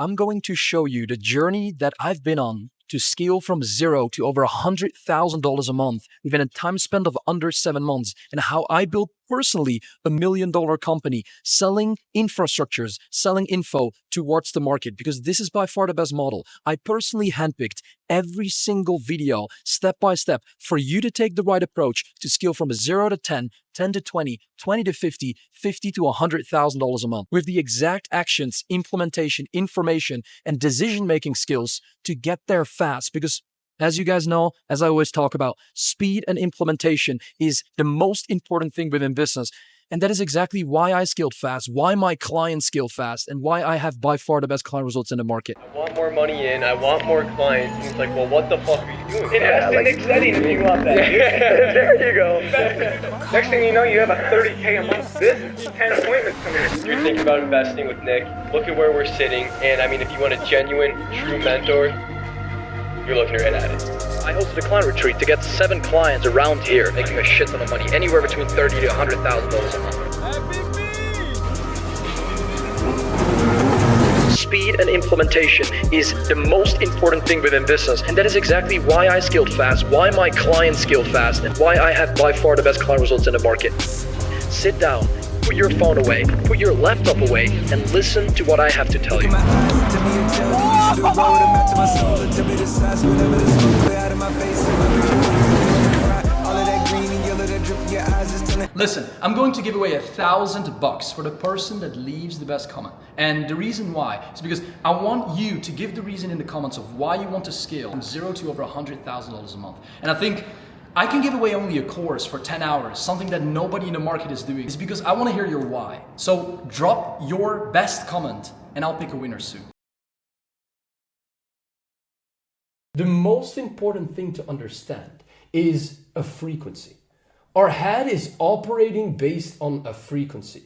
I'm going to show you the journey that I've been on to scale from zero to over $100,000 a month within a time span of under 7 months, and how I built personally $1 million company selling infrastructures, selling info towards the market, because this is by far the best model. I personally handpicked every single video step by step for you to take the right approach to scale from a 0 to 10, 10 to 20, 20 to 50, 50 to $100,000 a month with the exact actions, implementation, information, and decision-making skills to get there fast. Because as you guys know, as I always talk about, speed and implementation is the most important thing within business. And that is exactly why I scaled fast, why my clients scale fast, and why I have by far the best client results in the market. I want more money in, I want more clients. And it's like, well, what the fuck are you doing? Invest in Nik Setting if you want that. There you go. Next thing you know, you have a 30K a month business, 10 appointments coming in. You're thinking about investing with Nik. Look at where we're sitting. And I mean, if you want a genuine, true mentor, you're looking right at it. I hosted a client retreat to get 7 clients around here, making a shit ton of money, anywhere between $30,000 to $100,000 a month. Speed and implementation is the most important thing within business, and that is exactly why I scaled fast, why my clients scaled fast, and why I have by far the best client results in the market. Sit down, put your phone away, put your laptop away, and listen to what I have to tell you. Listen, I'm going to give away $1,000 for the person that leaves the best comment. And the reason why is because I want you to give the reason in the comments of why you want to scale from 0 to over $100,000 a month. And I think I can give away only a course for 10 hours, something that nobody in the market is doing, is because I want to hear your why. So drop your best comment and I'll pick a winner soon. The most important thing to understand is a frequency. Our head is operating based on a frequency.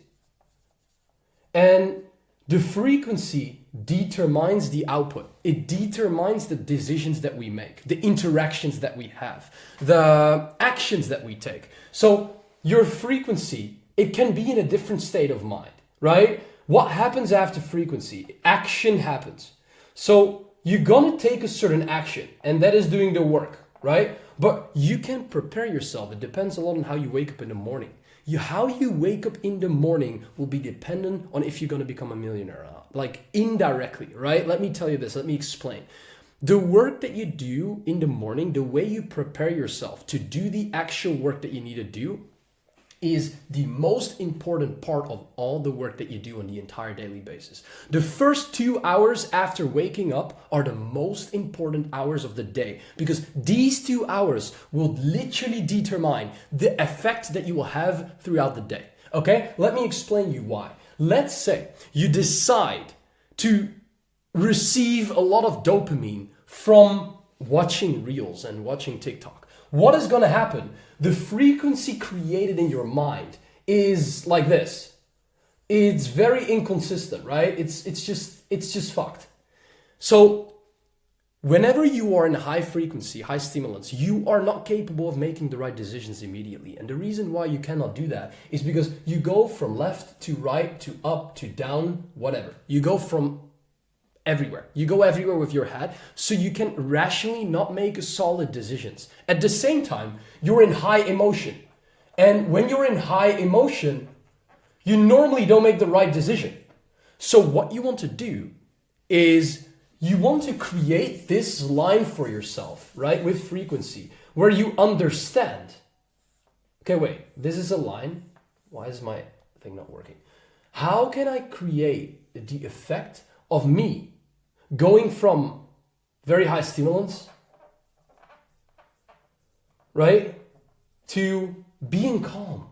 And the frequency determines the output. It determines the decisions that we make, the interactions that we have, the actions that we take. So your frequency, it can be in a different state of mind, right? What happens after frequency? Action happens. So you're gonna take a certain action, and that is doing the work, right? But you can prepare yourself. It depends a lot on how you wake up in the morning. How you wake up in the morning will be dependent on if you're going to become a millionaire or not. Like indirectly, right? Let me tell you this. Let me explain. The work that you do in the morning, the way you prepare yourself to do the actual work that you need to do, is the most important part of all the work that you do on the entire daily basis. The first 2 hours after waking up are the most important hours of the day, because these 2 hours will literally determine the effect that you will have throughout the day. Okay, let me explain you why. Let's say you decide to receive a lot of dopamine from watching Reels and watching TikTok. What is going to happen? The frequency created in your mind is like this. It's very inconsistent, right? It's just fucked. So whenever you are in high frequency, high stimulants, you are not capable of making the right decisions immediately. And the reason why you cannot do that is because you go from left to right to up to down, whatever. You go from everywhere. You go everywhere with your head, so you can rationally not make solid decisions. At the same time, you're in high emotion. And when you're in high emotion, you normally don't make the right decision. So what you want to do is you want to create this line for yourself, right? With frequency, where you understand. Okay, wait, this is a line. Why is my thing not working? How can I create the effect of me going from very high stimulants, right, to being calm?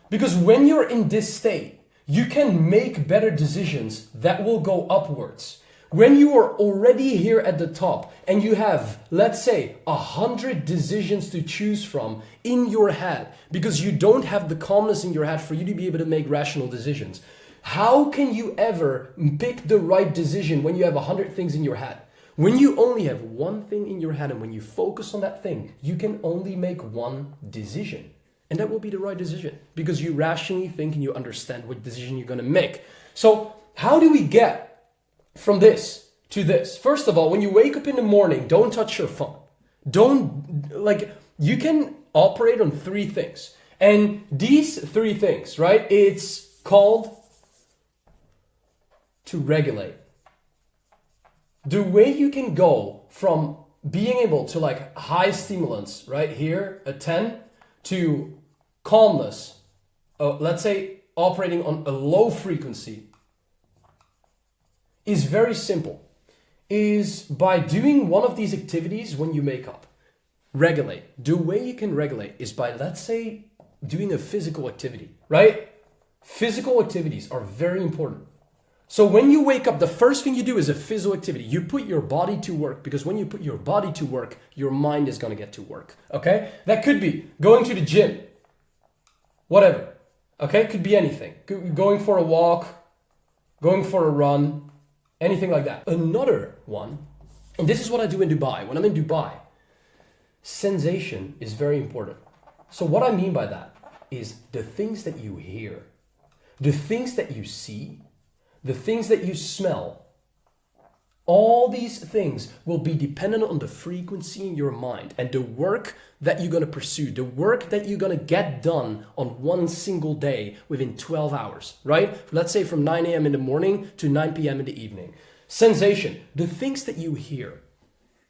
Because when you're in this state, you can make better decisions that will go upwards. When you are already here at the top and you have, let's say, 100 decisions to choose from in your head, because you don't have the calmness in your head for you to be able to make rational decisions, how can you ever pick the right decision when you have 100 things in your head? When you only have one thing in your head and when you focus on that thing, you can only make one decision. And that will be the right decision because you rationally think and you understand what decision you're going to make. So how do we get from this to this. First of all, when you wake up in the morning, don't touch your phone. You can operate on three things. And these three things, right? It's called to regulate. The way you can go from being able to like high stimulants, right here, a 10, to calmness, let's say operating on a low frequency, is very simple. Is by doing one of these activities when you wake up. Regulate. The way you can regulate is by, let's say, doing a physical activity, right? Physical activities are very important. So when you wake up, the first thing you do is a physical activity. You put your body to work, because when you put your body to work, your mind is going to get to work, okay? That could be going to the gym, whatever, okay? Could be anything. Going for a walk, going for a run, anything like that. Another one, and this is what I do in Dubai. When I'm in Dubai, sensation is very important. So what I mean by that is the things that you hear, the things that you see, the things that you smell, all these things will be dependent on the frequency in your mind and the work that you're going to pursue, the work that you're going to get done on one single day within 12 hours, right? Let's say from 9 a.m. in the morning to 9 p.m. in the evening. Sensation, the things that you hear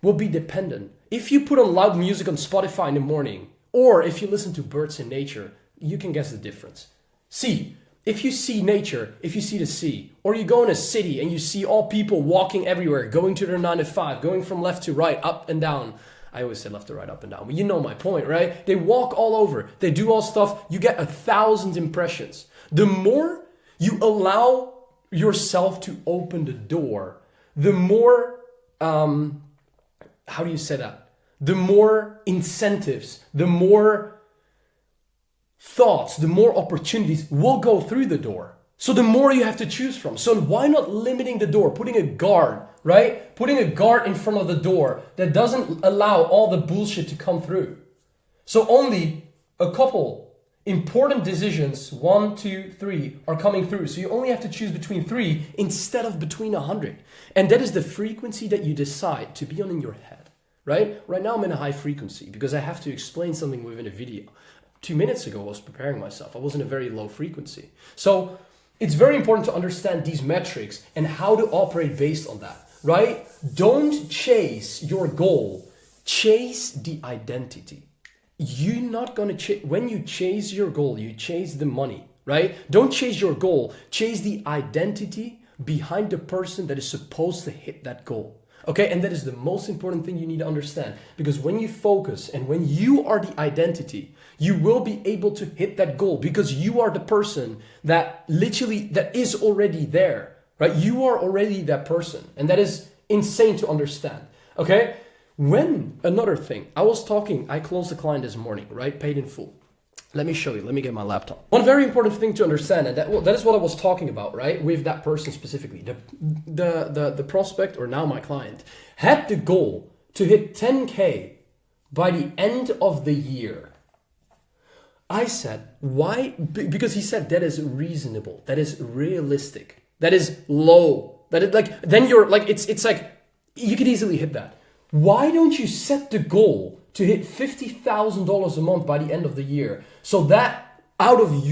will be dependent. If you put on loud music on Spotify in the morning, or if you listen to birds in nature, you can guess the difference. See, if you see nature, if you see the sea, or you go in a city and you see all people walking everywhere, going to their 9 to 5, going from left to right, up and down. I always say left to right, up and down, but you know my point, right? They walk all over, they do all stuff, you get 1,000 impressions. The more you allow yourself to open the door, the more, how do you say that? The more incentives, the more thoughts, the more opportunities will go through the door. So the more you have to choose from. So why not limiting the door, putting a guard, right? Putting a guard in front of the door that doesn't allow all the bullshit to come through. So only a couple important decisions, 1, 2, 3, are coming through. So you only have to choose between 3 instead of between 100. And that is the frequency that you decide to be on in your head, right? Right now I'm in a high frequency because I have to explain something within a video. 2 minutes ago I was preparing myself. I was in a very low frequency. So it's very important to understand these metrics and how to operate based on that, right? Don't chase your goal, chase the identity. You're not gonna when you chase your goal, you chase the money, right? Don't chase your goal, chase the identity behind the person that is supposed to hit that goal. Okay, and that is the most important thing you need to understand, because when you focus and when you are the identity, you will be able to hit that goal because you are the person that is already there, right? You are already that person, and that is insane to understand. Okay, another thing, I closed the client this morning, right? Paid in full. Let me show you. Let me get my laptop. One very important thing to understand, and that is what I was talking about, right? With that person specifically. The prospect, or now my client, had the goal to hit 10K by the end of the year. I said, why? Because he said that is reasonable, that is realistic, that is low, that is like, then you're like, it's like, you could easily hit that. Why don't you set the goal to hit $50,000 a month by the end of the year, so that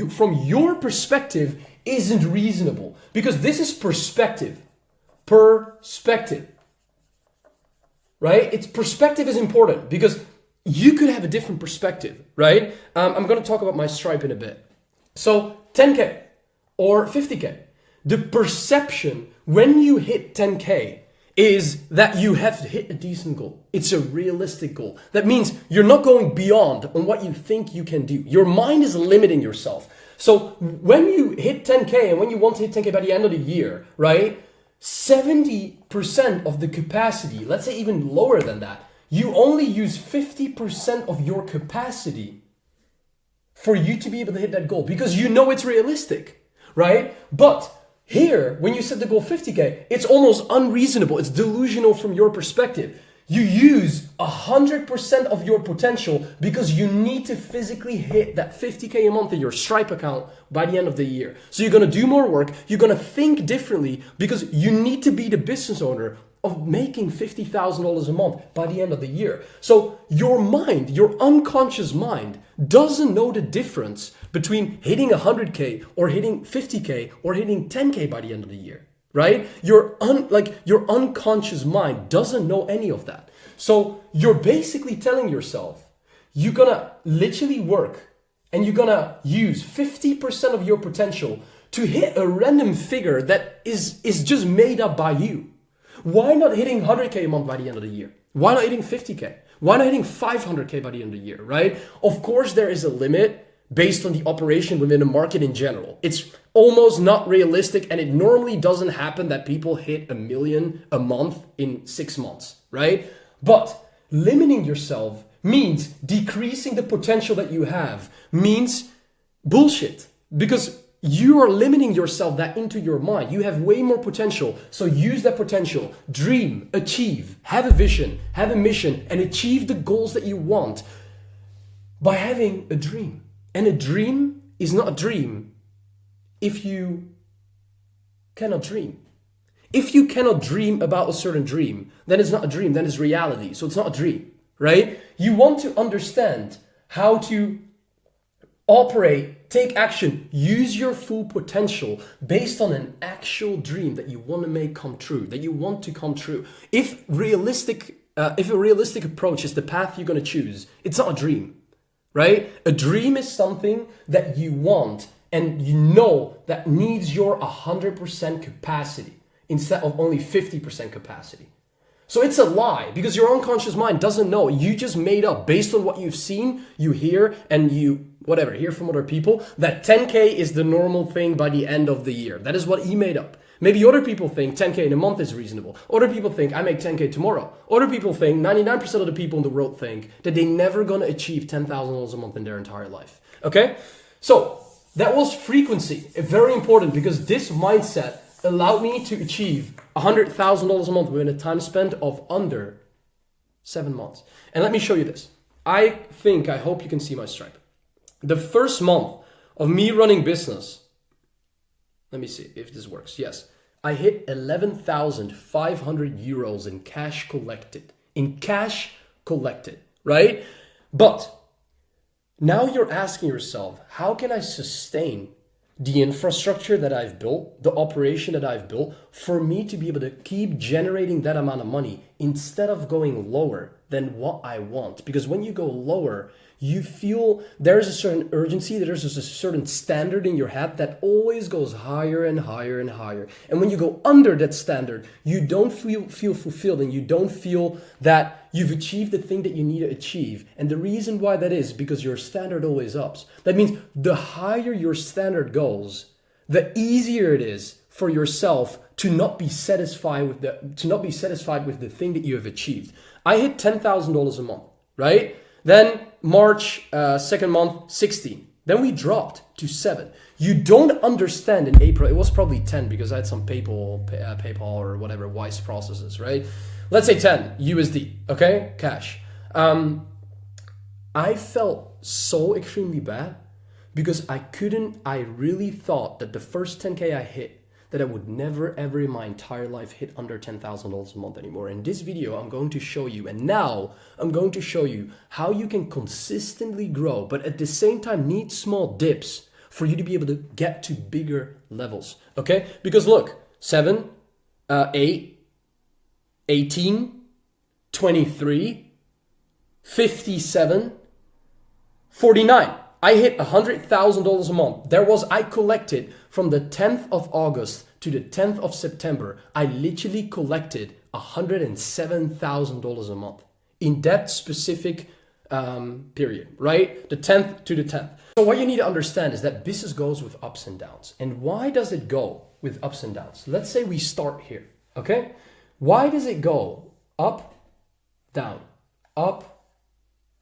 from your perspective isn't reasonable? Because this is perspective, right? Perspective is important because you could have a different perspective, right? I'm going to talk about my Stripe in a bit. So 10K or 50K, the perception when you hit 10K is that you have to hit a decent goal. It's a realistic goal. That means you're not going beyond on what you think you can do. Your mind is limiting yourself. So when you hit 10K and when you want to hit 10K by the end of the year, right? 70% of the capacity, let's say even lower than that, you only use 50% of your capacity for you to be able to hit that goal because you know it's realistic, right? But here, when you set the goal 50K, it's almost unreasonable. It's delusional from your perspective. You use 100% of your potential because you need to physically hit that 50K a month in your Stripe account by the end of the year. So you're gonna do more work, you're gonna think differently because you need to be the business owner of making $50,000 a month by the end of the year. So your mind, your unconscious mind, doesn't know the difference between hitting 100K or hitting 50K or hitting 10K by the end of the year. Right? Your unconscious mind doesn't know any of that. So you're basically telling yourself, you're gonna literally work and you're gonna use 50% of your potential to hit a random figure that is just made up by you. Why not hitting 100K a month by the end of the year? Why not hitting 50K? Why not hitting 500K by the end of the year, right? Of course, there is a limit based on the operation within the market in general. It's almost not realistic, and it normally doesn't happen that people hit $1 million a month in 6 months, right? But limiting yourself means decreasing the potential that you have, means bullshit, because you are limiting yourself that into your mind. You have way more potential, so use that potential. Dream, achieve, have a vision, have a mission, and achieve the goals that you want by having a dream. And a dream is not a dream if you cannot dream. If you cannot dream about a certain dream, then it's not a dream, then it's reality. So it's not a dream, right? You want to understand how to operate, take action, use your full potential based on an actual dream that you want to make come true, that you want to come true. If a realistic approach is the path you're going to choose, it's not a dream. Right? A dream is something that you want and you know that needs your 100% capacity instead of only 50% capacity. So it's a lie because your unconscious mind doesn't know. You just made up based on what you've seen, you hear, and you hear from other people that 10K is the normal thing by the end of the year. That is what he made up. Maybe other people think 10K in a month is reasonable. Other people think I make 10K tomorrow. Other people think 99% of the people in the world think that they're never gonna achieve $10,000 a month in their entire life. Okay? So that was frequency. Very important because this mindset allowed me to achieve $100,000 a month within a time span of under 7 months. And let me show you this. I hope you can see my Stripe. The first month of me running business, let me see if this works. Yes. I hit 11,500 euros in cash collected. Right? But now you're asking yourself, how can I sustain the infrastructure that I've built, the operation that I've built, for me to be able to keep generating that amount of money instead of going lower than what I want? Because when you go lower, you feel there's a certain urgency, there's a certain standard in your head that always goes higher and higher and higher. And when you go under that standard, you don't feel fulfilled and you don't feel that you've achieved the thing that you need to achieve. And the reason why that is because your standard always ups. That means the higher your standard goes, the easier it is for yourself to not be satisfied with the thing that you have achieved. I hit $10,000 a month, right? Then March, second month, 16. Then we dropped to 7. You don't understand in April, it was probably 10 because I had some PayPal or whatever Wise processes, right? Let's say 10 USD, okay? Cash. I felt so extremely bad because I really thought that the first 10K I hit, that I would never ever in my entire life hit under $10,000 a month anymore. In this video, I'm going to show you, and now I'm going to show you how you can consistently grow, but at the same time need small dips for you to be able to get to bigger levels, okay? Because look, 7, 8, 18, 23, 57, 49. I hit $100,000 a month. I collected from the 10th of August to the 10th of September. I literally collected $107,000 a month in that specific period, right? The 10th to the 10th. So what you need to understand is that business goes with ups and downs. And why does it go with ups and downs? Let's say we start here, okay? Why does it go up, down, up,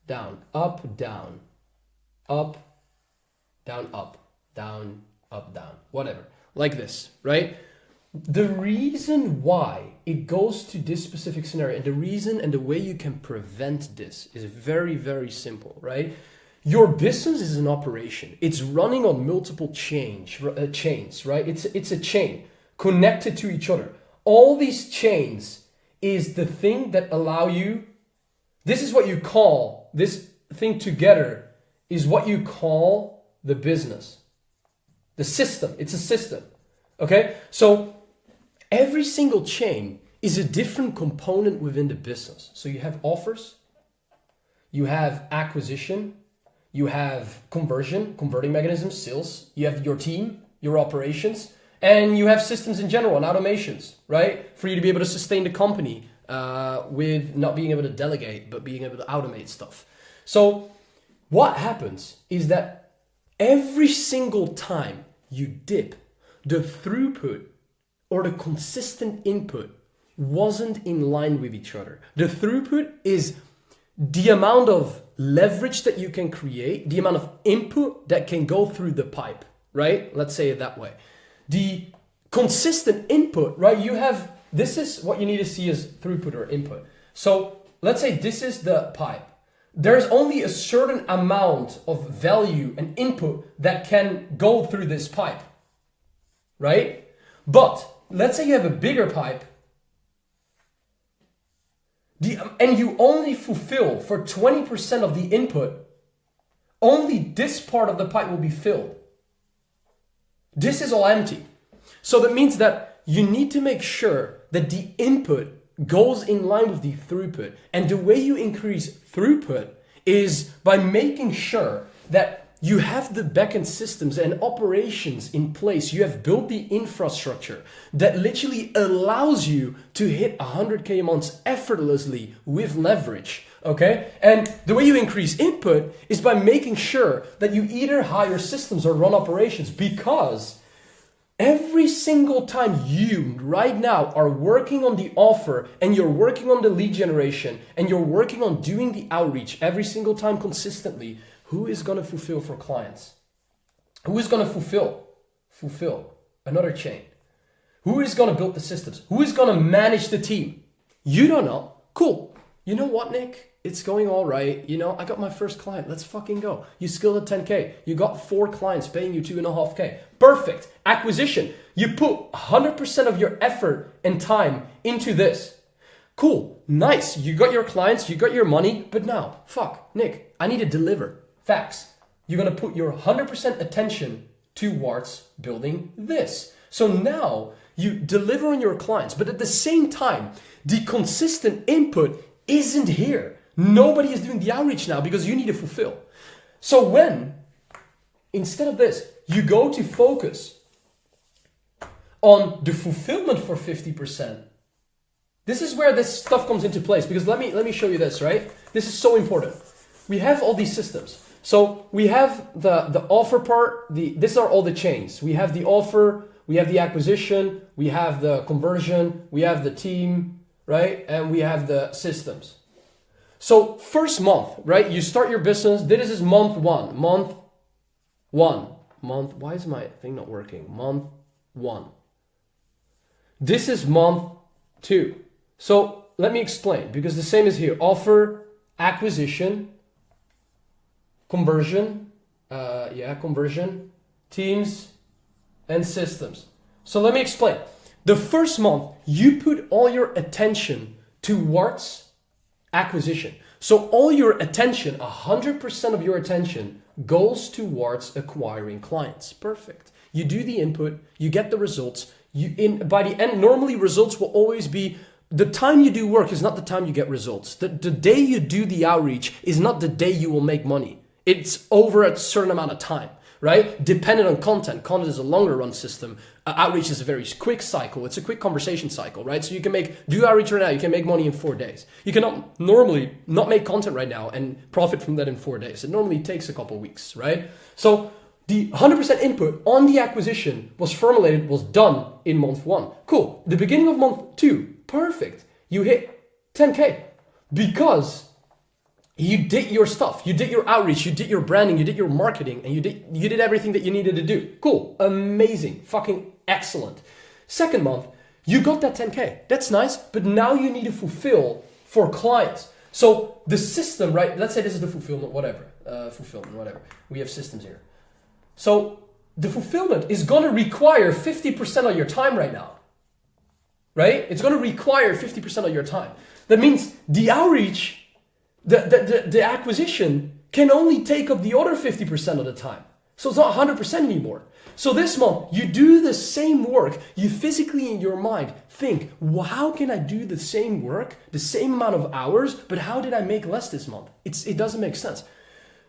down, up, down? Up, down, up, down, up, down, whatever. Like this, right? the reason why it goes to this specific scenario, and the reason and the way you can prevent this is very, very simple, right? Your business is an operation. It's running on multiple chains, right? It's a chain connected to each other. All these chains is the thing that allow you, this is what you call, this thing together is what you call the business. The system, it's a system, okay? So every single chain is a different component within the business. So you have offers, you have acquisition, you have conversion, converting mechanisms, sales, you have your team, your operations, and you have systems in general and automations, right? For you to be able to sustain the company with not being able to delegate, but being able to automate stuff. So what happens is that every single time you dip, the throughput or the consistent input wasn't in line with each other. The throughput is the amount of leverage that you can create, the amount of input that can go through the pipe, right? Let's say it that way. The consistent input, right? You have, this is what you need to see as throughput or input. So let's say this is the pipe. There's only a certain amount of value and input that can go through this pipe, right? But let's say you have a bigger pipe and you only fulfill for 20% of the input, only this part of the pipe will be filled. This is all empty. So that means that you need to make sure that the input goes in line with the throughput. And the way you increase throughput is by making sure that you have the backend systems and operations in place. You have built the infrastructure that literally allows you to hit 100K a month effortlessly with leverage, okay? And the way you increase input is by making sure that you either hire systems or run operations, because every single time you right now are working on the offer and you're working on the lead generation and you're working on doing the outreach every single time consistently, who is going to fulfill for clients? Who is going to fulfill another chain? Who is going to build the systems? Who is going to manage the team? You don't know. Cool. You know what, Nick? It's going all right. You know, I got my first client. Let's fucking go. You skilled at 10K. You got 4 clients paying you 2.5K. Perfect. Acquisition. You put 100% of your effort and time into this. Cool. Nice. You got your clients. You got your money. But now, fuck, Nick, I need to deliver. Facts. You're going to put your 100% attention towards building this. So now you deliver on your clients, but at the same time, the consistent input isn't here. Nobody is doing the outreach now because you need to fulfill. So when, instead of this, you go to focus on the fulfillment for 50%, this is where this stuff comes into place, because let me show you this, right? This is so important. We have all these systems. So we have the offer part, these are all the chains. We have the offer, we have the acquisition, we have the conversion, we have the team, right? And we have the systems. So first month, right? You start your business. This is month one. Why is my thing not working? Month 1. This is month 2. So let me explain, because the same is here. Offer, acquisition, conversion, teams, and systems. So let me explain. The first month, you put all your attention towards acquisition. So all your attention, 100% of your attention goes towards acquiring clients. Perfect. You do the input, you get the results. By the end, normally results will always be, the time you do work is not the time you get results. The day you do the outreach is not the day you will make money. It's over a certain amount of time, right? Dependent on content. Content is a longer run system. Outreach is a very quick cycle. It's a quick conversation cycle, right? So you can do outreach right now. You can make money in 4 days. You cannot normally not make content right now and profit from that in 4 days. It normally takes a couple of weeks, right? So the 100% input on the acquisition was done in month 1. Cool. The beginning of month 2, perfect. You hit 10K because you did your stuff, you did your outreach, you did your branding, you did your marketing, and you did everything that you needed to do. Cool, amazing, fucking excellent. Second month, you got that 10K. That's nice, but now you need to fulfill for clients. So the system, right? Let's say this is the fulfillment, whatever. We have systems here. So the fulfillment is going to require 50% of your time right now, right? It's going to require 50% of your time. That means the outreach, the acquisition can only take up the other 50% of the time. So it's not 100% anymore. So this month, you do the same work. You physically in your mind think, well, how can I do the same work, the same amount of hours, but how did I make less this month? It doesn't make sense.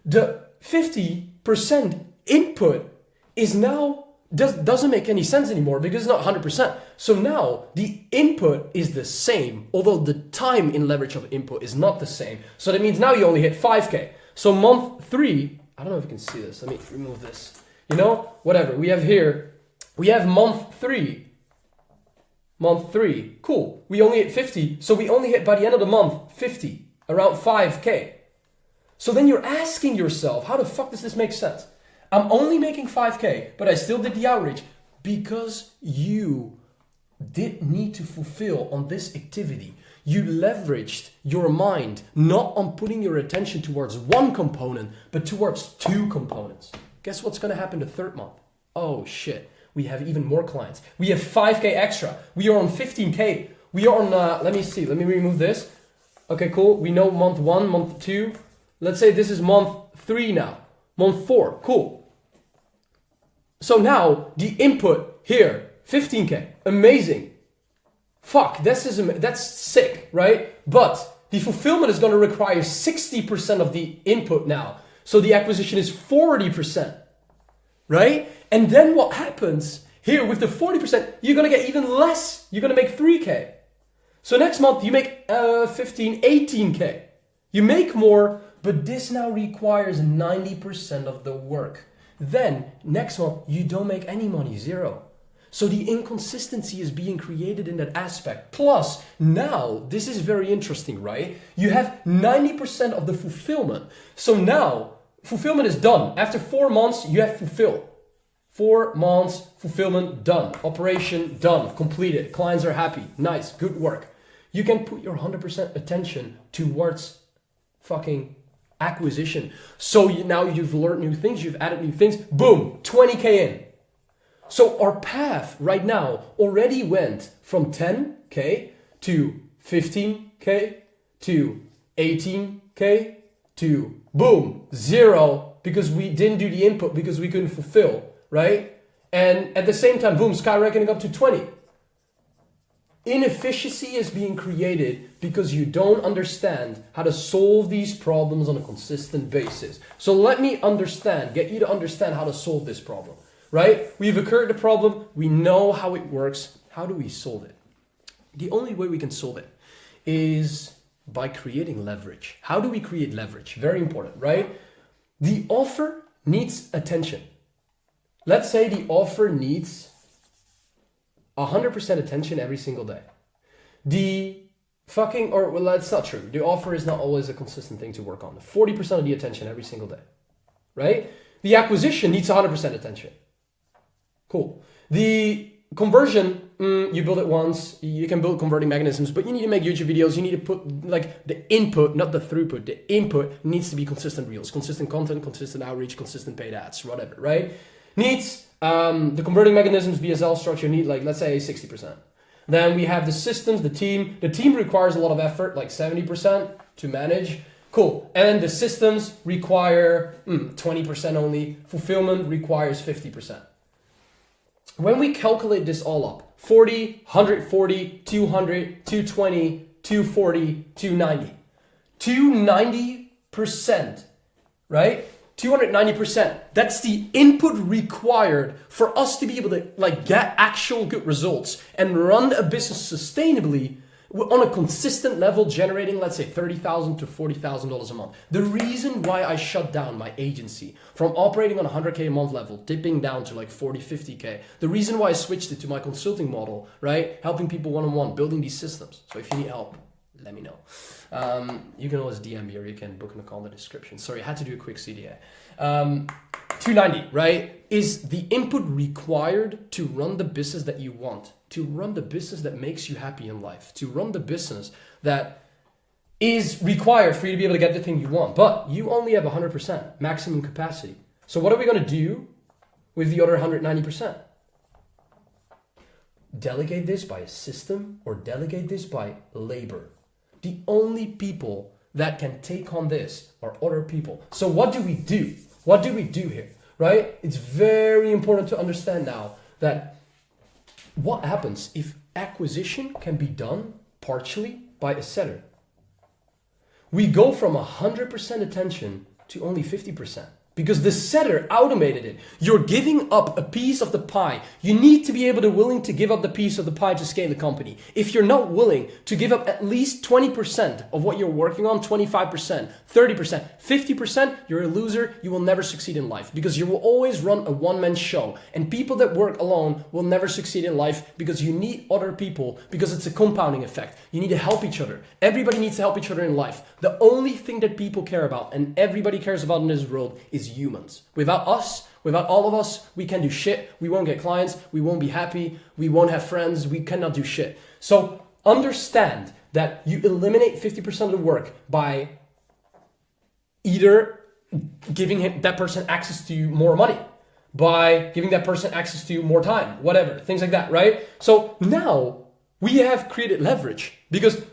The 50% input is now, doesn't make any sense anymore because it's not 100%. So now the input is the same, although the time in leverage of input is not the same. So that means now you only hit 5K. So month 3, I don't know if you can see this. Let me remove this. You know, whatever. We have month 3. Month 3. Cool. We only hit 50. So we only hit by the end of the month 50. Around 5K. So then you're asking yourself, how the fuck does this make sense? I'm only making 5K, but I still did the outreach because you did need to fulfill on this activity. You leveraged your mind not on putting your attention towards one component, but towards 2 components. Guess what's going to happen the third month? Oh shit, we have even more clients. We have 5K extra. We are on 15K. We are on, let me see, let me remove this. Okay, cool. We know month 1, month 2. Let's say this is month 3 now. Month 4, cool. So now the input here, 15K, amazing. Fuck, that's sick, right? But the fulfillment is going to require 60% of the input now. So the acquisition is 40%, right? And then what happens here with the 40%, you're going to get even less. You're going to make 3K. So next month you make 15, 18K. You make more, but this now requires 90% of the work. Then next month you don't make any money, 0. So the inconsistency is being created in that aspect. Plus, now, this is very interesting, right? You have 90% of the fulfillment. So now, fulfillment is done. After 4 months, you have fulfilled. 4 months, fulfillment done. Operation done, completed. Clients are happy. Nice, good work. You can put your 100% attention towards fucking acquisition. So now you've learned new things, you've added new things. Boom, 20K in. So our path right now already went from 10K to 15K to 18K to boom, 0 because we didn't do the input because we couldn't fulfill, right? And at the same time, boom, skyrocketing up to 20. Inefficiency is being created because you don't understand how to solve these problems on a consistent basis. So let me get you to understand how to solve this problem. Right? We've occurred the problem. We know how it works. How do we solve it? The only way we can solve it is by creating leverage. How do we create leverage? Very important, right? The offer needs attention. Let's say the offer needs 100% attention every single day. That's not true. The offer is not always a consistent thing to work on. 40% of the attention every single day, right? The acquisition needs 100% attention. Cool. The conversion, you build it once, you can build converting mechanisms, but you need to make YouTube videos. You need to put like the input, not the throughput. The input needs to be consistent reels, consistent content, consistent outreach, consistent paid ads, whatever, right? Needs the converting mechanisms, VSL structure need like, let's say 60%. Then we have the systems, the team. The team requires a lot of effort, like 70% to manage. Cool. And the systems require 20% only. Fulfillment requires 50%. When we calculate this all up, 40, 140, 200, 220, 240, 290. 290%, right? 290%. That's the input required for us to be able to like get actual good results and run a business sustainably on a consistent level, generating, let's say, $30,000 to $40,000 a month. The reason why I shut down my agency from operating on 100K a month level, dipping down to like 40, 50K, the reason why I switched it to my consulting model, right? Helping people one-on-one, building these systems. So if you need help, let me know. You can always DM me or you can book in a call in the description. Sorry, I had to do a quick CDA. 290, right, is the input required to run the business that you want. to run the business that makes you happy in life, to run the business that is required for you to be able to get the thing you want, but you only have 100% maximum capacity. So what are we going to do with the other 190%? Delegate this by a system or delegate this by labor. The only people that can take on this are other people. So what do we do? What do we do here, right? It's very important to understand now that what happens if acquisition can be done partially by a setter. We go from 100% attention to only 50%. Because the setter automated it. You're giving up a piece of the pie. You need to be able to willing to give up the piece of the pie to scale the company. If you're not willing to give up at least 20% of what you're working on, 25%, 30%, 50%, you're a loser. You will never succeed in life because you will always run a one-man show. And people that work alone will never succeed in life because you need other people, because it's a compounding effect. You need to help each other. Everybody needs to help each other in life. The only thing that people care about and everybody cares about in this world is humans. Without us, without all of us, we can do shit. We won't get clients. We won't be happy. We won't have friends. We cannot do shit. So understand that you eliminate 50% of the work by either giving that person access to more money, by giving that person access to more time, whatever, things like that, right? So now we have created leverage because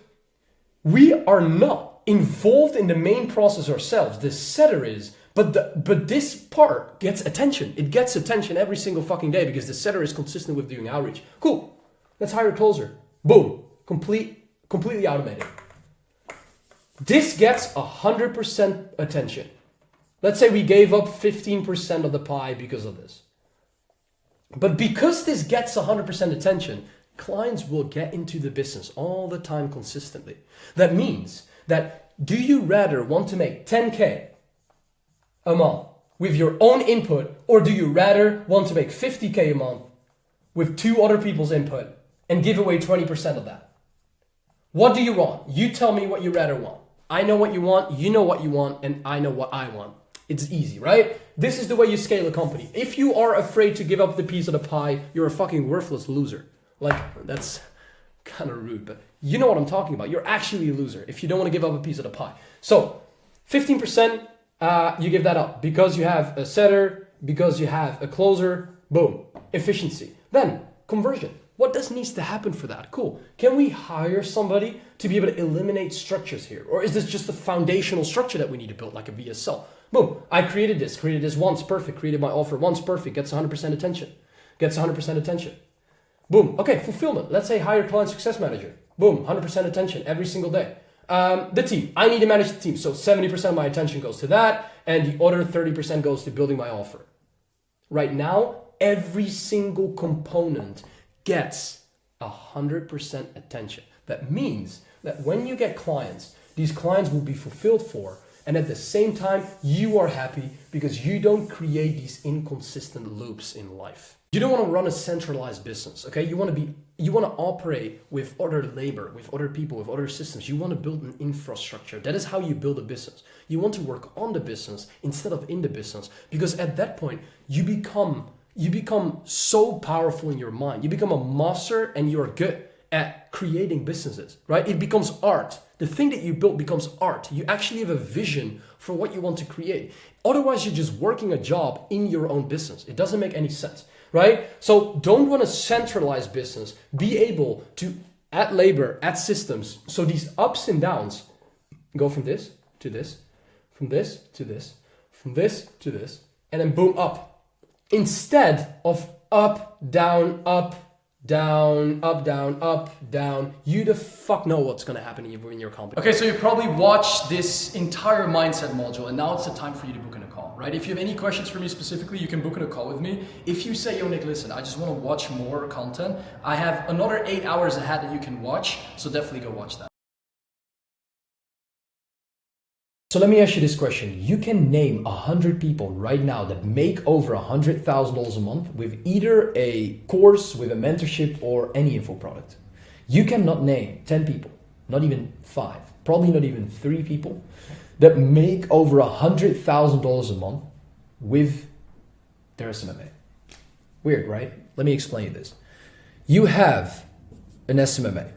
we are not involved in the main process ourselves. The setter is. But this part gets attention. It gets attention every single fucking day because the setter is consistent with doing outreach. Cool. Let's hire a closer. Boom. Completely automated. This gets 100% attention. Let's say we gave up 15% of the pie because of this. But because this gets 100% attention, clients will get into the business all the time consistently. That means that do you rather want to make 10K a month with your own input, or do you rather want to make 50K a month with two other people's input and give away 20% of that? What do you want? You tell me what you rather want. I know what you want, you know what you want, and I know what I want. It's easy, right? This is the way you scale a company. If you are afraid to give up the piece of the pie, you're a fucking worthless loser. Like, that's kind of rude, but you know what I'm talking about. You're actually a loser if you don't want to give up a piece of the pie. So 15%, you give that up because you have a setter, because you have a closer, boom, efficiency. Then conversion. What needs to happen for that? Cool. Can we hire somebody to be able to eliminate structures here? Or is this just a foundational structure that we need to build like a VSL? Boom, I created this once, perfect, created my offer once, perfect, gets 100% attention, Boom, okay, fulfillment. Let's say hire client success manager. Boom, 100% attention every single day. The team, I need to manage the team. So 70% of my attention goes to that and the other 30% goes to building my offer. Right now, every single component gets 100% attention. That means that when you get clients, these clients will be fulfilled for, and at the same time, you are happy because you don't create these inconsistent loops in life. You don't want to run a centralized business, okay? You want to operate with other labor, with other people, with other systems. You want to build an infrastructure. That is how you build a business. You want to work on the business instead of in the business, because at that point, you become so powerful in your mind. You become a master and you're good at creating businesses, right? It becomes art. The thing that you built becomes art. You actually have a vision for what you want to create. Otherwise, you're just working a job in your own business. It doesn't make any sense, right? So don't run a centralized business. Be able to add labor, add systems. So these ups and downs go from this to this, from this to this, from this to this, and then boom, up. Instead of up, down, up, down, up, down, up, down. You the fuck know what's gonna happen in your company. Okay, so you probably watched this entire mindset module and now it's the time for you to book in a call, right? If you have any questions for me specifically, you can book in a call with me. If you say, yo Nick, listen, I just wanna watch more content, I have another 8 hours ahead that you can watch, so definitely go watch that. So let me ask you this question. You can name 100 people right now that make over $100,000 a month with either a course, with a mentorship, or any info product. You cannot name 10 people, not even 5, probably not even 3 people that make over $100,000 a month with their SMMA. Weird, right? Let me explain this. you have an SMMA.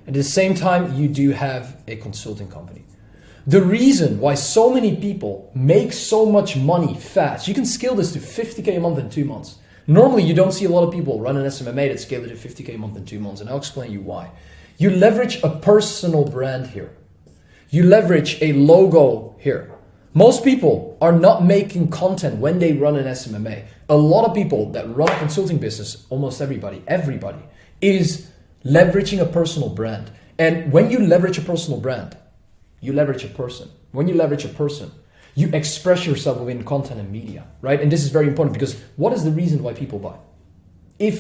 At the same time, you do have a consulting company. The reason why so many people make so much money fast, you can scale this to 50K a month in 2 months. Normally, you don't see a lot of people run an SMMA that scale it to 50K a month in 2 months, and I'll explain you why. You leverage a personal brand here. You leverage a logo here. Most people are not making content when they run an SMMA. A lot of people that run a consulting business, almost everybody, is leveraging a personal brand. And when you leverage a personal brand, you leverage a person. When you leverage a person, you express yourself within content and media, right? And this is very important because what is the reason why people buy?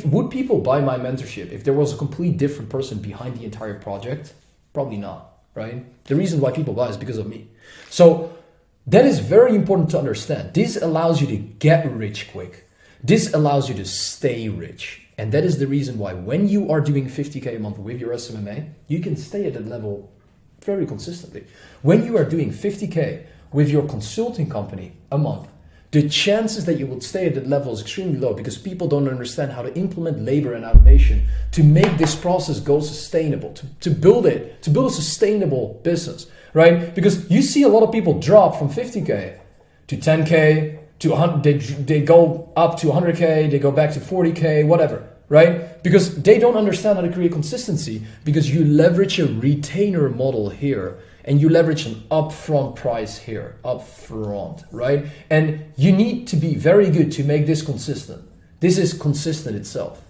Would people buy my mentorship if there was a complete different person behind the entire project? Probably not, right? The reason why people buy is because of me. So that is very important to understand. This allows you to get rich quick. This allows you to stay rich. And that is the reason why when you are doing 50K a month with your SMMA, you can stay at that level very consistently. When you are doing 50K with your consulting company a month, the chances that you will stay at that level is extremely low because people don't understand how to implement labor and automation to make this process go sustainable, to build a sustainable business, right? Because you see a lot of people drop from 50K to 10K, to 100, they go up to 100K, they go back to 40K, whatever, right? Because they don't understand how to create consistency because you leverage a retainer model here and you leverage an upfront price here, upfront, right? And you need to be very good to make this consistent. This is consistent itself,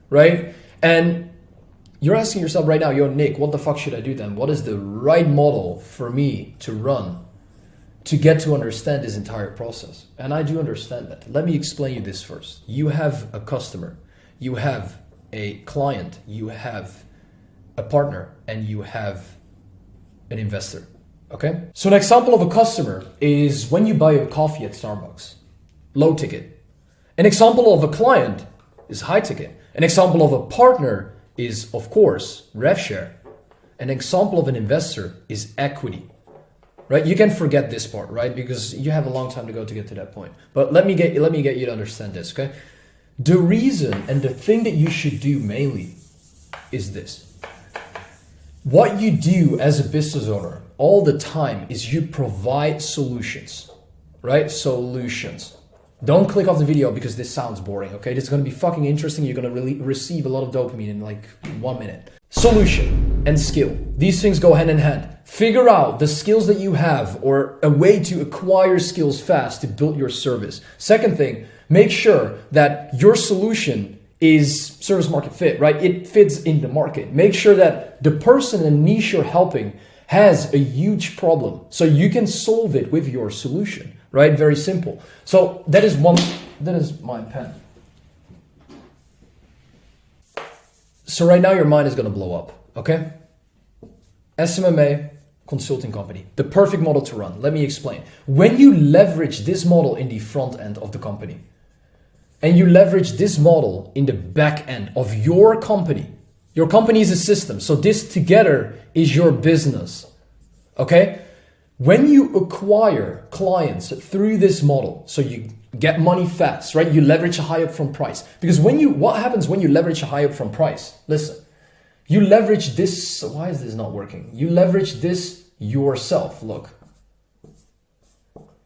right? And you're asking yourself right now, yo, Nick, what the fuck should I do then? What is the right model for me to run to get to understand this entire process? And I do understand that. Let me explain you this first. You have a customer, you have a client, you have a partner, and you have an investor, okay? So an example of a customer is when you buy a coffee at Starbucks, low ticket. An example of a client is high ticket. An example of a partner is, of course, rev share. An example of an investor is equity, right? You can forget this part, right? Because you have a long time to go to get to that point. But let me get you to understand this, okay? The reason and the thing that you should do mainly is this. What you do as a business owner all the time is you provide solutions, right? Solutions. Don't click off the video because this sounds boring, okay? This is gonna be fucking interesting. You're gonna really receive a lot of dopamine in like 1 minute. Solution and skill. These things go hand in hand. Figure out the skills that you have or a way to acquire skills fast to build your service. Second thing, make sure that your solution is service market fit, right? It fits in the market. Make sure that the person and niche you're helping has a huge problem so you can solve it with your solution, right? Very simple. So that is my pen. So right now your mind is gonna blow up, okay? SMMA, consulting company, the perfect model to run. Let me explain. When you leverage this model in the front end of the company, and you leverage this model in the back end of your company is a system. So this together is your business, okay? When you acquire clients through this model, so you get money fast, right? You leverage a high upfront price. Because what happens when you leverage a high upfront price? Listen, you leverage this, why is this not working? You leverage this yourself, look.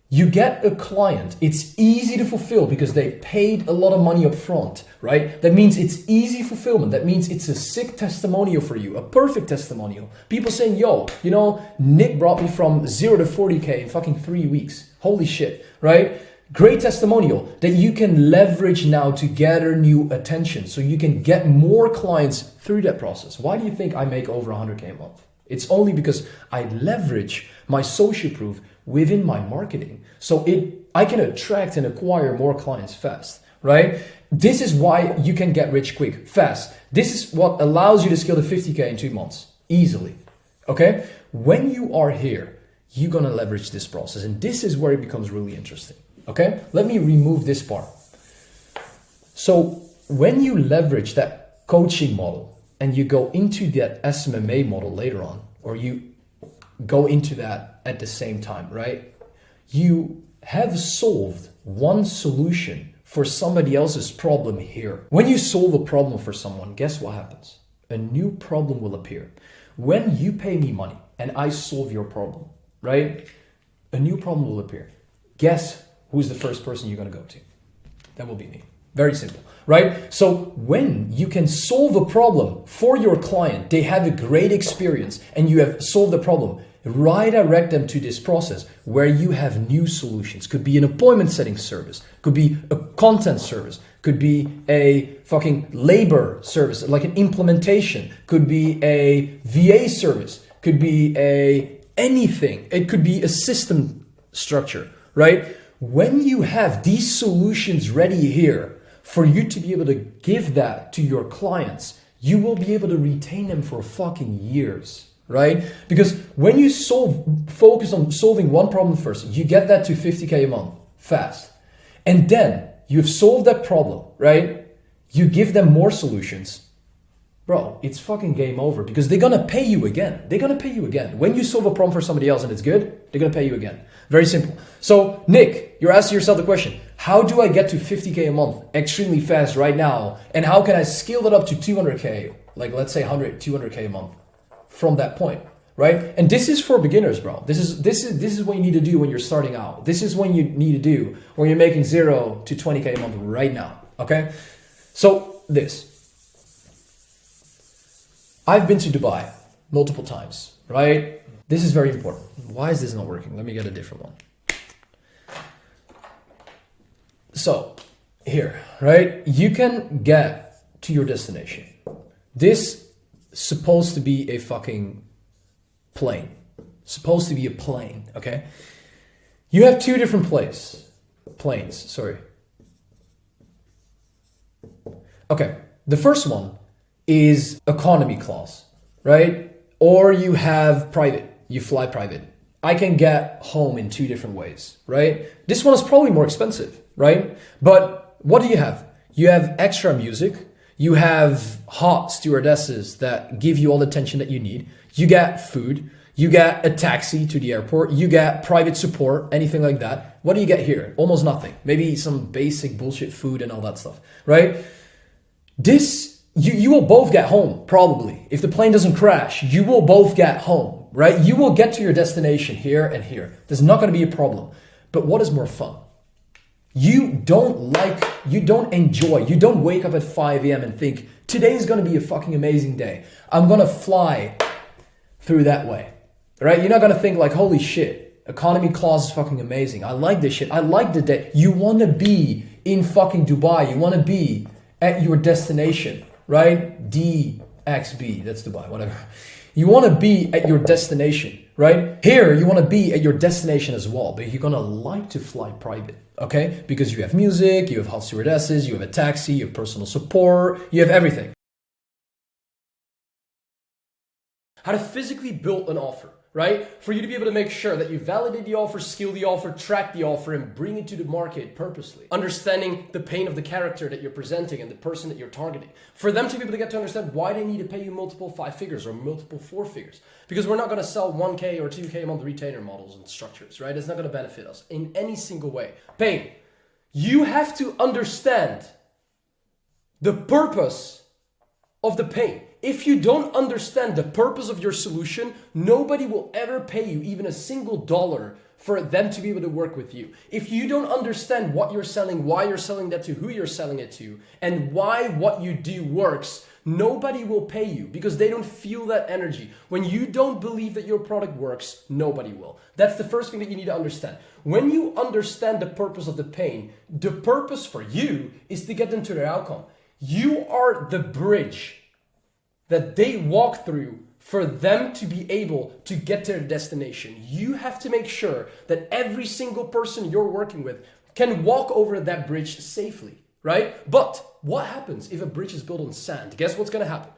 You get a client, it's easy to fulfill because they paid a lot of money up front, right? That means it's easy fulfillment. That means it's a sick testimonial for you, a perfect testimonial. People saying, yo, you know, Nick brought me from 0 to 40K in fucking 3 weeks. Holy shit, right? Great testimonial that you can leverage now to gather new attention so you can get more clients through that process. Why do you think I make over 100K a month? It's only because I leverage my social proof within my marketing. So I can attract and acquire more clients fast, right? This is why you can get rich quick, fast. This is what allows you to scale to 50K in 2 months, easily, okay? When you are here, you're gonna leverage this process. And this is where it becomes really interesting, okay? Let me remove this part. So when you leverage that coaching model and you go into that SMMA model later on, or you go into that at the same time, right? You have solved one solution for somebody else's problem here. When you solve a problem for someone, guess what happens? A new problem will appear. When you pay me money and I solve your problem, right? A new problem will appear. Guess who's the first person you're going to go to? That will be me. Very simple, right? So when you can solve a problem for your client, they have a great experience and you have solved the problem, redirect them to this process where you have new solutions. Could be an appointment setting service, could be a content service, could be a fucking labor service, like an implementation, could be a VA service, could be a anything. It could be a system structure, right? When you have these solutions ready here for you to be able to give that to your clients, you will be able to retain them for fucking years, right? Because when you focus on solving one problem first, you get that to 50K a month fast. And then you've solved that problem, right? You give them more solutions. Bro, it's fucking game over because they're gonna pay you again. They're gonna pay you again. When you solve a problem for somebody else and it's good, they're gonna pay you again. Very simple. So, Nick, you're asking yourself the question, how do I get to 50K a month extremely fast right now? And how can I scale that up to 200K? Like let's say 100, 200K a month from that point, right? And this is for beginners, bro. This is what you need to do when you're starting out. This is what you need to do when you're making 0 to 20K a month right now, okay? So this. I've been to Dubai multiple times, right? This is very important. Why is this not working? Let me get a different one. So here, right? You can get to your destination. This is supposed to be a fucking plane. Supposed to be a plane, okay? You have two different planes, sorry. Okay, the first one is economy class, right? Or you have private, you fly private. I can get home in two different ways, right? This one is probably more expensive, right? But what do you have? You have extra music, you have hot stewardesses that give you all the attention that you need, you get food, you get a taxi to the airport, you get private support, anything like that. What do you get here? Almost nothing. Maybe some basic bullshit food and all that stuff, right? You will both get home, probably. If the plane doesn't crash, you will both get home, right? You will get to your destination here and here. There's not going to be a problem. But what is more fun? You don't enjoy, you don't wake up at 5 a.m. and think, today's going to be a fucking amazing day. I'm going to fly through that way, right? You're not going to think like, holy shit, economy class is fucking amazing. I like this shit. I like the day. You want to be in fucking Dubai. You want to be at your destination. Right? DXB, that's Dubai, whatever. You want to be at your destination, right? Here, you want to be at your destination as well, but you're going to like to fly private, okay? Because you have music, you have hot stewardesses, you have a taxi, you have personal support, you have everything. How to physically build an offer, right? For you to be able to make sure that you validate the offer, scale the offer, track the offer, and bring it to the market purposely. Understanding the pain of the character that you're presenting and the person that you're targeting. For them to be able to get to understand why they need to pay you multiple 5 figures or multiple 4 figures. Because we're not going to sell 1K or 2K a month retainer models and structures, right? It's not going to benefit us in any single way. Pain. You have to understand the purpose of the pain. If you don't understand the purpose of your solution, nobody will ever pay you even a single dollar for them to be able to work with you. If you don't understand what you're selling, why you're selling that to, who you're selling it to, and why what you do works, nobody will pay you because they don't feel that energy. When you don't believe that your product works, nobody will. That's the first thing that you need to understand. When you understand the purpose of the pain, the purpose for you is to get them to their outcome. You are the bridge that they walk through for them to be able to get to their destination. You have to make sure that every single person you're working with can walk over that bridge safely, right? But what happens if a bridge is built on sand? Guess what's going to happen?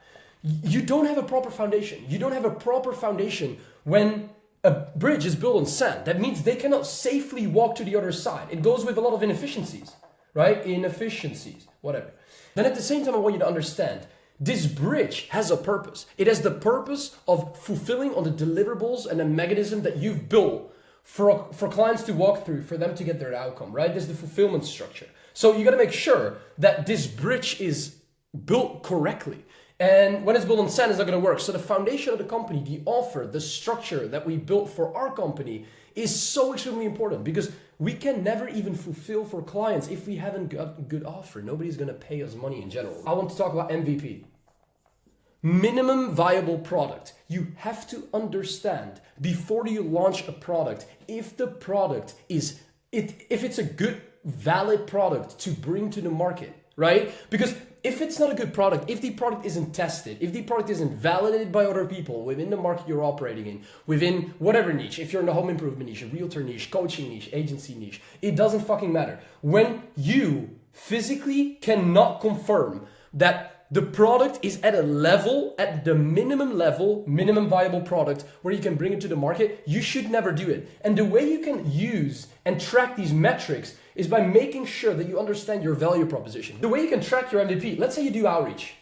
You don't have a proper foundation. You don't have a proper foundation when a bridge is built on sand. That means they cannot safely walk to the other side. It goes with a lot of inefficiencies, right? Inefficiencies, whatever. Then at the same time, I want you to understand this bridge has a purpose. It has the purpose of fulfilling on the deliverables and the mechanism that you've built for clients to walk through, for them to get their outcome, right? There's the fulfillment structure. So you got to make sure that this bridge is built correctly. And when it's built on sand, it's not going to work. So the foundation of the company, the offer, the structure that we built for our company is so extremely important, because we can never even fulfill for clients if we haven't got a good offer. Nobody's going to pay us money in general. I want to talk about MVP. Minimum viable product. You have to understand before you launch a product if the product is, if it's a good, valid product to bring to the market, right? Because if it's not a good product, if the product isn't tested, if the product isn't validated by other people within the market you're operating in, within whatever niche, if you're in the home improvement niche, a realtor niche, coaching niche, agency niche, it doesn't fucking matter. When you physically cannot confirm that the product is at a level, at the minimum level, minimum viable product where you can bring it to the market, you should never do it. And the way you can use and track these metrics is by making sure that you understand your value proposition. The way you can track your MVP, let's say you do outreach.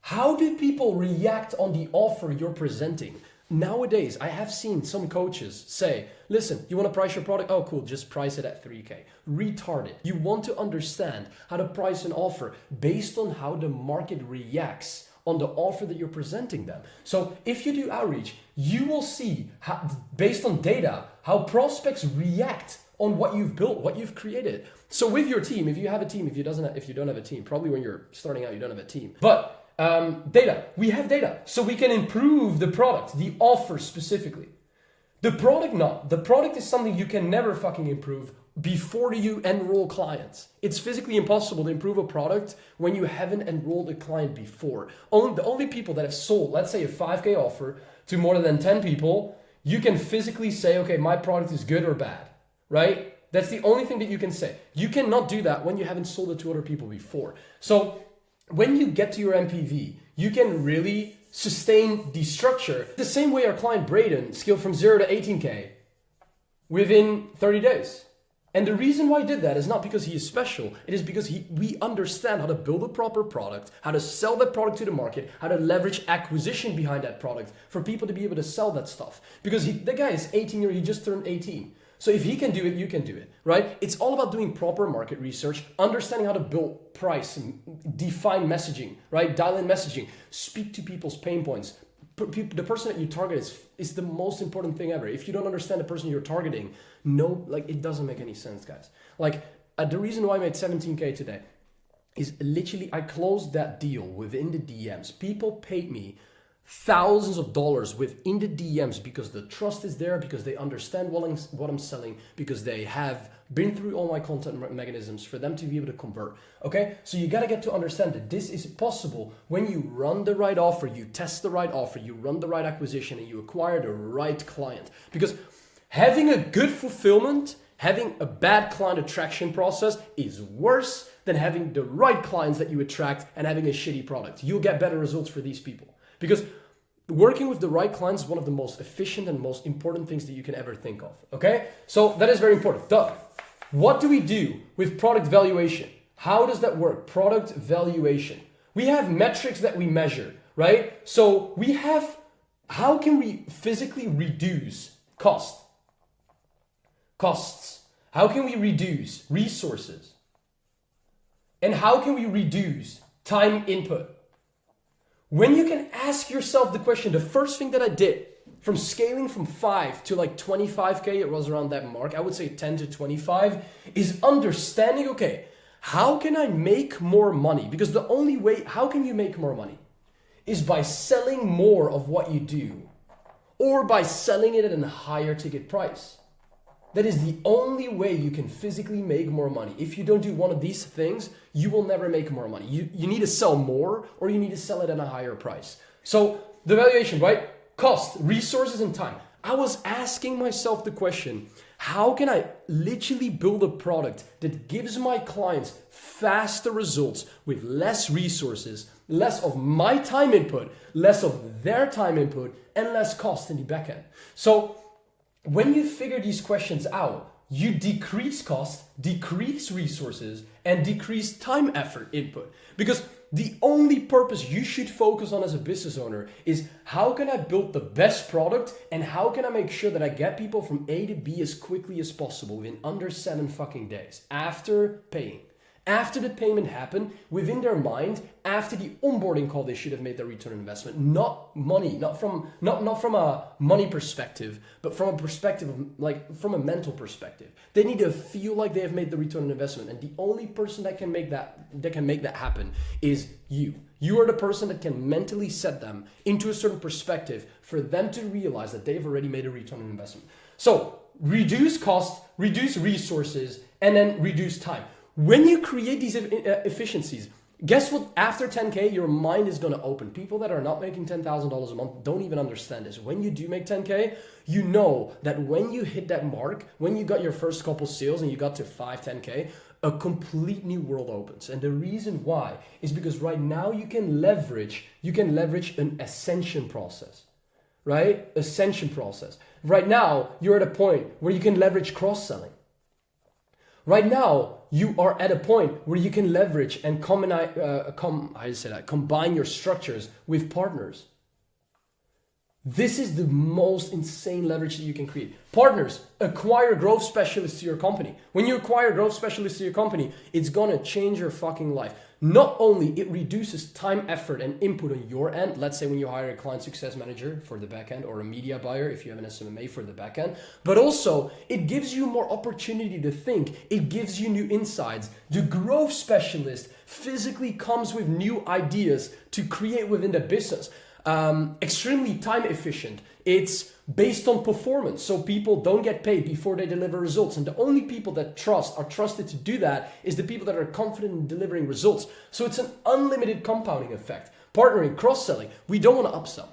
How do people react on the offer you're presenting? Nowadays, I have seen some coaches say, listen, you want to price your product? Oh, cool, just price it at 3K. Retarded. You want to understand how to price an offer based on how the market reacts on the offer that you're presenting them. So if you do outreach, you will see, how, based on data, how prospects react on what you've built, what you've created. So with your team, if you have a team, if you don't have a team, probably when you're starting out, you don't have a team. But data, we have data, so we can improve the product, the offer specifically. The product, not. The product is something you can never fucking improve before you enroll clients. It's physically impossible to improve a product when you haven't enrolled a client before. The only people that have sold, let's say a 5K offer to more than 10 people, you can physically say, okay, my product is good or bad, right? That's the only thing that you can say. You cannot do that when you haven't sold it to other people before. So when you get to your MPV, you can really sustain the structure. The same way our client Braden scaled from 0 to 18K within 30 days. And the reason why he did that is not because he is special. It is because we understand how to build a proper product, how to sell that product to the market, how to leverage acquisition behind that product for people to be able to sell that stuff. Because the guy is 18 years, he just turned 18. So if he can do it, you can do it, right? It's all about doing proper market research, understanding how to build price, and define messaging, right? Dial in messaging, speak to people's pain points. The person that you target is the most important thing ever. If you don't understand the person you're targeting, it doesn't make any sense, guys. The reason why I made 17K today is literally I closed that deal within the DMs. People paid me thousands of dollars within the DMs because the trust is there, because they understand what I'm selling, because they have been through all my content mechanisms for them to be able to convert. Okay, so you got to get to understand that this is possible when you run the right offer, you test the right offer, you run the right acquisition, and you acquire the right client. Because having a good fulfillment, having a bad client attraction process is worse than having the right clients that you attract and having a shitty product. You'll get better results for these people. Because working with the right clients is one of the most efficient and most important things that you can ever think of, okay? So that is very important. Doug, what do we do with product valuation? How does that work? Product valuation. We have metrics that we measure, right? So we have, how can we physically reduce costs? How can we reduce resources? And how can we reduce time input? When you can ask yourself the question, the first thing that I did from scaling from 5 to 25K, it was around that mark, I would say 10 to 25, is understanding, okay, how can I make more money? Because the only way, how can you make more money? Is by selling more of what you do, or by selling it at a higher ticket price. That is the only way you can physically make more money. If you don't do one of these things, you will never make more money. You need to sell more, or you need to sell it at a higher price. So the valuation, right? Cost, resources, and time. I was asking myself the question, how can I literally build a product that gives my clients faster results with less resources, less of my time input, less of their time input, and less cost in the back end? So when you figure these questions out, you decrease cost, decrease resources, and decrease time effort input. Because the only purpose you should focus on as a business owner is how can I build the best product and how can I make sure that I get people from A to B as quickly as possible in under 7 fucking days after paying. After the payment happened, within their mind, after the onboarding call, they should have made their return on investment. Not money, not from a money perspective, but from a perspective of, like, from a mental perspective. They need to feel like they have made the return on investment, and the only person that can make that happen is you. You are the person that can mentally set them into a certain perspective for them to realize that they've already made a return on investment. So reduce cost, reduce resources, and then reduce time. When you create these efficiencies, guess what? After 10K, your mind is going to open. People that are not making $10,000 a month don't even understand this. When you do make 10K, you know that when you hit that mark, when you got your first couple sales and you got to 5, 10K, a complete new world opens. And the reason why is because right now you can leverage an ascension process, right? Ascension process. Right now, you're at a point where you can leverage cross-selling. Right now, you are at a point where you can leverage and combine your structures with partners. This is the most insane leverage that you can create. Partners, acquire growth specialists to your company. When you acquire growth specialists to your company, it's gonna change your fucking life. Not only it reduces time, effort, and input on your end. Let's say when you hire a client success manager for the back end, or a media buyer if you have an SMMA for the back end, but also it gives you more opportunity to think. It gives you new insights. The growth specialist physically comes with new ideas to create within the business. Extremely time efficient. It's based on performance, so people don't get paid before they deliver results, and the only people that are trusted to do that is the people that are confident in delivering results. So it's an unlimited compounding effect. Partnering, cross-selling. We don't want to upsell.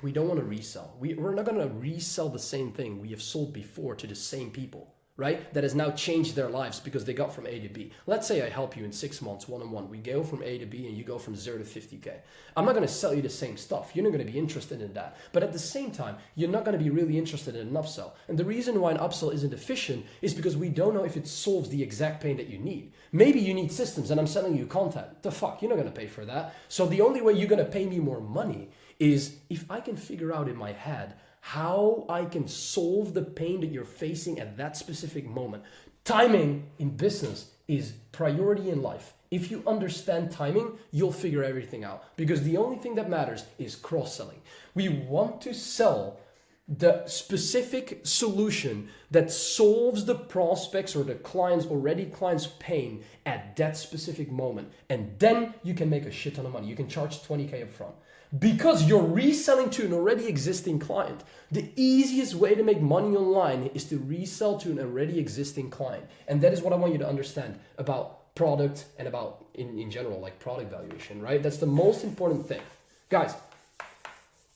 We don't want to resell. We're not going to resell the same thing we have sold before to the same people, right? That has now changed their lives because they got from A to B. Let's say I help you in 6 months, one-on-one. We go from A to B and you go from 0 to 50K. I'm not going to sell you the same stuff. You're not going to be interested in that. But at the same time, you're not going to be really interested in an upsell. And the reason why an upsell isn't efficient is because we don't know if it solves the exact pain that you need. Maybe you need systems and I'm selling you content. The fuck, you're not going to pay for that. So the only way you're going to pay me more money is if I can figure out in my head how I can solve the pain that you're facing at that specific moment. Timing in business is priority in life. If you understand timing, you'll figure everything out, because the only thing that matters is cross-selling. We want to sell the specific solution that solves the prospects or the client's pain at that specific moment. And then you can make a shit ton of money. You can charge 20K up front. Because you're reselling to an already existing client. The easiest way to make money online is to resell to an already existing client. And that is what I want you to understand about product and about, in general, like product valuation, right? That's the most important thing. Guys,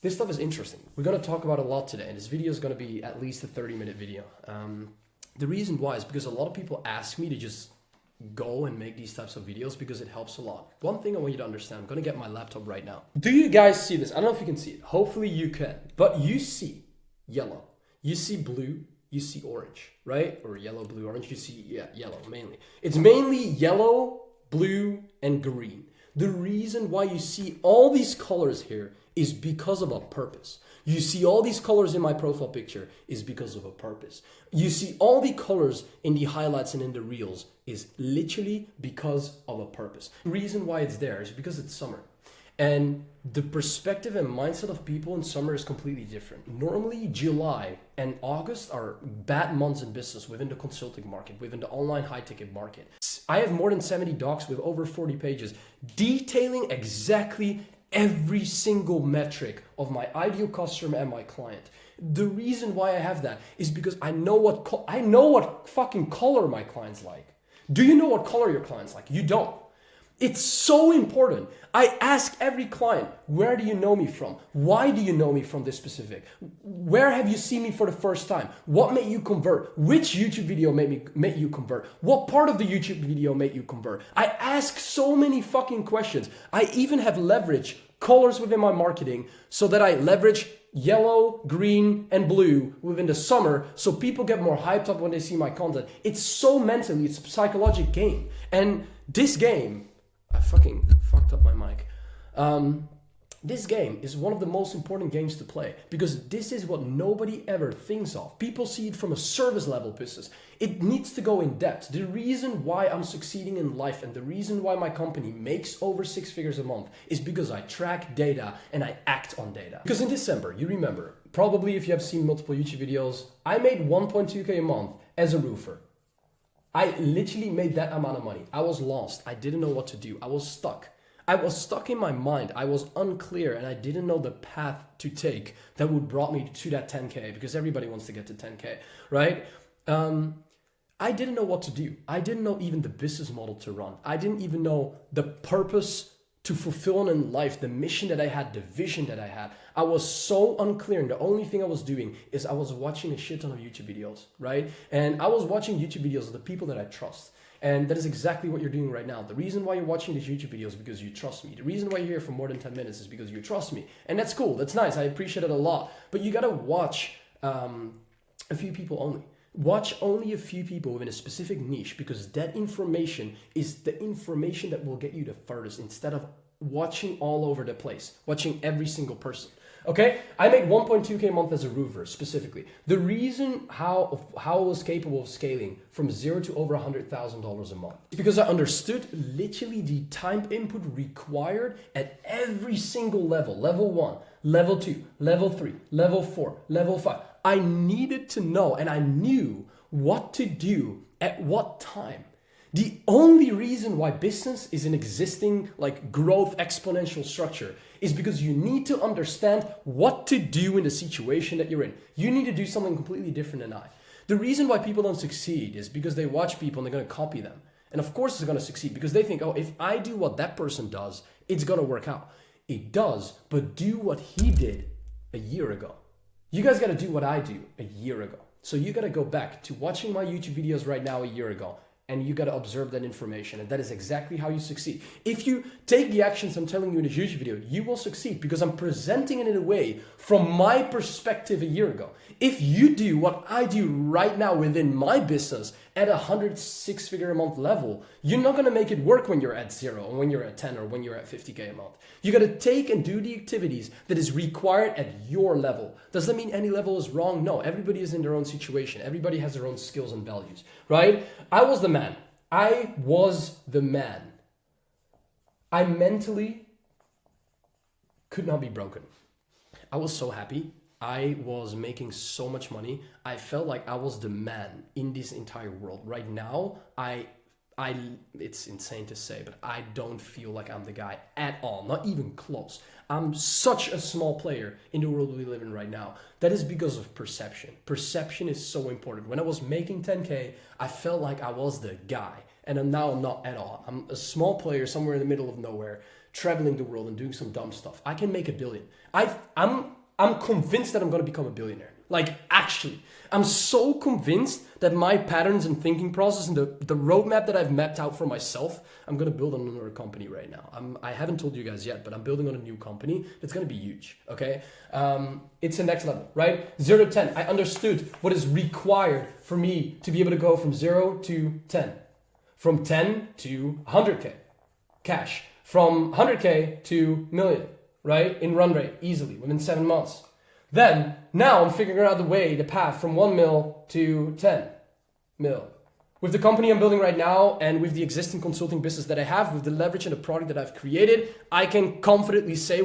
this stuff is interesting. We're going to talk about a lot today, and this video is going to be at least a 30-minute video. The reason why is because a lot of people ask me to just go and make these types of videos because it helps a lot. One thing I want you to understand, I'm going to get my laptop right now. Do you guys see this? I don't know if you can see it. Hopefully you can. But you see yellow. You see blue. You see orange, right? Or yellow, blue, orange. You see, yellow mainly. It's mainly yellow, blue, and green. The reason why you see all these colors here is because of a purpose. You see all these colors in my profile picture is because of a purpose. You see all the colors in the highlights and in the reels is literally because of a purpose. The reason why it's there is because it's summer. And the perspective and mindset of people in summer is completely different. Normally, July and August are bad months in business within the consulting market, within the online high-ticket market. I have more than 70 docs with over 40 pages detailing exactly every single metric of my ideal customer and my client. The reason why I have that is because I know what fucking color my clients like. Do you know what color your clients like? You don't. It's so important. I ask every client, where do you know me from? Why do you know me from this specific? Where have you seen me for the first time? What made you convert? Which YouTube video made you convert? What part of the YouTube video made you convert? I ask so many fucking questions. I even have leverage colors within my marketing so that I leverage yellow, green, and blue within the summer so people get more hyped up when they see my content. It's so mentally, it's a psychological game. And this game, I fucking fucked up my mic. This game is one of the most important games to play because this is what nobody ever thinks of. People see it from a service level business. It needs to go in depth. The reason why I'm succeeding in life and the reason why my company makes over 6 figures a month is because I track data and I act on data. Because in December, you remember, probably if you have seen multiple YouTube videos, I made 1.2K a month as a roofer. I literally made that amount of money. I was lost. I didn't know what to do. I was stuck. I was stuck in my mind. I was unclear and I didn't know the path to take that would brought me to that 10K because everybody wants to get to 10K, right? I didn't know what to do. I didn't know even the business model to run. I didn't even know the purpose to fulfill in life, the mission that I had, the vision that I had. I was so unclear, and the only thing I was doing is I was watching a shit ton of YouTube videos, right? And I was watching YouTube videos of the people that I trust. And that is exactly what you're doing right now. The reason why you're watching these YouTube videos is because you trust me. The reason why you're here for more than 10 minutes is because you trust me. And that's cool, that's nice, I appreciate it a lot. But you gotta watch a few people only. Watch only a few people within a specific niche because that information is the information that will get you the furthest instead of watching all over the place, watching every single person. Okay, I made 1.2K a month as a roofer specifically. The reason how I was capable of scaling from zero to over $100,000 a month is because I understood literally the time input required at every single level. Level 1, level 2, level 3, level 4, level 5. I needed to know and I knew what to do at what time. The only reason why business is an existing like growth exponential structure is because you need to understand what to do in the situation that you're in. You need to do something completely different than I. The reason why people don't succeed is because they watch people and they're going to copy them. And of course it's going to succeed because they think, oh, if I do what that person does, it's going to work out. It does, but do what he did a year ago. You guys got to do what I do a year ago. So you got to go back to watching my YouTube videos right now a year ago. And you got to observe that information. And that is exactly how you succeed. If you take the actions I'm telling you in this YouTube video, you will succeed because I'm presenting it in a way from my perspective a year ago. If you do what I do right now within my business at a 106 figure a month level, you're not going to make it work when you're at 0 or when you're at 10 or when you're at 50K a month. You got to take and do the activities that is required at your level. Does that mean any level is wrong? No, everybody is in their own situation. Everybody has their own skills and values, right? I was the man. I was the man. I mentally could not be broken. I was so happy. I was making so much money. I felt like I was the man in this entire world. Right now, it's insane to say, but I don't feel like I'm the guy at all, not even close. I'm such a small player in the world we live in right now. That is because of perception. Perception is so important. When I was making 10K, I felt like I was the guy, and I'm not at all. I'm a small player somewhere in the middle of nowhere, traveling the world and doing some dumb stuff. I can make $1 billion. I'm convinced that I'm going to become a billionaire. Like, actually, I'm so convinced that my patterns and thinking process and the roadmap that I've mapped out for myself, I'm going to build on another company right now. I haven't told you guys yet, but I'm building on a new company that's going to be huge, okay? It's the next level, right? 0 to 10. I understood what is required for me to be able to go from 0 to 10. From 10 to 100K cash. From 100K to million, right? In run rate, easily, within 7 months. Then, now I'm figuring out the path from 1 mil to 10 mil. With the company I'm building right now and with the existing consulting business that I have, with the leverage and the product that I've created, I can confidently say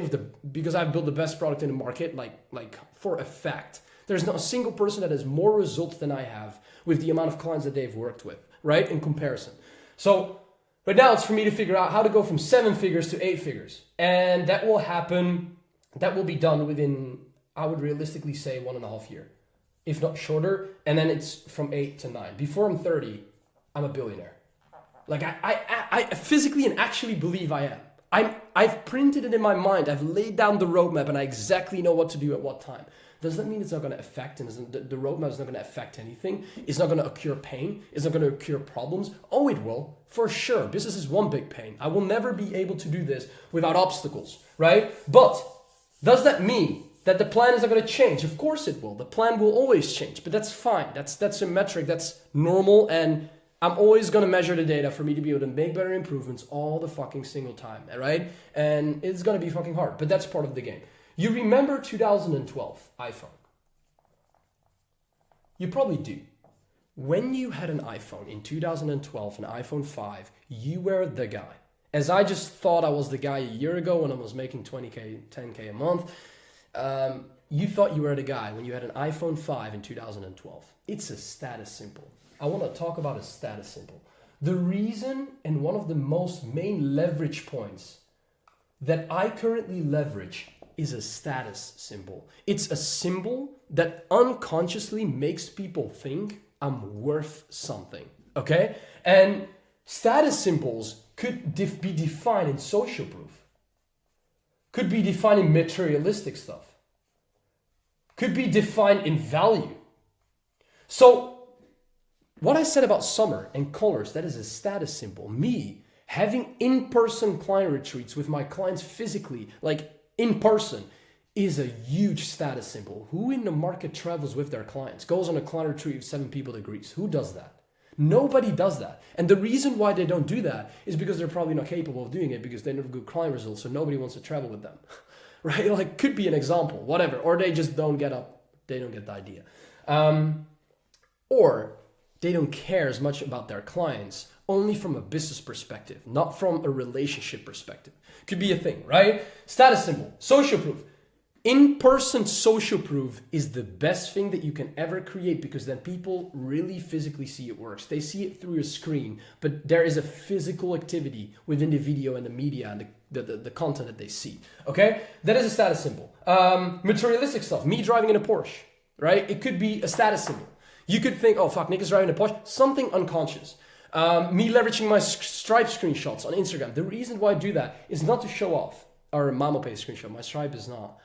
because I've built the best product in the market, like for a fact, there's not a single person that has more results than I have with the amount of clients that they've worked with, right? In comparison. So right now it's for me to figure out how to go from 7 figures to 8 figures. And that will be done within, I would realistically say 1.5 years, if not shorter. And then it's from 8 to 9. Before I'm 30, I'm a billionaire. Like I physically and actually believe I am. I've printed it in my mind. I've laid down the roadmap and I exactly know what to do at what time. Does that mean it's not going to affect, and the roadmap is not going to affect anything? It's not going to occur pain? It's not going to occur problems? Oh, it will, for sure. Business is one big pain. I will never be able to do this without obstacles, right? But does that mean that the plan is not going to change? Of course it will. The plan will always change, but that's fine. That's a metric that's normal, and I'm always going to measure the data for me to be able to make better improvements all the fucking single time, right? And it's going to be fucking hard, but that's part of the game. You remember 2012 iPhone? You probably do. When you had an iPhone in 2012, an iPhone 5, you were the guy. As I just thought I was the guy a year ago when I was making 20K, 10K a month, you thought you were the guy when you had an iPhone 5 in 2012. It's a status symbol. I want to talk about a status symbol. The reason and one of the most main leverage points that I currently leverage is a status symbol. It's a symbol that unconsciously makes people think I'm worth something, okay? And status symbols could be defined in social proof, could be defined in materialistic stuff, could be defined in value. So what I said about summer and colors, that is a status symbol. Me having in-person client retreats with my clients physically, like in person, is a huge status symbol. Who in the market travels with their clients, goes on a client retreat with 7 people to Greece? Who does that? Nobody does that. And the reason why they don't do that is because they're probably not capable of doing it because they never good client results, so nobody wants to travel with them, right? Like, could be an example, whatever. Or they just don't get the idea. Or they don't care as much about their clients, only from a business perspective, not from a relationship perspective. Could be a thing, right? Status symbol, social proof. In-person social proof is the best thing that you can ever create because then people really physically see it works. They see it through a screen, but there is a physical activity within the video and the media and the content that they see, okay? That is a status symbol. Materialistic stuff, me driving in a Porsche, right? It could be a status symbol. You could think, oh fuck, Nick is driving a Porsche, something unconscious. Me leveraging my Stripe screenshots on Instagram. The reason why I do that is not to show off, or MamaPay screenshot, my Stripe is not.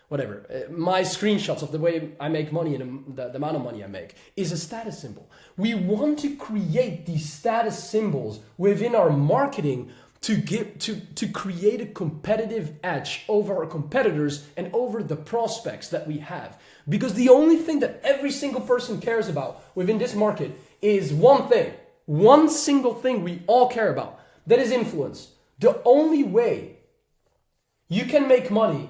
Whatever, my screenshots of the way I make money and the amount of money I make is a status symbol. We want to create these status symbols within our marketing to create a competitive edge over our competitors and over the prospects that we have. Because the only thing that every single person cares about within this market is one thing, one single thing we all care about, that is influence. The only way you can make money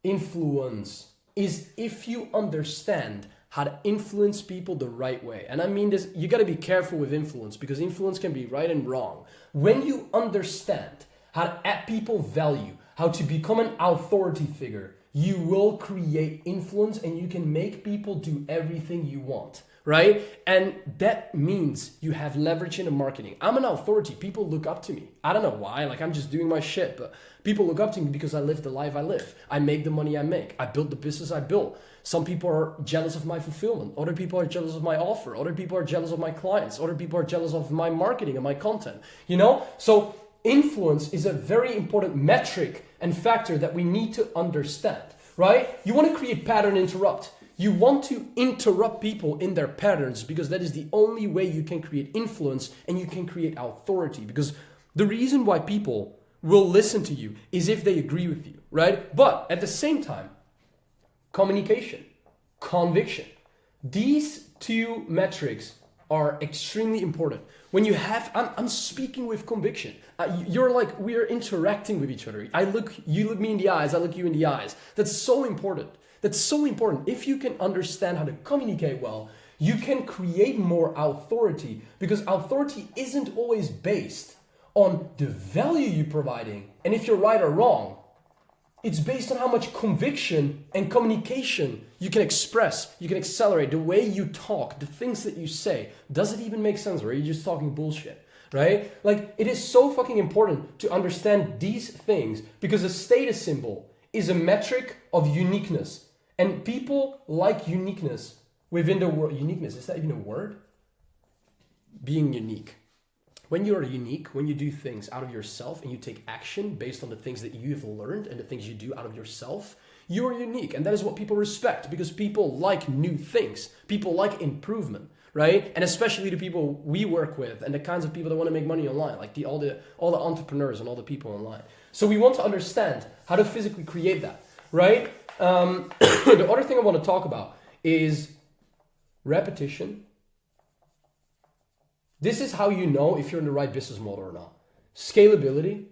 influence is if you understand how to influence people the right way. And I mean this, you got to be careful with influence because influence can be right and wrong. When you understand how to add people value, how to become an authority figure, you will create influence and you can make people do everything you want, right? And that means you have leverage in the marketing. I'm an authority. People look up to me. I don't know why. Like, I'm just doing my shit, but people look up to me because I live the life I live. I make the money I make. I build the business I built. Some people are jealous of my fulfillment. Other people are jealous of my offer. Other people are jealous of my clients. Other people are jealous of my marketing and my content, you know? So influence is a very important metric and factor that we need to understand, right? You want to create pattern interrupt. You want to interrupt people in their patterns because that is the only way you can create influence and you can create authority. Because the reason why people will listen to you is if they agree with you, right? But at the same time, communication, conviction, these two metrics are extremely important. When you have, I'm speaking with conviction. You're like, we're interacting with each other. You look me in the eyes, I look you in the eyes. That's so important. That's so important. If you can understand how to communicate well, you can create more authority because authority isn't always based on the value you're providing and if you're right or wrong. It's based on how much conviction and communication you can express, you can accelerate, the way you talk, the things that you say. Does it even make sense, or are you just talking bullshit, right? Like, it is so fucking important to understand these things because a status symbol is a metric of uniqueness. And people like uniqueness within the world. Uniqueness, is that even a word? Being unique. When you are unique, when you do things out of yourself and you take action based on the things that you have learned and the things you do out of yourself, you are unique. And that is what people respect because people like new things. People like improvement, right? And especially the people we work with and the kinds of people that want to make money online, like all the entrepreneurs and all the people online. So we want to understand how to physically create that, right? The other thing I want to talk about is repetition, This is how you know if you're in the right business model or not. Scalability,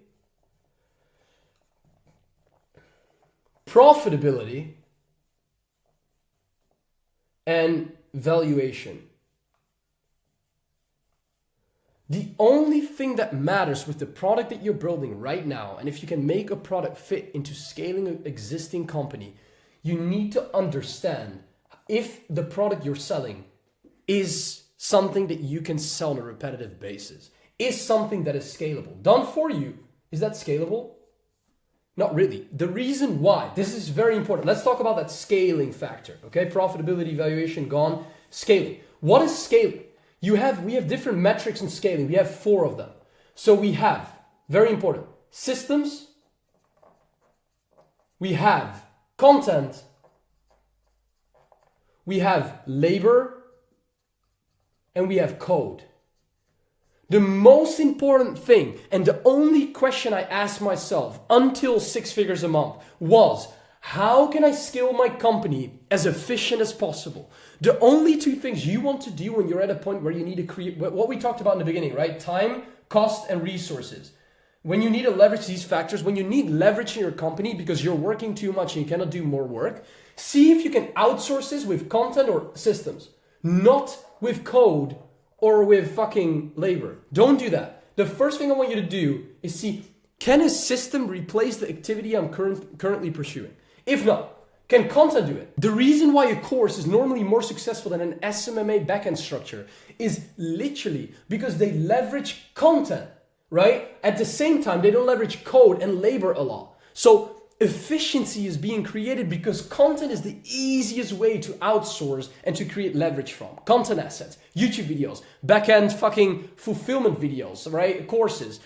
profitability, and valuation. The only thing that matters with the product that you're building right now, and if you can make a product fit into scaling an existing company, you need to understand if the product you're selling is something that you can sell on a repetitive basis, is something that is scalable. Done for you, is that scalable? Not really. The reason why, this is very important. Let's talk about that scaling factor, okay? Profitability, valuation, gone. Scaling. What is scaling? We have different metrics in scaling. We have 4 of them. So we have, very important, systems, we have content, we have labor, and we have code. The most important thing, and the only question I asked myself until 6 figures a month was, how can I scale my company as efficient as possible? The only 2 things you want to do when you're at a point where you need to create, what we talked about in the beginning, right? Time, cost, and resources. When you need to leverage these factors, when you need leverage in your company because you're working too much and you cannot do more work, see if you can outsource this with content or systems, not with code or with fucking labor. Don't do that. The first thing I want you to do is see, can a system replace the activity I'm currently pursuing? If not, can content do it? The reason why a course is normally more successful than an SMMA backend structure is literally because they leverage content, right? At the same time, they don't leverage code and labor a lot. So efficiency is being created because content is the easiest way to outsource and to create leverage from. Content assets, YouTube videos, backend fucking fulfillment videos, right? Courses,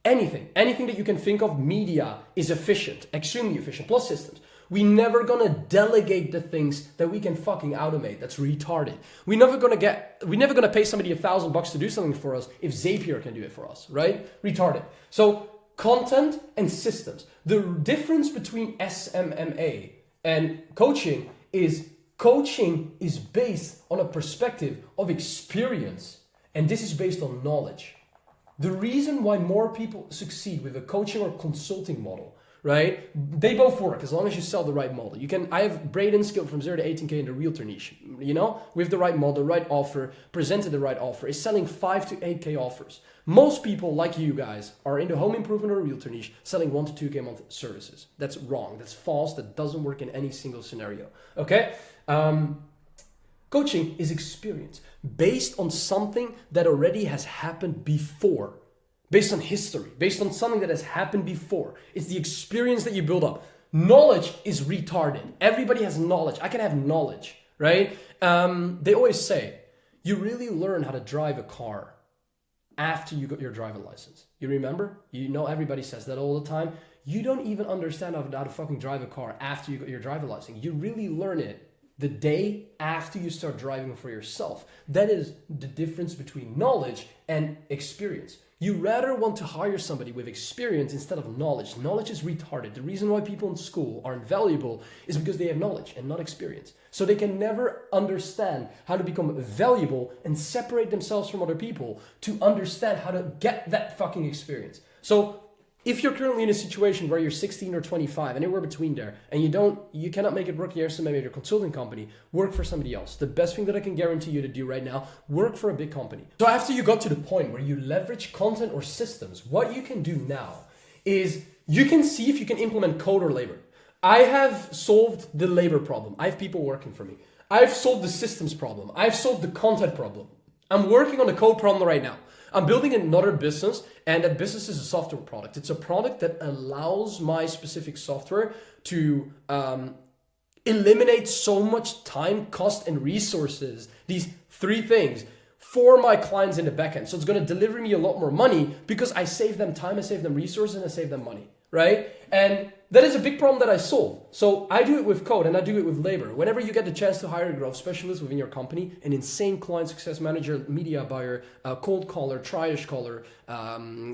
anything that you can think of, media is efficient, extremely efficient, plus systems. We're never gonna delegate the things that we can fucking automate. That's retarded. We're never gonna pay somebody $1,000 to do something for us if Zapier can do it for us, right? Retarded. So content and systems. The difference between SMMA and coaching is based on a perspective of experience, and this is based on knowledge. The reason why more people succeed with a coaching or consulting model, right? They both work as long as you sell the right model. I have Braden scaled from 0 to 18K in the realtor niche, with the right model, the right offer, presented the right offer, is selling 5 to 8K offers. Most people like you guys are in the home improvement or realtor niche selling 1 to 2K a month services. That's wrong. That's false. That doesn't work in any single scenario. Okay? Coaching is experience based on something that already has happened before, based on history, based on something that has happened before. It's the experience that you build up. Knowledge is retarded. Everybody has knowledge. I can have knowledge, right? They always say, you really learn how to drive a car after you got your driver's license. You remember? Everybody says that all the time. You don't even understand how to fucking drive a car after you got your driver's license. You really learn it the day after you start driving for yourself. That is the difference between knowledge and experience. You rather want to hire somebody with experience instead of knowledge. Knowledge is retarded. The reason why people in school aren't valuable is because they have knowledge and not experience. So they can never understand how to become valuable and separate themselves from other people to understand how to get that fucking experience. So if you're currently in a situation where you're 16 or 25, anywhere between there, and you cannot make it work here, so maybe your consulting company, work for somebody else. The best thing that I can guarantee you to do right now, work for a big company. So after you got to the point where you leverage content or systems, what you can do now is you can see if you can implement code or labor. I have solved the labor problem. I have people working for me. I've solved the systems problem. I've solved the content problem. I'm working on the code problem right now. I'm building another business, and that business is a software product. It's a product that allows my specific software to eliminate so much time, cost, and resources, these 3 things, for my clients in the backend. So it's going to deliver me a lot more money because I save them time, I save them resources, and I save them money, right? And that is a big problem that I solve. So I do it with code and I do it with labor. Whenever you get the chance to hire a growth specialist within your company, an insane client success manager, media buyer, cold caller, triage caller,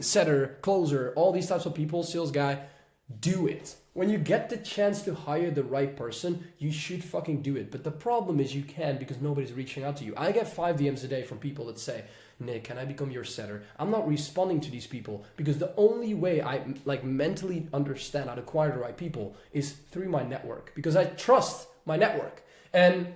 setter, closer, all these types of people, sales guy, do it. When you get the chance to hire the right person, you should fucking do it. But the problem is you can't because nobody's reaching out to you. I get 5 DMs a day from people that say, Nick, can I become your setter? I'm not responding to these people because the only way I like mentally understand how to acquire the right people is through my network, because I trust my network. And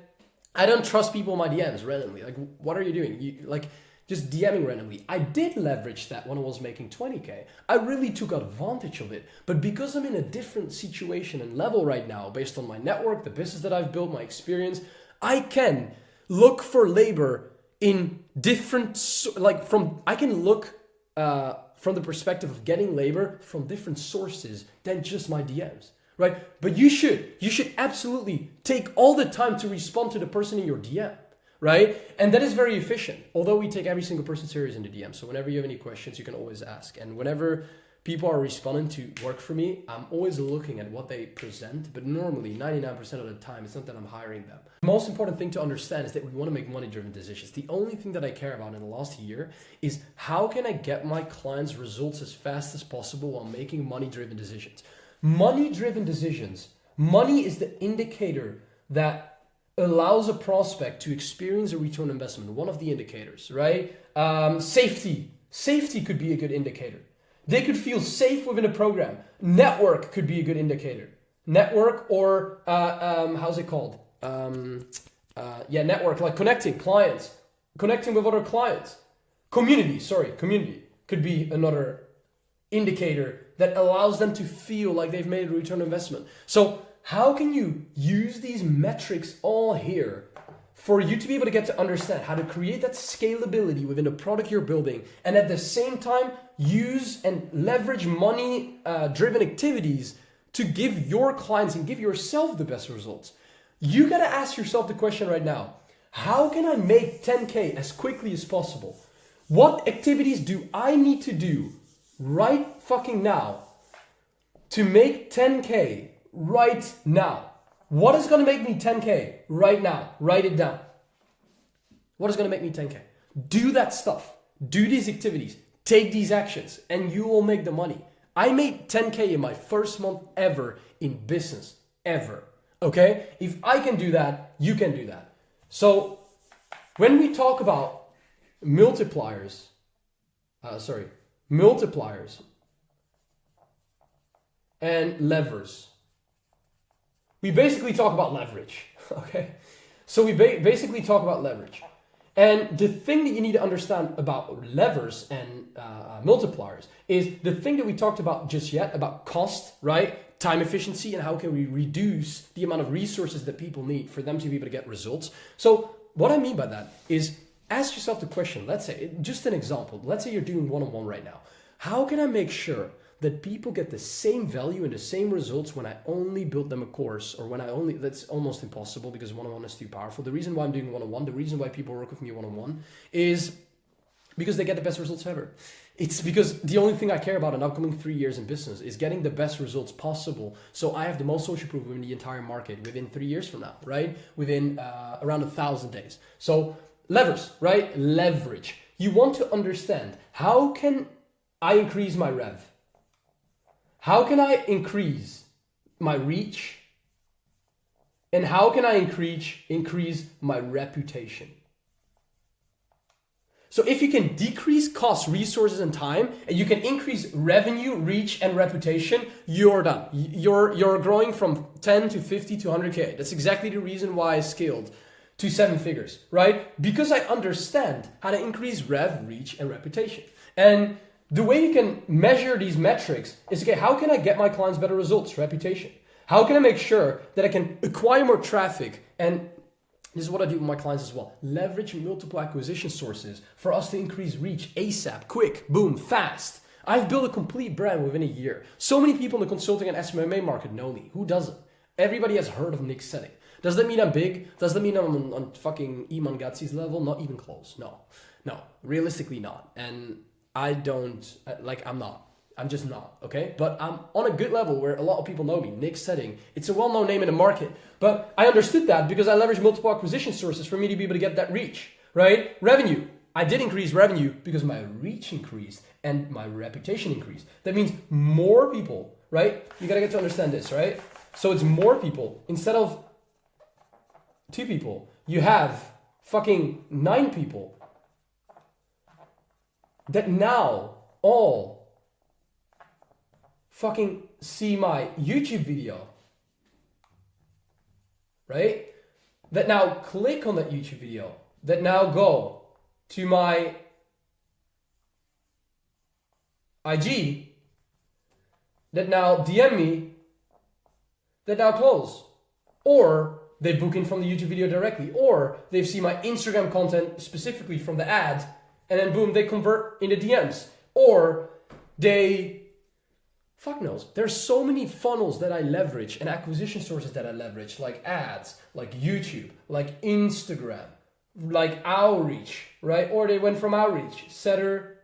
I don't trust people in my DMs randomly. Like, what are you doing? You like just DMing randomly. I did leverage that when I was making 20K. I really took advantage of it. But because I'm in a different situation and level right now, based on my network, the business that I've built, my experience, I can look for labor in different, I can look from the perspective of getting labor from different sources than just my DMs. Right? But you should absolutely take all the time to respond to the person in your DM, right? And that is very efficient. Although we take every single person serious in the DM. So whenever you have any questions, you can always ask. And whenever people are responding to work for me, I'm always looking at what they present. But normally 99% of the time, it's not that I'm hiring them. The most important thing to understand is that we want to make money-driven decisions. The only thing that I care about in the last year is how can I get my clients results as fast as possible while making money-driven decisions. Money-driven decisions. Money is the indicator that allows a prospect to experience a return on investment. One of the indicators, right? Safety. Safety could be a good indicator. They could feel safe within a program. Network could be a good indicator. Network or, how's it called? Network, like connecting clients. Connecting with other clients. Community could be another indicator that allows them to feel like they've made a return on investment. So how can you use these metrics all here for you to be able to get to understand how to create that scalability within the product you're building, and at the same time use and leverage money driven activities to give your clients and give yourself the best results? You gotta ask yourself the question right now: how can I make 10K as quickly as possible? What activities do I need to do right fucking now to make 10K right now? What is going to make me 10K right now? Write it down. What is going to make me 10K? Do that stuff. Do these activities. Take these actions and you will make the money. I made 10K in my first month ever in business. Ever. Okay? If I can do that, you can do that. So when we talk about multipliers and levers, we basically talk about leverage, okay? So we basically talk about leverage. And the thing that you need to understand about levers and multipliers is the thing that we talked about just yet, about cost, right? Time efficiency, and how can we reduce the amount of resources that people need for them to be able to get results. So what I mean by that is, ask yourself the question, let's say, just an example, let's say you're doing one-on-one right now. How can I make sure that people get the same value and the same results when I only build them a course, or that's almost impossible because one-on-one is too powerful. The reason why I'm doing one-on-one, the reason why people work with me one-on-one is because they get the best results ever. It's because the only thing I care about in upcoming 3 years in business is getting the best results possible. So I have the most social proof in the entire market within 3 years from now, right? Within around 1,000 days. So levers, right? Leverage. You want to understand, how can I increase my rev? How can I increase my reach? And how can I increase my reputation? So if you can decrease costs, resources, and time, and you can increase revenue, reach, and reputation, you're done. You're growing from 10 to 50 to 100K. That's exactly the reason why I scaled to 7 figures, right? Because I understand how to increase rev, reach, and reputation. And the way you can measure these metrics is, okay, how can I get my clients better results, reputation? How can I make sure that I can acquire more traffic? And this is what I do with my clients as well. Leverage multiple acquisition sources for us to increase reach ASAP, quick, boom, fast. I've built a complete brand within a year. So many people in the consulting and SMMA market know me. Who doesn't? Everybody has heard of Nik Setting. Does that mean I'm big? Does that mean I'm on fucking Iman Gatzi's level? Not even close. No, realistically not. And I don't, I'm not. I'm just not, okay? But I'm on a good level where a lot of people know me. Nik Setting. It's a well-known name in the market. But I understood that because I leveraged multiple acquisition sources for me to be able to get that reach, right? Revenue. I did increase revenue because my reach increased and my reputation increased. That means more people, right? You gotta get to understand this, right? So it's more people. Instead of 2 people, you have fucking 9 people. that now all fucking see my YouTube video, right? That now click on that YouTube video, that now go to my IG, that now DM me, that now close. Or they book in from the YouTube video directly, or they've seen my Instagram content specifically from the ad, and then boom, they convert in the DMs. Or they, fuck knows. There's so many funnels that I leverage and acquisition sources that I leverage, like ads, like YouTube, like Instagram, like outreach, right? Or they went from outreach, setter,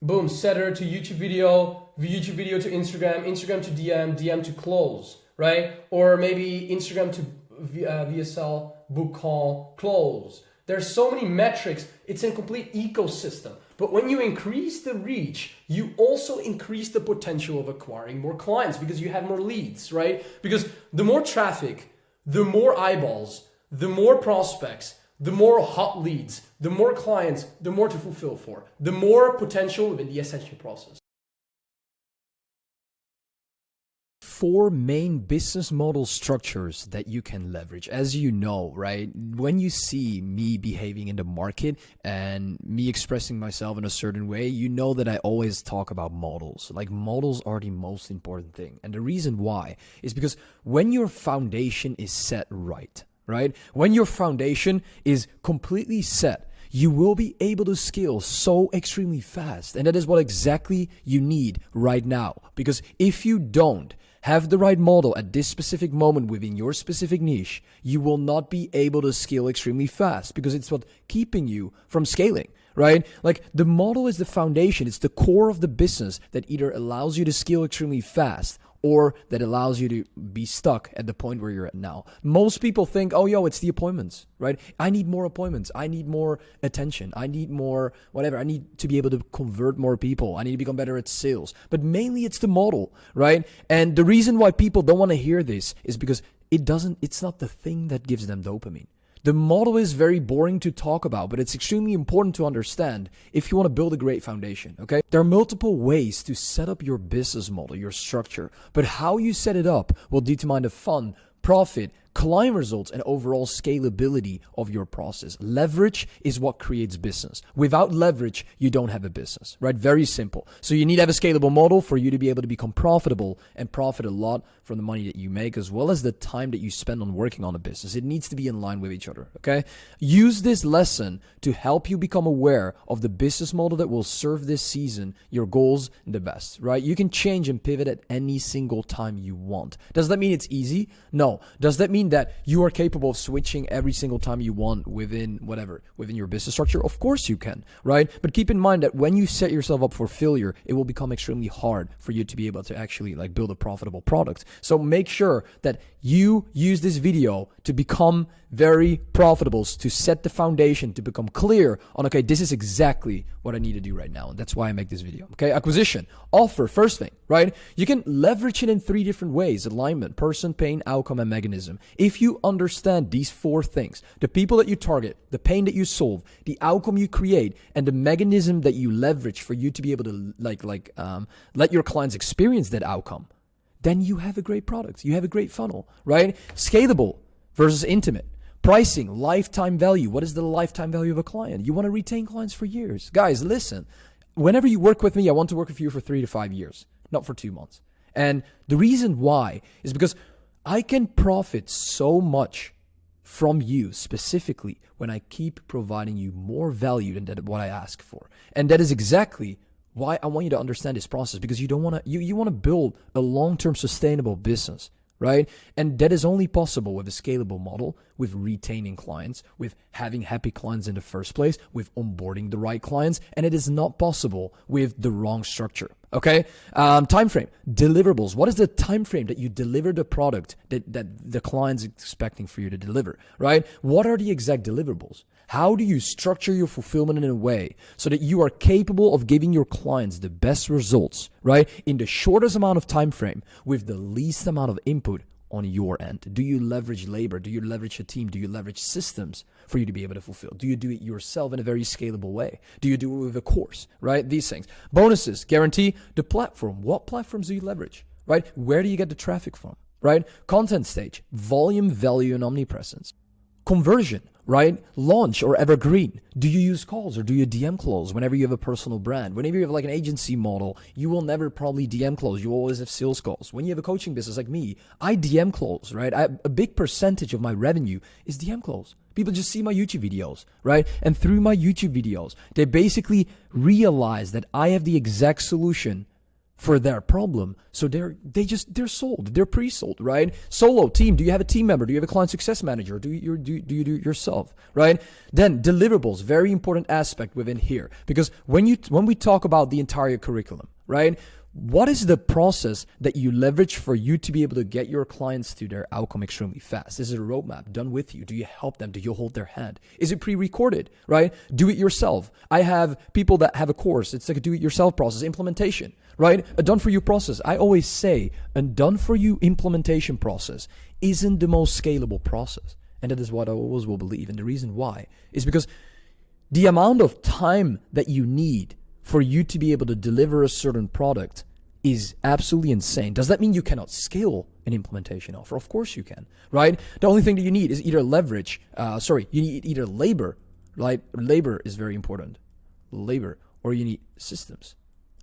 boom, setter to YouTube video to Instagram, Instagram to DM, DM to close, right? Or maybe Instagram to VSL, book call, close. There's so many metrics. It's a complete ecosystem. But when you increase the reach, you also increase the potential of acquiring more clients because you have more leads, right? Because the more traffic, the more eyeballs, the more prospects, the more hot leads, the more clients, the more to fulfill for, the more potential within the ascension process. 4 main business model structures that you can leverage. As you know, right? When you see me behaving in the market and me expressing myself in a certain way, you know that I always talk about models. Like, models are the most important thing. And the reason why is because when your foundation is set right? When your foundation is completely set, you will be able to scale so extremely fast. And that is what exactly you need right now. Because if you don't have the right model at this specific moment within your specific niche, you will not be able to scale extremely fast because it's what keeping you from scaling, right? Like, the model is the foundation. It's the core of the business that either allows you to scale extremely fast or that allows you to be stuck at the point where you're at now. Most people think, oh, yo, it's the appointments, right? I need more appointments. I need more attention. I need more whatever. I need to be able to convert more people. I need to become better at sales. But mainly it's the model, right? And the reason why people don't want to hear this is because it's not the thing that gives them dopamine. The model is very boring to talk about, but it's extremely important to understand if you want to build a great foundation, okay? There are multiple ways to set up your business model, your structure, but how you set it up will determine the fun, profit, client results, and overall scalability of your process. Leverage is what creates business. Without leverage, you don't have a business, right? Very simple. So you need to have a scalable model for you to be able to become profitable and profit a lot from the money that you make, as well as the time that you spend on working on a business. It needs to be in line with each other, okay? Use this lesson to help you become aware of the business model that will serve this season, your goals, the best, right? You can change and pivot at any single time you want. Does that mean it's easy? No. Does that mean that you are capable of switching every single time you want within your business structure? Of course you can, right? But keep in mind that when you set yourself up for failure, it will become extremely hard for you to be able to actually build a profitable product. So make sure that you use this video to become very profitable, to set the foundation, to become clear on, okay, this is exactly what I need to do right now. And that's why I make this video. Okay, acquisition, offer, first thing, right? You can leverage it in 3 different ways: alignment, person, pain, outcome, and mechanism. If you understand these 4 things, the people that you target, the pain that you solve, the outcome you create, and the mechanism that you leverage for you to be able to let your clients experience that outcome, then you have a great product. You have a great funnel, right? Scalable versus intimate. Pricing, lifetime value. What is the lifetime value of a client? You want to retain clients for years. Guys, listen, whenever you work with me, I want to work with you for 3 to 5 years, not for 2 months. And the reason why is because I can profit so much from you specifically when I keep providing you more value than what I ask for. And that is exactly why I want you to understand this process, because you don't want to you want to build a long-term sustainable business, right? And that is only possible with a scalable model, with retaining clients, with having happy clients in the first place, with onboarding the right clients, and it is not possible with the wrong structure. Okay, time frame, deliverables. What is the time frame that you deliver the product that the client's expecting for you to deliver, right? What are the exact deliverables? How do you structure your fulfillment in a way so that you are capable of giving your clients the best results, right, in the shortest amount of time frame with the least amount of input on your end? Do you leverage labor? Do you leverage a team? Do you leverage systems for you to be able to fulfill? Do you do it yourself in a very scalable way? Do you do it with a course, right? These things. Bonuses, guarantee the platform. What platforms do you leverage, right? Where do you get the traffic from, right? Content stage, volume, value, and omnipresence. Conversion, right? Launch or evergreen. Do you use calls or do you DM close whenever you have a personal brand? Whenever you have like an agency model, you will never probably DM close. You always have sales calls. When you have a coaching business like me, I DM close, right? A big percentage of my revenue is DM close. People just see my YouTube videos, right? And through my YouTube videos, they basically realize that I have the exact solution for their problem. So they're sold. They're pre-sold, right? Solo team. Do you have a team member? Do you have a client success manager? Or do you do it yourself, right? Then deliverables, very important aspect within here, because when we talk about the entire curriculum, right? What is the process that you leverage for you to be able to get your clients to their outcome extremely fast? Is it a roadmap done with you? Do you help them? Do you hold their hand? Is it pre-recorded, right? Do it yourself. I have people that have a course. It's like a do-it-yourself process, implementation, right? A done-for-you process. I always say a done-for-you implementation process isn't the most scalable process. And that is what I always will believe. And the reason why is because the amount of time that you need for you to be able to deliver a certain product is absolutely insane. Does that mean you cannot scale an implementation offer? Of course you can, right? The only thing that you need is either you need either labor, right? Labor is very important. Labor, or you need systems,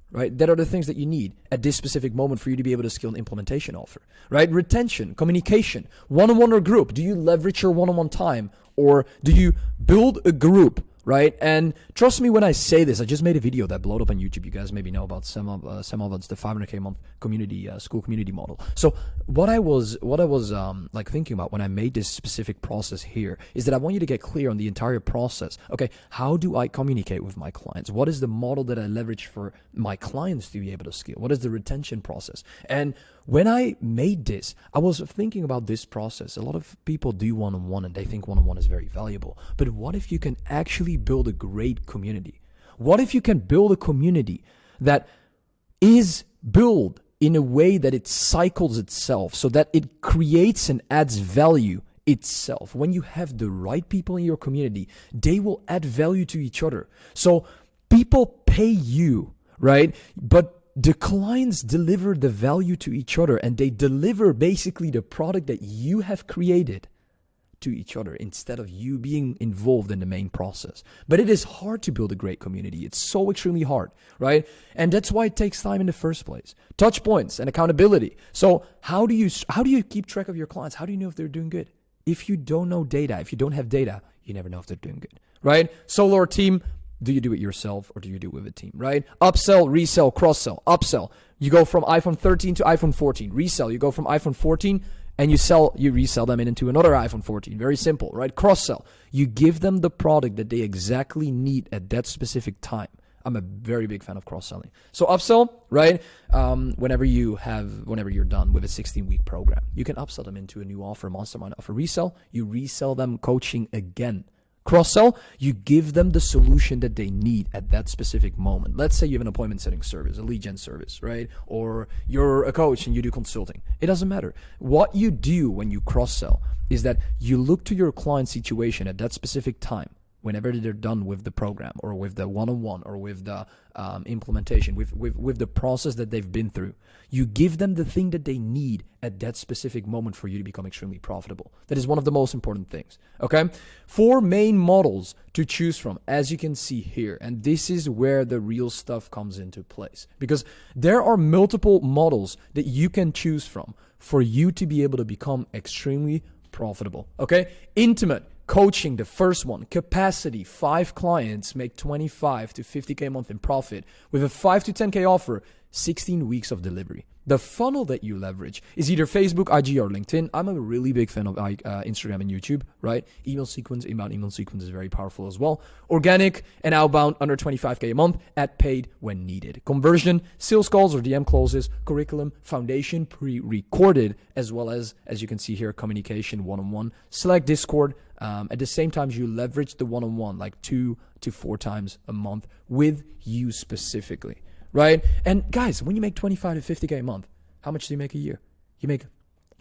right? That are the things that you need at this specific moment for you to be able to scale an implementation offer, right? Retention, communication, one-on-one or group. Do you leverage your one-on-one time, or do you build a group, right? And trust me when I say this, I just made a video that blew up on YouTube. You guys maybe know about SMMA, the 500K a month community, school community model. So what I was like thinking about when I made this specific process here is that I want you to get clear on the entire process. Okay, how do I communicate with my clients? What is the model that I leverage for my clients to be able to scale? What is the retention process? And when I made this, I was thinking about this process. A lot of people do one-on-one and they think one-on-one is very valuable. But what if you can actually build a great community? What if you can build a community that is built in a way that it cycles itself so that it creates and adds value itself? When you have the right people in your community, they will add value to each other. So people pay you, right? But the clients deliver the value to each other, and they deliver basically the product that you have created to each other instead of you being involved in the main process. But it is hard to build a great community. It's so extremely hard, right? And that's why it takes time in the first place. Touch points and accountability. So how do you keep track of your clients? How do you know if they're doing good? If you don't know data, if you don't have data, you never know if they're doing good, right? Solo or team. Do you do it yourself or do you do it with a team, right? Upsell, resell, cross-sell. Upsell, you go from iPhone 13 to iPhone 14. Resell, you go from iPhone 14 and you resell them into another iPhone 14. Very simple, right? Cross-sell, you give them the product that they exactly need at that specific time. I'm a very big fan of cross-selling. So upsell, right? Whenever you're done with a 16-week program, you can upsell them into a new offer, mastermind offer. Resell, you resell them coaching again. Cross-sell, you give them the solution that they need at that specific moment. Let's say you have an appointment setting service, a lead gen service, right? Or you're a coach and you do consulting. It doesn't matter. What you do when you cross-sell is that you look to your client situation at that specific time, whenever they're done with the program or with the one-on-one or with the implementation, with the process that they've been through. You give them the thing that they need at that specific moment for you to become extremely profitable. That is one of the most important things, okay? 4 main models to choose from, as you can see here. And this is where the real stuff comes into place, because there are multiple models that you can choose from for you to be able to become extremely profitable, okay? Intimate coaching, the first one. Capacity, 5 clients make 25 to 50K a month in profit with a 5 to 10K offer, 16 weeks of delivery. The funnel that you leverage is either Facebook, IG, or LinkedIn. I'm a really big fan of Instagram and YouTube, right? Email sequence, inbound email sequence is very powerful as well. Organic and outbound, under 25K a month, at paid when needed. Conversion, sales calls or DM closes, curriculum, foundation, pre-recorded, as well as you can see here, communication, one-on-one. Select Discord. At the same time, you leverage the one-on-one like 2 to 4 times a month with you specifically, right? And guys, when you make 25 to 50K a month, how much do you make a year? You make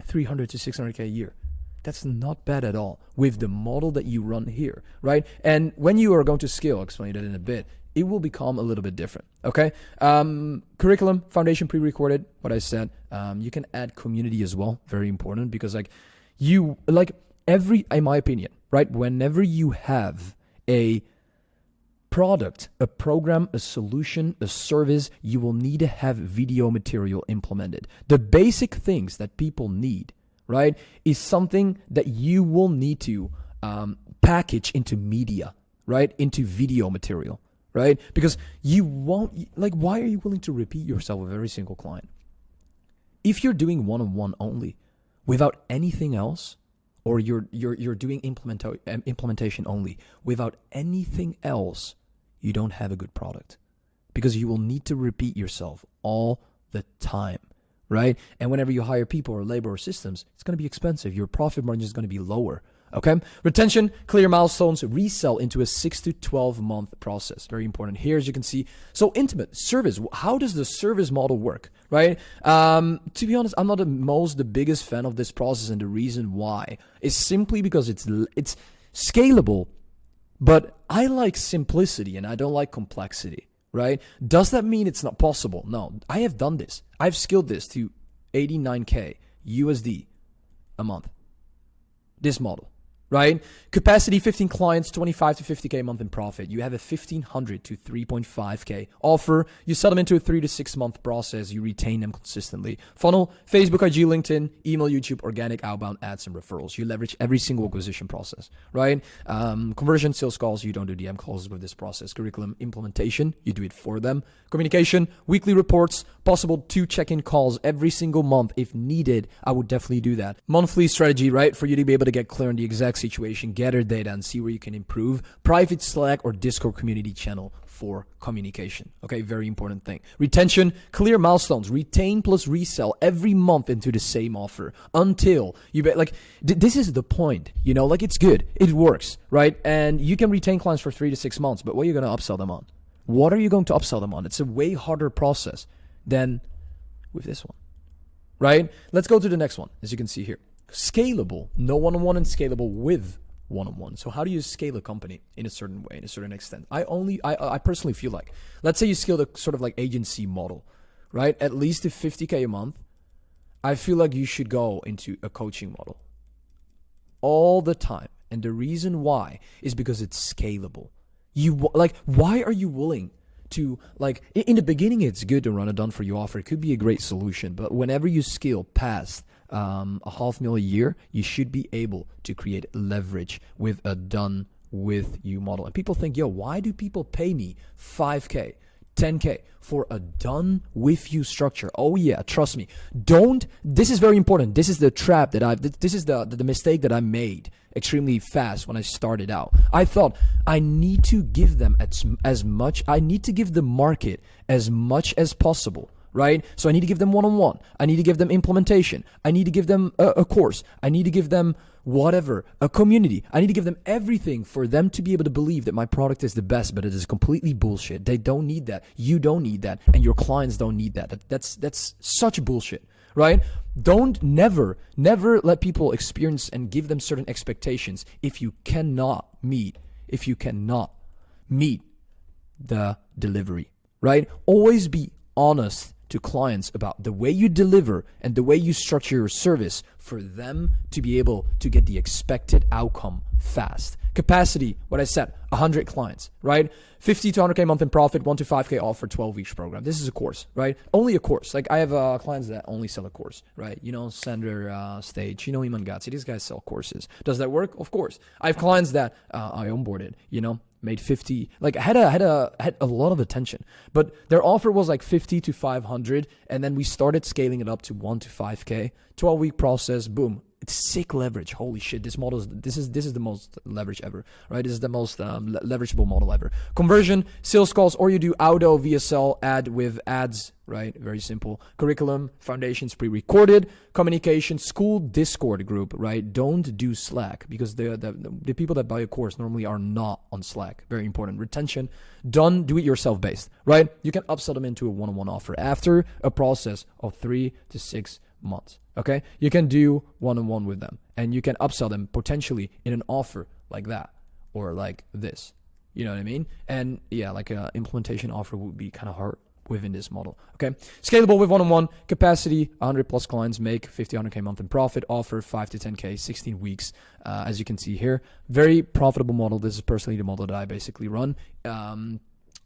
300 to 600K a year. That's not bad at all with the model that you run here, right? And when you are going to scale, I'll explain that in a bit, it will become a little bit different, okay? Curriculum, foundation pre-recorded, what I said. You can add community as well, very important, because in my opinion, right? Whenever you have a product, a program, a solution, a service, you will need to have video material implemented. The basic things that people need, right, is something that you will need to package into media, right, into video material, right? Because you won't, why are you willing to repeat yourself with every single client? If you're doing one-on-one only without anything else, or you're doing implementation only without anything else, you don't have a good product, because you will need to repeat yourself all the time, right? And whenever you hire people or labor or systems, it's going to be expensive. Your profit margin is going to be lower. Okay. Retention, clear milestones, resell into a 6 to 12 month process. Very important here, as you can see. So intimate service. How does the service model work, right? To be honest, I'm not the biggest fan of this process, and the reason why is simply because it's scalable, but I like simplicity and I don't like complexity, right? Does that mean it's not possible? No, I have done this. I've scaled this to 89K USD a month. This model. Right? Capacity, 15 clients, 25 to 50K a month in profit. You have a 1,500 to 3.5K offer. You sell them into a 3 to 6 month process. You retain them consistently. Funnel, Facebook, IG, LinkedIn, email, YouTube, organic, outbound, ads, and referrals. You leverage every single acquisition process, right? Conversion, sales calls, you don't do DM calls with this process. Curriculum, implementation, you do it for them. Communication, weekly reports, possible 2 check-in calls every single month if needed. I would definitely do that. Monthly strategy, right? For you to be able to get clear on the exact situation, gather data, and see where you can improve. Private Slack or Discord community channel for communication. Okay, very important thing. Retention, clear milestones, retain plus resell every month into the same offer until you this is the point, it's good, it works, right? And you can retain clients for 3 to 6 months, but what are you going to upsell them on? What are you going to upsell them on? It's a way harder process than with this one, right? Let's go to the next one, as you can see here. Scalable, no one-on-one, and scalable with one-on-one. So how do you scale a company in a certain way, in a certain extent? I personally feel like, let's say you scale the sort of like agency model, right? At least to 50K a month. I feel like you should go into a coaching model all the time. And the reason why is because it's scalable. Why are you willing to, in the beginning, it's good to run a done-for-you offer. It could be a great solution, but whenever you scale past $500,000 a year, you should be able to create leverage with a done with you model. And people think, why do people pay me 5K, 10K for a done with you structure? Oh yeah, trust me. This is very important. This is the trap this is the mistake that I made extremely fast when I started out. I thought I need to give them as much, I need to give the market as much as possible. Right? So I need to give them one-on-one. I need to give them implementation. I need to give them a course. I need to give them whatever, a community. I need to give them everything for them to be able to believe that my product is the best, but it is completely bullshit. They don't need that. You don't need that. And your clients don't need that. That's such bullshit, right? Never let people experience and give them certain expectations if you cannot meet the delivery, right? Always be honest to clients about the way you deliver and the way you structure your service for them to be able to get the expected outcome fast. Capacity, what I said, 100 clients, right? 50 to 100K a month in profit, 1 to 5K offer, 12 weeks program. This is a course, right? Only a course. I have clients that only sell a course, right? Sander Stage, Iman Gatsi, these guys sell courses. Does that work? Of course. I have clients that I onboarded, made 50, had a lot of attention, but their offer was 50 to 500. And then we started scaling it up to 1 to 5K, 12-week process, boom. It's sick leverage. Holy shit. This model this is the most leverage ever, right? This is the most leverageable model ever. Conversion, sales calls, or you do auto VSL ad with ads, right? Very simple. Curriculum, foundations pre-recorded, communication, school Discord group, right? Don't do Slack, because the people that buy a course normally are not on Slack. Very important. Retention, done, do it yourself based, right? You can upsell them into a one-on-one offer after a process of 3 to 6 months. Okay, you can do one-on-one with them, and you can upsell them potentially in an offer like that or like this. You know what I mean? And yeah, like an implementation offer would be kind of hard within this model. Okay, scalable with one-on-one capacity, 100 plus clients make 50, 100K month in profit. Offer 5 to 10K, 16 weeks. As you can see here, very profitable model. This is personally the model that I basically run.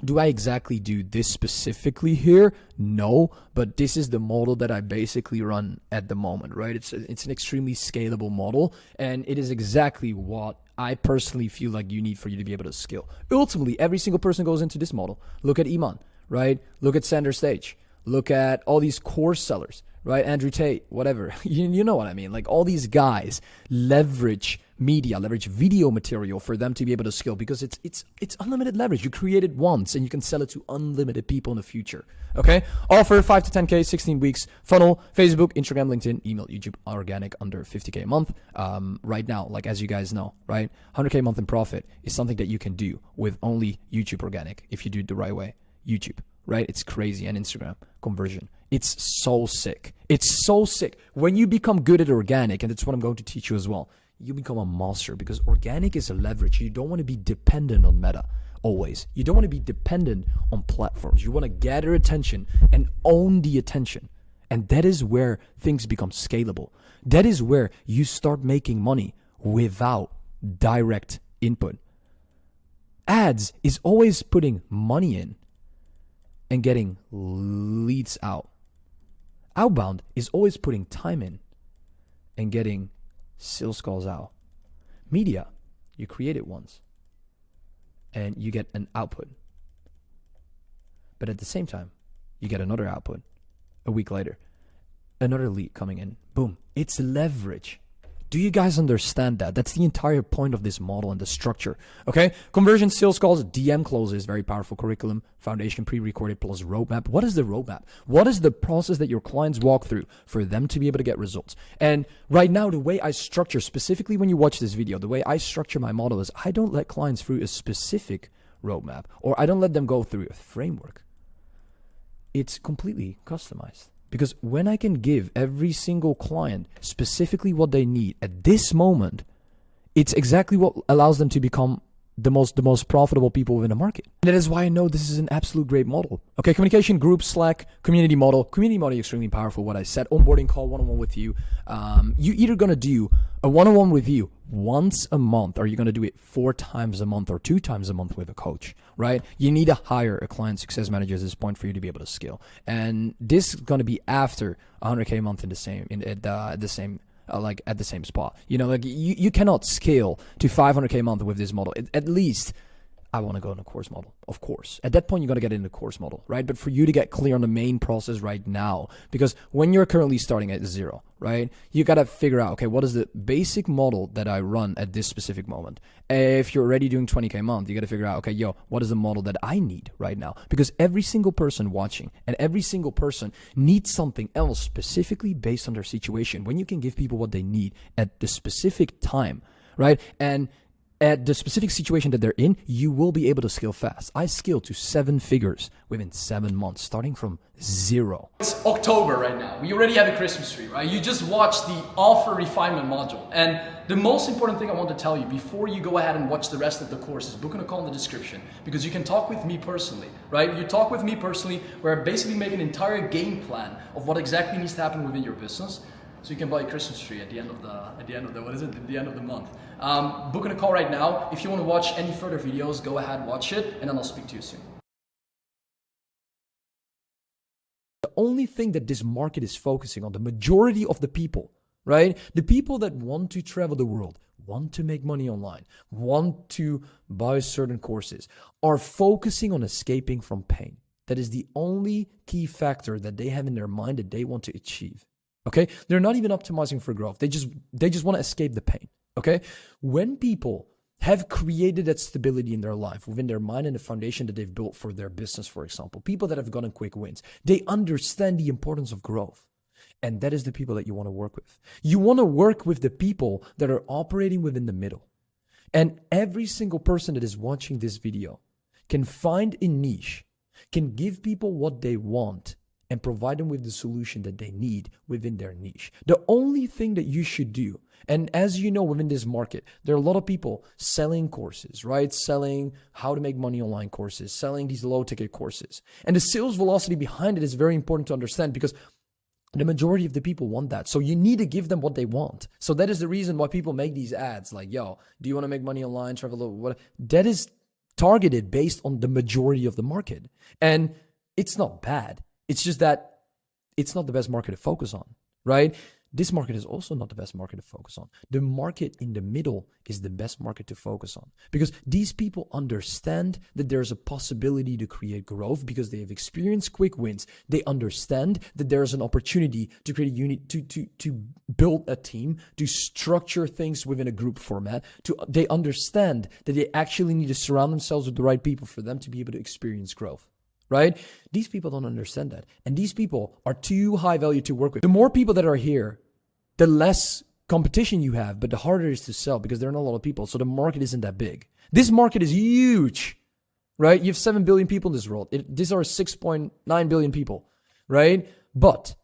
Do I exactly do this specifically here? No, but this is the model that I basically run at the moment, right? It's an extremely scalable model, and it is exactly what I personally feel like you need for you to be able to scale. Ultimately, every single person goes into this model. Look at Iman, right? Look at Sander Stage. Look at all these course sellers, right? Andrew Tate, whatever. You know what I mean? Like all these guys leverage media, leverage video material for them to be able to scale, because it's unlimited leverage. You create it once and you can sell it to unlimited people in the future. Okay? Offer 5 to 10K, 16 weeks. Funnel, Facebook, Instagram, LinkedIn, email, YouTube, organic under 50K a month. Right now, like as you guys know, right? 100K a month in profit is something that you can do with only YouTube organic if you do it the right way. YouTube, right? It's crazy. And Instagram conversion. It's so sick. It's so sick. When you become good at organic, and that's what I'm going to teach you as well, you become a monster, because organic is a leverage. You don't want to be dependent on Meta always. You don't want to be dependent on platforms. You want to gather attention and own the attention. And that is where things become scalable. That is where you start making money without direct input. Ads is always putting money in and getting leads out. Outbound is always putting time in and getting sales calls out. Media, you create it once and you get an output. But at the same time, you get another output a week later, another lead coming in. Boom. It's leverage. Do you guys understand that? That's the entire point of this model and the structure. Okay? Conversion, sales calls, DM closes, very powerful curriculum, foundation, pre-recorded plus roadmap. What is the roadmap? What is the process that your clients walk through for them to be able to get results? And right now, the way I structure, specifically when you watch this video, the way I structure my model is I don't let clients through a specific roadmap, or I don't let them go through a framework. It's completely customized. Because when I can give every single client specifically what they need at this moment, it's exactly what allows them to become the most profitable people within the market. And that is why I know this is an absolute great model. Okay, communication, group, Slack, community model. Community model is extremely powerful. What I said, onboarding call, one-on-one with you. You either gonna do a one-on-one with you once a month, or you're gonna do it 4 times a month or 2 times a month with a coach, right? You need to hire a client success manager at this point for you to be able to scale. And this is gonna be after 100K a month in the same at the same spot. You know, like you cannot scale to 500K a month with this model. At least I want to go in a course model, of course. At that point, you're going to get in the course model, right? But for you to get clear on the main process right now, because when you're currently starting at 0, right, you got to figure out, okay, what is the basic model that I run at this specific moment? If you're already doing 20K a month, you got to figure out, okay, what is the model that I need right now? Because every single person watching and every single person needs something else specifically based on their situation. When you can give people what they need at the specific time, right? And at the specific situation that they're in, you will be able to scale fast. I scaled to 7 figures within 7 months, starting from 0. It's October right now. We already have a Christmas tree, right? You just watched the offer refinement module. And the most important thing I want to tell you before you go ahead and watch the rest of the course is book a call in the description, because you can talk with me personally, right? You talk with me personally, where I basically make an entire game plan of what exactly needs to happen within your business. So you can buy a Christmas tree at the end of the month. Booking a call right now. If you want to watch any further videos, go ahead, watch it, and then I'll speak to you soon. The only thing that this market is focusing on, the majority of the people, right? The people that want to travel the world, want to make money online, want to buy certain courses, are focusing on escaping from pain. That is the only key factor that they have in their mind that they want to achieve. Okay, they're not even optimizing for growth. They just want to escape the pain. Okay, when people have created that stability in their life within their mind and the foundation that they've built for their business, for example, people that have gotten quick wins, they understand the importance of growth. And that is the people that you want to work with. You want to work with the people that are operating within the middle. And every single person that is watching this video can find a niche, can give people what they want, and provide them with the solution that they need within their niche. The only thing that you should do, and as you know, within this market, there are a lot of people selling courses, right? Selling how to make money online courses, selling these low ticket courses. And the sales velocity behind it is very important to understand, because the majority of the people want that. So you need to give them what they want. So that is the reason why people make these ads like, yo, do you want to make money online, travel, what? That is targeted based on the majority of the market. And it's not bad. It's just that it's not the best market to focus on, right? This market is also not the best market to focus on. The market in the middle is the best market to focus on, because these people understand that there's a possibility to create growth because they have experienced quick wins. They understand that there's an opportunity to create a unit, to build a team, to structure things within a group format. They understand that they actually need to surround themselves with the right people for them to be able to experience growth. Right? These people don't understand that. And these people are too high value to work with. The more people that are here, the less competition you have, but the harder it is to sell because there are not a lot of people. So the market isn't that big. This market is huge, right? You have 7 billion people in this world. These are 6.9 billion people, right? But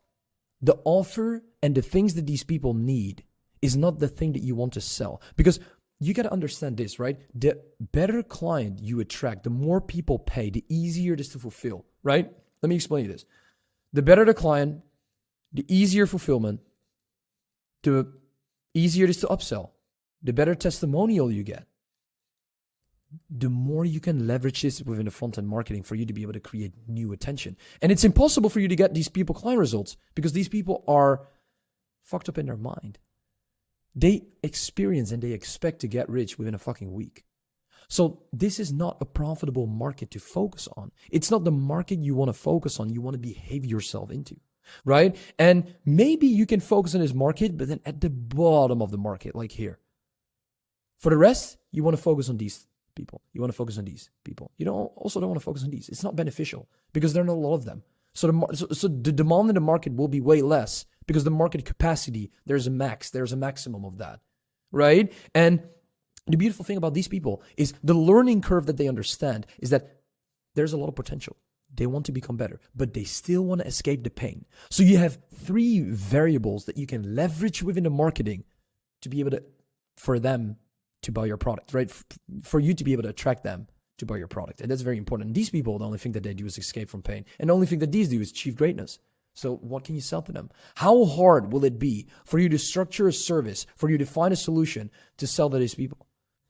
the offer and the things that these people need is not the thing that you want to sell, because you got to understand this, right? The better client you attract, the more people pay, the easier it is to fulfill, right? Let me explain you this. The better the client, the easier fulfillment, the easier it is to upsell, the better testimonial you get, the more you can leverage this within the front-end marketing for you to be able to create new attention. And it's impossible for you to get these people client results because these people are fucked up in their mind. They experience and they expect to get rich within a fucking week. So this is not a profitable market to focus on. It's not the market you want to focus on. You want to behave yourself into, right? And maybe you can focus on this market, but then at the bottom of the market, like here. For the rest, you want to focus on these people. You want to focus on these people. You also don't want to focus on these. It's not beneficial because there are not a lot of them. So the demand in the market will be way less because the market capacity, there's a maximum of that, right? And the beautiful thing about these people is the learning curve that they understand is that there's a lot of potential. They want to become better, but they still want to escape the pain. So you have 3 variables that you can leverage within the marketing to be able to, for them to buy your product, right? For you to be able to attract them to buy your product. And that's very important. And these people, the only thing that they do is escape from pain. And the only thing that these do is achieve greatness. So what can you sell to them? How hard will it be for you to structure a service, for you to find a solution to sell to these people?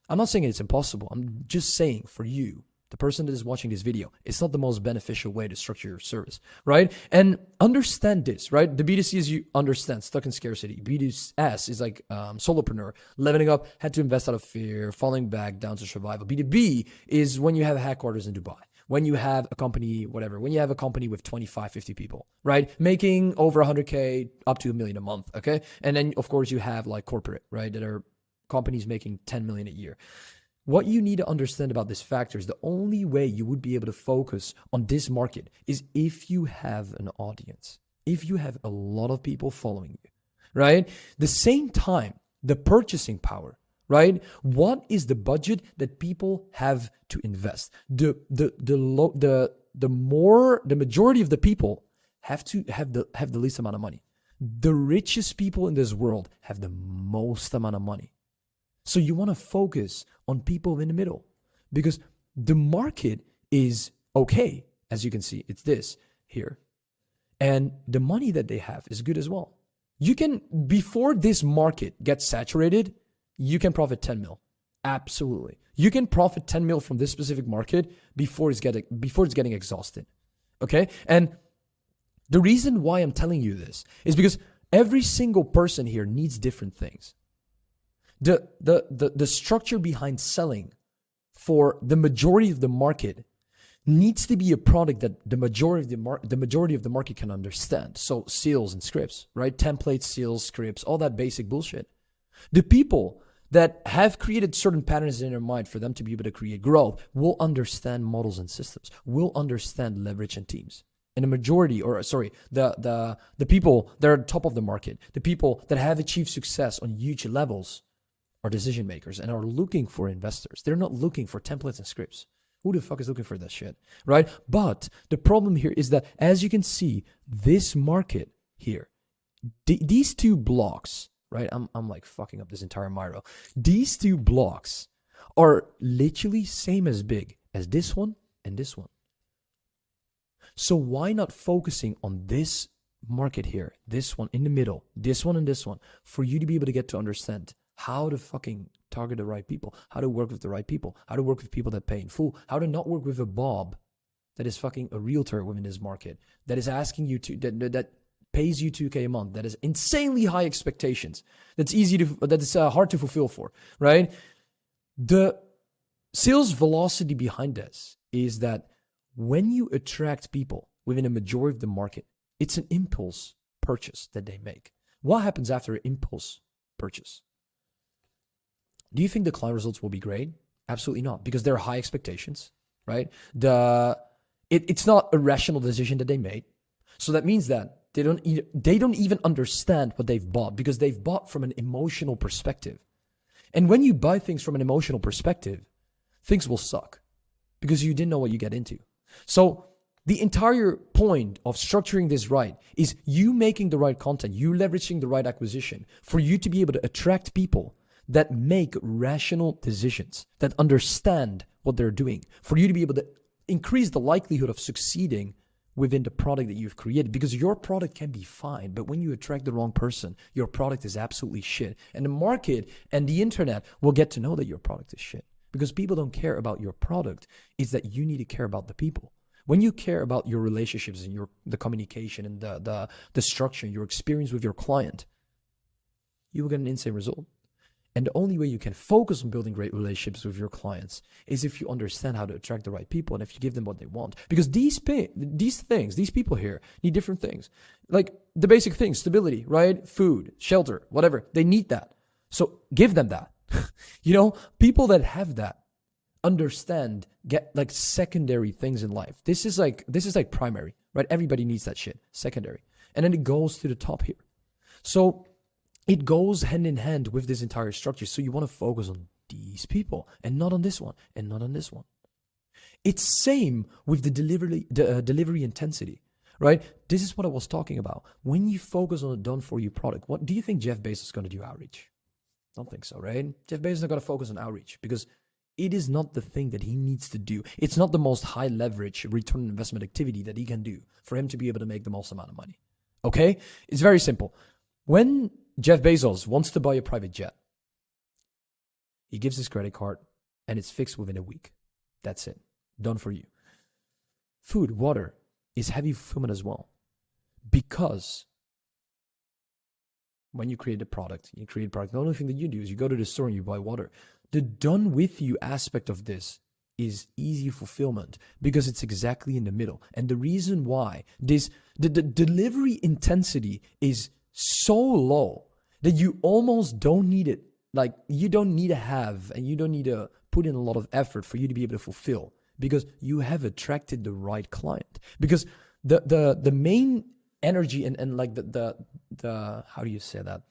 I'm not saying it's impossible. I'm just saying for you, the person that is watching this video, it's not the most beneficial way to structure your service, right? And understand this, right? The B2C is, you understand, stuck in scarcity. B2S is like solopreneur, leveling up, had to invest out of fear, falling back down to survival. B2B is when you have headquarters in Dubai, when you have a company, whatever, when you have a company with 25, 50 people, right? Making over 100K up to $1 million a month, okay? And then, of course, you have like corporate, right? That are companies making 10 million a year. What you need to understand about this factor is the only way you would be able to focus on this market is if you have an audience, if you have a lot of people following you, right? The same time, the purchasing power, right? What is the budget that people have to invest? The majority of the people have to have the least amount of money. The richest people in this world have the most amount of money. So you want to focus on people in the middle because the market is okay. As you can see, it's this here. And the money that they have is good as well. You can, before this market gets saturated, you can profit 10 mil. Absolutely. You can profit 10 mil from this specific market before it's getting exhausted. Okay? And the reason why I'm telling you this is because every single person here needs different things. The structure behind selling for the majority of the market needs to be a product that the majority of the market can understand. So sales and scripts, right? Templates, sales, scripts, all that basic bullshit. The people that have created certain patterns in their mind for them to be able to create growth will understand models and systems, will understand leverage and teams. And the majority, the people that are top of the market, the people that have achieved success on huge levels are decision makers and are looking for investors. They're not looking for templates and scripts. Who the fuck is looking for that shit, right? But the problem here is that, as you can see, this market here, these two blocks, right? I'm like fucking up this entire Miro. These two blocks are literally same as big as this one and this one. So why not focusing on this market here, this one in the middle, this one and this one, for you to be able to get to understand how to fucking target the right people, how to work with the right people, how to work with people that pay in full, how to not work with a Bob that is fucking a realtor within this market, that is asking you to, that pays you $2K a month, that is insanely high expectations, that is hard to fulfill for, right? The sales velocity behind this is that when you attract people within a majority of the market, it's an impulse purchase that they make. What happens after an impulse purchase? Do you think the client results will be great? Absolutely not, because there are high expectations, right? It's not a rational decision that they made. So that means that they don't even understand what they've bought, because they've bought from an emotional perspective. And when you buy things from an emotional perspective, things will suck because you didn't know what you get into. So the entire point of structuring this right is you making the right content, you leveraging the right acquisition for you to be able to attract people that make rational decisions, that understand what they're doing, for you to be able to increase the likelihood of succeeding within the product that you've created. Because your product can be fine, but when you attract the wrong person, your product is absolutely shit. And the market and the internet will get to know that your product is shit. Because people don't care about your product, it's that you need to care about the people. When you care about your relationships and the communication and the structure and your experience with your client, you will get an insane result. And the only way you can focus on building great relationships with your clients is if you understand how to attract the right people and if you give them what they want. Because these people here need different things. Like the basic things, stability, right? Food, shelter, whatever. They need that. So give them that. People that have that understand, get like secondary things in life. This is like primary, right? Everybody needs that shit, secondary. And then it goes to the top here. So it goes hand in hand with this entire structure. So you want to focus on these people and not on this one and not on this one. It's same with the delivery intensity, right? This is what I was talking about. When you focus on a done-for-you product, what do you think Jeff Bezos is going to do? Outreach? Don't think so, right? Jeff Bezos is not going to focus on outreach because it is not the thing that he needs to do. It's not the most high leverage return on investment activity that he can do for him to be able to make the most amount of money. Okay? It's very simple. When Jeff Bezos wants to buy a private jet, he gives his credit card and it's fixed within a week. That's it. Done for you. Food, water is heavy fulfillment as well. Because when you create a product, the only thing that you do is you go to the store and you buy water. The done with you aspect of this is easy fulfillment because it's exactly in the middle. And the reason why the delivery intensity is so low that you almost don't need it. Like you don't need to have, and you don't need to put in a lot of effort for you to be able to fulfill because you have attracted the right client. Because the main energy and like the how do you say that?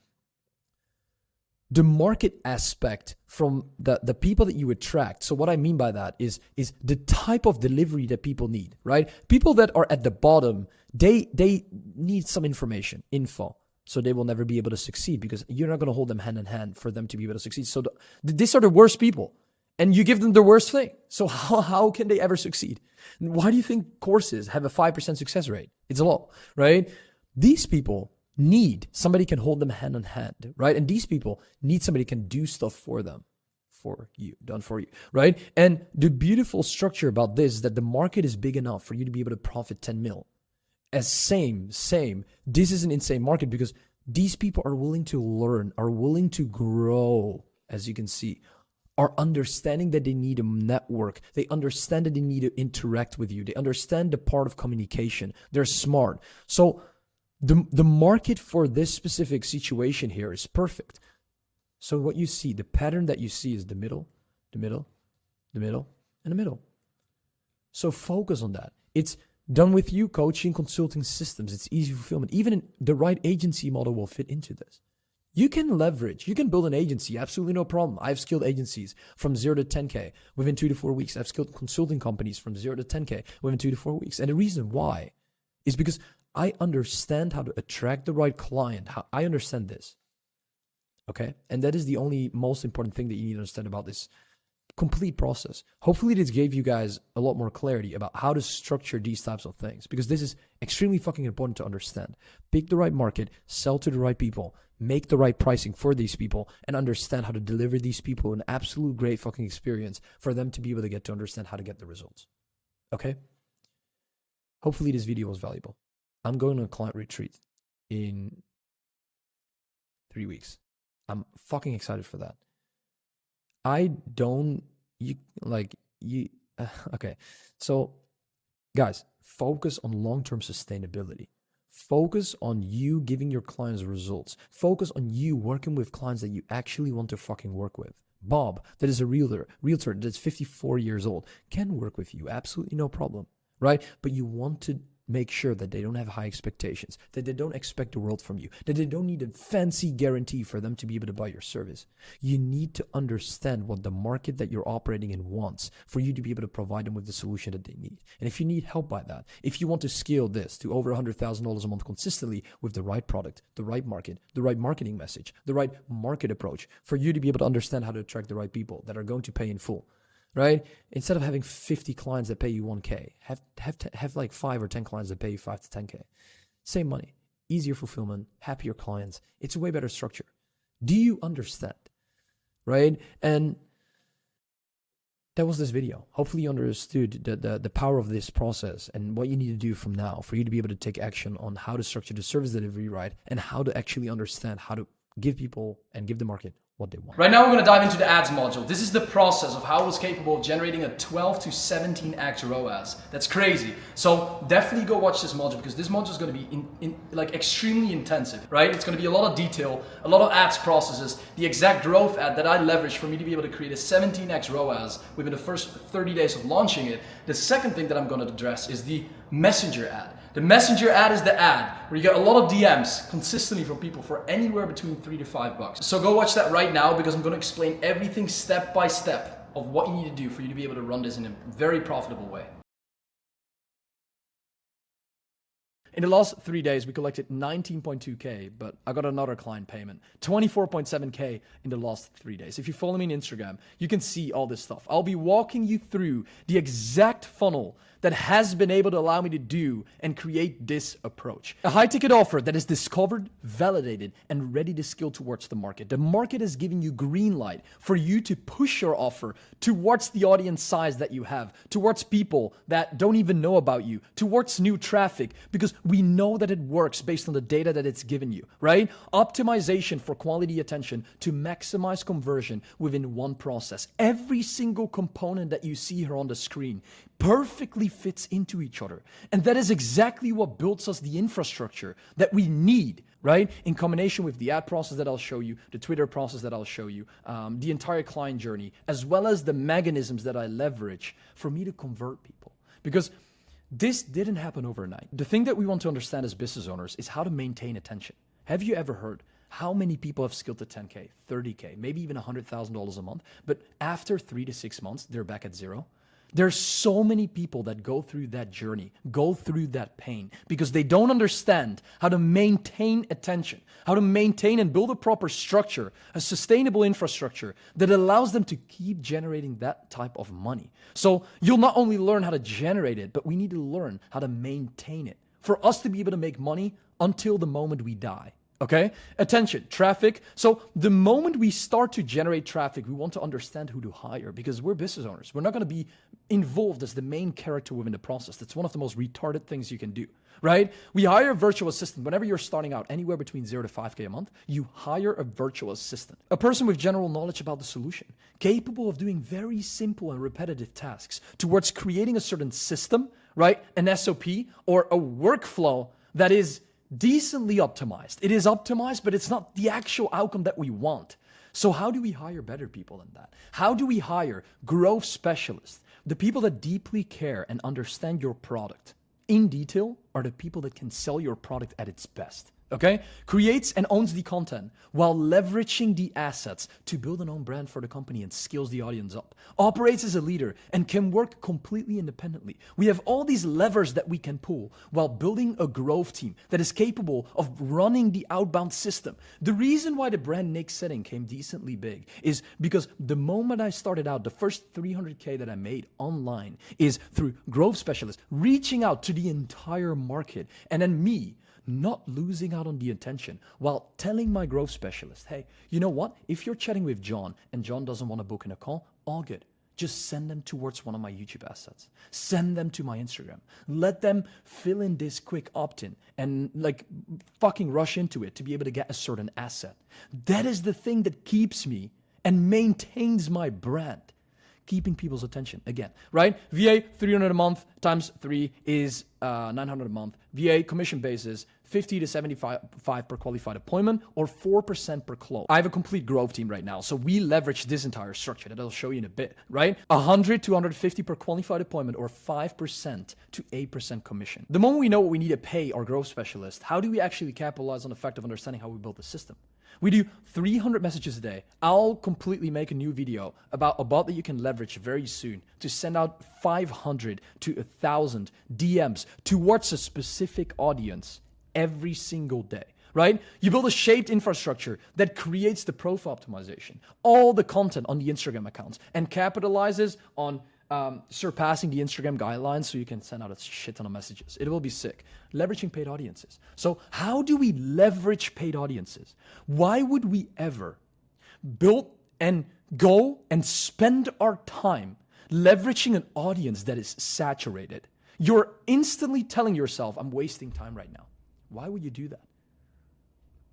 The market aspect from the people that you attract. So what I mean by that is the type of delivery that people need, right? People that are at the bottom, they need some info. So they will never be able to succeed because you're not going to hold them hand in hand for them to be able to succeed. So these are the worst people and you give them the worst thing. So how can they ever succeed? Why do you think courses have a 5% success rate? It's low, right? These people need somebody can hold them hand in hand, right? And these people need somebody can do stuff for them, for you, done for you, right? And the beautiful structure about this is that the market is big enough for you to be able to profit 10 mil. As same, this is an insane market because these people are willing to learn, are willing to grow, as you can see, are understanding that they need a network. They understand that they need to interact with you. They understand the part of communication. They're smart. So the market for this specific situation here is perfect. So what you see, the pattern that you see is the middle, the middle, the middle, and the middle. So focus on that. It's done with you, coaching, consulting systems. It's easy fulfillment. Even the right agency model will fit into this. You can leverage, you can build an agency, absolutely no problem. I've scaled agencies from 0 to 10K within 2 to 4 weeks. I've scaled consulting companies from 0 to 10K within 2 to 4 weeks. And the reason why is because I understand how to attract the right client. I understand this. Okay? And that is the only most important thing that you need to understand about this complete process. Hopefully this gave you guys a lot more clarity about how to structure these types of things, because this is extremely fucking important to understand. Pick the right market, sell to the right people, make the right pricing for these people, and understand how to deliver these people an absolute great fucking experience for them to be able to get to understand how to get the results. Okay? Hopefully this video was valuable. I'm going to a client retreat in 3 weeks. I'm fucking excited for that. Okay. So guys, focus on long-term sustainability. Focus on you giving your clients results. Focus on you working with clients that you actually want to fucking work with. Bob, that is a realtor that's 54 years old, can work with you. Absolutely no problem, right? But you want to make sure that they don't have high expectations, that they don't expect the world from you, that they don't need a fancy guarantee for them to be able to buy your service. You need to understand what the market that you're operating in wants for you to be able to provide them with the solution that they need. And if you need help by that, if you want to scale this to over $100,000 a month consistently with the right product, the right market, the right marketing message, the right market approach, for you to be able to understand how to attract the right people that are going to pay in full, right? Instead of having 50 clients that pay you 1K, have like 5 or 10 clients that pay you 5 to 10K. Same money, easier fulfillment, happier clients. It's a way better structure. Do you understand? Right? And that was this video. Hopefully you understood the power of this process and what you need to do from now for you to be able to take action on how to structure the service delivery right, and how to actually understand how to give people and give the market what they want. Right now we're going to dive into the ads module. This is the process of how I was capable of generating a 12 to 17x ROAS. That's crazy. So definitely go watch this module, because this module is going to be like extremely intensive, right? It's going to be a lot of detail, a lot of ads processes, the exact growth ad that I leveraged for me to be able to create a 17x ROAS within the first 30 days of launching it. The second thing that I'm going to address is the messenger ad. The messenger ad is the ad where you get a lot of DMs consistently from people for anywhere between $3 to $5. So go watch that right now, because I'm going to explain everything step by step of what you need to do for you to be able to run this in a very profitable way. In the last 3 days, we collected 19.2K, but I got another client payment, 24.7K in the last 3 days. If you follow me on Instagram, you can see all this stuff. I'll be walking you through the exact funnel that has been able to allow me to do and create this approach. A high ticket offer that is discovered, validated, and ready to scale towards the market. The market is giving you green light for you to push your offer towards the audience size that you have, towards people that don't even know about you, towards new traffic, because we know that it works based on the data that it's given you, right? Optimization for quality attention to maximize conversion within one process. Every single component that you see here on the screen perfectly fits into each other. And that is exactly what builds us the infrastructure that we need, right? In combination with the ad process that I'll show you, the Twitter process that I'll show you, the entire client journey, as well as the mechanisms that I leverage for me to convert people. Because this didn't happen overnight. The thing that we want to understand as business owners is how to maintain attention. Have you ever heard how many people have scaled to 10K, 30K, maybe even $100,000 a month, but after 3 to 6 months, they're back at zero? There's so many people that go through that journey, go through that pain, because they don't understand how to maintain attention, how to maintain and build a proper structure, a sustainable infrastructure that allows them to keep generating that type of money. So you'll not only learn how to generate it, but we need to learn how to maintain it for us to be able to make money until the moment we die. Okay? Attention, traffic. So the moment we start to generate traffic, we want to understand who to hire, because we're business owners. We're not going to be involved as the main character within the process. That's one of the most retarded things you can do, right? We hire a virtual assistant. Whenever you're starting out anywhere between 0 to 5K a month, you hire a virtual assistant, a person with general knowledge about the solution, capable of doing very simple and repetitive tasks towards creating a certain system, right? An SOP or a workflow that is decently optimized. It is optimized, but it's not the actual outcome that we want. So how do we hire better people than that? How do we hire growth specialists? The people that deeply care and understand your product in detail are the people that can sell your product at its best. okay? Creates and owns the content while leveraging the assets to build an own brand for the company and scales the audience up. Operates as a leader and can work completely independently. We have all these levers that we can pull while building a growth team that is capable of running the outbound system. The reason why the brand Nik Setting came decently big is because the moment I started out, the first 300K that I made online is through growth specialists, reaching out to the entire market, and then me not losing out on the attention while telling my growth specialist, hey, you know what? If you're chatting with John and John doesn't want to book in a call, all good. Just send them towards one of my YouTube assets. Send them to my Instagram. Let them fill in this quick opt-in and like fucking rush into it to be able to get a certain asset. That is the thing that keeps me and maintains my brand. Keeping people's attention again, right? VA 300 a month times 3 is 900 a month. VA commission basis 50 to 75 per qualified appointment or 4% per close. I have a complete growth team right now, so we leverage this entire structure that I'll show you in a bit, right? 100 to 150 per qualified appointment or 5% to 8% commission. The moment we know what we need to pay our growth specialist, how do we actually capitalize on the fact of understanding how we build the system? We do 300 messages a day. I'll completely make a new video about a bot that you can leverage very soon to send out 500 to 1,000 DMs towards a specific audience every single day, right? You build a shaped infrastructure that creates the profile optimization, all the content on the Instagram accounts, and capitalizes on surpassing the Instagram guidelines so you can send out a shit ton of messages. It will be sick. Leveraging paid audiences. So how do we leverage paid audiences? Why would we ever build and go and spend our time leveraging an audience that is saturated? You're instantly telling yourself, I'm wasting time right now. Why would you do that?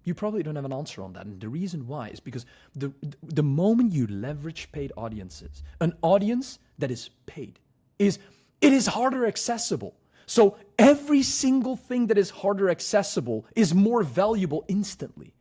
You probably don't have an answer on that. And the reason why is because the moment you leverage paid audiences, an audience that is paid, it is harder accessible. So every single thing that is harder accessible is more valuable instantly.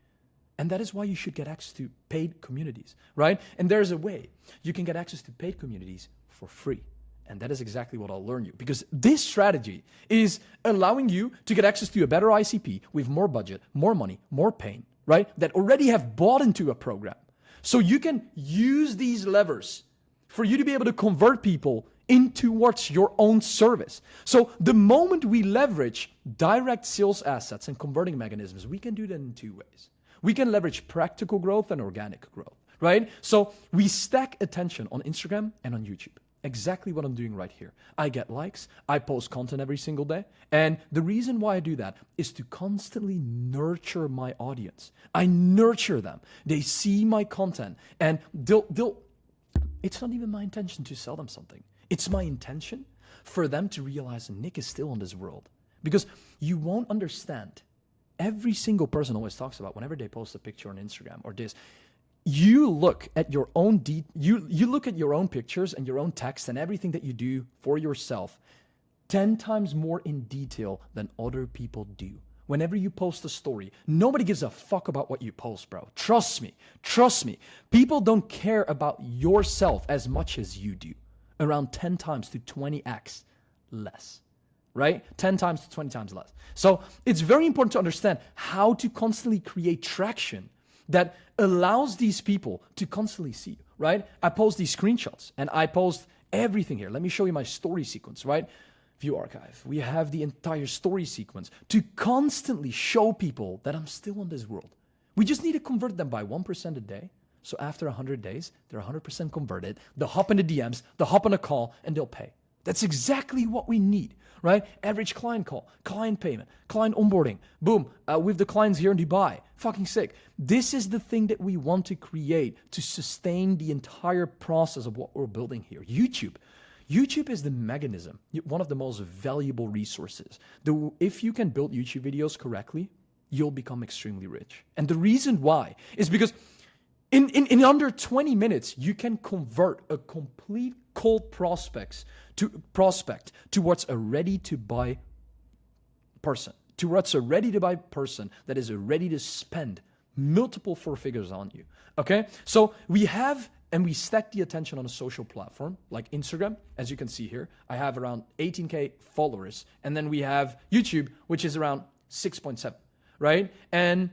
And that is why you should get access to paid communities, right? And there's a way you can get access to paid communities for free. And that is exactly what I'll learn you, because this strategy is allowing you to get access to a better ICP with more budget, more money, more pain, right? That already have bought into a program. So you can use these levers for you to be able to convert people into what's your own service. So the moment we leverage direct sales assets and converting mechanisms, we can do that in two ways. We can leverage practical growth and organic growth, right? So we stack attention on Instagram and on YouTube. Exactly what I'm doing right here. I get likes, I post content every single day, and the reason why I do that is to constantly nurture my audience. I nurture them. They see my content, and it's not even my intention to sell them something. It's my intention for them to realize Nik is still in this world. Because you won't understand. Every single person always talks about whenever they post a picture on Instagram or this, you look at your own you look at your own pictures and your own text and everything that you do for yourself 10 times more in detail than other people do. Whenever you post a story, nobody gives a fuck about what you post, bro. Trust me. People don't care about yourself as much as you do. Around 10 times to 20x less, right? 10 times to 20 times less. So it's very important to understand how to constantly create traction that allows these people to constantly see you, right? I post these screenshots and I post everything here. Let me show you my story sequence, right? View archive. We have the entire story sequence to constantly show people that I'm still in this world. We just need to convert them by 1% a day. So after 100 days, they're 100% converted. They'll hop in the DMs, they'll hop on a call, and they'll pay. That's exactly what we need, right? Average client call, client payment, client onboarding, boom, with the clients here in Dubai, fucking sick. This is the thing that we want to create to sustain the entire process of what we're building here. YouTube is the mechanism, one of the most valuable resources. If you can build YouTube videos correctly, you'll become extremely rich. And the reason why is because in under 20 minutes, you can convert a complete cold prospect towards a ready-to-buy person, that is ready to spend multiple four figures on you, okay? So we stack the attention on a social platform like Instagram. As you can see here, I have around 18K followers. And then we have YouTube, which is around 6.7. right? And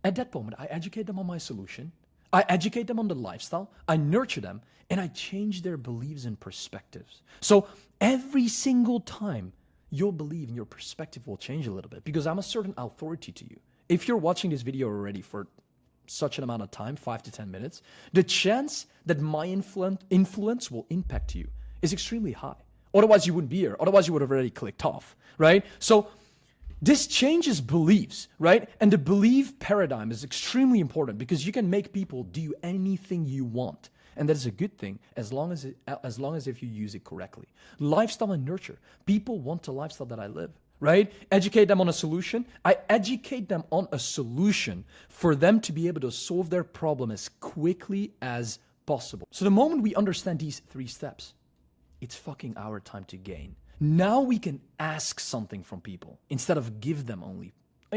at that moment, I educate them on my solution. I educate them on the lifestyle. I nurture them, and I change their beliefs and perspectives. So every single time, your belief and your perspective will change a little bit because I'm a certain authority to you. If you're watching this video already for such an amount of time, 5 to 10 minutes, the chance that my influence will impact you is extremely high. Otherwise, you wouldn't be here. Otherwise, you would have already clicked off, right? So this changes beliefs, right? And the belief paradigm is extremely important because you can make people do anything you want. And that is a good thing as long as if you use it correctly. Lifestyle and nurture. People want the lifestyle that I live, right? Educate them on a solution. I educate them on a solution for them to be able to solve their problem as quickly as possible. So the moment we understand these 3 steps, it's fucking our time to gain. Now we can ask something from people instead of give them only.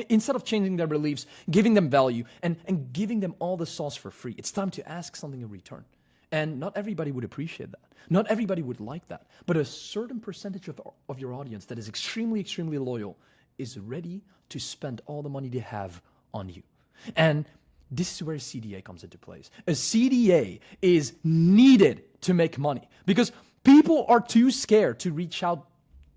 Instead of changing their beliefs, giving them value, and giving them all the sauce for free. It's time to ask something in return. And not everybody would appreciate that. Not everybody would like that. But a certain percentage of your audience that is extremely, extremely loyal is ready to spend all the money they have on you. And this is where CDA comes into place. A CDA is needed to make money because people are too scared to reach out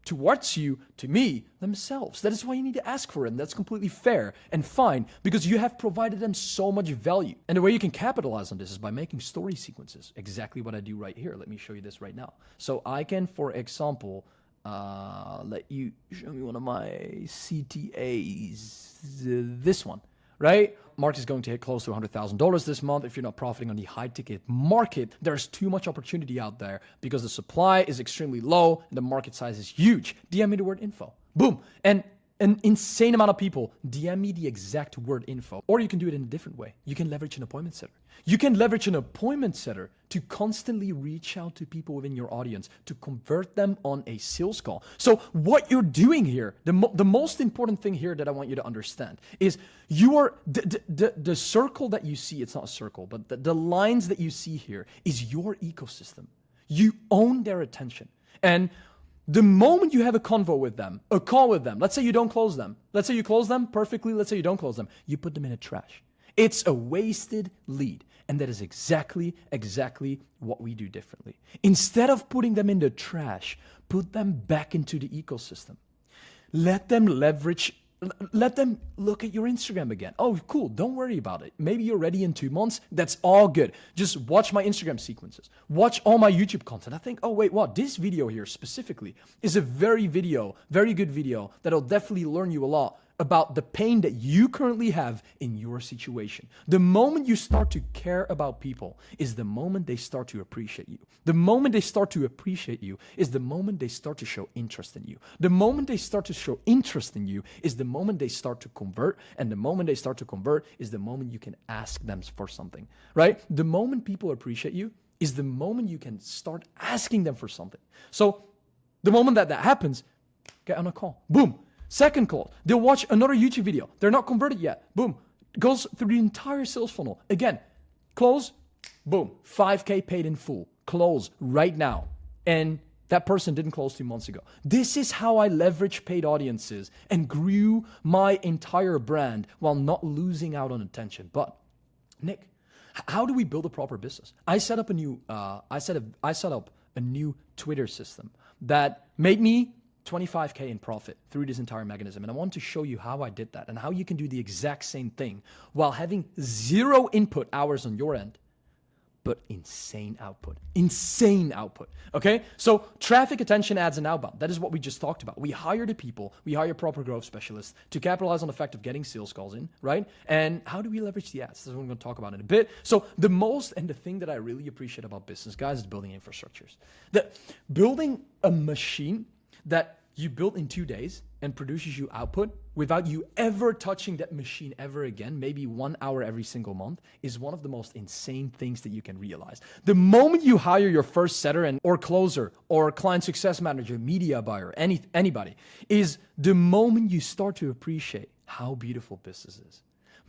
towards you, to me, themselves. That is why you need to ask for it. And that's completely fair and fine because you have provided them so much value. And the way you can capitalize on this is by making story sequences. Exactly what I do right here. Let me show you this right now. So I can, for example, let you show me one of my CTAs, this one, right? Mark is going to hit close to $100,000 this month. If you're not profiting on the high ticket market, there's too much opportunity out there because the supply is extremely low and the market size is huge. DM me the word info. Boom. And an insane amount of people DM me the exact word info. Or you can do it in a different way. You can leverage an appointment setter. You can leverage an appointment setter to constantly reach out to people within your audience to convert them on a sales call. So what you're doing here, the most important thing here that I want you to understand is you are, the circle that you see, it's not a circle, but the lines that you see here is your ecosystem. You own their attention. And the moment you have a convo with them, a call with them, let's say you don't close them. Let's say you close them perfectly. Let's say you don't close them. You put them in a trash. It's a wasted lead. And that is exactly what we do differently. Instead of putting them in the trash, put them back into the ecosystem. Let them look at your Instagram again. Oh, cool. Don't worry about it. Maybe you're ready in 2 months. That's all good. Just watch my Instagram sequences. Watch all my YouTube content. I think, oh, wait, what? This video here specifically is a very good video that'll definitely learn you a lot about the pain that you currently have in your situation. The moment you start to care about people is the moment they start to appreciate you. The moment they start to appreciate you is the moment they start to show interest in you. The moment they start to show interest in you is the moment they start to convert. And the moment they start to convert is the moment you can ask them for something, right? The moment people appreciate you is the moment you can start asking them for something. So the moment that happens, get on a call. Boom. Second call, they'll watch another YouTube video. They're not converted yet. Boom. Goes through the entire sales funnel. Again, close, boom, 5K paid in full. Close right now. And that person didn't close 2 months ago. This is how I leverage paid audiences and grew my entire brand while not losing out on attention. But Nick, how do we build a proper business? I set up a new Twitter system that made me 25K in profit through this entire mechanism. And I want to show you how I did that and how you can do the exact same thing while having 0 input hours on your end, but insane output. Okay? So traffic, attention, ads, and outbound. That is what we just talked about. We hire the people, we hire proper growth specialists to capitalize on the fact of getting sales calls in, right? And how do we leverage the ads? That's what I'm going to talk about in a bit. So the thing that I really appreciate about business, guys, is building infrastructures. Building a machine that you built in 2 days and produces you output without you ever touching that machine ever again, maybe 1 hour every single month, is one of the most insane things that you can realize. The moment you hire your first setter or closer or client success manager, media buyer, anybody, is the moment you start to appreciate how beautiful business is.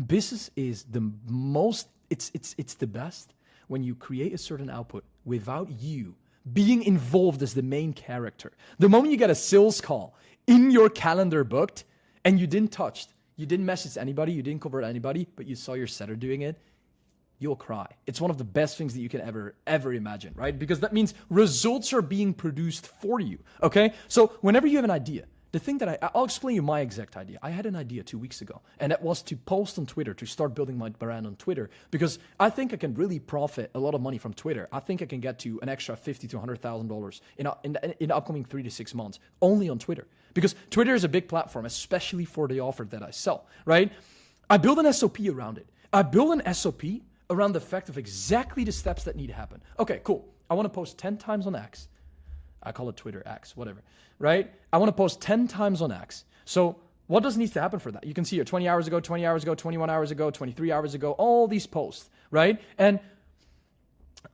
Business is the most, it's the best when you create a certain output without you being involved as the main character. The moment you get a sales call in your calendar booked and you didn't touch you didn't message anybody, you didn't convert anybody, but you saw your setter doing it, you'll cry. It's one of the best things that you can ever imagine, right? Because that means results are being produced for you, okay? So whenever you have an idea, the thing that I'll explain you my exact idea. I had an idea 2 weeks ago, and that was to post on Twitter, to start building my brand on Twitter, because I think I can really profit a lot of money from Twitter. I think I can get to an extra $50,000 to $100,000 in the upcoming 3 to 6 months only on Twitter, because Twitter is a big platform, especially for the offer that I sell, right? I build an SOP around it. I build an SOP around the fact of exactly the steps that need to happen. Okay, cool. I want to post 10 times on X. I call it Twitter X, whatever, right? I want to post 10 times on X. So what does need to happen for that? You can see here 20 hours ago, 20 hours ago, 21 hours ago, 23 hours ago, all these posts, right? And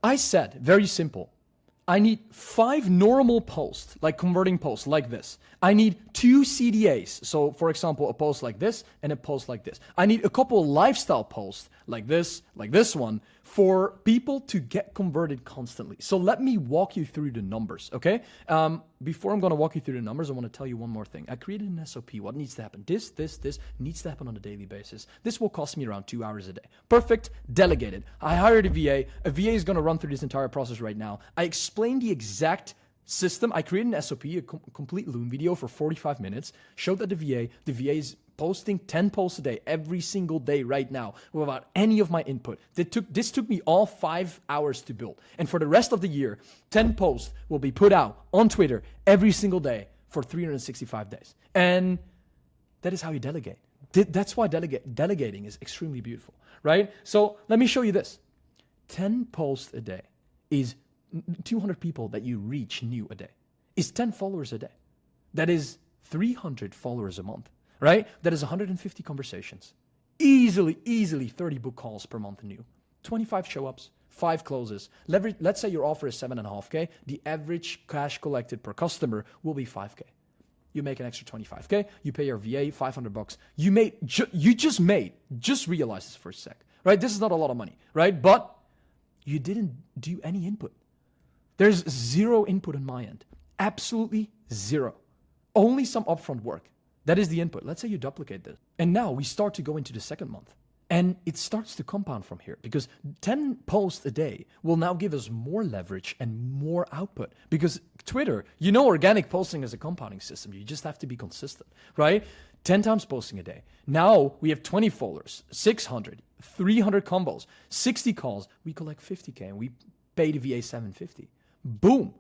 I said, very simple, I need 5 normal posts, like converting posts like this. I need 2 CDAs. So for example, a post like this and a post like this. I need a couple lifestyle posts like this one for people to get converted constantly. So let me walk you through the numbers, okay? Before I'm gonna walk you through the numbers, I wanna tell you one more thing. I created an SOP. What needs to happen? This needs to happen on a daily basis. This will cost me around 2 hours a day. Perfect, delegated. I hired a VA. A VA is gonna run through this entire process right now. I explained the exact system. I created an SOP, a complete Loom video for 45 minutes, showed that the VA is posting 10 posts a day, every single day right now, without any of my input. This took me all 5 hours to build. And for the rest of the year, 10 posts will be put out on Twitter every single day for 365 days. And that is how you delegate. That's why delegating is extremely beautiful, right? So let me show you this. 10 posts a day is 200 people that you reach new a day. Is 10 followers a day. That is 300 followers a month, right? That is 150 conversations. Easily 30 book calls per month new. 25 show-ups, 5 closes. Let's say your offer is 7.5K. The average cash collected per customer will be 5K. You make an extra 25K. You pay your VA $500. Just realize this for a sec, right? This is not a lot of money, right? But you didn't do any input. There's 0 input on my end. Absolutely 0. Only some upfront work. That is the input. Let's say you duplicate this. And now we start to go into the second month. And it starts to compound from here, because 10 posts a day will now give us more leverage and more output. Because Twitter, organic posting is a compounding system. You just have to be consistent, right? 10 times posting a day. Now we have 20 followers, 600, 300 combos, 60 calls. We collect 50K and we pay the VA $750. Boom.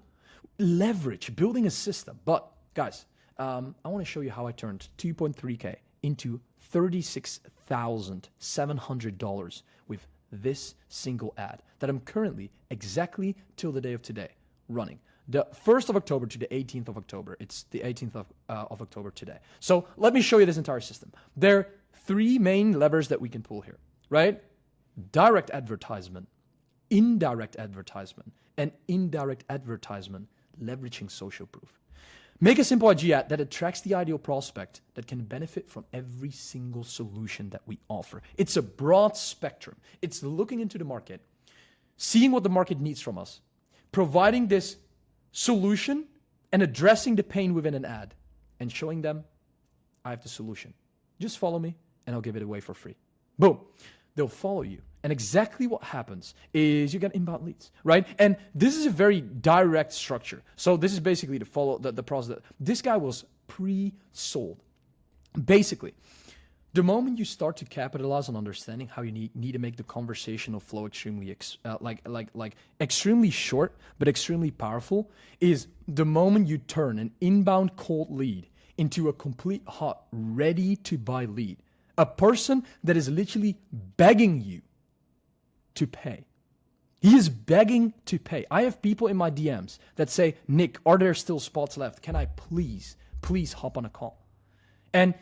Leverage, building a system. But guys, I want to show you how I turned 2.3K into $36,700 with this single ad that I'm currently, exactly till the day of today, running. The 1st of October to the 18th of October. It's the 18th of October today. So let me show you this entire system. There are 3 main levers that we can pull here, right? Direct advertisement, indirect advertisement, and indirect advertisement leveraging social proof. Make a simple idea that attracts the ideal prospect that can benefit from every single solution that we offer. It's a broad spectrum. It's looking into the market, seeing what the market needs from us, providing this solution and addressing the pain within an ad, and showing them, I have the solution. Just follow me and I'll give it away for free. Boom. They'll follow you. And exactly what happens is you get inbound leads, right? And this is a very direct structure. So this is basically the process. This guy was pre-sold. Basically, the moment you start to capitalize on understanding how you need to make the conversational flow extremely extremely short but extremely powerful, is the moment you turn an inbound cold lead into a complete hot, ready to buy lead. A person that is literally begging you to pay. He is begging to pay. I have people in my DMs that say, Nick, are there still spots left? Can I please hop on a call? And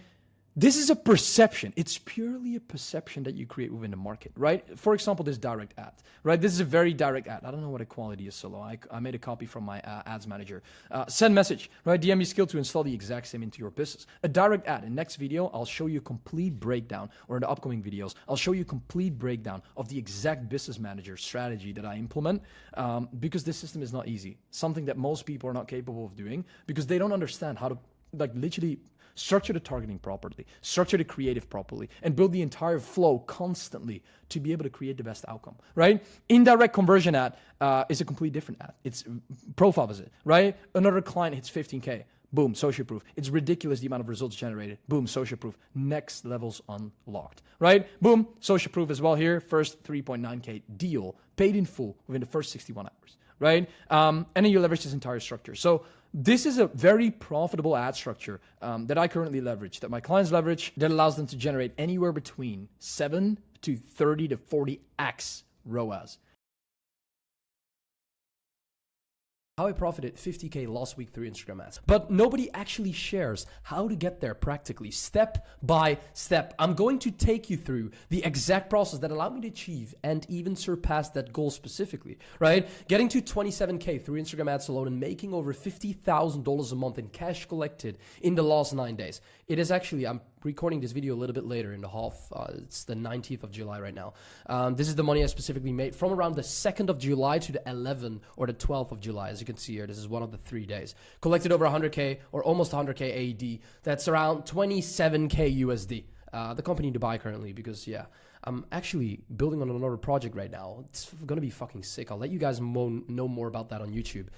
this is a perception. It's purely a perception that you create within the market, right? For example, this direct ad, right? This is a very direct ad. I don't know what the quality is so low. I made a copy from my ads manager. Send message, right? DM me skill to install the exact same into your business. A direct ad. In next video, I'll show you a complete breakdown, or in the upcoming videos, I'll show you a complete breakdown of the exact business manager strategy that I implement, because this system is not easy. Something that most people are not capable of doing because they don't understand how to like literally structure the targeting properly, structure the creative properly, and build the entire flow constantly to be able to create the best outcome, right? Indirect conversion ad is a completely different ad. It's profile visit, right? Another client hits 15K. Boom, social proof. It's ridiculous the amount of results generated. Boom, social proof. Next levels unlocked, right? Boom, social proof as well here. First 3.9K deal, paid in full within the first 61 hours, right? And then you leverage this entire structure. So this is a very profitable ad structure that I currently leverage, that my clients leverage, that allows them to generate anywhere between 7 to 30 to 40x ROAS. How I profited 50K last week through Instagram ads. But nobody actually shares how to get there practically, step by step. I'm going to take you through the exact process that allowed me to achieve and even surpass that goal specifically, right? Getting to 27K through Instagram ads alone and making over $50,000 a month in cash collected in the last 9 days. It is actually, I'm recording this video a little bit later in the half. It's the 19th of July right now. This is the money I specifically made from around the 2nd of July to the 11th or the 12th of July. As you can see here, this is one of the 3 days. Collected over 100K or almost 100K AED. That's around 27K USD. The company in Dubai currently, because yeah, I'm actually building on another project right now. It's gonna be fucking sick. I'll let you guys know more about that on YouTube,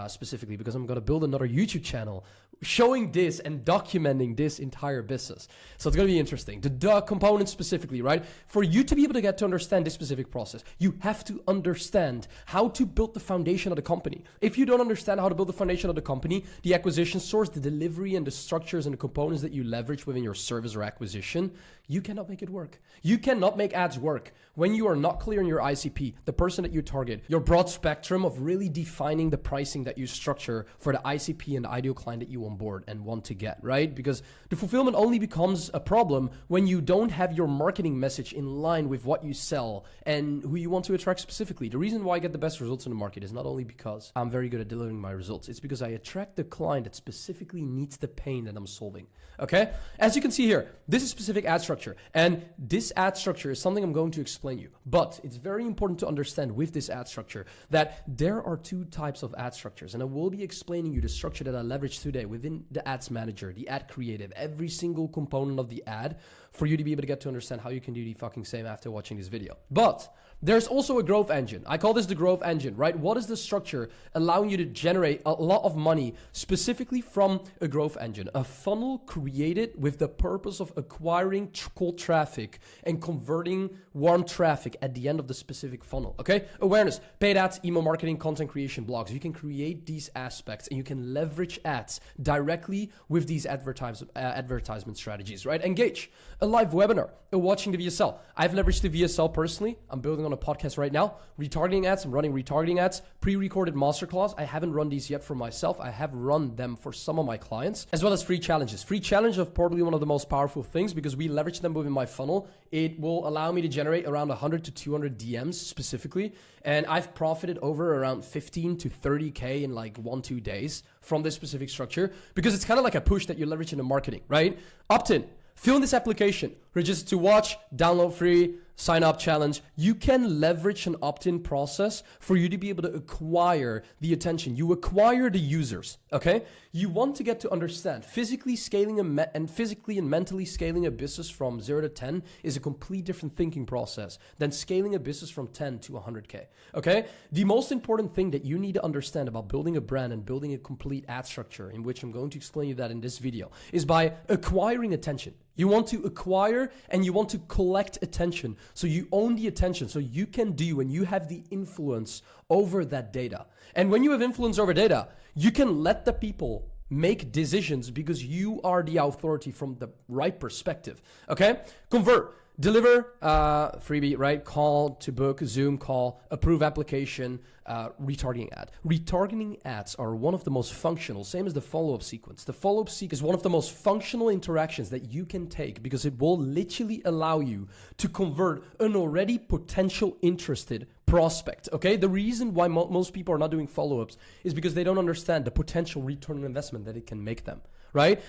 specifically because I'm gonna build another YouTube channel showing this and documenting this entire business. So it's gonna be interesting. The components specifically, right? For you to be able to get to understand this specific process, you have to understand how to build the foundation of the company. If you don't understand how to build the foundation of the company, the acquisition source, the delivery, and the structures and the components that you leverage within your service or acquisition, you cannot make it work. You cannot make ads work when you are not clear in your ICP, the person that you target, your broad spectrum of really defining the pricing that you structure for the ICP and the ideal client that you onboard and want to get, right? Because the fulfillment only becomes a problem when you don't have your marketing message in line with what you sell and who you want to attract specifically. The reason why I get the best results in the market is not only because I'm very good at delivering my results, it's because I attract the client that specifically needs the pain that I'm solving, okay? As you can see here, this is specific ad structure, and this ad structure is something I'm going to explain you. But it's very important to understand with this ad structure that there are two types of ad structures, and I will be explaining you the structure that I leverage today within the ads manager, the ad creative, every single component of the ad for you to be able to get to understand how you can do the fucking same after watching this video. But there's also a growth engine. I call this the growth engine, right? What is the structure allowing you to generate a lot of money specifically from a growth engine? A funnel created with the purpose of acquiring cold traffic and converting warm traffic at the end of the specific funnel, okay? Awareness, paid ads, email marketing, content creation, blogs. You can create these aspects and you can leverage ads directly with these advertisement strategies, right? Engage, a live webinar, watching the VSL. I've leveraged the VSL personally. I'm building on a podcast right now. Retargeting ads, I'm running retargeting ads, pre-recorded masterclass. I haven't run these yet for myself. I have run them for some of my clients, as well as free challenges. Free challenge are probably one of the most powerful things because we leverage them within my funnel. It will allow me to generate around 100 to 200 DMs specifically. And I've profited over around 15 to 30K in like 1-2 days from this specific structure because it's kind of like a push that you leverage in the marketing, right? Opt-in. Fill in this application, register to watch, download free, sign up challenge. You can leverage an opt-in process for you to be able to acquire the attention. You acquire the users, okay? You want to get to understand physically scaling and physically and mentally scaling a business from 0 to 10 is a complete different thinking process than scaling a business from 10 to 100K, okay? The most important thing that you need to understand about building a brand and building a complete ad structure, in which I'm going to explain you that in this video, is by acquiring attention. You want to acquire and you want to collect attention. So you own the attention. So you can do and you have the influence over that data. And when you have influence over data, you can let the people make decisions because you are the authority from the right perspective. Okay? Convert. Deliver, freebie, right? Call to book, Zoom call, approve application, retargeting ad. Retargeting ads are one of the most functional, same as the follow-up sequence. The follow-up sequence is one of the most functional interactions that you can take because it will literally allow you to convert an already potential interested prospect, okay? The reason why most people are not doing follow-ups is because they don't understand the potential return on investment that it can make them, right?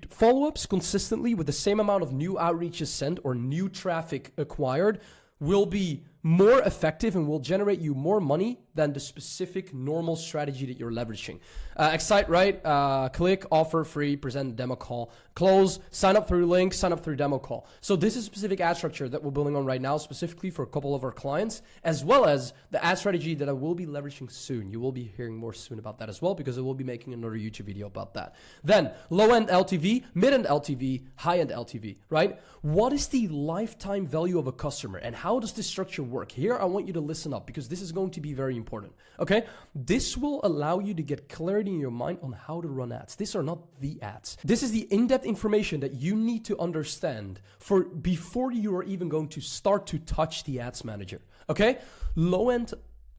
Follow-ups consistently with the same amount of new outreaches sent or new traffic acquired will be more effective and will generate you more money than the specific normal strategy that you're leveraging. Excite, right? Click, offer, free, present, demo call, close, sign up through link, sign up through demo call. So this is a specific ad structure that we're building on right now, specifically for a couple of our clients, as well as the ad strategy that I will be leveraging soon. You will be hearing more soon about that as well, because I will be making another YouTube video about that. Then low-end LTV, mid-end LTV, high-end LTV, right? What is the lifetime value of a customer and how does this structure work? Here, I want you to listen up because this is going to be very important, okay? This will allow you to get clarity in your mind on how to run ads. These are not the ads. This is the in-depth information that you need to understand for before you are even going to start to touch the ads manager, okay? Low-end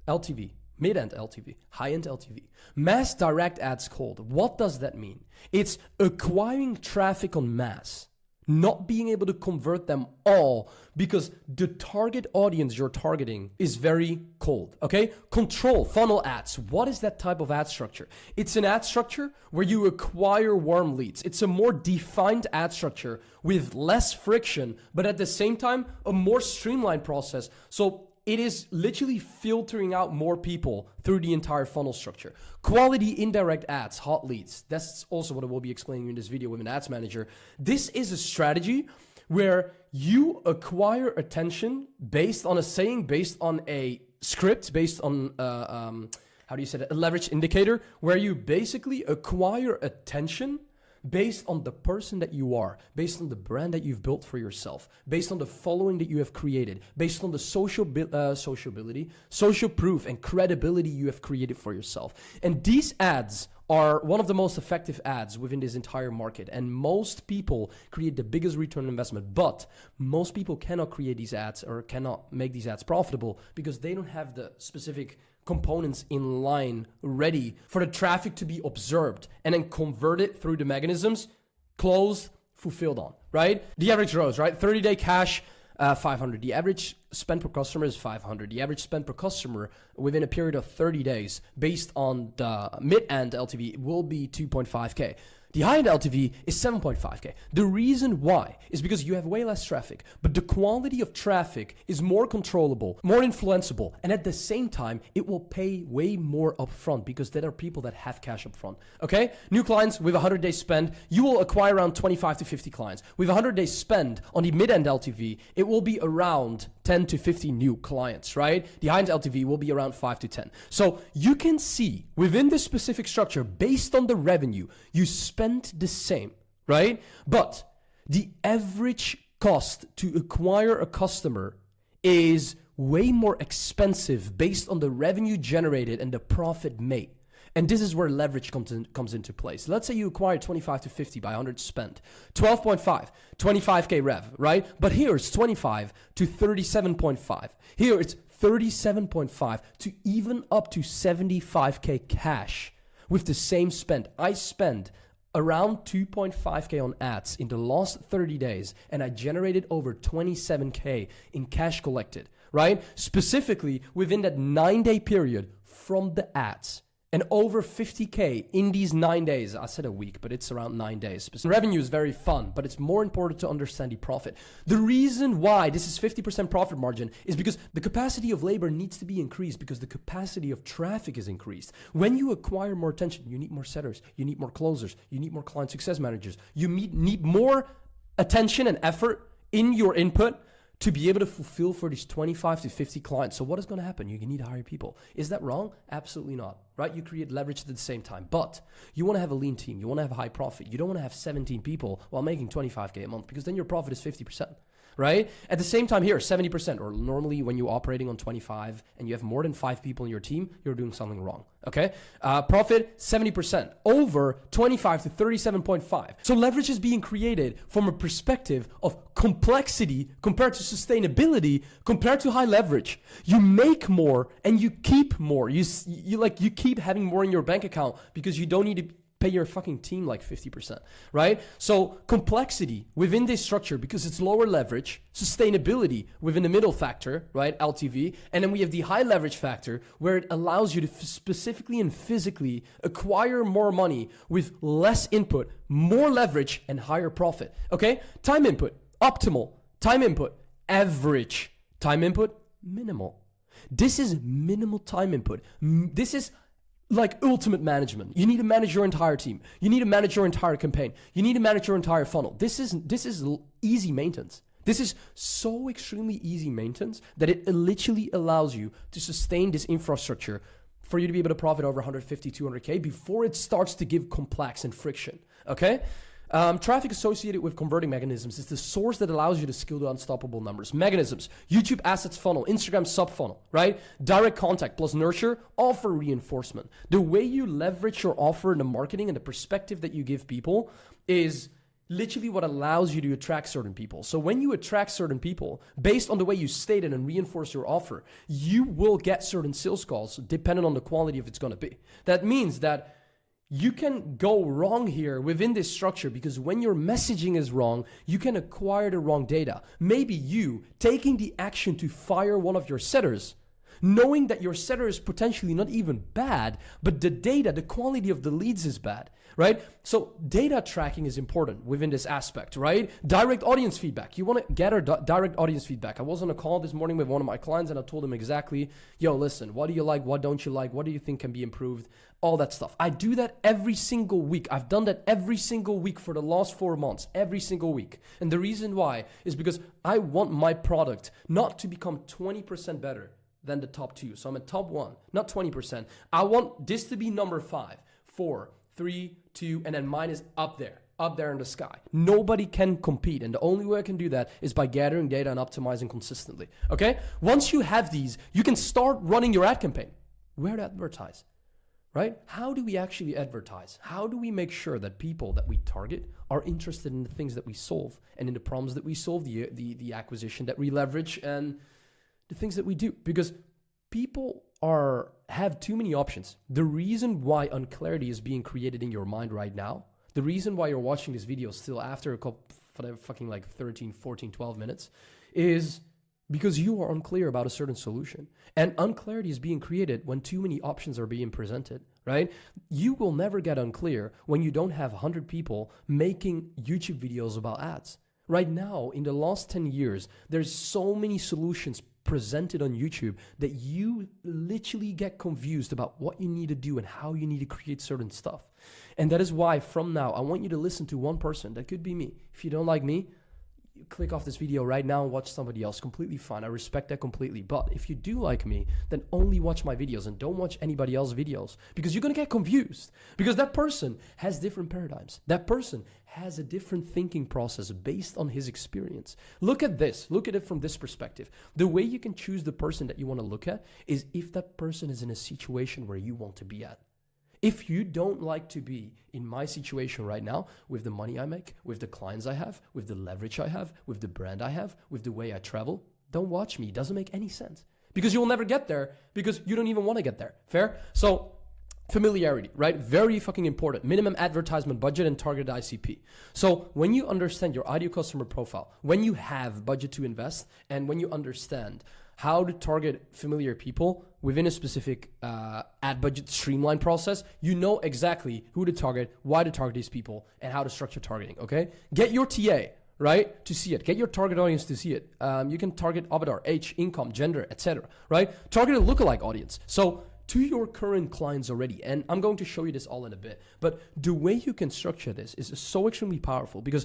LTV, mid-end LTV, high-end LTV. Mass direct ads cold. What does that mean? It's acquiring traffic on mass, not being able to convert them all because the target audience you're targeting is very cold, okay? Control, funnel ads. What is that type of ad structure? It's an ad structure where you acquire warm leads. It's a more defined ad structure with less friction, but at the same time, a more streamlined process. So it is literally filtering out more people through the entire funnel structure. Quality indirect ads, hot leads. That's also what I will be explaining in this video with an ads manager. This is a strategy where you acquire attention based on a saying, based on a script, based on how do you say that? A leverage indicator, where you basically acquire attention based on the person that you are, based on the brand that you've built for yourself, based on the following that you have created, based on the social proof and credibility you have created for yourself. And these ads are one of the most effective ads within this entire market. And most people create the biggest return on investment, but most people cannot create these ads or cannot make these ads profitable because they don't have the specific components in line ready for the traffic to be observed and then converted through the mechanisms, closed, fulfilled on, right? The average ROAS, right? 30-day cash, 500. The average spend per customer is 500. The average spend per customer within a period of 30 days based on the mid-end LTV will be 2.5K. The high-end LTV is 7.5K. The reason why is because you have way less traffic, but the quality of traffic is more controllable, more influenceable, and at the same time, it will pay way more upfront because there are people that have cash upfront, okay? New clients with 100-day spend, you will acquire around 25 to 50 clients. With 100-day spend on the mid-end LTV, it will be around 10 to 50 new clients, right? The high-end LTV will be around 5 to 10. So you can see within this specific structure, based on the revenue, you spend the same, right? But the average cost to acquire a customer is way more expensive based on the revenue generated and the profit made. And this is where leverage comes into place. Let's say you acquire 25 to 50 by 100 spent, 12.5, 25K rev, right? But here it's 25 to 37.5. Here it's 37.5 to even up to 75K cash with the same spend. I spend around 2.5K on ads in the last 30 days and I generated over 27K in cash collected, right? Specifically within that 9-day period from the ads. And over 50K in these 9 days. I said a week, but it's around 9 days. Revenue is very fun, but it's more important to understand the profit. The reason why this is 50% profit margin is because the capacity of labor needs to be increased because the capacity of traffic is increased. When you acquire more attention, you need more setters, you need more closers, you need more client success managers. You need more attention and effort in your input to be able to fulfill for these 25 to 50 clients. So what is going to happen? You need to hire people. Is that wrong? Absolutely not, right? You create leverage at the same time, but you want to have a lean team. You want to have a high profit. You don't want to have 17 people while making 25K a month because then your profit is 50%, right? At the same time here, 70%, or normally when you're operating on 25 and you have more than 5 people in your team, you're doing something wrong, okay? Profit, 70%, over 25 to 37.5. So leverage is being created from a perspective of complexity compared to sustainability compared to high leverage. You make more and you keep more. You keep having more in your bank account because you don't need to pay your fucking team like 50%, right? So complexity within this structure because it's lower leverage, sustainability within the middle factor, right? LTV. And then we have the high leverage factor where it allows you to specifically and physically acquire more money with less input, more leverage and higher profit, okay? Time input, optimal. Time input, average. Time input, minimal. This is minimal time input. This is like ultimate management. You need to manage your entire team. You need to manage your entire campaign. You need to manage your entire funnel. This is easy maintenance. This is so extremely easy maintenance that it literally allows you to sustain this infrastructure for you to be able to profit over 150, 200K before it starts to give complex and friction, okay? Traffic associated with converting mechanisms is the source that allows you to scale to unstoppable numbers. Mechanisms, YouTube assets funnel, Instagram sub funnel, right? Direct contact plus nurture, offer reinforcement. The way you leverage your offer in the marketing and the perspective that you give people is literally what allows you to attract certain people. So when you attract certain people, based on the way you state it and reinforce your offer, you will get certain sales calls depending on the quality of it's going to be. That means that you can go wrong here within this structure because when your messaging is wrong, you can acquire the wrong data. Maybe you taking the action to fire one of your setters, knowing that your setter is potentially not even bad, but the data, the quality of the leads is bad, right? So data tracking is important within this aspect, right? Direct audience feedback. You want to gather direct audience feedback. I was on a call this morning with one of my clients and I told him exactly, yo, listen, what do you like? What don't you like? What do you think can be improved? All that stuff. I do that every single week. I've done that every single week for the last 4 months, every single week. And the reason why is because I want my product not to become 20% better than the top 2. So I'm at top 1, not 20%. I want this to be number 5, 4, 3, 2, and then mine is up there in the sky. Nobody can compete. And the only way I can do that is by gathering data and optimizing consistently. Okay? Once you have these, you can start running your ad campaign. Where to advertise? Right? How do we actually advertise? How do we make sure that people that we target are interested in the things that we solve and in the problems that we solve, the acquisition that we leverage, and the things that we do? Because people have too many options. The reason why unclarity is being created in your mind right now, the reason why you're watching this video still after a couple fucking like 13, 14, 12 minutes is because you are unclear about a certain solution. And unclarity is being created when too many options are being presented, right? You will never get unclear when you don't have 100 people making YouTube videos about ads. Right now, in the last 10 years, there's so many solutions presented on YouTube that you literally get confused about what you need to do and how you need to create certain stuff. And that is why from now, I want you to listen to one person. That could be me. If you don't like me, you click off this video right now and watch somebody else. Completely fine. I respect that completely. But if you do like me, then only watch my videos and don't watch anybody else's videos, because you're going to get confused, because that person has different paradigms. That person has a different thinking process based on his experience. Look at this. Look at it from this perspective. The way you can choose the person that you want to look at is if that person is in a situation where you want to be at. If you don't like to be in my situation right now, with the money I make, with the clients I have, with the leverage I have, with the brand I have, with the way I travel, don't watch me. It doesn't make any sense, because you will never get there, because you don't even want to get there. Fair? So familiarity, right? Very fucking important. Minimum advertisement budget and targeted ICP. So when you understand your ideal customer profile, when you have budget to invest, and when you understand how to target familiar people within a specific ad budget streamline process, you know exactly who to target, why to target these people, and how to structure targeting, okay? Get your TA, right, to see it. Get your target audience to see it. You can target avatar, age, income, gender, etc., right? Target a lookalike audience. So to your current clients already, and I'm going to show you this all in a bit, but the way you can structure this is so extremely powerful, because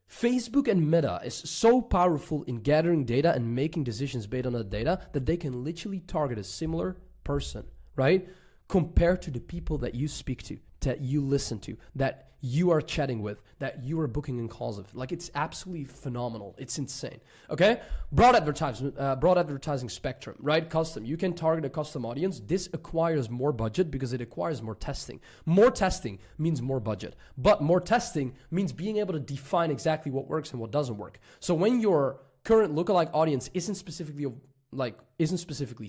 Facebook and Meta is so powerful in gathering data and making decisions based on that data that they can literally target a similar person, right? Compared to the people that you speak to, that you listen to, that you are chatting with, that you are booking in calls with. Like, it's absolutely phenomenal. It's insane. Okay? Broad advertising spectrum, right? Custom. You can target a custom audience. This acquires more budget because it acquires more testing. More testing means more budget, but more testing means being able to define exactly what works and what doesn't work. So when your current lookalike audience isn't specifically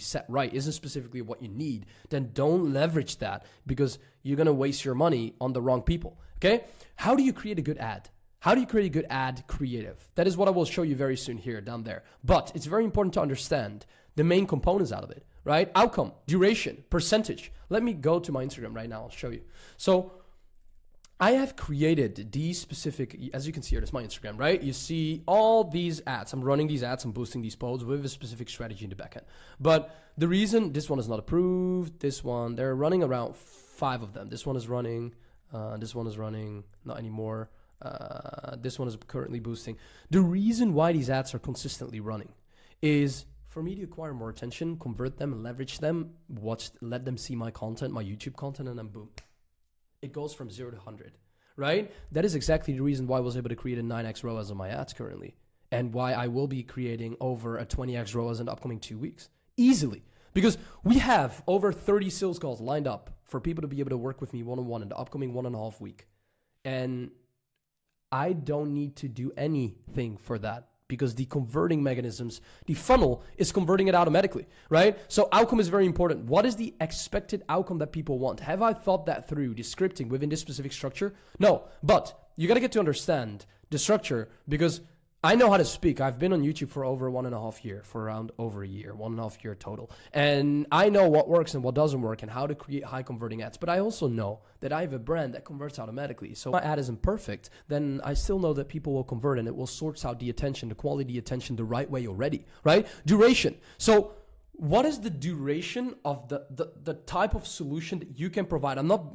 set right, isn't specifically what you need, then don't leverage that, because you're going to waste your money on the wrong people. Okay? How do you create a good ad? How do you create a good ad creative? That is what I will show you very soon here down there. But it's very important to understand the main components out of it, right? Outcome, duration, percentage. Let me go to my Instagram right now. I'll show you. So I have created these specific, as you can see here, that's my Instagram, right? You see all these ads. I'm running these ads, I'm boosting these posts with a specific strategy in the backend. But the reason this one is not approved, this one, they're running around 5 of them. This one is running, not anymore. This one is currently boosting. The reason why these ads are consistently running is for me to acquire more attention, convert them, leverage them, let them see my content, my YouTube content, and then boom. It goes from 0 to 100, right? That is exactly the reason why I was able to create a 9x ROAS on my ads currently, and why I will be creating over a 20x ROAS in the upcoming 2 weeks. Easily. Because we have over 30 sales calls lined up for people to be able to work with me one-on-one in the upcoming 1.5 week. And I don't need to do anything for that, because the converting mechanisms, the funnel is converting it automatically, right? So outcome is very important. What is the expected outcome that people want? Have I thought that through, the scripting within this specific structure? No, but you got to get to understand the structure, because I know how to speak. I've been on YouTube for over 1.5 years, for around over a year, 1.5 year total. And I know what works and what doesn't work and how to create high converting ads. But I also know that I have a brand that converts automatically. So if my ad isn't perfect, then I still know that people will convert, and it will sort out the attention, the quality attention the right way already, right? Duration. So what is the duration of the type of solution that you can provide? I'm not,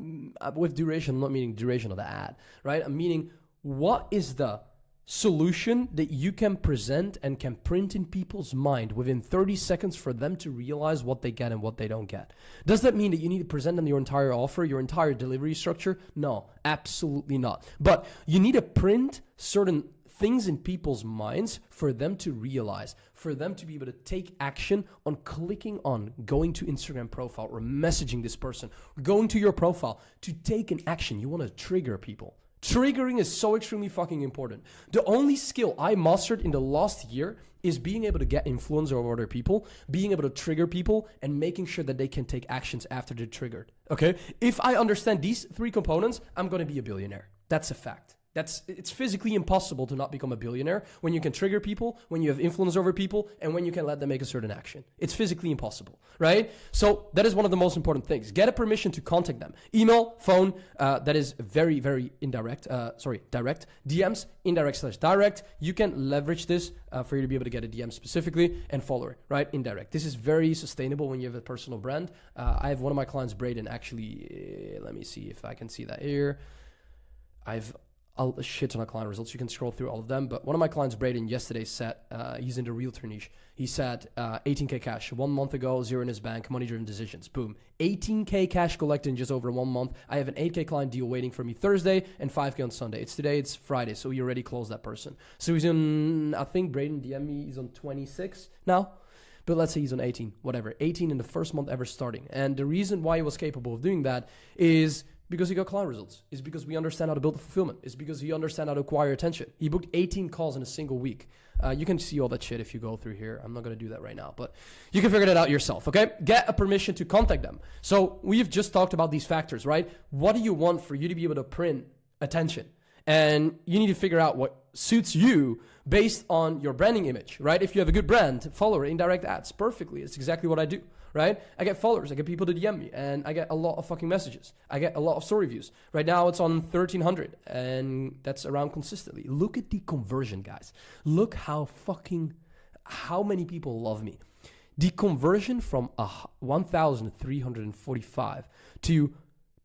with duration, I'm not meaning duration of the ad, right? I'm meaning, what is the solution that you can present and can print in people's mind within 30 seconds for them to realize what they get and what they don't get? Does that mean that you need to present them your entire offer, your entire delivery structure? No, absolutely not. But you need to print certain things in people's minds for them to realize, for them to be able to take action on clicking on, going to Instagram profile or messaging this person, going to your profile to take an action. You want to trigger people. Triggering is so extremely fucking important. The only skill I mastered in the last year is being able to get influence over other people, being able to trigger people, and making sure that they can take actions after they're triggered. Okay? If I understand these 3 components, I'm going to be a billionaire. That's a fact. It's physically impossible to not become a billionaire when you can trigger people, when you have influence over people, and when you can let them make a certain action. It's physically impossible, right? So that is one of the most important things. Get a permission to contact them. Email, phone, that is very, very indirect. Direct. DMs, indirect/direct. You can leverage this for you to be able to get a DM specifically, and follower, right? Indirect. This is very sustainable when you have a personal brand. I have one of my clients, Braden, actually, let me see if I can see that here. I've a shit ton of client results. You can scroll through all of them. But one of my clients, Braden, yesterday said, he's in the realtor niche. He said 18K cash, 1 month ago, 0 in his bank, money-driven decisions. Boom. 18K cash collected in just over 1 month. I have an 8K client deal waiting for me Thursday and 5K on Sunday. It's Friday, so he already closed that person. So he's in, I think Braden DM me, he's on 26 now. But let's say he's on 18, whatever. 18 in the first month ever starting. And the reason why he was capable of doing that is because he got client results. It's because we understand how to build the fulfillment. It's because he understands how to acquire attention. He booked 18 calls in a single week. You can see all that shit if you go through here. I'm not going to do that right now, but you can figure that out yourself, okay? Get a permission to contact them. So we've just talked about these factors, right? What do you want for you to be able to print attention? And you need to figure out what suits you based on your branding image, right? If you have a good brand, follower, indirect ads, perfectly. It's exactly what I do, right? I get followers, I get people to DM me, and I get a lot of fucking messages. I get a lot of story views. Right now it's on 1,300, and that's around consistently. Look at the conversion, guys. Look how many people love me. The conversion from 1,345 to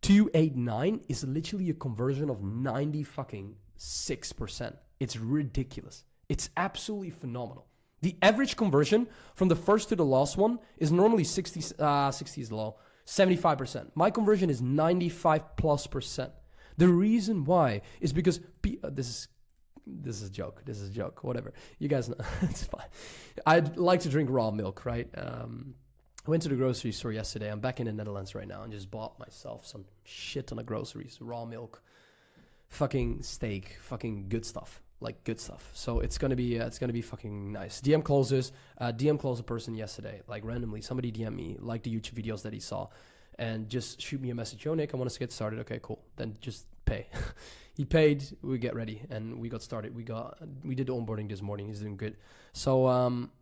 289 is literally a conversion of 96%. It's ridiculous. It's absolutely phenomenal. The average conversion from the first to the last one is normally 60 is low, 75%. My conversion is 95+%. The reason why is because this is a joke. This is a joke. Whatever. You guys know. It's fine. I'd like to drink raw milk, right? I went to the grocery store yesterday. I'm back in the Netherlands right now and just bought myself some shit ton of groceries, raw milk, fucking steak, fucking good stuff, like good stuff. So it's gonna be fucking nice. DM closed a person yesterday, like randomly. Somebody DM me, like the YouTube videos that he saw, and just shoot me a message. Yo, Nick, I want us to get started. Okay, cool. Then just pay. He paid. We get ready and we got started. We did the onboarding this morning. He's doing good. So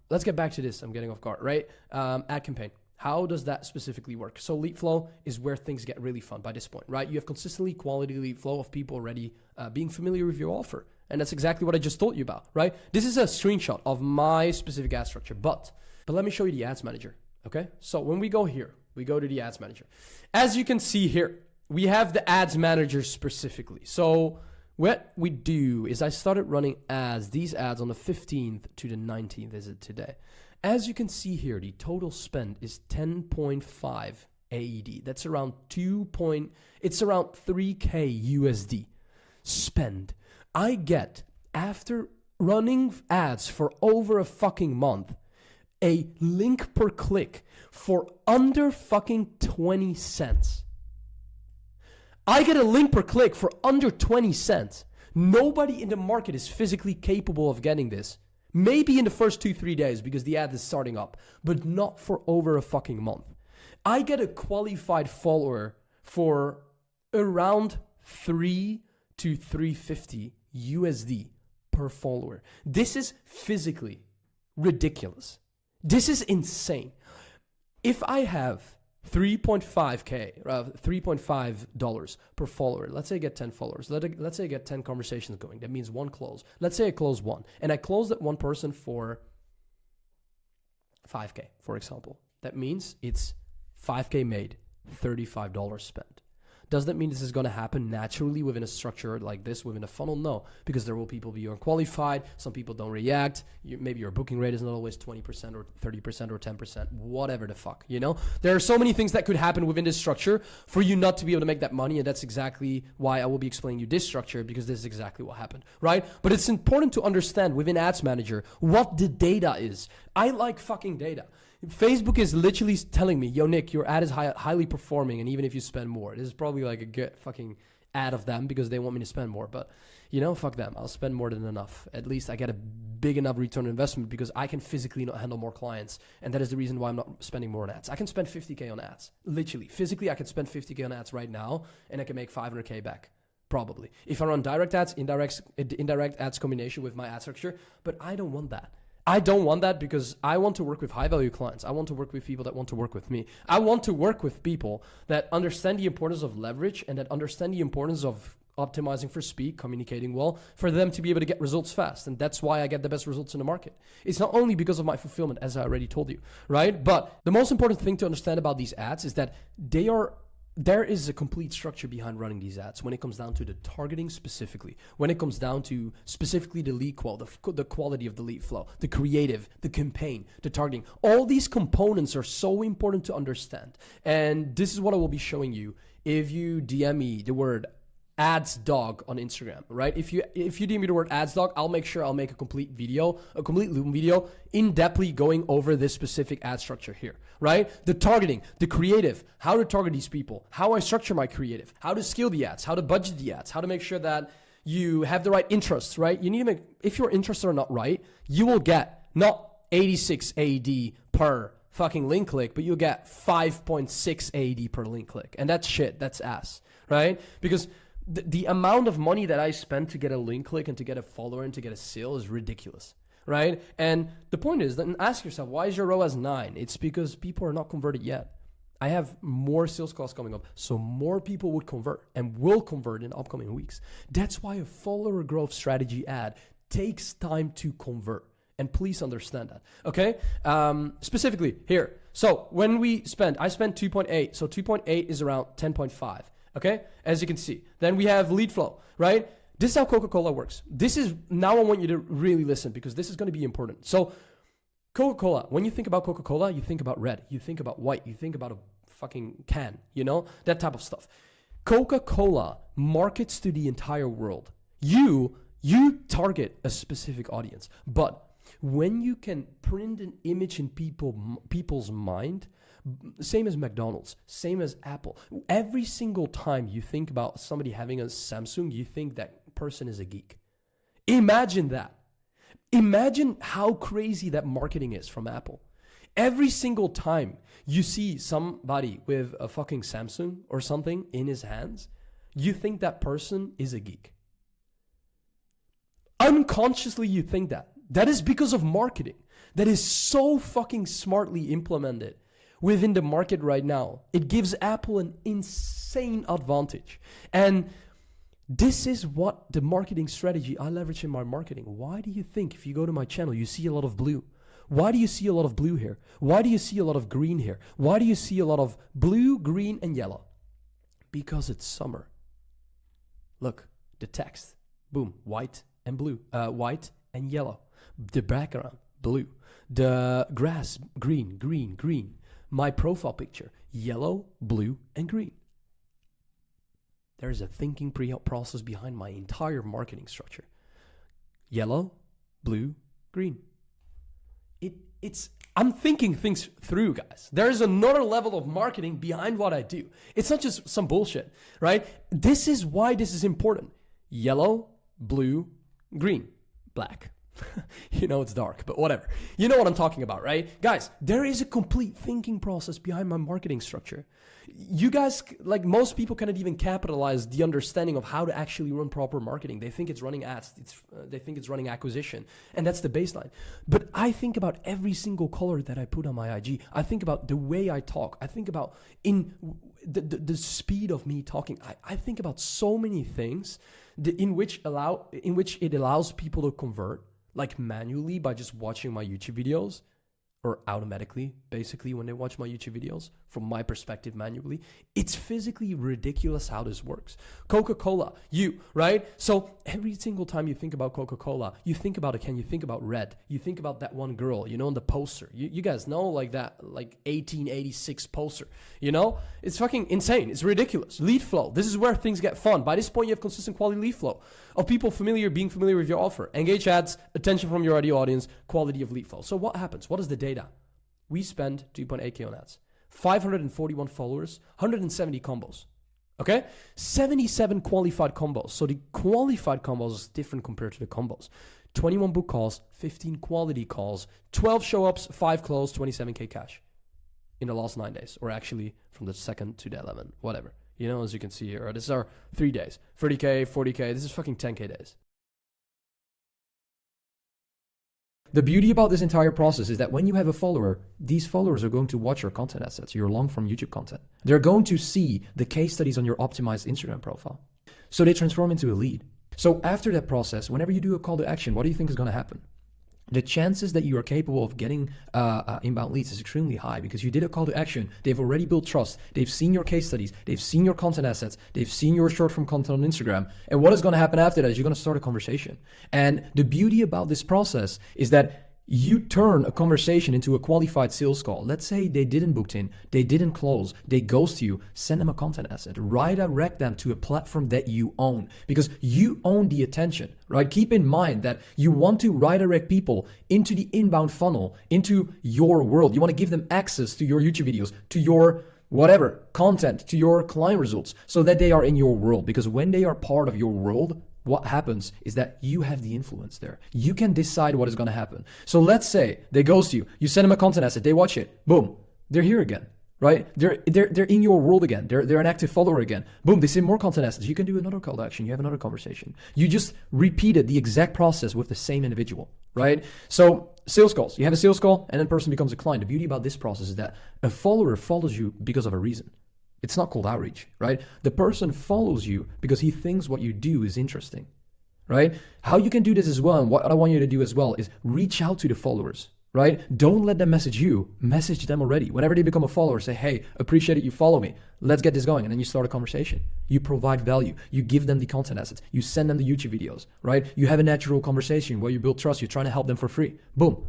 let's get back to this. I'm getting off guard, right? Ad campaign. How does that specifically work? So lead flow is where things get really fun by this point, right? You have consistently quality lead flow of people already being familiar with your offer. And that's exactly what I just told you about, right? This is a screenshot of my specific ad structure, but let me show you the ads manager, okay? So when we go here, we go to the ads manager. As you can see here, we have the ads manager specifically. So what we do is I started running these ads on the 15th to the 19th, is it today? As you can see here, the total spend is 10.5 AED. That's around it's around 3K USD spend. I get, after running ads for over a fucking month, a link per click for under fucking 20 cents. I get a link per click for under 20 cents. Nobody in the market is physically capable of getting this. Maybe in the first 2-3 days because the ad is starting up, but not for over a fucking month. I get a qualified follower for around 3 to 350 USD per follower. This is physically ridiculous. This is insane. If I have $3.5 per follower. Let's say I get 10 followers. Let's say I get 10 conversations going. That means one close. Let's say I close one. And I close that one person for 5K, for example. That means it's 5K made, $35 spent. Does that mean this is going to happen naturally within a structure like this, within a funnel? No, because there will people be unqualified. Some people don't react. Maybe your booking rate is not always 20% or 30% or 10%, whatever the fuck, you know? There are so many things that could happen within this structure for you not to be able to make that money. And that's exactly why I will be explaining you this structure, because this is exactly what happened, right? But it's important to understand within Ads Manager what the data is. I like fucking data. Facebook is literally telling me, yo, Nick, your ad is highly performing, and even if you spend more, this is probably like a good fucking ad of them because they want me to spend more. But, you know, fuck them. I'll spend more than enough. At least I get a big enough return on investment because I can physically not handle more clients. And that is the reason why I'm not spending more on ads. I can spend 50K on ads. Literally. Physically, I can spend 50K on ads right now, and I can make 500K back. Probably. If I run direct ads, indirect ads combination with my ad structure, but I don't want that. I don't want that because I want to work with high value clients. I want to work with people that want to work with me. I want to work with people that understand the importance of leverage and that understand the importance of optimizing for speed, communicating well, for them to be able to get results fast. And that's why I get the best results in the market. It's not only because of my fulfillment, as I already told you, right? But the most important thing to understand about these ads is that there is a complete structure behind running these ads when it comes down to the targeting specifically, when it comes down to specifically the lead qual, the quality of the lead flow, the creative, the campaign, the targeting. All these components are so important to understand. And this is what I will be showing you if you DM me the word ads dog on Instagram, right? If you DM me the word ads dog, I'll make sure I'll make a complete Loom video in-depthly going over this specific ad structure here, right? The targeting, the creative, how to target these people, how I structure my creative, how to scale the ads, how to budget the ads, how to make sure that you have the right interests, right? You need to make, if your interests are not right, you will get not 86 AED per fucking link click, but you'll get 5.6 AED per link click. And that's shit, that's ass, right? Because the amount of money that I spend to get a link click and to get a follower and to get a sale is ridiculous, right? And the point is, then ask yourself, why is your ROAS 9? It's because people are not converted yet. I have more sales calls coming up, so more people would convert and will convert in upcoming weeks. That's why a follower growth strategy ad takes time to convert. And please understand that, okay? Specifically here. So when I spent 2.8. So 2.8 is around 10.5. Okay, as you can see. Then we have lead flow, right? This is how Coca-Cola works. Now I want you to really listen because this is going to be important. So Coca-Cola, when you think about Coca-Cola, you think about red, you think about white, you think about a fucking can, you know, that type of stuff. Coca-Cola markets to the entire world. You target a specific audience, but when you can print an image in people's mind, same as McDonald's, same as Apple. Every single time you think about somebody having a Samsung, you think that person is a geek. Imagine that. Imagine how crazy that marketing is from Apple. Every single time you see somebody with a fucking Samsung or something in his hands, you think that person is a geek. Unconsciously, you think that. That is because of marketing. That is so fucking smartly implemented within the market right now. It gives Apple an insane advantage. And this is what the marketing strategy I leverage in my marketing. Why do you think if you go to my channel, you see a lot of blue? Why do you see a lot of blue here? Why do you see a lot of green here? Why do you see a lot of blue, green, and yellow? Because it's summer. Look, the text, boom, white and blue, white and yellow. The background, blue. The grass, green, green, green. My profile picture, yellow, blue, and green. There is a thinking process behind my entire marketing structure. Yellow, blue, green. I'm thinking things through, guys. There is another level of marketing behind what I do. It's not just some bullshit, right? This is why this is important. Yellow, blue, green, black. You know it's dark, but whatever. You know what I'm talking about, right? Guys, there is a complete thinking process behind my marketing structure. You guys, like most people, cannot even capitalize the understanding of how to actually run proper marketing. They think it's running ads, they think it's running acquisition, and that's the baseline. But I think about every single color that I put on my IG. I think about the way I talk. I think about in the speed of me talking. I think about so many things in which it allows people to convert, like manually by just watching my YouTube videos, or automatically, basically, when they watch my YouTube videos, from my perspective, manually. It's physically ridiculous how this works. Coca-Cola, right? So every single time you think about Coca-Cola, you think about it, you think about red. You think about that one girl, you know, on the poster. You guys know, like that, like 1886 poster, you know? It's fucking insane. It's ridiculous. Lead flow. This is where things get fun. By this point, you have consistent quality lead flow of people being familiar with your offer. Engage ads, attention from your ideal audience, quality of lead flow. So what happens? What is the data? We spend 2.8K on ads, 541 followers, 170 combos. Okay? 77 qualified combos. So the qualified combos is different compared to the combos. 21 book calls, 15 quality calls, 12 show ups, 5 close, 27K cash in the last 9 days, or actually from the 2nd to the 11th, whatever. You know, as you can see here, this is our 3 days. 30K, 40K, this is fucking 10K days. The beauty about this entire process is that when you have a follower, these followers are going to watch your content assets, your long-form YouTube content. They're going to see the case studies on your optimized Instagram profile. So they transform into a lead. So after that process, whenever you do a call to action, what do you think is going to happen? The chances that you are capable of getting inbound leads is extremely high because you did a call to action. They've already built trust. They've seen your case studies. They've seen your content assets. They've seen your short-form content on Instagram. And what is going to happen after that is you're going to start a conversation. And the beauty about this process is that you turn a conversation into a qualified sales call. Let's say they didn't book in, they didn't close, they ghost you, send them a content asset, redirect them to a platform that you own because you own the attention, right? Keep in mind that you want to redirect people into the inbound funnel, into your world. You want to give them access to your YouTube videos, to your whatever content, to your client results so that they are in your world, because when they are part of your world, what happens is that you have the influence there. You can decide what is going to happen. So let's say they ghost you. You send them a content asset. They watch it. Boom. They're here again, right? They're in your world again. They're an active follower again. Boom. They see more content assets. You can do another call to action. You have another conversation. You just repeated the exact process with the same individual, right? So sales calls. You have a sales call and then person becomes a client. The beauty about this process is that a follower follows you because of a reason. It's not called outreach, right? The person follows you because he thinks what you do is interesting, right? How you can do this as well, and what I want you to do as well, is reach out to the followers, right? Don't let them message you, message them already. Whenever they become a follower, say, hey, appreciate it, you follow me. Let's get this going. And then you start a conversation. You provide value. You give them the content assets. You send them the YouTube videos, right? You have a natural conversation where you build trust. You're trying to help them for free. Boom.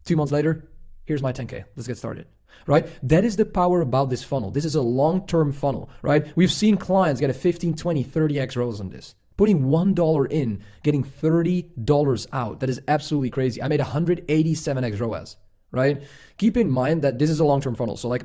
2 months later, here's my 10K. Let's get started. Right? That is the power about this funnel. This is a long-term funnel, right? We've seen clients get a 15, 20, 30x ROAS on this. Putting $1 in, getting $30 out. That is absolutely crazy. I made 187x ROAS, right? Keep in mind that this is a long-term funnel. So like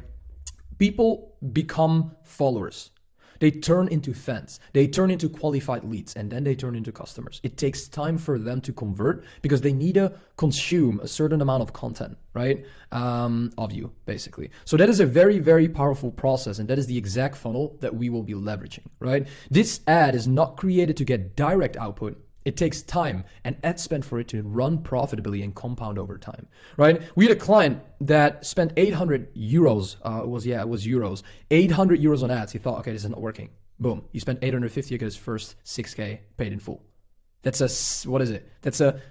people become followers. They turn into fans. They turn into qualified leads, and then they turn into customers. It takes time for them to convert because they need to consume a certain amount of content, right? Of you, basically. So that is a very, very powerful process, and that is the exact funnel that we will be leveraging, right? This ad is not created to get direct output. It takes time and ad spend for it to run profitably and compound over time, right? We had a client that spent 800 euros, it was euros, 800 euros on ads. He thought, okay, this is not working. Boom, he spent 850 to get his first 6K paid in full. That's That's a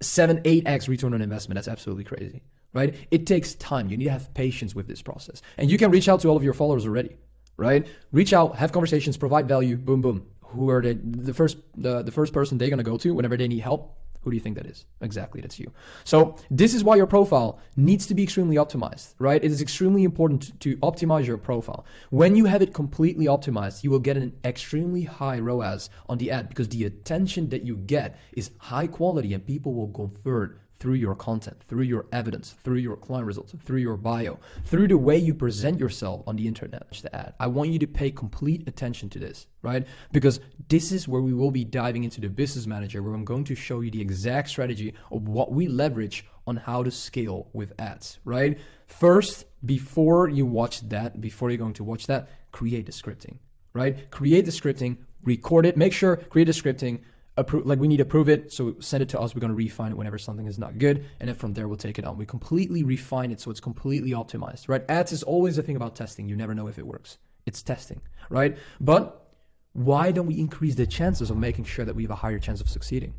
7-8x return on investment. That's absolutely crazy, right? It takes time. You need to have patience with this process. And you can reach out to all of your followers already, right? Reach out, have conversations, provide value, boom, boom. Who are the first person they're going to go to whenever they need help? Who do you think that is? Exactly, that's you. So this is why your profile needs to be extremely optimized, right? It is extremely important to optimize your profile. When you have it completely optimized, you will get an extremely high ROAS on the ad because the attention that you get is high quality and people will convert through your content, through your evidence, through your client results, through your bio, through the way you present yourself on the internet. The ad. I want you to pay complete attention to this, right? Because this is where we will be diving into the business manager, where I'm going to show you the exact strategy of what we leverage on how to scale with ads, right? First, before you're going to watch that, create the scripting, right? Create the scripting, record it, make sure, create the scripting, we need to approve it, so send it to us. We're going to refine it whenever something is not good, and then from there we'll take it on. We completely refine it so it's completely optimized, right? Ads is always the thing about testing. You never know if it works. It's testing, right? But why don't we increase the chances of making sure that we have a higher chance of succeeding,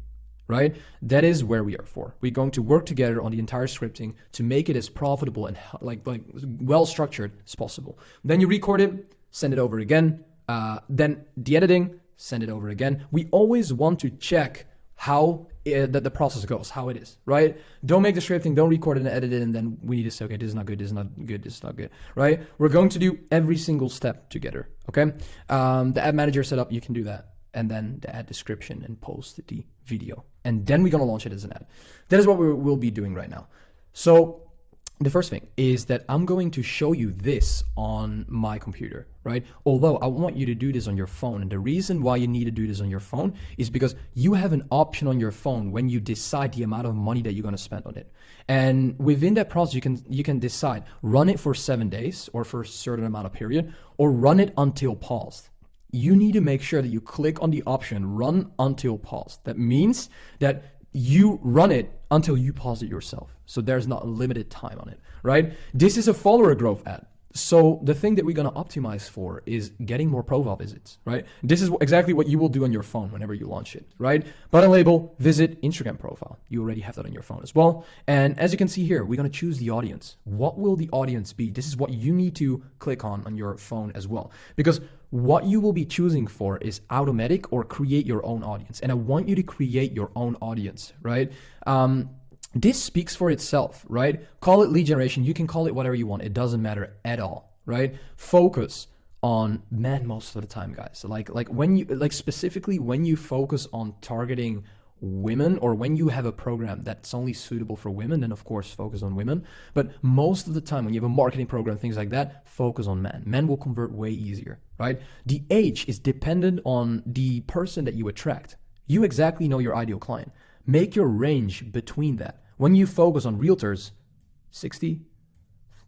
right? That is where we are for. We're going to work together on the entire scripting to make it as profitable and like well structured as possible. Then you record it, send it over again. Then the editing, send it over again. We always want to check how the process goes, how it is, right? Don't make the scripting, don't record it and edit it, and then we need to say, okay, this is not good, this is not good, this is not good, right? We're going to do every single step together, okay? The ad manager setup, you can do that. And then the ad description and post the video. And then we're gonna launch it as an ad. That is what we'll be doing right now. So the first thing is that I'm going to show you this on my computer, right? Although I want you to do this on your phone. And the reason why you need to do this on your phone is because you have an option on your phone when you decide the amount of money that you're going to spend on it. And within that process, you can decide, run it for 7 days or for a certain amount of period, or run it until paused. You need to make sure that you click on the option, run until paused. That means that you run it until you pause it yourself. So there's not a limited time on it, right? This is a follower growth ad. So the thing that we're going to optimize for is getting more profile visits, right? This is exactly what you will do on your phone whenever you launch it, right? Button label, visit, Instagram profile. You already have that on your phone as well. And as you can see here, we're going to choose the audience. What will the audience be? This is what you need to click on your phone as well. Because what you will be choosing for is automatic or create your own audience. And I want you to create your own audience, right? This speaks for itself, right? Call it lead generation. You can call it whatever you want. It doesn't matter at all, right? Focus on men most of the time, guys. So specifically when you focus on targeting women, or when you have a program that's only suitable for women, then of course focus on women. But most of the time when you have a marketing program, things like that, focus on men. Men will convert way easier, right? The age is dependent on the person that you attract. You exactly know your ideal client. Make your range between that. When you focus on realtors, 60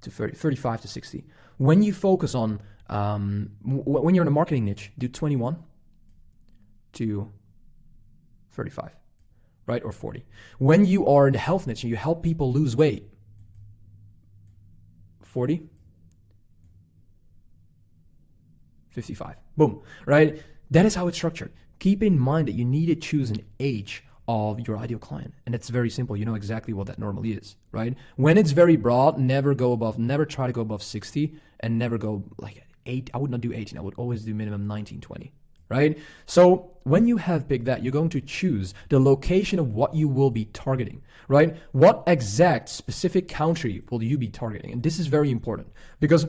to 30, 35 to 60. When you focus on, when you're in a marketing niche, do 21 to 35, right? Or 40. When you are in the health niche and you help people lose weight, 40, 55, boom, right? That is how it's structured. Keep in mind that you need to choose an age of your ideal client. And it's very simple. You know exactly what that normally is, right? When it's very broad, never try to go above 60, and never go like 8. I would not do 18. I would always do minimum 19, 20, right? So when you have picked that, you're going to choose the location of what you will be targeting, right? What exact specific country will you be targeting? And this is very important because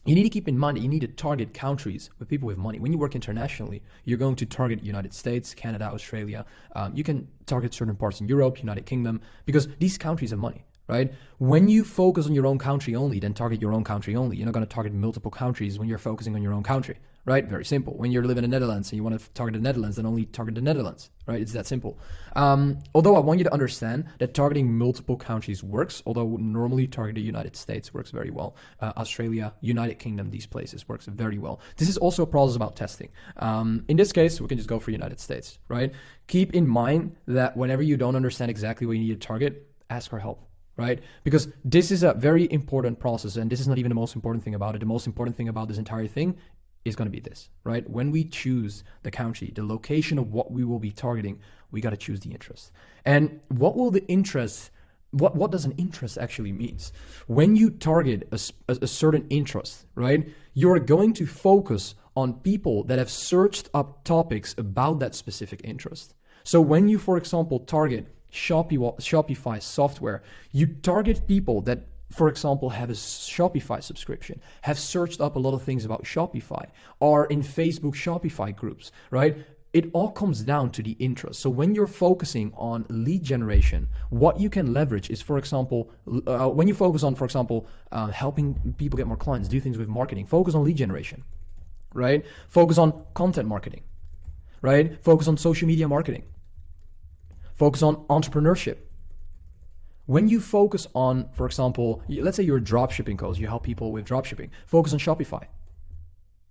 you need to keep in mind that you need to target countries with people with money. When you work internationally, you're going to target United States, Canada, Australia. You can target certain parts in Europe, United Kingdom, because these countries have money, right? When you focus on your own country only, then target your own country only. You're not going to target multiple countries when you're focusing on your own country, right? Very simple. When you're living in the Netherlands and you want to target the Netherlands, then only target the Netherlands, right? It's that simple. Although I want you to understand that targeting multiple countries works, although normally target the United States works very well. Australia, United Kingdom, these places works very well. This is also a process about testing. In this case, we can just go for United States, right? Keep in mind that whenever you don't understand exactly what you need to target, ask for help. Right? Because this is a very important process, and this is not even the most important thing about it. The most important thing about this entire thing is going to be this, right? When we choose the country, the location of what we will be targeting, we got to choose the interest. And what will the interest, what does an interest actually means? When you target a certain interest, right, you're going to focus on people that have searched up topics about that specific interest. So when you, for example, target Shopify software, you target people that, for example, have a Shopify subscription, have searched up a lot of things about Shopify, are in Facebook Shopify groups, right? It all comes down to the interest. So when you're focusing on lead generation, what you can leverage is, for example, when you focus on, for example, helping people get more clients, do things with marketing, focus on lead generation, right? Focus on content marketing, right? Focus on social media marketing. Focus on entrepreneurship. When you focus on, for example, let's say you're a dropshipping coach, you help people with dropshipping, focus on Shopify,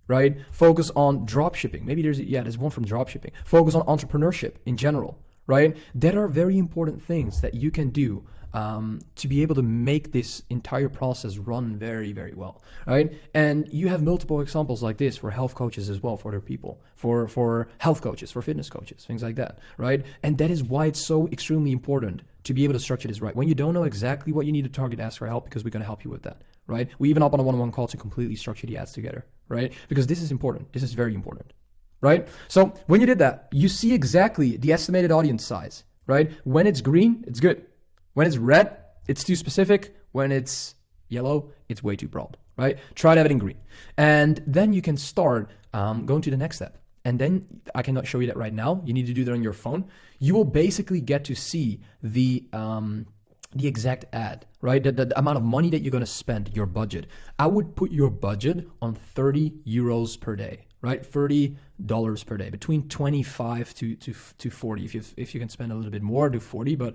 right? Focus on dropshipping. Maybe there's one from dropshipping. Focus on entrepreneurship in general, right? That are very important things that you can do to be able to make this entire process run very, very well, right? And you have multiple examples like this for health coaches as well, for other people, for health coaches, for fitness coaches, things like that, right? And that is why it's so extremely important to be able to structure this right. When you don't know exactly what you need to target, ask for help, because we're going to help you with that, right? We even hop on a one-on-one call to completely structure the ads together, right? Because this is important. This is very important, right? So when you did that, you see exactly the estimated audience size, right? When it's green, it's good. When it's red, it's too specific. When it's yellow, it's way too broad, right? Try to have it in green. And then you can start going to the next step. And then I cannot show you that right now. You need to do that on your phone. You will basically get to see the exact ad, right? The amount of money that you're going to spend, your budget. I would put your budget on 30 euros per day, right? $30 per day, between 25 to 40. If you can spend a little bit more, do 40. But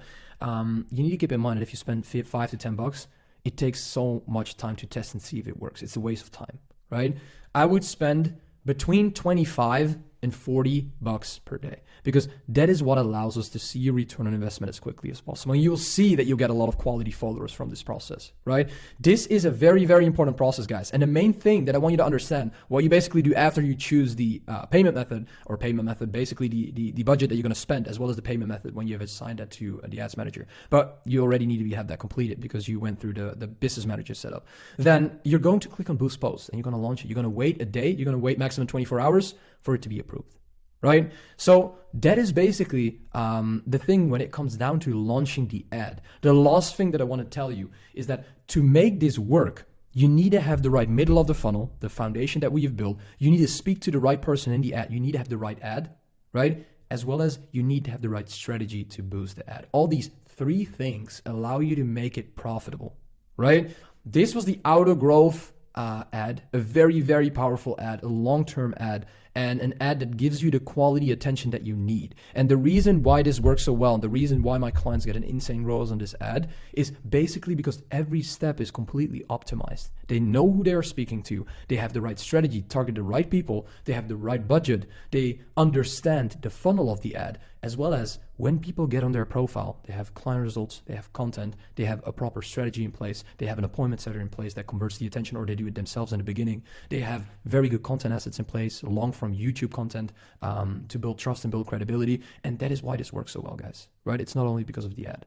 you need to keep in mind that if you spend 5 to 10 bucks, it takes so much time to test and see if it works. It's a waste of time, right? I would spend between 25 and 40 bucks per day, because that is what allows us to see your return on investment as quickly as possible. And you'll see that you'll get a lot of quality followers from this process, right? This is a very, very important process, guys. And the main thing that I want you to understand, what you basically do after you choose the payment method, basically the budget that you're going to spend, as well as the payment method when you have assigned that to the ads manager. But you already need to have that completed because you went through the business manager setup. Then you're going to click on Boost Post and you're going to launch it. You're going to wait a day. You're going to wait maximum 24 hours for it to be approved, right? So that is basically the thing when it comes down to launching the ad. The last thing that I want to tell you is that to make this work, you need to have the right middle of the funnel, the foundation that we have built. You need to speak to the right person in the ad. You need to have the right ad, right? As well as you need to have the right strategy to boost the ad. All these three things allow you to make it profitable, right? This was the auto growth ad, a very, very powerful ad, a long-term ad, and an ad that gives you the quality attention that you need. And the reason why this works so well, and the reason why my clients get an insane ROAS on this ad, is basically because every step is completely optimized. They know who they are speaking to. They have the right strategy, target the right people. They have the right budget. They understand the funnel of the ad, as well as when people get on their profile, they have client results, they have content, they have a proper strategy in place, they have an appointment setter in place that converts the attention, or they do it themselves in the beginning. They have very good content assets in place, long from YouTube content to build trust and build credibility. And that is why this works so well, guys, right? It's not only because of the ad.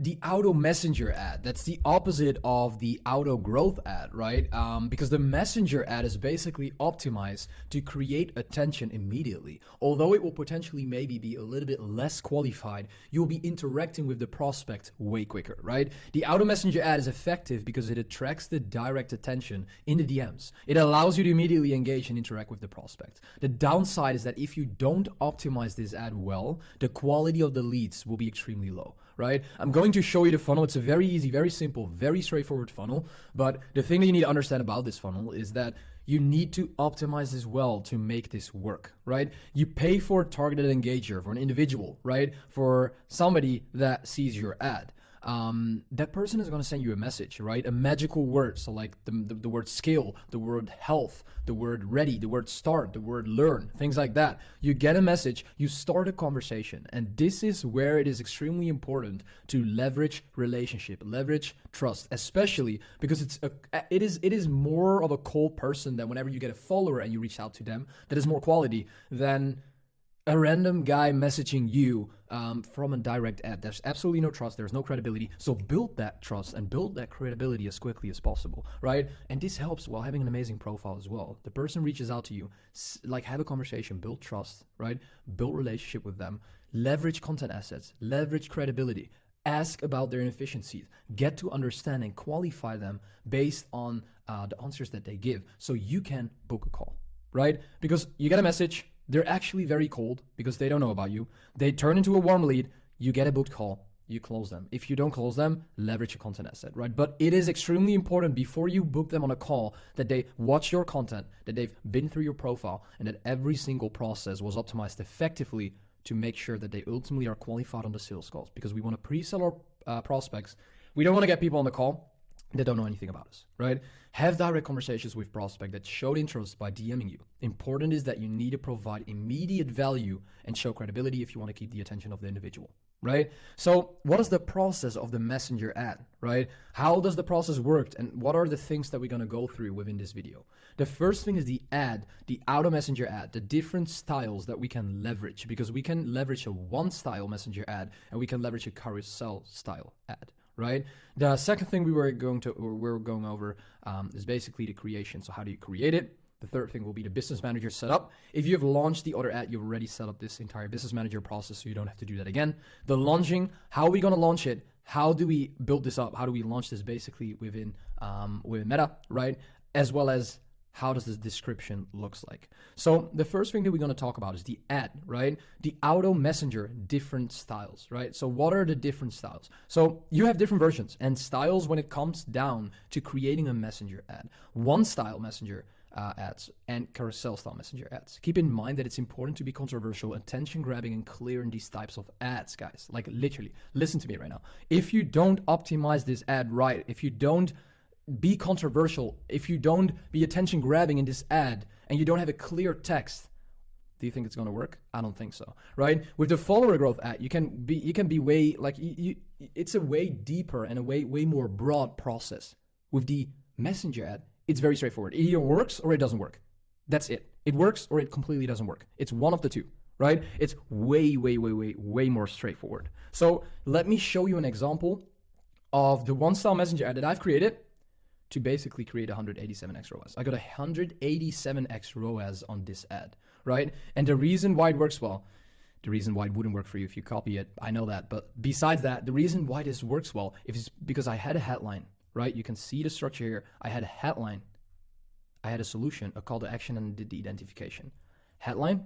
The auto messenger ad, that's the opposite of the auto growth ad, right? Because the messenger ad is basically optimized to create attention immediately. Although it will potentially maybe be a little bit less qualified, you'll be interacting with the prospect way quicker, right? The auto messenger ad is effective because it attracts the direct attention in the DMs. It allows you to immediately engage and interact with the prospect. The downside is that if you don't optimize this ad well, the quality of the leads will be extremely low, right? I'm going to show you the funnel. It's a very easy, very simple, very straightforward funnel. But the thing that you need to understand about this funnel is that you need to optimize this well to make this work, right? You pay for a targeted engager, for an individual, right? For somebody that sees your ad. That person is going to send you a message, right? A magical word. So like the word skill, the word health, the word ready, the word start, the word learn, things like that. You get a message, you start a conversation. And this is where it is extremely important to leverage relationship, leverage trust, especially because it is more of a cold person than whenever you get a follower and you reach out to them. That is more quality than a random guy messaging you from a direct ad. There's absolutely no trust. There's no credibility. So build that trust and build that credibility as quickly as possible, right? And this helps while having an amazing profile as well. The person reaches out to you, like have a conversation, build trust, right? Build relationship with them, leverage content assets, leverage credibility, ask about their inefficiencies, get to understand and qualify them based on the answers that they give so you can book a call, right? Because you get a message, they're actually very cold because they don't know about you. They turn into a warm lead. You get a booked call. You close them. If you don't close them, leverage your content asset, right? But it is extremely important before you book them on a call that they watch your content, that they've been through your profile, and that every single process was optimized effectively to make sure that they ultimately are qualified on the sales calls, because we want to pre-sell our prospects. We don't want to get people on the call that don't know anything about us, right? Have direct conversations with prospect that showed interest by DMing you. Important is that you need to provide immediate value and show credibility if you want to keep the attention of the individual, right? So what is the process of the messenger ad, right? How does the process work, and what are the things that we're going to go through within this video? The first thing is the ad, the auto messenger ad, the different styles that we can leverage, because we can leverage a one style messenger ad and we can leverage a carousel style ad, right? The second thing we're going over is basically the creation. So how do you create it? The third thing will be the business manager setup. If you have launched the other ad, you've already set up this entire business manager process, so you don't have to do that again. The launching, how are we going to launch it? How do we build this up? How do we launch this basically within Meta, right? As well as how does this description looks like? So the first thing that we're going to talk about is the ad, right? The auto messenger, different styles, right? So what are the different styles? So you have different versions and styles when it comes down to creating a messenger ad. One style messenger ads and carousel style messenger ads. Keep in mind that it's important to be controversial, attention grabbing, and clear in these types of ads, guys. Like literally, listen to me right now. If you don't optimize this ad right, if you don't be controversial, if you don't be attention grabbing in this ad and you don't have a clear text, do you think it's going to work? I don't think so, right? With the follower growth ad, you can be way like it's a way deeper and a way more broad process. With the messenger ad, it's very straightforward. It either works or it doesn't work. That's it. It works or it completely doesn't work. It's one of the two, right? It's way more straightforward. So let me show you an example of the one style messenger ad that I've created to basically create 187x ROAS. I got 187x ROAS on this ad, right? And the reason why it works well, the reason why it wouldn't work for you if you copy it, I know that. But besides that, the reason why this works well is because I had a headline, right? You can see the structure here. I had a headline, I had a solution, a call to action, and did the identification. Headline,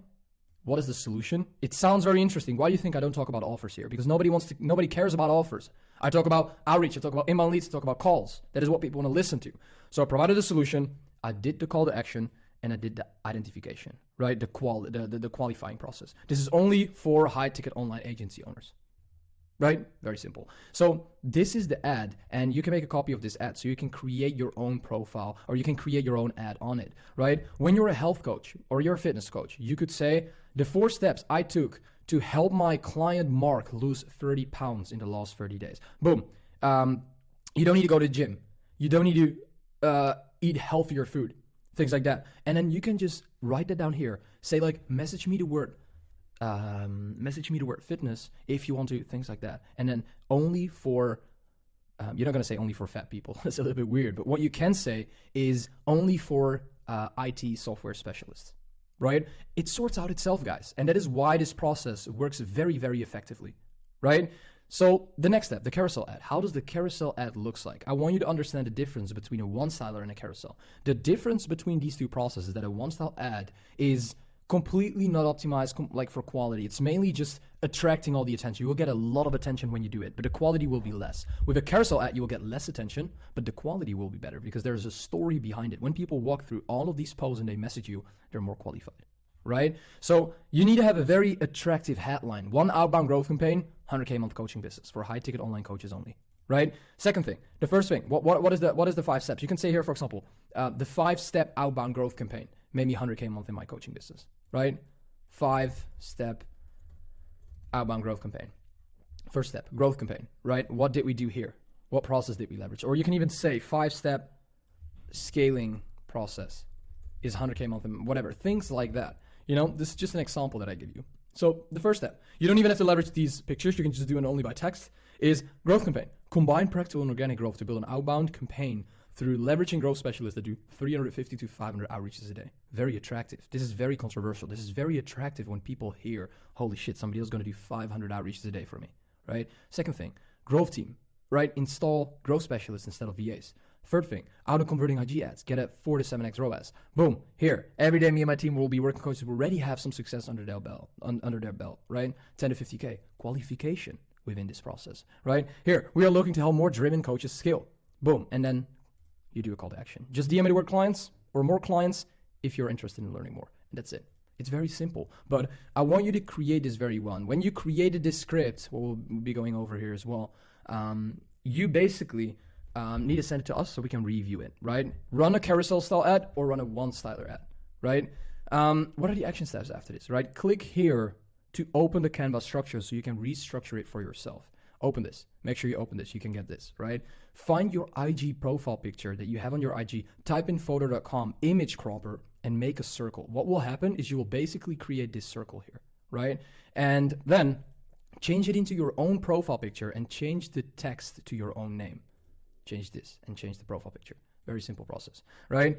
what is the solution? It sounds very interesting. Why do you think I don't talk about offers here? Because nobody cares about offers. I talk about outreach, I talk about inbound leads, I talk about calls. That is what people want to listen to. So I provided a solution, I did the call to action, and I did the identification, right? The qualifying process. This is only for high ticket online agency owners, right? Very simple. So this is the ad, and you can make a copy of this ad so you can create your own profile or you can create your own ad on it, right? When you're a health coach or you're a fitness coach, you could say the 4 steps I took to help my client Mark lose 30 pounds in the last 30 days. Boom. You don't need to go to the gym. You don't need to eat healthier food, things like that. And then you can just write that down here. Say like, message me the word fitness if you want to, things like that. And then only for, you're not going to say only for fat people. That's a little bit weird. But what you can say is only for IT software specialists, right? It sorts out itself, guys. And that is why this process works very effectively, right? So the next step, the carousel ad. How does the carousel ad looks like? I want you to understand the difference between a one-styler and a carousel. The difference between these two processes is that a one-style ad is completely not optimized like for quality. It's mainly just attracting all the attention. You will get a lot of attention when you do it, but the quality will be less. With a carousel ad, you will get less attention, but the quality will be better because there's a story behind it. When people walk through all of these posts and they message you, they're more qualified, right? So you need to have a very attractive headline. One outbound growth campaign, 100K month coaching business for high ticket online coaches only. Right. Second thing, the first thing, what is the 5 steps? You can say here, for example, the 5-step outbound growth campaign made me 100K a month in my coaching business. Right. 5-step outbound growth campaign. First step, growth campaign. Right. What did we do here? What process did we leverage? Or you can even say 5-step scaling process is 100K a month, whatever. Things like that. You know, this is just an example that I give you. So the first step, you don't even have to leverage these pictures. You can just do it only by text, is growth campaign. Combine practical and organic growth to build an outbound campaign through leveraging growth specialists that do 350 to 500 outreaches a day. Very attractive. This is very controversial. This is very attractive when people hear, holy shit, somebody else is going to do 500 outreaches a day for me, right? Second thing, growth team, right? Install growth specialists instead of VAs. Third thing, auto-converting IG ads, get a 4 to 7x ROAS. Boom, here, every day me and my team will be working coaches who already have some success under their belt, right? 10 to 50K, qualification within this process, right? Here, we are looking to help more driven coaches scale. Boom, and then you do a call to action. Just DM me the word clients or more clients if you're interested in learning more, and that's it. It's very simple, but I want you to create this very well. And when you created this script, what we'll be going over here as well, you basically need to send it to us so we can review it, right? Run a carousel style ad or run a one-styler ad, right? What are the action steps after this, right? Click here to open the Canvas structure so you can restructure it for yourself. Open this. Make sure you open this. You can get this, right? Find your IG profile picture that you have on your IG, type in photo.com, image cropper, and make a circle. What will happen is you will basically create this circle here, right? And then change it into your own profile picture and change the text to your own name. Change this and change the profile picture. Very simple process, right?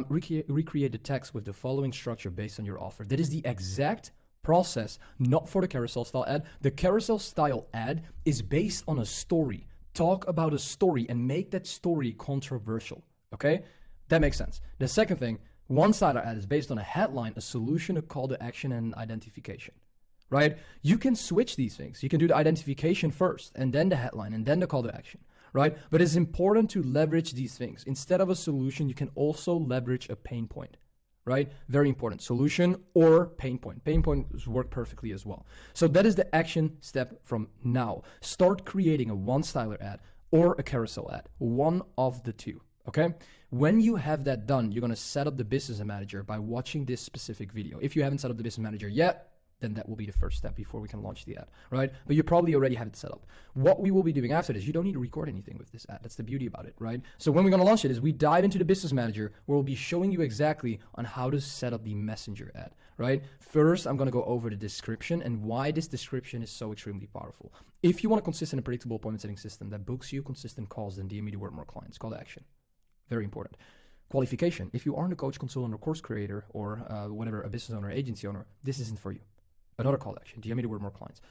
Recreate the text with the following structure based on your offer. That is the exact process, not for the carousel style ad. The carousel style ad is based on a story. Talk about a story and make that story controversial, okay? That makes sense. The second thing, one-sided ad is based on a headline, a solution, a call to action, and identification, right? You can switch these things. You can do the identification first, and then the headline, and then the call to action, right? But it's important to leverage these things. Instead of a solution, you can also leverage a pain point, right? Very important. Solution or pain point. Pain points work perfectly as well. So that is the action step from now. Start creating a one-styler ad or a carousel ad, one of the two, okay? When you have that done, you're gonna set up the business manager by watching this specific video. If you haven't set up the business manager yet, then that will be the first step before we can launch the ad, right? But you probably already have it set up. What we will be doing after this, you don't need to record anything with this ad. That's the beauty about it, right? So when we're gonna launch it is we dive into the business manager where we'll be showing you exactly on how to set up the messenger ad, right? First, I'm gonna go over the description and why this description is so extremely powerful. If you want a consistent and predictable appointment setting system that books you consistent calls, then DM me to work more clients. Call to action. Very important. Qualification. If you aren't a coach, consultant, or course creator, or whatever, a business owner, agency owner, this isn't for you. Another call to action. DM me to work more clients.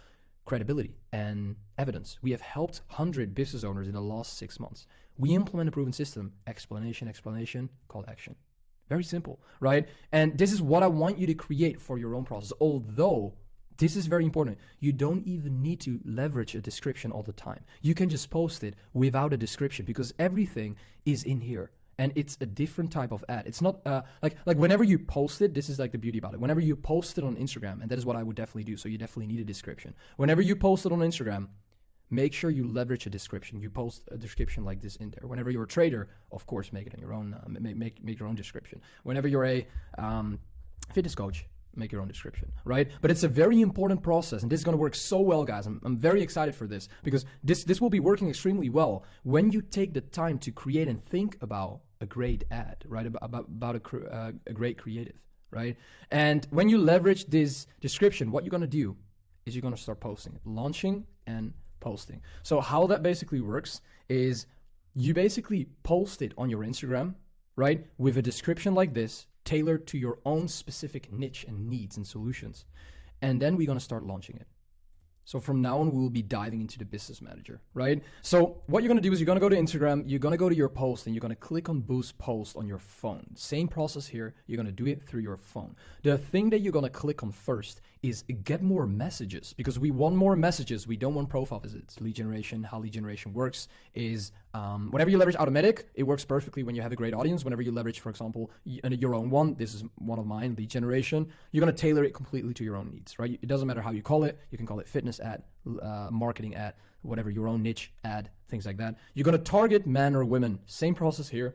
Credibility and evidence. We have helped 100 business owners in the last 6 months. We implement a proven system. Explanation, call to action. Very simple, right? And this is what I want you to create for your own process. Although, this is very important. You don't even need to leverage a description all the time. You can just post it without a description because everything is in here. And it's a different type of ad. It's not like whenever you post it, this is like the beauty about it. Whenever you post it on Instagram, and that is what I would definitely do. So you definitely need a description. Whenever you post it on Instagram, make sure you leverage a description. You post a description like this in there. Whenever you're a trader, of course, make it on your own. Make your own description. Whenever you're a fitness coach, make your own description, right? But it's a very important process, and this is going to work so well, guys. I'm very excited for this because this will be working extremely well when you take the time to create and think about a great ad, right? About a great creative, right? And when you leverage this description, what you're going to do is you're going to start posting it, launching and posting. So how that basically works is you basically post it on your Instagram, right? With a description like this, tailored to your own specific niche and needs and solutions. And then we're going to start launching it. So from now on, we will be diving into the business manager, right? So what you're gonna do is you're gonna go to Instagram, you're gonna go to your post, and you're gonna click on boost post on your phone. Same process here, you're gonna do it through your phone. The thing that you're gonna click on first is get more messages, because we want more messages. We don't want profile visits. Lead generation, how lead generation works is whenever you leverage automatic, it works perfectly when you have a great audience. Whenever you leverage, for example, your own one, this is one of mine, lead generation, you're gonna tailor it completely to your own needs, right? It doesn't matter how you call it. You can call it fitness ad, marketing ad, whatever, your own niche ad, things like that. You're gonna target men or women. Same process here,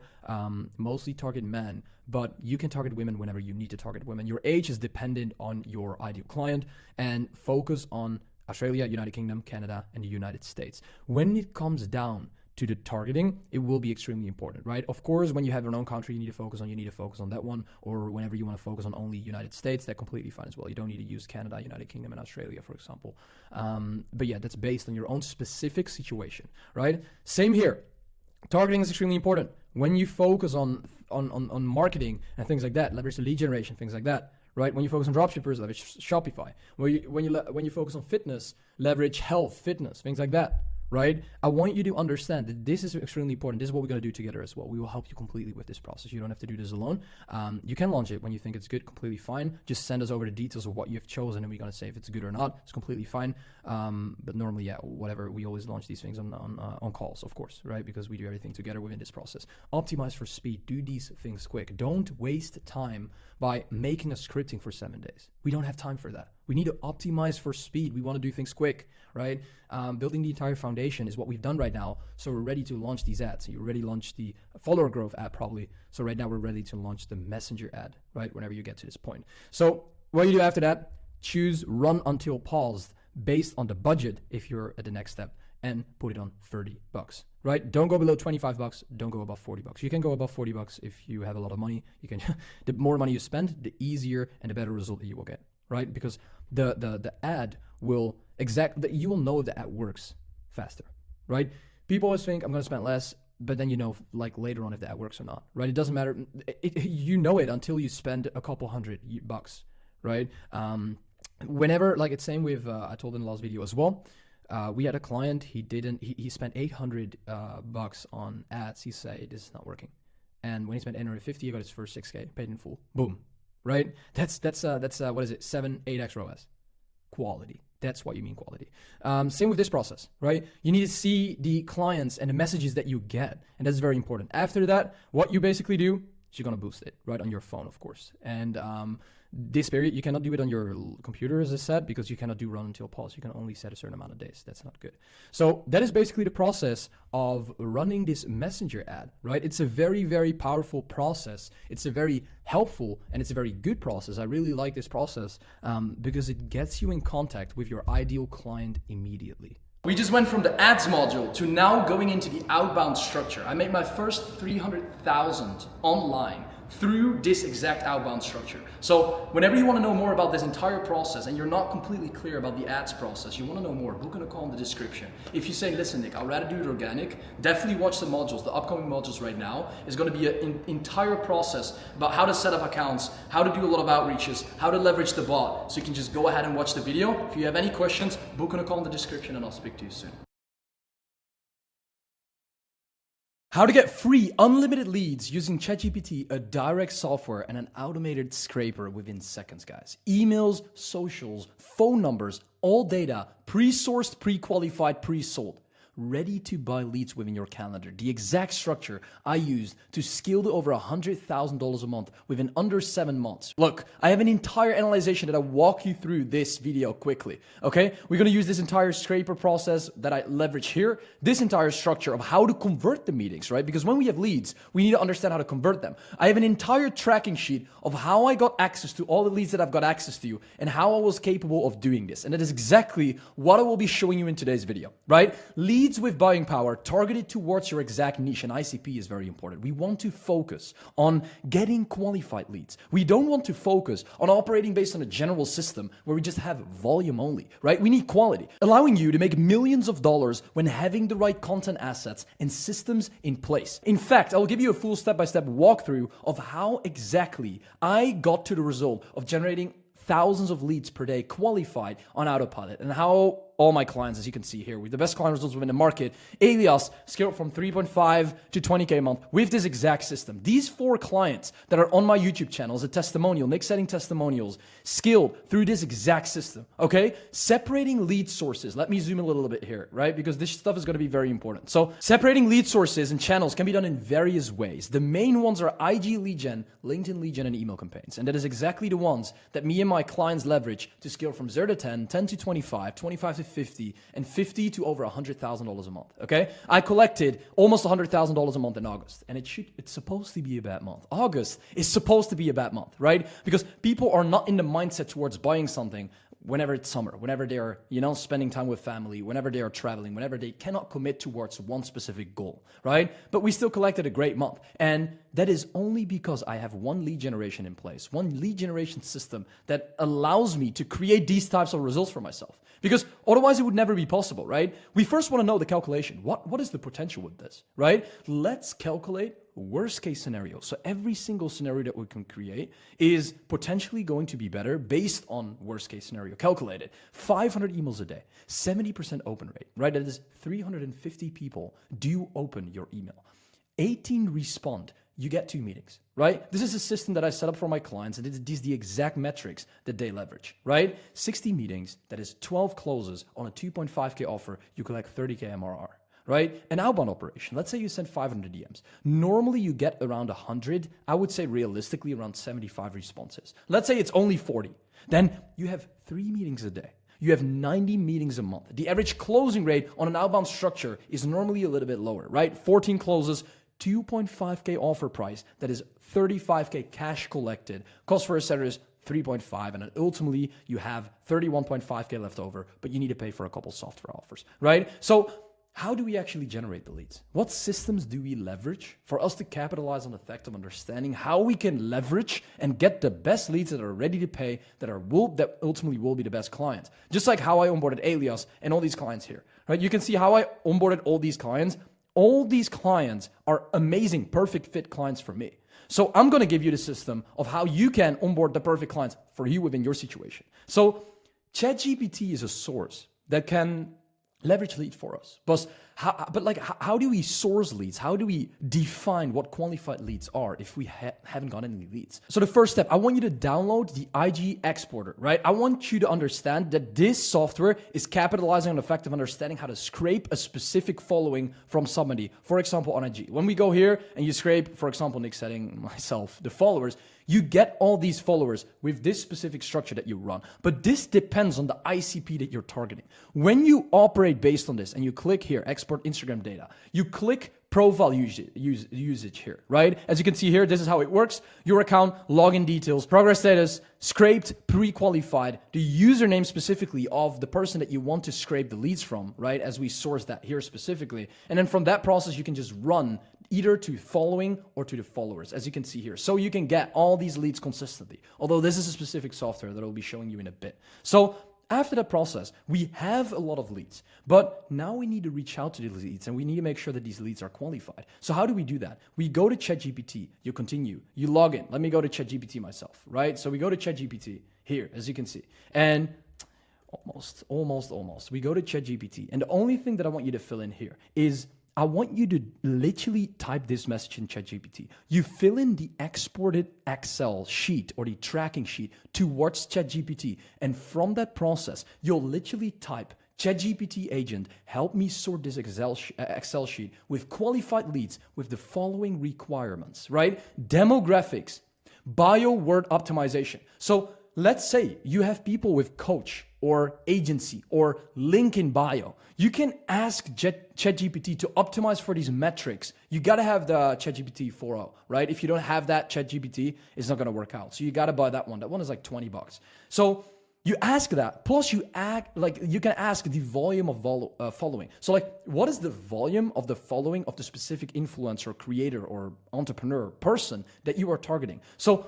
mostly target men, but you can target women whenever you need to target women. Your age is dependent on your ideal client, and focus on Australia, United Kingdom, Canada, and the United States. When it comes down to the targeting, it will be extremely important, right? Of course, when you have your own country you need to focus on that one, or whenever you want to focus on only United States, that's completely fine as well. You don't need to use Canada, United Kingdom, and Australia, for example. But yeah, that's based on your own specific situation, right? Same here. Targeting is extremely important. When you focus on marketing and things like that, leverage the lead generation, things like that, right? When you focus on dropshippers, leverage Shopify. When you focus on fitness, leverage health, fitness, things like that, right? I want you to understand that this is extremely important. This is what we're going to do together as well. We will help you completely with this process. You don't have to do this alone. You can launch it when you think it's good, completely fine. Just send us over the details of what you've chosen, and we're going to say if it's good or not. It's completely fine. But normally, yeah, whatever, we always launch these things on calls, of course, right? Because we do everything together within this process. Optimize for speed. Do these things quick. Don't waste time by making a scripting for 7 days. We don't have time for that. We need to optimize for speed. We want to do things quick, right? Building the entire foundation is what we've done right now. So we're ready to launch these ads. You already launched the follower growth ad probably. So right now we're ready to launch the messenger ad, right? Whenever you get to this point. So what you do after that, choose run until paused based on the budget if you're at the next step, and put it on $30, right? Don't go below $25. Don't go above $40. You can go above $40 if you have a lot of money. You can, the more money you spend, the easier and the better result that you will get, right? Because the ad will you will know if the ad works faster, right? People always think I'm going to spend less, but then you know, like later on if the ad works or not, right? It doesn't matter. You know it until you spend a couple $100, right? Whenever, like it's same with I told in the last video as well. We had a client. He spent $800 on ads. He said this is not working, and when he spent $850, he got his first 6K paid in full. Boom, right? That's what is it? 7-8x ROAS. Quality. That's what you mean quality. Same with this process, right? You need to see the clients and the messages that you get, and that's very important. After that, what you basically do is you're gonna boost it right on your phone, of course, and this period, you cannot do it on your computer, as I said, because you cannot do run until pause. You can only set a certain amount of days. That's not good. So that is basically the process of running this messenger ad, right? It's a very, very powerful process. It's a very helpful and it's a very good process. I really like this process because it gets you in contact with your ideal client immediately. We just went from the ads module to now going into the outbound structure. I made my first 300,000 online through this exact outbound structure. So whenever you want to know more about this entire process and you're not completely clear about the ads process, you want to know more, book in a call in the description. If you say, listen Nick, I'd rather do it organic, definitely watch the modules. The upcoming modules right now is going to be an entire process about how to set up accounts, how to do a lot of outreaches, how to leverage the bot. So you can just go ahead and watch the video. If you have any questions, book in a call in the description and I'll speak to you soon. How to get free unlimited leads using ChatGPT, a direct software, and an automated scraper within seconds, guys. Emails, socials, phone numbers, all data, pre-sourced, pre-qualified, pre-sold. Ready to buy leads within your calendar. The exact structure I used to scale to over $100,000 a month within under 7 months. Look, I have an entire analyzation that I walk you through this video quickly, okay? We're gonna use this entire scraper process that I leverage here, this entire structure of how to convert the meetings, right? Because when we have leads, we need to understand how to convert them. I have an entire tracking sheet of how I got access to all the leads that I've got access to and how I was capable of doing this. And that is exactly what I will be showing you in today's video, right? Leads with buying power targeted towards your exact niche, and ICP is very important. We want to focus on getting qualified leads. We don't want to focus on operating based on a general system where we just have volume only, right? We need quality, allowing you to make millions of dollars when having the right content assets and systems in place. In fact, I will give you a full step-by-step walkthrough of how exactly I got to the result of generating thousands of leads per day qualified on autopilot, and how all my clients, as you can see here, with the best client results within the market. Alias scaled from 3.5 to 20K a month with this exact system. These 4 clients that are on my YouTube channel as a testimonial, Nik Setting testimonials, scaled through this exact system, okay? Separating lead sources. Let me zoom a little bit here, right? Because this stuff is going to be very important. So separating lead sources and channels can be done in various ways. The main ones are IG lead gen, LinkedIn lead gen, and email campaigns. And that is exactly the ones that me and my clients leverage to scale from 0 to 10, 10 to 25, 25 to 50, and 50 to over $100,000 a month, okay? I collected almost $100,000 a month in August, and it's supposed to be a bad month. August is supposed to be a bad month, right? Because people are not in the mindset towards buying something whenever it's summer, whenever they're, spending time with family, whenever they are traveling, whenever they cannot commit towards one specific goal, right? But we still collected a great month. And that is only because I have one lead generation in place, one lead generation system that allows me to create these types of results for myself. Because otherwise it would never be possible, right? We first want to know the calculation. What is the potential with this, right? Let's calculate worst case scenario. So every single scenario that we can create is potentially going to be better based on worst case scenario calculated. 500 emails a day, 70% open rate, right? That is 350 people do open your email. 18 respond. You get 2 meetings, right? This is a system that I set up for my clients, and these are the exact metrics that they leverage, right? 60 meetings, that is 12 closes on a 2.5K offer, you collect 30K MRR, right? An outbound operation, let's say you send 500 DMs. Normally you get around 100, I would say realistically around 75 responses. Let's say it's only 40. Then you have 3 meetings a day. You have 90 meetings a month. The average closing rate on an outbound structure is normally a little bit lower, right? 14 closes, 2.5K offer price, that is 35K cash collected. Cost for a seller is 3.5, and then ultimately you have 31.5K left over, but you need to pay for a couple software offers, right? So how do we actually generate the leads? What systems do we leverage for us to capitalize on the fact of understanding how we can leverage and get the best leads that are ready to pay, that ultimately will be the best clients? Just like how I onboarded Alias and all these clients here, right? You can see how I onboarded all these clients. All these clients are amazing, perfect fit clients for me. So I'm going to give you the system of how you can onboard the perfect clients for you within your situation. So ChatGPT is a source that can leverage leads for us. But how do we source leads? How do we define what qualified leads are if we haven't got any leads? So the first step, I want you to download the IG exporter, right? I want you to understand that this software is capitalizing on the fact of understanding how to scrape a specific following from somebody. For example, on IG. When we go here and you scrape, for example, Nik Setting, myself, the followers, you get all these followers with this specific structure that you run. But this depends on the ICP that you're targeting. When you operate based on this and you click here, export Instagram data, you click profile usage here, right? As you can see here, this is how it works. Your account, login details, progress status, scraped, pre-qualified, the username specifically of the person that you want to scrape the leads from, right? As we source that here specifically. And then from that process, you can just run either to following or to the followers, as you can see here. So you can get all these leads consistently, although this is a specific software that I'll be showing you in a bit. So after that process, we have a lot of leads, but now we need to reach out to these leads and we need to make sure that these leads are qualified. So how do we do that? We go to ChatGPT, you continue, you log in. Let me go to ChatGPT myself, right? So we go to ChatGPT here, as you can see, and almost. We go to ChatGPT, and the only thing that I want you to fill in here is I want you to literally type this message in ChatGPT. You fill in the exported Excel sheet or the tracking sheet towards ChatGPT. And from that process, you'll literally type ChatGPT agent, help me sort this Excel sheet with qualified leads with the following requirements, right? Demographics, bio word optimization. So let's say you have people with coach or agency or link in bio. You can ask ChatGPT to optimize for these metrics. You got to have the ChatGPT 4.0, right? If you don't have that ChatGPT, it's not going to work out. So you got to buy that one. That one is like $20. So you ask that. Plus you can ask the volume of following. So like, what is the volume of the following of the specific influencer, creator, or entrepreneur person that you are targeting? So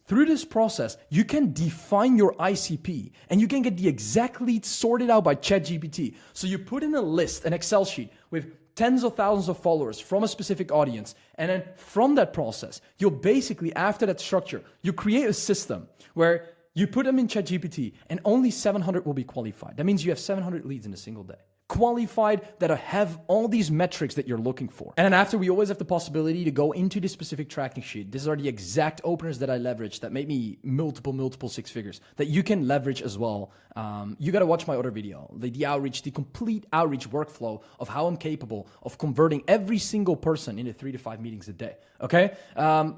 through this process, you can define your ICP and you can get the exact leads sorted out by ChatGPT. So you put in a list, an Excel sheet with tens of thousands of followers from a specific audience. And then from that process, you'll basically, after that structure, you create a system where you put them in ChatGPT and only 700 will be qualified. That means you have 700 leads in a single day. Qualified that have all these metrics that you're looking for. And then after, we always have the possibility to go into this specific tracking sheet. These are the exact openers that I leveraged that made me multiple six figures that you can leverage as well. You got to watch my other video, the outreach, the complete outreach workflow of how I'm capable of converting every single person into 3 to 5 meetings a day. Okay.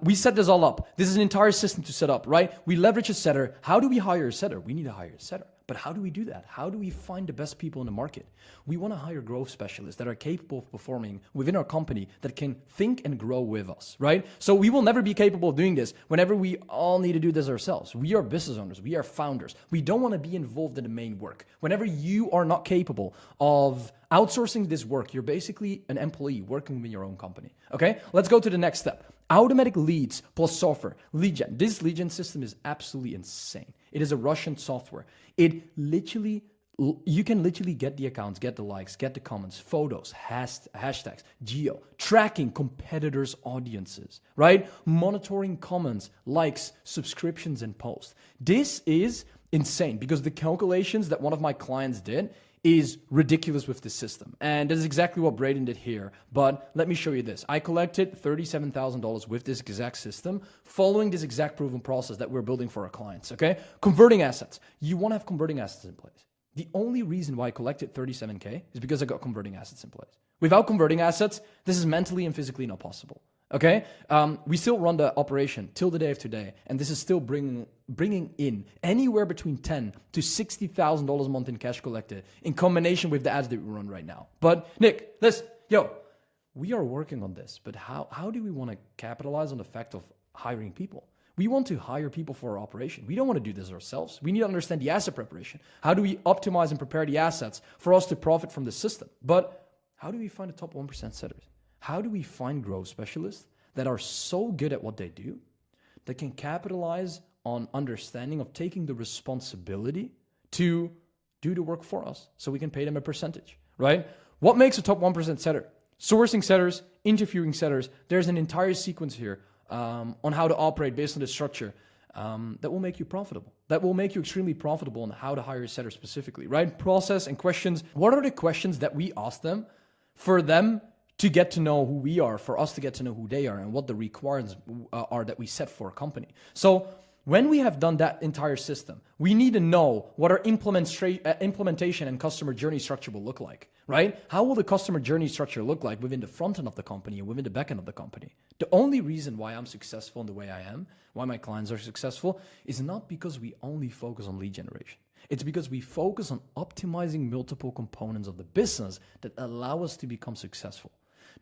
We set this all up. This is an entire system to set up, right? We leverage a setter. How do we hire a setter? We need to hire a setter. But how do we do that? How do we find the best people in the market? We want to hire growth specialists that are capable of performing within our company, that can think and grow with us, right? So we will never be capable of doing this whenever we all need to do this ourselves. We are business owners. We are founders. We don't want to be involved in the main work. Whenever you are not capable of outsourcing this work, you're basically an employee working within your own company, okay? Let's go to the next step. Automatic leads plus software. Lead gen. This lead gen system is absolutely insane. It is a Russian software. You can literally get the accounts, get the likes, get the comments, photos, hashtags, geo, tracking competitors' audiences, right? Monitoring comments, likes, subscriptions, and posts. This is insane because the calculations that one of my clients did is ridiculous with this system. And that is exactly what Braden did here. But let me show you this. I collected $37,000 with this exact system, following this exact proven process that we're building for our clients, okay? Converting assets. You want to have converting assets in place. The only reason why I collected 37K is because I got converting assets in place. Without converting assets, this is mentally and physically not possible. Okay, we still run the operation till the day of today, and this is still bringing in anywhere between $10,000 to $60,000 a month in cash collected, in combination with the ads that we run right now. But Nick, listen, we are working on this, but how do we want to capitalize on the fact of hiring people? We want to hire people for our operation. We don't want to do this ourselves. We need to understand the asset preparation. How do we optimize and prepare the assets for us to profit from the system? But how do we find the top 1% setters? How do we find growth specialists that are so good at what they do that can capitalize on understanding of taking the responsibility to do the work for us so we can pay them a percentage, right? What makes a top 1% setter? Sourcing setters, interviewing setters. There's an entire sequence here on how to operate based on the structure that will make you profitable, that will make you extremely profitable on how to hire a setter specifically, right? Process and questions. What are the questions that we ask them for them to get to know who we are, for us to get to know who they are, and what the requirements are that we set for a company. So when we have done that entire system, we need to know what our implementation and customer journey structure will look like, right? How will the customer journey structure look like within the front end of the company and within the back end of the company? The only reason why I'm successful in the way I am, why my clients are successful, is not because we only focus on lead generation. It's because we focus on optimizing multiple components of the business that allow us to become successful.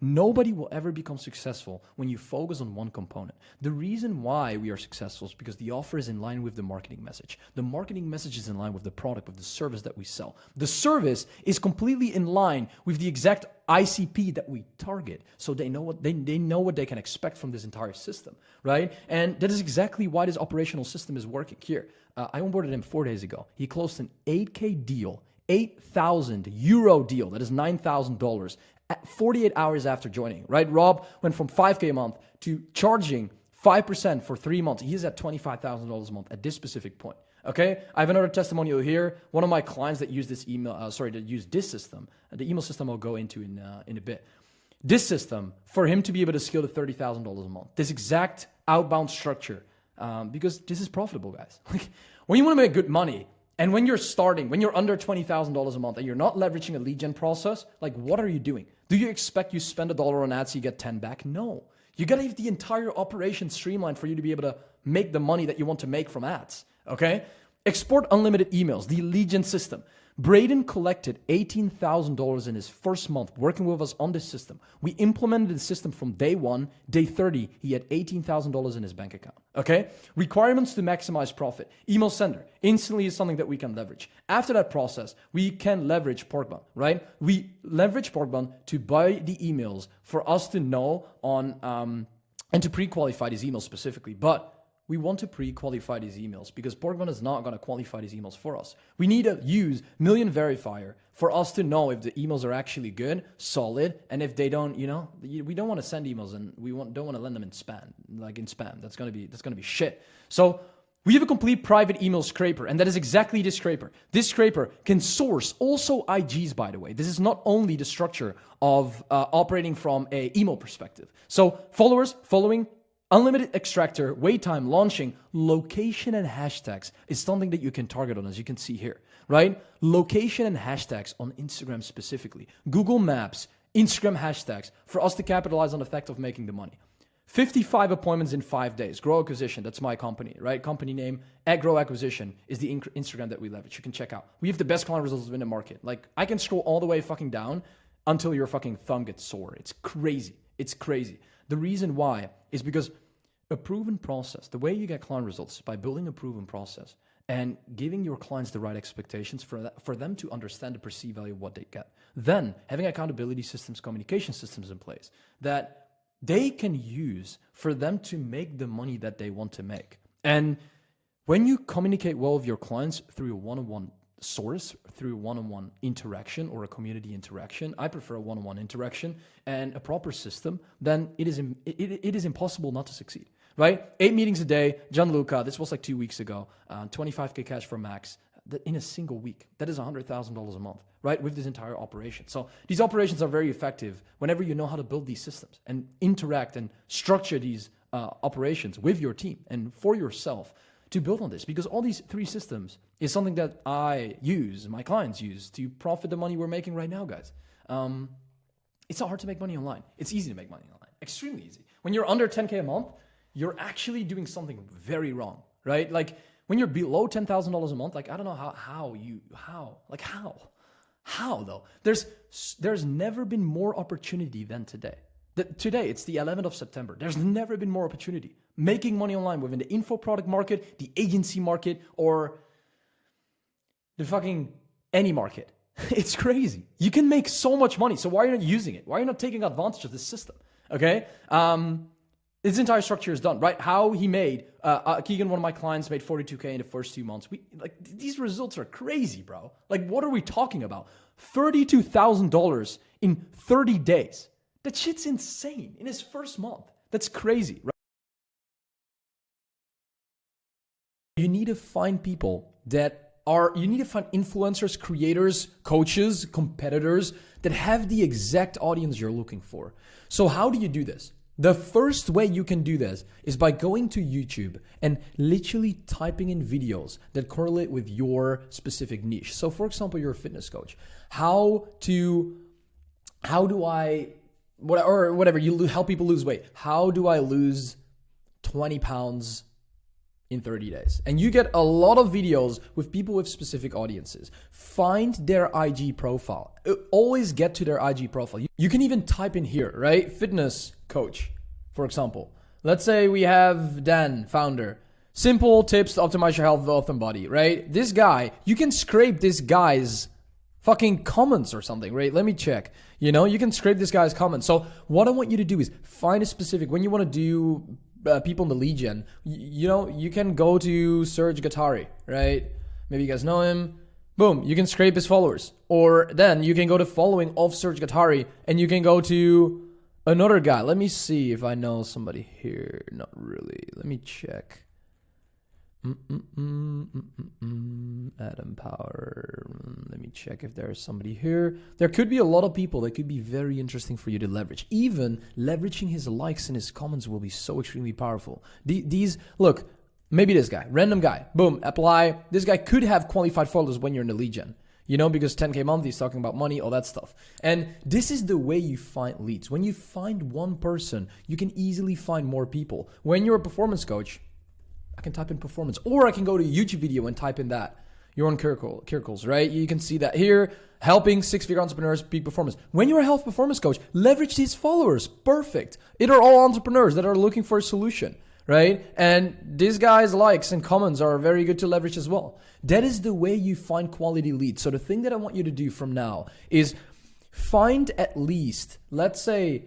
Nobody will ever become successful when you focus on one component. The reason why we are successful is because the offer is in line with the marketing message. The marketing message is in line with the product, with the service that we sell. The service is completely in line with the exact ICP that we target. So they know what they can expect from this entire system, right? And that is exactly why this operational system is working here. I onboarded him 4 days ago. He closed an 8K deal, 8,000 euro deal. That is $9,000. 48 hours after joining, right? Rob went from 5K a month to charging 5% for 3 months. He is at $25,000 a month at this specific point. Okay, I have another testimonial here. One of my clients that used this that used this system, the email system I'll go into in a bit. This system for him to be able to scale to $30,000 a month. This exact outbound structure, because this is profitable, guys. Like when you want to make good money. And when you're starting, when you're under $20,000 a month and you're not leveraging a lead gen process, like what are you doing? Do you expect you spend $1 on ads, you get 10 back? No. You got to have the entire operation streamlined for you to be able to make the money that you want to make from ads, okay? Export unlimited emails, the lead gen system. Braden collected $18,000 in his first month working with us on this system. We implemented the system from day 1, day 30, he had $18,000 in his bank account, okay? Requirements to maximize profit. Email sender, instantly is something that we can leverage. After that process, we can leverage Porkbun, right? We leverage Porkbun to buy the emails for us to know on, and to pre-qualify these emails specifically, but we want to pre-qualify these emails because Porkbun is not going to qualify these emails for us. We need to use Million Verifier for us to know if the emails are actually good, solid, and if they don't, we don't want to send emails and don't want to lend them in spam, That's going to be shit. So We have a complete private email scraper, and that is exactly this scraper. This scraper can source also IGs, by the way. This is not only the structure of operating from a email perspective. So followers, following, unlimited extractor, wait time, launching, location and hashtags is something that you can target on, as you can see here, right? Location and hashtags on Instagram specifically. Google Maps, Instagram hashtags for us to capitalize on the fact of making the money. 55 appointments in 5 days. Grow Acquisition, that's my company, right? Company name, at Grow Acquisition is the Instagram that we leverage. You can check out. We have the best client results in the market. Like, I can scroll all the way fucking down until your fucking thumb gets sore. It's crazy. It's crazy. The reason why is because a proven process, the way you get client results by building a proven process and giving your clients the right expectations for them to understand the perceived value of what they get. Then having accountability systems, communication systems in place that they can use for them to make the money that they want to make. And when you communicate well with your clients through a one-on-one source, through a one-on-one interaction or a community interaction, I prefer a one-on-one interaction and a proper system, then it is impossible not to succeed, right? 8 meetings a day, Gianluca, this was like 2 weeks ago, 25K cash for max in a single week. That is $100,000 a month, right? With this entire operation. So these operations are very effective whenever you know how to build these systems and interact and structure these operations with your team and for yourself to build on this, because all these 3 systems is something that I use, my clients use to profit the money we're making right now, guys. It's not hard to make money online. It's easy to make money online, extremely easy. When you're under 10K a month, you're actually doing something very wrong, right? Like when you're below $10,000 a month, like I don't know how though? There's never been more opportunity than today. Today, it's the 11th of September. There's never been more opportunity. Making money online within the info product market, the agency market, or the fucking any market. It's crazy. You can make so much money. So why are you not using it? Why are you not taking advantage of this system? Okay? This entire structure is done, right? How he made, Keegan, one of my clients, made 42K in the first 2 months. These results are crazy, bro. Like, what are we talking about? $32,000 in 30 days. That shit's insane in his first month. That's crazy, right? You need to find people you need to find influencers, creators, coaches, competitors that have the exact audience you're looking for. So how do you do this? The first way you can do this is by going to YouTube and literally typing in videos that correlate with your specific niche. So for example, you're a fitness coach. You help people lose weight. How do I lose 20 pounds in 30 days? And you get a lot of videos with people with specific audiences. Find their IG profile. Always get to their IG profile. You can even type in here, right? Fitness coach, for example. Let's say we have Dan, founder. Simple tips to optimize your health, wealth, and body, right? This guy, you can scrape this guy's fucking comments or something, right? Let me check. You can scrape this guy's comments. So what I want you to do is find a specific, when you want to do people in the lead gen, you can go to Serge Gattari, right? Maybe you guys know him. Boom, you can scrape his followers. Or then you can go to following of Serge Gattari and you can go to another guy. Let me see if I know somebody here. Not really. Let me check. Adam Power. Let me check if there's somebody here. There could be a lot of people that could be very interesting for you to leverage. Even leveraging his likes and his comments will be so extremely powerful. Look, maybe this guy, random guy, boom, apply. This guy could have qualified followers when you're in the lead gen. Because 10K a month, he's talking about money, all that stuff. And this is the way you find leads. When you find one person, you can easily find more people. When you're a performance coach, I can type in performance, or I can go to a YouTube video and type in that. You're on Kirkles, right? You can see that here, helping 6-figure entrepreneurs peak performance. When you're a health performance coach, leverage these followers. Perfect. It are all entrepreneurs that are looking for a solution, right? And these guys' likes and comments are very good to leverage as well. That is the way you find quality leads. So the thing that I want you to do from now is find at least, let's say,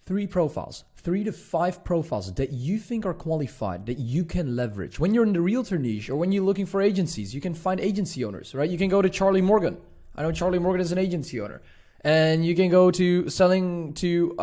3 to 5 profiles that you think are qualified, that you can leverage. When you're in the realtor niche or when you're looking for agencies, you can find agency owners, right? You can go to Charlie Morgan. I know Charlie Morgan is an agency owner. And you can go to selling to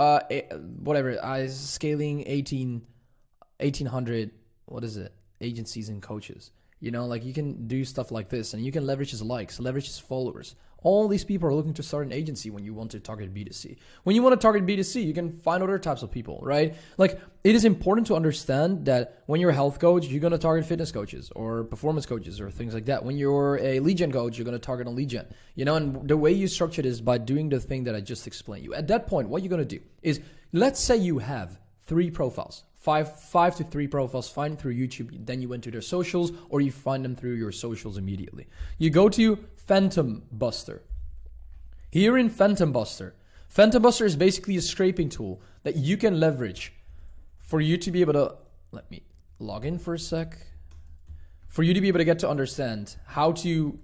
scaling 1800 what is it? Agencies and coaches. You know, like you can do stuff like this, and you can leverage his likes, leverage his followers. All these people are looking to start an agency when you want to target B2C. When you want to target B2C, you can find other types of people, right? Like, it is important to understand that when you're a health coach, you're going to target fitness coaches or performance coaches or things like that. When you're a lead gen coach, you're going to target on lead gen. You know, and the way you structure it is by doing the thing that I just explained you. At that point, what you're going to do is, let's say you have 3 profiles. Five to 3 profiles, find through YouTube, then you went to their socials, or you find them through your socials immediately. You go to Phantom Buster. Here in Phantom Buster is basically a scraping tool that you can leverage for you to be able to, let me log in for a sec, for you to be able to get to understand how to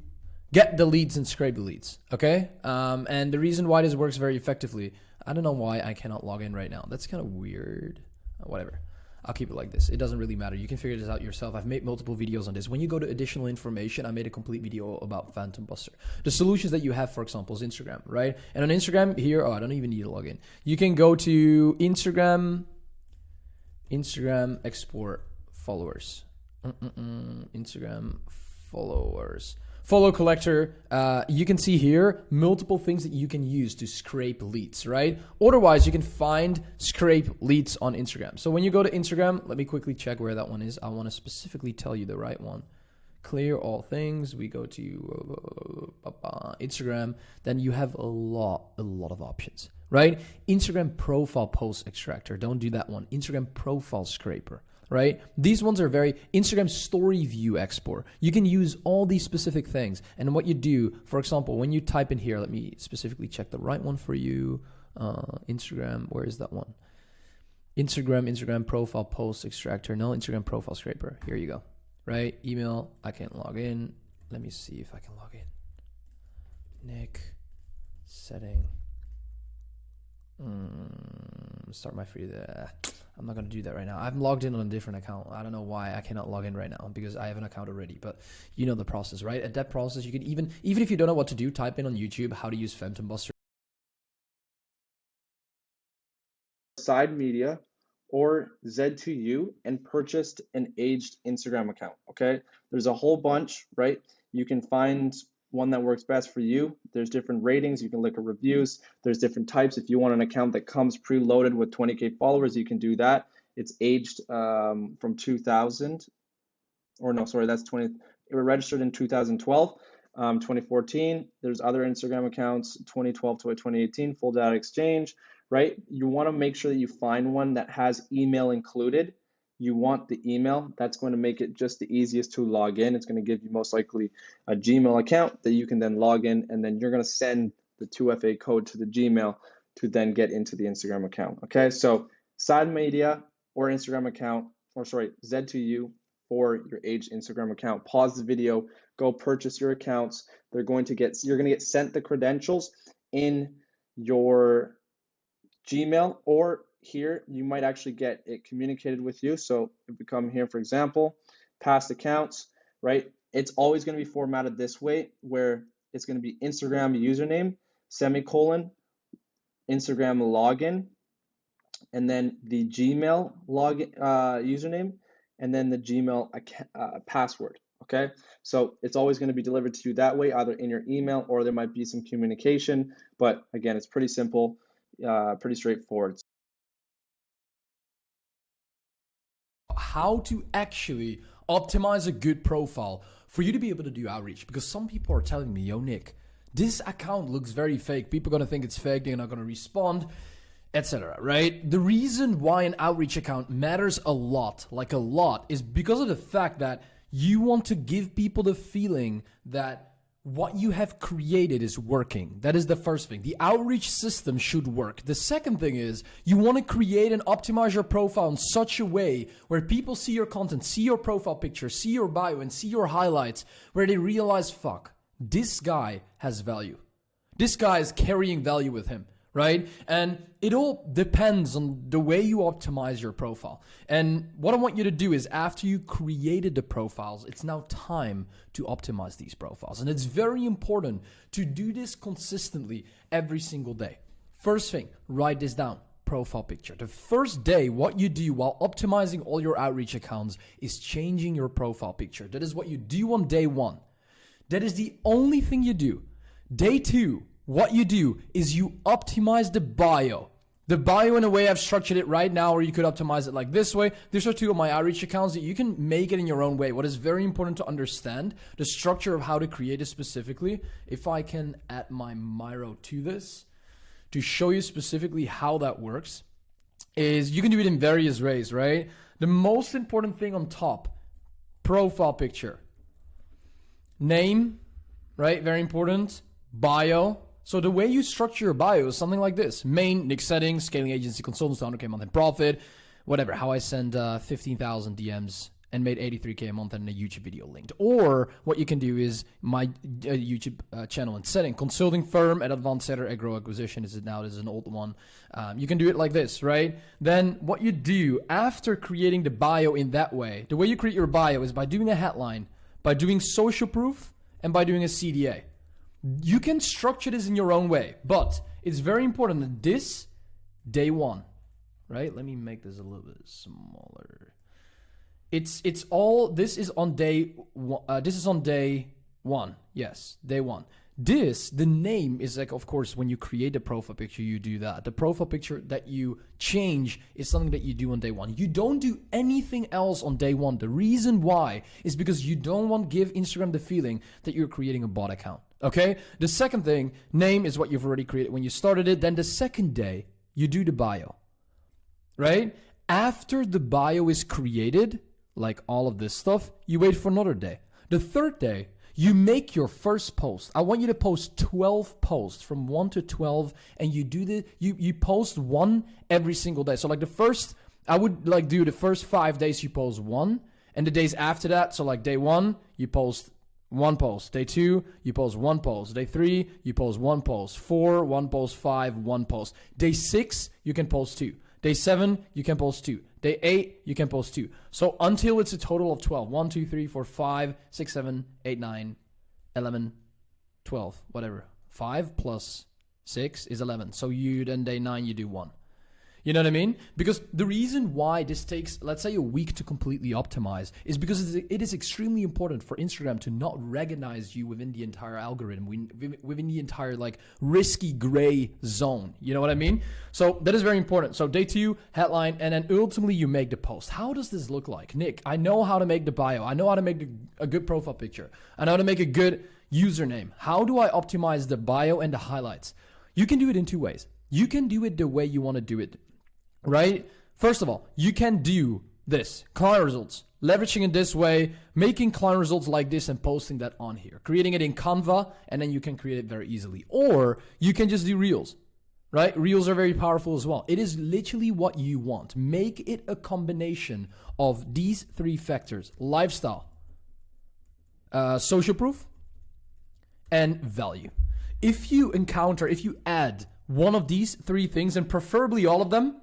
get the leads and scrape the leads, okay? And the reason why this works very effectively, I don't know why I cannot log in right now. That's kind of weird. Whatever. I'll keep it like this. It doesn't really matter. You can figure this out yourself. I've made multiple videos on this. When you go to additional information, I made a complete video about Phantom Buster. The solutions that you have, for example, is Instagram, right? And on Instagram here, I don't even need to log in. You can go to Instagram export followers. Instagram followers. Follow collector, you can see here multiple things that you can use to scrape leads, right? Otherwise, you can find scrape leads on Instagram. So when you go to Instagram, let me quickly check where that one is. I want to specifically tell you the right one. Clear all things. We go to Instagram. Then you have a lot of options, right? Instagram profile post extractor. Don't do that one. Instagram profile scraper. Right? These ones are very Instagram story view export. You can use all these specific things. And what you do, for example, when you type in here, let me specifically check the right one for you. Instagram, where is that one? Instagram profile post extractor. No, Instagram profile scraper. Here you go. Right? Email. I can't log in. Let me see if I can log in. Nik Setting. Start my free. I'm not going to do that right now. I'm logged in on a different account. I don't know why I cannot log in right now because I have an account already, but you know the process, right? At that process, you can even if you don't know what to do, type in on YouTube how to use Phantom Buster. Side media or Z2U and purchased an aged Instagram account, okay? There's a whole bunch, right? You can find one that works best for you. There's different ratings. You can look at reviews. There's different types. If you want an account that comes preloaded with 20K followers, you can do that. It's aged from 2000, or no, sorry, that's 20. It was registered in 2012, 2014. There's other Instagram accounts, 2012 to 2018, full data exchange, right? You want to make sure that you find one that has email included. You want the email. That's going to make it just the easiest to log in. It's going to give you most likely a Gmail account that you can then log in, and then you're going to send the 2FA code to the Gmail to then get into the Instagram account. Okay, so side media or Instagram account, or sorry, Z2U for your aged Instagram account. Pause the video, go purchase your accounts. You're going to get sent the credentials in your Gmail, or here you might actually get it communicated with you. So if we come here, for example, past accounts, right? It's always going to be formatted this way, where it's going to be Instagram username, semicolon, Instagram login, and then the Gmail login username, and then the Gmail password. Okay, so it's always going to be delivered to you that way, either in your email or there might be some communication. But again, it's pretty simple, pretty straightforward. How to actually optimize a good profile for you to be able to do outreach, because some people are telling me, yo Nick, this account looks very fake. People are going to think it's fake. They're not going to respond, etc. Right? The reason why an outreach account matters a lot, like a lot, is because of the fact that you want to give people the feeling that what you have created is working. That is the first thing. The outreach system should work. The second thing is you want to create and optimize your profile in such a way where people see your content, see your profile picture, see your bio, and see your highlights, where they realize, fuck, this guy has value. This guy is carrying value with him, right? And it all depends on the way you optimize your profile. And what I want you to do is, after you created the profiles, it's now time to optimize these profiles. And it's very important to do this consistently every single day. First thing, write this down. profile picture. The first day, what you do while optimizing all your outreach accounts is changing your profile picture. That is what you do on day 1. That is the only thing you do. Day 2, what you do is you optimize the bio. The bio, in a way, I've structured it right now, or you could optimize it like this way. These are 2 of my outreach accounts that you can make it in your own way. What is very important to understand, the structure of how to create it specifically. If I can add my Miro to this to show you specifically how that works, is you can do it in various ways, right? The most important thing on top, profile picture. Name, right? Very important. Bio. So the way you structure your bio is something like this. Main, Nik Setting, scaling agency consultants to 100K a month in profit, whatever. How I send 15,000 DMs and made 83K a month and a YouTube video linked. Or what you can do is my YouTube channel and setting. Consulting firm at Advanced Setter Agro Acquisition. This is an old one. You can do it like this, right? Then what you do after creating the bio in that way, the way you create your bio is by doing a headline, by doing social proof, and by doing a CDA. You can structure this in your own way, but it's very important that this day 1, right? Let me make this a little bit smaller. This is on day 1. Yes, day 1. The name is like, of course, when you create the profile picture, you do that. The profile picture that you change is something that you do on day 1. You don't do anything else on day 1. The reason why is because you don't want to give Instagram the feeling that you're creating a bot account. Okay? The second thing, name is what you've already created when you started it. Then the second day, you do the bio. Right? After the bio is created, like all of this stuff, you wait for another day. The third day, you make your first post. I want you to post 12 posts from 1 to 12, and you post 1 every single day. So like I would like do the first 5 days you post 1, and the days after that, so like day 1, you post 1 post. Day 2, you post 1 post. Day 3, you post 1 post. 4, 1 post. 5, 1 post. Day 6, you can post 2. Day 7, you can post 2. Day 8, you can post 2. So until it's a total of 12. 1, 2, 3, 4, 5, 6, 7, 8, 9, 11, 12, whatever. 5 plus 6 is 11. So then day 9, you do 1. You know what I mean? Because the reason why this takes, let's say, a week to completely optimize is because it is extremely important for Instagram to not recognize you within the entire algorithm, within the entire like risky gray zone. You know what I mean? So that is very important. So day 2, headline, and then ultimately you make the post. How does this look like? Nick, I know how to make the bio. I know how to make a good profile picture. I know how to make a good username. How do I optimize the bio and the highlights? You can do it in 2 ways. You can do it the way you want to do it. Right? First of all, you can do this. Client results. Leveraging it this way, making client results like this and posting that on here. Creating it in Canva, and then you can create it very easily. Or you can just do Reels. Right? Reels are very powerful as well. It is literally what you want. Make it a combination of these 3 factors. Lifestyle, social proof, and value. If you add one of these 3 things, and preferably all of them,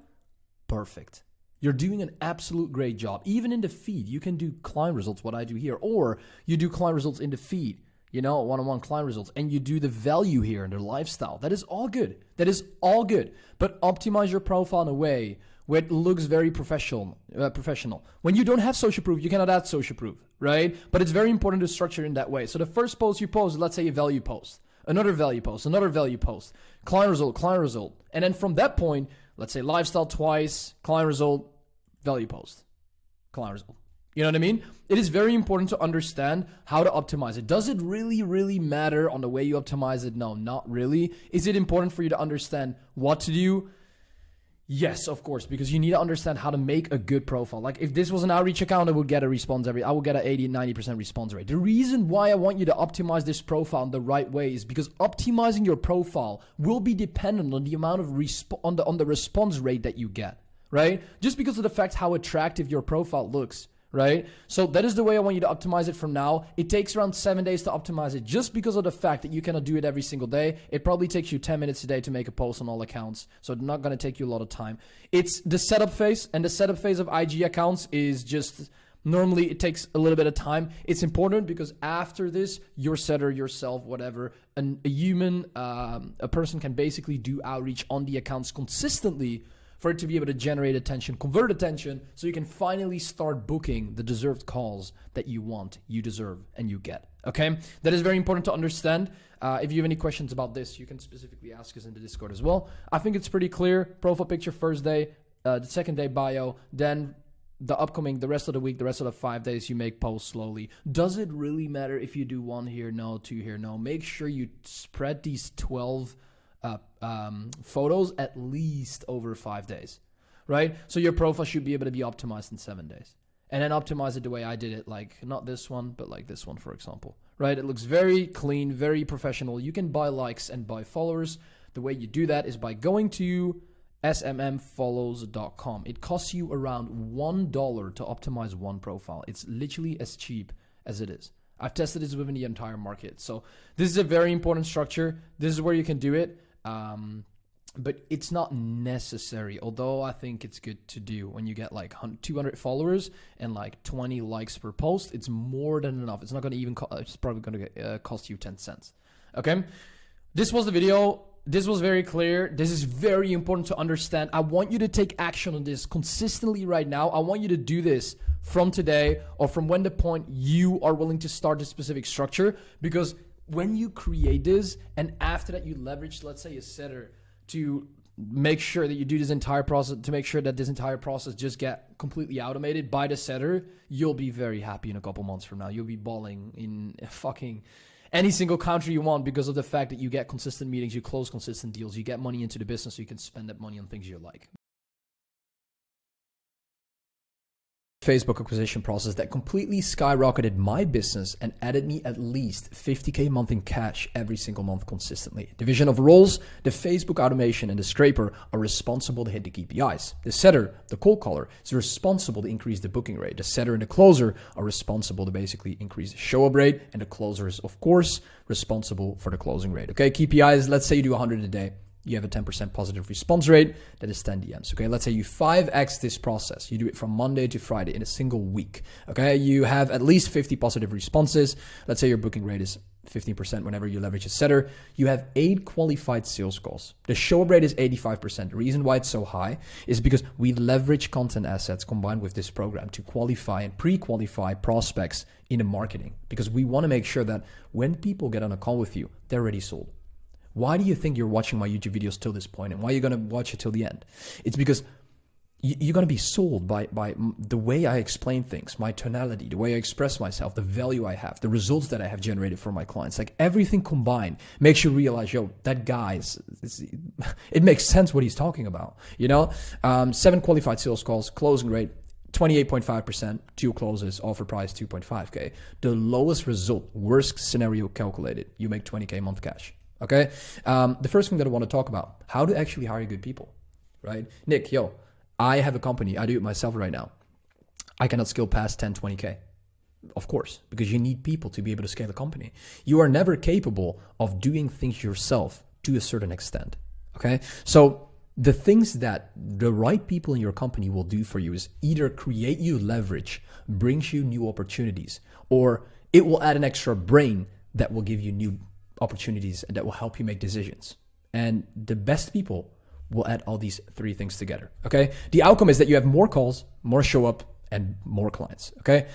perfect. You're doing an absolute great job. Even in the feed, you can do client results, what I do here, or you do client results in the feed, one-on-one client results, and you do the value here and the lifestyle. That is all good. But optimize your profile in a way where it looks very professional. When you don't have social proof, you cannot add social proof, right? But it's very important to structure in that way. So the first post you post, let's say a value post, another value post, client result. And then from that point, let's say lifestyle twice, client result, value post, client result. You know what I mean? It is very important to understand how to optimize it. Does it really, really matter on the way you optimize it? No, not really. Is it important for you to understand what to do? Yes, of course, because you need to understand how to make a good profile. Like if this was an outreach account, I would get a response I would get an 80-90% response rate. The reason why I want you to optimize this profile in the right way is because optimizing your profile will be dependent on the amount of on the response rate that you get, right? Just because of the fact how attractive your profile looks. Right? So that is the way I want you to optimize it from now. It takes around 7 days to optimize it just because of the fact that you cannot do it every single day. It probably takes you 10 minutes a day to make a post on all accounts. So it's not going to take you a lot of time. It's the setup phase, and the setup phase of IG accounts is just normally it takes a little bit of time. It's important because after this, your setter, yourself, whatever, a human, a person can basically do outreach on the accounts consistently for it to be able to generate attention, convert attention, so you can finally start booking the deserved calls that you want, you deserve, and you get. Okay? That is very important to understand. If you have any questions about this, you can specifically ask us in the Discord as well. I think it's pretty clear. Profile picture first day, the second day bio, then the rest of the week, the rest of the 5 days, you make posts slowly. Does it really matter if you do 1 here, no, 2 here, no? Make sure you spread these 12 photos at least over 5 days, right? So your profile should be able to be optimized in 7 days. And then optimize it the way I did it, like not this one, but like this one, for example, right? It looks very clean, very professional. You can buy likes and buy followers. The way you do that is by going to smmfollows.com. It costs you around $1 to optimize one profile. It's literally as cheap as it is. I've tested this within the entire market. So this is a very important structure. This is where you can do it. But it's not necessary, although I think it's good to do. When you get like 200 followers and like 20 likes per post, it's more than enough. It's not going to even it's probably going to cost you 10 cents. Okay, this was the video. This was very clear. This is very important to understand. I want you to take action on this consistently right now. I want you to do this from today, or from when the point you are willing to start this specific structure, because when you create this and after that you leverage, let's say, a setter to make sure that you do this entire process, to make sure that this entire process just get completely automated by the setter, you'll be very happy in a couple months from now. You'll be balling in fucking any single country you want, because of the fact that you get consistent meetings, you close consistent deals, you get money into the business so you can spend that money on things you like. Facebook acquisition process that completely skyrocketed my business and added me at least 50K a month in cash every single month consistently. Division of roles, the Facebook automation and the scraper are responsible to hit the KPIs. The setter, the cold caller, is responsible to increase the booking rate. The setter and the closer are responsible to basically increase the show up rate, and the closer is, of course, responsible for the closing rate. Okay, KPIs, let's say you do 100 a day. You have a 10% positive response rate. That is 10 DMs. Okay, let's say you 5x this process. You do it from Monday to Friday in a single week. Okay, you have at least 50 positive responses. Let's say your booking rate is 15% whenever you leverage a setter. You have 8 qualified sales calls. The show up rate is 85%. The reason why it's so high is because we leverage content assets combined with this program to qualify and pre-qualify prospects in the marketing, because we want to make sure that when people get on a call with you, they're already sold. Why do you think you're watching my YouTube videos till this point, and why are you going to watch it till the end? It's because you're going to be sold by the way I explain things, my tonality, the way I express myself, the value I have, the results that I have generated for my clients. Like, everything combined makes you realize, yo, that guy's, it makes sense what he's talking about. You know, 7 qualified sales calls, closing rate 28.5%, 2 closes, offer price 2.5K. The lowest result, worst scenario calculated, you make 20K a month cash. Okay, the first thing that I want to talk about, how to actually hire good people, right? Nick, yo, I have a company. I do it myself right now. I cannot scale past 10, 20K. Of course, because you need people to be able to scale a company. You are never capable of doing things yourself to a certain extent, okay? So the things that the right people in your company will do for you is either create you leverage, brings you new opportunities, or it will add an extra brain that will give you new opportunities and that will help you make decisions. And the best people will add all these 3 things together. Okay, the outcome is that you have more calls, more show up, and more clients. Okay,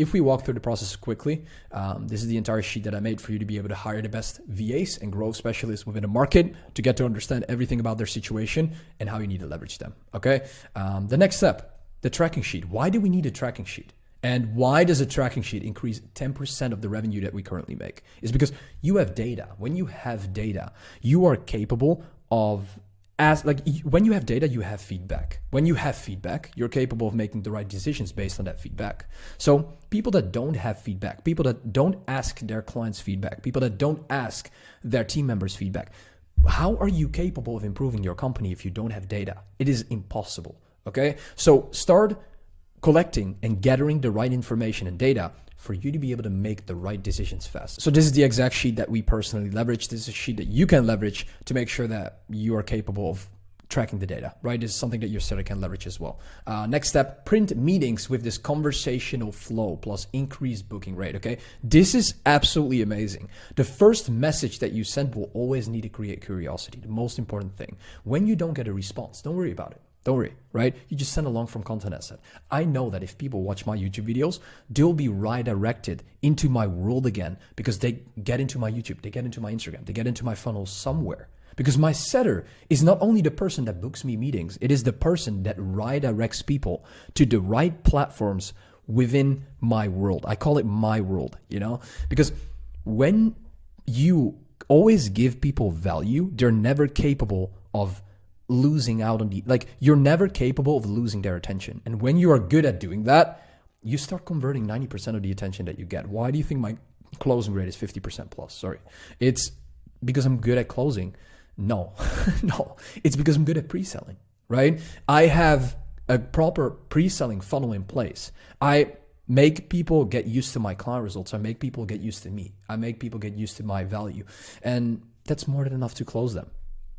if we walk through the process quickly, this is the entire sheet that I made for you to be able to hire the best VAs and growth specialists within a market, to get to understand everything about their situation and how you need to leverage them. Okay, the next step, the tracking sheet. Why do we need a tracking sheet? And why does a tracking sheet increase 10% of the revenue that we currently make? Is because you have data. When you have data, you are capable of, when you have data, you have feedback. When you have feedback, you're capable of making the right decisions based on that feedback. So people that don't have feedback, people that don't ask their clients feedback, people that don't ask their team members feedback, how are you capable of improving your company if you don't have data? It is impossible. Okay, so start collecting and gathering the right information and data for you to be able to make the right decisions fast. So this is the exact sheet that we personally leverage. This is a sheet that you can leverage to make sure that you are capable of tracking the data, right? This is something that your seller can leverage as well. Next step, print meetings with this conversational flow plus increased booking rate, okay? This is absolutely amazing. The first message that you send will always need to create curiosity, the most important thing. When you don't get a response, don't worry about it. Don't worry, right? You just send a long form content asset. I know that if people watch my YouTube videos, they'll be redirected into my world again because they get into my YouTube, they get into my Instagram, they get into my funnel somewhere. Because my setter is not only the person that books me meetings, it is the person that redirects people to the right platforms within my world. I call it my world, you know? Because when you always give people value, they're never capable of losing out on you're never capable of losing their attention. And when you are good at doing that, you start converting 90% of the attention that you get. Why do you think my closing rate is 50% plus? Sorry. It's because I'm good at closing. No, no, it's because I'm good at pre-selling, right? I have a proper pre-selling funnel in place. I make people get used to my client results. I make people get used to me. I make people get used to my value. And that's more than enough to close them,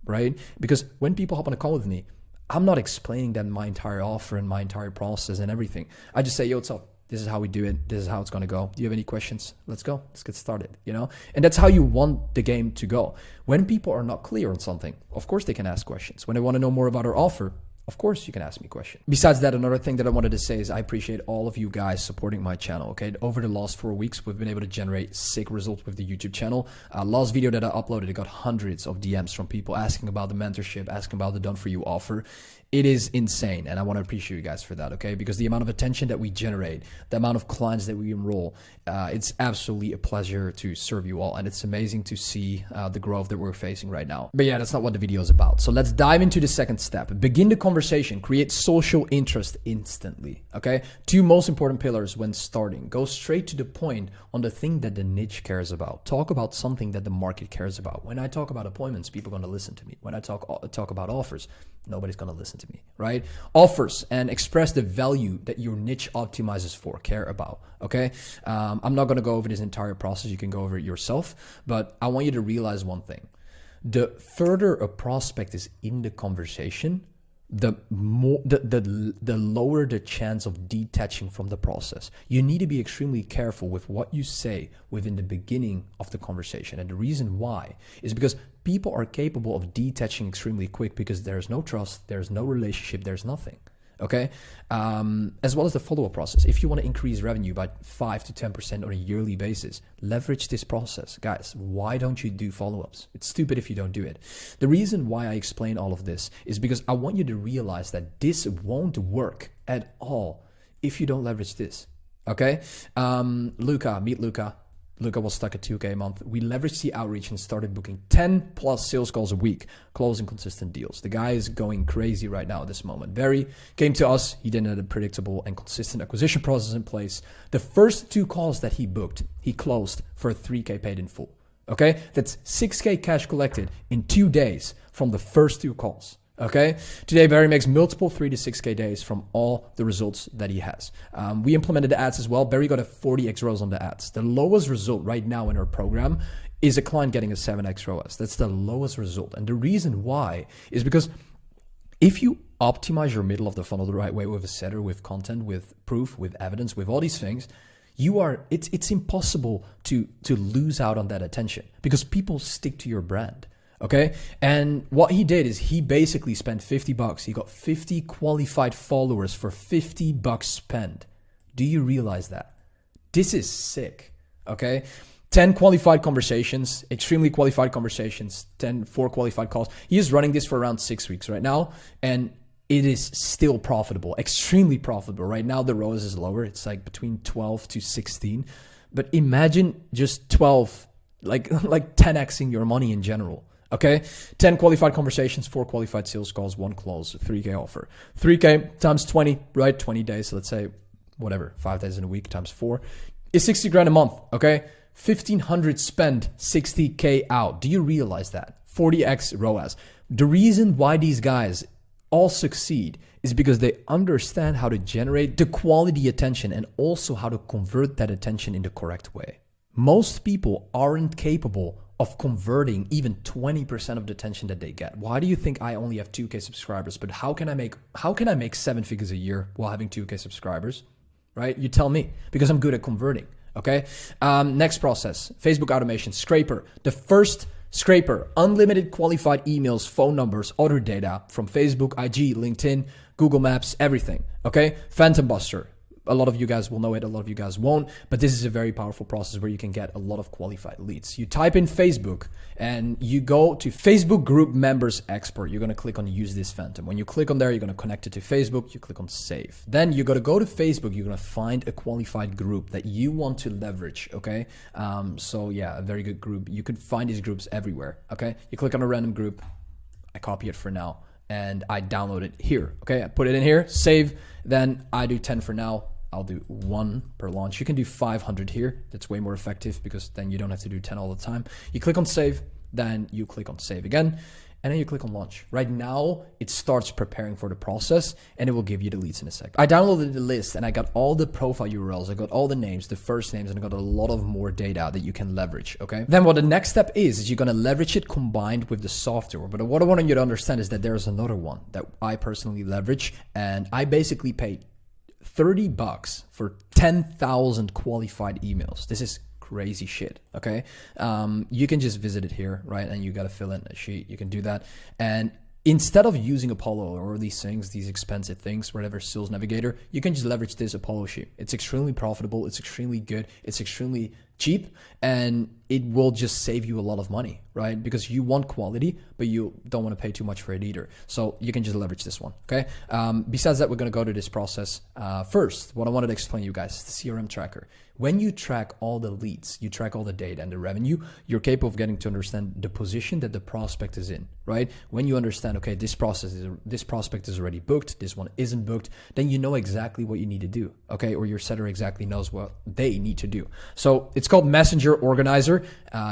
right? Because when people hop on a call with me, I'm not explaining them my entire offer and my entire process and everything. I just say, yo, what's up? This is how we do it. This is how it's going to go. Do you have any questions? Let's go. Let's get started, you know? And that's how you want the game to go. When people are not clear on something, of course they can ask questions. When they want to know more about our offer, of course you can ask me questions. Besides that, another thing that I wanted to say is I appreciate all of you guys supporting my channel, okay? Over the last 4 weeks, we've been able to generate sick results with the YouTube channel. Last video that I uploaded, it got hundreds of DMs from people asking about the mentorship, asking about the done for you offer. It is insane, and I want to appreciate you guys for that, okay? Because the amount of attention that we generate, the amount of clients that we enroll, it's absolutely a pleasure to serve you all, and it's amazing to see the growth that we're facing right now. But yeah, that's not what the video is about. So let's dive into the second step. Begin the conversation, create social interest instantly, okay? 2 most important pillars when starting. Go straight to the point on the thing that the niche cares about. Talk about something that the market cares about. When I talk about appointments, people are going to listen to me. When I talk about offers, nobody's going to listen to me, right? Offers and express the value that your niche optimizes for, care about, okay? I'm not going to go over this entire process. You can go over it yourself, but I want you to realize one thing. The further a prospect is in the conversation, the lower the chance of detaching from the process. You need to be extremely careful with what you say within the beginning of the conversation. And the reason why is because people are capable of detaching extremely quick because there's no trust, there's no relationship, there's nothing. Okay. As well as the follow-up process. If you want to increase revenue by 5 to 10% on a yearly basis, leverage this process. Guys, why don't you do follow-ups? It's stupid if you don't do it. The reason why I explain all of this is because I want you to realize that this won't work at all if you don't leverage this. Okay. Meet Luca. Luca was stuck at 2K a month. We leveraged the outreach and started booking 10 plus sales calls a week, closing consistent deals. The guy is going crazy right now at this moment. Barry came to us. He didn't have a predictable and consistent acquisition process in place. The first 2 calls that he booked, he closed for 3K paid in full. Okay. That's 6K cash collected in 2 days from the first 2 calls. Okay. Today, Barry makes multiple 3 to 6K days from all the results that he has. We implemented the ads as well. Barry got a 40x ROAS on the ads. The lowest result right now in our program is a client getting a 7x ROAS. That's the lowest result. And the reason why is because if you optimize your middle of the funnel the right way with a setter, with content, with proof, with evidence, with all these things, it's impossible to lose out on that attention because people stick to your brand. Okay. And what he did is he basically spent $50. He got 50 qualified followers for $50 spent. Do you realize that? This is sick. Okay. 10 qualified conversations, extremely qualified conversations, 4 qualified calls. He is running this for around 6 weeks right now. And it is still profitable, extremely profitable. Right now, the ROAS is lower. It's like between 12 to 16. But imagine just 12, like 10xing your money in general. Okay, 10 qualified conversations, 4 qualified sales calls, 1 close, 3K offer. 3K times 20, right? 20 days. So let's say whatever, 5 days in a week times 4 is 60 grand a month. Okay, 1,500 spend, 60K out. Do you realize that? 40x ROAS. The reason why these guys all succeed is because they understand how to generate the quality attention and also how to convert that attention in the correct way. Most people aren't capable of converting even 20% of the attention that they get. Why do you think I only have 2K subscribers, but how can I make 7 figures a year while having 2K subscribers? Right? You tell me, because I'm good at converting. Okay. Next process, Facebook automation, scraper. The first scraper, unlimited qualified emails, phone numbers, other data from Facebook, IG, LinkedIn, Google Maps, everything. Okay. Phantom Buster. A lot of you guys will know it, a lot of you guys won't, but this is a very powerful process where you can get a lot of qualified leads. You type in Facebook and you go to Facebook group members export. You're going to click on use this phantom. When you click on there, you're going to connect it to Facebook. You click on save. Then you're going to go to Facebook. You're going to find a qualified group that you want to leverage. Okay. So yeah, a very good group. You can find these groups everywhere. Okay. You click on a random group. I copy it for now and I download it here. Okay. I put it in here, save. Then I do 10 for now. I'll do 1 per launch. You can do 500 here. That's way more effective because then you don't have to do 10 all the time. You click on save, then you click on save again, and then you click on launch. Right now, it starts preparing for the process and it will give you the leads in a sec. I downloaded the list and I got all the profile URLs. I got all the names, the first names, and I got a lot of more data that you can leverage, okay? Then what the next step is you're gonna leverage it combined with the software. But what I want you to understand is that there's another one that I personally leverage, and I basically pay $30 for 10,000 qualified emails. This is crazy shit. Okay. You can just visit it here, right? And you got to fill in a sheet. You can do that. And instead of using Apollo or these things, these expensive things, whatever, Sales Navigator, you can just leverage this Apollo sheet. It's extremely profitable. It's extremely good. It's extremely cheap, and it will just save you a lot of money, right? Because you want quality, but you don't want to pay too much for it either. So you can just leverage this one, okay? Besides that, we're going to go to this process. First, what I wanted to explain to you guys is the CRM tracker. When you track all the leads, you track all the data and the revenue, you're capable of getting to understand the position that the prospect is in, right? When you understand, okay, this prospect is already booked, this one isn't booked, then you know exactly what you need to do, okay? Or your setter exactly knows what they need to do. So it's called Messenger Organizer.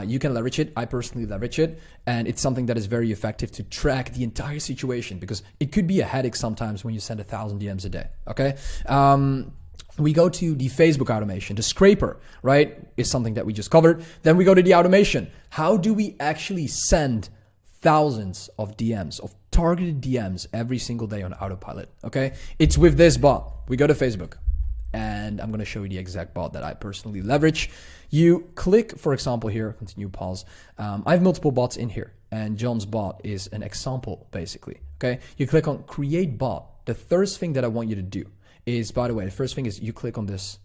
You can leverage it. I personally leverage it, and it's something that is very effective to track the entire situation, because it could be a headache sometimes when you send 1,000 DMs a day, okay? We go to the Facebook automation. The scraper, right, is something that we just covered. Then we go to the automation. How do we actually send thousands of DMs, of targeted DMs every single day on autopilot, okay? It's with this bot. We go to Facebook, and I'm going to show you the exact bot that I personally leverage. You click, for example, here, continue, pause. I have multiple bots in here, and John's bot is an example, basically, okay? You click on create bot. The first thing that I want you to do is, by the way, the first thing is you click on this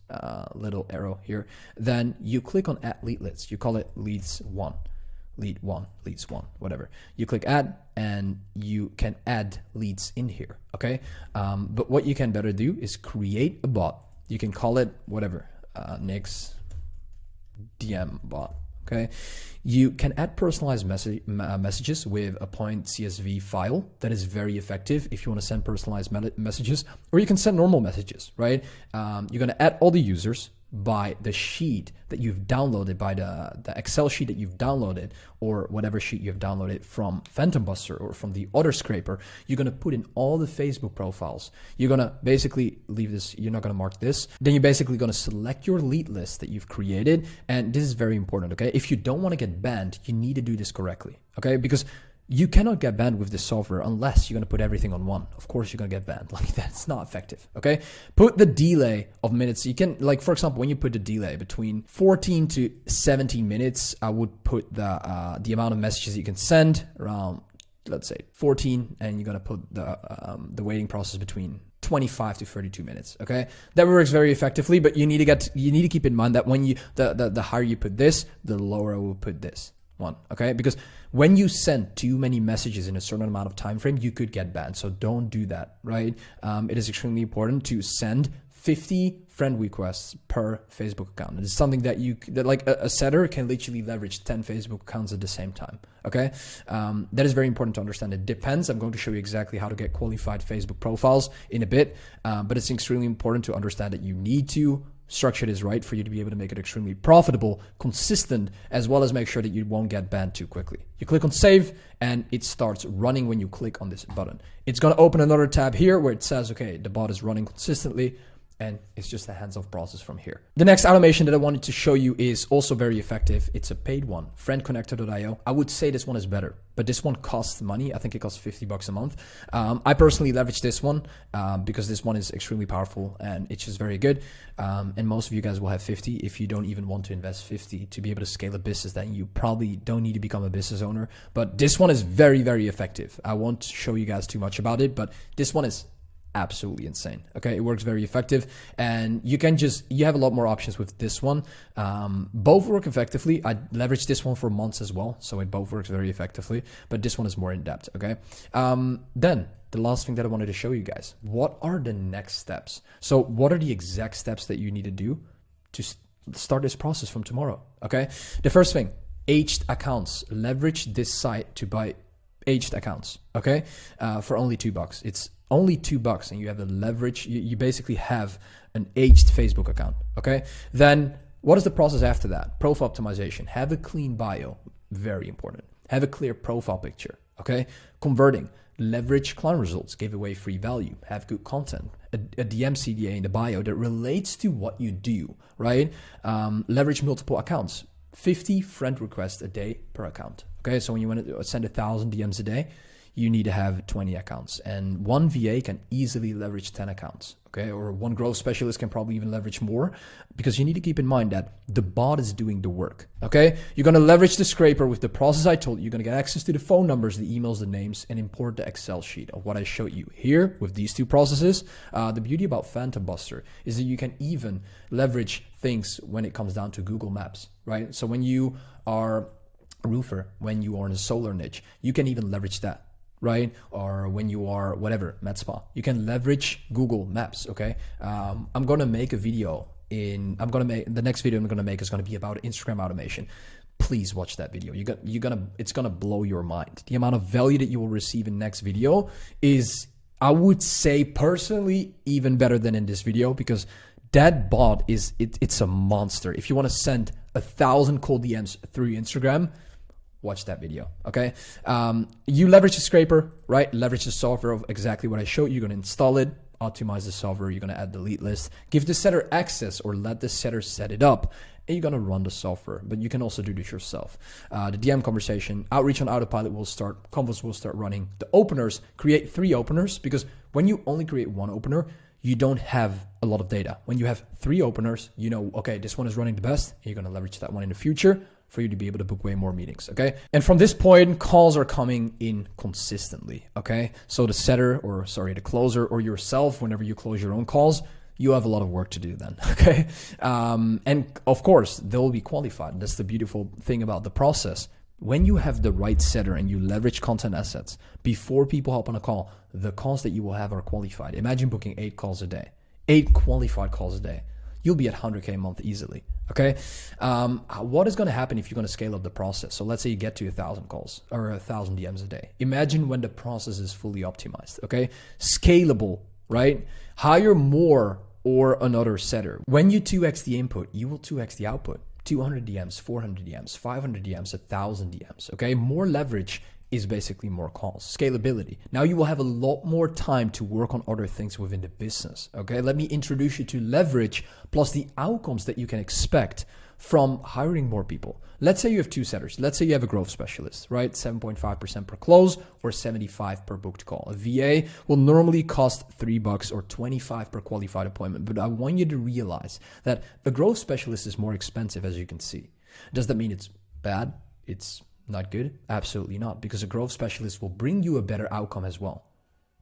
little arrow here. Then you click on add lead lists. You call it leads one, whatever. You click add, and you can add leads in here, okay? But what you can better do is create a bot. You can call it whatever, Nik's DM bot, okay? You can add personalized messages with a .csv file. That is very effective if you want to send personalized messages, or you can send normal messages, right? You're going to add all the users by the sheet that you've downloaded, by the Excel sheet that you've downloaded, or whatever sheet you've downloaded from Phantom Buster or from the other scraper. You're going to put in all the Facebook profiles. You're going to basically leave this, you're not going to mark this. Then you're basically going to select your lead list that you've created. And this is very important, okay? If you don't want to get banned, you need to do this correctly, okay? Because you cannot get banned with this software unless you're going to put everything on one. Of course, you're going to get banned. Like, that's not effective, okay? Put the delay of minutes. You can, like, for example, when you put the delay between 14 to 17 minutes, I would put the amount of messages you can send around, let's say, 14, and you're going to put the waiting process between 25 to 32 minutes, okay? That works very effectively, but you need to keep in mind that when you, the higher you put this, the lower I will put this one, okay? Because when you send too many messages in a certain amount of time frame, you could get banned. So don't do that, right? It is extremely important to send 50 friend requests per Facebook account. It's something that like a setter can literally leverage 10 Facebook accounts at the same time, okay? That is very important to understand. It depends. I'm going to show you exactly how to get qualified Facebook profiles in a bit, but it's extremely important to understand that you need to structure this right for you to be able to make it extremely profitable, consistent, as well as make sure that you won't get banned too quickly. You click on save, and it starts running when you click on this button. It's going to open another tab here where it says, okay, the bot is running consistently. and it's just a hands-off process from here. The next automation that I wanted to show you is also very effective. It's a paid one, friendconnector.io. I would say this one is better, but this one costs money. I think it costs $50 a month. I personally leverage this one because this one is extremely powerful and it's just very good. And most of you guys will have 50. If you don't even want to invest 50 to be able to scale a business, then you probably don't need to become a business owner. But this one is very, very effective. I won't show you guys too much about it, but this one is absolutely insane. Okay, it works very effective, and you have a lot more options with this one. Both work effectively. I leveraged this one for months as well, so it both works very effectively, but this one is more in depth. Okay, then the last thing that I wanted to show you guys, what are the next steps? So what are the exact steps that you need to do to start this process from tomorrow? Okay, the first thing, aged accounts. Leverage this site to buy aged accounts. Okay, for only $2. It's only $2, and you have the leverage. You basically have an aged Facebook account. Okay, then what is the process after that? Profile optimization. Have a clean bio, very important. Have a clear profile picture. Okay, converting. Leverage client results, give away free value, have good content, a DM CDA in the bio that relates to what you do, right? Leverage multiple accounts, 50 friend requests a day per account. Okay, so when you want to send 1,000 DMs a day, you need to have 20 accounts, and one VA can easily leverage 10 accounts. Okay, or one growth specialist can probably even leverage more, because you need to keep in mind that the bot is doing the work. Okay, you're going to leverage the scraper with the process I told you. You're going to get access to the phone numbers, the emails, the names, and import the Excel sheet of what I showed you here with these two processes. The beauty about Phantom Buster is that you can even leverage things when it comes down to Google Maps, right? So when you are a roofer, when you are in a solar niche, you can even leverage that, right? Or when you are whatever, med spa, you can leverage Google Maps. Okay, I'm gonna make a video the next video I'm gonna make is gonna be about Instagram automation. Please watch that video. It's gonna blow your mind. The amount of value that you will receive in next video is, I would say personally, even better than in this video, because that bot it's a monster. If you want to send 1,000 cold DMs through Instagram, watch that video. Okay, you leverage the scraper, right? Leverage the software of exactly what I showed you. You're going to install it, optimize the software. You're going to add the lead list, give the setter access, or let the setter set it up, and you're going to run the software. But you can also do this yourself. The DM conversation, outreach on autopilot will start, convos will start running. The openers, create 3 openers, because when you only create 1 opener, you don't have a lot of data. When you have 3 openers, you know, okay, this one is running the best, and you're going to leverage that one in the future for you to be able to book way more meetings. Okay, and from this point, calls are coming in consistently. Okay, so the setter, or sorry, the closer, or yourself, whenever you close your own calls, you have a lot of work to do then. Okay, and of course they'll be qualified. That's the beautiful thing about the process. When you have the right setter and you leverage content assets before people hop on a call, the calls that you will have are qualified. Imagine booking 8 calls a day, 8 qualified calls a day. You'll be at 100K a month easily. Okay, what is going to happen if you're going to scale up the process? So let's say you get to 1,000 calls or 1,000 DMs a day. Imagine when the process is fully optimized. Okay, scalable, right? Hire more or another setter. When you 2x the input, you will 2x the output. 200 DMs, 400 DMs, 500 DMs, 1,000 DMs. Okay, more leverage is basically more calls. Scalability. Now you will have a lot more time to work on other things within the business. Okay, let me introduce you to leverage plus the outcomes that you can expect from hiring more people. Let's say you have 2 setters. Let's say you have a growth specialist, right? 7.5% per close or 75 per booked call. A VA will normally cost $3 or 25 per qualified appointment. But I want you to realize that the growth specialist is more expensive, as you can see. Does that mean it's bad? It's not good? Absolutely not, because a growth specialist will bring you a better outcome as well.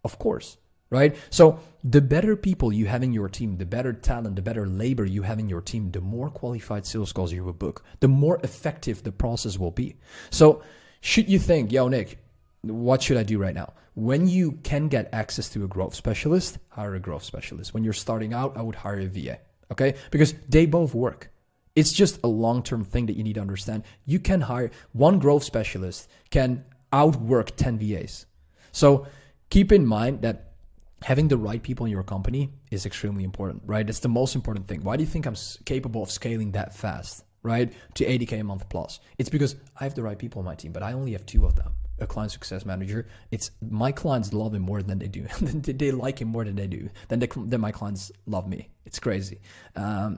Of course, right? So the better people you have in your team, the better talent, the better labor you have in your team, the more qualified sales calls you will book, the more effective the process will be. So should you think, yo, Nick, what should I do right now? When you can get access to a growth specialist, hire a growth specialist. When you're starting out, I would hire a VA, okay? Because they both work. It's just a long-term thing that you need to understand. You can hire one growth specialist can outwork 10 VAs. So keep in mind that having the right people in your company is extremely important, right? It's the most important thing. Why do you think I'm capable of scaling that fast, right? To 80K a month plus? It's because I have the right people on my team, but I only have 2 of them. a client success manager, it's my clients love him more than they do. They like him more than they do, than my clients love me. It's crazy.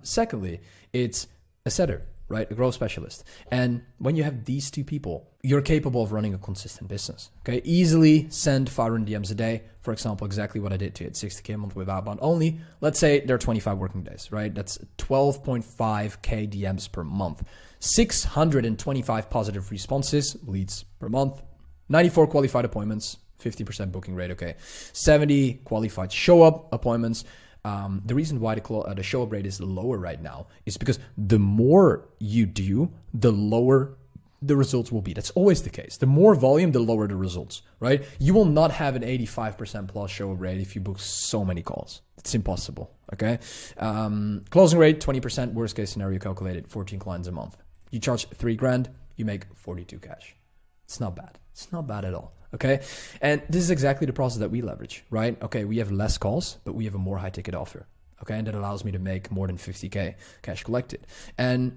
Secondly, it's a setter, right? A growth specialist. And when you have these two people, you're capable of running a consistent business. Okay. Easily send 500 DMs a day. For example, exactly what I did to hit 60K a month with Outbound only. Let's say there are 25 working days, right? That's 12.5K DMs per month, 625 positive responses, leads per month, 94 qualified appointments, 50% booking rate. Okay. 70 qualified show up appointments. The reason why the show up rate is lower right now is because the more you do, the lower the results will be. That's always the case. The more volume, the lower the results, right? You will not have an 85% plus show up rate if you book so many calls. It's impossible, okay? Closing rate, 20%, worst case scenario calculated, 14 clients a month. You charge $3,000, you make 42 cash. It's not bad. It's not bad at all. Okay. And this is exactly the process that we leverage, right? Okay. We have less calls, but we have a more high ticket offer. Okay. And that allows me to make more than 50K cash collected. And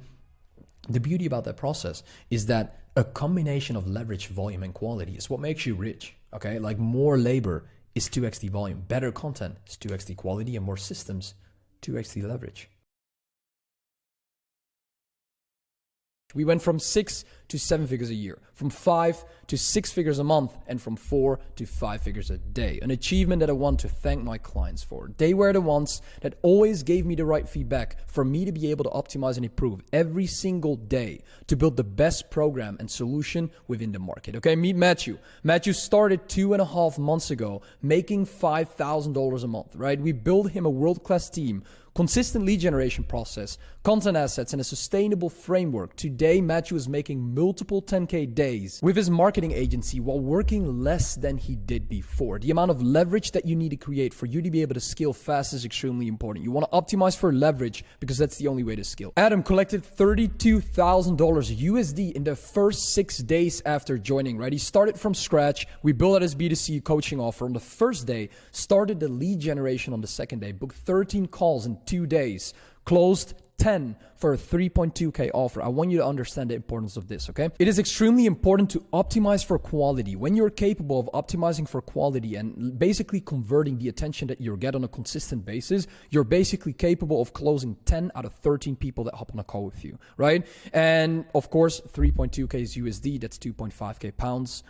the beauty about that process is that a combination of leverage, volume, and quality is what makes you rich. Okay. Like more labor is 2x the volume, better content is 2x the quality, and more systems, 2x the leverage. We went from 6 to 7 figures a year, from 5 to 6 figures a month, and from 4 to 5 figures a day. An achievement that I want to thank my clients for. They were the ones that always gave me the right feedback for me to be able to optimize and improve every single day to build the best program and solution within the market. Okay, meet Matthew. Matthew started 2.5 months ago making $5,000 a month, right? We built him a world-class team, consistent lead generation process, content assets, and a sustainable framework. Today, Matthew is making multiple 10K days with his marketing agency while working less than he did before. The amount of leverage that you need to create for you to be able to scale fast is extremely important. You want to optimize for leverage because that's the only way to scale. Adam collected $32,000 USD in the first 6 days after joining, right? He started from scratch. We built out his B2C coaching offer on the first day, started the lead generation on the second day, booked 13 calls in 2 days, closed 10 for a 3.2K offer. I want you to understand the importance of this, okay? It is extremely important to optimize for quality. When you're capable of optimizing for quality and basically converting the attention that you get on a consistent basis, you're basically capable of closing 10 out of 13 people that hop on a call with you, right? And of course, 3.2K is USD, that's 2.5K pounds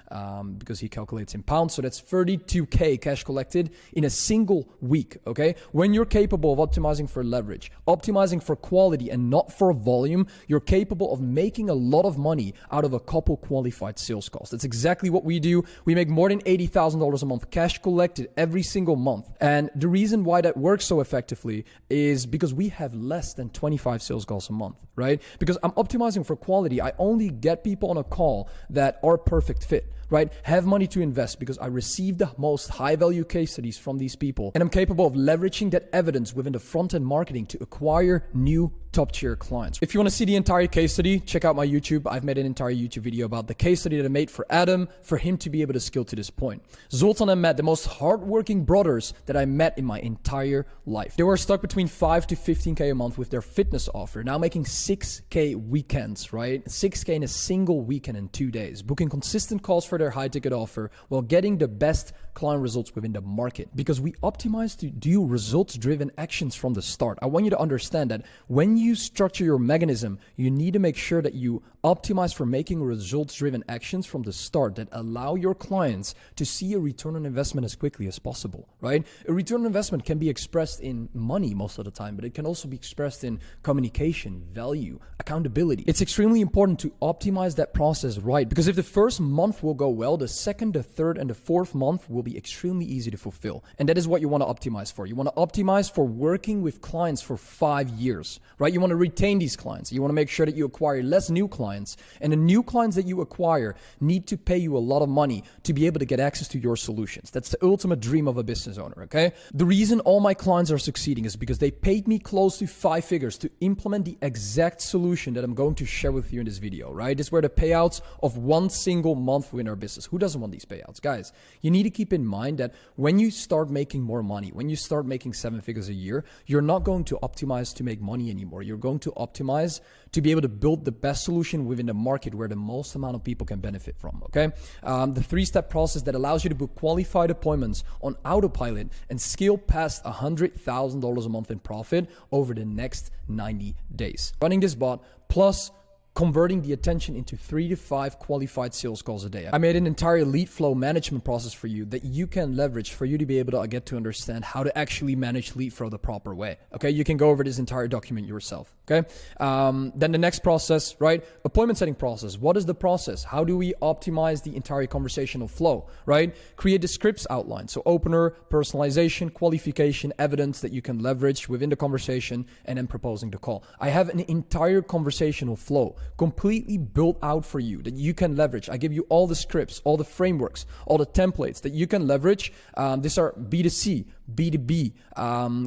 because he calculates in pounds. So that's 32K cash collected in a single week, okay? When you're capable of optimizing for leverage, optimizing for quality and not for volume, you're capable of making a lot of money out of a couple qualified sales calls. That's exactly what we do. We make more than $80,000 a month cash collected every single month. And the reason why that works so effectively is because we have less than 25 sales calls a month, right? Because I'm optimizing for quality. I only get people on a call that are perfect fit, right? Have money to invest because I receive the most high value case studies from these people. And I'm capable of leveraging that evidence within the front end marketing to acquire new top tier clients. If you want to see the entire case study, check out my YouTube. I've made an entire YouTube video about the case study that I made for Adam, for him to be able to scale to this point. Zoltan and Matt, the most hardworking brothers that I met in my entire life. They were stuck between 5 to 15K a month with their fitness offer, now making 6K weekends, right? 6K in a single weekend in 2 days, booking consistent calls for their high ticket offer while getting the best client results within the market, because we optimize to do results driven actions from the start. I want you to understand that when you structure your mechanism, you need to make sure that you optimize for making results driven actions from the start that allow your clients to see a return on investment as quickly as possible, right? A return on investment can be expressed in money most of the time, but it can also be expressed in communication, value, accountability. It's extremely important to optimize that process right, because if the first month will go well, the second, the third, and the fourth month will be extremely easy to fulfill. And that is what you want to optimize for. You want to optimize for working with clients for 5 years, right? You want to retain these clients. You want to make sure that you acquire less new clients, and the new clients that you acquire need to pay you a lot of money to be able to get access to your solutions. That's the ultimate dream of a business owner, okay? The reason all my clients are succeeding is because they paid me close to 5 figures to implement the exact solution that I'm going to share with you in this video, right? This were the payouts of one single month within our business. Who doesn't want these payouts? Guys, you need to keep in mind that when you start making more money, when you start making 7 figures a year, you're not going to optimize to make money anymore. for. You're going to optimize to be able to build the best solution within the market where the most amount of people can benefit from, okay? The 3-step process that allows you to book qualified appointments on autopilot and scale past $100,000 a month in profit over the next 90 days. Running this bot plus converting the attention into 3 to 5 qualified sales calls a day. I made an entire lead flow management process for you that you can leverage for you to be able to get to understand how to actually manage lead flow the proper way. Okay, you can go over this entire document yourself. Okay, then the next process, right? Appointment setting process. What is the process? How do we optimize the entire conversational flow, right? Create the scripts outline. So opener, personalization, qualification, evidence that you can leverage within the conversation, and then proposing the call. I have an entire conversational flow completely built out for you that you can leverage. I give you all the scripts, all the frameworks, all the templates that you can leverage. These are B2C, B2B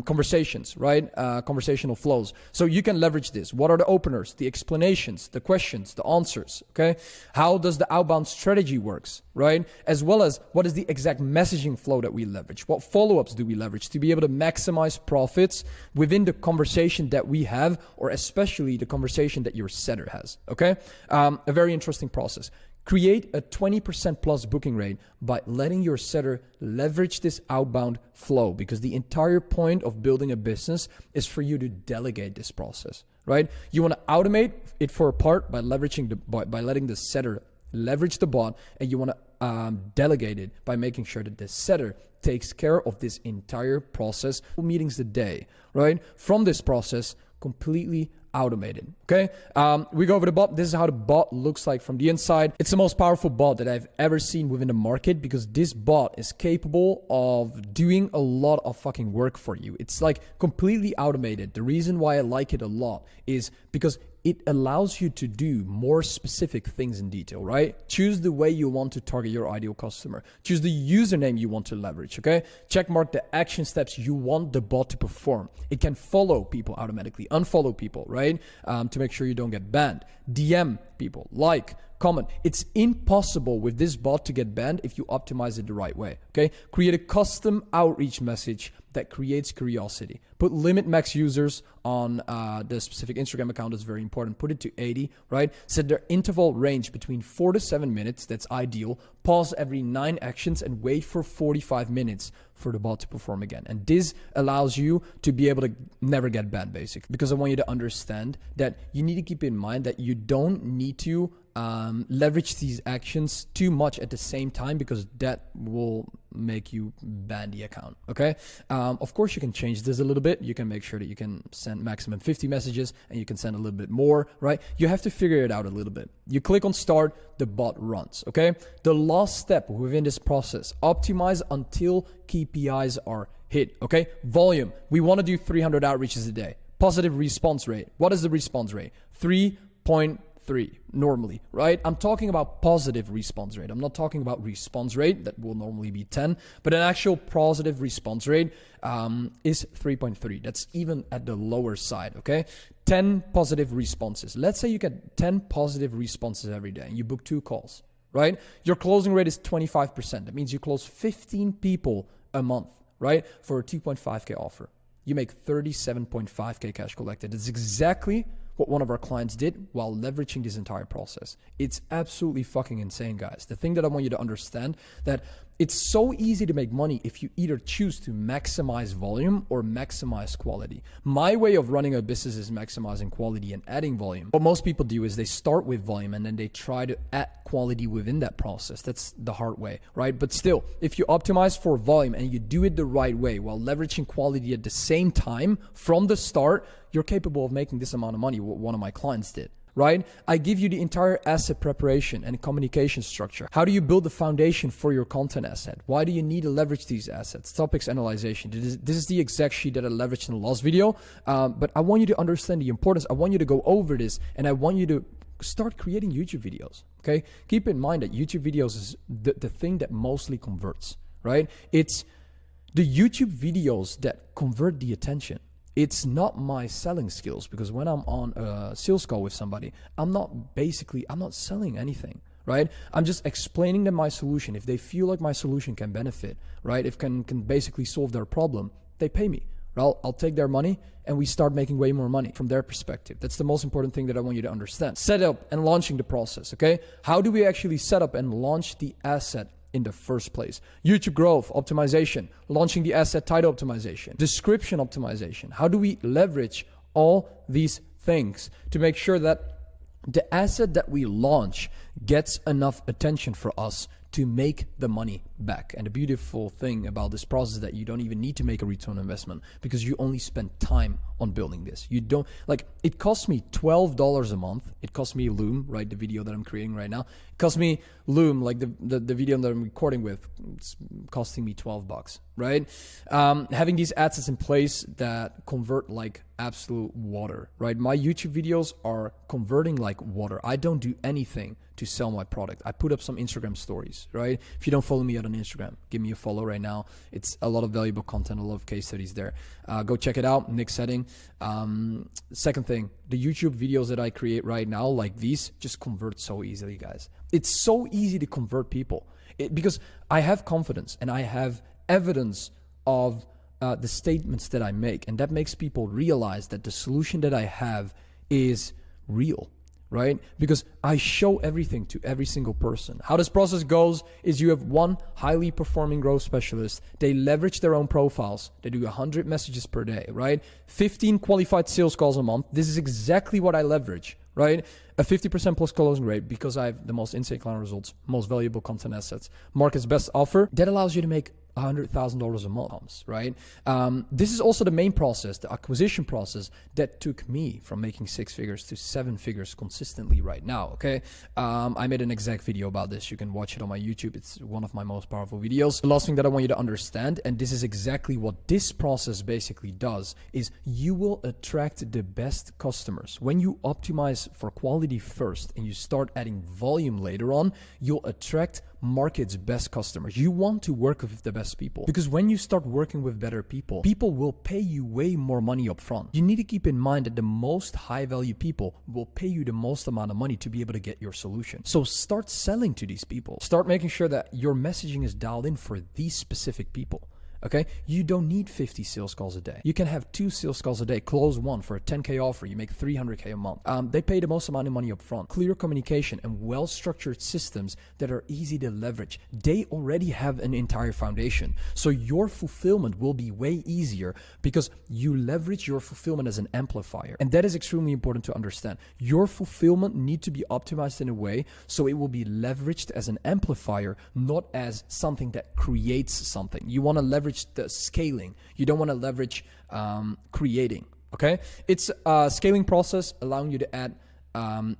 conversations, right? Conversational flows. So you can leverage this. What are the openers, the explanations, the questions, the answers, okay? How does the outbound strategy works, right? As well as what is the exact messaging flow that we leverage? What follow-ups do we leverage to be able to maximize profits within the conversation that we have, or especially the conversation that your setter has, okay? A very interesting process. Create a 20% plus booking rate by letting your setter leverage this outbound flow, because the entire point of building a business is for you to delegate this process, right? You want to automate it for a part by leveraging by letting the setter leverage the bot, and you want to delegate it by making sure that the setter takes care of this entire process. Meetings a day, right? From this process, completely automated. Okay, we go over the bot. This is how the bot looks like from the inside. It's the most powerful bot that I've ever seen within the market, because this bot is capable of doing a lot of fucking work for you. It's like completely automated. The reason why I like it a lot is because it allows you to do more specific things in detail, right? Choose the way you want to target your ideal customer. Choose the username you want to leverage, okay? Check mark the action steps you want the bot to perform. It can follow people automatically, unfollow people, right? To make sure you don't get banned. DM people, like, comment. It's impossible with this bot to get banned if you optimize it the right way, okay? Create a custom outreach message that creates curiosity. Put limit max users on the specific Instagram account. Is very important. Put it to 80, right? Set their interval range between 4 to 7 minutes. That's ideal. Pause every 9 actions and wait for 45 minutes for the bot to perform again. And this allows you to be able to never get banned, basically, because I want you to understand that you need to keep in mind that you don't need to leverage these actions too much at the same time, because that will make you ban the account, okay? Of course, you can change this a little bit. You can make sure that you can send maximum 50 messages and you can send a little bit more, right? You have to figure it out a little bit. You click on start, the bot runs, okay? The last step within this process, optimize until KPIs are hit, okay? Volume, we want to do 300 outreaches a day. Positive response rate. What is the response rate? 3.3 normally, right? I'm talking about positive response rate. I'm not talking about response rate that will normally be 10, but an actual positive response rate is 3.3. That's even at the lower side, okay? 10 positive responses. Let's say you get 10 positive responses every day and you book 2 calls, right? Your closing rate is 25%. That means you close 15 people a month, right? For a 2.5K offer. You make 37.5K cash collected. That's exactly what one of our clients did while leveraging this entire process. It's absolutely fucking insane, guys. The thing that I want you to understand, that it's so easy to make money if you either choose to maximize volume or maximize quality. My way of running a business is maximizing quality and adding volume. What most people do is they start with volume and then they try to add quality within that process. That's the hard way, right? But still, if you optimize for volume and you do it the right way while leveraging quality at the same time from the start, you're capable of making this amount of money, what one of my clients did. Right? I give you the entire asset preparation and communication structure. How do you build the foundation for your content asset? Why do you need to leverage these assets? Topics analyzation. This is the exact sheet that I leveraged in the last video. But I want you to understand the importance. I want you to go over this, and I want you to start creating YouTube videos. Okay? Keep in mind that YouTube videos is the thing that mostly converts, right? It's the YouTube videos that convert the attention. It's not my selling skills, because when I'm on a sales call with somebody, I'm not selling anything, right? I'm just explaining them my solution. If they feel like my solution can benefit, right? If can basically solve their problem, they pay me, Well, I'll take their money and we start making way more money from their perspective. That's the most important thing that I want you to understand. Set up and launching the process, okay? How do we actually set up and launch the asset in the first place? YouTube growth optimization, launching the asset title optimization, description optimization. How do we leverage all these things to make sure that the asset that we launch gets enough attention for us to make the money back? And the beautiful thing about this process is that you don't even need to make a return on investment because you only spend time on building this. You don't, like, it costs me $12 a month. It costs me Loom, right? The video that I'm creating right now. It costs me Loom, like the video that I'm recording with, it's costing me $12, right? Having these assets in place that convert like absolute water, right? My YouTube videos are converting like water. I don't do anything to sell my product. I put up some Instagram stories, right? If you don't follow me out on Instagram, give me a follow right now. It's a lot of valuable content, a lot of case studies there. Go check it out, Nik Setting. Second thing, the YouTube videos that I create right now, like these, just convert so easily, guys. It's so easy to convert people because I have confidence and I have evidence of the statements that I make. And that makes people realize that the solution that I have is real, right? Because I show everything to every single person. How this process goes is you have one highly performing growth specialist. They leverage their own profiles. They do 100 messages per day, right? 15 qualified sales calls a month. This is exactly what I leverage, right? A 50% plus closing rate because I have the most insane client results, most valuable content assets, market's best offer. That allows you to make $100,000 a month, right? This is also the main process, the acquisition process that took me from making 6 figures to 7 figures consistently right now, okay? I made an exact video about this. You can watch it on my YouTube. It's one of my most powerful videos. The last thing that I want you to understand, and this is exactly what this process basically does, is you will attract the best customers. When you optimize for quality first and you start adding volume later on, you'll attract market's best customers. You want to work with the best people because when you start working with better people, people will pay you way more money up front. You need to keep in mind that the most high value people will pay you the most amount of money to be able to get your solution. So start selling to these people. Start making sure that your messaging is dialed in for these specific people. Okay, you don't need 50 sales calls a day. You can have 2 sales calls a day, close one for a 10K offer. You make 300K a month. They pay the most amount of money up front. Clear communication and well-structured systems that are easy to leverage. They already have an entire foundation. So your fulfillment will be way easier because you leverage your fulfillment as an amplifier. And that is extremely important to understand. Your fulfillment needs to be optimized in a way so it will be leveraged as an amplifier, not as something that creates something. You want to leverage the scaling. You don't want to leverage creating, okay? It's a scaling process allowing you to add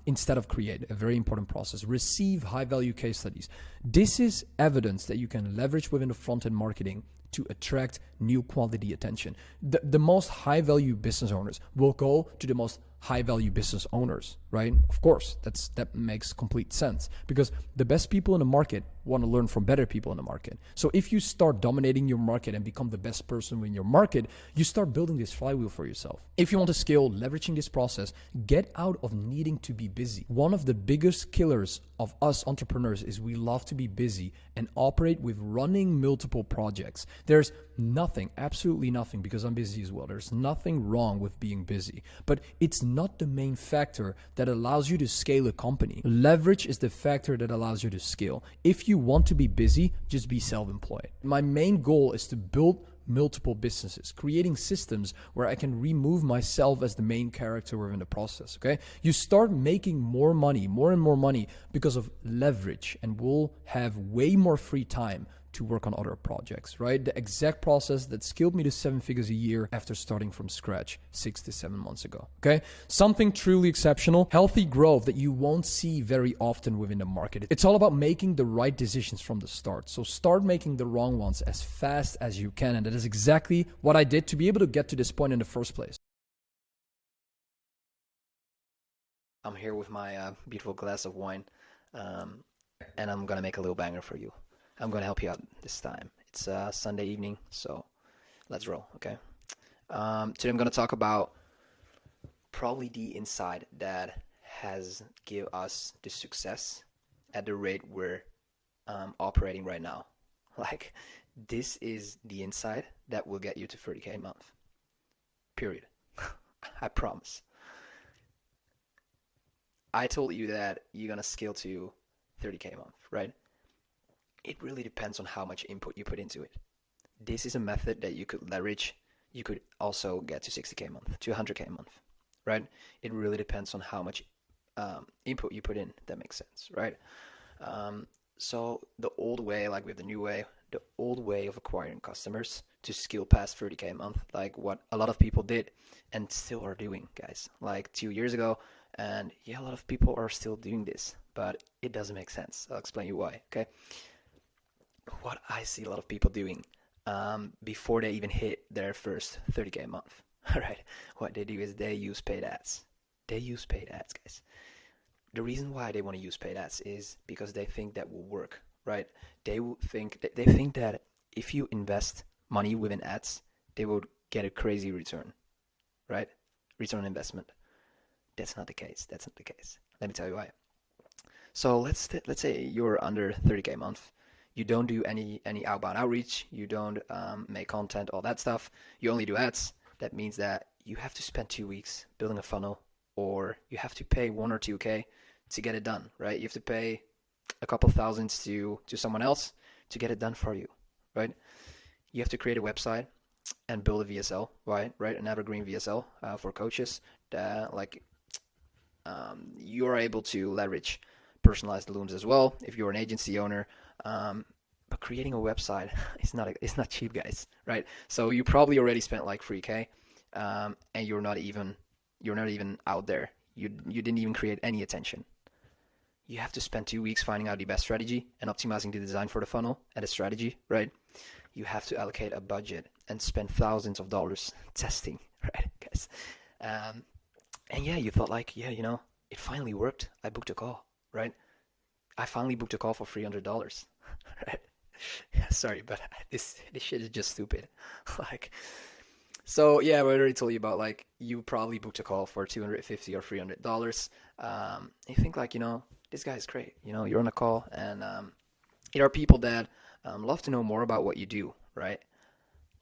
instead of create, a very important process. Receive high value case studies. This is evidence that you can leverage within the front-end marketing to attract new quality attention. The most high value business owners will go to the most high value business owners, right? Of course, that makes complete sense because the best people in the market want to learn from better people in the market. So if you start dominating your market and become the best person in your market, you start building this flywheel for yourself. If you want to scale, leveraging this process, get out of needing to be busy. One of the biggest killers of us entrepreneurs is we love to be busy and operate with running multiple projects. There's nothing, absolutely nothing, because I'm busy as well. There's nothing wrong with being busy, but it's not the main factor that allows you to scale a company. Leverage is the factor that allows you to scale. If you want to be busy, just be self-employed. My main goal is to build multiple businesses, creating systems where I can remove myself as the main character within the process, okay? You start making more money, more and more money because of leverage, and we'll have way more free time to work on other projects, right? The exact process that scaled me to 7 figures a year after starting from scratch 6 to 7 months ago, okay? Something truly exceptional, healthy growth that you won't see very often within the market. It's all about making the right decisions from the start. So start making the wrong ones as fast as you can. And that is exactly what I did to be able to get to this point in the first place. I'm here with my beautiful glass of wine, and I'm gonna make a little banger for you. I'm gonna help you out this time. It's Sunday evening, so let's roll, okay? Today I'm gonna talk about probably the insight that has give us the success at the rate we're operating right now. Like, this is the insight that will get you to 30K a month. Period. I promise. I told you that you're gonna scale to 30K a month, right? It really depends on how much input you put into it. This is a method that you could leverage. You could also get to 60K a month, to 100K a month, right? It really depends on how much input you put in. That makes sense, right? So the old way, like with the new way, the old way of acquiring customers to scale past 30K a month, like what a lot of people did and still are doing, guys, like 2 years ago. And yeah, a lot of people are still doing this, but it doesn't make sense. I'll explain you why, okay? What I see a lot of people doing before they even hit their first 30K a month, all right? What they do is they use paid ads. They use paid ads, guys. The reason why they want to use paid ads is because they think that will work, right? They think that if you invest money within ads, they will get a crazy return, right? Return on investment. That's not the case. That's not the case. Let me tell you why. So let's say you're under 30K a month. You don't do any outbound outreach. You don't make content, all that stuff. You only do ads. That means that you have to spend 2 weeks building a funnel, or you have to pay 1 or 2K to get it done, right? You have to pay a couple thousands to someone else to get it done for you, right? You have to create a website and build a VSL, right? An evergreen VSL for coaches. You are able to leverage personalized looms as well if you're an agency owner. But creating a website it's not cheap, guys, right? So you probably already spent like 3K, and you're not even out there. You didn't even create any attention. You have to spend 2 weeks finding out the best strategy and optimizing the design for the funnel and the strategy, right? You have to allocate a budget and spend thousands of dollars testing, right, guys? And yeah, you thought like, yeah, it finally worked. I booked a call, right? I finally booked a call for $300, right? Yeah, sorry, but this shit is just stupid. Like, so yeah, I already told you about, like, you probably booked a call for $250 or $300. You think like, this guy is great. You're on a call, and there are people that love to know more about what you do, right?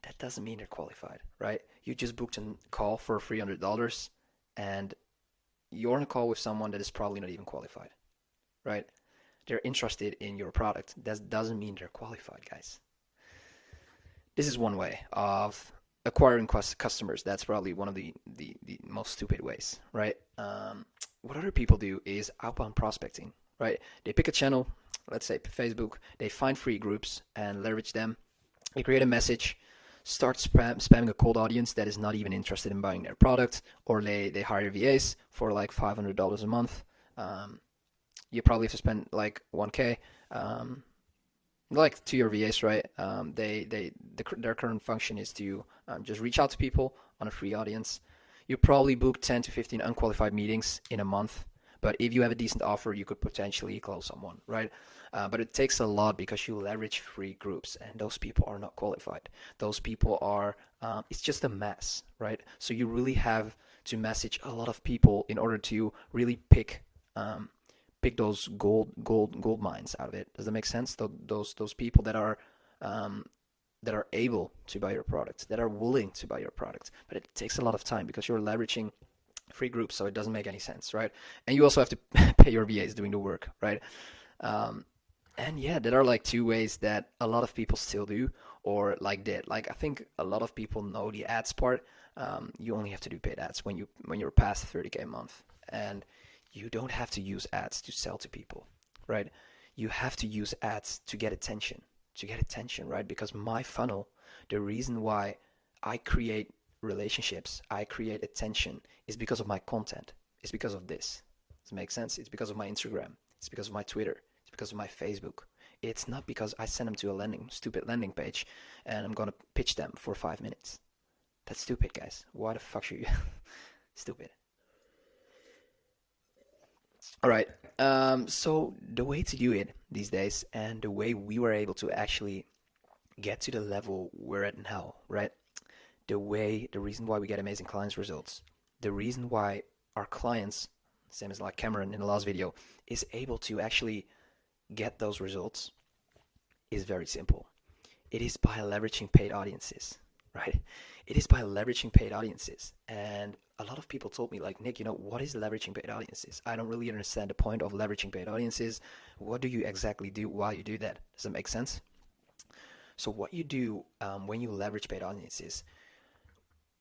That doesn't mean they're qualified, right? You just booked a call for $300, and you're on a call with someone that is probably not even qualified, right? They're interested in your product. That doesn't mean they're qualified, guys. This is one way of acquiring customers. That's probably one of the most stupid ways, right? What other people do is outbound prospecting, right? They pick a channel, let's say Facebook, they find free groups and leverage them. They create a message, start spamming a cold audience that is not even interested in buying their product, or they hire VAs for like $500 a month. You probably have to spend like 1K, like to your VAs, right? Their current function is to just reach out to people on a free audience. You probably book 10 to 15 unqualified meetings in a month, but if you have a decent offer, you could potentially close someone, right? But it takes a lot because you leverage free groups, and those people are not qualified. Those people are, it's just a mess, right? So you really have to message a lot of people in order to really pick those gold mines out of it. Does that make sense? Those people that are able to buy your product, that are willing to buy your product. But it takes a lot of time because you're leveraging free groups, so it doesn't make any sense, right? And you also have to pay your VAs doing the work, right? And yeah, there are like two ways that a lot of people still do, or like did. Like, I think a lot of people know the ads part. You only have to do paid ads when you're past 30K a month, and you don't have to use ads to sell to people, right? You have to use ads to get attention, right? Because my funnel, the reason why I create relationships, I create attention, is because of my content. It's because of this. Does it make sense? It's because of my Instagram. It's because of my Twitter. It's because of my Facebook. It's not because I send them to a stupid landing page and I'm gonna pitch them for 5 minutes. That's stupid, guys. Why the fuck should you? Stupid. All right. So the way to do it these days, and the way we were able to actually get to the level we're at now, right? The reason why we get amazing clients results, the reason why our clients, same as like Cameron in the last video, is able to actually get those results is very simple. It is by leveraging paid audiences. right? It is by leveraging paid audiences. And a lot of people told me, like, Nick, what is leveraging paid audiences? I don't really understand the point of leveraging paid audiences. What do you exactly do while you do that? Does that make sense? So what you do when you leverage paid audiences,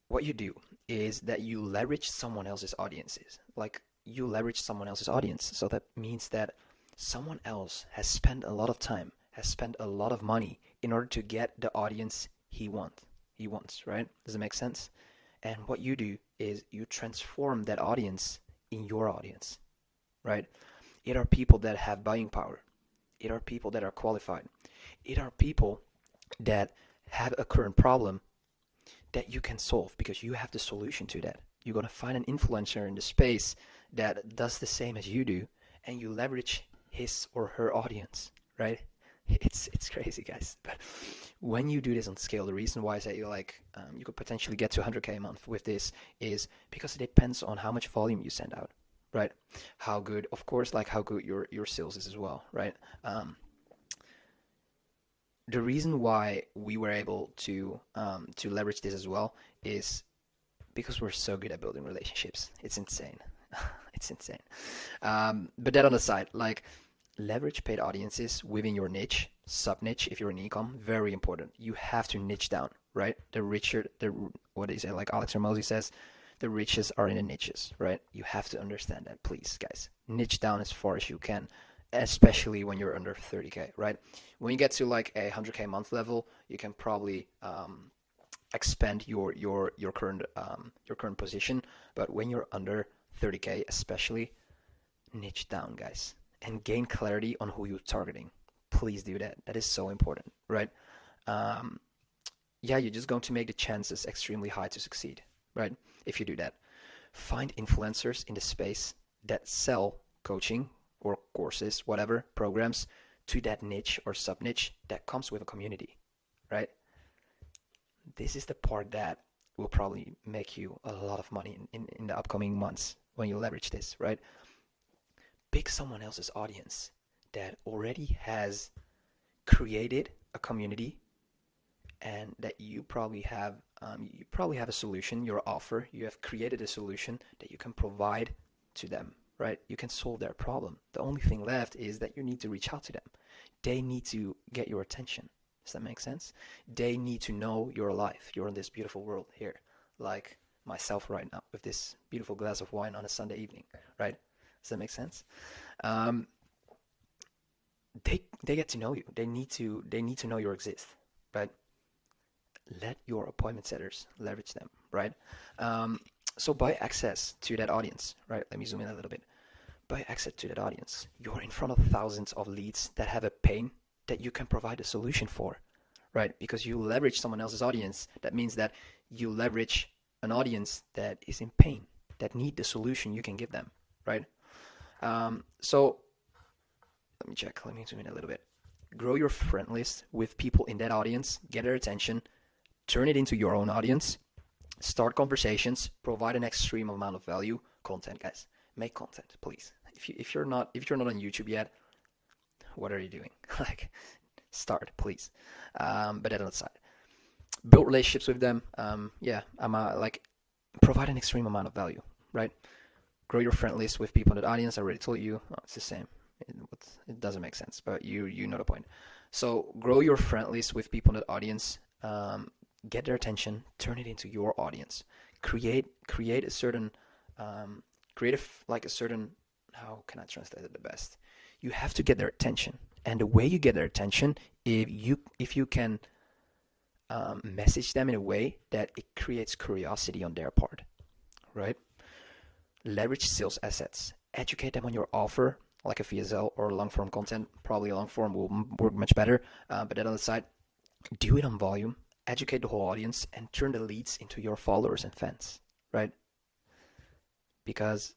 what you do is that you leverage someone else's audiences. Like, you leverage someone else's audience. So that means that someone else has spent a lot of time, has spent a lot of money in order to get the audience he wants, right? Does it make sense? And what you do is you transform that audience in your audience, right? It are people that have buying power. It are people that are qualified. It are people that have a current problem that you can solve because you have the solution to that. You're going to find an influencer in the space that does the same as you do, and you leverage his or her audience, right? It's crazy, guys. But when you do this on scale, the reason why I say you could potentially get to 100K a month with this is because it depends on how much volume you send out, right? How good, of course, like how good your sales is as well, right? The reason why we were able to leverage this as well is because we're so good at building relationships. It's insane. It's insane. But that on the side, like, leverage paid audiences within your niche, sub niche. If you're an e-com, very important. You have to niche down, right? What is it? Like Alex Ramosi says, the riches are in the niches, right? You have to understand that, please, guys. Niche down as far as you can, especially when you're under 30K, right? When you get to like a 100K month level, you can probably expand your current position. But when you're under 30K, especially, niche down, guys, and gain clarity on who you're targeting. Please do that. That is so important, right? You're just going to make the chances extremely high to succeed, right? If you do that, find influencers in the space that sell coaching or courses, whatever, programs to that niche or sub niche that comes with a community, right? This is the part that will probably make you a lot of money in the upcoming months when you leverage this, right? Pick someone else's audience that already has created a community and that you probably have a solution, your offer, you have created a solution that you can provide to them, right? You can solve their problem. The only thing left is that you need to reach out to them. They need to get your attention. Does that make sense? They need to know you're alive. You're in this beautiful world here, like myself right now with this beautiful glass of wine on a Sunday evening, right? Does that make sense? They get to know you. They need to know you exist, right? Let your appointment setters leverage them, right? So buy access to that audience, right? Let me zoom in a little bit. Buy access to that audience. You're in front of thousands of leads that have a pain that you can provide a solution for, right? Because you leverage someone else's audience. That means that you leverage an audience that is in pain, that need the solution you can give them, right? So let me check. Let me zoom in a little bit. Grow your friend list with people in that audience. Get their attention. Turn it into your own audience. Start conversations. Provide an extreme amount of value. Content, guys. Make content, please. If you're not on YouTube yet, what are you doing? Like, start, please. But that on the side, build relationships with them. Provide an extreme amount of value, right? Grow your friend list with people in the audience. I already told you. It's the same. It doesn't make sense, but you know the point. So grow your friend list with people in the audience. Get their attention. Turn it into your audience. Create a certain how can I translate it the best? You have to get their attention, and the way you get their attention, if you can message them in a way that it creates curiosity on their part, right? Leverage sales assets. Educate them on your offer, like a VSL or long form content. Probably long form will work much better. But then on the side, do it on volume. Educate the whole audience and turn the leads into your followers and fans, right? Because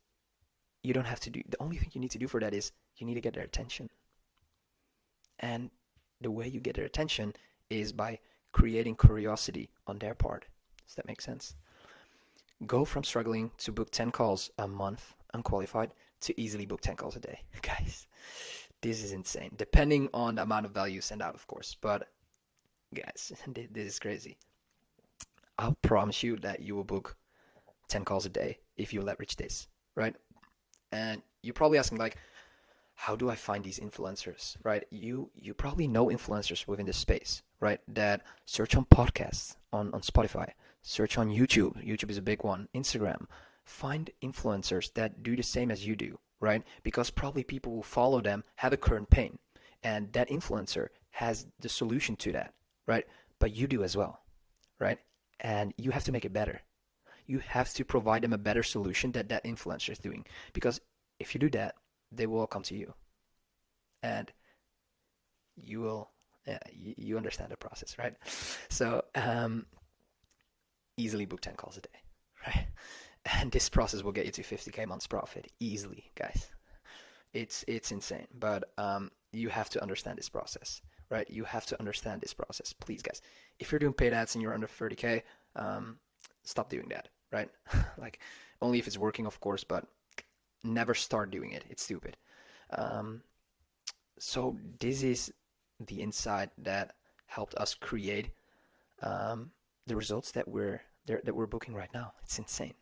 you don't have to do, the only thing you need to do for that is you need to get their attention. And the way you get their attention is by creating curiosity on their part. Does that make sense? Go from struggling to book 10 calls a month unqualified to easily book 10 calls a day. Guys, this is insane. Depending on the amount of value you send out, of course. But guys, this is crazy. I'll promise you that you will book 10 calls a day if you leverage this, right? And you're probably asking like, how do I find these influencers, right? You probably know influencers within this space, right? That search on podcasts, on Spotify, search on YouTube. YouTube is a big one. Instagram. Find influencers that do the same as you do, right? Because probably people who follow them have a current pain, and that influencer has the solution to that, right? But you do as well, right? And you have to make it better. You have to provide them a better solution that that influencer is doing. Because if you do that, they will all come to you. And you will, you understand the process, right? So easily book 10 calls a day, right? And this process will get you to 50K months profit easily, guys. It's insane. But you have to understand this process, right? You have to understand this process. Please, guys, if you're doing paid ads and you're under 30K, stop doing that, right? Like, only if it's working, of course, but never start doing it. It's stupid. So this is the insight that helped us create the results that we're booking right now. It's insane.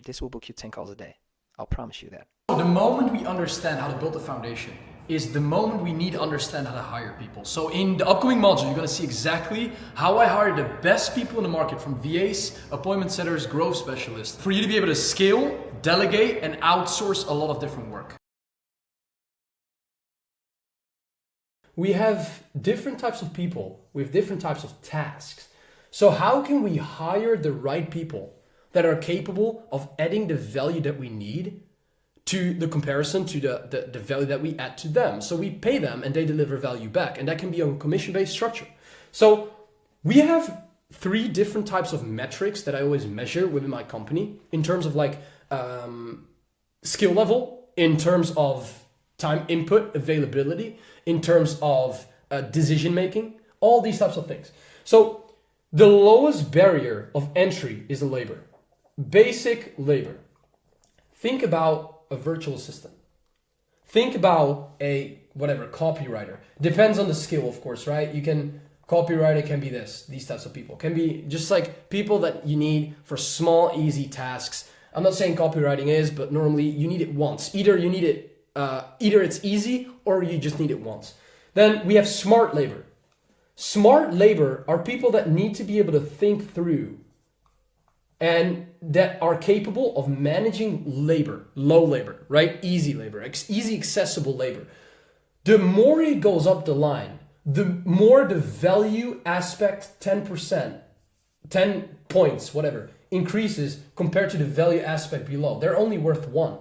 This will book you 10 calls a day. I'll promise you that. The moment we understand how to build a foundation is the moment we need to understand how to hire people. So in the upcoming module, you're going to see exactly how I hire the best people in the market, from VAs, appointment setters, growth specialists, for you to be able to scale, delegate, and outsource a lot of different work. We have different types of people with different types of tasks. So how can we hire the right people that are capable of adding the value that we need to the comparison to the value that we add to them? So we pay them and they deliver value back, and that can be on commission-based structure. So we have 3 different types of metrics that I always measure within my company in terms of like skill level, in terms of time input, availability, in terms of decision making, all these types of things. So the lowest barrier of entry is the labor. Basic labor. Think about a virtual assistant. Think about a whatever copywriter. Depends on the skill, of course, right? Copywriter can be these types of people. Can be just like people that you need for small, easy tasks. I'm not saying copywriting is, but normally you need it once. Either you need it, either it's easy or you just need it once. Then we have smart labor. Smart labor are people that need to be able to think through and that are capable of managing labor, low labor, right? Easy labor, easy accessible labor. The more it goes up the line, the more the value aspect 10%, 10 points, whatever, increases compared to the value aspect below. They're only worth 1.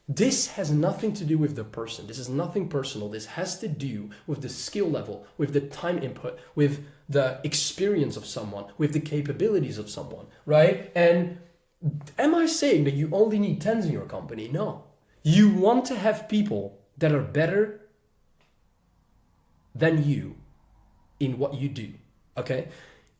This has nothing to do with the person. This is nothing personal. This has to do with the skill level, with the time input, with the experience of someone, with the capabilities of someone, right? And am I saying that you only need 10s in your company? No. You want to have people that are better than you in what you do, okay?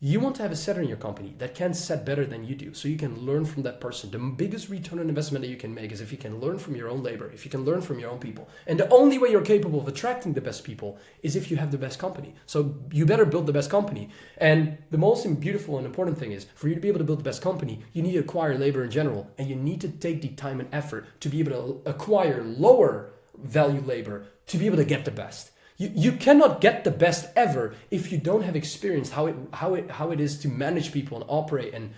You want to have a setter in your company that can set better than you do, so you can learn from that person. The biggest return on investment that you can make is if you can learn from your own labor, if you can learn from your own people. And the only way you're capable of attracting the best people is if you have the best company. So you better build the best company. And the most beautiful and important thing is, for you to be able to build the best company, you need to acquire labor in general, and you need to take the time and effort to be able to acquire lower value labor to be able to get the best. You cannot get the best ever if you don't have experienced how it is to manage people and operate and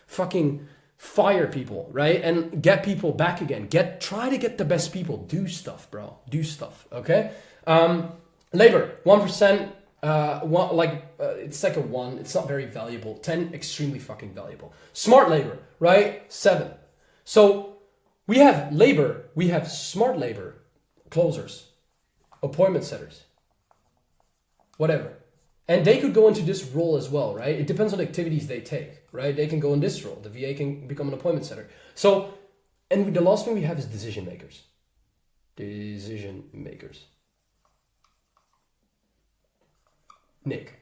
fucking fire people, right? And get people back again. Try to get the best people. Do stuff, bro. Do stuff, okay? Labor, 1%, it's like a 1. It's not very valuable. 10, extremely fucking valuable. Smart labor, right? 7. So we have labor, we have smart labor, closers, appointment setters, whatever. And they could go into this role as well, right? It depends on the activities they take, right? They can go in this role. The VA can become an appointment setter. So, and the last thing we have is decision makers. Decision makers. Nick,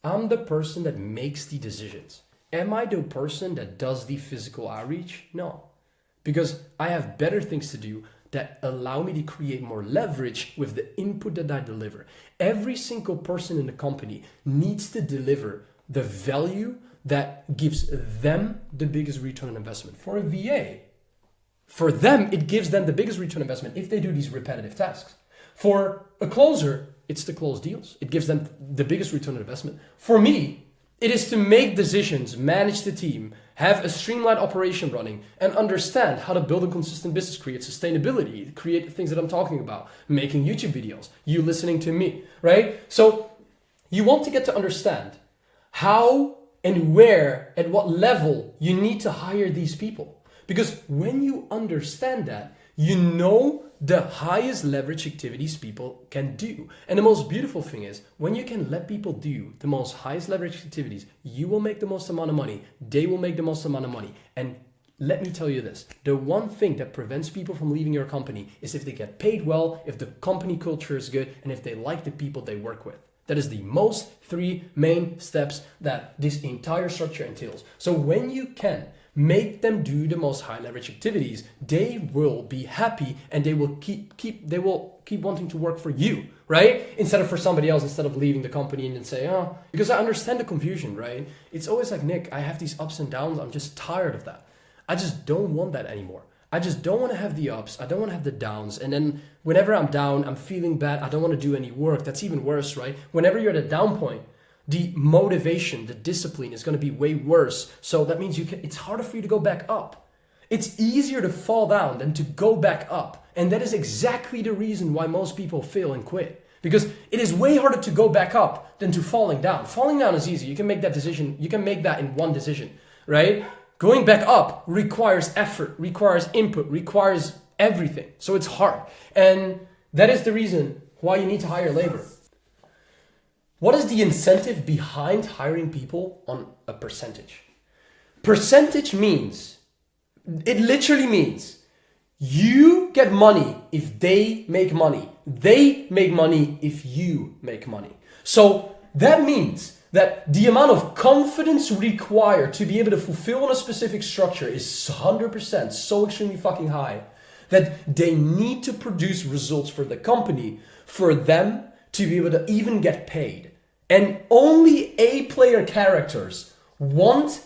I'm the person that makes the decisions. Am I the person that does the physical outreach? No, because I have better things to do that allow me to create more leverage with the input that I deliver. Every single person in the company needs to deliver the value that gives them the biggest return on investment. For a VA, for them, it gives them the biggest return on investment if they do these repetitive tasks. For a closer, it's to close deals. It gives them the biggest return on investment. For me, it is to make decisions, manage the team, have a streamlined operation running, and understand how to build a consistent business, create sustainability, create the things that I'm talking about, making YouTube videos, you listening to me, right? So you want to get to understand how and where, at what level you need to hire these people. Because when you understand that, you know the highest leverage activities people can do. And the most beautiful thing is, when you can let people do the most highest leverage activities, you will make the most amount of money, they will make the most amount of money. And let me tell you this, the one thing that prevents people from leaving your company is if they get paid well, if the company culture is good, and if they like the people they work with. That is the most three main steps that this entire structure entails. So when you can make them do the most high leverage activities, they will be happy and they will keep wanting to work for you, right? Instead of for somebody else, instead of leaving the company and then say, oh, because I understand the confusion, right? It's always like, Nick, I have these ups and downs. I'm just tired of that. I just don't want that anymore. I just don't want to have the ups. I don't want to have the downs. And then whenever I'm down, I'm feeling bad. I don't want to do any work. That's even worse, right? Whenever you're at a down point, the motivation, the discipline is going to be way worse. So that means it's harder for you to go back up. It's easier to fall down than to go back up. And that is exactly the reason why most people fail and quit. Because it is way harder to go back up than to falling down. Falling down is easy. You can make that decision. You can make that in one decision, right? Going back up requires effort, requires input, requires everything. So it's hard. And that is the reason why you need to hire labor. What is the incentive behind hiring people on a percentage? Percentage means, it literally means you get money if they make money. They make money if you make money. So that means that the amount of confidence required to be able to fulfill on a specific structure is 100%, so extremely fucking high, that they need to produce results for the company for them to be able to even get paid. And only A-player characters want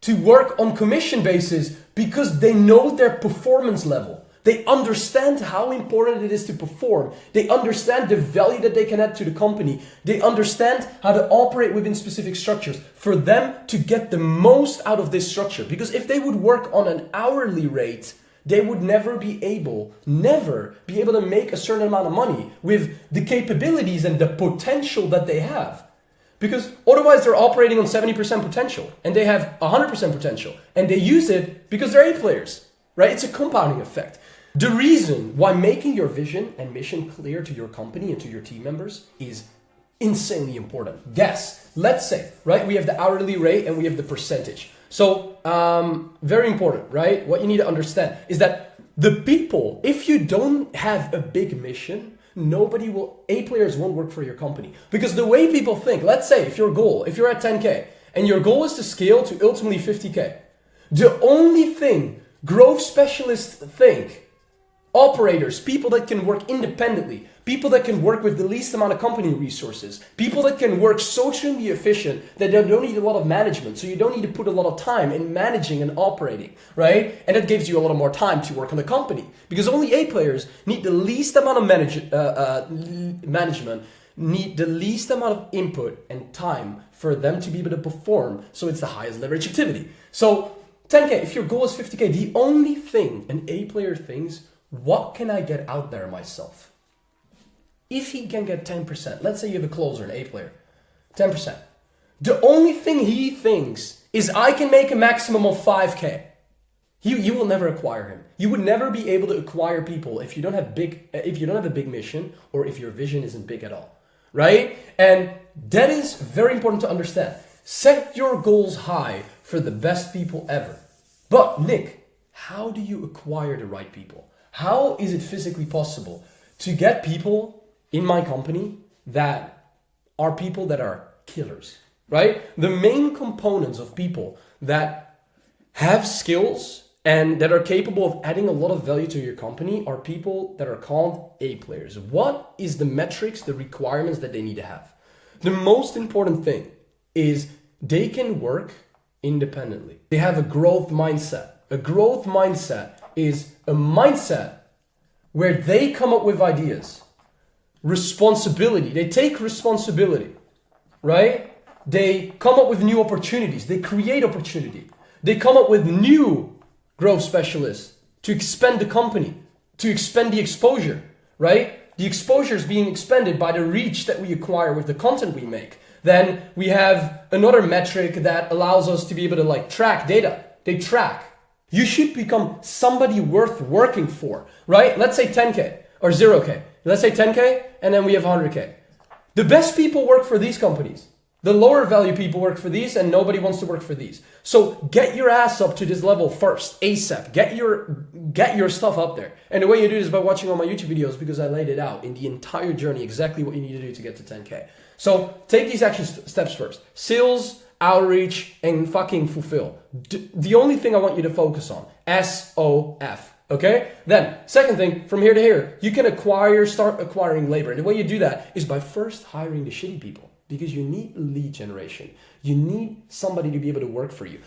to work on commission basis because they know their performance level. They understand how important it is to perform. They understand the value that they can add to the company. They understand how to operate within specific structures for them to get the most out of this structure. Because if they would work on an hourly rate, they would never be able to make a certain amount of money with the capabilities and the potential that they have. Because otherwise they're operating on 70% potential and they have 100% potential and they use it because they're A players, right? It's a compounding effect. The reason why making your vision and mission clear to your company and to your team members is insanely important. Yes, let's say, right, we have the hourly rate and we have the percentage. So, very important, right? What you need to understand is that the people, if you don't have a big mission, A players won't work for your company. Because the way people think, let's say if you're at 10K and your goal is to scale to ultimately 50K, the only thing growth specialists think, operators, people that can work independently, people that can work with the least amount of company resources, people that can work socially efficient, that they don't need a lot of management, so you don't need to put a lot of time in managing and operating, right? And it gives you a lot more time to work on the company, because only A players need the least amount of management, need the least amount of input and time for them to be able to perform, so it's the highest leverage activity. So 10K, if your goal is 50K, the only thing an A player thinks, what can I get out there myself? If he can get 10%, let's say you have a closer, an A player, 10%. The only thing he thinks is I can make a maximum of 5K. You will never acquire him. You would never be able to acquire people if you don't have a big mission or if your vision isn't big at all, right? And that is very important to understand. Set your goals high for the best people ever. But Nick, how do you acquire the right people? How is it physically possible to get people in my company that are killers, right? The main components of people that have skills and that are capable of adding a lot of value to your company are people that are called A players. What is the metrics, the requirements that they need to have? The most important thing is they can work independently. They have a growth mindset. A growth mindset is a mindset where they come up with ideas, responsibility. They take responsibility, right? They come up with new opportunities. They create opportunity. They come up with new growth specialists to expand the company, to expand the exposure, right? The exposure is being expanded by the reach that we acquire with the content we make. Then we have another metric that allows us to be able to like track data. They track. You should become somebody worth working for, right? Let's say 10K or 0K. Let's say 10K and then we have 100K. The best people work for these companies. The lower value people work for these and nobody wants to work for these. So get your ass up to this level first, ASAP. Get your stuff up there. And the way you do this is by watching all my YouTube videos because I laid it out in the entire journey, exactly what you need to do to get to 10K. So take these action steps first. Sales, outreach, and fucking fulfill. The only thing I want you to focus on, SOF. Okay? Then, second thing, from here to here, you can start acquiring labor. And the way you do that is by first hiring the shitty people. Because you need lead generation. You need somebody to be able to work for you.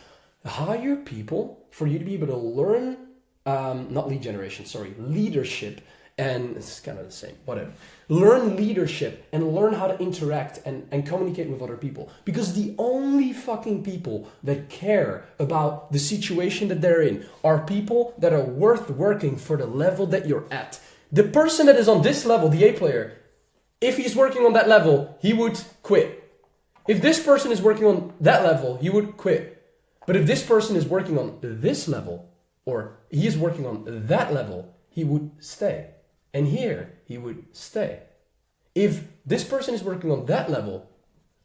Hire people for you to be able to learn, not lead generation, sorry, leadership. And it's kind of the same, whatever. Learn leadership and learn how to interact and communicate with other people. Because the only fucking people that care about the situation that they're in are people that are worth working for the level that you're at. The person that is on this level, the A player, if he's working on that level, he would quit. If this person is working on that level, he would quit. But if this person is working on this level, or he is working on that level, he would stay. And here, he would stay. If this person is working on that level,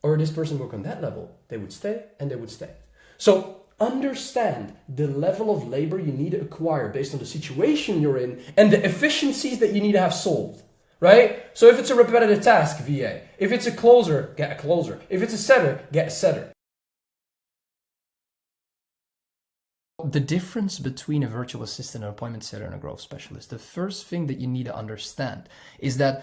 or this person work on that level, they would stay and they would stay. So understand the level of labor you need to acquire based on the situation you're in and the efficiencies that you need to have solved. Right? So if it's a repetitive task, VA. If it's a closer, get a closer. If it's a setter, get a setter. The difference between a virtual assistant, an appointment setter, and a growth specialist, the first thing that you need to understand is that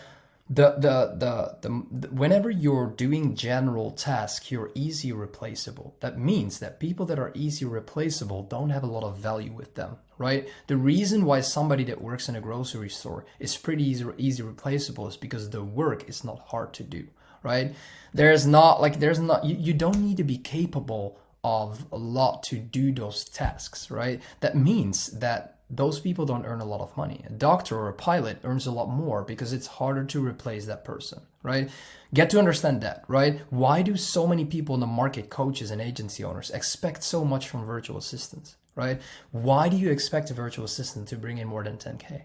whenever you're doing general tasks, you're easy replaceable. That means that people that are easy replaceable don't have a lot of value with them, right? The reason why somebody that works in a grocery store is pretty easy replaceable is because the work is not hard to do, right? You don't need to be capable of a lot to do those tasks, right? That means that those people don't earn a lot of money. A doctor or a pilot earns a lot more because it's harder to replace that person, right? Get to understand that, right? Why do so many people in the market, coaches and agency owners, expect so much from virtual assistants, right? Why do you expect a virtual assistant to bring in more than 10K?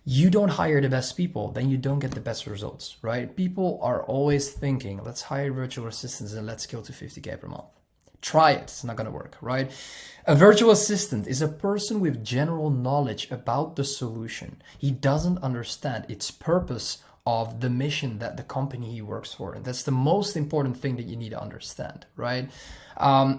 You don't hire the best people, then you don't get the best results, right? People are always thinking, let's hire virtual assistants and let's scale to 50K per month. Try it, it's not gonna work, right? A virtual assistant is a person with general knowledge about the solution. He doesn't understand its purpose of the mission that the company he works for. And that's the most important thing that you need to understand, right?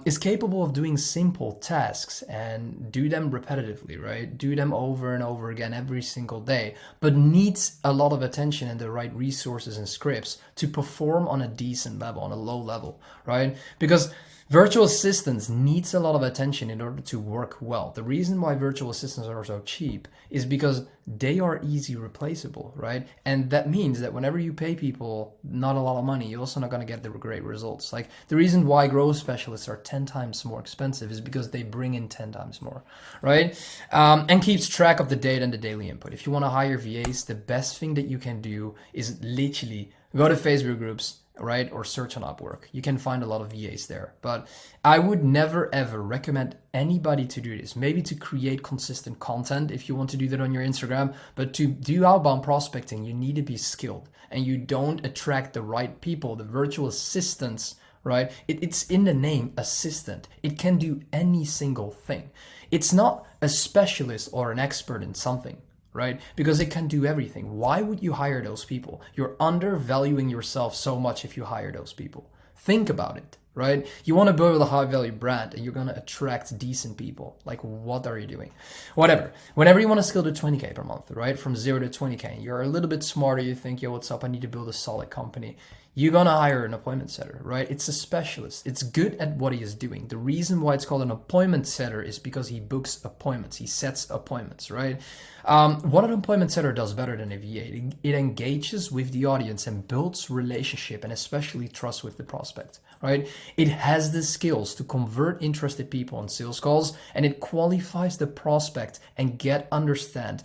Is capable of doing simple tasks and do them repetitively, right? Do them over and over again every single day, but needs a lot of attention and the right resources and scripts to perform on a decent level, on a low level, right? Because virtual assistants needs a lot of attention in order to work well. The reason why virtual assistants are so cheap is because they are easy replaceable, right? And that means that whenever you pay people not a lot of money, you're also not going to get the great results. Like the reason why growth specialists are 10 times more expensive is because they bring in 10 times more, right? And keeps track of the data and the daily input. If you want to hire VAs, the best thing that you can do is literally go to Facebook groups, right? Or search on Upwork. You can find a lot of VAs there, but I would never ever recommend anybody to do this. Maybe to create consistent content if you want to do that on your Instagram, but to do outbound prospecting, you need to be skilled and you don't attract the right people. The virtual assistants, right? It's in the name, assistant. It can do any single thing. It's not a specialist or an expert in something, right? Because it can do everything. Why would you hire those people? You're undervaluing yourself so much if you hire those people. Think about it, right? You want to build a high value brand and you're going to attract decent people. Like, what are you doing? Whatever. Whenever you want to scale to 20K per month, right? From 0 to 20K, you're a little bit smarter. You think, yo, what's up? I need to build a solid company. You're going to hire an appointment setter, right? It's a specialist. It's good at what he is doing. The reason why it's called an appointment setter is because he books appointments. He sets appointments, right? What an appointment setter does better than a VA, it engages with the audience and builds relationship and especially trust with the prospect, right? It has the skills to convert interested people on sales calls, and it qualifies the prospect and get to understand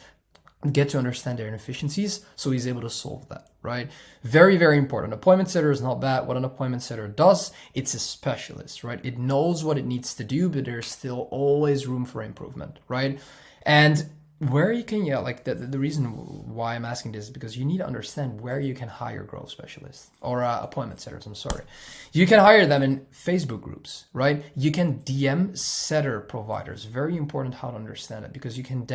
their inefficiencies, so he's able to solve that, right? Very, very important. Appointment setter is not bad. What an appointment setter does, it's a specialist, right? It knows what it needs to do, but there's still always room for improvement, right? And where you can, the reason why I'm asking this is because you need to understand where you can hire growth specialists or appointment setters. I'm sorry. You can hire them in Facebook groups, right? You can DM setter providers. Very important how to understand it, because you can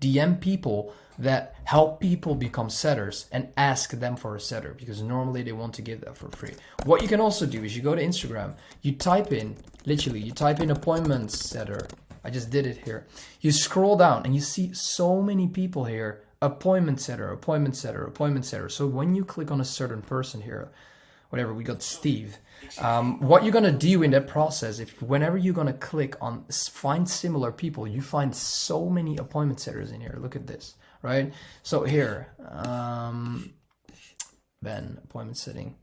DM people that help people become setters and ask them for a setter, because normally they want to give that for free. What you can also do is you go to Instagram, you type in appointment setter. I just did it here. You scroll down and you see so many people here, appointment setter, appointment setter, appointment setter. So when you click on a certain person here, whatever, we got Steve. What you're gonna do in that process, whenever you're gonna click on find similar people, you find so many appointment setters in here. Look at this, right? So here, Ben, appointment setting.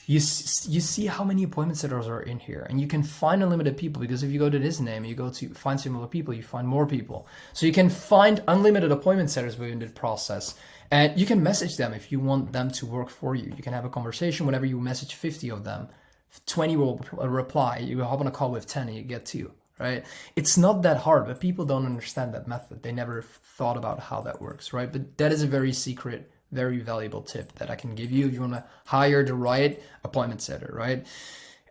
You see how many appointment setters are in here, and you can find unlimited people, because if you go to this name, you go to find similar people, you find more people. So you can find unlimited appointment setters within the process, and you can message them if you want them to work for you. You can have a conversation. Whenever you message 50 of them, 20 will reply. You hop on a call with 10 and you get 2, right? It's not that hard, but people don't understand that method. They never thought about how that works, right? But that is a very secret, very valuable tip that I can give you if you want to hire the right appointment setter, right?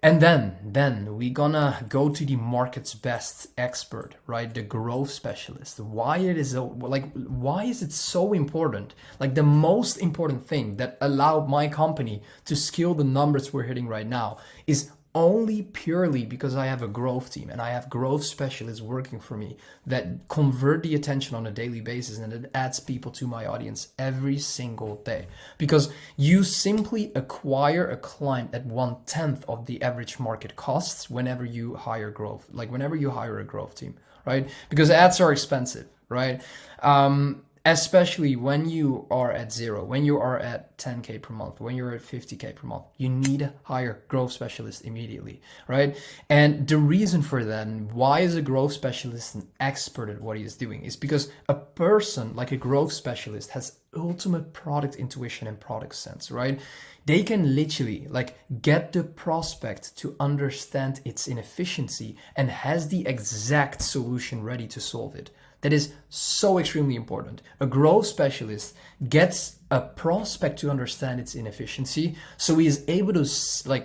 And then we gonna go to the market's best expert, right? The growth specialist. Why is it so important? Like, the most important thing that allowed my company to scale the numbers we're hitting right now is only purely because I have a growth team and I have growth specialists working for me that convert the attention on a daily basis, and it adds people to my audience every single day. Because you simply acquire a client at 1/10 of the average market costs whenever you hire growth, whenever you hire a growth team, right? Because ads are expensive, right? Especially when you are at 0, when you are at 10K per month, when you're at 50K per month, you need to hire growth specialists immediately, right? And the reason for that, and why is a growth specialist an expert at what he is doing, is because a person like a growth specialist has ultimate product intuition and product sense, right? They can literally get the prospect to understand its inefficiency and has the exact solution ready to solve it. That is so extremely important. A growth specialist gets a prospect to understand its inefficiency, so he is able to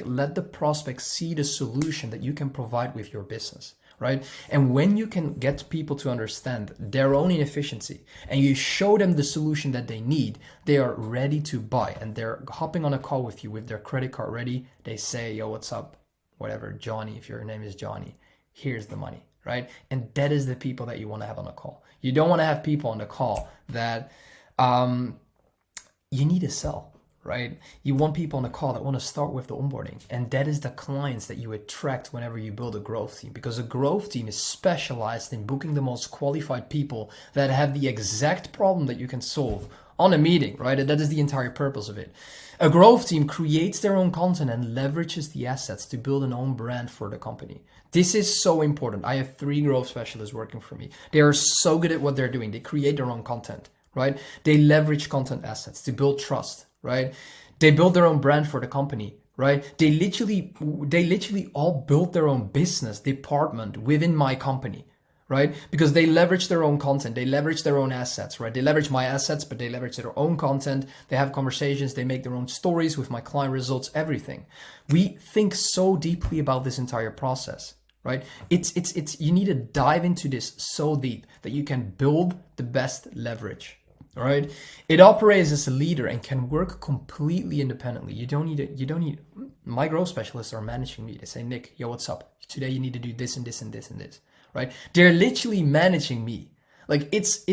let the prospect see the solution that you can provide with your business, right? And when you can get people to understand their own inefficiency and you show them the solution that they need, they are ready to buy, and they're hopping on a call with you with their credit card ready. They say, yo, what's up? Whatever, Johnny, if your name is Johnny, here's the money. Right? And that is the people that you want to have on a call. You don't want to have people on the call that you need to sell, right? You want people on the call that want to start with the onboarding. And that is the clients that you attract whenever you build a growth team, because a growth team is specialized in booking the most qualified people that have the exact problem that you can solve on a meeting, right? And that is the entire purpose of it. A growth team creates their own content and leverages the assets to build an own brand for the company. This is so important. I have 3 growth specialists working for me. They are so good at what they're doing. They create their own content, right? They leverage content assets to build trust, right? They build their own brand for the company, right? They literally all built their own business department within my company, right? Because they leverage their own content, they leverage their own assets, right? They leverage my assets, but they leverage their own content. They have conversations, they make their own stories with my client results, everything. We think so deeply about this entire process, right? It's you need to dive into this so deep that you can build the best leverage, All right, it operates as a leader and can work completely independently. You don't need my growth specialists are managing me. They say, Nick, yo, what's up? Today you need to do this and this and this and this, right? They're literally managing me. Like it's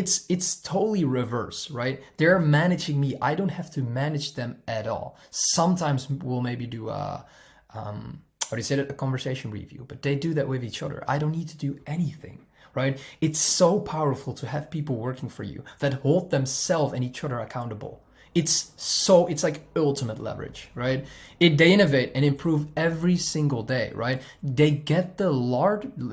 totally reverse, right? They're managing me. I don't have to manage them at all. Sometimes we'll maybe do a conversation review, but they do that with each other. I don't need to do anything, right? It's so powerful to have people working for you that hold themselves and each other accountable. It's like ultimate leverage, right? They innovate and improve every single day, right? They get the largest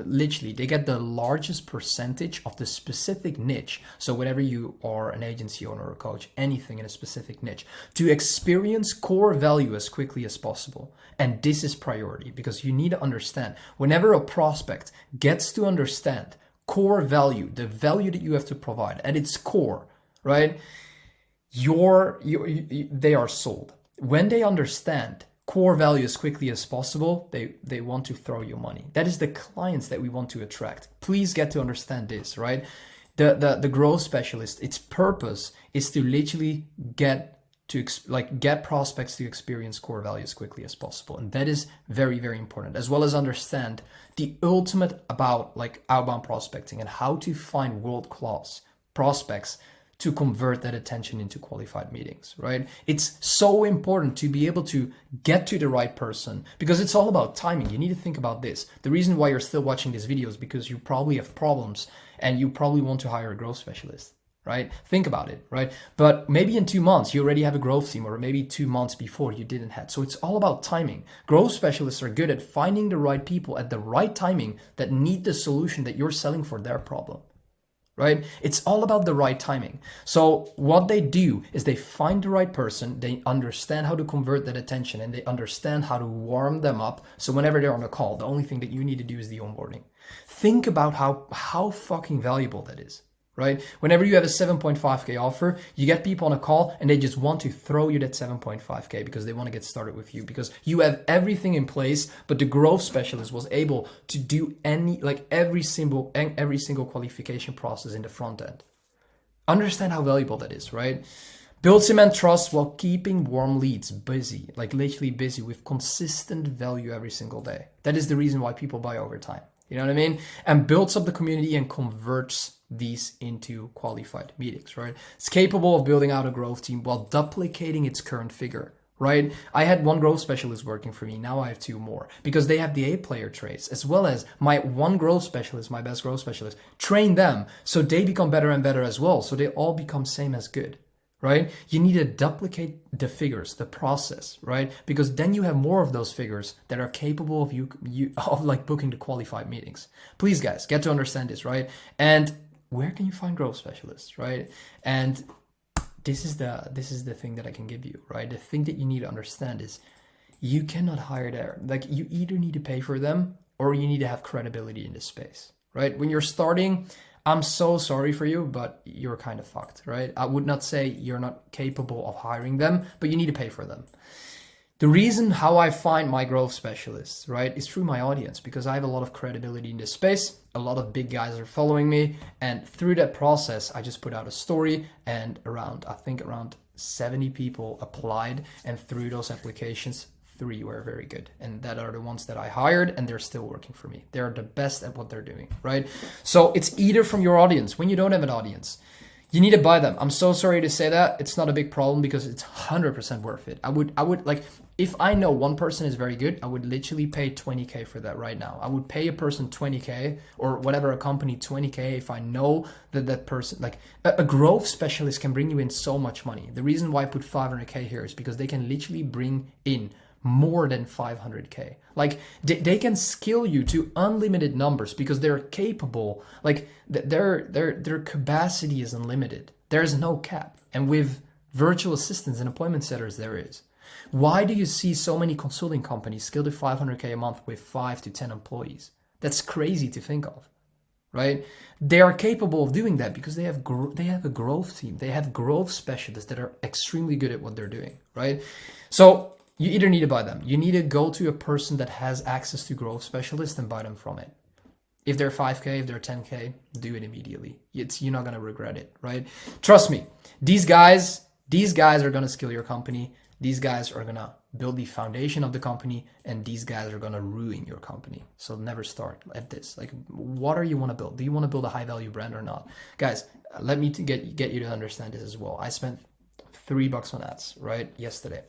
percentage of the specific niche. So whenever you are an agency owner or coach, anything in a specific niche, to experience core value as quickly as possible. And this is priority, because you need to understand, whenever a prospect gets to understand core value, the value that you have to provide at its core, right? They are sold. When they understand core value as quickly as possible, they want to throw you money. That is the clients that we want to attract. Please get to understand this, right? The growth specialist, its purpose is to literally get prospects to experience core value as quickly as possible. And that is very, very important, as well as understand the ultimate about like outbound prospecting and how to find world-class prospects to convert that attention into qualified meetings, right? It's so important to be able to get to the right person, because it's all about timing. You need to think about this. The reason why you're still watching this video is because you probably have problems and you probably want to hire a growth specialist, right? Think about it, right? But maybe in 2 months, you already have a growth team, or maybe 2 months before you didn't have. So it's all about timing. Growth specialists are good at finding the right people at the right timing that need the solution that you're selling for their problem. Right? It's all about the right timing. So what they do is they find the right person, they understand how to convert that attention, and they understand how to warm them up. So whenever they're on a call, the only thing that you need to do is the onboarding. Think about how fucking valuable that is. Right? Whenever you have a 7.5K offer, you get people on a call and they just want to throw you that 7.5K because they want to get started with you, because you have everything in place, but the growth specialist was able to do every single qualification process in the front end. Understand how valuable that is, right? Build cement trust while keeping warm leads busy, like literally busy with consistent value every single day. That is the reason why people buy over time. You know what I mean? And builds up the community and converts these into qualified meetings, right? It's capable of building out a growth team while duplicating its current figure, right? I had one growth specialist working for me. Now I have 2 more, because they have the A player traits, as well as my one growth specialist, my best growth specialist, train them so they become better and better as well. So they all become same as good, right? You need to duplicate the figures, the process, right? Because then you have more of those figures that are capable of of like booking the qualified meetings. Please, guys, get to understand this, right? And where can you find growth specialists, right? And this is the thing that I can give you, right? The thing that you need to understand is you cannot hire there. Like, you either need to pay for them or you need to have credibility in this space, right? When you're starting, I'm so sorry for you, but you're kind of fucked, right? I would not say you're not capable of hiring them, but you need to pay for them. The reason how I find my growth specialists, right, is through my audience, because I have a lot of credibility in this space. A lot of big guys are following me. And through that process, I just put out a story, and around 70 people applied. And through those applications, 3 were very good. And that are the ones that I hired, and they're still working for me. They're the best at what they're doing, right? So it's either from your audience. When you don't have an audience, you need to buy them. I'm so sorry to say that. It's not a big problem, because it's 100% worth it. I would like, if I know one person is very good, I would literally pay 20K for that right now. I would pay a person 20K, or whatever, a company 20K, if I know that person, like a growth specialist can bring you in so much money. The reason why I put 500K here is because they can literally bring in more than 500K. Like they can scale you to unlimited numbers, because they're capable, like their capacity is unlimited. There's no cap. And with virtual assistants and appointment setters, there is. Why do you see so many consulting companies scale to 500K a month with 5 to 10 employees? That's crazy to think of, right? They are capable of doing that because they have a growth team. They have growth specialists that are extremely good at what they're doing, right? So you either need to buy them. You need to go to a person that has access to growth specialists and buy them from it. If they're 5K, if they're 10K, do it immediately. You're not gonna regret it, right? Trust me, these guys are gonna scale your company. These guys are gonna build the foundation of the company, and these guys are gonna ruin your company. So never start at this. Like, what are you wanna build? Do you wanna build a high value brand or not? Guys, let me get you to understand this as well. I spent $3 on ads, right? Yesterday.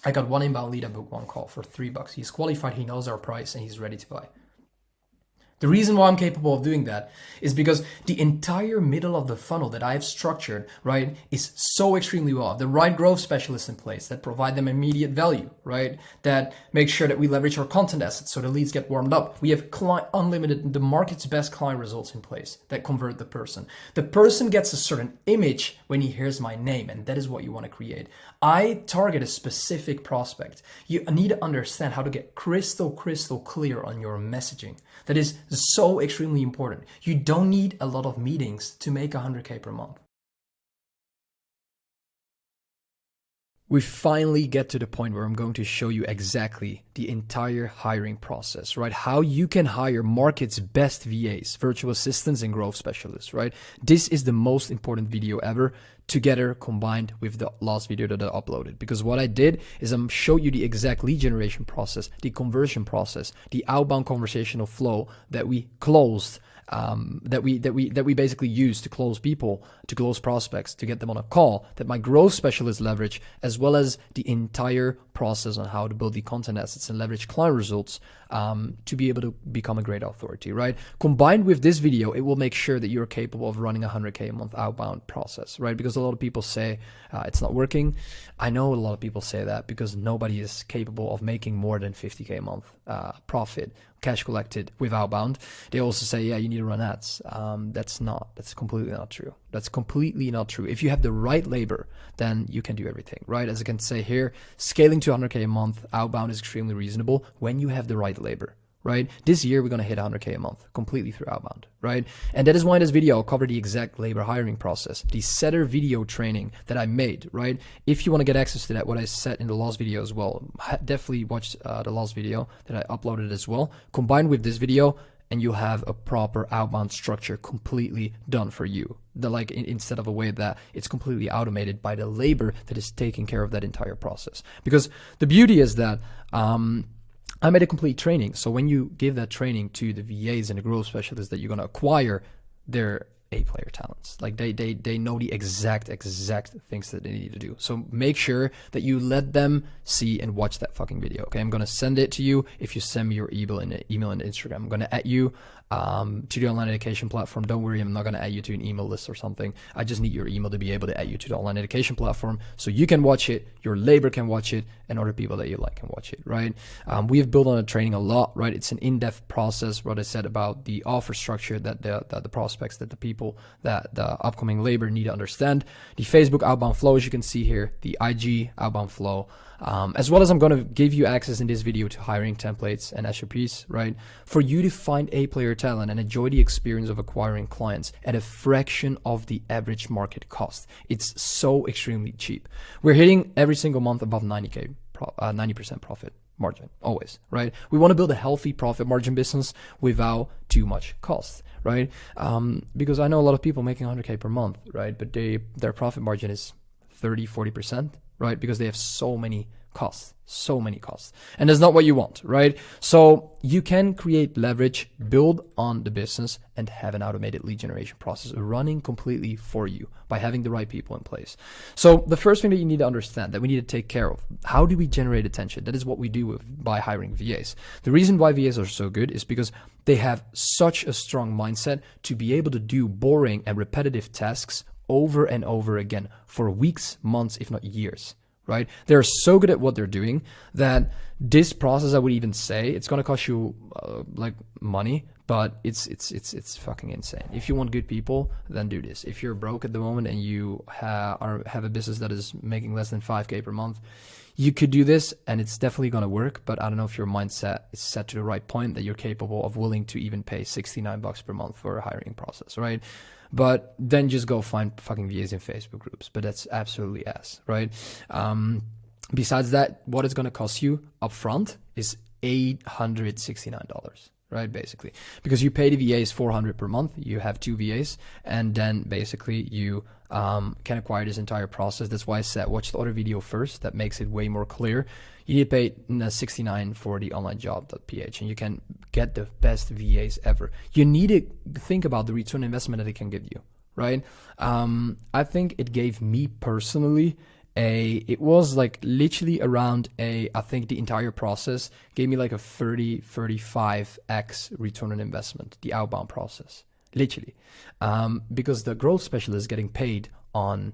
I got one inbound lead, I booked one call for $3. He's qualified, he knows our price, and he's ready to buy. The reason why I'm capable of doing that is because the entire middle of the funnel that I've structured, right, is so extremely well. The right growth specialists in place that provide them immediate value, right, that make sure that we leverage our content assets so the leads get warmed up. We have unlimited, the market's best client results in place that convert the person. The person gets a certain image when he hears my name, and that is what you want to create. I target a specific prospect. You need to understand how to get crystal clear on your messaging. That is so extremely important. You don't need a lot of meetings to make 100K per month. We finally get to the point where I'm going to show you exactly the entire hiring process, right? How you can hire market's best VAs, virtual assistants, and growth specialists, right? This is the most important video ever, together combined with the last video that I uploaded. Because what I did is I'm show you the exact lead generation process, the conversion process, the outbound conversational flow that we closed, that we basically use to close people, to close prospects, to get them on a call, that my growth specialists leverage, as well as the entire process on how to build the content assets and leverage client results to be able to become a great authority, right? Combined with this video, it will make sure that you're capable of running a 100K a month outbound process, right? Because a lot of people say it's not working. I know a lot of people say that because nobody is capable of making more than 50K a month profit, cash collected with outbound. They also say, yeah, you need to run ads. That's completely not true. That's completely not true. If you have the right labor, then you can do everything, right? As I can say here, scaling to 100K a month outbound is extremely reasonable when you have the right labor, right? This year, we're going to hit 100K a month completely through outbound, right? And that is why in this video, I'll cover the exact labor hiring process, the setter video training that I made, right? If you want to get access to that, what I said in the last video as well, definitely watch the last video that I uploaded as well, combined with this video, and you have a proper outbound structure completely done for you. Instead of a way that it's completely automated by the labor that is taking care of that entire process. Because the beauty is that I made a complete training. So when you give that training to the VAs and the growth specialists that you're going to acquire, they're A-player talents. Like they know the exact things that they need to do. So make sure that you let them see and watch that fucking video. Okay, I'm going to send it to you. If you send me your email and Instagram, I'm going to add you to the online education platform. Don't worry, I'm not going to add you to an email list or something. I just need your email to be able to add you to the online education platform so you can watch it, your labor can watch it, and other people that you like can watch it, right? We have built on the training a lot, right? It's an in-depth process, what I said about the offer structure that the prospects, that the people, that the upcoming labor need to understand. The Facebook outbound flow, as you can see here, the IG outbound flow, as well as I'm going to give you access in this video to hiring templates and SOPs, right? For you to find A-player talent and enjoy the experience of acquiring clients at a fraction of the average market cost. It's so extremely cheap. We're hitting every single month above 90% profit margin, always, right? We want to build a healthy profit margin business without too much cost, right? Because I know a lot of people making 100K per month, right? But their profit margin is 30-40%, right? Because they have so many costs. And that's not what you want, right? So you can create leverage, build on the business, and have an automated lead generation process running completely for you by having the right people in place. So the first thing that you need to understand, that we need to take care of, how do we generate attention? That is what we do by hiring VAs. The reason why VAs are so good is because they have such a strong mindset to be able to do boring and repetitive tasks over and over again for weeks, months, if not years. Right? They're so good at what they're doing that this process, I would even say, it's going to cost you like money, but it's fucking insane. If you want good people, then do this. If you're broke at the moment and you have a business that is making less than 5K per month, you could do this and it's definitely going to work, but I don't know if your mindset is set to the right point that you're capable of willing to even pay $69 per month for a hiring process, right? But then just go find fucking VAs in Facebook groups. But that's absolutely ass, right? Besides that, what it's going to cost you upfront is $869, right? Basically, because you pay the VAs $400 per month, you have 2 VAs, and then basically you can acquire this entire process. That's why I said watch the other video first. That makes it way more clear. You need to pay $69 for the onlinejob.ph, and you can get the best VAs ever. You need to think about the return on investment that it can give you, right? I think it gave me personally it was like literally around I think the entire process gave me like a 35x return on investment, the outbound process, literally, because the growth specialist is getting paid on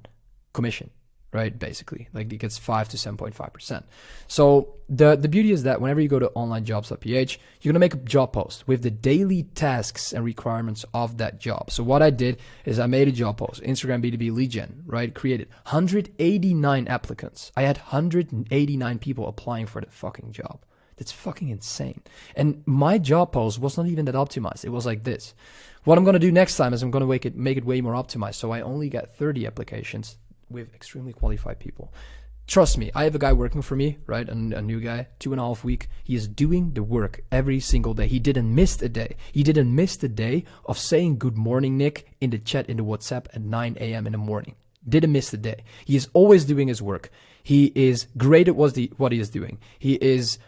commission, right? Basically, like it gets 5 to 7.5%. So the beauty is that whenever you go to onlinejobs.ph, you're gonna make a job post with the daily tasks and requirements of that job. So what I did is I made a job post, Instagram B2B lead gen, right? Created 189 applicants. I had 189 people applying for the fucking job. That's fucking insane. And my job post was not even that optimized. It was like this. What I'm gonna do next time is I'm gonna make it way more optimized. So I only get 30 applications with extremely qualified people. Trust me, I have a guy working for me, right? A new guy, 2.5 weeks. He is doing the work every single day. He didn't miss a day. He didn't miss the day of saying good morning, Nick, in the chat, in the WhatsApp at 9 a.m. in the morning. Didn't miss the day. He is always doing his work. He is great at what he is doing. He is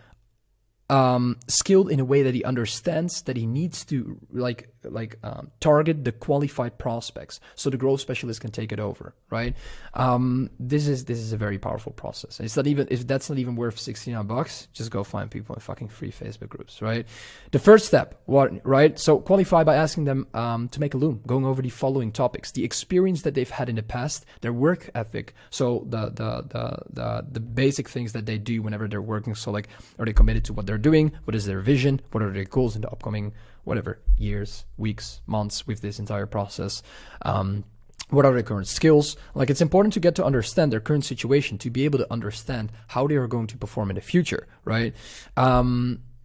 skilled in a way that he understands that he needs to target the qualified prospects so the growth specialist can take it over, right? This is a very powerful process. It's not even, if that's not even worth $69, just go find people in fucking free Facebook groups, right? The first step, right? So qualify by asking them to make a loom, going over the following topics: the experience that they've had in the past, their work ethic, so the basic things that they do whenever they're working. So like, are they committed to what they're doing? What is their vision? What are their goals in the upcoming years, weeks, months with this entire process? What are their current skills? Like, it's important to get to understand their current situation to be able to understand how they are going to perform in the future, right?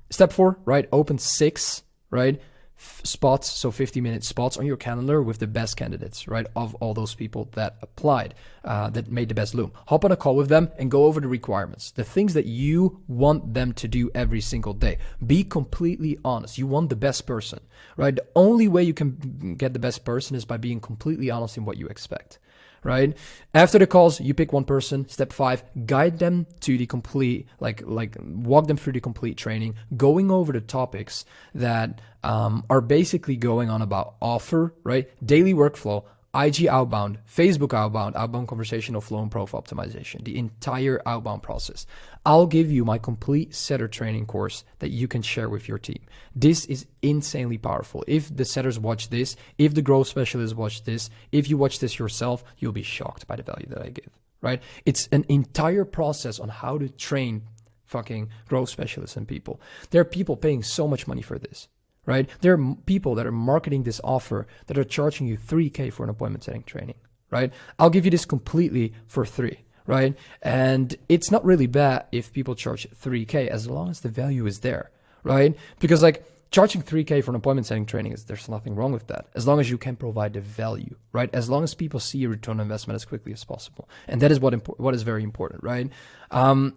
Step 4, right? Open 6, right? Spots, so 50-minute spots on your calendar with the best candidates, right? Of all those people that applied, that made the best loom. Hop on a call with them and go over the requirements, the things that you want them to do every single day. Be completely honest. You want the best person, right? The only way you can get the best person is by being completely honest in what you expect, right? After the calls, you pick one person. Step 5, guide them to the complete, walk them through the complete training, going over the topics that are basically going on about offer, right? Daily workflow, IG outbound, Facebook outbound, outbound conversational flow and profile optimization, the entire outbound process. I'll give you my complete setter training course that you can share with your team. This is insanely powerful. If the setters watch this, if the growth specialists watch this, if you watch this yourself, you'll be shocked by the value that I give, right? It's an entire process on how to train fucking growth specialists and people. There are people paying so much money for this, right? There are people that are marketing this offer that are charging you $3,000 for an appointment setting training, right? I'll give you this completely for free, right? And it's not really bad if people charge $3,000 as long as the value is there, right? Because like charging $3,000 for an appointment setting training, there's nothing wrong with that, as long as you can provide the value, right? As long as people see a return on investment as quickly as possible. And that is what is very important, right?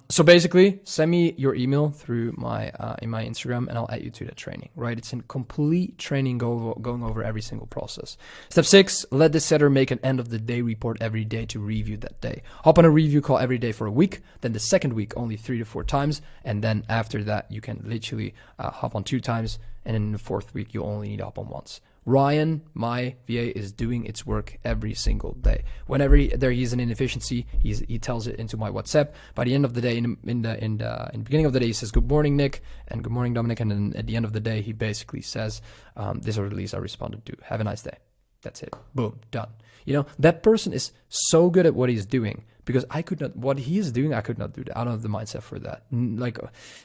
So basically, send me your email through my in my Instagram, and I'll add you to that training, right? It's a complete training going over every single process. Step 6, let the setter make an end of the day report every day to review that day. Hop on a review call every day for a week, then the second week only 3 to 4 times, and then after that you can literally hop on 2 times, and in the 4th week you only need to hop on once. Ryan, my VA, is doing its work every single day. Whenever there is an inefficiency, he tells it into my WhatsApp. By the end of the day, in the beginning of the day, he says, "Good morning, Nick," and "Good morning, Dominic," and then at the end of the day, he basically says, "This are the leads I responded to. Have a nice day." That's it. Boom, done. You know, that person is so good at what he's doing, because what he is doing, I could not do that. I don't have the mindset for that. Like,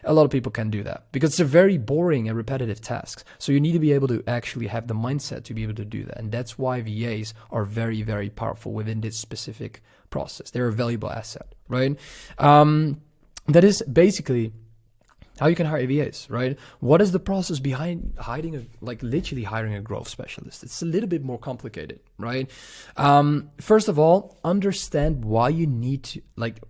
a lot of people can do that because it's a very boring and repetitive task. So you need to be able to actually have the mindset to be able to do that. And that's why VAs are very, very powerful within this specific process. They're a valuable asset, right? That is basically how you can hire VAs, right? What is the process behind literally hiring a growth specialist? It's a little bit more complicated, right? First of all, understand why you need to,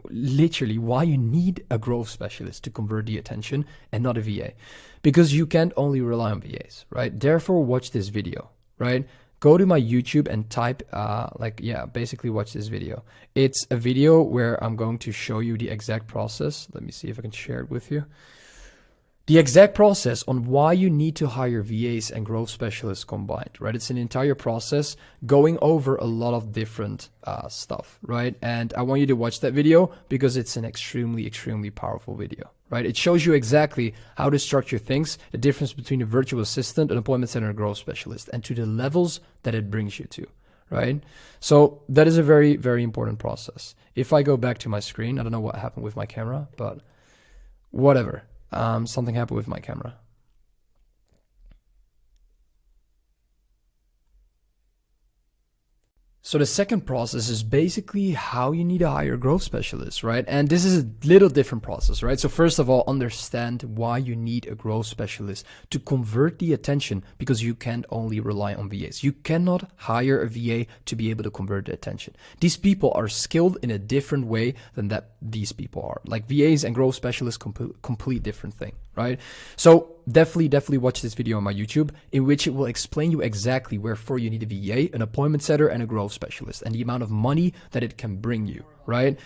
literally why you need a growth specialist to convert the attention and not a VA, because you can't only rely on VAs, right? Therefore, watch this video, right? Go to my YouTube and type, basically watch this video. It's a video where I'm going to show you the exact process. Let me see if I can share it with you. The exact process on why you need to hire VAs and growth specialists combined, right? It's an entire process going over a lot of different stuff, right? And I want you to watch that video because it's an extremely, extremely powerful video, right? It shows you exactly how to structure things, the difference between a virtual assistant, an appointment center, and a growth specialist, and to the levels that it brings you to, right? So that is a very, very important process. If I go back to my screen, I don't know what happened with my camera, but whatever. Something happened with my camera. So the second process is basically how you need to hire a growth specialist, right? And this is a little different process, right? So first of all, understand why you need a growth specialist to convert the attention, because you can't only rely on VAs. You cannot hire a VA to be able to convert the attention. These people are skilled in a different way than that these people are. Like VAs and growth specialists, complete different thing, right? So definitely watch this video on my YouTube, in which it will explain you exactly wherefore you need a VA, an appointment setter, and a growth specialist, and the amount of money that it can bring you, right?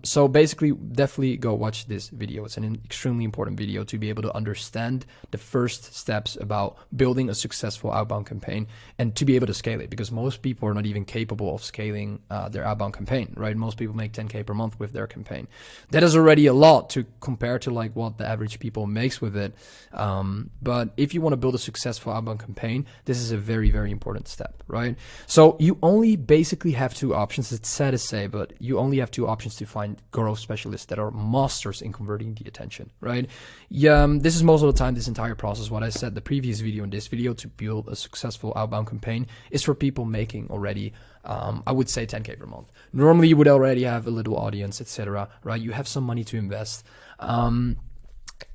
So basically, definitely go watch this video. It's an extremely important video to be able to understand the first steps about building a successful outbound campaign and to be able to scale it, because most people are not even capable of scaling their outbound campaign, right? Most people make 10K per month with their campaign. That is already a lot to compare to like what the average people makes with it. But if you want to build a successful outbound campaign, this is a very, very important step, right? So you only basically have two options. It's sad to say, but you only have two options to find growth specialists that are masters in converting the attention, right? Yeah, this is most of the time, this entire process, what I said, the previous video and this video, to build a successful outbound campaign is for people making already, I would say 10K per month. Normally you would already have a little audience, etc., right? You have some money to invest.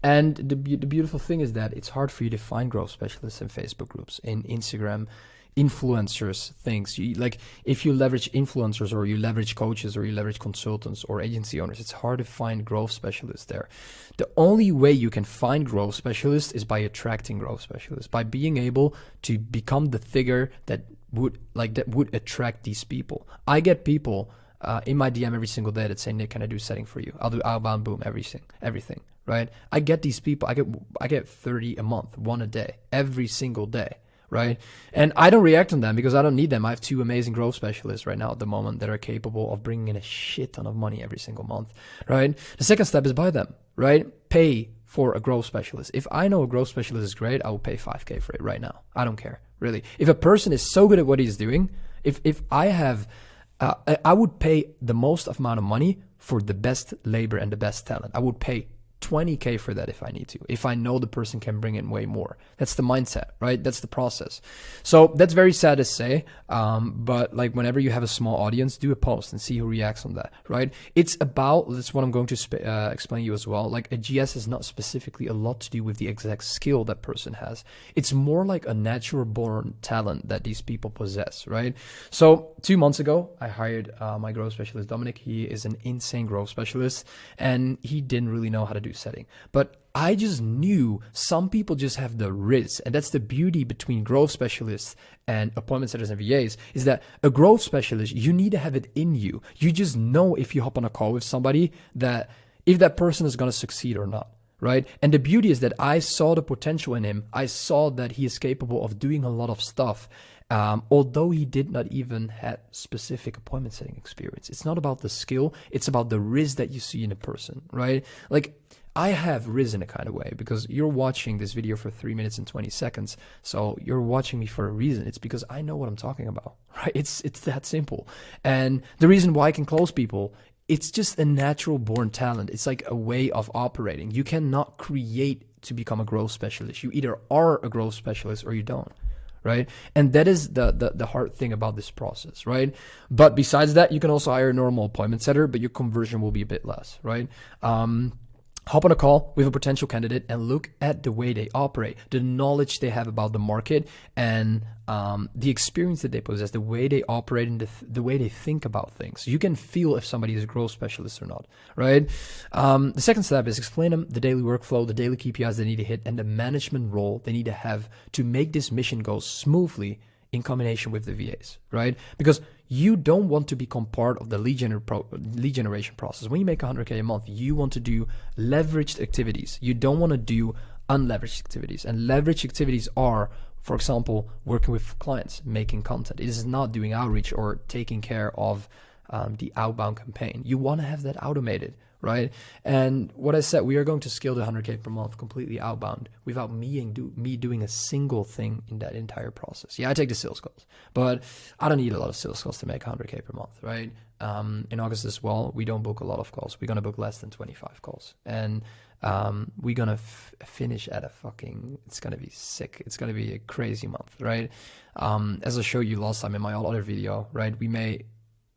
And the beautiful thing is that it's hard for you to find growth specialists in Facebook groups, in Instagram, influencers, things. Like if you leverage influencers, or you leverage coaches, or you leverage consultants or agency owners, it's hard to find growth specialists there. The only way you can find growth specialists is by attracting growth specialists, by being able to become the figure that would attract these people. I get people in my DM every single day that say, Nick, can I do setting for you? I'll do outbound, boom, everything, right? I get these people. I get 30 a month, one a day, every single day, right? And I don't react on them because I don't need them. I have two amazing growth specialists right now at the moment that are capable of bringing in a shit ton of money every single month, right? The second step is buy them, right? Pay for a growth specialist. If I know a growth specialist is great, I will pay 5K for it right now. I don't care, really. If a person is so good at what he's doing, if I have, I would pay the most amount of money for the best labor and the best talent. I would pay 20K for that if I need to, if I know the person can bring in way more. That's the mindset, right? That's the process. So that's very sad to say, but like whenever you have a small audience, do a post and see who reacts on that, right? It's about, that's what I'm going to explain to you as well. Like a GS is not specifically a lot to do with the exact skill that person has. It's more like a natural born talent that these people possess, right? So 2 months ago, I hired my growth specialist, Dominic. He is an insane growth specialist and he didn't really know how to do setting, but I just knew some people just have the riz, and that's the beauty between growth specialists and appointment setters and VAs, is that a growth specialist, you need to have it in you. You just know if you hop on a call with somebody that if that person is going to succeed or not, right? And the beauty is that I saw the potential in him. I saw that he is capable of doing a lot of stuff. Although he did not even have specific appointment setting experience. It's not about the skill, it's about the riz that you see in a person, right? Like I have riz in a kind of way because you're watching this video for 3 minutes and 20 seconds. So you're watching me for a reason. It's because I know what I'm talking about, right? It's that simple. And the reason why I can close people, it's just a natural born talent. It's like a way of operating. You cannot create to become a growth specialist. You either are a growth specialist or you don't. Right? And that is the hard thing about this process, right? But besides that, you can also hire a normal appointment setter, but your conversion will be a bit less, right? hop on a call with a potential candidate and look at the way they operate, the knowledge they have about the market, and the experience that they possess, the way they operate, and the way they think about things. You can feel if somebody is a growth specialist or not, right? The second step is explain them the daily workflow, the daily KPIs they need to hit, and the management role they need to have to make this mission go smoothly in combination with the VAs, right? Because you don't want to become part of the lead generation process. When you make 100K a month, you want to do leveraged activities. You don't want to do unleveraged activities. And leveraged activities are, for example, working with clients, making content. It is not doing outreach or taking care of the outbound campaign. You want to have that automated, right? And what I said, we are going to scale to 100K per month completely outbound without me doing a single thing in that entire process. Yeah, I take the sales calls, but I don't need a lot of sales calls to make 100K per month, right? In August as well, we don't book a lot of calls. We're going to book less than 25 calls. And we're going to finish at it's going to be sick. It's going to be a crazy month, right? As I showed you last time in my other video, right? We made,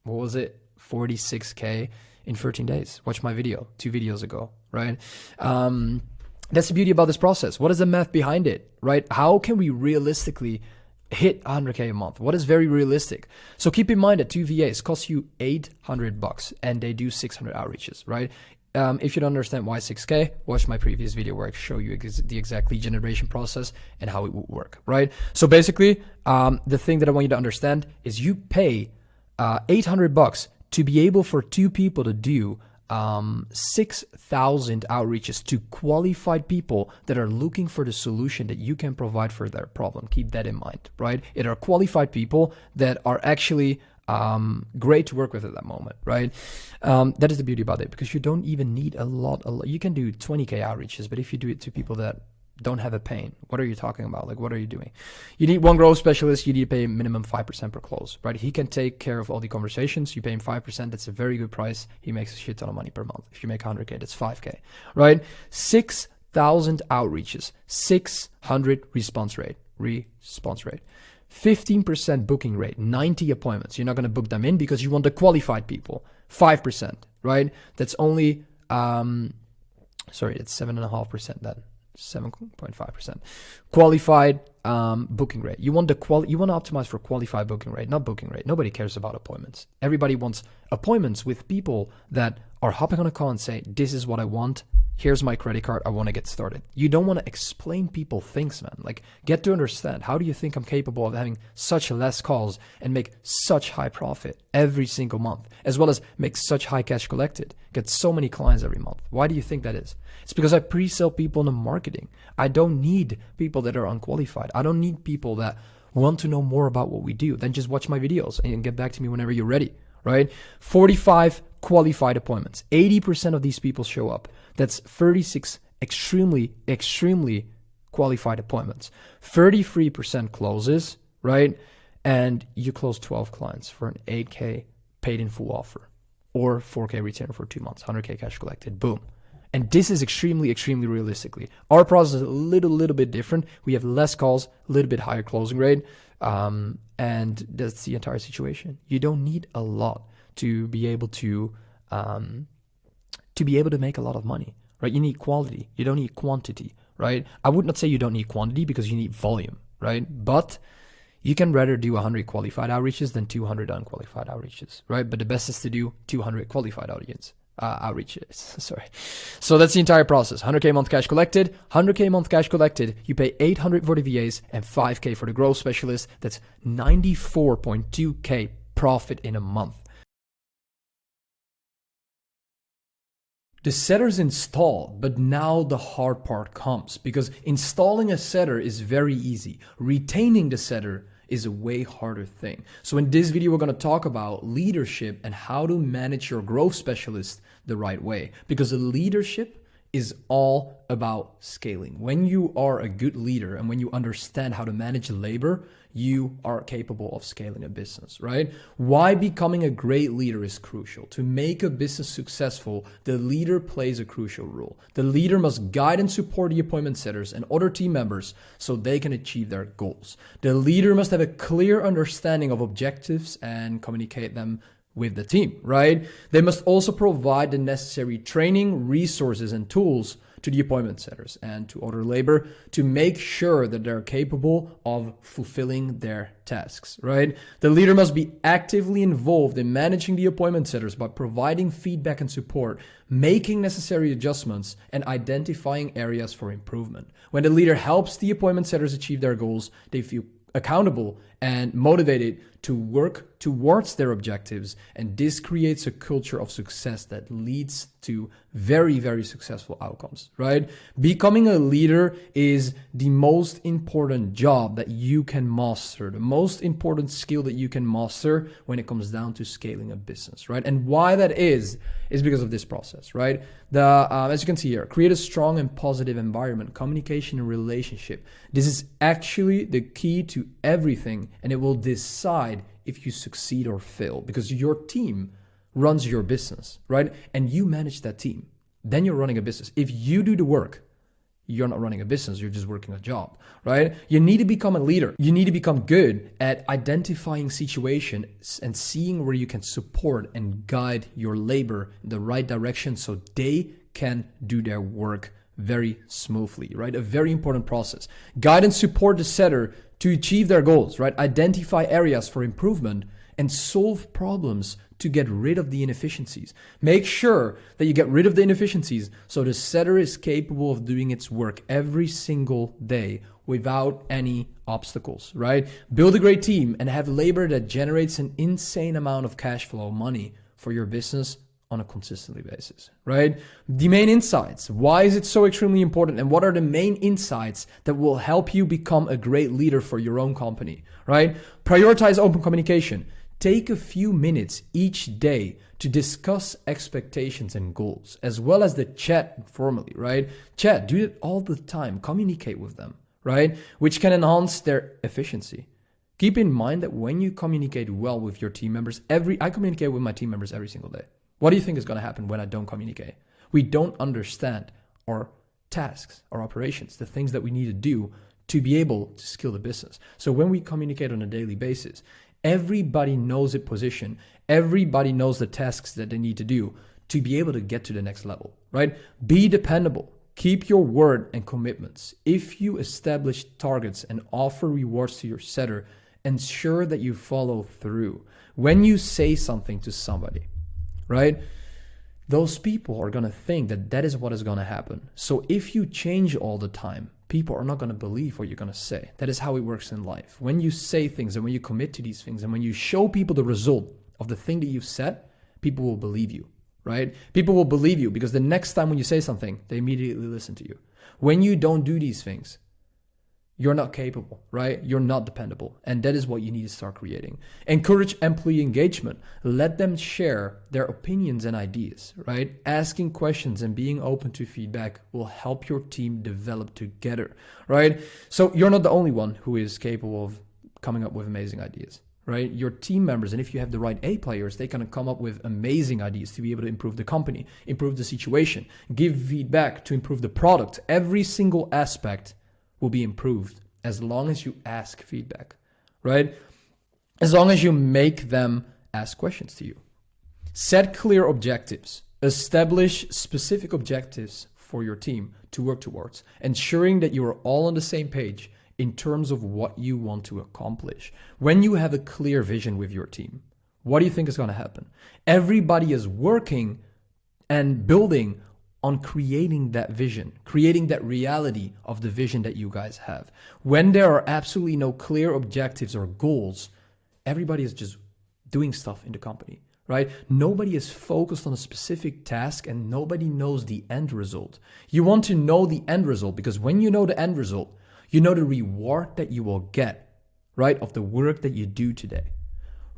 46K in 13 days. Watch my video 2 videos ago, right? That's the beauty about this process. What is the math behind it, right? How can we realistically hit 100K a month? What is very realistic? So keep in mind that 2 VAs cost you $800 and they do 600 outreaches, right? If you don't understand why 6K, watch my previous video where I show you the exact lead generation process and how it would work, right? So basically, the thing that I want you to understand is you pay $800 to be able for 2 people to do 6,000 outreaches to qualified people that are looking for the solution that you can provide for their problem. Keep that in mind, right? It are qualified people that are actually great to work with at that moment, right? That is the beauty about it, because you don't even need a lot. You can do 20K outreaches, but if you do it to people that don't have a pain, what are you talking about? Like, what are you doing? You need one growth specialist. You need to pay minimum 5% per close, right? He can take care of all the conversations. You pay him 5%. That's a very good price. He makes a shit ton of money per month. If you make 100K, that's 5K, right? 6,000 outreaches, 600 response rate, 15% booking rate, 90 appointments. You're not going to book them in because you want the qualified people. 5%, right? That's only, it's 7.5% then. 7.5% qualified booking rate. You want to optimize for qualified booking rate, not booking rate. Nobody cares about appointments. Everybody wants appointments with people that are hopping on a call and say, this is what I want. Here's my credit card. I want to get started. You don't want to explain people things, man. Like, get to understand, how do you think I'm capable of having such less calls and make such high profit every single month, as well as make such high cash collected, get so many clients every month? Why do you think that is? It's because I pre-sell people in the marketing. I don't need people that are unqualified. I don't need people that want to know more about what we do. Then just watch my videos and get back to me whenever you're ready, right? 45 qualified appointments. 80% of these people show up. That's 36 extremely qualified appointments. 33% closes, right? And you close 12 clients for an 8K paid in full offer, or 4K retainer for 2 months, 100K cash collected, boom. And this is extremely realistically. Our process is a little bit different. We have less calls, a little bit higher closing rate, and that's the entire situation. You don't need a lot to be able to make a lot of money, right? You need quality. You don't need quantity, right? I would not say you don't need quantity, because you need volume, right? But you can rather do 100 qualified outreaches than 200 unqualified outreaches, right? But the best is to do 200 qualified outreaches. Sorry. So that's the entire process. 100K month cash collected, 100K month cash collected. You pay 800 for the VAs and 5K for the growth specialist. That's 94.2K profit in a month. The setter's installed, but now the hard part comes, because installing a setter is very easy. Retaining the setter is a way harder thing. So in this video, we're going to talk about leadership and how to manage your growth specialist the right way, because the leadership is all about scaling. When you are a good leader and when you understand how to manage labor, you are capable of scaling a business, right? Why becoming a great leader is crucial. To make a business successful, the leader plays a crucial role. The leader must guide and support the appointment setters and other team members so they can achieve their goals. The leader must have a clear understanding of objectives and communicate them with the team, right? They must also provide the necessary training, resources, and tools to the appointment setters and to other labor to make sure that they're capable of fulfilling their tasks, right? The leader must be actively involved in managing the appointment setters by providing feedback and support, making necessary adjustments, and identifying areas for improvement. When the leader helps the appointment setters achieve their goals, they feel accountable and motivated to work towards their objectives, and this creates a culture of success that leads to very, very successful outcomes, right? Becoming a leader is the most important job that you can master, the most important skill that you can master when it comes down to scaling a business, right? And why that is because of this process, right? As you can see here, create a strong and positive environment, communication and relationship. This is actually the key to everything, and it will decide if you succeed or fail, because your team runs your business, right? And you manage that team. Then you're running a business. If you do the work, you're not running a business, you're just working a job, right? You need to become a leader. You need to become good at identifying situations and seeing where you can support and guide your labor in the right direction so they can do their work very smoothly, right? A very important process. Guide and support the setter to achieve their goals, right? Identify areas for improvement and solve problems to get rid of the inefficiencies. Make sure that you get rid of the inefficiencies so the setter is capable of doing its work every single day without any obstacles, right? Build a great team and have labor that generates an insane amount of cash flow money for your business on a consistently basis, right? The main insights. Why is it so extremely important? And what are the main insights that will help you become a great leader for your own company, right? Prioritize open communication. Take a few minutes each day to discuss expectations and goals, as well as the chat formally, right? Chat, do it all the time. Communicate with them, right? Which can enhance their efficiency. Keep in mind that when you communicate well with your team members, I communicate with my team members every single day. What do you think is going to happen when I don't communicate? We don't understand our tasks, our operations, the things that we need to do to be able to scale the business. So when we communicate on a daily basis, everybody knows its position. Everybody knows the tasks that they need to do to be able to get to the next level, right? Be dependable. Keep your word and commitments. If you establish targets and offer rewards to your setter, ensure that you follow through. When you say something to somebody, right? Those people are going to think that that is what is going to happen. So if you change all the time, people are not going to believe what you're going to say. That is how it works in life. When you say things and when you commit to these things and when you show people the result of the thing that you've said, people will believe you, right? People will believe you because the next time when you say something, they immediately listen to you. When you don't do these things, you're not capable, right? You're not dependable. And that is what you need to start creating. Encourage employee engagement. Let them share their opinions and ideas, right? Asking questions and being open to feedback will help your team develop together, right? So you're not the only one who is capable of coming up with amazing ideas, right? Your team members, and if you have the right A players, they can come up with amazing ideas to be able to improve the company, improve the situation, give feedback to improve the product. Every single aspect will be improved as long as you ask feedback, right? As long as you make them ask questions to you. Set clear objectives. Establish specific objectives for your team to work towards, ensuring that you are all on the same page in terms of what you want to accomplish. When you have a clear vision with your team, what do you think is going to happen? Everybody is working and building on creating that vision, creating that reality of the vision that you guys have. When there are absolutely no clear objectives or goals, everybody is just doing stuff in the company, right? Nobody is focused on a specific task and nobody knows the end result. You want to know the end result because when you know the end result, you know the reward that you will get, right, of the work that you do today.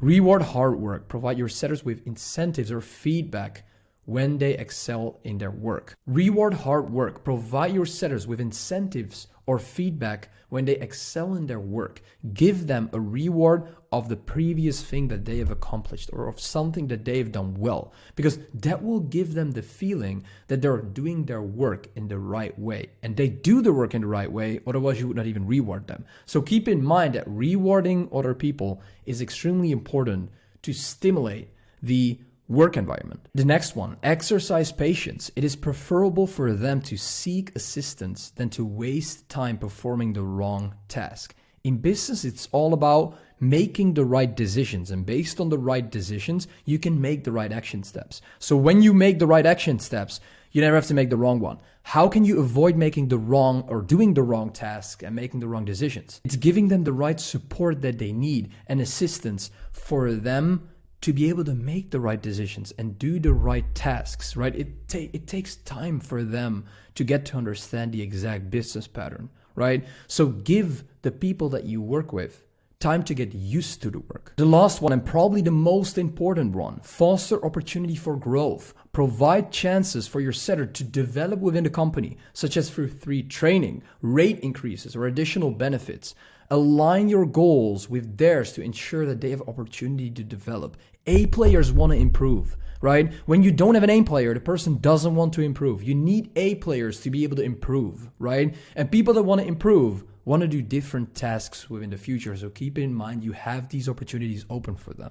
Reward hard work. Provide your setters with incentives or feedback when they excel in their work. Reward hard work. Provide your setters with incentives or feedback when they excel in their work. Give them a reward of the previous thing that they have accomplished or of something that they've done well, because that will give them the feeling that they're doing their work in the right way. And they do the work in the right way, otherwise you would not even reward them. So keep in mind that rewarding other people is extremely important to stimulate the work environment. The next one, exercise patience. It is preferable for them to seek assistance than to waste time performing the wrong task. In business, it's all about making the right decisions, and based on the right decisions, you can make the right action steps. So when you make the right action steps, you never have to make the wrong one. How can you avoid making the wrong or doing the wrong task and making the wrong decisions? It's giving them the right support that they need and assistance for them to be able to make the right decisions and do the right tasks, right? It takes time for them to get to understand the exact business pattern, right? So give the people that you work with time to get used to the work. The last one, and probably the most important one, foster opportunity for growth. Provide chances for your setter to develop within the company, such as through training, rate increases, or additional benefits. Align your goals with theirs to ensure that they have opportunity to develop. A players want to improve, right? When you don't have an A player, the person doesn't want to improve. You need A players to be able to improve, right? And people that want to improve want to do different tasks within the future. So keep in mind, you have these opportunities open for them.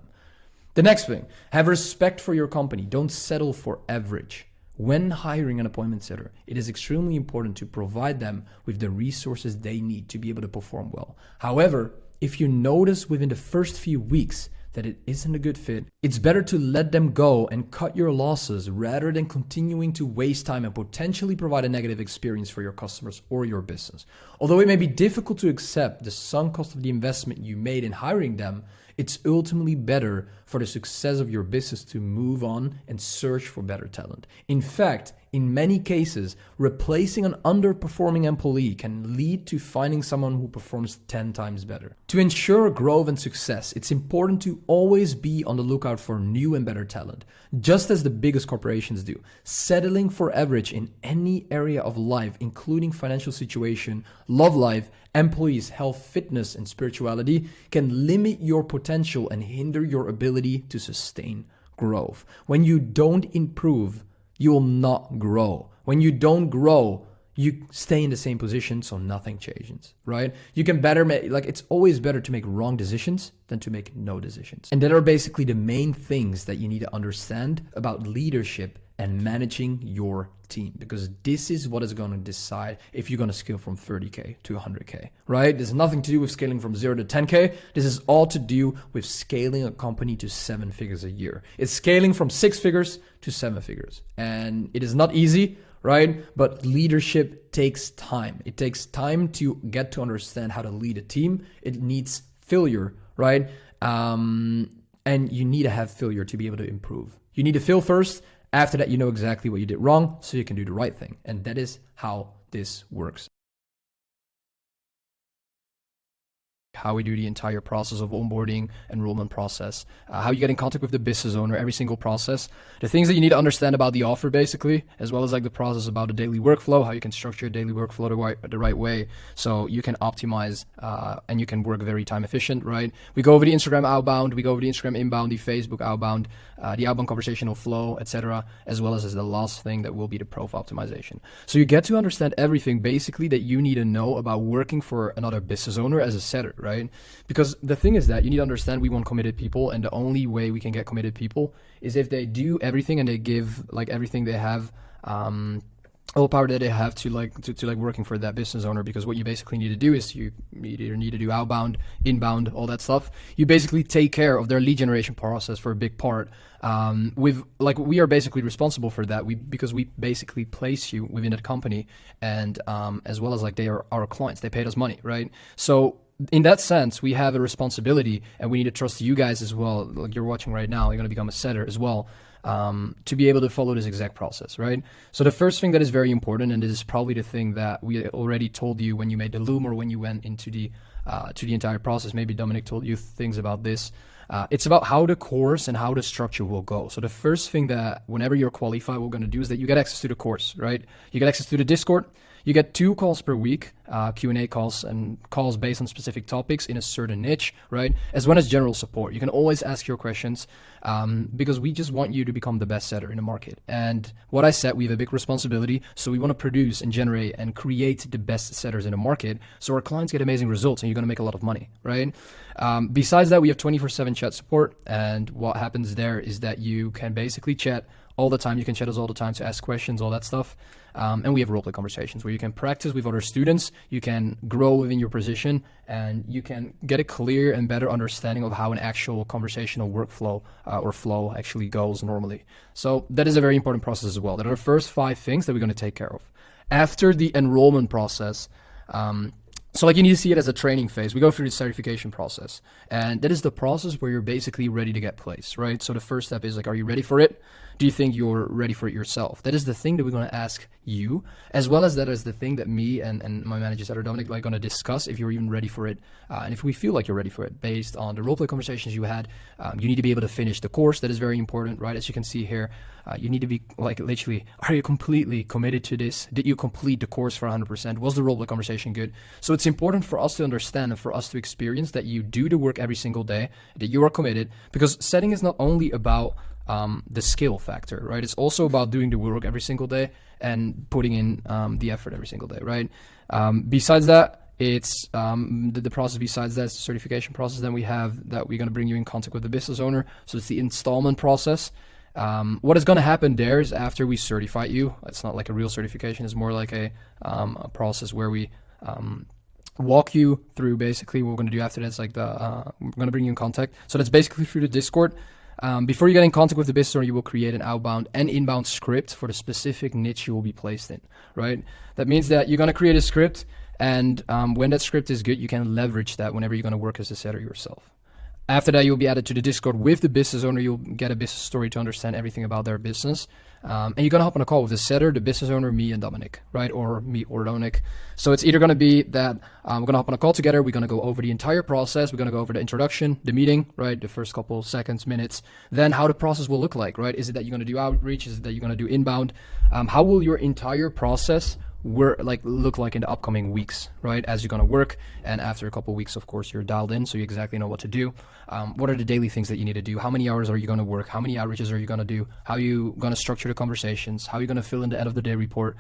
The next thing, have respect for your company. Don't settle for average. When hiring an appointment setter, it is extremely important to provide them with the resources they need to be able to perform well. However, if you notice within the first few weeks that it isn't a good fit, it's better to let them go and cut your losses rather than continuing to waste time and potentially provide a negative experience for your customers or your business. Although it may be difficult to accept the sunk cost of the investment you made in hiring them, it's ultimately better for the success of your business to move on and search for better talent. In fact, in many cases, replacing an underperforming employee can lead to finding someone who performs 10 times better. To ensure growth and success, it's important to always be on the lookout for new and better talent, just as the biggest corporations do. Settling for average in any area of life, including financial situation, love life, employees, health, fitness, and spirituality, can limit your potential and hinder your ability to sustain growth. When you don't improve, you will not grow. When you don't grow, you stay in the same position, so nothing changes, right? You can better make, it's always better to make wrong decisions than to make no decisions. And that are basically the main things that you need to understand about leadership and managing your team, because this is what is going to decide if you're going to scale from 30K to 100K, right? There's nothing to do with scaling from 0 to 10K. This is all to do with scaling a company to 7 figures a year. It's scaling from 6 figures to 7 figures. And it is not easy, right? But leadership takes time. It takes time to get to understand how to lead a team. It needs failure, right? And you need to have failure to be able to improve. You need to fail first. After that, you know exactly what you did wrong, so you can do the right thing. And that is how this works. How we do the entire process of onboarding, enrollment process, how you get in contact with the business owner, every single process, the things that you need to understand about the offer basically, as well as the process about the daily workflow, how you can structure your daily workflow the right way so you can optimize and you can work very time efficient, right? We go over the Instagram outbound, we go over the Instagram inbound, the Facebook outbound, the outbound conversational flow, etc., as well as the last thing that will be the profile optimization. So you get to understand everything basically that you need to know about working for another business owner as a setter, right? Because the thing is that you need to understand we want committed people, and the only way we can get committed people is if they do everything and they give everything they have, all power that they have to working for that business owner. Because what you basically need to do is you either need to do outbound, inbound, all that stuff. You basically take care of their lead generation process for a big part. We are basically responsible for that. Because we basically place you within that company, and as well as they are our clients. They paid us money, right? So in that sense, we have a responsibility, and we need to trust you guys as well. Like you're watching right now, you're going to become a setter as well, to be able to follow this exact process, right? So the first thing that is very important, and this is probably the thing that we already told you when you made the loom or when you went into the to the entire process. Maybe Dominic told you things about this. It's about how the course and how the structure will go. So the first thing that whenever you're qualified, we're going to do is that you get access to the course, right? You get access to the Discord. You get 2 calls per week, Q&A calls and calls based on specific topics in a certain niche, right? As well as general support. You can always ask your questions because we just want you to become the best setter in the market. And what I said, we have a big responsibility. So we want to produce and generate and create the best setters in the market so our clients get amazing results and you're going to make a lot of money, right? Besides that, we have 24/7 chat support. And what happens there is that you can basically chat all the time. You can chat us all the time to ask questions, all that stuff. And we have roleplay conversations where you can practice with other students, you can grow within your position, and you can get a clear and better understanding of how an actual conversational workflow or flow actually goes normally. So that is a very important process as well. That are the first 5 things that we're going to take care of. After the enrollment process, so like you need to see it as a training phase. We go through the certification process, and that is the process where you're basically ready to get placed, right? So the first step is like, are you ready for it? Do you think you're ready for it yourself? That is the thing that we're going to ask you, as well as that is the thing that me and my managers at Dominic are going to discuss if you're even ready for it. And if we feel like you're ready for it based on the roleplay conversations you had, you need to be able to finish the course. That is very important, right? As you can see here, you need to be like literally, are you completely committed to this? Did you complete the course for 100%? Was the roleplay conversation good? So it's important for us to understand and for us to experience that you do the work every single day, that you are committed, because setting is not only about the skill factor, right? It's also about doing the work every single day and putting in the effort every single day, right? Besides that, it's the process besides that, certification process. Then we have that we're going to bring you in contact with the business owner. So it's the installment process. What is going to happen there is after we certify you, it's not like a real certification, it's more like a process where we walk you through basically what we're going to do after that. It's like we're going to bring you in contact. So that's basically through the Discord. Before you get in contact with the business owner, you will create an outbound and inbound script for the specific niche you will be placed in, right? That means that you're going to create a script, and when that script is good, you can leverage that whenever you're going to work as a setter yourself. After that, you'll be added to the Discord with the business owner. You'll get a business story to understand everything about their business. And you're going to hop on a call with the setter, the business owner, me and Dominic, right? Or me or Dominic. So it's either going to be that we're going to hop on a call together. We're going to go over the entire process. We're going to go over the introduction, the meeting, right? The first couple seconds, minutes. Then how the process will look like, right? Is it that you're going to do outreach? Is it that you're going to do inbound? How will your entire process look like in the upcoming weeks, right? As you're going to work, and after a couple of weeks, of course, you're dialed in, so you exactly know what to do. What are the daily things that you need to do? How many hours are you going to work? How many outreaches are you going to do? How are you going to structure the conversations? How are you going to fill in the end of the day report?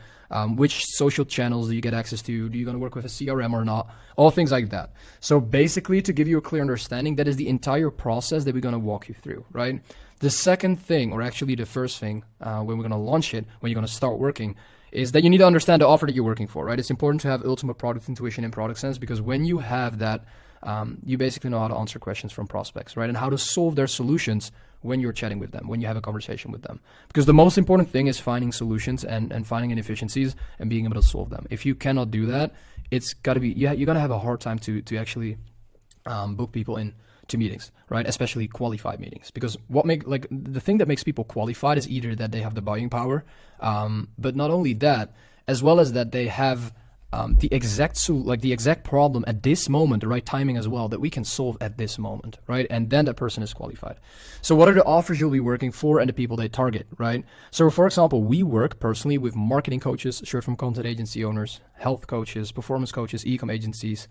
Which social channels do you get access to? Do you going to work with a CRM or not? All things like that. So basically, to give you a clear understanding, that is the entire process that we're going to walk you through, right? The second thing, or actually the first thing, when we're going to launch it, when you're going to start working, is that you need to understand the offer that you're working for, right? It's important to have ultimate product intuition and product sense, because when you have that, you basically know how to answer questions from prospects, right? And how to solve their solutions when you're chatting with them, when you have a conversation with them. Because the most important thing is finding solutions and finding inefficiencies and being able to solve them. If you cannot do that, it's got to be, you're going to have a hard time to actually book people in to meetings, right? Especially qualified meetings, because the thing that makes people qualified is either that they have the buying power, but not only that, as well as that they have the exact problem at this moment, the right timing as well, that we can solve at this moment, right? And then that person is qualified. So what are the offers you'll be working for and the people they target, right? So for example, we work personally with marketing coaches, short form content agency owners, health coaches, performance coaches, e-com agencies,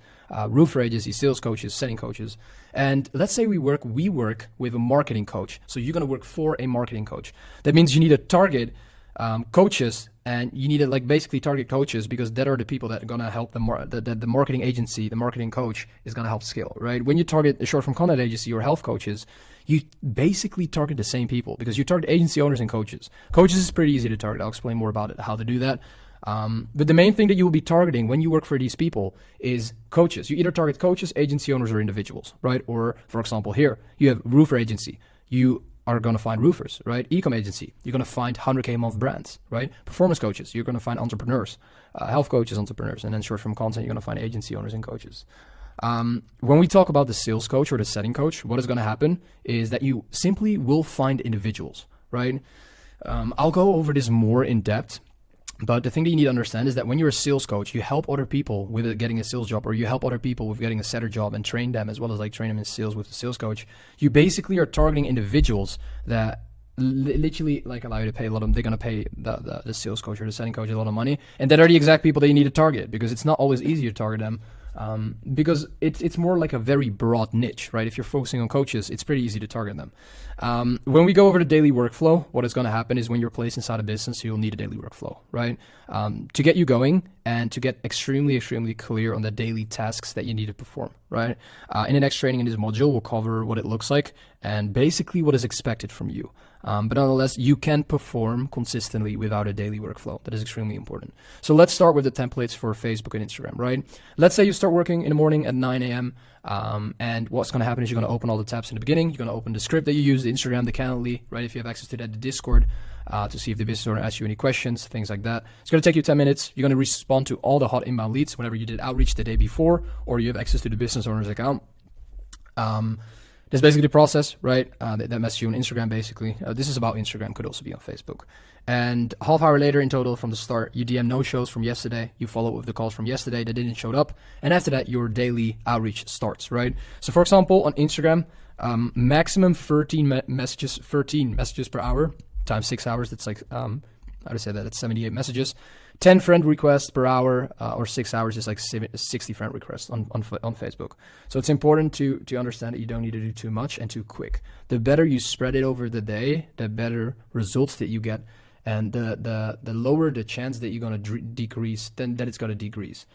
roofer agencies, sales coaches, setting coaches. And let's say we work with a marketing coach. So you're going to work for a marketing coach. That means you need to target coaches, and you need to basically target coaches, because that are the people that are going to help the marketing agency, the marketing coach is going to help scale, right? When you target a short form content agency or health coaches, you basically target the same people, because you target agency owners and coaches. Coaches is pretty easy to target. I'll explain more about it, how to do that. But the main thing that you will be targeting when you work for these people is coaches. You either target coaches, agency owners, or individuals, right? Or for example, here you have roofer agency. You are going to find roofers, right? E-com agency, you're going to find 100K a month brands, right? Performance coaches, you're going to find entrepreneurs. Health coaches, entrepreneurs. And then short form content, you're going to find agency owners and coaches. When we talk about the sales coach or the setting coach, what is going to happen is that you simply will find individuals, right? I'll go over this more in depth. But the thing that you need to understand is that when you're a sales coach, you help other people with getting a sales job, or you help other people with getting a setter job and train them, as well as train them in sales with the sales coach. You basically are targeting individuals that literally like allow you to pay a lot of, they're going to pay the sales coach or the setting coach a lot of money. And that are the exact people that you need to target, because it's not always easy to target them. Because it's more like a very broad niche, right? If you're focusing on coaches, it's pretty easy to target them. When we go over the daily workflow, what is going to happen is when you're placed inside a business, you'll need a daily workflow, right? To get you going and to get extremely clear on the daily tasks that you need to perform, right? In the next training in this module, we'll cover what it looks like and basically what is expected from you. But nonetheless, you can perform consistently without a daily workflow. That is extremely important. So let's start with the templates for Facebook and Instagram, right? Let's say you start working in the morning at 9 a.m. And what's going to happen is you're going to open all the tabs in the beginning. You're going to open the script that you use, the Instagram, the Calendly, right? If you have access to that, the Discord, to see if the business owner asks you any questions, things like that. It's going to take you 10 minutes. You're going to respond to all the hot inbound leads whenever you did outreach the day before, or you have access to the business owner's account. That's basically the process, right? That message you on Instagram, basically. This is about Instagram, could also be on Facebook. And half hour later in total from the start, you DM no-shows from yesterday. You follow up with the calls from yesterday that didn't show up. And after that, your daily outreach starts, right? So for example, on Instagram, maximum 13 messages per hour, times 6 hours. That's like, how to say that? That's 78 messages. 10 friend requests per hour, or 6 hours is like 60 friend requests on Facebook. So it's important to understand that you don't need to do too much and too quick. The better you spread it over the day, the better results that you get, and the lower the chance that you're going to decrease, then that it's going to decrease,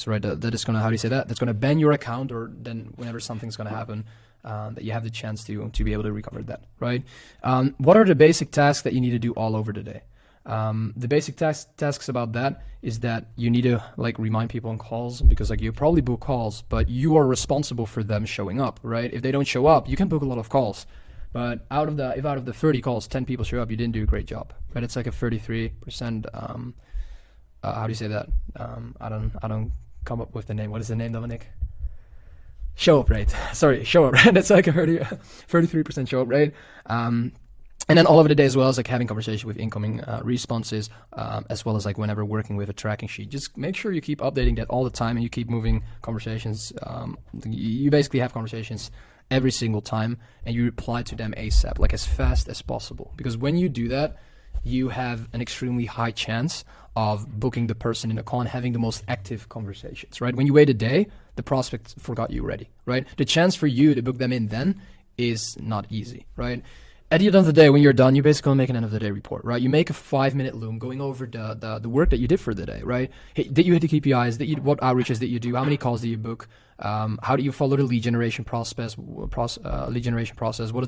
right? That is going to, how do you say that? That's going to ban your account, or then whenever something's going to happen, that you have the chance to be able to recover that, right? What are the basic tasks that you need to do all over the day? The basic tasks about that is that you need to like remind people on calls, because like you probably book calls, but you are responsible for them showing up, right? If they don't show up, you can book a lot of calls, but if out of the 30 calls, 10 people show up, you didn't do a great job, right? It's like a 33%, how do you say that? I don't come up with the name. What is the name, Dominic? Show up rate. Sorry, show up rate. That's like a 33% show up rate. And then all over the day as well as like having conversation with incoming responses, as well as like whenever working with a tracking sheet. Just make sure you keep updating that all the time and you keep moving conversations. You basically have conversations every single time and you reply to them ASAP, like as fast as possible. Because when you do that, you have an extremely high chance of booking the person in a call and having the most active conversations, right? When you wait a day, the prospect forgot you already, right? The chance for you to book them in then is not easy, right? At the end of the day, when you're done, you basically make an end of the day report, right? You make a 5-minute loom going over the work that you did for the day, right? Hey, did you hit the KPIs? What outreaches did you do? How many calls did you book? How do you follow the lead generation process? What is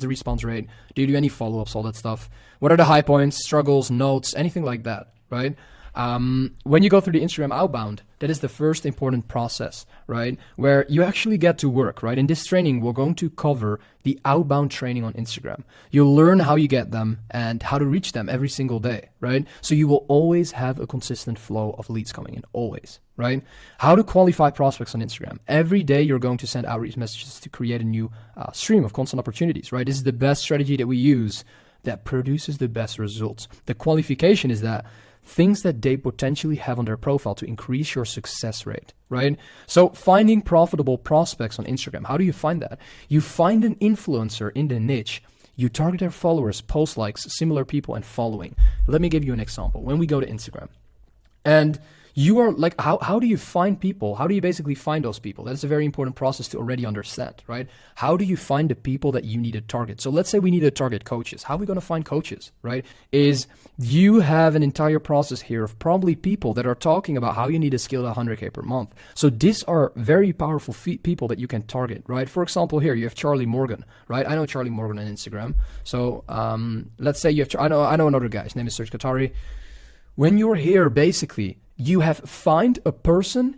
the response rate? Do you do any follow-ups? All that stuff. What are the high points, struggles, notes, anything like that, right? When you go through the Instagram outbound, that is the first important process, right? Where you actually get to work, right? In this training, we're going to cover the outbound training on Instagram. You'll learn how you get them and how to reach them every single day, right? So you will always have a consistent flow of leads coming in, always, right? How to qualify prospects on Instagram. Every day, you're going to send outreach messages to create a new stream of constant opportunities, right? This is the best strategy that we use that produces the best results. The qualification is that things that they potentially have on their profile to increase your success rate, right? So finding profitable prospects on Instagram, how do you find that? You find an influencer in the niche, you target their followers, post likes, similar people, and following. Let me give you an example. When we go to Instagram, and you are like, how do you find people? How do you basically find those people? That's a very important process to already understand, right? How do you find the people that you need to target? So let's say we need to target coaches. How are we going to find coaches, right? Is you have an entire process here of probably people that are talking about how you need to scale to 100K per month. So these are very powerful people that you can target, right? For example, here you have Charlie Morgan, right? I know Charlie Morgan on Instagram. So let's say you have, I know another guy. His name is Serge Katari. When you're here, basically, you need to find a person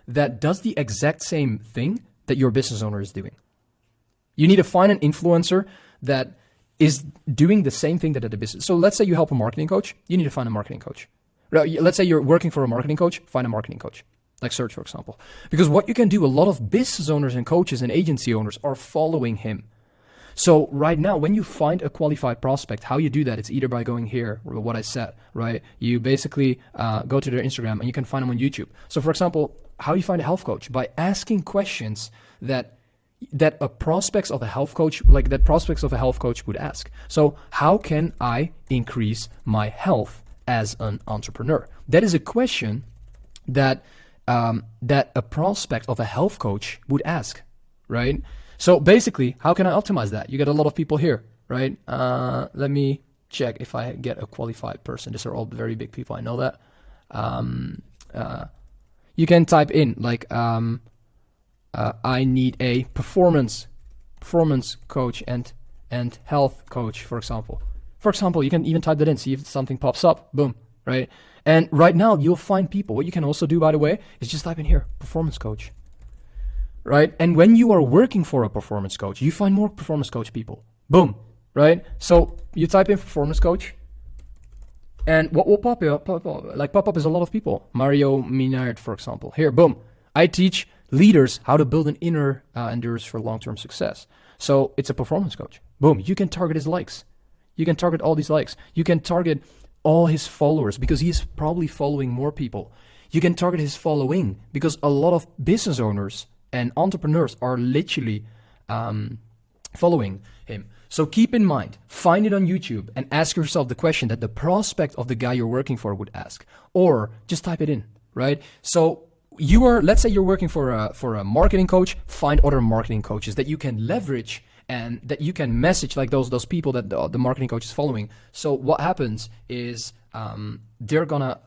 that does the exact same thing that your business owner is doing. You need to find an influencer that is doing the same thing that the business. So let's say you help a marketing coach, you need to find a marketing coach. Let's say you're working for a marketing coach, find a marketing coach, like Serge, for example. Because what you can do, a lot of business owners and coaches and agency owners are following him. So right now, when you find a qualified prospect, how you do that, it's either by going here, or what I said, right? You basically go to their Instagram and you can find them on YouTube. So for example, how you find a health coach? By asking questions that that prospects of a health coach would ask. So how can I increase my health as an entrepreneur? That is a question that that a prospect of a health coach would ask, right? So basically, how can I optimize that? You get a lot of people here, right? Let me check if I get a qualified person. These are all very big people, I know that. You can type in like, I need a performance coach and health coach, for example. For example, you can even type that in, see if something pops up, boom, right? And right now you'll find people. What you can also do, by the way, is just type in here, performance coach, right? And when you are working for a performance coach, you find more performance coach people, boom, right? So you type in performance coach, and what will pop up is a lot of people. Mario Minard, for example. Here, boom. I teach leaders how to build an inner endurance for long-term success. So it's a performance coach. Boom. You can target his likes. You can target all these likes. You can target all his followers because he's probably following more people. You can target his following because a lot of business owners and entrepreneurs are literally following him. So keep in mind, find it on YouTube and ask yourself the question that the prospect of the guy you're working for would ask, or just type it in, right? So let's say you're working for a marketing coach, find other marketing coaches that you can leverage and that you can message like those people that the marketing coach is following. So what happens is they're gonna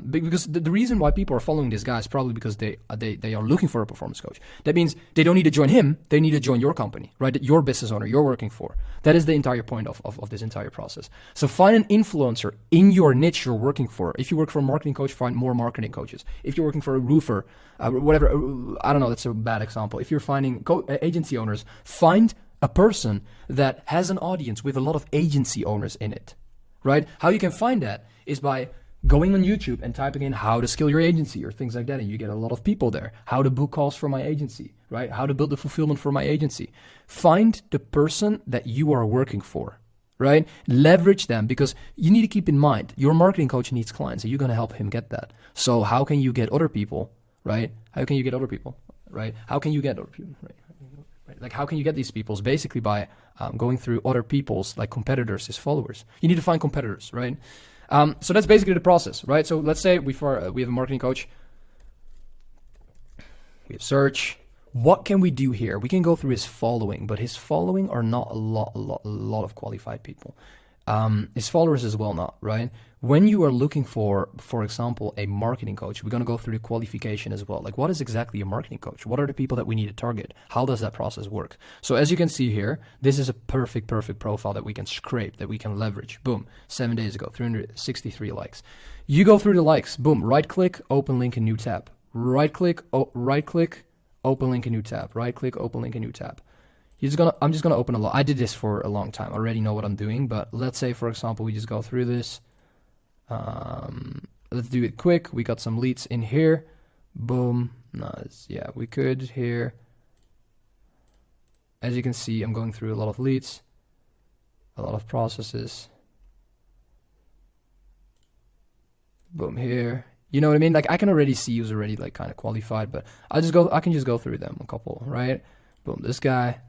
because the reason why people are following this guy is probably because they are looking for a performance coach. That means they don't need to join him, they need to join your company, right? That your business owner you're working for. That is the entire point of this entire process. So find an influencer in your niche you're working for. If you work for a marketing coach, find more marketing coaches. If you're working for a roofer, whatever, I don't know, that's a bad example. If you're finding agency owners, find a person that has an audience with a lot of agency owners in it, right? How you can find that is by going on YouTube and typing in how to scale your agency or things like that, and you get a lot of people there. How to book calls for my agency, right? How to build the fulfillment for my agency. Find the person that you are working for, right? Leverage them, because you need to keep in mind, your marketing coach needs clients and you're going to help him get that. So how can you get other people, right? How can you get other people, right? How can you get other people, right? Like, how can you get these people? Is basically by going through other people's, like competitors, his followers. You need to find competitors, right? So that's basically the process, right? So let's say we have a marketing coach. We have search. What can we do here? We can go through his following, but his following are not a lot of qualified people. His followers as well not, right? When you are looking for example, a marketing coach, we're going to go through the qualification as well. Like, what is exactly a marketing coach? What are the people that we need to target? How does that process work? So as you can see here, this is a perfect profile that we can scrape, that we can leverage. Boom, 7 days ago, 363 likes. You go through the likes, boom, right click, open link in new tab. Right click, open link in new tab. Right click, open link in new tab. I'm just gonna open a lot. I did this for a long time. I already know what I'm doing, but let's say, for example, we just go through this. Let's do it quick. We got some leads in here. Boom. Nice. Yeah, we could here. As you can see, I'm going through a lot of leads, a lot of processes. Boom here. You know what I mean? Like, I can already see who's already like kind of qualified, but I can just go through them a couple, right? Boom, this guy.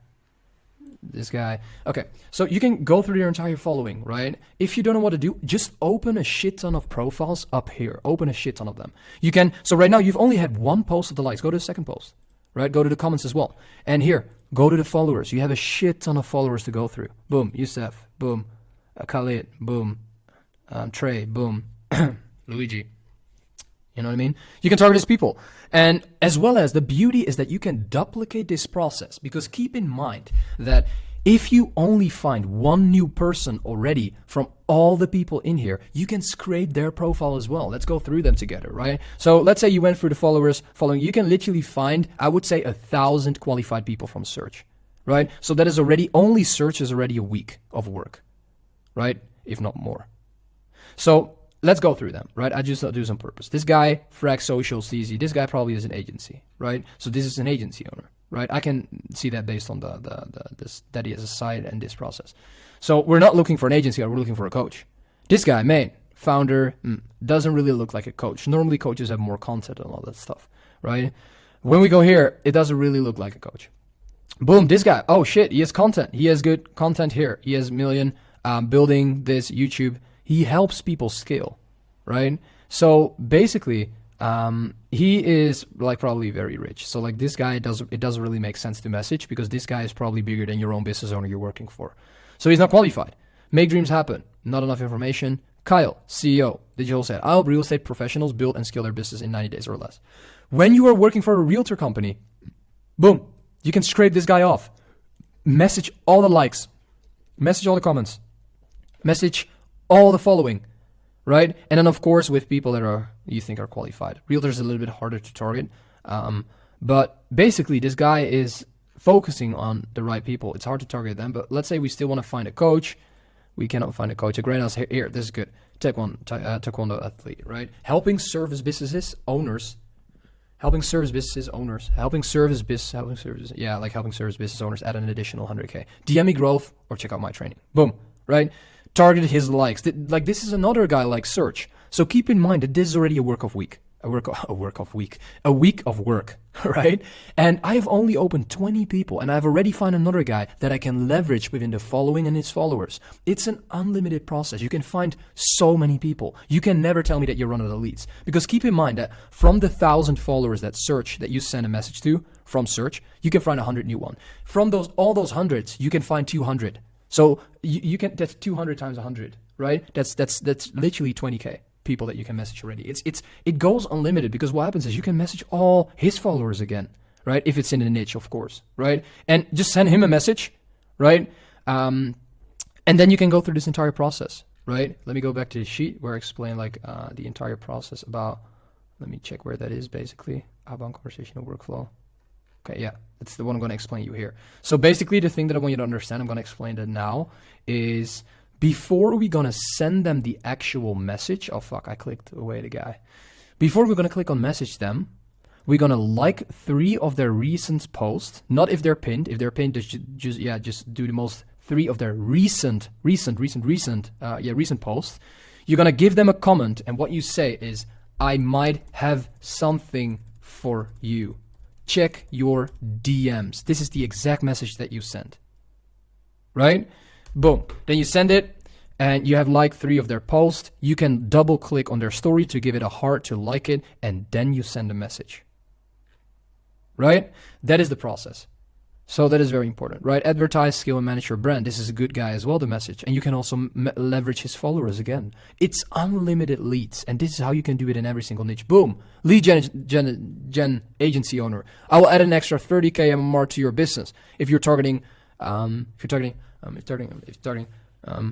Okay, so you can go through your entire following, right? If you don't know what to do, just open a shit ton of profiles up here. Open a shit ton of them. You can, so right now you've only had one post of the likes. Go to the second post, right? Go to the comments as well. And here, go to the followers. You have a shit ton of followers to go through. Boom, Youssef, boom, Khalid, boom, Trey, boom, Luigi. You know what I mean? You can target these people. And as well as, the beauty is that you can duplicate this process, because keep in mind that if you only find one new person already from all the people in here, you can scrape their profile as well. Let's go through them together, right? So let's say you went through the following. You can literally find, I would say, 1,000 qualified people from search, right? So that is already, only search is already a week of work, right? If not more. So let's go through them, right? I just do some purpose. This guy, Frag Social, CZ, this guy probably is an agency, right? So this is an agency owner, right? I can see that based on this that he has a site and this process. So we're not looking for an agency, we're looking for a coach. This guy, main, founder, doesn't really look like a coach. Normally coaches have more content and all that stuff, right? When we go here, it doesn't really look like a coach. Boom, this guy. Oh shit, he has content. He has good content here. He has million building this YouTube. He helps people scale, right? So basically, he is like probably very rich. So like this guy it doesn't really make sense to message because this guy is probably bigger than your own business owner you're working for. So he's not qualified. Make dreams happen. Not enough information. Kyle, CEO, digital said, I help real estate professionals build and scale their business in 90 days or less. When you are working for a realtor company, boom, you can scrape this guy off. Message all the likes. Message all the comments. Message all the following, right? And then of course with people that you think are qualified. Realtors is a little bit harder to target. But basically this guy is focusing on the right people. It's hard to target them, but let's say we still want to find a coach. We cannot find a coach. A great house here. This is good. Taekwondo athlete, right? Helping service businesses owners. Helping service business owners add an additional 100K. DM me growth or check out my training. Boom, right? Target his likes. Like this is another guy like search. So keep in mind that this is already a week of work, right? And I have only opened 20 people and I've already found another guy that I can leverage within the following and his followers. It's an unlimited process. You can find so many people. You can never tell me that you're running the leads because keep in mind that from the 1,000 followers that you send a message to from search, you can find 100 new one. From all those hundreds, you can find 200. So you can, that's 200 times 100, right? That's literally 20K. People that you can message already. It goes unlimited because what happens is you can message all his followers again, right? If it's in a niche, of course, right? And just send him a message, right? And then you can go through this entire process, right? Let me go back to the sheet where I explain like the entire process about, let me check where that is basically, Outbound conversational workflow. Okay, yeah, that's the one I'm going to explain you here. So basically the thing that I want you to understand, I'm going to explain that now, is before we're going to send them the actual message, oh fuck, I clicked away the guy. Before we're going to click on message them, we're going to like 3 of their recent posts, not if they're pinned. If they're pinned, just do the most 3 of their recent posts. You're going to give them a comment and what you say is, I might have something for you. Check your DMs. This is the exact message that you sent, right? Boom. Then you send it and you have like 3 of their posts. You can double click on their story to give it a heart to like it. And then you send a message, right? That is the process. So that is very important, right? Advertise, scale, and manage your brand. This is a good guy as well, the message. And you can also leverage his followers again. It's unlimited leads. And this is how you can do it in every single niche. Boom. Lead gen agency owner. I will add an extra 30K MMR to your business. If you're targeting, how do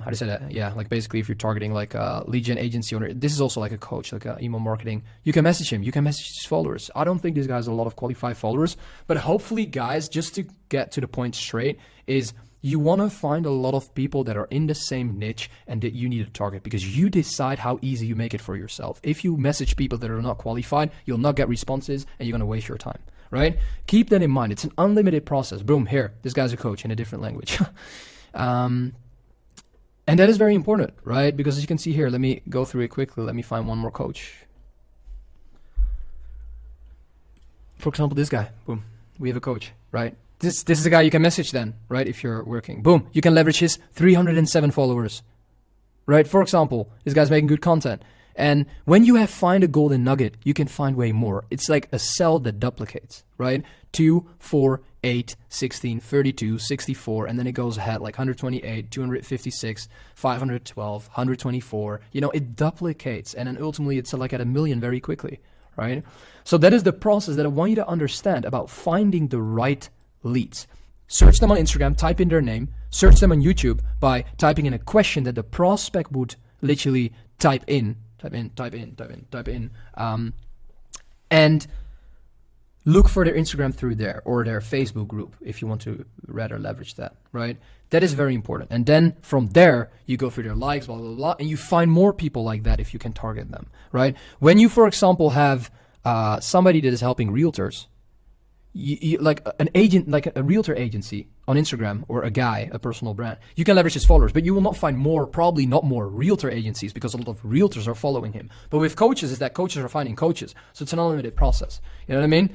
you say that? Yeah, like basically if you're targeting like a lead gen agency owner, this is also like a coach, like email marketing. You can message him, you can message his followers. I don't think this guy has a lot of qualified followers, but hopefully guys, just to get to the point straight, is you want to find a lot of people that are in the same niche and that you need to target because you decide how easy you make it for yourself. If you message people that are not qualified, you'll not get responses and you're going to waste your time, right? Keep that in mind. It's an unlimited process. Boom, here, this guy's a coach in a different language. And that is very important, right? Because as you can see here, let me go through it quickly. Let me find one more coach. For example, this guy, boom, we have a coach, right? This is a guy you can message then, right? If you're working, boom, you can leverage his 307 followers, right? For example, this guy's making good content. And when you have find a golden nugget, you can find way more. It's like a cell that duplicates, right? 2, 4, 8, 16, 32, 64, and then it goes ahead like 128, 256, 512, 124. You know, it duplicates, and then ultimately it's like at 1 million very quickly, right? So that is the process that I want you to understand about finding the right leads. Search them on Instagram, type in their name, search them on YouTube by typing in a question that the prospect would literally type in, and look for their Instagram through there or their Facebook group if you want to rather leverage that, right? That is very important. And then from there, you go through their likes, blah, blah, blah, and you find more people like that if you can target them, right? When you, for example, have somebody that is helping realtors, you like an agent, like a realtor agency on Instagram, or a guy, a personal brand, you can leverage his followers, but you will not find more, probably not more realtor agencies, because a lot of realtors are following him. But with coaches, is that coaches are finding coaches. So it's an unlimited process. You know what I mean?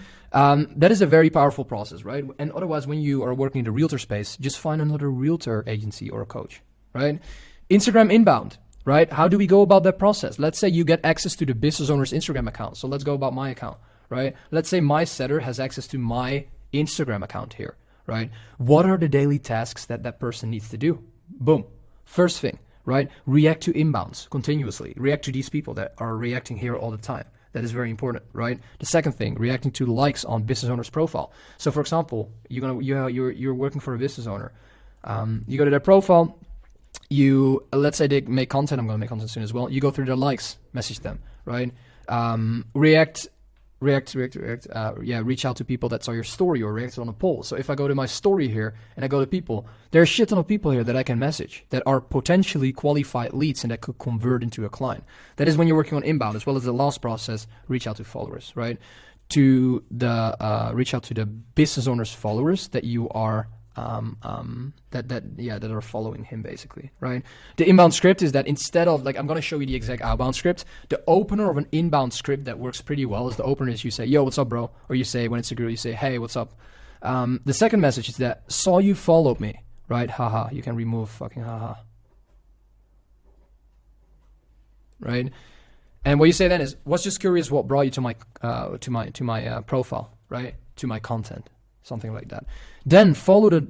That is a very powerful process, right? And otherwise, when you are working in the realtor space, just find another realtor agency or a coach, right? Instagram inbound, right? How do we go about that process? Let's say you get access to the business owner's Instagram account. So let's go about my account, right? Let's say my setter has access to my Instagram account here, right? What are the daily tasks that that person needs to do? Boom. First thing, right? React to inbounds continuously. React to these people that are reacting here all the time. That is very important, right? The second thing, reacting to likes on business owner's profile. So for example, you're working for a business owner. You go to their profile, let's say they make content, I'm gonna make content soon as well. You go through their likes, message them, right? Reach out to people that saw your story or reacted on a poll. So if I go to my story here and I go to people, there are a shit ton of people here that I can message that are potentially qualified leads and that could convert into a client. That is when you're working on inbound, as well as the last process, reach out to followers, right? Reach out to the business owner's followers that you are that are following him, basically, right? The inbound script is that instead of, like, I'm going to show you the exact outbound script. The opener of an inbound script that works pretty well is the opener is you say, yo, what's up, bro? Or you say, when it's a girl, you say, hey, what's up? The second message is that, saw you followed me, right? Haha. You can remove fucking haha. Right? And what you say then is, was just curious what brought you to my profile, right? To my content. Something like that. Then follow the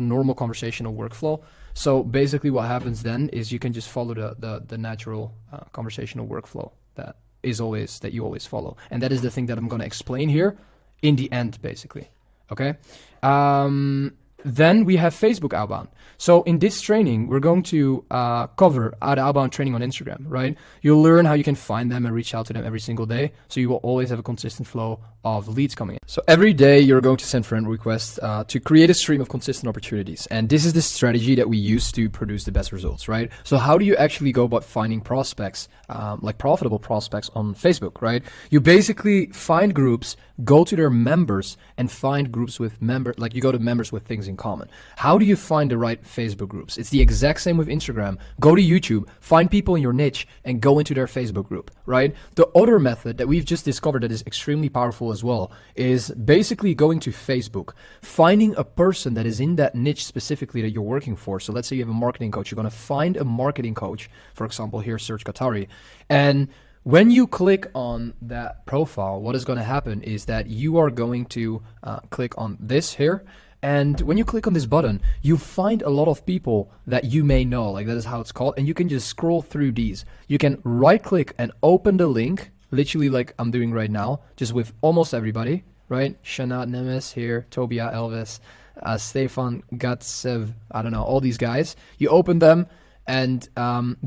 normal conversational workflow. So basically, what happens then is you can just follow the natural conversational workflow that you always follow, and that is the thing that I'm going to explain here in the end, basically. Okay. Then we have Facebook outbound. So in this training, we're going to cover the outbound training on Instagram, right? You'll learn how you can find them and reach out to them every single day. So you will always have a consistent flow of leads coming in. So every day you're going to send friend requests to create a stream of consistent opportunities. And this is the strategy that we use to produce the best results, right? So how do you actually go about finding prospects, like profitable prospects on Facebook, right? You basically find groups, go to their members and find groups with members, like you go to members with things in common. How do you find the right Facebook groups? It's the exact same with Instagram. Go to YouTube, find people in your niche and go into their Facebook group, right? The other method that we've just discovered that is extremely powerful as well is basically going to Facebook, finding a person that is in that niche specifically that you're working for. So let's say you have a marketing coach, you're going to find a marketing coach, for example, here, search Qatari, and when you click on that profile, what is going to happen is that you are going to click on this here. And when you click on this button, you find a lot of people that you may know, like that is how it's called. And you can just scroll through these. You can right click and open the link, literally like I'm doing right now, just with almost everybody, right? Shanat Nemes here, Tobia Elvis, Stefan Gatsev, I don't know, all these guys. You open them. And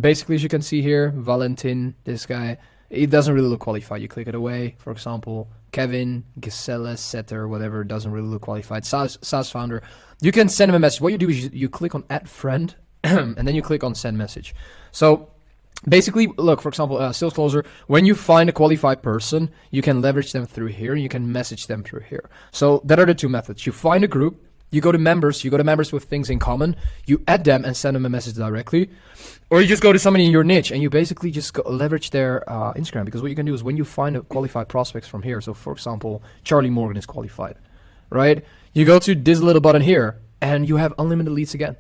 basically, as you can see here, Valentin, this guy, it doesn't really look qualified. You click it away. For example, Kevin, Gisela, Setter, whatever, doesn't really look qualified. SaaS founder. You can send him a message. What you do is you click on add friend, and then you click on send message. So basically, look, for example, sales closer, when you find a qualified person, you can leverage them through here. You can message them through here. So that are the two methods. You find a group. You go to members with things in common, you add them and send them a message directly, or you just go to somebody in your niche and you basically just leverage their Instagram, because what you can do is when you find a qualified prospects from here, so for example, Charlie Morgan is qualified, right? You go to this little button here and you have unlimited leads again.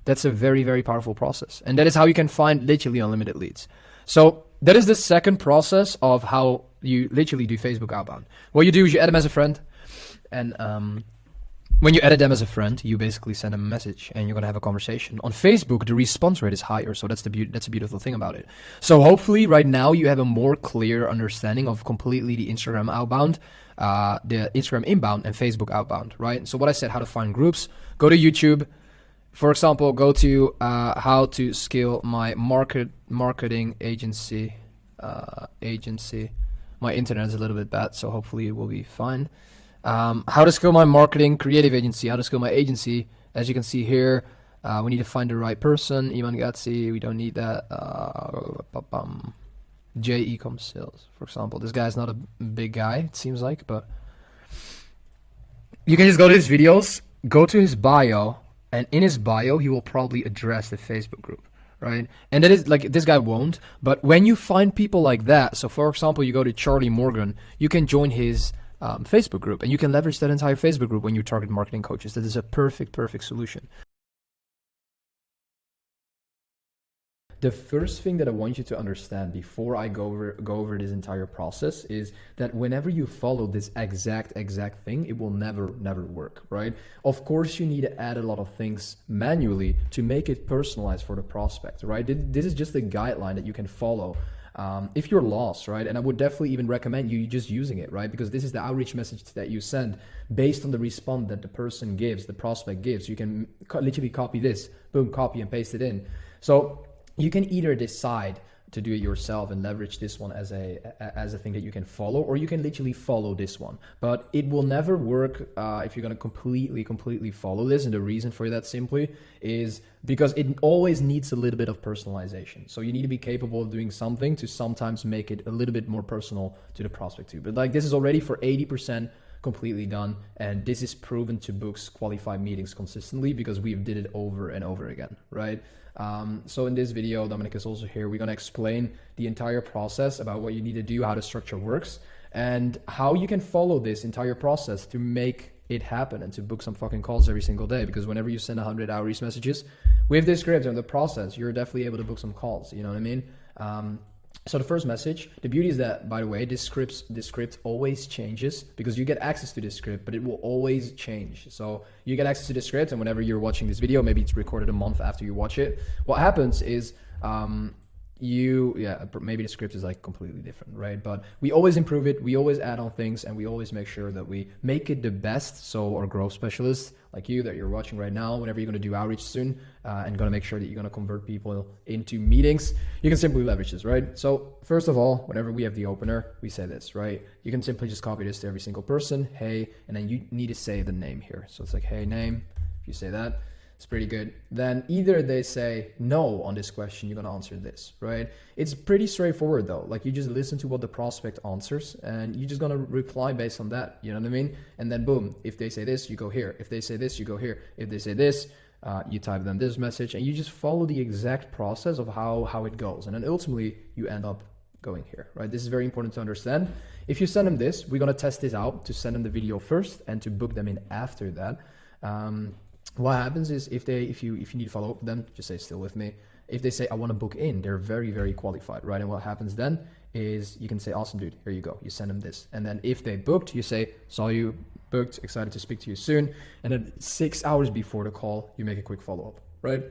That's a very, very powerful process. And that is how you can find literally unlimited leads. So that is the second process of how you literally do Facebook outbound. What you do is you add them as a friend, and when you edit them as a friend, you basically send them a message and you're going to have a conversation. On Facebook, the response rate is higher, so that's a beautiful thing about it. So hopefully right now you have a more clear understanding of completely the Instagram outbound, the Instagram inbound and Facebook outbound, right? So what I said, how to find groups, go to YouTube. For example, go to how to scale my marketing agency. My internet is a little bit bad, so hopefully it will be fine. How to scale my marketing creative agency, how to scale my agency. As you can see here, we need to find the right person. Iman Gatsi, we don't need that. J Ecom Sales, for example. This guy's not a big guy, it seems like, but You can just go to his videos, go to his bio, and in his bio, he will probably address the Facebook group, right? And that is like, this guy won't, but when you find people like that, so for example, you go to Charlie Morgan, you can join his Facebook group, and you can leverage that entire Facebook group when you target marketing coaches. That is a perfect solution. The first thing that I want you to understand before I go over this entire process is that whenever you follow this exact thing, it will never work, right? Of course, you need to add a lot of things manually to make it personalized for the prospect, right? This is just a guideline that you can follow if you're lost, right? And I would definitely even recommend you just using it, right? Because this is the outreach message that you send based on the response that the person gives, the prospect gives. You can literally copy this, boom, copy and paste it in. So you can either decide to do it yourself and leverage this one as a thing that you can follow, or you can literally follow this one. But it will never work if you're going to completely follow this. And the reason for that simply is because it always needs a little bit of personalization. So you need to be capable of doing something to sometimes make it a little bit more personal to the prospect too. But like, this is already for 80% completely done, and this is proven to book qualified meetings consistently because we've did it over and over again, right? So in this video, Dominic is also here. We're going to explain the entire process about what you need to do, how the structure works, and how you can follow this entire process to make it happen and to book some fucking calls every single day. Because whenever you send 100 outreach messages with this script and the process, you're definitely able to book some calls. You know what I mean? So the first message, the beauty is that, by the way, this script always changes because you get access to this script, but it will always change. So you get access to the script, and whenever you're watching this video, maybe it's recorded a month after you watch it, what happens is maybe the script is like completely different, right? But we always improve it, we always add on things, and we always make sure that we make it the best. So our growth specialists like you that you're watching right now, whenever you're going to do outreach soon and going to make sure that you're going to convert people into meetings, you can simply leverage this, right? So first of all, whenever we have the opener, we say this, right? You can simply just copy this to every single person, hey, and then you need to say the name here. So it's like, hey, name. If you say that, it's pretty good. Then either they say no on this question, you're gonna answer this, right? It's pretty straightforward though. Like, you just listen to what the prospect answers and you're just gonna reply based on that, you know what I mean? And then boom, if they say this, you go here. If they say this, you go here. If they say this, you type them this message, and you just follow the exact process of how it goes. And then ultimately you end up going here, right? This is very important to understand. If you send them this, we're gonna test this out to send them the video first and to book them in after that. What happens is if you need to follow up with them, just say still with me. If they say I want to book in, they're very qualified, right? And what happens then is you can say, awesome dude, here you go. You send them this. And then if they booked, you say, saw you booked, excited to speak to you soon. And then 6 hours before the call, you make a quick follow-up, right?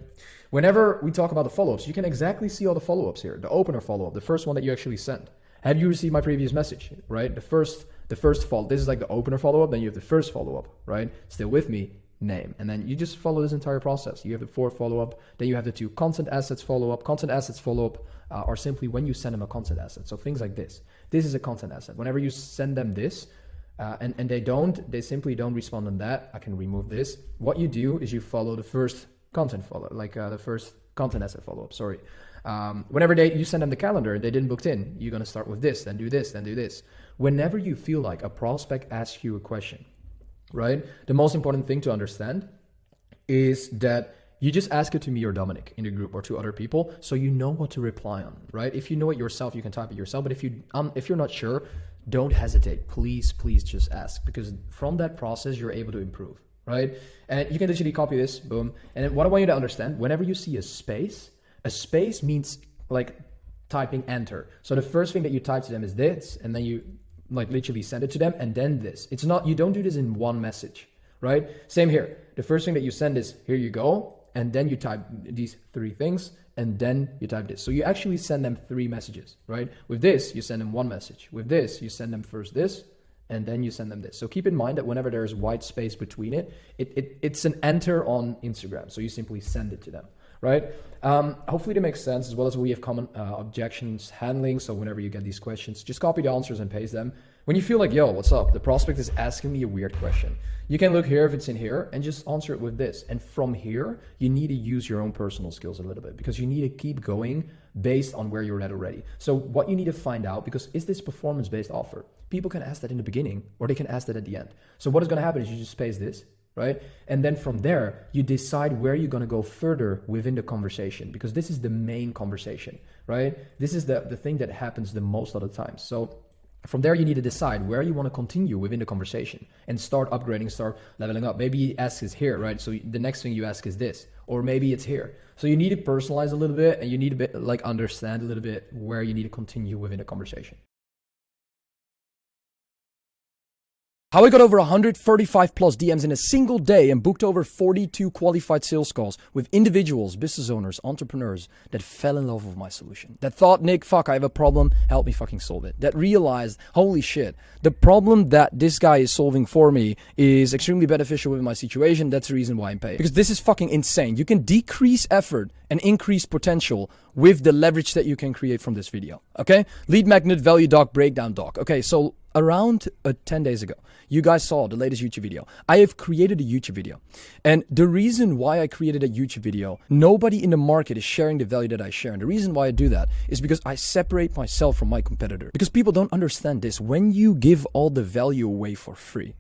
Whenever we talk about the follow-ups, you can exactly see all the follow-ups here. The opener follow-up, the first one that you actually sent. Have you received my previous message, right? The first follow, this is like the opener follow-up, then you have the first follow-up, right? Still with me, name. And then you just follow this entire process. You have the 4 follow-up, then you have the 2 content assets follow-up. Content assets follow-up are simply when you send them a content asset. So things like this. This is a content asset. Whenever you send them this, and they simply don't respond on that, I can remove this. What you do is you follow the first content follow, like the first content asset follow-up, sorry. Whenever you send them the calendar and they didn't book in, you're gonna start with this, then do this, then do this. Whenever you feel like a prospect asks you a question, right? The most important thing to understand is that you just ask it to me or Dominic in the group or to other people, so you know what to reply on, right? If you know it yourself, you can type it yourself. But if you're not sure, don't hesitate. Please just ask, because from that process, you're able to improve, right? And you can literally copy this, boom. And then what I want you to understand, whenever you see a space means like typing enter. So the first thing that you type to them is this, and then you like literally send it to them, and then this. It's not, you don't do this in one message, right? Same here. The first thing that you send is, here you go, and then you type these 3 things, and then you type this. So you actually send them 3 messages, right? With this, you send them 1 message. With this, you send them first this, and then you send them this. So keep in mind that whenever there's white space between it's an enter on Instagram. So you simply send it to them, right? Hopefully that makes sense, as well as we have common objections handling. So whenever you get these questions, just copy the answers and paste them. When you feel like, yo, what's up? The prospect is asking me a weird question. You can look here if it's in here and just answer it with this. And from here, you need to use your own personal skills a little bit because you need to keep going based on where you're at already. So what you need to find out, because is this performance-based offer? People can ask that in the beginning or they can ask that at the end. So what is going to happen is you just space this, right? And then from there, you decide where you're going to go further within the conversation, because this is the main conversation, right? This is the thing that happens the most of the time. So from there, you need to decide where you want to continue within the conversation and start upgrading, start leveling up. Maybe you ask is here, right? So the next thing you ask is this, or maybe it's here. So you need to personalize a little bit and you need to like understand a little bit where you need to continue within the conversation. How I got over 135 plus DMs in a single day and booked over 42 qualified sales calls with individuals, business owners, entrepreneurs that fell in love with my solution. That thought, Nick, fuck, I have a problem, help me fucking solve it. That realized, holy shit, the problem that this guy is solving for me is extremely beneficial with my situation. That's the reason why I'm paying. Because this is fucking insane. You can decrease effort and increase potential with the leverage that you can create from this video. Okay? Lead magnet, value doc, breakdown doc. Okay, so around 10 days ago, you guys saw the latest YouTube video. I have created a YouTube video. And the reason why I created a YouTube video, nobody in the market is sharing the value that I share. And the reason why I do that is because I separate myself from my competitor. Because people don't understand this. When you give all the value away for free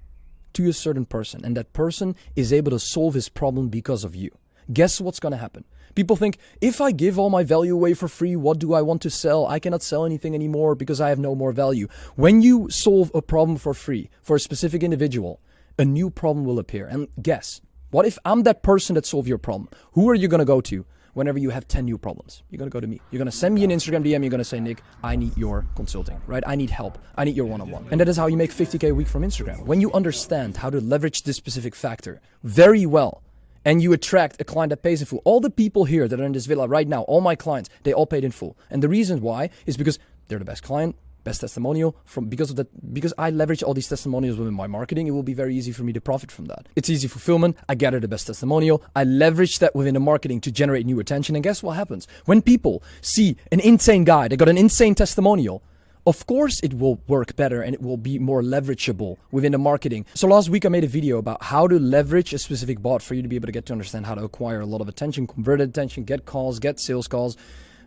to a certain person, and that person is able to solve his problem because of you, guess what's going to happen? People think, if I give all my value away for free, what do I want to sell? I cannot sell anything anymore because I have no more value. When you solve a problem for free for a specific individual, a new problem will appear. And guess, what if I'm that person that solved your problem? Who are you going to go to whenever you have 10 new problems? You're going to go to me. You're going to send me an Instagram DM. You're going to say, Nick, I need your consulting, right? I need help. I need your one-on-one. And that is how you make 50K a week from Instagram. When you understand how to leverage this specific factor very well, and you attract a client that pays in full. All the people here that are in this villa right now, all my clients, they all paid in full. And the reason why is because they're the best client, best testimonial, because I leverage all these testimonials within my marketing. It will be very easy for me to profit from that. It's easy fulfillment. I gather the best testimonial. I leverage that within the marketing to generate new attention. And guess what happens? When people see an insane guy, they got an insane testimonial, of course it will work better and it will be more leverageable within the marketing. So last week I made a video about how to leverage a specific bot for you to be able to get to understand how to acquire a lot of attention, convert attention, get calls, get sales calls,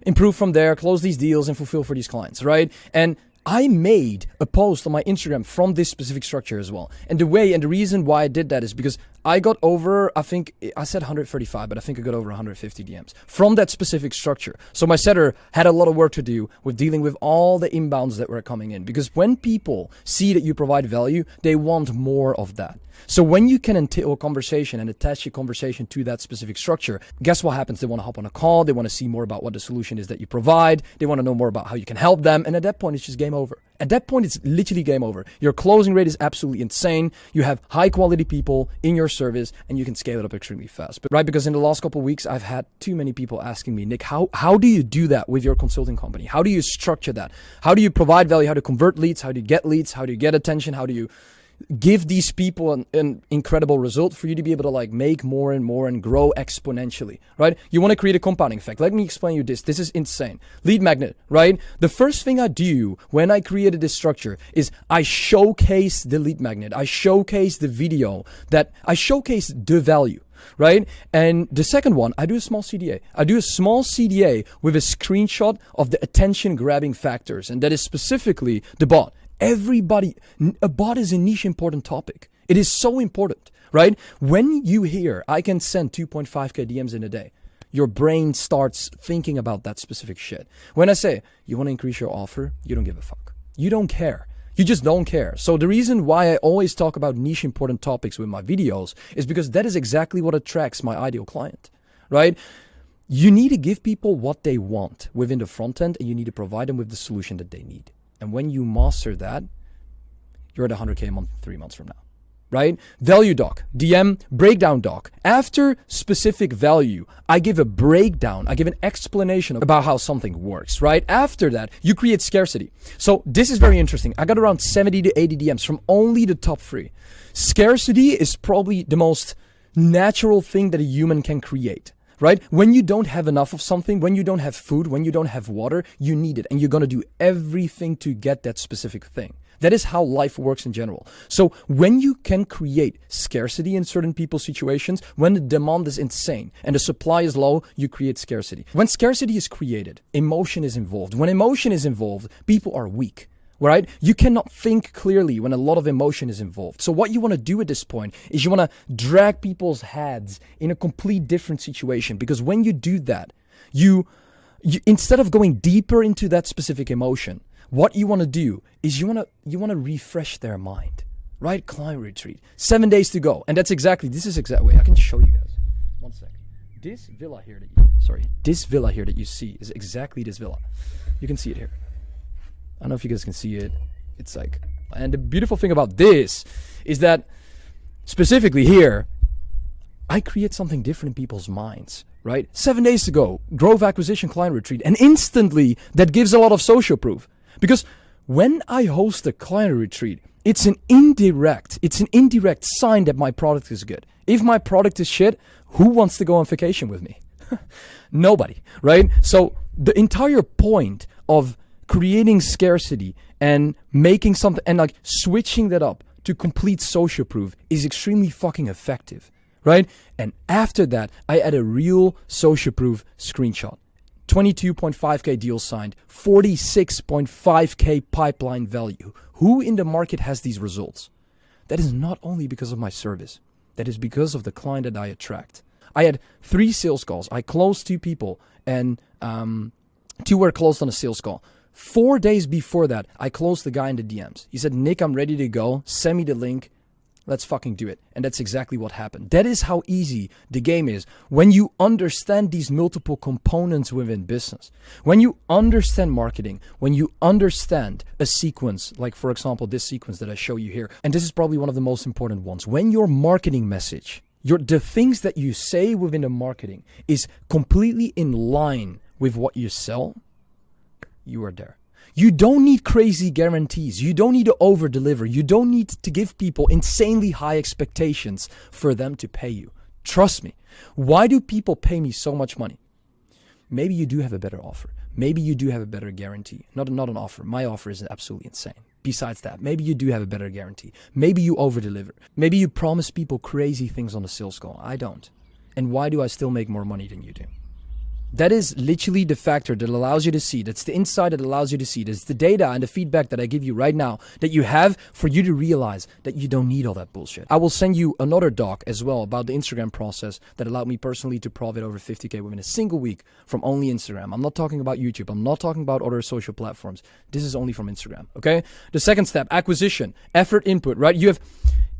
improve from there, close these deals and fulfill for these clients, right? And I made a post on my Instagram from this specific structure as well. And the reason why I did that is because I got over, I think I said 135, but I think I got over 150 DMs from that specific structure. So my setter had a lot of work to do with dealing with all the inbounds that were coming in, because when people see that you provide value, they want more of that. So when you can entail a conversation and attach your conversation to that specific structure, guess what happens? They want to hop on a call. They want to see more about what the solution is that you provide. They want to know more about how you can help them. And at that point, it's just game over. At that point, it's literally game over. Your closing rate is absolutely insane. You have high quality people in your service and you can scale it up extremely fast. But right, because in the last couple of weeks, I've had too many people asking me, Nick, how do you do that with your consulting company? How do you structure that? How do you provide value? How to convert leads? How do you get leads? How do you get attention? How do you give these people an incredible result for you to be able to like make more and more and grow exponentially, right? You want to create a compounding effect. Let me explain you this. This is insane. Lead magnet, right? The first thing I do when I created this structure is I showcase the lead magnet. I showcase the video that I showcase the value, right? And the second one, I do a small CDA. I do a small CDA with a screenshot of the attention grabbing factors. And that is specifically the bot. Everybody, a bot is a niche important topic. It is so important, right? When you hear, I can send 2.5K DMs in a day, your brain starts thinking about that specific shit. When I say, you want to increase your offer, you don't give a fuck. You don't care. You just don't care. So the reason why I always talk about niche important topics with my videos is because that is exactly what attracts my ideal client, right? You need to give people what they want within the front end, and you need to provide them with the solution that they need. And when you master that, you're at 100K a month 3 months from now, right? Value doc, DM, breakdown doc. After specific value, I give a breakdown. I give an explanation about how something works, right? After that, you create scarcity. So this is very interesting. I got around 70 to 80 DMs from only the top 3. Scarcity is probably the most natural thing that a human can create. right? When you don't have enough of something, when you don't have food, when you don't have water, you need it. And you're going to do everything to get that specific thing. That is how life works in general. So when you can create scarcity in certain people's situations, when the demand is insane and the supply is low, you create scarcity. When scarcity is created, emotion is involved. When emotion is involved, people are weak. Right? You cannot think clearly when a lot of emotion is involved. So what you want to do at this point is you want to drag people's heads in a complete different situation. Because when you do that, you instead of going deeper into that specific emotion, what you want to do is you want to refresh their mind. Right? Client retreat. 7 days to go. And this is exactly, wait, I can show you guys. 1 second. This villa here that you see is exactly this villa. You can see it here. I don't know if you guys can see it. It's like, and the beautiful thing about this is that specifically here, I create something different in people's minds, right? 7 days ago, Growth Acquisition Client Retreat, and instantly that gives a lot of social proof. Because when I host a client retreat, it's an indirect sign that my product is good. If my product is shit, who wants to go on vacation with me? Nobody, right? So the entire point of creating scarcity and making something and like switching that up to complete social proof is extremely fucking effective, right? And after that, I add a real social proof screenshot. 22.5K deal signed, 46.5K pipeline value. Who in the market has these results? That is not only because of my service. That is because of the client that I attract. I had 3 sales calls. I closed 2 people and 2 were closed on a sales call. 4 days before that, I closed the guy in the DMs. He said, Nick, I'm ready to go. Send me the link. Let's fucking do it. And that's exactly what happened. That is how easy the game is. When you understand these multiple components within business, when you understand marketing, when you understand a sequence, like for example, this sequence that I show you here, and this is probably one of the most important ones. When your marketing message, the things that you say within the marketing is completely in line with what you sell, you are there. You don't need crazy guarantees. You don't need to over deliver. You don't need to give people insanely high expectations for them to pay you. Trust me. Why do people pay me so much money? Maybe you do have a better offer. Maybe you do have a better guarantee. Not an offer. My offer is absolutely insane. Besides that, maybe you do have a better guarantee. Maybe you over deliver. Maybe you promise people crazy things on the sales call. I don't. And why do I still make more money than you do? That is literally the factor that allows you to see. That's the insight that allows you to see. That's the data and the feedback that I give you right now that you have for you to realize that you don't need all that bullshit. I will send you another doc as well about the Instagram process that allowed me personally to profit over 50K within a single week from only Instagram. I'm not talking about YouTube. I'm not talking about other social platforms. This is only from Instagram, okay? The second step, acquisition, effort input, right? You have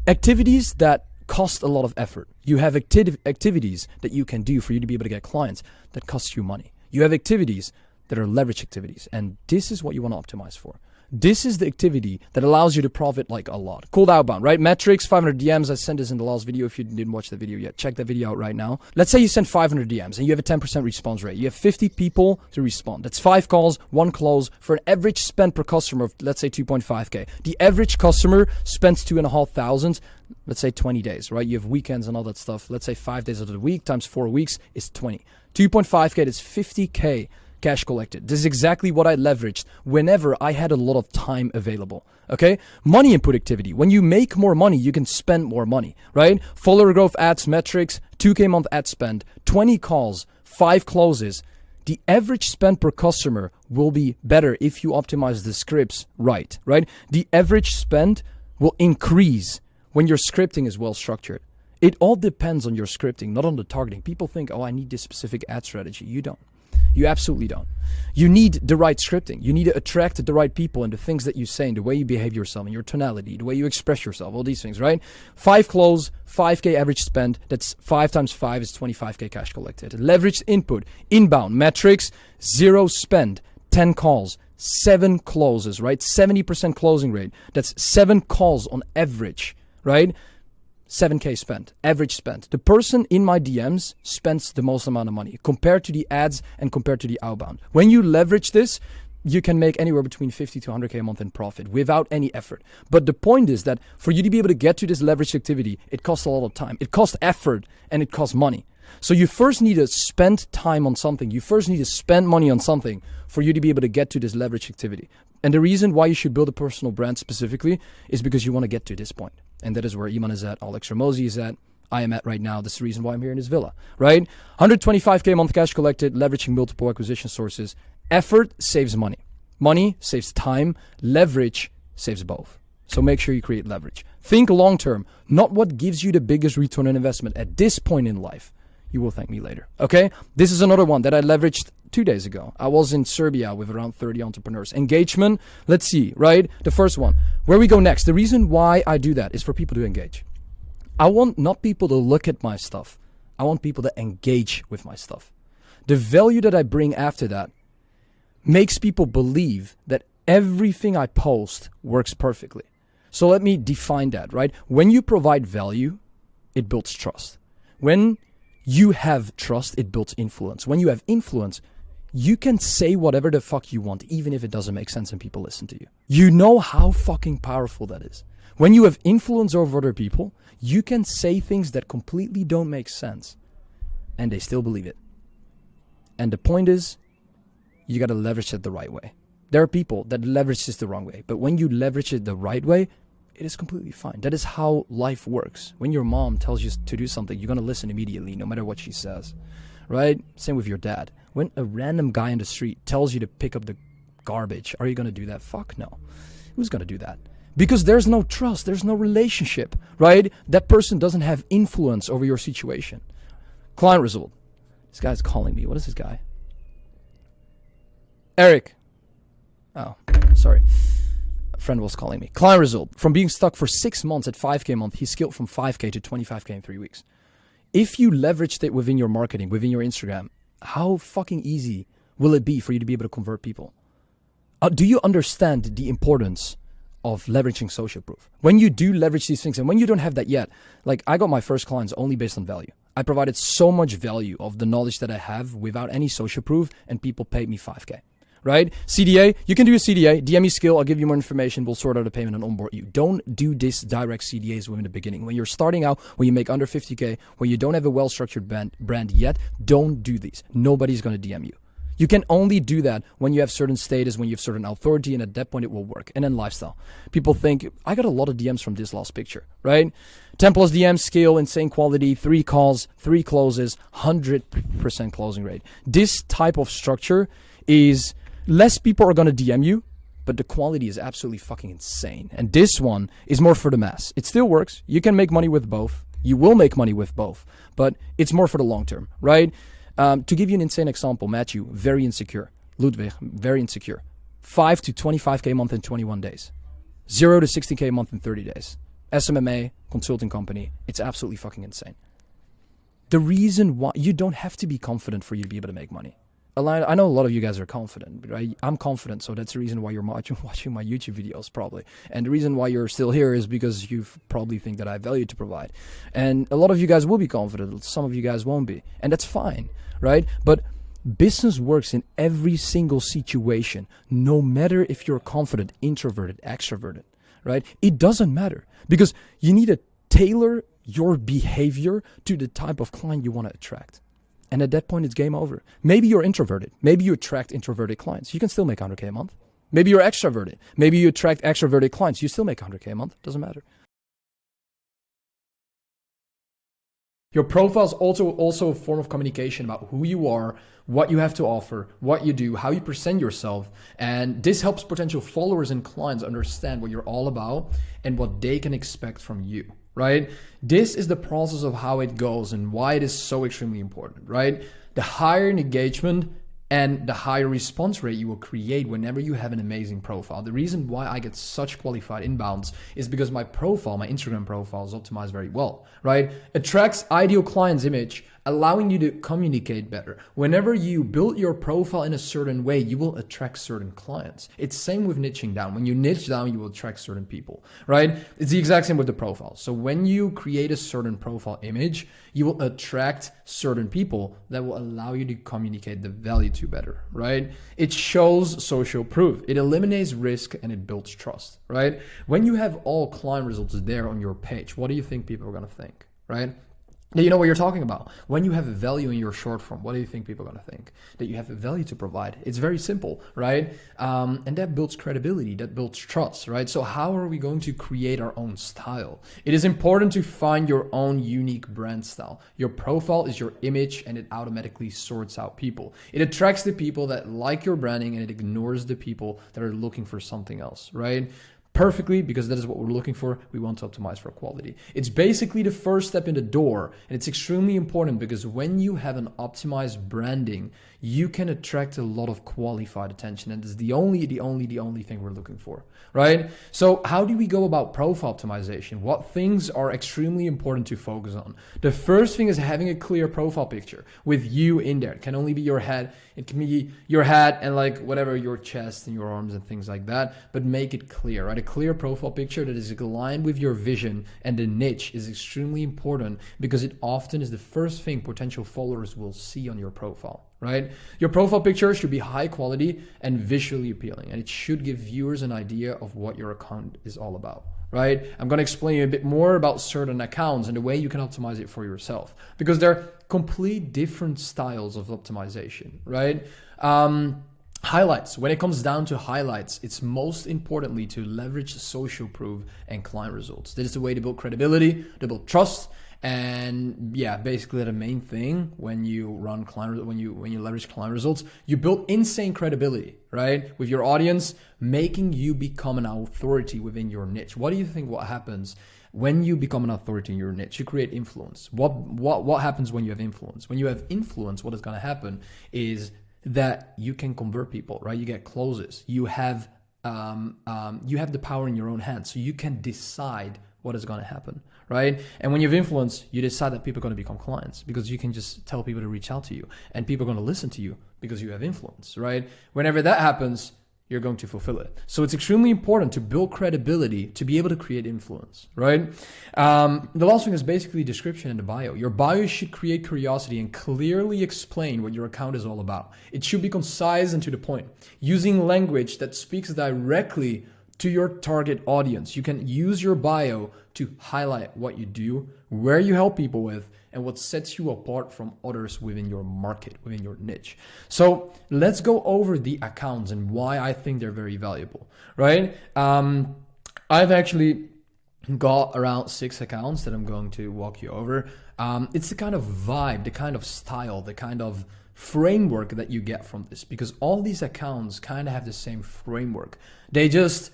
activities that cost a lot of effort. You have activities that you can do for you to be able to get clients that cost you money. You have activities that are leverage activities, and this is what you want to optimize for. This is the activity that allows you to profit like a lot. Cold outbound, right? Metrics, 500 DMs. I sent this in the last video. If you didn't watch the video yet, check that video out right now. Let's say you send 500 DMs and you have a 10% response rate. You have 50 people to respond. That's 5 calls, 1 close for an average spend per customer of, let's say, 2.5K. The average customer spends 2,500, let's say 20 days, right? You have weekends and all that stuff. Let's say 5 days of the week times 4 weeks is 20. 2.5K, that's 50K. Cash collected. This is exactly what I leveraged whenever I had a lot of time available. Okay? Money input activity. When you make more money, you can spend more money, right? Follower growth ads, metrics, 2K month ad spend, 20 calls, 5 closes. The average spend per customer will be better if you optimize the scripts right? The average spend will increase when your scripting is well structured. It all depends on your scripting, not on the targeting. People think, oh, I need this specific ad strategy. You don't. You absolutely don't. You need the right scripting. You need to attract the right people and the things that you say and the way you behave yourself and your tonality, the way you express yourself, all these things, right? 5 close, 5K average spend. That's 5 times 5 is 25K cash collected. Leveraged input, inbound, metrics, 0 spend, 10 calls, 7 closes, right? 70% closing rate. That's 7 calls on average, right? 7K spent, average spent. The person in my DMs spends the most amount of money compared to the ads and compared to the outbound. When you leverage this, you can make anywhere between 50 to 100K a month in profit without any effort. But the point is that for you to be able to get to this leverage activity, it costs a lot of time. It costs effort and it costs money. So you first need to spend time on something. You first need to spend money on something for you to be able to get to this leverage activity. And the reason why you should build a personal brand specifically is because you want to get to this point. And that is where Iman is at, Alex Ramosi is at, I am at right now. That's the reason why I'm here in this villa, right? 125K a month cash collected, leveraging multiple acquisition sources. Effort saves money. Money saves time. Leverage saves both. So make sure you create leverage. Think long term, not what gives you the biggest return on investment at this point in life. You will thank me later, okay? This is another one that I leveraged 2 days ago. I was in Serbia with around 30 entrepreneurs. Engagement, let's see, right? The first one. Where we go next. The reason why I do that is for people to engage. I want not people to look at my stuff. I want people to engage with my stuff. The value that I bring after that makes people believe that everything I post works perfectly. So let me define that, right? When you provide value, it builds trust. When you have trust, it builds influence. When you have influence, you can say whatever the fuck you want, even if it doesn't make sense and people listen to you. You know how fucking powerful that is. When you have influence over other people, you can say things that completely don't make sense and they still believe it. And the point is, you got to leverage it the right way. There are people that leverage this the wrong way, but when you leverage it the right way, it is completely fine. That is how life works. When your mom tells you to do something, you're going to listen immediately, no matter what she says, right? Same with your dad. When a random guy in the street tells you to pick up the garbage, are you going to do that? Fuck no. Who's going to do that? Because there's no trust, there's no relationship, right? That person doesn't have influence over your situation. Client result. This guy's calling me. What is this guy? Eric. Oh, sorry. A friend was calling me. Client result. From being stuck for 6 months at 5K a month, he scaled from 5K to 25K in 3 weeks. If you leveraged it within your marketing, within your Instagram, how fucking easy will it be for you to be able to convert people? Do you understand the importance of leveraging social proof? When you do leverage these things, and when you don't have that yet, like I got my first clients only based on value. I provided so much value of the knowledge that I have without any social proof, and people paid me 5K. Right? CDA, you can do a CDA, DM me skill, I'll give you more information, we'll sort out a payment and onboard you. Don't do this direct CDAs within the beginning. When you're starting out, when you make under 50K, when you don't have a well-structured brand yet, don't do these. Nobody's going to DM you. You can only do that when you have certain status, when you have certain authority, and at that point it will work. And then lifestyle. People think, I got a lot of DMs from this last picture, right? 10 plus DMs, scale, insane quality, 3 calls, 3 closes, 100% closing rate. This type of structure is less people are going to DM you, but the quality is absolutely fucking insane. And this one is more for the mass. It still works. You can make money with both. You will make money with both, but it's more for the long term, right? To give you an insane example, Matthew, very insecure. Ludwig, very insecure. 5 to 25K a month in 21 days. 0 to 60K a month in 30 days. SMMA, consulting company. It's absolutely fucking insane. The reason why you don't have to be confident for you to be able to make money. I know a lot of you guys are confident, right? I'm confident, so that's the reason why you're watching my YouTube videos probably. And the reason why you're still here is because you probably think that I have value to provide. And a lot of you guys will be confident, some of you guys won't be. And that's fine, right? But business works in every single situation, no matter if you're confident, introverted, extroverted, right? It doesn't matter because you need to tailor your behavior to the type of client you want to attract. And at that point, it's game over. Maybe you're introverted. Maybe you attract introverted clients. You can still make 100K a month. Maybe you're extroverted. Maybe you attract extroverted clients. You still make 100K a month. Doesn't matter. Your profile is also a form of communication about who you are, what you have to offer, what you do, how you present yourself. And this helps potential followers and clients understand what you're all about and what they can expect from you. Right? This is the process of how it goes and why it is so extremely important, right? The higher engagement and the higher response rate you will create whenever you have an amazing profile. The reason why I get such qualified inbounds is because my profile, my Instagram profile is optimized very well, right? Attracts ideal client's image, allowing you to communicate better. Whenever you build your profile in a certain way, you will attract certain clients. It's same with niching down. When you niche down, you will attract certain people, right? It's the exact same with the profile. So when you create a certain profile image, you will attract certain people that will allow you to communicate the value to better, right? It shows social proof. It eliminates risk and it builds trust, right? When you have all client results there on your page, what do you think people are going to think, right? that you know what you're talking about. When you have a value in your short form, what do you think people are going to think? That you have a value to provide. It's very simple, right? And that builds credibility, that builds trust, right? So how are we going to create our own style? It is important to find your own unique brand style. Your profile is your image, and it automatically sorts out people. It attracts the people that like your branding, and it ignores the people that are looking for something else, right? Perfectly, because that is what we're looking for. We want to optimize for quality. It's basically the first step in the door, and it's extremely important because when you have an optimized branding, you can attract a lot of qualified attention, and it's the only thing we're looking for, right? So how do we go about profile optimization? What things are extremely important to focus on? The first thing is having a clear profile picture with you in there. It can only be your head. It can be your head and like whatever, your chest and your arms and things like that, but make it clear, right? A clear profile picture that is aligned with your vision and the niche is extremely important because it often is the first thing potential followers will see on your profile, right? Your profile picture should be high quality and visually appealing, and it should give viewers an idea of what your account is all about, right? I'm going to explain you a bit more about certain accounts and the way you can optimize it for yourself because they're complete different styles of optimization, right? Highlights. When it comes down to highlights, it's most importantly to leverage social proof and client results. This is the way to build credibility, to build trust, and yeah, basically the main thing when you run client, when you leverage client results, you build insane credibility, right, with your audience, making you become an authority within your niche. What do you think what happens when you become an authority in your niche? You create influence. What happens when you have influence? When you have influence, what is going to happen is that you can convert people, right? You get closes. You have the power in your own hands, so you can decide what is going to happen, right? And when you have influence, you decide that people are going to become clients because you can just tell people to reach out to you, and people are going to listen to you because you have influence, right? Whenever that happens, you're going to fulfill it. So it's extremely important to build credibility to be able to create influence, right? The last thing is basically description in the bio. Your bio should create curiosity and clearly explain what your account is all about. It should be concise and to the point, using language that speaks directly to your target audience. You can use your bio to highlight what you do, where you help people with, and what sets you apart from others within your market, within your niche. So let's go over the accounts and why I think they're very valuable, right? I've actually got around 6 accounts that I'm going to walk you over. It's the kind of vibe, the kind of style, the kind of framework that you get from this, because all these accounts kind of have the same framework. They just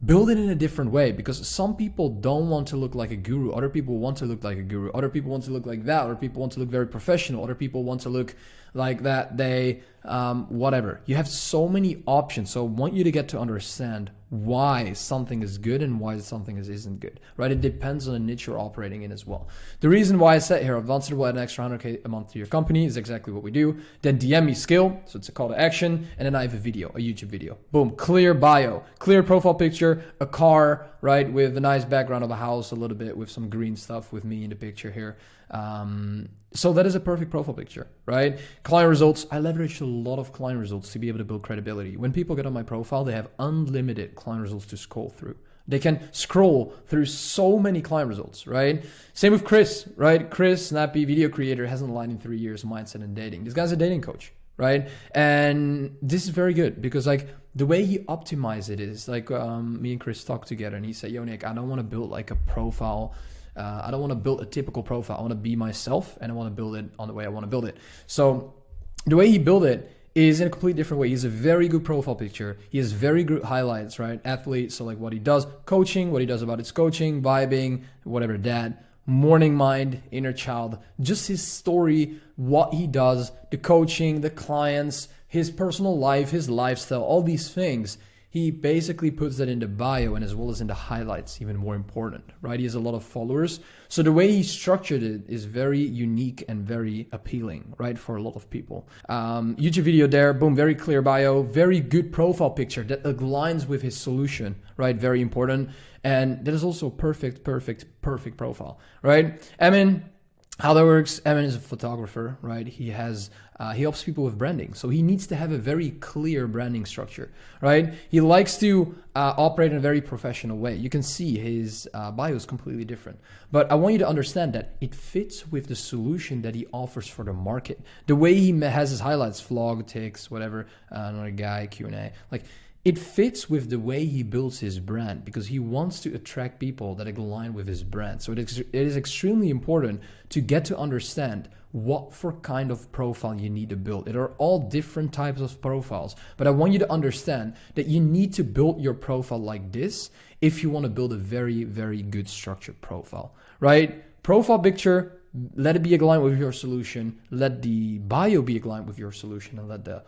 build it in a different way because some people don't want to look like a guru. Other people want to look like a guru. Other people want to look like that. Other people want to look very professional. Other people want to look like that. They, whatever. You have so many options. So I want you to get to understand why something is good and why something isn't good, right? It depends on the niche you're operating in as well. The reason why I said here, Advanced will add an extra 100K a month to your company is exactly what we do. Then DM me skill. So it's a call to action. And then I have a video, a YouTube video. Boom, clear bio, clear profile picture, a car, right? With a nice background of a house, a little bit with some green stuff with me in the picture here. So that is a perfect profile picture, right? Client results. I leverage a lot of client results to be able to build credibility. When people get on my profile, they have unlimited client results to scroll through. They can scroll through so many client results, right? Same with Chris, right? Chris, snappy video creator, hasn't lied in 3 years, mindset and dating. This guy's a dating coach, right? And this is very good because like the way he optimized it is like me and Chris talked together and he said, yo, Nick, I don't want to build like a profile. I don't want to build a typical profile. I want to be myself and I want to build it on the way I want to build it. So the way he built it is in a completely different way. He has a very good profile picture. He has very good highlights, right? Athlete, so like what he does, coaching, what he does about his coaching, vibing, whatever, dad, morning mind, inner child, just his story, what he does, the coaching, the clients, his personal life, his lifestyle, all these things. He basically puts that in the bio and as well as in the highlights, even more important, right? He has a lot of followers. So the way he structured it is very unique and very appealing, right? For a lot of people. YouTube video there, boom, very clear bio, very good profile picture that aligns with his solution, right? Very important. And that is also perfect profile, right? I mean, how that works, Evan is a photographer, right? He helps people with branding. So he needs to have a very clear branding structure, right? He likes to operate in a very professional way. You can see his bio is completely different. But I want you to understand that it fits with the solution that he offers for the market. The way he has his highlights, vlog, tics, whatever, another guy, Q&A, like, it fits with the way he builds his brand because he wants to attract people that align with his brand. So it is extremely important to get to understand what for kind of profile you need to build. It are all different types of profiles, but I want you to understand that you need to build your profile like this if you want to build a very, very good structured profile, right? Profile picture, let it be aligned with your solution. Let the bio be aligned with your solution, and let the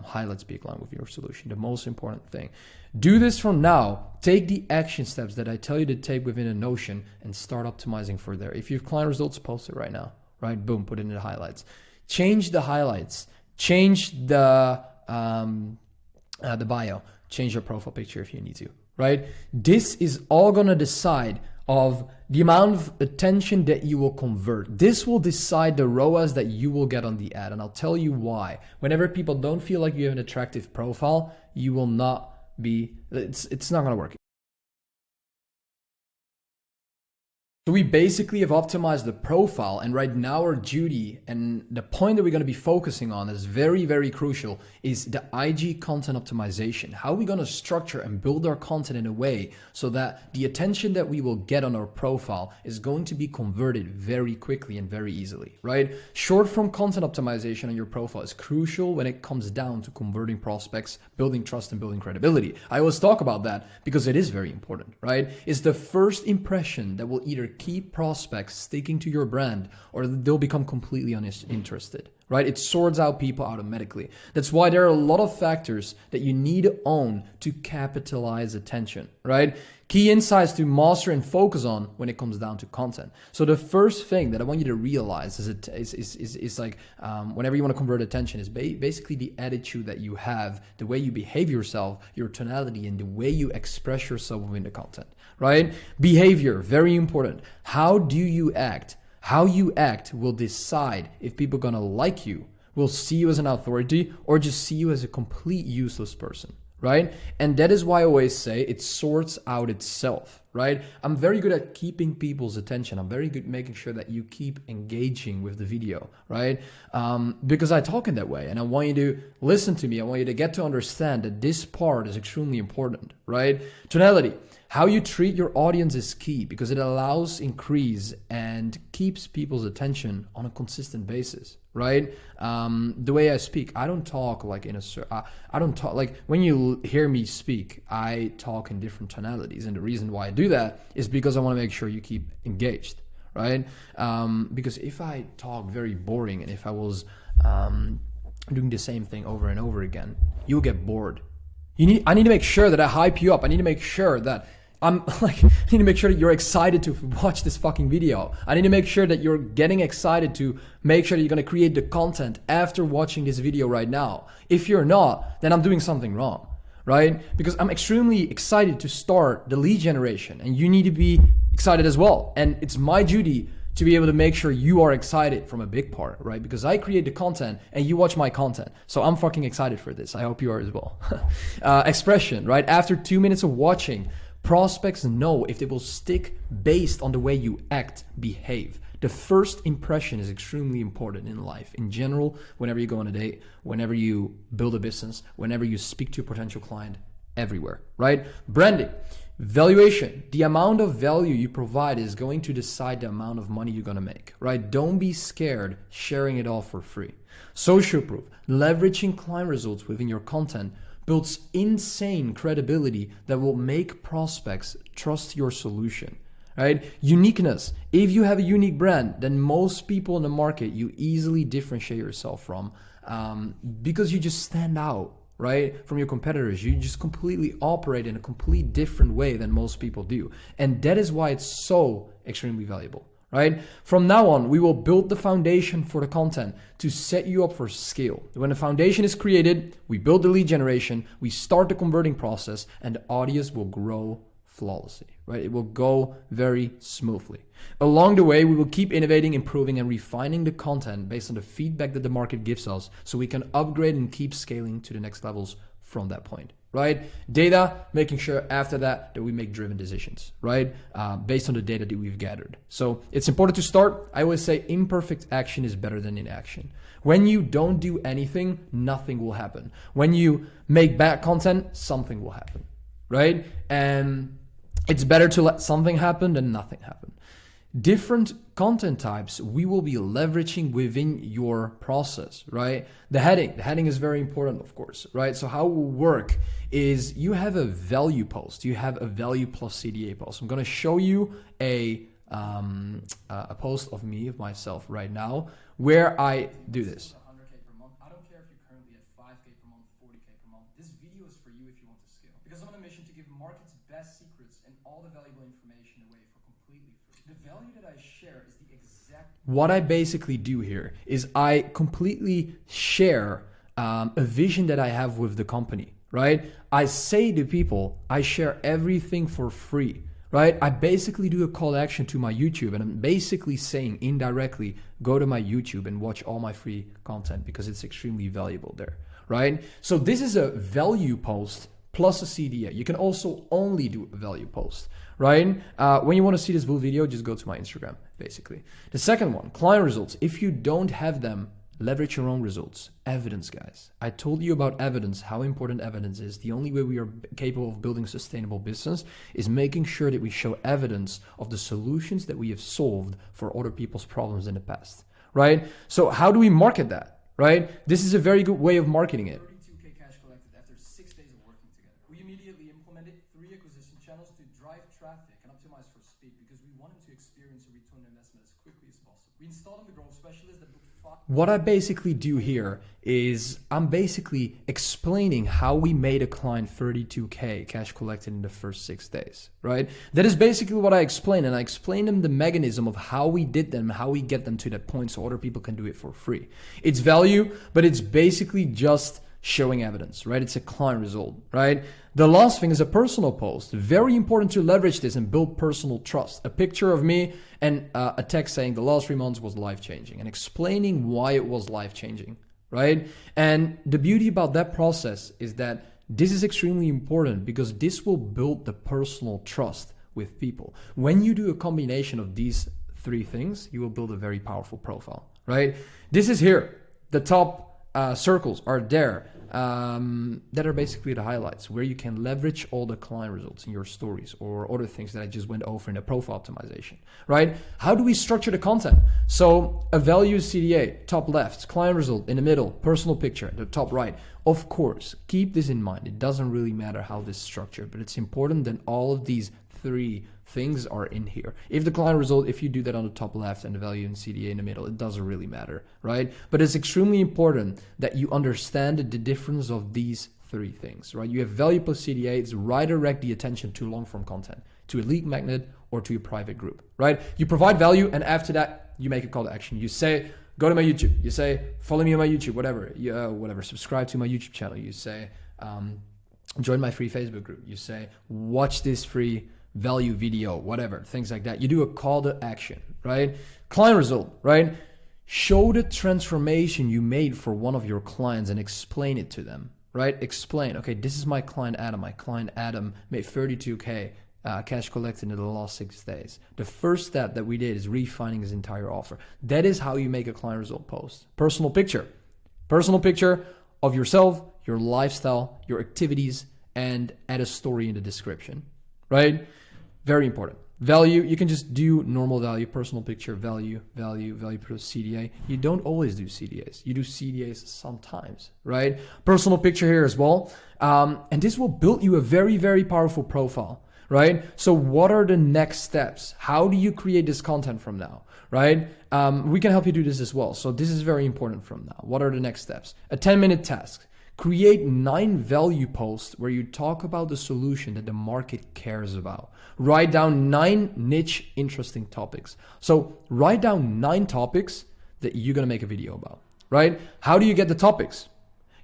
highlights be aligned with your solution. The most important thing. Do this from now. Take the action steps that I tell you to take within a Notion and start optimizing for there. If you have client results, post it right now. Right? Boom, put it in the highlights. Change the highlights. Change the bio. Change your profile picture if you need to. Right? This is all gonna decide of the amount of attention that you will convert. This will decide the ROAS that you will get on the ad. And I'll tell you why. Whenever people don't feel like you have an attractive profile, you will not be, it's not gonna work. So we basically have optimized the profile, and right now our duty and the point that we're going to be focusing on is very, very crucial, is the IG content optimization. How are we going to structure and build our content in a way so that the attention that we will get on our profile is going to be converted very quickly and very easily, right? Short form content optimization on your profile is crucial when it comes down to converting prospects, building trust, and building credibility. I always talk about that because it is very important, right? It's the first impression that will either keep prospects sticking to your brand or they'll become completely uninterested, right? It sorts out people automatically. That's why there are a lot of factors that you need to own to capitalize attention, right? Key insights to master and focus on when it comes down to content. So the first thing that I want you to realize is like whenever you want to convert attention is basically the attitude that you have, the way you behave yourself, your tonality, and the way you express yourself within the content, right? Behavior, very important. How do you act? How you act will decide if people are gonna like you, will see you as an authority, or just see you as a complete useless person, right? And that is why I always say it sorts out itself, right? I'm very good at keeping people's attention. I'm very good at making sure that you keep engaging with the video, right? Because I talk in that way, and I want you to listen to me. I want you to get to understand that this part is extremely important, right? Tonality. How you treat your audience is key because it allows increase and keeps people's attention on a consistent basis, right? The way I speak, I don't talk like I don't talk like when you hear me speak, I talk in different tonalities. And the reason why I do that is because I want to make sure you keep engaged, right? Because if I talk very boring and if I was doing the same thing over and over again, you'll get bored. I need to make sure that I hype you up. I need to make sure that I need to make sure that you're excited to watch this fucking video. I need to make sure that you're getting excited to make sure that you're going to create the content after watching this video right now. If you're not, then I'm doing something wrong, right? Because I'm extremely excited to start the lead generation, and you need to be excited as well. And it's my duty to be able to make sure you are excited from a big part, right? Because I create the content and you watch my content. So I'm fucking excited for this. I hope you are as well. Expression, right? After 2 minutes of watching, prospects know if they will stick based on the way you act, behave. The first impression is extremely important in life. In general, whenever you go on a date, whenever you build a business, whenever you speak to a potential client, everywhere, right? Branding. Valuation. The amount of value you provide is going to decide the amount of money you're going to make, right? Don't be scared sharing it all for free. Social proof. Leveraging client results within your content builds insane credibility that will make prospects trust your solution, right? Uniqueness. If you have a unique brand, then most people in the market, you easily differentiate yourself from because you just stand out, right? From your competitors. You just completely operate in a complete different way than most people do. And that is why it's so extremely valuable, right? From now on, we will build the foundation for the content to set you up for scale. When the foundation is created, we build the lead generation, we start the converting process, and the audience will grow flawlessly, right? It will go very smoothly. Along the way, we will keep innovating, improving, and refining the content based on the feedback that the market gives us so we can upgrade and keep scaling to the next levels from that point, right? Data, making sure after that we make driven decisions, right? Based on the data that we've gathered. So it's important to start. I always say imperfect action is better than inaction. When you don't do anything, nothing will happen. When you make bad content, something will happen, right? And it's better to let something happen than nothing happen. Different content types we will be leveraging within your process, right? The heading is very important, of course, right? So how it will work is you have a value post, you have a value plus CDA post. I'm going to show you a post of myself right now, where I do this. 100K per month. I don't care if you're currently at 5K per month, 40K per month. This video is for you if you want to scale. Because I'm on a mission to give market's best secrets and all the valuable information away for completely free. The value that I share is the exact... What I basically do here is I completely share a vision that I have with the company, right? I say to people, I share everything for free. Right? I basically do a call to action to my YouTube, and I'm basically saying indirectly, go to my YouTube and watch all my free content because it's extremely valuable there, right? So this is a value post plus a CDA. You can also only do a value post, right? When you want to see this full video, just go to my Instagram, basically. The second one, client results. If you don't have them, leverage your own results. Evidence, guys. I told you about evidence, how important evidence is. The only way we are capable of building sustainable business is making sure that we show evidence of the solutions that we have solved for other people's problems in the past, right? So how do we market that, right? This is a very good way of marketing it. 32K cash collected after 6 days of working together. We immediately implemented 3 acquisition channels to drive traffic and optimize for speed because we wanted to experience a return on investment as quickly as possible. We installed the growth specialist that booked. What I basically do here is I'm basically explaining how we made a client 32K cash collected in the first 6 days, right? That is basically what I explain, and I explain them the mechanism of how we did them, how we get them to that point so other people can do it for free. It's value, but it's basically just showing evidence, right? It's a client result, right? The last thing is a personal post. Very important to leverage this and build personal trust. A picture of me and a text saying the last 3 months was life-changing and explaining why it was life-changing, right? And the beauty about that process is that this is extremely important because this will build the personal trust with people. When you do a combination of these 3 things, you will build a very powerful profile, right? This is here. The top circles are there that are basically the highlights where you can leverage all the client results in your stories or other things that I just went over in the profile optimization, right? How do we structure the content? So a value CDA, top left, client result in the middle, personal picture, the top right. Of course, keep this in mind. It doesn't really matter how this is structured, but it's important that all of these 3 things are in here. If the client result, if you do that on the top left and the value in CDA in the middle, it doesn't really matter, right? But it's extremely important that you understand the difference of these 3 things, right? You have value plus CDA, it's redirect the attention to long form content, to a lead magnet or to a private group, right? You provide value and after that, you make a call to action. You say, go to my YouTube. You say, follow me on my YouTube, whatever, subscribe to my YouTube channel. You say, join my free Facebook group. You say, watch this free value video, whatever, things like that. You do a call to action, right? Client result, right? Show the transformation you made for one of your clients and explain it to them, right? Explain, okay, this is my client Adam. My client Adam made 32K cash collected in the last 6 days. The first step that we did is refining his entire offer. That is how you make a client result post. Personal picture of yourself, your lifestyle, your activities, and add a story in the description, right? Very important. Value, you can just do normal value, personal picture, value plus CDA. You don't always do CDAs. You do CDAs sometimes, right? Personal picture here as well. And this will build you a very, very powerful profile, right? So what are the next steps? How do you create this content from now, right? We can help you do this as well. So this is very important from now. What are the next steps? A 10-minute task. Create 9 value posts where you talk about the solution that the market cares about. Write down 9 niche interesting topics. So write down 9 topics that you're going to make a video about, right? How do you get the topics?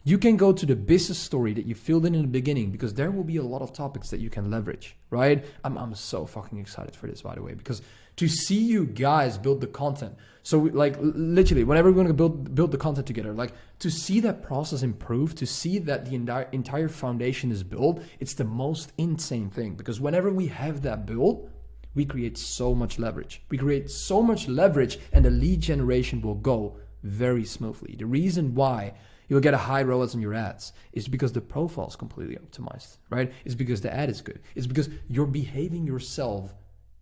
You can go to the business story that you filled in the beginning, because there will be a lot of topics that you can leverage, right? I'm so fucking excited for this, by the way, because to see you guys build the content. So like literally, whenever we're going to build the content together, like to see that process improve, to see that the entire foundation is built, it's the most insane thing, because whenever we have that built, we create so much leverage. We create so much leverage, and the lead generation will go very smoothly. The reason why you'll get a high ROAS on your ads is because the profile is completely optimized, right? It's because the ad is good. It's because you're behaving yourself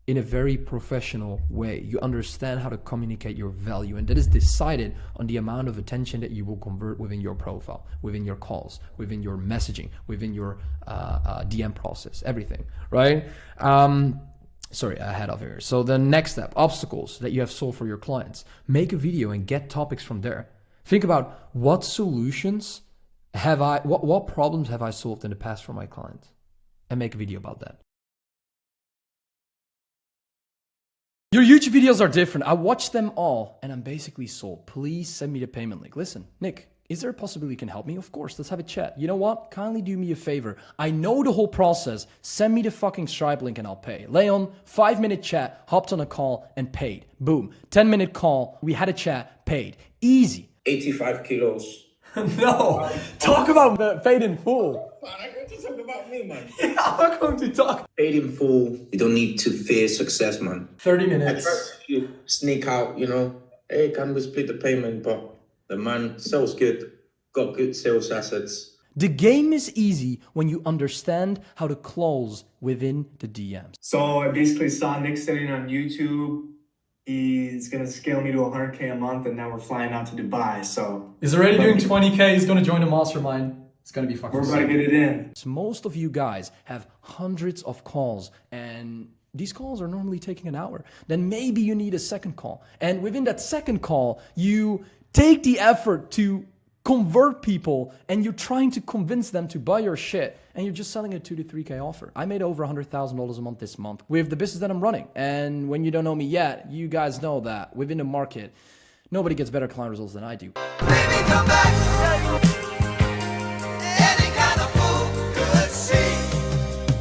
in a very professional way. You understand how to communicate your value, and that is decided on the amount of attention that you will convert within your profile, within your calls, within your messaging, within your DM process, everything, right? Sorry, I had off here. So the next step, obstacles that you have solved for your clients. Make a video and get topics from there. Think about what solutions what problems have I solved in the past for my clients, and make a video about that. Your YouTube videos are different. I watched them all and I'm basically sold. Please send me the payment link. Listen, Nick, is there a possibility you can help me? Of course, let's have a chat. You know what? Kindly do me a favor. I know the whole process. Send me the fucking Stripe link and I'll pay. Leon, 5-minute chat, hopped on a call and paid. Boom. 10-minute call, we had a chat, paid. Easy. 85 kilos. No, talk about paid in full. I'm going to talk about me, man. Yeah, I'm going to talk. Paid in full. You don't need to fear success, man. 30 I minutes. tried to sneak out, hey, can we split the payment? But the man sells good, got good sales assets. The game is easy when you understand how to close within the DMs. So I basically saw Nik Setting on YouTube. He's going to scale me to 100K a month, and now we're flying out to Dubai. So He's already doing 20K. He's going to join the mastermind. It's going to be fucking we're about to get it in. Most of you guys have hundreds of calls, and these calls are normally taking an hour. Then maybe you need a second call. And within that second call, you take the effort to convert people, and you're trying to convince them to buy your shit, and you're just selling a 2 to 3K offer. I made over $100,000 a month this month with the business that I'm running. And when you don't know me yet, you guys know that within the market, nobody gets better client results than I do. Baby, come back. Any kind of fool could see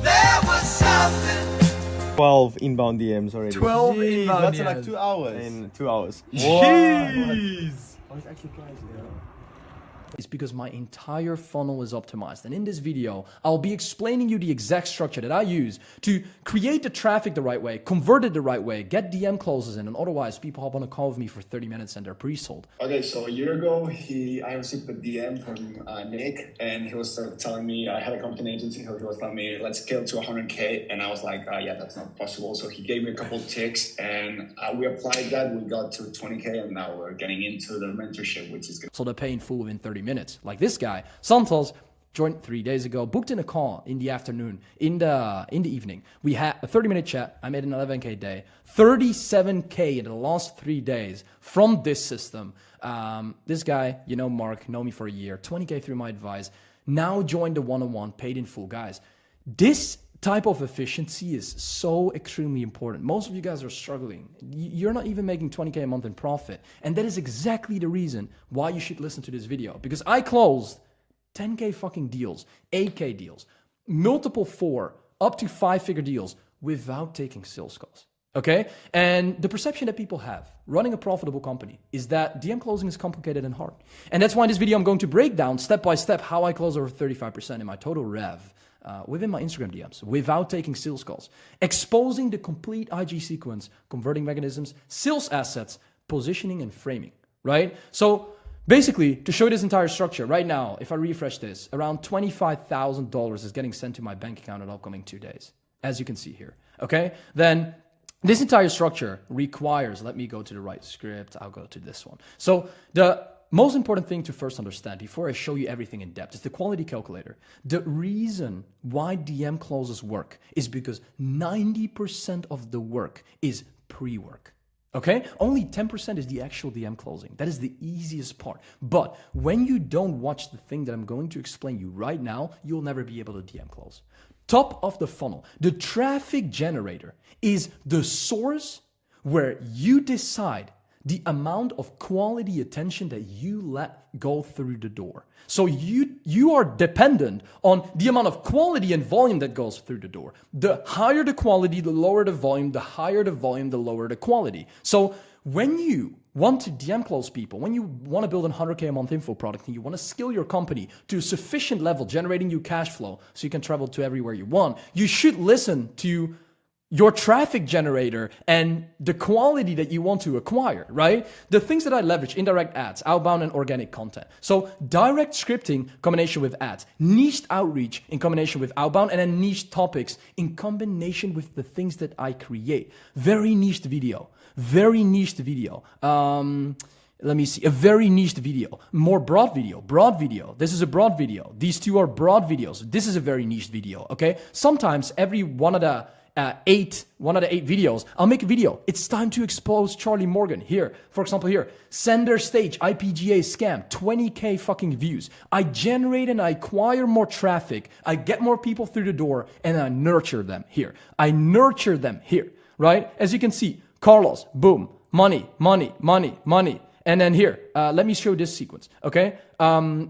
there was something. 12 inbound DMs already. 12 inbound That's DMs. like 2 hours. In 2 hours. Jeez. It's because my entire funnel is optimized. And in this video, I'll be explaining you the exact structure that I use to create the traffic the right way, convert it the right way, get DM closes in, and otherwise people hop on a call with me for 30 minutes and they're pre-sold. Okay, so a year ago, I received a DM from Nick, and he was telling me, I had a content agency, so he was telling me, let's scale to 100K, and I was like, yeah, that's not possible. So he gave me a couple of ticks, and we applied that, we got to 20K, and now we're getting into the mentorship, which is good. So they're paying full within 30 minutes. Like this guy, Santos, joined 3 days ago, booked in a call in the afternoon, in the evening. We had a 30-minute chat. I made an 11K day, 37K in the last 3 days from this system. This guy, Mark, know me for a year, 20K through my advice. Now joined the one-on-one, paid in full. Guys, this type of efficiency is so extremely important. Most of you guys are struggling. You're not even making 20K a month in profit. And that is exactly the reason why you should listen to this video. Because I closed 10K fucking deals, 8K deals, multiple 4, up to 5-figure deals without taking sales calls. Okay? And the perception that people have running a profitable company is that DM closing is complicated and hard. And that's why in this video I'm going to break down step by step how I close over 35% in my total rev within my Instagram DMs without taking sales calls, exposing the complete IG sequence, converting mechanisms, sales assets, positioning and framing, right? So basically, to show you this entire structure, right now, if I refresh this, around $25,000 is getting sent to my bank account in the upcoming 2 days, as you can see here, okay? Then this entire structure requires, let me go to the right script, I'll go to this one. So the most important thing to first understand before I show you everything in depth is the quality calculator. The reason why DM closes work is because 90% of the work is pre-work. Okay? Only 10% is the actual DM closing. That is the easiest part. But when you don't watch the thing that I'm going to explain you right now, you'll never be able to DM close. Top of the funnel. The traffic generator is the source where you decide the amount of quality attention that you let go through the door. So you are dependent on the amount of quality and volume that goes through the door. The higher the quality, the lower the volume, the higher the volume, the lower the quality. So when you want to DM close people, when you want to build a 100K a month info product and you want to scale your company to a sufficient level, generating you cash flow so you can travel to everywhere you want, you should listen to your traffic generator and the quality that you want to acquire, right? The things that I leverage: indirect ads, outbound and organic content. So direct scripting combination with ads, niched outreach in combination with outbound, and then niche topics in combination with the things that I create. Very niched video, very niched video. Let me see, a very niched video, more broad video. This is a broad video. These two are broad videos. This is a very niched video, okay? Sometimes every one of the eight videos, I'll make a video. It's time to expose Charlie Morgan. Here, for example, here, Sender Stage, IPGA scam, 20K fucking views. I generate and I acquire more traffic. I get more people through the door and I nurture them here. Right? As you can see, Carlos, boom, money. And then here, let me show this sequence, okay?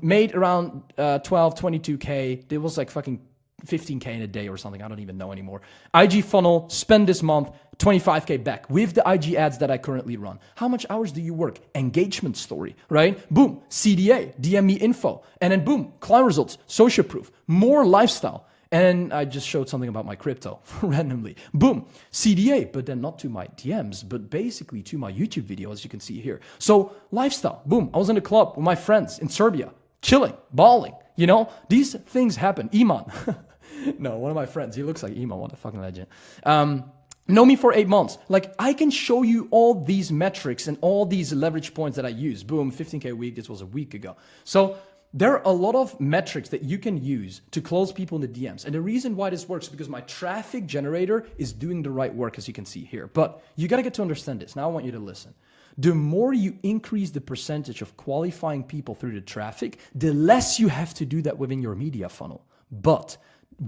Made around 12, 22K. It was like fucking 15K in a day or something. I don't even know anymore. IG funnel, spend this month, 25K back with the IG ads that I currently run. How much hours do you work? Engagement story, right? Boom, CDA, DM me info. And then boom, client results, social proof, more lifestyle. And I just showed something about my crypto randomly. Boom, CDA, but then not to my DMs, but basically to my YouTube video, as you can see here. So lifestyle, boom, I was in a club with my friends in Serbia, chilling, balling. You know, these things happen. Iman. No, one of my friends. He looks like Iman. What a fucking legend. Know me for 8 months. Like, I can show you all these metrics and all these leverage points that I use. Boom, 15K a week. This was a week ago. So there are a lot of metrics that you can use to close people in the DMs. And the reason why this works is because my traffic generator is doing the right work, as you can see here. But you got to get to understand this. Now I want you to listen. The more you increase the percentage of qualifying people through the traffic, the less you have to do that within your media funnel. But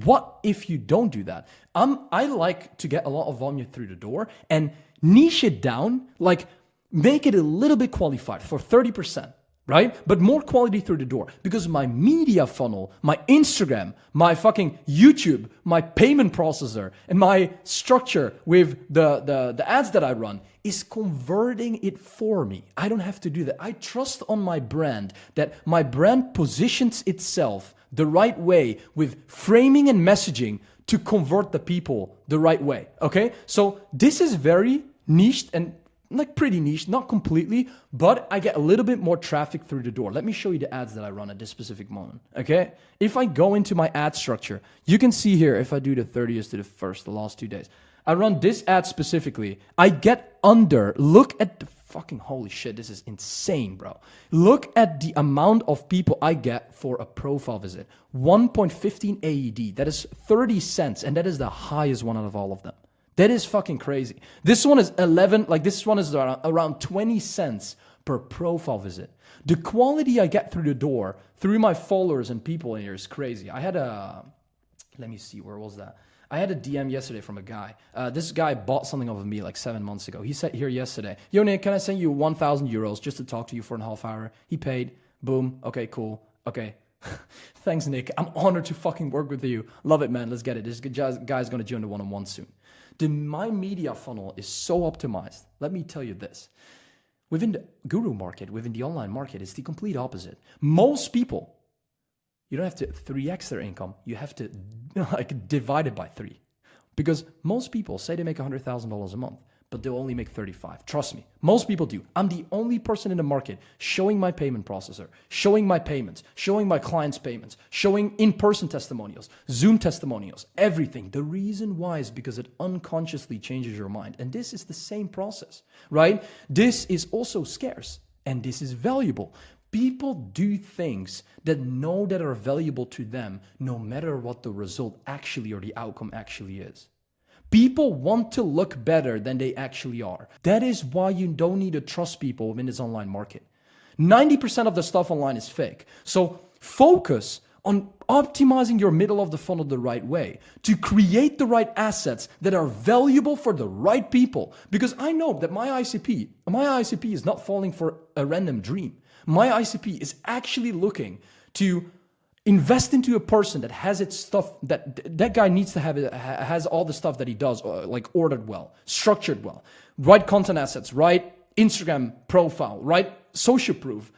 what if you don't do that? I like to get a lot of volume through the door and niche it down, like make it a little bit qualified for 30%. Right? But more quality through the door, because my media funnel, my Instagram, my fucking YouTube, my payment processor, and my structure with the ads that I run is converting it for me. I don't have to do that. I trust on my brand, that my brand positions itself the right way with framing and messaging to convert the people the right way. Okay? So this is very niched and like pretty niche, not completely, but I get a little bit more traffic through the door. Let me show you the ads that I run at this specific moment, okay? If I go into my ad structure, you can see here, if I do the 30th to the 1st, the last 2 days, I run this ad specifically. I get under, look at the fucking, holy shit, this is insane, bro. Look at the amount of people I get for a profile visit. 1.15 AED, that is 30 cents, and that is the highest one out of all of them. That is fucking crazy. This one is around 20 cents per profile visit. The quality I get through the door, through my followers and people in here is crazy. I had let me see, where was that? I had a DM yesterday from a guy. This guy bought something off of me like 7 months ago. He said here yesterday, yo Nick, can I send you 1,000 euros just to talk to you for a half hour? He paid, boom, okay, cool, okay. Thanks, Nick. I'm honored to fucking work with you. Love it, man. Let's get it. This guy's gonna join the one-on-one soon. My media funnel is so optimized. Let me tell you this. Within the guru market, within the online market, it's the complete opposite. Most people, you don't have to 3x their income. You have to like divide it by 3. Because most people say they make $100,000 a month, but they'll only make 35. Trust me, most people do. I'm the only person in the market showing my payment processor, showing my payments, showing my clients' payments, showing in-person testimonials, Zoom testimonials, everything. The reason why is because it unconsciously changes your mind. And this is the same process, right? This is also scarce and this is valuable. People do things that are valuable to them, no matter what the result actually or the outcome actually is. People want to look better than they actually are. That is why you don't need to trust people in this online market. 90% of the stuff online is fake. So focus on optimizing your middle of the funnel the right way to create the right assets that are valuable for the right people. Because I know that my ICP is not falling for a random dream. My ICP is actually looking to invest into a person that has its stuff, that guy needs to have it, has all the stuff that he does, like ordered well, structured well, right content assets, right Instagram profile, right social proof.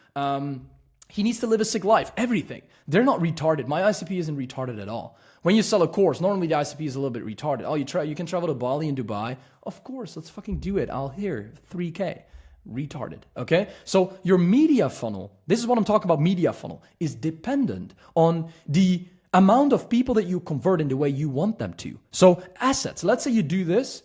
He needs to live a sick life, everything. They're not retarded. My ICP isn't retarded at all. When you sell a course, normally the ICP is a little bit retarded. Oh, you can travel to Bali and Dubai? Of course, let's fucking do it. I'll hear 3K. Retarded, okay? So your media funnel, this is what I'm talking about, media funnel, is dependent on the amount of people that you convert in the way you want them to. So assets, let's say you do this,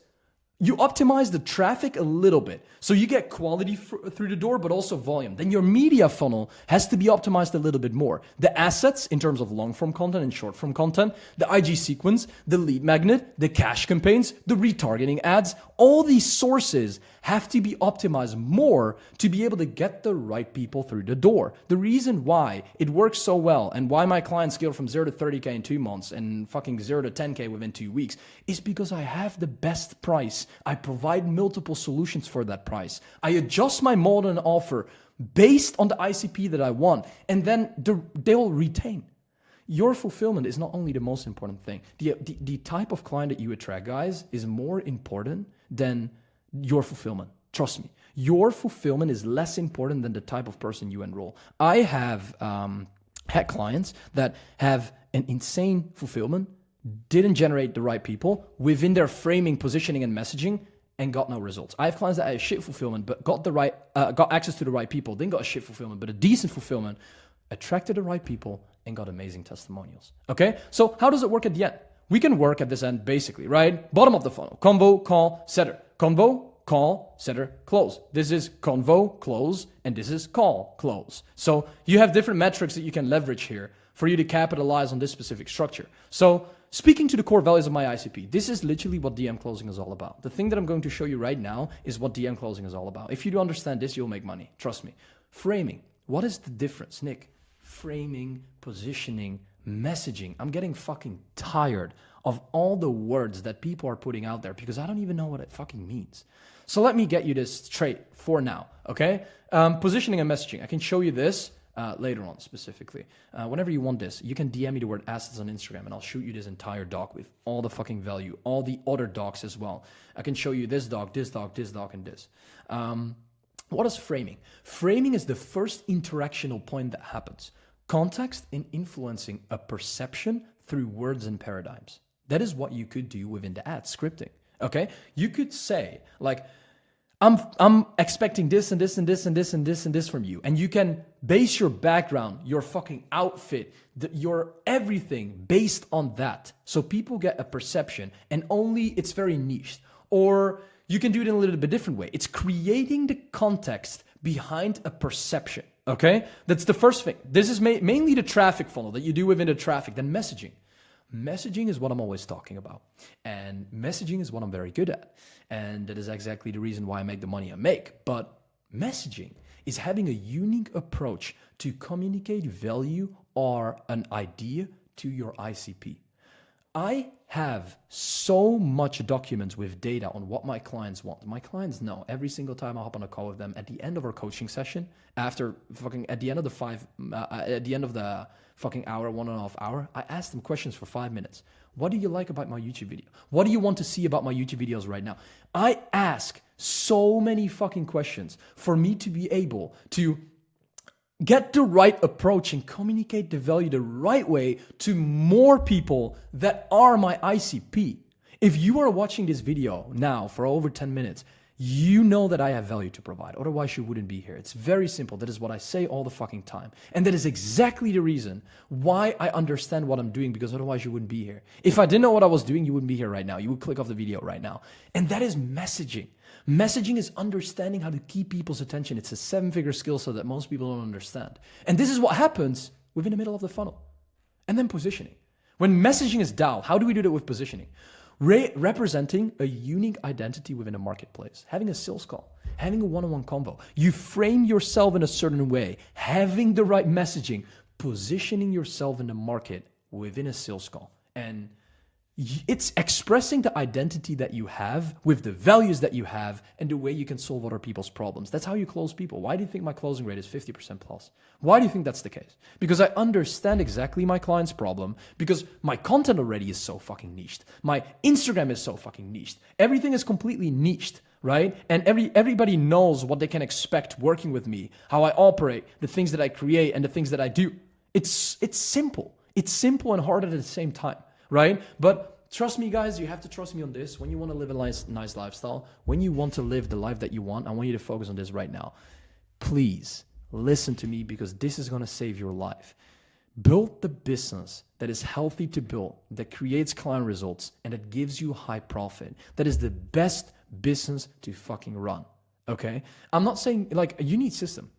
you optimize the traffic a little bit. So you get quality through the door, but also volume. Then your media funnel has to be optimized a little bit more. The assets in terms of long form content and short form content, the IG sequence, the lead magnet, the cash campaigns, the retargeting ads, all these sources have to be optimized more to be able to get the right people through the door. The reason why it works so well and why my clients scale from 0 to 30K in 2 months and fucking 0 to 10K within 2 weeks is because I have the best price. I provide multiple solutions for that price. I adjust my model and offer based on the ICP that I want, and then they'll retain. Your fulfillment is not only the most important thing. The type of client that you attract, guys, is more important than your fulfillment. Trust me. Your fulfillment is less important than the type of person you enroll. I have had clients that have an insane fulfillment, didn't generate the right people within their framing, positioning, and messaging, and got no results. I have clients that had shit fulfillment, but got access to the right people, then got a shit fulfillment, but a decent fulfillment, attracted the right people, and got amazing testimonials. Okay? So how does it work at the end? We can work at this end basically, right? Bottom of the funnel, convo, call, setter. Convo, call, setter, close. This is convo, close, and this is call, close. So you have different metrics that you can leverage here for you to capitalize on this specific structure. So speaking to the core values of my ICP, this is literally what DM closing is all about. The thing that I'm going to show you right now is what DM closing is all about. If you do understand this, you'll make money. Trust me. Framing. What is the difference, Nick? Framing, positioning, messaging. I'm getting fucking tired of all the words that people are putting out there because I don't even know what it fucking means. So let me get you this straight for now, okay? Positioning and messaging. I can show you this later on specifically. Whenever you want this, you can DM me the word assets on Instagram and I'll shoot you this entire doc with all the fucking value, all the other docs as well. I can show you this doc, this doc, this doc, and this. What is framing? Framing is the first interactional point that happens. Context in influencing a perception through words and paradigms. That is what you could do within the ad scripting, okay? You could say, like, I'm expecting this and this and this and this and this and this from you. And you can base your background, your fucking outfit, your everything based on that. So people get a perception and only it's very niche. Or you can do it in a little bit different way. It's creating the context behind a perception, okay? That's the first thing. This is mainly the traffic funnel that you do within the traffic, then messaging. Messaging is what I'm always talking about. And messaging is what I'm very good at. And that is exactly the reason why I make the money I make. But messaging is having a unique approach to communicate value or an idea to your ICP. I have so much documents with data on what my clients want. My clients know every single time I hop on a call with them at the end of our coaching session, at the end of the fucking hour, 1.5 hour, I ask them questions for 5 minutes. What do you like about my YouTube video? What do you want to see about my YouTube videos right now? I ask so many fucking questions for me to be able to get the right approach and communicate the value the right way to more people that are my ICP. If you are watching this video now for over 10 minutes, you know that I have value to provide. Otherwise, you wouldn't be here. It's very simple. That is what I say all the fucking time. And that is exactly the reason why I understand what I'm doing, because otherwise you wouldn't be here. If I didn't know what I was doing, you wouldn't be here right now. You would click off the video right now. And that is messaging. Messaging is understanding how to keep people's attention. It's a 7-figure skill set that most people don't understand. And this is what happens within the middle of the funnel. And then positioning. When messaging is dialed, how do we do that with positioning? Representing a unique identity within a marketplace, having a sales call, having a one-on-one convo. You frame yourself in a certain way, having the right messaging, positioning yourself in the market within a sales call. And it's expressing the identity that you have with the values that you have and the way you can solve other people's problems. That's how you close people. Why do you think my closing rate is 50% plus? Why do you think that's the case? Because I understand exactly my client's problem, because my content already is so fucking niched. My Instagram is so fucking niched. Everything is completely niched, right? And everybody knows what they can expect working with me, how I operate, the things that I create and the things that I do. It's simple. It's simple and hard at the same time. Right? But trust me, guys, you have to trust me on this. When you want to live a nice lifestyle, when you want to live the life that you want, I want you to focus on this right now. Please listen to me, because this is going to save your life. Build the business that is healthy to build, that creates client results, and that gives you high profit. That is the best business to fucking run. Okay? I'm not saying like you need system.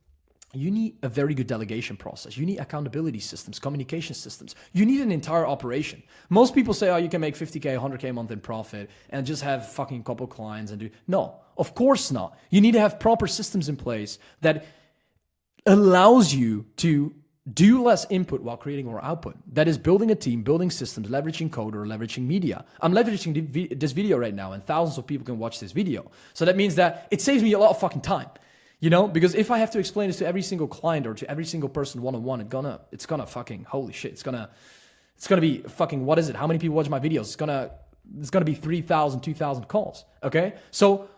You need a very good delegation process. You need accountability systems, communication systems. You need an entire operation. Most people say, oh, you can make 50K, 100K a month in profit and just have fucking couple clients and do. No, of course not. You need to have proper systems in place that allows you to do less input while creating more output. That is building a team, building systems, leveraging code, or leveraging media. I'm leveraging this video right now, and thousands of people can watch this video. So that means that it saves me a lot of fucking time. You know, because if I have to explain this to every single client or to every single person one-on-one, it's gonna fucking, holy shit, it's gonna be fucking, what is it? How many people watch my videos? It's gonna be 3,000, 2,000 calls. Okay. So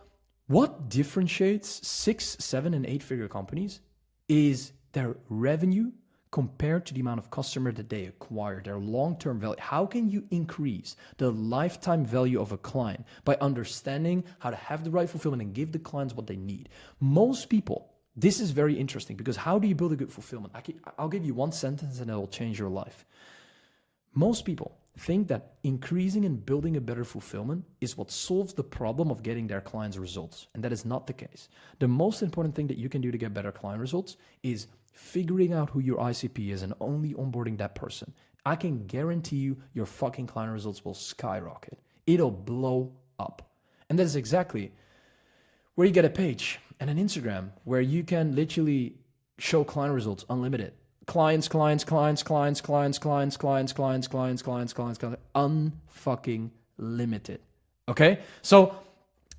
what differentiates 6, 7, and 8-figure companies is their revenue compared to the amount of customer that they acquire, their long-term value. How can you increase the lifetime value of a client? By understanding how to have the right fulfillment and give the clients what they need. Most people, this is very interesting, because how do you build a good fulfillment? I'll give you one sentence and it will change your life. Most people think that increasing and building a better fulfillment is what solves the problem of getting their clients results. And that is not the case. The most important thing that you can do to get better client results is figuring out who your ICP is and only onboarding that person. I can guarantee you your fucking client results will skyrocket. It'll blow up. And that is exactly where you get a page and an Instagram where you can literally show client results unlimited. Clients, unfucking limited. Okay? So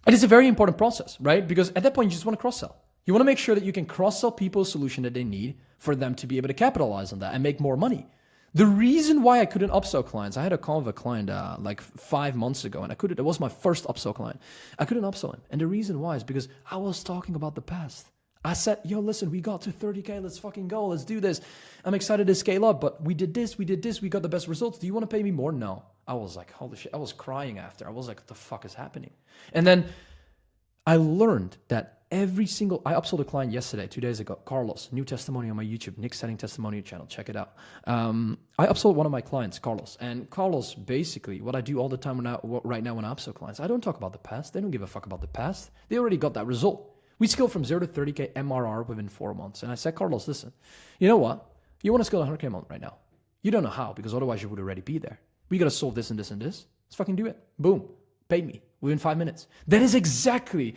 it is a very important process, right? Because at that point, you just want to cross-sell. You want to make sure that you can cross-sell people a solution that they need for them to be able to capitalize on that and make more money. The reason why I couldn't upsell clients, I had a call with a client like 5 months ago, and it was my first upsell client. I couldn't upsell him. And the reason why is because I was talking about the past. I said, yo, listen, we got to 30K. Let's fucking go. Let's do this. I'm excited to scale up, but we did this. We got the best results. Do you want to pay me more? No. I was like, holy shit. I was crying after. I was like, what the fuck is happening? And then I learned that I upsold a client yesterday, 2 days ago, Carlos, new testimony on my YouTube, Nik Setting testimonial channel, check it out. I upsold one of my clients, Carlos, and Carlos, basically, what I do all the time right now when I upsell clients, I don't talk about the past. They don't give a fuck about the past. They already got that result. We scaled from 0 to 30K MRR within 4 months. And I said, Carlos, listen, you know what? You want to scale 100K a month right now. You don't know how, because otherwise you would already be there. We got to solve this and this and this. Let's fucking do it. Boom. Paid me within 5 minutes. That is exactly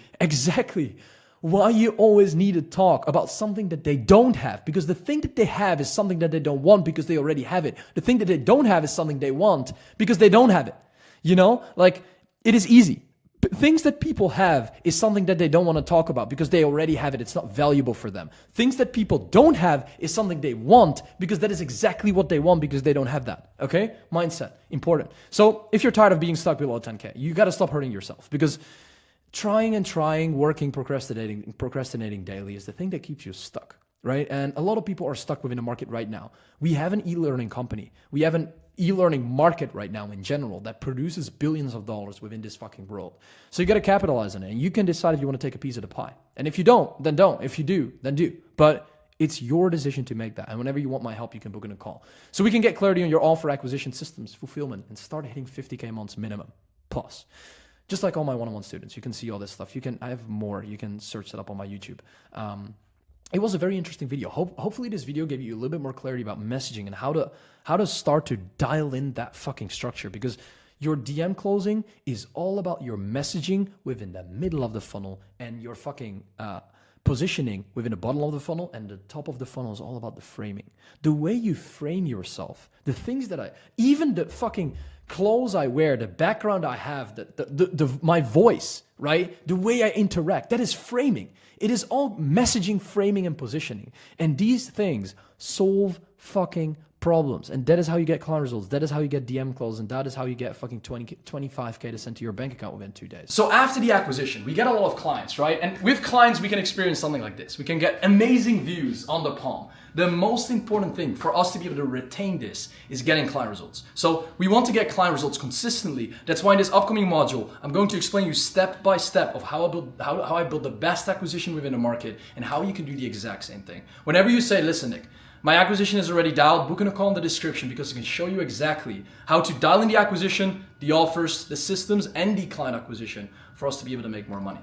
why you always need to talk about something that they don't have, because the thing that they have is something that they don't want because they already have it. The thing that they don't have is something they want because they don't have it. You know, like it is easy. Things that people have is something that they don't want to talk about because they already have it. It's not valuable for them. Things that people don't have is something they want because that is exactly what they want because they don't have that. Okay? Mindset, important. So if you're tired of being stuck below 10K, you got to stop hurting yourself, because trying, working, procrastinating daily is the thing that keeps you stuck, right? And a lot of people are stuck within the market right now. We have an e-learning company. We have an e-learning market right now in general that produces billions of dollars within this fucking world. So you got to capitalize on it, and you can decide if you want to take a piece of the pie. And if you don't, then don't. If you do, then do. But it's your decision to make that. And whenever you want my help, you can book in a call. So we can get clarity on your offer acquisition systems, fulfillment, and start hitting 50K months minimum plus. Just like all my one-on-one students, you can see all this stuff. I have more. You can search that up on my YouTube. It was a very interesting video. Hopefully this video gave you a little bit more clarity about messaging and how to start to dial in that fucking structure, because your DM closing is all about your messaging within the middle of the funnel and your fucking Positioning within the bottom of the funnel and the top of the funnel is all about the framing. The way you frame yourself, the things that even the fucking clothes I wear, the background I have, my voice, right? The way I interact, that is framing. It is all messaging, framing, and positioning. And these things solve fucking problems. And that is how you get client results. That is how you get DM calls. And that is how you get fucking 25K to send to your bank account within 2 days. So after the acquisition, we get a lot of clients, right? And with clients, we can experience something like this. We can get amazing views on the palm. The most important thing for us to be able to retain this is getting client results. So we want to get client results consistently. That's why in this upcoming module, I'm going to explain you step by step of how I build the best acquisition within the market and how you can do the exact same thing. Whenever you say, listen, Nick, my acquisition is already dialed, book in a call in the description because I can show you exactly how to dial in the acquisition, the offers, the systems, and the client acquisition for us to be able to make more money.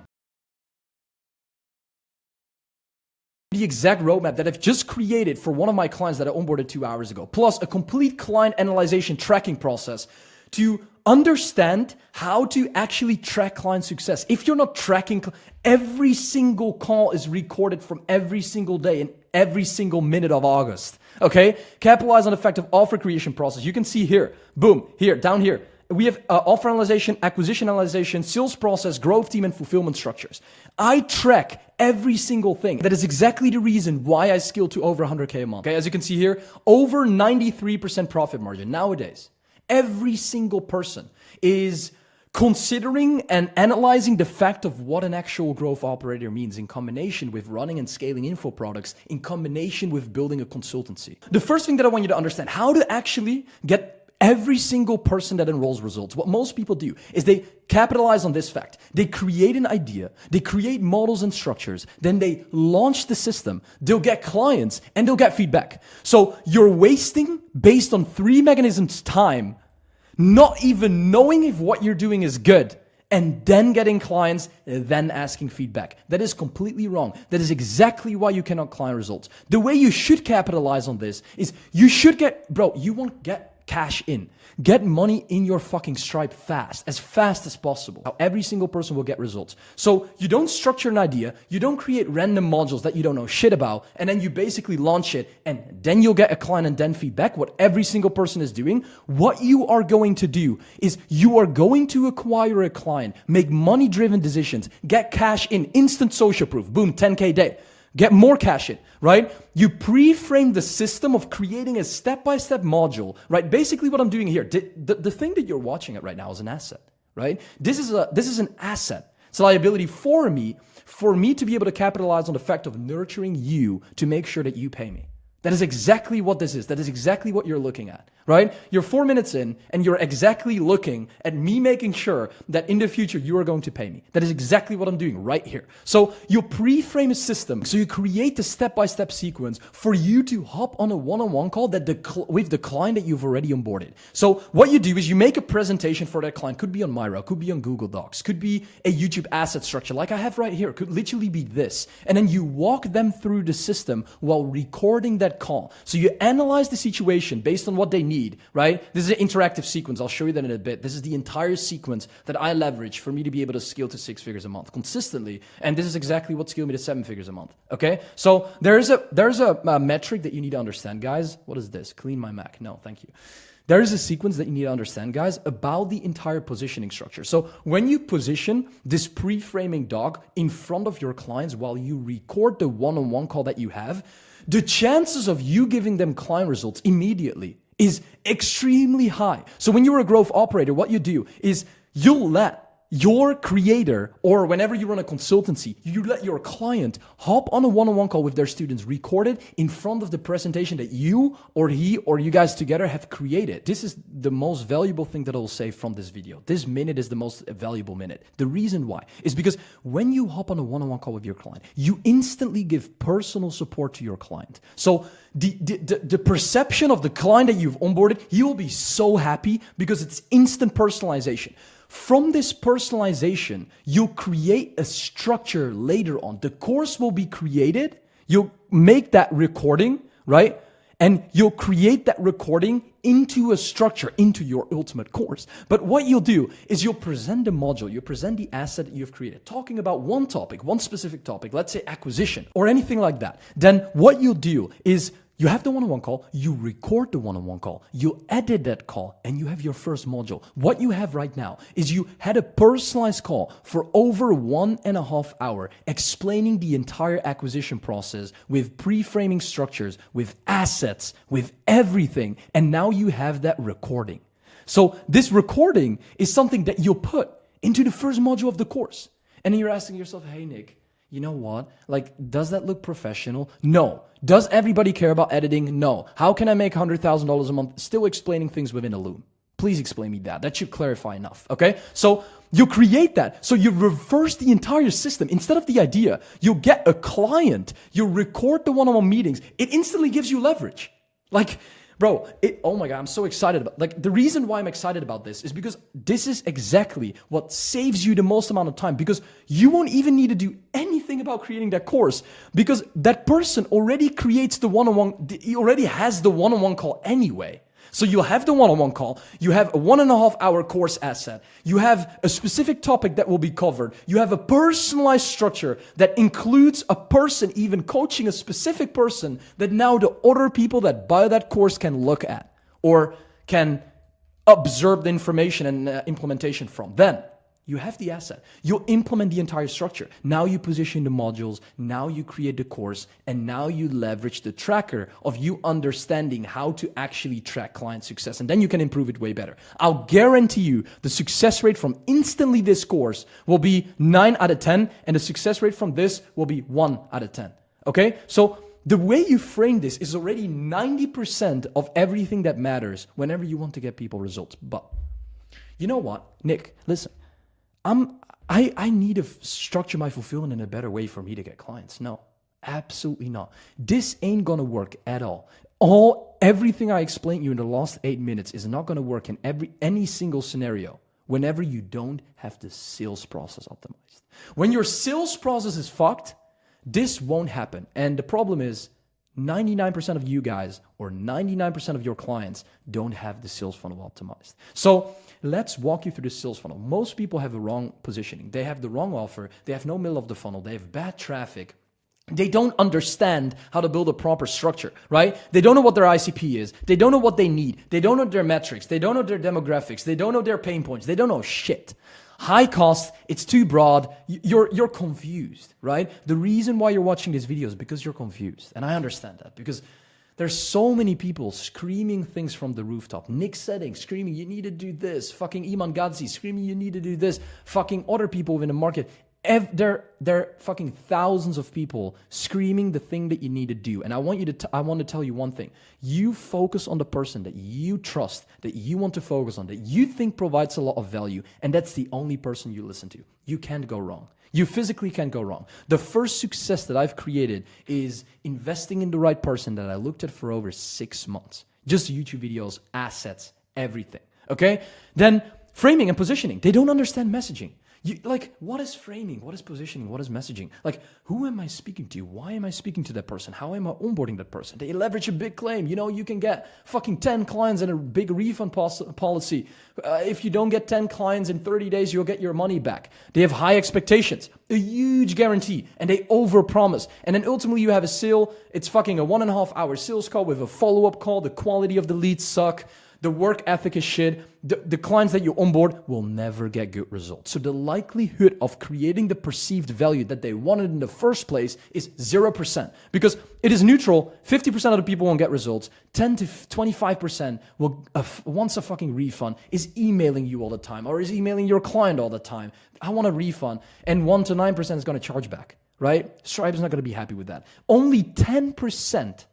The exact roadmap that I've just created for one of my clients that I onboarded 2 hours ago, plus a complete client analyzation tracking process to understand how to actually track client success. If you're not tracking, every single call is recorded from every single day and every single minute of August. Okay? Capitalize on the effective offer creation process. You can see here, boom, here, down here. We have offer analyzation, acquisition analyzation, sales process, growth team, and fulfillment structures. I track every single thing. That is exactly the reason why I scaled to over 100K a month. Okay, as you can see here, over 93% profit margin nowadays. Every single person is considering and analyzing the fact of what an actual growth operator means in combination with running and scaling info products, in combination with building a consultancy. The first thing that I want you to understand, how to actually get every single person that enrolls results. What most people do is they capitalize on this fact. They create an idea, they create models and structures, then they launch the system, they'll get clients, and they'll get feedback. So you're wasting, based on 3 mechanisms, time, not even knowing if what you're doing is good, and then getting clients, then asking feedback. That is completely wrong. That is exactly why you cannot client results. The way you should capitalize on this is you should get, you won't get cash in. Get money in your fucking Stripe fast as possible. How every single person will get results. So you don't structure an idea, you don't create random modules that you don't know shit about, and then you basically launch it, and then you'll get a client and then feedback. What every single person is doing, what you are going to do is you are going to acquire a client, make money-driven decisions, get cash in, instant social proof, boom, 10K day. Get more cash in, right? You pre-frame the system of creating a step-by-step module, right? Basically what I'm doing here, the thing that you're watching it right now is an asset, right? This is an asset. It's a liability for me to be able to capitalize on the fact of nurturing you to make sure that you pay me. That is exactly what this is. That is exactly what you're looking at, right? You're 4 minutes in and you're exactly looking at me making sure that in the future you are going to pay me. That is exactly what I'm doing right here. So you pre-frame a system. So you create the step-by-step sequence for you to hop on a one-on-one call with the client that you've already onboarded. So what you do is you make a presentation for that client. Could be on Miro, could be on Google Docs, could be a YouTube asset structure like I have right here. Could literally be this. And then you walk them through the system while recording that call. So you analyze the situation based on what they need, right? This is an interactive sequence. I'll show you that in a bit. This is the entire sequence that I leverage for me to be able to scale to 6 figures a month consistently. And this is exactly what scaled me to 7 figures a month. Okay. So there's a metric that you need to understand, guys. What is this? Clean my Mac. No, thank you. There is a sequence that you need to understand, guys, about the entire positioning structure. So when you position this pre-framing dog in front of your clients while you record the one-on-one call that you have, the chances of you giving them client results immediately is extremely high. So when you're a growth operator, what you do is you'll let your creator, or whenever you run a consultancy, you let your client hop on a one-on-one call with their students, recorded in front of the presentation that you or he or you guys together have created. This is the most valuable thing that I'll say from this video. This minute is the most valuable minute. The reason why is because when you hop on a one-on-one call with your client, you instantly give personal support to your client. So the perception of the client that you've onboarded, he will be so happy because it's instant personalization. From this personalization, you'll create a structure later on. The course will be created. You'll make that recording, right? And you'll create that recording into a structure, into your ultimate course. But what you'll do is you'll present the module, you'll present the asset that you've created, talking about one topic, one specific topic, let's say acquisition or anything like that. Then what you'll do is you have the one-on-one call, you record the one-on-one call, you edit that call, and you have your first module. What you have right now is you had a personalized call for over 1.5 hours explaining the entire acquisition process with pre-framing structures, with assets, with everything. And now you have that recording. So this recording is something that you'll put into the first module of the course. And then you're asking yourself, hey, Nick, you know what? Like, does that look professional? No. Does everybody care about editing? No. How can I make $100,000 a month still explaining things within a loom? Please explain me that. That should clarify enough, okay? So you create that. So you reverse the entire system. Instead of the idea, you get a client, you record the one-on-one meetings. It instantly gives you leverage. Like, bro, oh my God, I'm so excited about, like, the reason why I'm excited about this is because this is exactly what saves you the most amount of time, because you won't even need to do anything about creating that course, because that person already creates the one-on-one, he already has the one-on-one call anyway. So you'll have the one-on-one call, you have a 1.5 hour course asset, you have a specific topic that will be covered, you have a personalized structure that includes a person even coaching a specific person that now the other people that buy that course can look at or can observe the information and implementation from. Then you have the asset. You'll implement the entire structure. Now you position the modules, now you create the course, and now you leverage the tracker of you understanding how to actually track client success. And then you can improve it way better. I'll guarantee you the success rate from instantly this course will be 9 out of 10, and the success rate from this will be 1 out of 10. Okay? So the way you frame this is already 90% of everything that matters whenever you want to get people results. But you know what, Nick, listen. I need to structure my fulfillment in a better way for me to get clients. No, absolutely not. This ain't gonna work at all. Everything I explained to you in the last 8 minutes is not gonna work in any single scenario whenever you don't have the sales process optimized. When your sales process is fucked, this won't happen. And the problem is 99% of you guys or 99% of your clients don't have the sales funnel optimized. So let's walk you through the sales funnel. Most people have the wrong positioning. They have the wrong offer. They have no middle of the funnel. They have bad traffic. They don't understand how to build a proper structure, right? They don't know what their ICP is. They don't know what they need. They don't know their metrics. They don't know their demographics. They don't know their pain points. They don't know shit. High cost, it's too broad, you're confused, right? The reason why you're watching this video is because you're confused. And I understand that because there's so many people screaming things from the rooftop. Nik Setting screaming, you need to do this. Fucking Iman Gadzi screaming, you need to do this. Fucking other people within the market. There are fucking thousands of people screaming the thing that you need to do. And I want to tell you one thing. You focus on the person that you trust, that you want to focus on, that you think provides a lot of value. And that's the only person you listen to. You can't go wrong. You physically can't go wrong. The first success that I've created is investing in the right person that I looked at for over 6 months. Just YouTube videos, assets, everything. Okay? Then framing and positioning. They don't understand messaging. What is framing? What is positioning? What is messaging? Like, who am I speaking to? Why am I speaking to that person? How am I onboarding that person? They leverage a big claim. You know, you can get fucking 10 clients and a big refund policy. If you don't get 10 clients in 30 days, you'll get your money back. They have high expectations, a huge guarantee, and they overpromise. And then ultimately you have a sale. It's fucking a 1.5 hour sales call with a follow-up call. The quality of the leads suck. The work ethic is shit. The clients that you onboard will never get good results. So the likelihood of creating the perceived value that they wanted in the first place is 0%. Because it is neutral. 50% of the people won't get results. 10 to 25% will, wants a fucking refund, is emailing you all the time or is emailing your client all the time. I want a refund. And 1 to 9% is going to charge back, right? Stripe is not going to be happy with that. Only 10%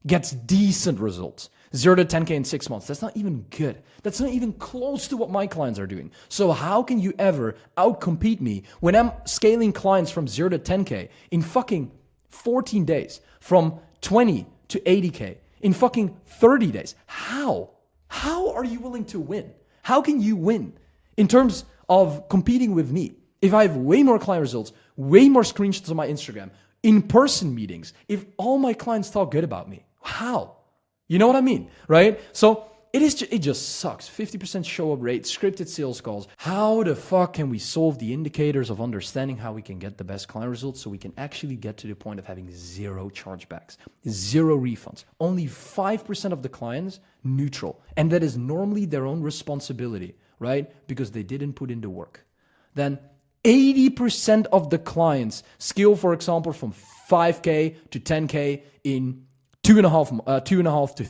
gets decent results. 0 to 10K in 6 months. That's not even good. That's not even close to what my clients are doing. So how can you ever outcompete me when I'm scaling clients from 0 to 10K in fucking 14 days, from 20 to 80K in fucking 30 days? How? How are you willing to win? How can you win in terms of competing with me if I have way more client results, way more screenshots on my Instagram, in-person meetings, if all my clients talk good about me? How? You know what I mean, right? So it just sucks. 50% show up rate, scripted sales calls. How the fuck can we solve the indicators of understanding how we can get the best client results so we can actually get to the point of having 0 chargebacks, 0 refunds, only 5% of the clients neutral. And that is normally their own responsibility, right? Because they didn't put in the work. Then 80% of the clients scale, for example, from 5K to 10K in two and a half to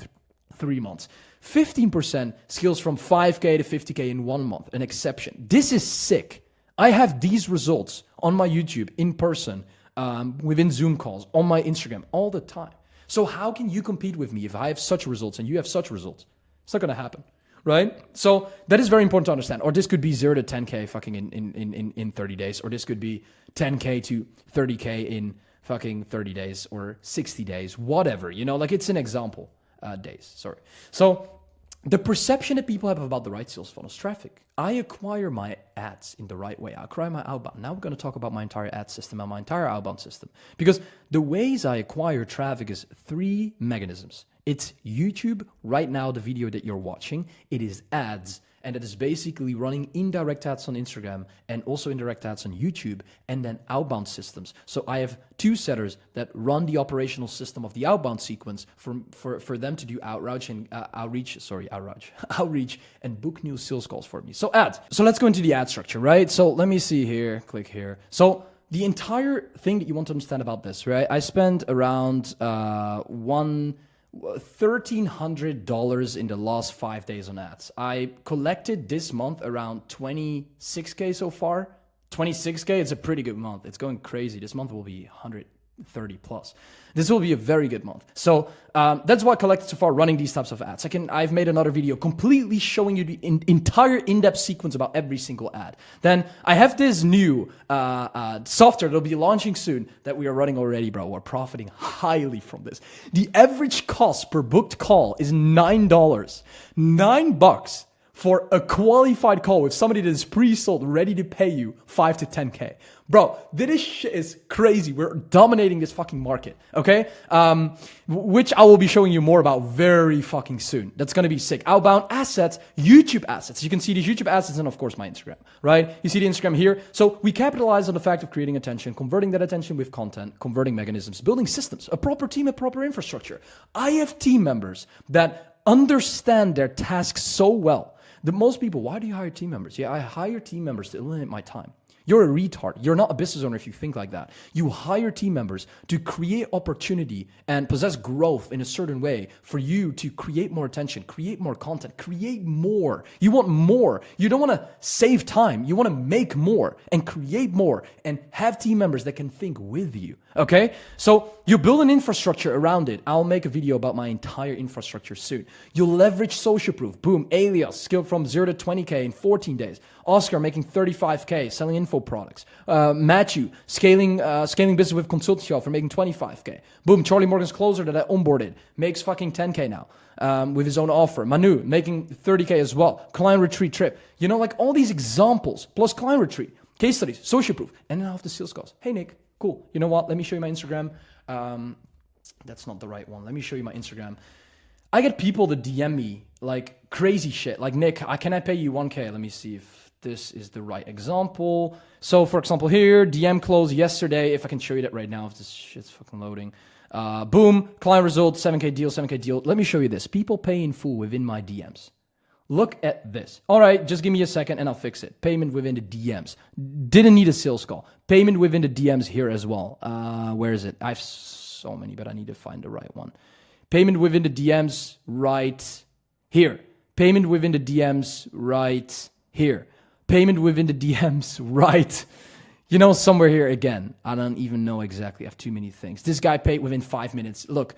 3 months. 15% scales from 5K to 50K in 1 month, an exception. This is sick. I have these results on my YouTube, in person, within Zoom calls, on my Instagram, all the time. So how can you compete with me if I have such results and you have such results? It's not going to happen, right? So that is very important to understand. Or this could be 0 to 10K fucking in 30 days, or this could be 10K to 30K in fucking 30 days or 60 days, whatever, like it's an example. Days, sorry. So the perception that people have about the right sales funnel is traffic. I acquire my ads in the right way. I acquire my outbound. Now we're going to talk about my entire ad system and my entire outbound system. Because the ways I acquire traffic is 3 mechanisms. It's YouTube, right now, the video that you're watching. It is ads, and it is basically running indirect ads on Instagram and also indirect ads on YouTube, and then outbound systems. So I have 2 setters that run the operational system of the outbound sequence for them to do outreach and book new sales calls for me. So ads. So let's go into the ad structure, right? So let me see here, click here. So the entire thing that you want to understand about this, right? I spent around $1,300 in the last 5 days on ads. I collected this month around 26K so far. 26K, it's a pretty good month. It's going crazy. This month will be 130 plus. This will be a very good month. So that's what I collected so far running these types of ads. I've made another video completely showing you the entire in-depth sequence about every single ad. Then I have this new software that'll be launching soon that we are running already, bro. We're profiting highly from this. The average cost per booked call is $9. $9 for a qualified call with somebody that is pre-sold, ready to pay you 5 to 10K. Bro, this shit is crazy. We're dominating this fucking market, okay? Which I will be showing you more about very fucking soon. That's gonna be sick. Outbound assets, YouTube assets. You can see these YouTube assets and of course my Instagram, right? You see the Instagram here. So we capitalize on the fact of creating attention, converting that attention with content, converting mechanisms, building systems, a proper team, a proper infrastructure. I have team members that understand their tasks so well. Most people, why do you hire team members? Yeah, I hire team members to eliminate my time. You're a retard. You're not a business owner if you think like that. You hire team members to create opportunity and possess growth in a certain way for you to create more attention, create more content, create more. You want more. You don't want to save time. You want to make more and create more and have team members that can think with you. Okay? So you build an infrastructure around it. I'll make a video about my entire infrastructure soon. You'll leverage social proof. Boom. Alias, scaled from 0 to 20K in 14 days. Oscar making 35K, selling info products. Matthew, scaling business with consultancy offer, making 25K. Boom, Charlie Morgan's closer that I onboarded, makes fucking 10K now with his own offer. Manu, making 30K as well. Client retreat trip. Like all these examples, plus client retreat, case studies, social proof, and then I have the sales calls. Hey, Nick, cool. You know what? Let me show you my Instagram. That's not the right one. Let me show you my Instagram. I get people that DM me like crazy shit. Like, Nick, can I pay you 1K? Let me see if this is the right example. So for example here, DM closed yesterday. If I can show you that right now, if this shit's fucking loading. Boom, client result, 7K deal, 7K deal. Let me show you this. People pay in full within my DMs. Look at this. All right, just give me a second and I'll fix it. Payment within the DMs. Didn't need a sales call. Payment within the DMs here as well. Where is it? I have so many, but I need to find the right one. Payment within the DMs right here. Payment within the DMs right here. Payment within the DMs right, somewhere here again. I don't even know exactly. I have too many things. This guy paid within 5 minutes. Look,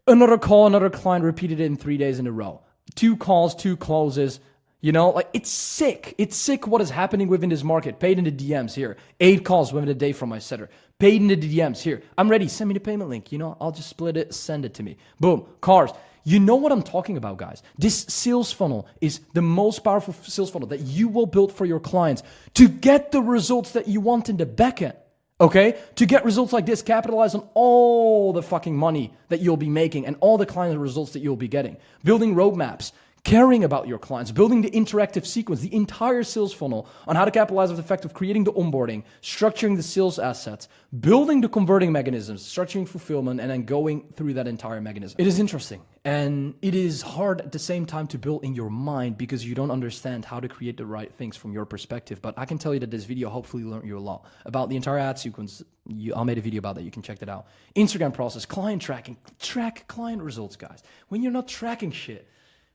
another call, another client repeated it in 3 days in a row. 2 calls, 2 closes. It's sick. It's sick what is happening within this market. Paid in the DMs here. 8 calls within a day from my setter. Paid in the DMs here. I'm ready. Send me the payment link. I'll just split it, send it to me. Boom. Cars. You know what I'm talking about, guys. This sales funnel is the most powerful sales funnel that you will build for your clients to get the results that you want in the back end. Okay? To get results like this, capitalize on all the fucking money that you'll be making and all the client results that you'll be getting. Building roadmaps, caring about your clients, building the interactive sequence, the entire sales funnel on how to capitalize on the fact of creating the onboarding, structuring the sales assets, building the converting mechanisms, structuring fulfillment, and then going through that entire mechanism. It is interesting. And it is hard at the same time to build in your mind because you don't understand how to create the right things from your perspective. But I can tell you that this video hopefully learned you a lot about the entire ad sequence. I made a video about that. You can check that out. Instagram process, client tracking, track client results, guys. When you're not tracking shit,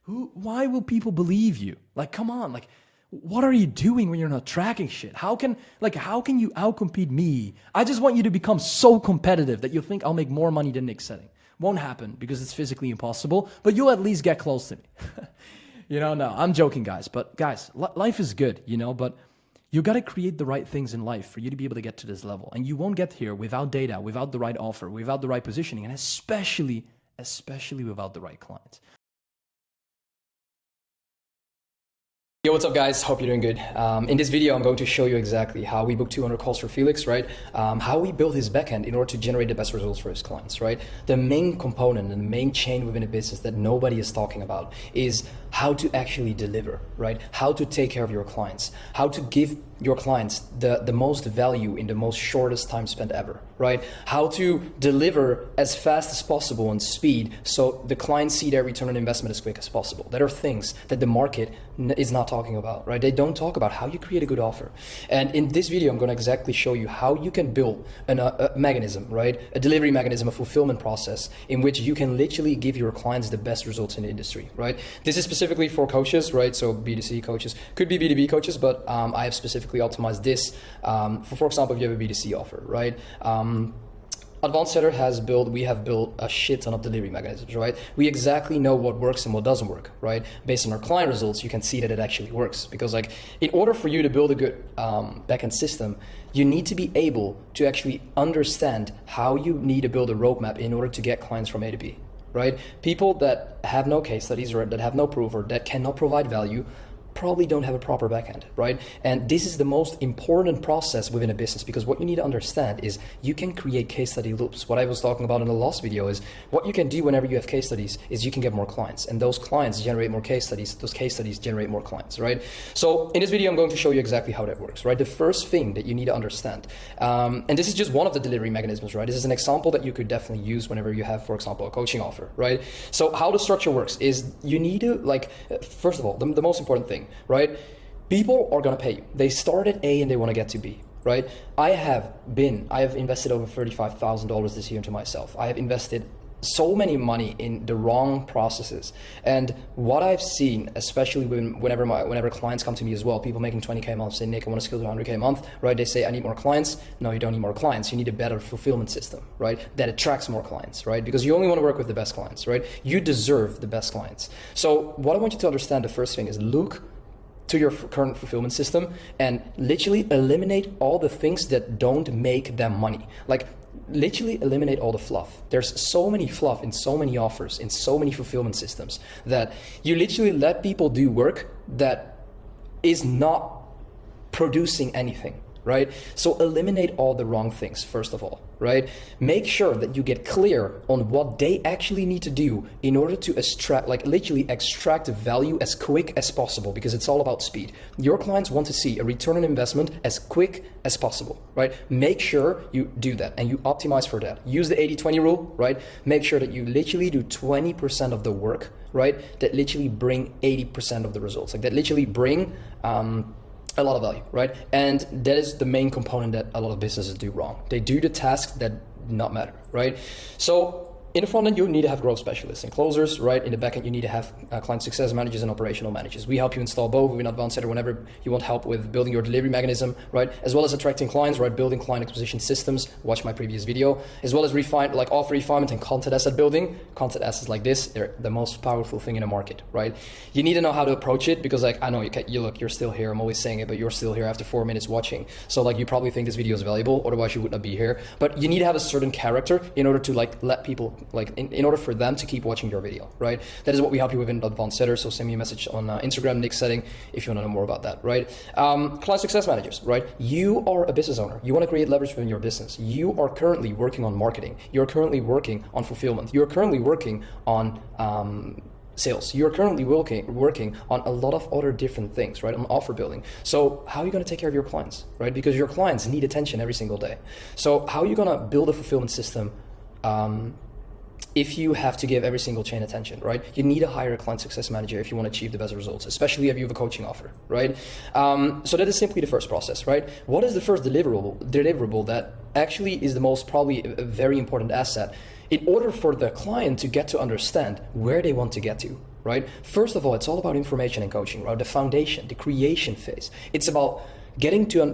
why will people believe you? Like, come on, like, what are you doing when you're not tracking shit? How can you outcompete me? I just want you to become so competitive that you think I'll make more money than Nik Setting. Won't happen because it's physically impossible, but you'll at least get close to me. No, I'm joking, guys. But guys, life is good, but you got to create the right things in life for you to be able to get to this level. And you won't get here without data, without the right offer, without the right positioning, and especially without the right clients. Yo, what's up guys? Hope you're doing good. In this video, I'm going to show you exactly how we book 200 calls for Felix, right? How we build his backend in order to generate the best results for his clients, right? The main component and the main chain within a business that nobody is talking about is how to actually deliver, right? How to take care of your clients, how to give your clients the most value in the most shortest time spent ever, right? How to deliver as fast as possible and speed so the clients see their return on investment as quick as possible. That are things that the market is not talking about, right? They don't talk about how you create a good offer. And in this video, I'm going to exactly show you how you can build a mechanism, right? A delivery mechanism, a fulfillment process in which you can literally give your clients the best results in the industry, right? This is specifically for coaches, right? So B2C coaches, could be B2B coaches, but I have specifically optimized this for example, if you have a B2C offer, right? Advanced Setter we have built a shit ton of delivery mechanisms, right? We exactly know what works and what doesn't work, right? Based on our client results, you can see that it actually works because like in order for you to build a good backend system, you need to be able to actually understand how you need to build a roadmap in order to get clients from A to B, right? People that have no case studies or that have no proof or that cannot provide value probably don't have a proper backend, right? And this is the most important process within a business because what you need to understand is you can create case study loops. What I was talking about in the last video is what you can do whenever you have case studies is you can get more clients and those clients generate more case studies. Those case studies generate more clients, right? So in this video, I'm going to show you exactly how that works, right? The first thing that you need to understand, and this is just one of the delivery mechanisms, right? This is an example that you could definitely use whenever you have, for example, a coaching offer, right? So how the structure works is you need to first of all, the most important thing, right? People are gonna pay you. They start at A and they want to get to B, right? I have invested over $35,000 this year into myself. I have invested so many money in the wrong processes. And what I've seen, especially whenever clients come to me as well, people making 20K a month say, Nik, I want to scale to 100K a month, right? They say, I need more clients. No, you don't need more clients. You need a better fulfillment system, right? That attracts more clients, right? Because you only want to work with the best clients, right? You deserve the best clients. So what I want you to understand, the first thing is look to your current fulfillment system and literally eliminate all the things that don't make them money. Like literally eliminate all the fluff. There's so many fluff in so many offers, in so many fulfillment systems that you literally let people do work that is not producing anything, right? So eliminate all the wrong things, first of all, right? Make sure that you get clear on what they actually need to do in order to literally extract value as quick as possible, because it's all about speed. Your clients want to see a return on investment as quick as possible, right? Make sure you do that and you optimize for that. Use the 80-20 rule, right? Make sure that you literally do 20% of the work, right? That literally bring 80% of the results, like that literally bring a lot of value, right? And that is the main component that a lot of businesses do wrong. They do the tasks that do not matter, right? So in the front end, you need to have growth specialists and closers, right? In the back end, you need to have client success managers and operational managers. We help you install both within Advanced Setter whenever you want help with building your delivery mechanism, right? As well as attracting clients, right? Building client acquisition systems. Watch my previous video. As well as offer refinement and content asset building. Content assets like this, they're the most powerful thing in the market, right? You need to know how to approach it because I know you're still here. I'm always saying it, but you're still here after 4 minutes watching. So you probably think this video is valuable, otherwise you would not be here. But you need to have a certain character in order to let people like in order for them to keep watching your video, right? That is what we help you with in Advanced Setter. So send me a message on Instagram, Nik Setting, if you want to know more about that, right? Client success managers, right? You are a business owner. You want to create leverage within your business. You are currently working on marketing. You're currently working on fulfillment. You're currently working on sales. You're currently working on a lot of other different things, right? On offer building. So how are you going to take care of your clients, right? Because your clients need attention every single day. So how are you going to build a fulfillment system if you have to give every single chain attention, right? You need to hire a client success manager if you want to achieve the best results, especially if you have a coaching offer, right? So that is simply the first process, right? What is the first deliverable that actually is the most probably a very important asset in order for the client to get to understand where they want to get to, right? First of all, it's all about information and coaching, right? The foundation, the creation phase. It's about getting to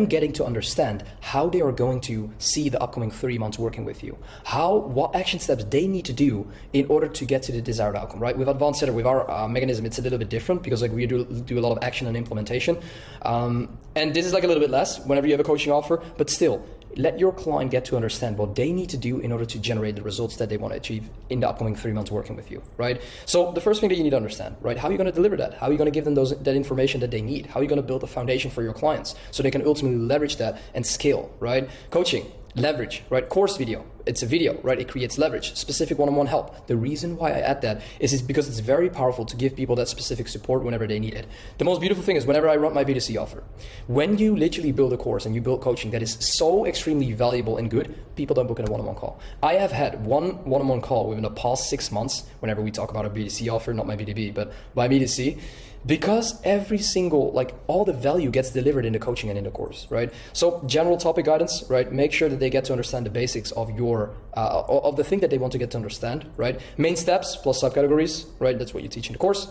getting to understand how they are going to see the upcoming 3 months working with you, what action steps they need to do in order to get to the desired outcome, right? With Advanced Setter, with our mechanism, it's a little bit different because like we do a lot of action and implementation, and this is like a little bit less whenever you have a coaching offer, but still, let your client get to understand what they need to do in order to generate the results that they want to achieve in the upcoming 3 months working with you, right? So the first thing that you need to understand, right? How are you going to deliver that? How are you going to give them that information that they need? How are you going to build a foundation for your clients so they can ultimately leverage that and scale, right? Coaching, leverage, right? Course video, it's a video, right? It creates leverage, specific one-on-one help. The reason why I add that is because it's very powerful to give people that specific support whenever they need it. The most beautiful thing is whenever I run my B2C offer, when you literally build a course and you build coaching that is so extremely valuable and good, people don't book in a one-on-one call. I have had one one-on-one call within the past 6 months, whenever we talk about a B2C offer, not my B2B, but my B2C, because every single, like all the value gets delivered in the coaching and in the course, right? So general topic guidance, right? Make sure that they get to understand the basics of your, of the thing that they want to get to understand, right? Main steps plus subcategories, right? That's what you teach in the course.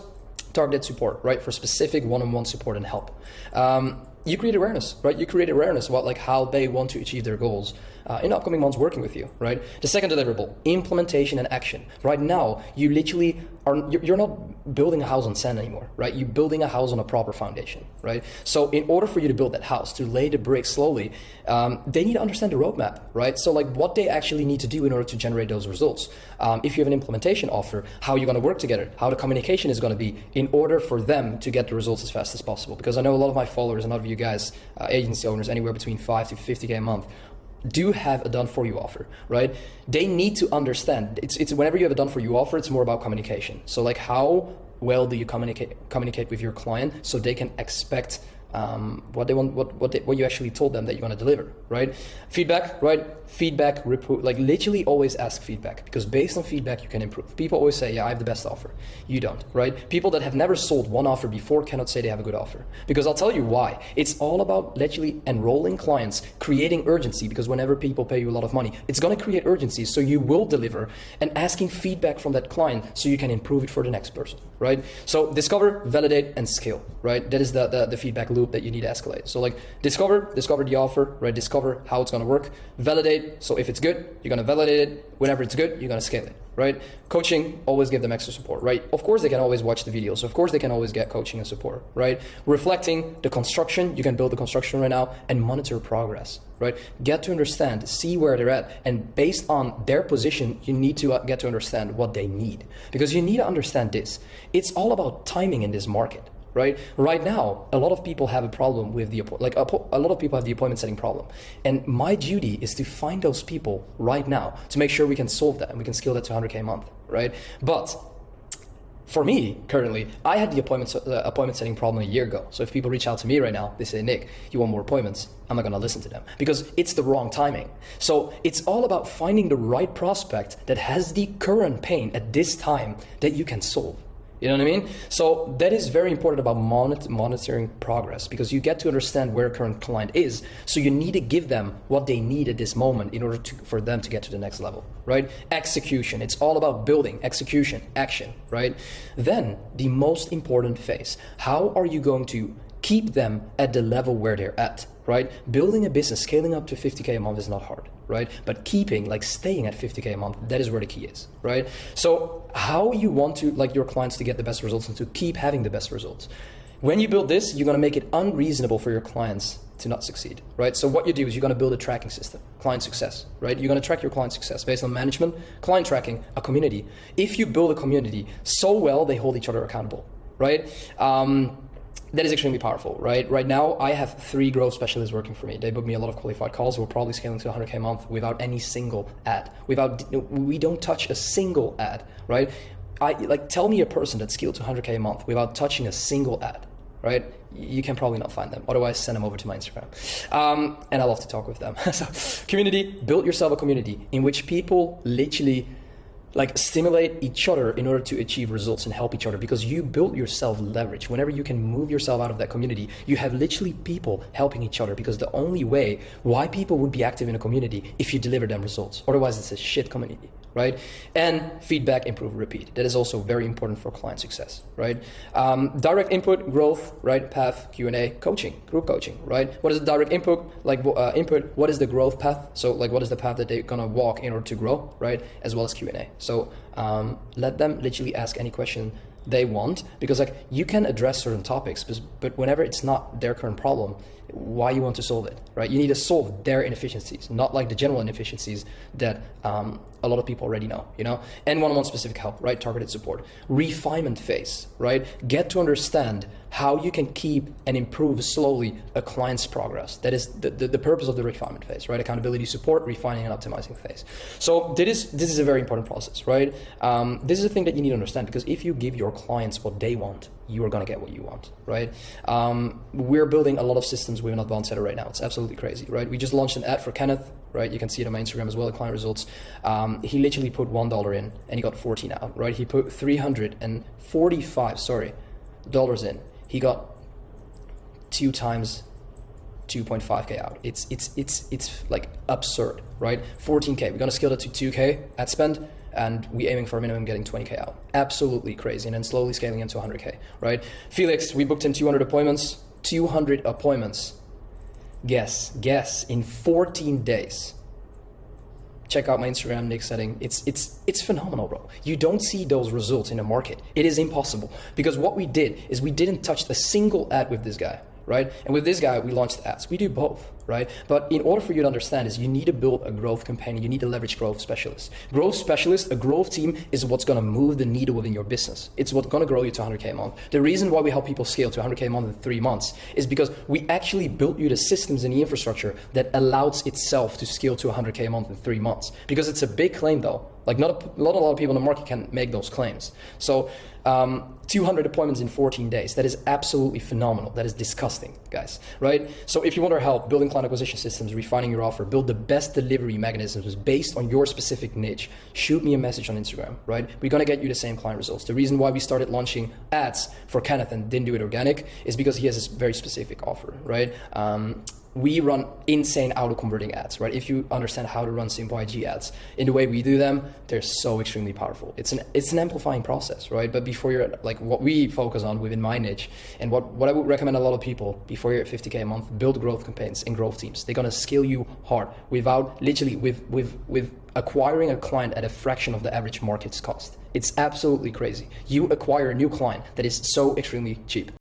Targeted support, right? For specific one-on-one support and help. You create awareness, right? You create awareness about like how they want to achieve their goals in the upcoming months working with you, right? The second deliverable, implementation and action. Right now, you literally you're not building a house on sand anymore, right? You're building a house on a proper foundation, right? So in order for you to build that house, to lay the bricks slowly, they need to understand the roadmap, right? So like what they actually need to do in order to generate those results. If you have an implementation offer, how you're going to work together, how the communication is going to be in order for them to get the results as fast as possible. Because I know a lot of my followers and a lot of you guys, agency owners, anywhere between 5 to 50K a month, do have a done for you offer, right? They need to understand. It's whenever you have a done for you offer, it's more about communication. So like how well do you communicate with your client so they can expect what they want, what you actually told them that you're going to deliver, right? Feedback, right? Feedback, like literally always ask feedback, because based on feedback you can improve. People always say, yeah, I have the best offer. You don't, right? People that have never sold one offer before cannot say they have a good offer, because I'll tell you why. It's all about literally enrolling clients, creating urgency, because whenever people pay you a lot of money, it's going to create urgency, so you will deliver, and asking feedback from that client so you can improve it for the next person, right? So discover, validate, and scale, right? That is the feedback loop that you need to escalate. So like discover the offer, right? Discover how it's going to work. Validate. So if it's good, you're going to validate it. Whenever it's good, you're going to scale it, right? Coaching, always give them extra support, right? Of course they can always watch the videos. Of course they can always get coaching and support, right? Reflecting the construction, you can build the construction right now, and monitor progress, right? Get to understand, see where they're at, and based on their position, you need to get to understand what they need, because you need to understand this. It's all about timing in this market. Right? Right now, a lot of people have a problem with a lot of people have the appointment setting problem. And my duty is to find those people right now to make sure we can solve that and we can scale that to 100K a month, right? But for me, currently, I had the appointment setting problem a year ago. So if people reach out to me right now, they say, Nik, you want more appointments? I'm not gonna listen to them because it's the wrong timing. So it's all about finding the right prospect that has the current pain at this time that you can solve. You know what I mean? So that is very important about monitoring progress, because you get to understand where a current client is. So you need to give them what they need at this moment in order for them to get to the next level, right? Execution. It's all about building, execution, action, right? Then the most important phase, how are you going to keep them at the level where they're at, right? Building a business, scaling up to 50K a month is not hard, right? But staying at 50K a month, that is where the key is, right? So how you want to your clients to get the best results and to keep having the best results. When you build this, you're gonna make it unreasonable for your clients to not succeed, right? So what you do is you're going to build a tracking system, client success, right? You're going to track your client success based on management, client tracking, a community. If you build a community so well, they hold each other accountable, right? That is extremely powerful, right? Right now, I have 3 growth specialists working for me. They book me a lot of qualified calls. We're probably scaling to 100K a month without any single ad. We don't touch a single ad, right? Tell me a person that scaled to 100K a month without touching a single ad, right? You can probably not find them. Otherwise, send them over to my Instagram. And I love to talk with them. So, community, build yourself a community in which people literally stimulate each other in order to achieve results and help each other, because you build yourself leverage. Whenever you can move yourself out of that community, you have literally people helping each other, because the only way why people would be active in a community if you deliver them results. Otherwise, it's a shit community, right? And feedback, improve, repeat. That is also very important for client success, right? Direct input, growth, right? Path, Q&A, coaching, group coaching, right? What is the direct input? Input, what is the growth path? So what is the path that they're gonna walk in order to grow, right? As well as Q&A. So let them literally ask any question they want, because you can address certain topics, but whenever it's not their current problem, why you want to solve it, right? You need to solve their inefficiencies, not the general inefficiencies that a lot of people already know, and one-on-one specific help, right? Targeted support. Refinement phase, right? Get to understand how you can keep and improve slowly a client's progress. That is the purpose of the refinement phase, right? Accountability, support, refining, and optimizing phase. So this is a very important process, right? This is a thing that you need to understand, because if you give your clients what they want, you are going to get what you want, right? We're building a lot of systems with an advanced setter right now. It's absolutely crazy, right? We just launched an ad for Kenneth, right? You can see it on my Instagram as well, the client results. He literally put $1 in and he got 14 out, right? He put $345 in. He got 2 times 2.5K out. It's absurd, right? 14K. We're gonna scale that to 2K ad spend, and we're aiming for a minimum getting 20K out. Absolutely crazy, and then slowly scaling into 100K, right? Felix, we booked in 200 appointments. 200 appointments. Guess, in 14 days. Check out my Instagram, Nik Setting. It's phenomenal, bro. You don't see those results in the market. It is impossible, because what we did is we didn't touch a single ad with this guy, right? And with this guy, we launched ads. We do both, right? But in order for you to understand is you need to build a growth campaign. You need to leverage growth specialists. Growth specialists, a growth team is what's going to move the needle within your business. It's what's going to grow you to 100K a month. The reason why we help people scale to 100K a month in 3 months is because we actually built you the systems and the infrastructure that allows itself to scale to 100K a month in 3 months. Because it's a big claim though. Not a lot of people in the market can make those claims. So 200 appointments in 14 days. That is absolutely phenomenal. That is disgusting, guys, right? So if you want our help building client acquisition systems, refining your offer, build the best delivery mechanisms based on your specific niche, shoot me a message on Instagram, right? We're gonna get you the same client results. The reason why we started launching ads for Kenneth and didn't do it organic is because he has this very specific offer, right? We run insane auto-converting ads, right? If you understand how to run simple IG ads in the way we do them, they're so extremely powerful. It's an amplifying process, right? But before you're what we focus on within my niche, and what I would recommend a lot of people before you're at 50K a month, build growth campaigns and growth teams. They're gonna scale you hard without literally with acquiring a client at a fraction of the average market's cost. It's absolutely crazy. You acquire a new client that is so extremely cheap.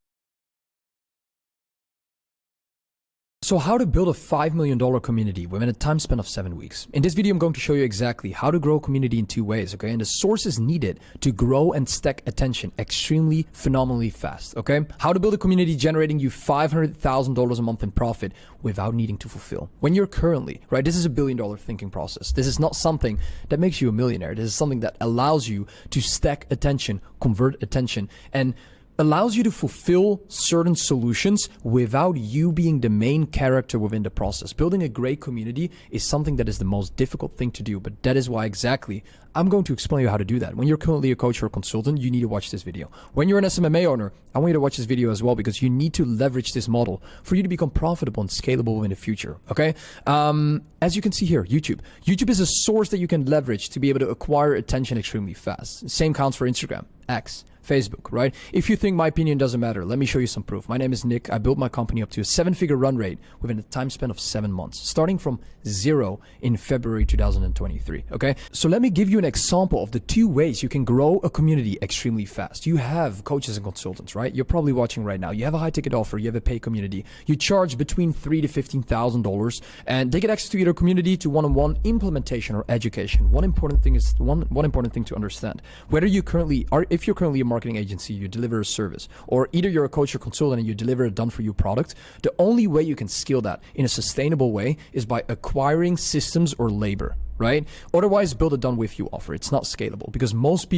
So how to build a $5 million community within a time span of 7 weeks. In this video, I'm going to show you exactly how to grow a community in 2 ways, okay? And the sources needed to grow and stack attention extremely phenomenally fast, okay? How to build a community generating you $500,000 a month in profit without needing to fulfill. When you're currently, right, this is a $1 billion thinking process. This is not something that makes you a millionaire. This is something that allows you to stack attention, convert attention, and allows you to fulfill certain solutions without you being the main character within the process. Building a great community is something that is the most difficult thing to do, but that is why exactly I'm going to explain you how to do that. When you're currently a coach or a consultant, you need to watch this video. When you're an SMMA owner, I want you to watch this video as well, because you need to leverage this model for you to become profitable and scalable in the future, okay? As you can see here, YouTube. YouTube is a source that you can leverage to be able to acquire attention extremely fast. Same counts for Instagram, X, Facebook, right? If you think my opinion doesn't matter, let me show you some proof. My name is Nick. I built my company up to a 7-figure run rate within a time span of 7 months, starting from 0 in February 2023, okay? So let me give you an example of the 2 ways you can grow a community extremely fast. You have coaches and consultants, right? You're probably watching right now. You have a high ticket offer, you have a paid community. You charge between $3,000 to $15,000 and they get access to either community, to one-on-one implementation or education. One important thing to understand. Whether you currently are, if you're currently a marketing agency, you deliver a service, or either you're a coach or consultant and you deliver a done-for-you product, the only way you can scale that in a sustainable way is by acquiring systems or labor, right? Otherwise, build a done-with-you offer. It's not scalable because most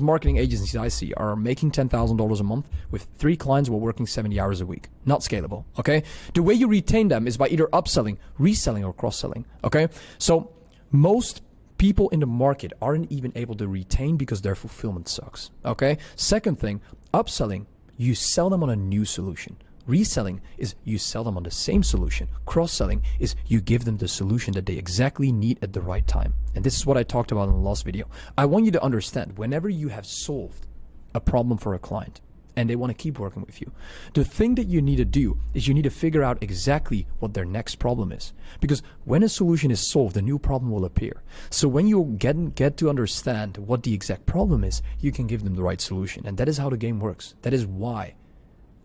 marketing agencies I see are making $10,000 a month with 3 clients while working 70 hours a week. Not scalable, okay? The way you retain them is by either upselling, reselling, or cross-selling, okay? So most people in the market aren't even able to retain because their fulfillment sucks, okay? Second thing, upselling, you sell them on a new solution. Reselling is you sell them on the same solution. Cross-selling is you give them the solution that they exactly need at the right time. And this is what I talked about in the last video. I want you to understand, whenever you have solved a problem for a client and they want to keep working with you, the thing that you need to do is you need to figure out exactly what their next problem is. Because when a solution is solved, a new problem will appear. So when you get to understand what the exact problem is, you can give them the right solution. And that is how the game works. That is why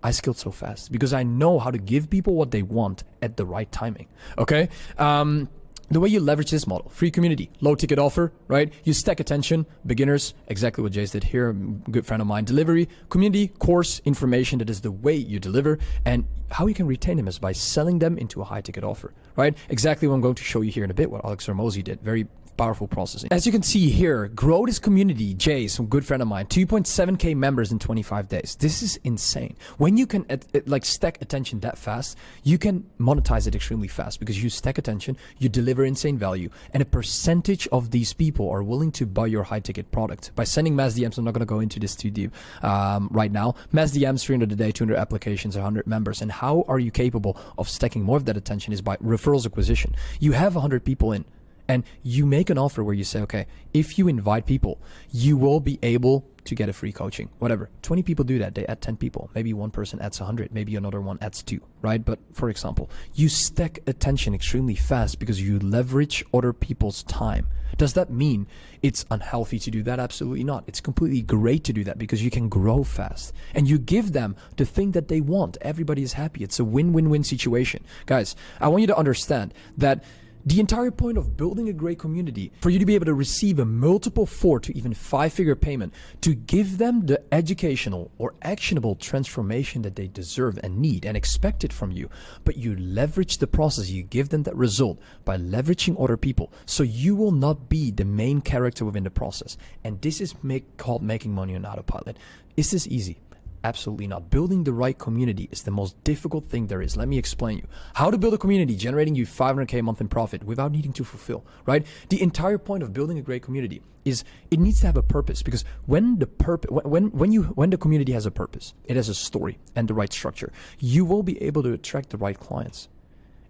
I scaled so fast, because I know how to give people what they want at the right timing, okay? The way you leverage this model, free community, low ticket offer, right? You stack attention, beginners, exactly what Jace did here, good friend of mine, delivery, community, course, information, that is the way you deliver, and how you can retain them is by selling them into a high ticket offer, right? Exactly what I'm going to show you here in a bit, what Alex Hormozi did, very powerful process. As you can see here, grow this community, Jay, some good friend of mine, 2.7K members in 25 days. This is insane. When you can like stack attention that fast, you can monetize it extremely fast because you stack attention, you deliver insane value, and a percentage of these people are willing to buy your high ticket product. By sending mass DMs, I'm not going to go into this too deep right now. Mass DMs, 300 a day, 200 applications, 100 members. And how are you capable of stacking more of that attention is by referrals acquisition. You have 100 people in, and you make an offer where you say, okay, if you invite people, you will be able to get a free coaching, whatever. 20 people do that, they add 10 people. Maybe one person adds 100, maybe another one adds 2, right? But for example, you stack attention extremely fast because you leverage other people's time. Does that mean it's unhealthy to do that? Absolutely not. It's completely great to do that because you can grow fast and you give them the thing that they want. Everybody is happy. It's a win-win-win situation. Guys, I want you to understand that the entire point of building a great community, for you to be able to receive a multiple 4 to even 5-figure payment, to give them the educational or actionable transformation that they deserve and need and expect it from you. But you leverage the process, you give them that result by leveraging other people. So you will not be the main character within the process. And this is called making money on autopilot. Is this easy? Absolutely not. Building the right community is the most difficult thing there is. Let me explain you. How to build a community generating you 500K a month in profit without needing to fulfill, right? The entire point of building a great community is it needs to have a purpose, because when the community has a purpose, it has a story and the right structure, you will be able to attract the right clients.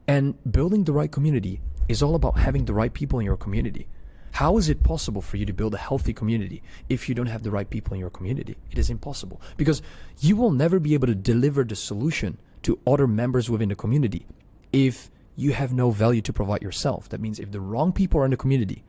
And building the right community is all about having the right people in your community. How is it possible for you to build a healthy community if you don't have the right people in your community? It is impossible, because you will never be able to deliver the solution to other members within the community if you have no value to provide yourself. That means if the wrong people are in the community,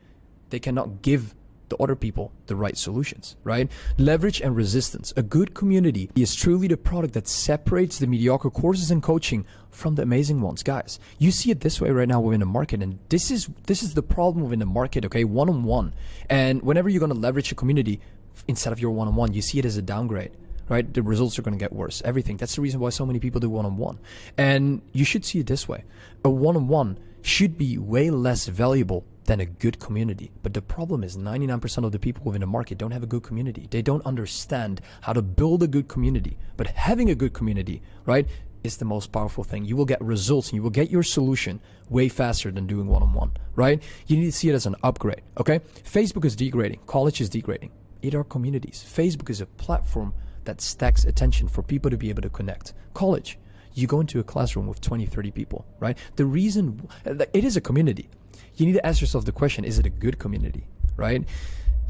they cannot give the other people the right solutions, right? Leverage and resistance. A good community is truly the product that separates the mediocre courses and coaching from the amazing ones. Guys, you see it this way right now within the market, and this is the problem within the market, okay? One-on-one. And whenever you're going to leverage a community instead of your one-on-one, you see it as a downgrade, right? The results are going to get worse, everything. That's the reason why so many people do one-on-one. And you should see it this way. A one-on-one should be way less valuable than a good community. But the problem is 99% of the people within the market don't have a good community. They don't understand how to build a good community. But having a good community, right, is the most powerful thing. You will get results and you will get your solution way faster than doing one-on-one, right? You need to see it as an upgrade, okay? Facebook is degrading. College is degrading. It are communities. Facebook is a platform that stacks attention for people to be able to connect. College, you go into a classroom with 20, 30 people, right? The reason, it is a community. You need to ask yourself the question, is it a good community, right?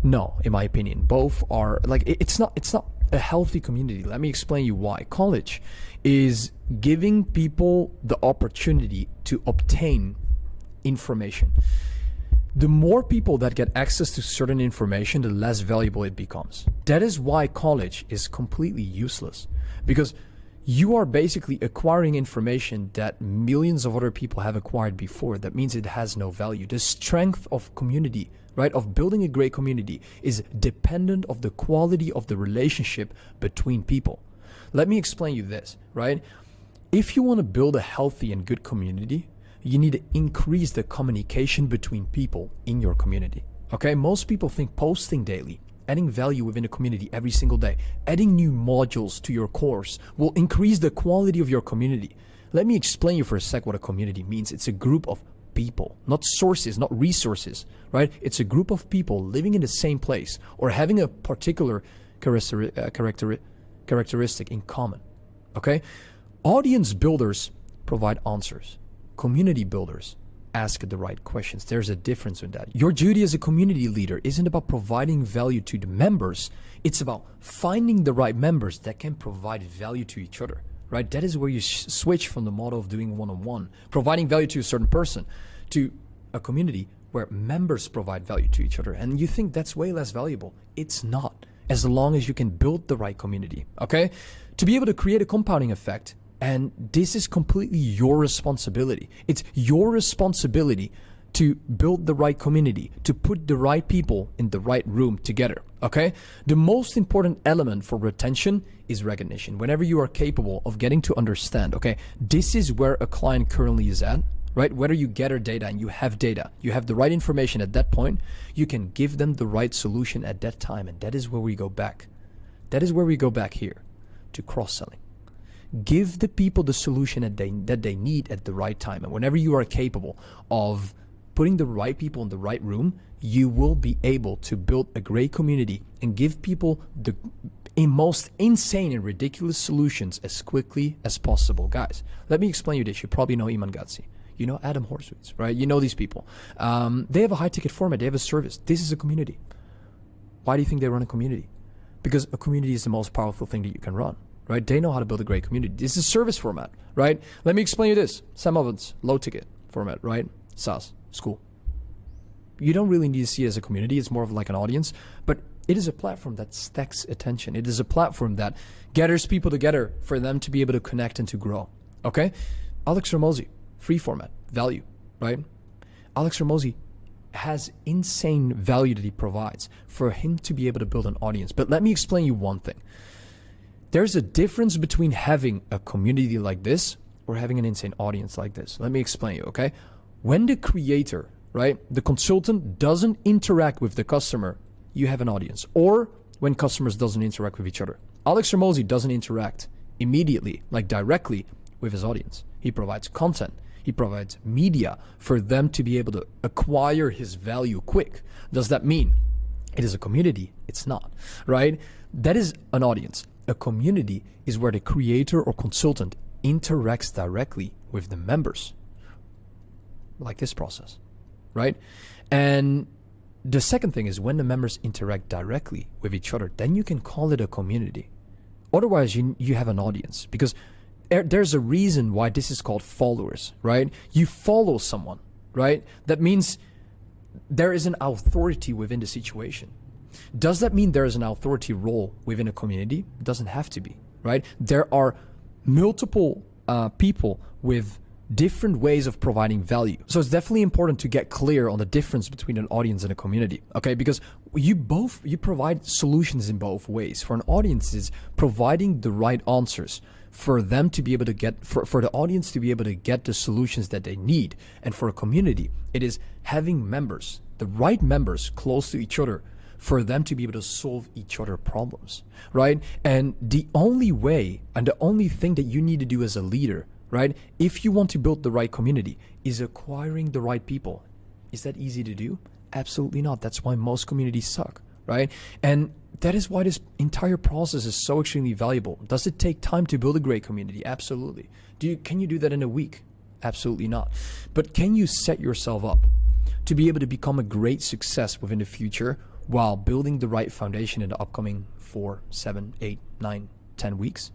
No, in my opinion, both are like it's not a healthy community. Let me explain you why. College is giving people the opportunity to obtain information. The more people that get access to certain information, the less valuable it becomes. That is why college is completely useless, because you are basically acquiring information that millions of other people have acquired before. That means it has no value. The strength of community, right, of building a great community is dependent of the quality of the relationship between people. Let me explain you this, right? If you want to build a healthy and good community, you need to increase the communication between people in your community. Okay, most people think posting daily, adding value within a community every single day, adding new modules to your course will increase the quality of your community. Let me explain you for a sec what a community means. It's a group of people, not sources, not resources, right? It's a group of people living in the same place or having a particular characteristic in common. Okay, audience builders provide answers. Community builders ask the right questions. There's a difference in that. Your duty as a community leader isn't about providing value to the members. It's about finding the right members that can provide value to each other, right? That is where you switch from the model of doing one-on-one, providing value to a certain person, to a community where members provide value to each other. And you think that's way less valuable. It's not, as long as you can build the right community, okay? To be able to create a compounding effect, and this is completely your responsibility. It's your responsibility to build the right community, to put the right people in the right room together, okay? The most important element for retention is recognition. Whenever you are capable of getting to understand, okay, this is where a client currently is at, right? Whether you gather data and you have the right information at that point, you can give them the right solution at that time. And that is where we go back. That is where we go back here to cross-selling. Give the people the solution that they need at the right time. And whenever you are capable of putting the right people in the right room, you will be able to build a great community and give people the most insane and ridiculous solutions as quickly as possible. Guys, let me explain you this. You probably know Iman Gatsi. You know Adam Horsewitz, right? You know these people. They have a high ticket format. They have a service. This is a community. Why do you think they run a community? Because a community is the most powerful thing that you can run. Right? They know how to build a great community. This is a service format, right? Let me explain you this. Sam Ovens, low ticket format, right? SaaS, school. You don't really need to see it as a community. It's more of like an audience, but it is a platform that stacks attention. It is a platform that gathers people together for them to be able to connect and to grow, okay? Alex Ramosi, free format, value, right? Alex Ramosi has insane value that he provides for him to be able to build an audience. But let me explain you one thing. There's a difference between having a community like this or having an insane audience like this. Let me explain you, okay? When the creator, right, the consultant doesn't interact with the customer, you have an audience. Or when customers doesn't interact with each other. Alex Ramosi doesn't interact immediately, like directly with his audience. He provides content. He provides media for them to be able to acquire his value quick. Does that mean it is a community? It's not, right? That is an audience. A community is where the creator or consultant interacts directly with the members, like this process, right? And the second thing is when the members interact directly with each other, then you can call it a community. Otherwise, you have an audience, because there's a reason why this is called followers, right? You follow someone, right? That means there is an authority within the situation. Does that mean there is an authority role within a community? It doesn't have to be, right? There are multiple people with different ways of providing value. So it's definitely important to get clear on the difference between an audience and a community, okay? Because you provide solutions in both ways. For an audience, is providing the right answers for them to be able to get, for the audience to be able to get the solutions that they need. And for a community, it is having members, the right members close to each other, for them to be able to solve each other's problems, right? And the only way and the only thing that you need to do as a leader, right, if you want to build the right community, is acquiring the right people. Is that easy to do? Absolutely not. That's why most communities suck, right? And that is why this entire process is so extremely valuable. Does it take time to build a great community? Absolutely. Can you do that in a week? Absolutely not. But can you set yourself up to be able to become a great success within the future while building the right foundation in the upcoming 4, 7, 8, 9, 10 weeks?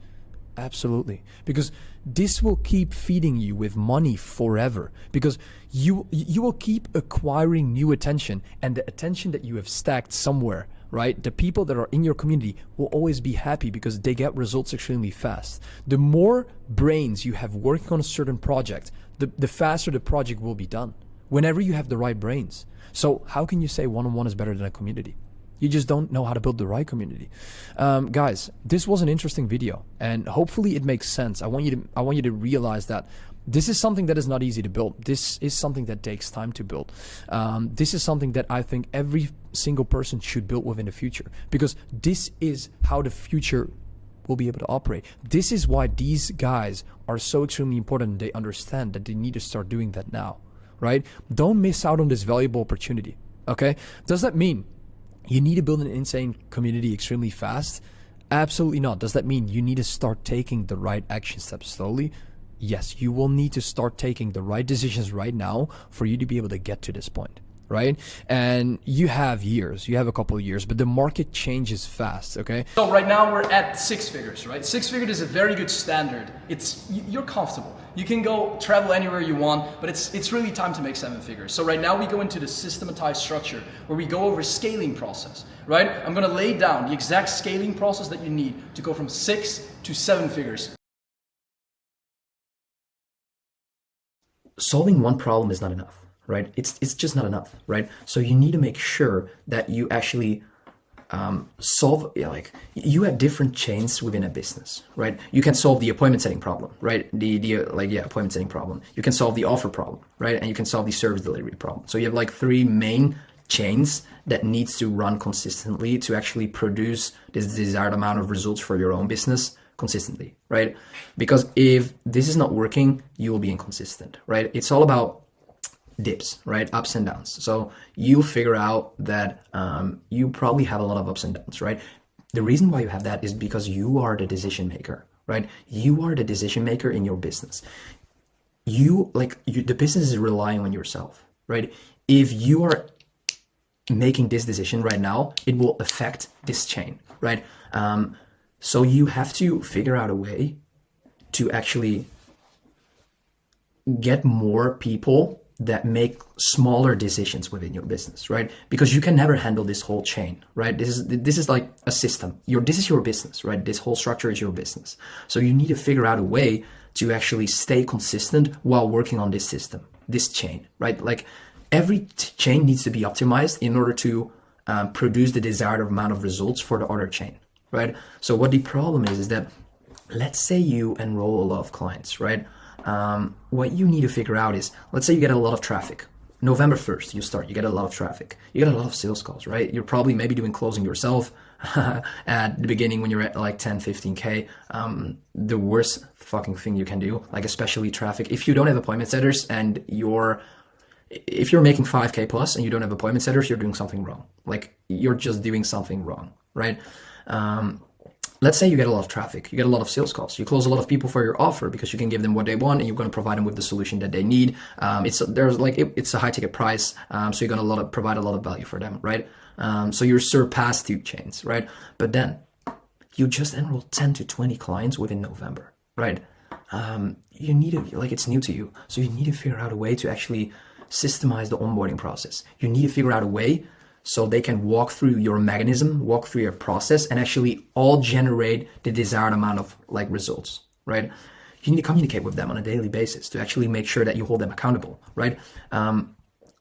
Absolutely. Because this will keep feeding you with money forever, because you will keep acquiring new attention, and the attention that you have stacked somewhere, right? The people that are in your community will always be happy because they get results extremely fast. The more brains you have working on a certain project, the faster the project will be done, whenever you have the right brains. So how can you say one-on-one is better than a community? You just don't know how to build the right community. Guys, this was an interesting video, and hopefully it makes sense. I want you to realize that this is something that is not easy to build. This is something that takes time to build. This is something that I think every single person should build within the future, because this is how the future will be able to operate. This is why these guys are so extremely important, and they understand that they need to start doing that now, right? Don't miss out on this valuable opportunity, okay? Does that mean you need to build an insane community extremely fast? Absolutely not. Does that mean you need to start taking the right action steps slowly? Yes, you will need to start taking the right decisions right now for you to be able to get to this point, right? And you have years, you have a couple of years, but the market changes fast, okay? So right now we're at 6 figures, right? 6 figures is a very good standard. You're comfortable. You can go travel anywhere you want, but it's really time to make 7 figures. So right now we go into the systematized structure where we go over scaling process, right? I'm gonna lay down the exact scaling process that you need to go from 6 to 7 figures. Solving one problem is not enough, right? It's just not enough, right? So you need to make sure that you actually solve, you have different chains within a business, right? You can solve the appointment setting problem, right? Appointment setting problem. You can solve the offer problem, right? And you can solve the service delivery problem. So you have like 3 main chains that needs to run consistently to actually produce this desired amount of results for your own business consistently, right? Because if this is not working, you will be inconsistent, right? It's all about dips, right? Ups and downs. So you figure out that you probably have a lot of ups and downs, right? The reason why you have that is because you are the decision maker, right? You are the decision maker in your business. The business is relying on yourself, right? If you are making this decision right now, it will affect this chain, right? So you have to figure out a way to actually get more people that make smaller decisions within your business, right? Because you can never handle this whole chain, right? This is like a system. This is your business, right? This whole structure is your business. So you need to figure out a way to actually stay consistent while working on this system, this chain, right? Like every chain needs to be optimized in order to produce the desired amount of results for the other chain, right? So what the problem is that, let's say you enroll a lot of clients, right? What you need to figure out is, let's say you get a lot of traffic. November 1st, you get a lot of traffic. You get a lot of sales calls, right? You're probably maybe doing closing yourself at the beginning when you're at like 10, 15K. The worst fucking thing you can do, like especially traffic. If you don't have appointment setters and if you're making 5K plus and you don't have appointment setters, you're doing something wrong. Like you're just doing something wrong, right? Let's say you get a lot of traffic, you get a lot of sales calls, you close a lot of people for your offer because you can give them what they want and you're going to provide them with the solution that they need. It's a high ticket price, so you're going to provide a lot of value for them, right? So you surpass 2 chains, right? But then you just enrolled 10 to 20 clients within November, right? You need to, it's new to you, so you need to figure out a way to actually systemize the onboarding process. You need to figure out a way so they can walk through your mechanism, walk through your process, and actually all generate the desired amount of results, right? You need to communicate with them on a daily basis to actually make sure that you hold them accountable, right?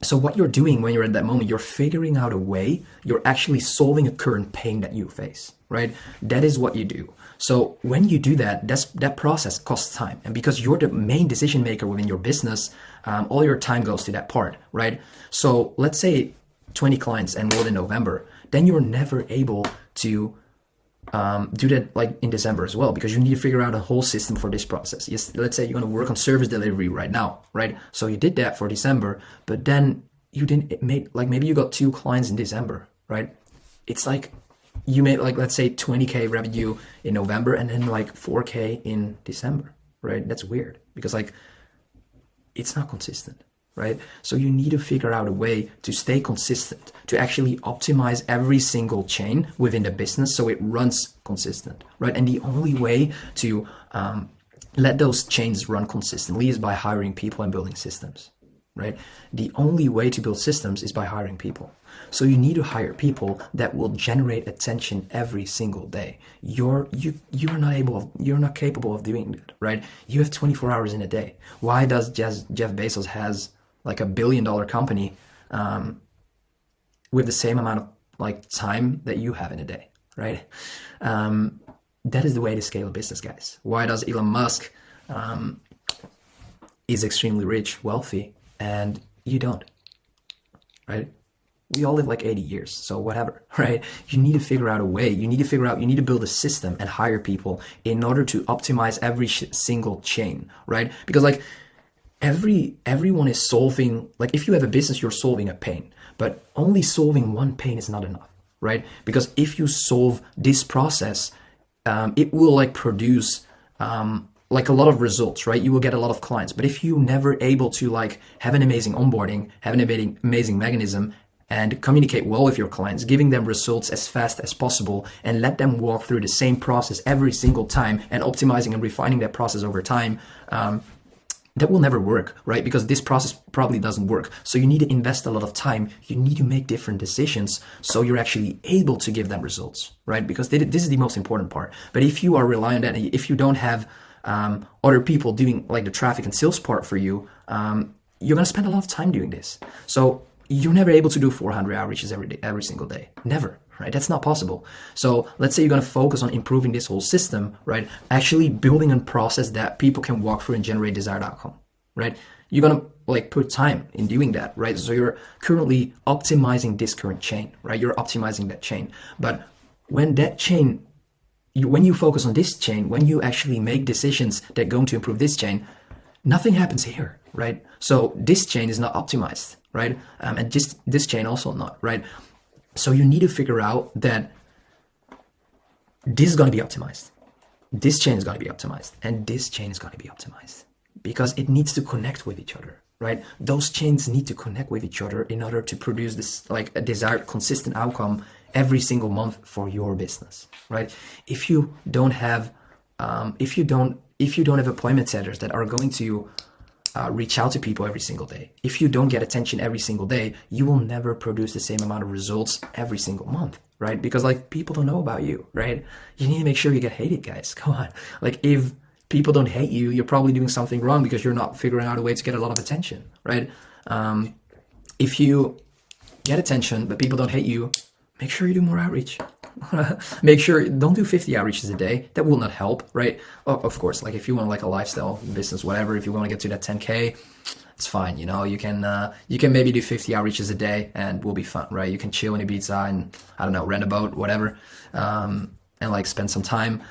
So what you're doing when you're at that moment, you're figuring out a way, you're actually solving a current pain that you face, right? That is what you do. So when you do that, that process costs time. And because you're the main decision maker within your business, all your time goes to that part, right? So let's say 20 clients enrolled in November, then you're never able to do that in December as well, because you need to figure out a whole system for this process. Yes, let's say you're going to work on service delivery right now, right? So you did that for December, but then you didn't make, maybe you got 2 clients in December, right? It's like you made let's say 20K revenue in November and then 4K in December, right? That's weird because it's not consistent. right? So you need to figure out a way to stay consistent, to actually optimize every single chain within the business so it runs consistent, right? And the only way to let those chains run consistently is by hiring people and building systems, right? The only way to build systems is by hiring people. So you need to hire people that will generate attention every single day. You're not capable of doing that, right? You have 24 hours in a day. Why does Jeff Bezos has like $1 billion company with the same amount of like time that you have in a day, right? That is the way to scale a business, guys. Why does Elon Musk is extremely rich, wealthy, and you don't, right? We all live like 80 years, so whatever, right? You need to figure out a way. You need to build a system and hire people in order to optimize every single chain, right? Because like everyone is solving, like if you have a business, you're solving a pain, but only solving one pain is not enough, right? Because if you solve this process, it will like produce like a lot of results, right? You will get a lot of clients. But if you never able to like have an amazing onboarding, have an amazing mechanism, and communicate well with your clients, giving them results as fast as possible and let them walk through the same process every single time and optimizing and refining that process over time, that will never work, right? Because this process probably doesn't work. So you need to invest a lot of time. You need to make different decisions so you're actually able to give them results, right? Because this is the most important part. But if you are reliant on that, if you don't have other people doing like the traffic and sales part for you, you're gonna spend a lot of time doing this. So you're never able to do 400 outreaches every single day. Never, right? That's not possible. So let's say you're going to focus on improving this whole system, right? Actually building a process that people can walk through and generate desired outcome, right? You're going to like put time in doing that, right? So you're currently optimizing this current chain, right? You're optimizing that chain. But when that chain, when you focus on this chain, when you actually make decisions that are going to improve this chain, nothing happens here, right? So this chain is not optimized, right? And just this chain also not, right? So you need to figure out that this is going to be optimized. This chain is going to be optimized, and this chain is going to be optimized because it needs to connect with each other, right? Those chains need to connect with each other in order to produce this like a desired consistent outcome every single month for your business, right? If you don't have, if you don't have appointment setters that are going to reach out to people every single day, if you don't get attention every single day, you will never produce the same amount of results every single month, right? Because like people don't know about you, right? You need to make sure you get hated, guys. Come on. Like if people don't hate you, you're probably doing something wrong because you're not figuring out a way to get a lot of attention, right? If you get attention but people don't hate you, make sure you do more outreach. Make sure don't do 50 outreaches a day. That will not help, right? Of course, like if you want like a lifestyle business, whatever, if you want to get to that 10K, it's fine. You know, you can maybe do 50 outreaches a day and will be fun, right? You can chill in Ibiza and I don't know, rent a boat, whatever, and like spend some time.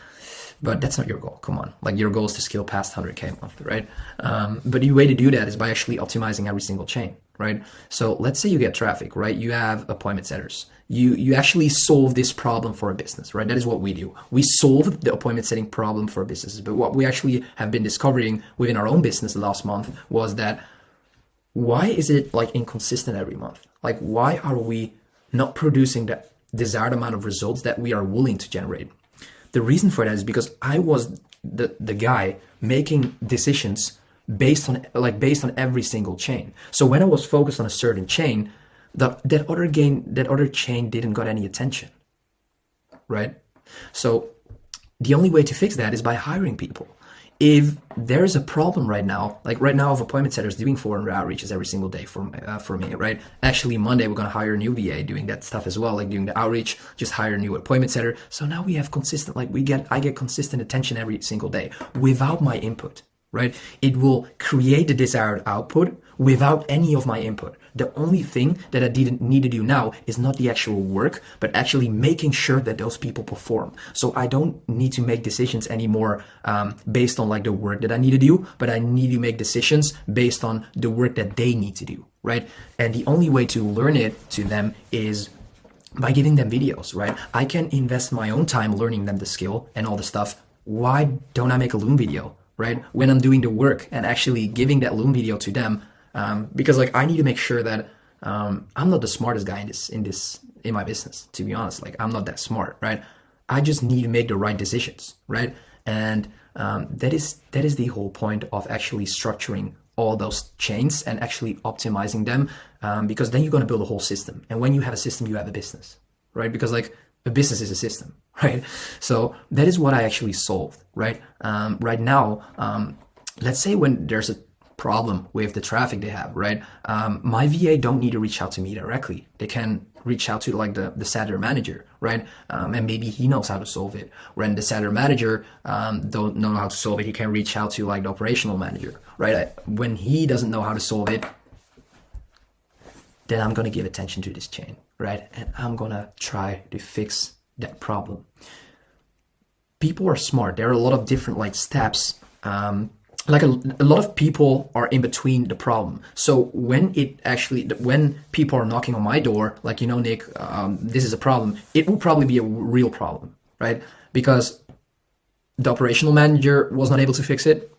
But that's not your goal. Come on. Like your goal is to scale past 100K a month, right? But the way to do that is by actually optimizing every single chain, right? So let's say you get traffic, right? You have appointment setters. You actually solve this problem for a business, right? That is what we do. We solve the appointment setting problem for businesses. But what we actually have been discovering within our own business last month was that why is it like inconsistent every month? Like why are we not producing the desired amount of results that we are willing to generate? The reason for that is because I was the guy making decisions based on every single chain. So when I was focused on a certain chain, that other chain didn't got any attention, right? So the only way to fix that is by hiring people. If there is a problem right now, like right now, of appointment setters doing 400 outreaches every single day for me, right? Actually, Monday we're gonna hire a new VA doing that stuff as well, like doing the outreach. Just hire a new appointment setter. So now we have consistent, like I get consistent attention every single day without my input, right? It will create the desired output without any of my input. The only thing that I didn't need to do now is not the actual work, but actually making sure that those people perform. So I don't need to make decisions anymore based on like the work that I need to do, but I need to make decisions based on the work that they need to do, right? And the only way to learn it to them is by giving them videos, right? I can invest my own time learning them the skill and all the stuff. Why don't I make a Loom video, right? When I'm doing the work and actually giving that Loom video to them, Because like I need to make sure that I'm not the smartest guy in my business, to be honest. Like I'm not that smart, right? I just need to make the right decisions, right? And that is the whole point of actually structuring all those chains and actually optimizing them, because then you're going to build a whole system. And when you have a system, you have a business, right? Because like a business is a system, right? So that is what I actually solved, right? Right now, let's say when there's a problem with the traffic they have, right? My VA don't need to reach out to me directly. They can reach out to like the seller manager, right? And maybe he knows how to solve it. When the seller manager don't know how to solve it, he can reach out to like the operational manager, right? When he doesn't know how to solve it, then I'm gonna give attention to this chain, right? And I'm gonna try to fix that problem. People are smart. There are a lot of different like steps. Like a lot of people are in between the problem. So when people are knocking on my door, like, you know, Nick, this is a problem, it will probably be a real problem, right? Because the operational manager was not able to fix it,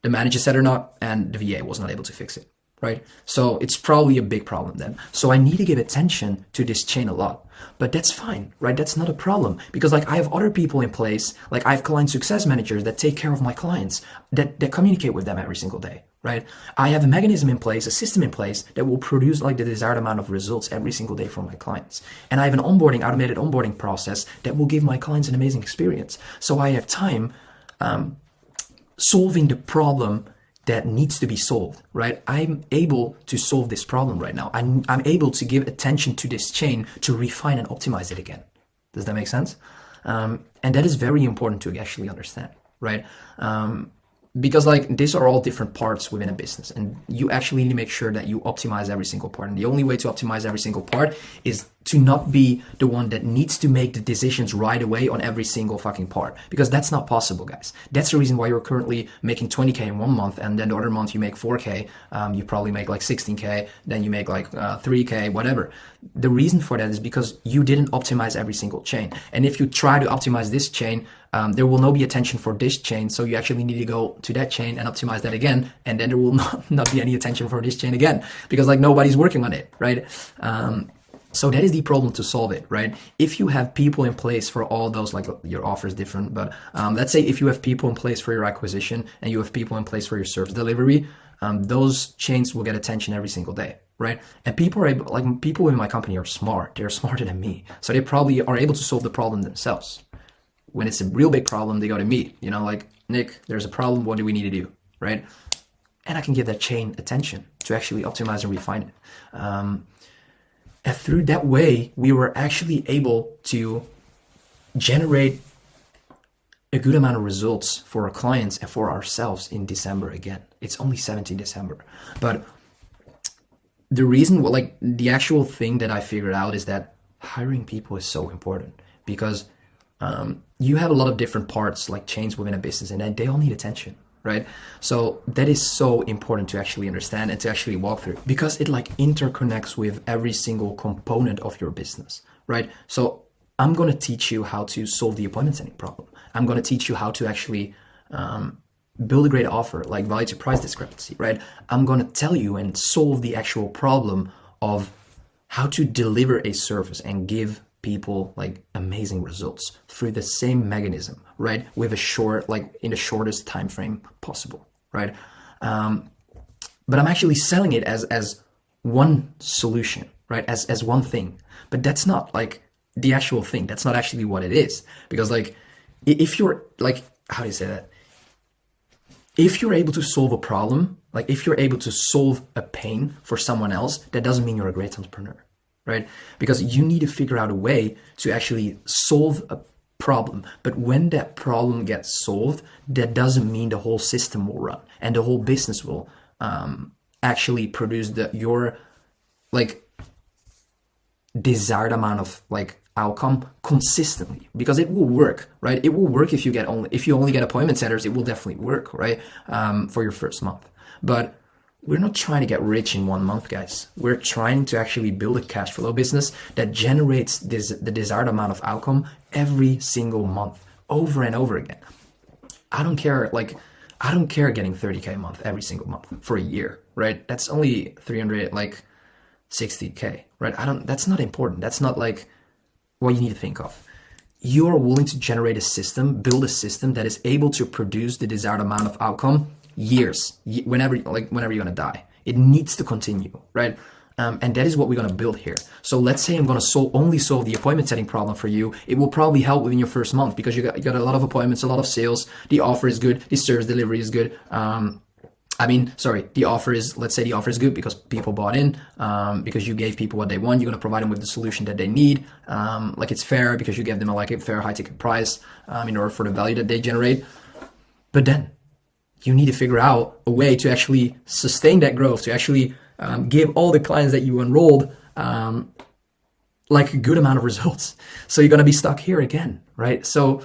the manager said or not, and the VA was not able to fix it, right? So it's probably a big problem then. So I need to give attention to this chain a lot. But that's fine, right? That's not a problem, because like I have other people in place, like I have client success managers that take care of my clients, that communicate with them every single day, right? I have a mechanism in place, a system in place that will produce like the desired amount of results every single day for my clients. And I have an automated onboarding process that will give my clients an amazing experience. So I have time solving the problem that needs to be solved, right? I'm able to solve this problem right now. I'm able to give attention to this chain to refine and optimize it again. Does that make sense? And that is very important to actually understand, right? Because like these are all different parts within a business, and you actually need to make sure that you optimize every single part. And the only way to optimize every single part is to not be the one that needs to make the decisions right away on every single fucking part, because that's not possible, guys. That's the reason why you're currently making 20K in one month, and then the other month you make 4K, you probably make like 16K, then you make like 3K, whatever. The reason for that is because you didn't optimize every single chain. And if you try to optimize this chain, there will not be attention for this chain, so you actually need to go to that chain and optimize that again, and then there will not be any attention for this chain again, because like nobody's working on it, right? So that is the problem to solve it, right? If you have people in place for all those, like your offer is different, but let's say if you have people in place for your acquisition and you have people in place for your service delivery, those chains will get attention every single day, right? And people in my company are smart. They're smarter than me, so they probably are able to solve the problem themselves. When it's a real big problem, they go to me, you know, like, Nick, there's a problem, what do we need to do, right? And I can give that chain attention to actually optimize and refine it. And through that way, we were actually able to generate a good amount of results for our clients and for ourselves in December again. It's only 17 December. But the reason, like the actual thing that I figured out is that hiring people is so important, because you have a lot of different parts, like chains within a business, and they all need attention, right? So that is so important to actually understand and to actually walk through, because it like interconnects with every single component of your business, right? So I'm going to teach you how to solve the appointment setting problem. I'm going to teach you how to actually build a great offer, like value to price discrepancy, right? I'm going to tell you and solve the actual problem of how to deliver a service and give people like amazing results through the same mechanism, right? With in the shortest time frame possible, right? But I'm actually selling it as one solution, right? As one thing. But that's not like the actual thing. That's not actually what it is. Because like, if you're like, how do you say that? If you're able to solve a problem, like if you're able to solve a pain for someone else, that doesn't mean you're a great entrepreneur, right? Because you need to figure out a way to actually solve a problem. But when that problem gets solved, that doesn't mean the whole system will run and the whole business will actually produce your like desired amount of like outcome consistently, because it will work, right? It will work if you only get appointment setters. It will definitely work, right? For your first month. But we're not trying to get rich in 1 month, guys. We're trying to actually build a cash flow business that generates the desired amount of outcome every single month, over and over again. I don't care, like, I don't care getting 30K a month every single month for a year, right? That's only 360K, right? That's not important. That's not like what you need to think of. You are willing to generate a system, build a system that is able to produce the desired amount of outcome years, whenever you're gonna die. It needs to continue, right? And that is what we're gonna build here. So let's say I'm gonna only solve the appointment setting problem for you. It will probably help within your first month because you got a lot of appointments, a lot of sales. The offer is good. The service delivery is good. The offer is, let's say the offer is good because people bought in, because you gave people what they want. You're going to provide them with the solution that they need. Like it's fair because you gave them a fair high ticket price, in order for the value that they generate. But then you need to figure out a way to actually sustain that growth, to actually give all the clients that you enrolled, like a good amount of results. So you're going to be stuck here again, right? So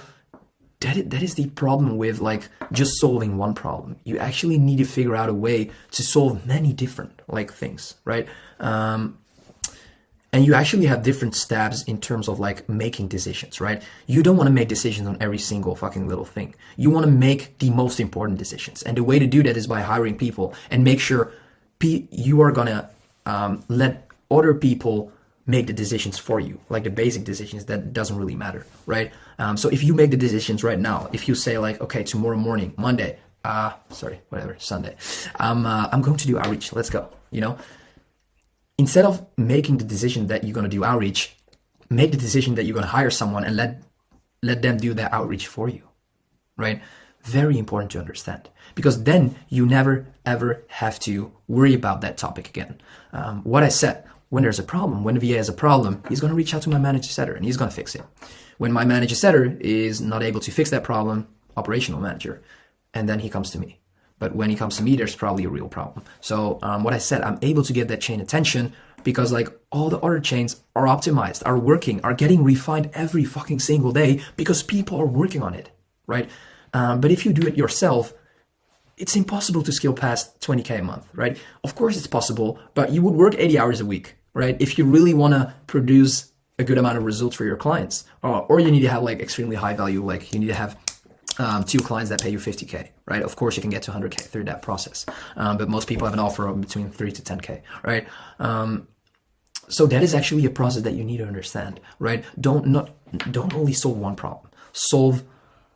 that is the problem with like just solving one problem. You actually need to figure out a way to solve many different like things, right? And you actually have different steps in terms of like making decisions, right? You don't want to make decisions on every single fucking little thing. You want to make the most important decisions. And the way to do that is by hiring people and make sure you are gonna let other people make the decisions for you, like the basic decisions that doesn't really matter, right? So if you make the decisions right now, if you say like, okay, tomorrow morning, Monday, Sunday, I'm going to do outreach, let's go, instead of making the decision that you're going to do outreach, make the decision that you're going to hire someone and let them do that outreach for you, right? Very important to understand, because then you never ever have to worry about that topic again. What I said, when there's a problem, when the VA has a problem, he's going to reach out to my manager setter and he's going to fix it. When my manager setter is not able to fix that problem, operational manager, and then he comes to me. But when he comes to me, there's probably a real problem. So what I said, I'm able to get that chain attention because like all the other chains are optimized, are working, are getting refined every fucking single day because people are working on it, right? But if you do it yourself, it's impossible to scale past 20K a month, right? Of course it's possible, but you would work 80 hours a week, right? If you really want to produce a good amount of results for your clients, or you need to have like extremely high value, like you need to have 2 clients that pay you 50K, right? Of course you can get to 100K through that process. But most people have an offer of between 3 to 10K, right? So that is actually a process that you need to understand, right? Don't only solve one problem. Solve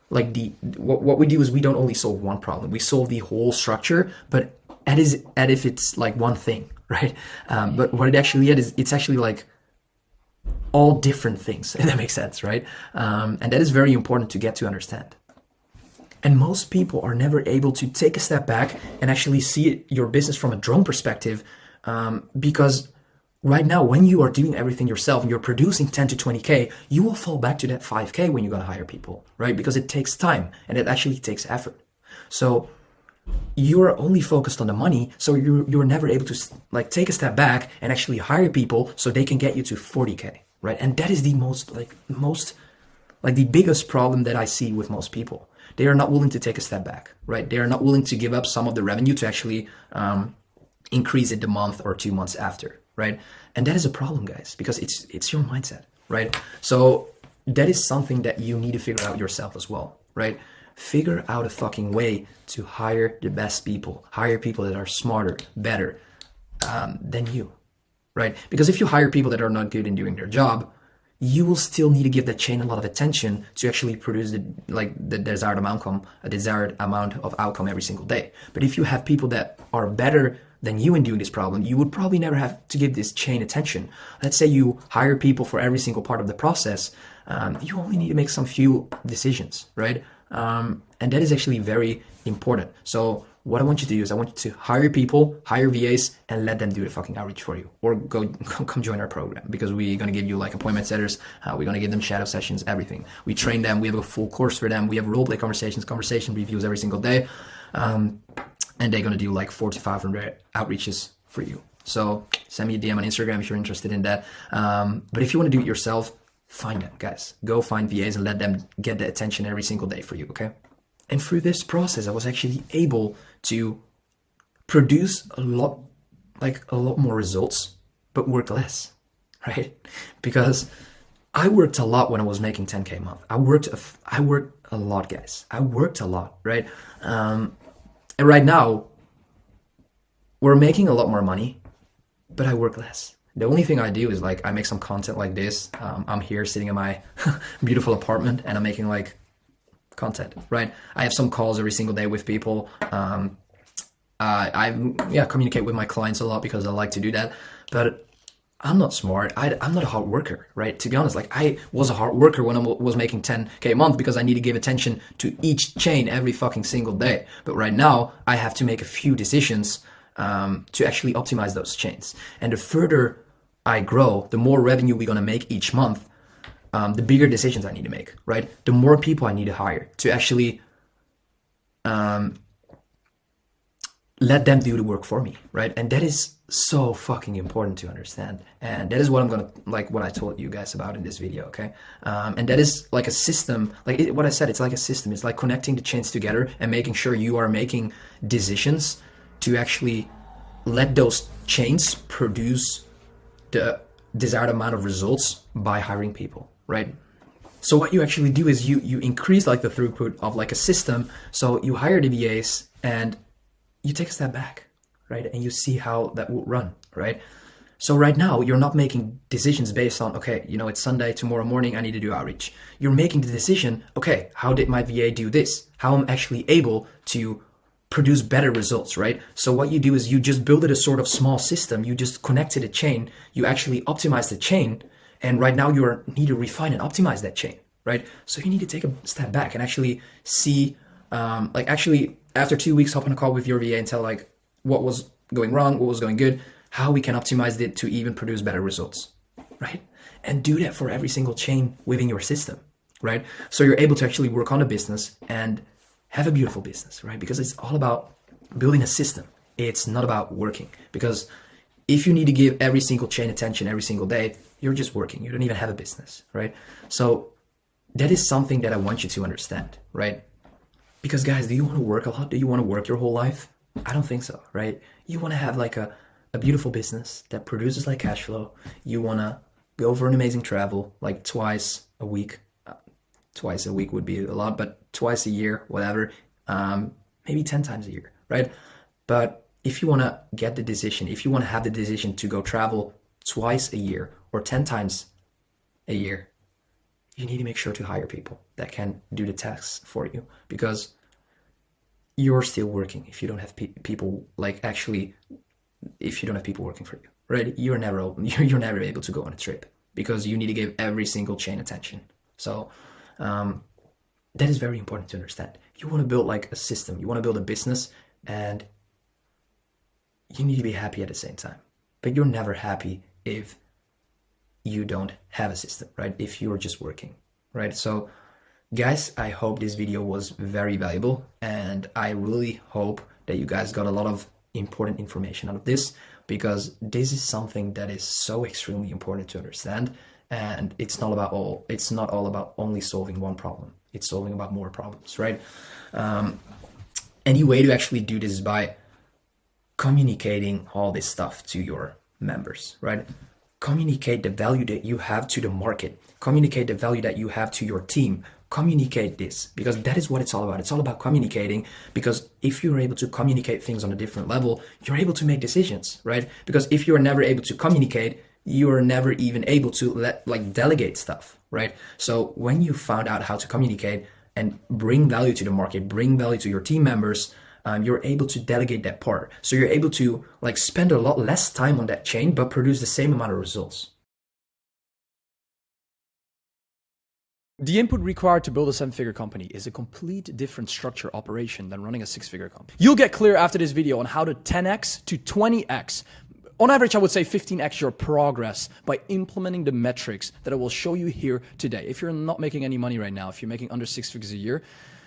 like what we do is we don't only solve one problem. We solve the whole structure, but as if it's like one thing, right? But what it actually is, it's actually like all different things, if that makes sense, right? And that is very important to get to understand. And most people are never able to take a step back and actually see your business from a drone perspective, because right now, when you are doing everything yourself and you're producing 10 to 20K, you will fall back to that 5K when you're going to hire people, right? Because it takes time and it actually takes effort. So you're only focused on the money. So you're never able to like take a step back and actually hire people so they can get you to 40K, right? And that is the the biggest problem that I see with most people. They are not willing to take a step back, right? They are not willing to give up some of the revenue to actually increase it the month or 2 months after, right? And that is a problem, guys, because it's your mindset, right? So that is something that you need to figure out yourself as well, right? Figure out a fucking way to hire the best people, hire people that are smarter, better than you, right? Because if you hire people that are not good in doing their job, you will still need to give that chain a lot of attention to actually produce the desired amount of outcome every single day. But if you have people that are better than you in doing this problem, you would probably never have to give this chain attention. Let's say you hire people for every single part of the process. You only need to make some few decisions, right? And that is actually very important. So what I want you to do is I want you to hire people, hire VAs, and let them do the fucking outreach for you. Or come join our program, because we're going to give you like appointment setters. We're going to give them shadow sessions, everything. We train them. We have a full course for them. We have role play conversation reviews every single day. And they're going to do like 400 to 500 outreaches for you. So send me a DM on Instagram if you're interested in that. But if you want to do it yourself, find them, guys. Go find VAs and let them get the attention every single day for you, okay? And through this process, I was actually able to produce a lot more results, but work less, right? Because I worked a lot when I was making 10K a month. I worked a lot, guys. I worked a lot, right? And right now, we're making a lot more money, but I work less. The only thing I do is like I make some content like this. I'm here sitting in my beautiful apartment and I'm making like content, right? I have some calls every single day with people. I communicate with my clients a lot because I like to do that. But I'm not smart. I'm not a hard worker, right? To be honest, like I was a hard worker when I was making 10K a month because I need to give attention to each chain every fucking single day. But right now I have to make a few decisions to actually optimize those chains. And the further I grow, the more revenue we're gonna make each month, the bigger decisions I need to make, right? The more people I need to hire to actually let them do the work for me, right? And that is so fucking important to understand. And that is what I'm gonna, like what I told you guys about in this video, okay? And that is like a system, like what I said, it's like a system. It's like connecting the chains together and making sure you are making decisions to actually let those chains produce the desired amount of results by hiring people, right? So what you actually do is you increase like the throughput of like a system. So you hire the VAs and you take a step back, right? And you see how that will run, right? So right now you're not making decisions based on, okay, you know, it's Sunday, tomorrow morning, I need to do outreach. You're making the decision, okay, how did my VA do this? How I'm actually able to produce better results, right? So what you do is you just build it a sort of small system. You just connect it a chain. You actually optimize the chain. And right now you need to refine and optimize that chain, right? So you need to take a step back and actually see, like actually after 2 weeks, hop on a call with your VA and tell like what was going wrong, what was going good, how we can optimize it to even produce better results, right? And do that for every single chain within your system, right? So you're able to actually work on a business and have a beautiful business, right? Because it's all about building a system. It's not about working. Because if you need to give every single chain attention every single day, you're just working. You don't even have a business, right? So that is something that I want you to understand, right? Because guys, do you want to work a lot? Do you want to work your whole life? I don't think so, right? You want to have like a beautiful business that produces like cash flow. You want to go for an amazing travel, like twice a week. Twice a week would be a lot, but twice a year, whatever, maybe 10 times a year, right? But if you want to get the decision, if you want to have the decision to go travel twice a year or 10 times a year, you need to make sure to hire people that can do the tasks for you, because you're still working if you don't have people like actually, if you don't have people working for you, right? You're never able to go on a trip because you need to give every single chain attention. So that is very important to understand. You want to build like a system, you want to build a business, and you need to be happy at the same time. But you're never happy if you don't have a system, right? If you're just working, right? So guys, I hope this video was very valuable, and I really hope that you guys got a lot of important information out of this, because this is something that is so extremely important to understand. And it's not all about only solving one problem. It's solving about more problems, right? Any way to actually do this is by communicating all this stuff to your members, right? Communicate the value that you have to the market. Communicate the value that you have to your team. Communicate this, because that is what it's all about. It's all about communicating, because if you're able to communicate things on a different level, you're able to make decisions, right? Because if you're never able to communicate, you're never even able to delegate stuff, right? So when you found out how to communicate and bring value to the market, bring value to your team members, you're able to delegate that part. So you're able to like spend a lot less time on that chain, but produce the same amount of results. The input required to build a 7-figure company is a complete different structure operation than running a 6-figure company. You'll get clear after this video on how to 10x to 20x, on average, I would say 15x your progress by implementing the metrics that I will show you here today. If you're not making any money right now, if you're making under 6 figures a year,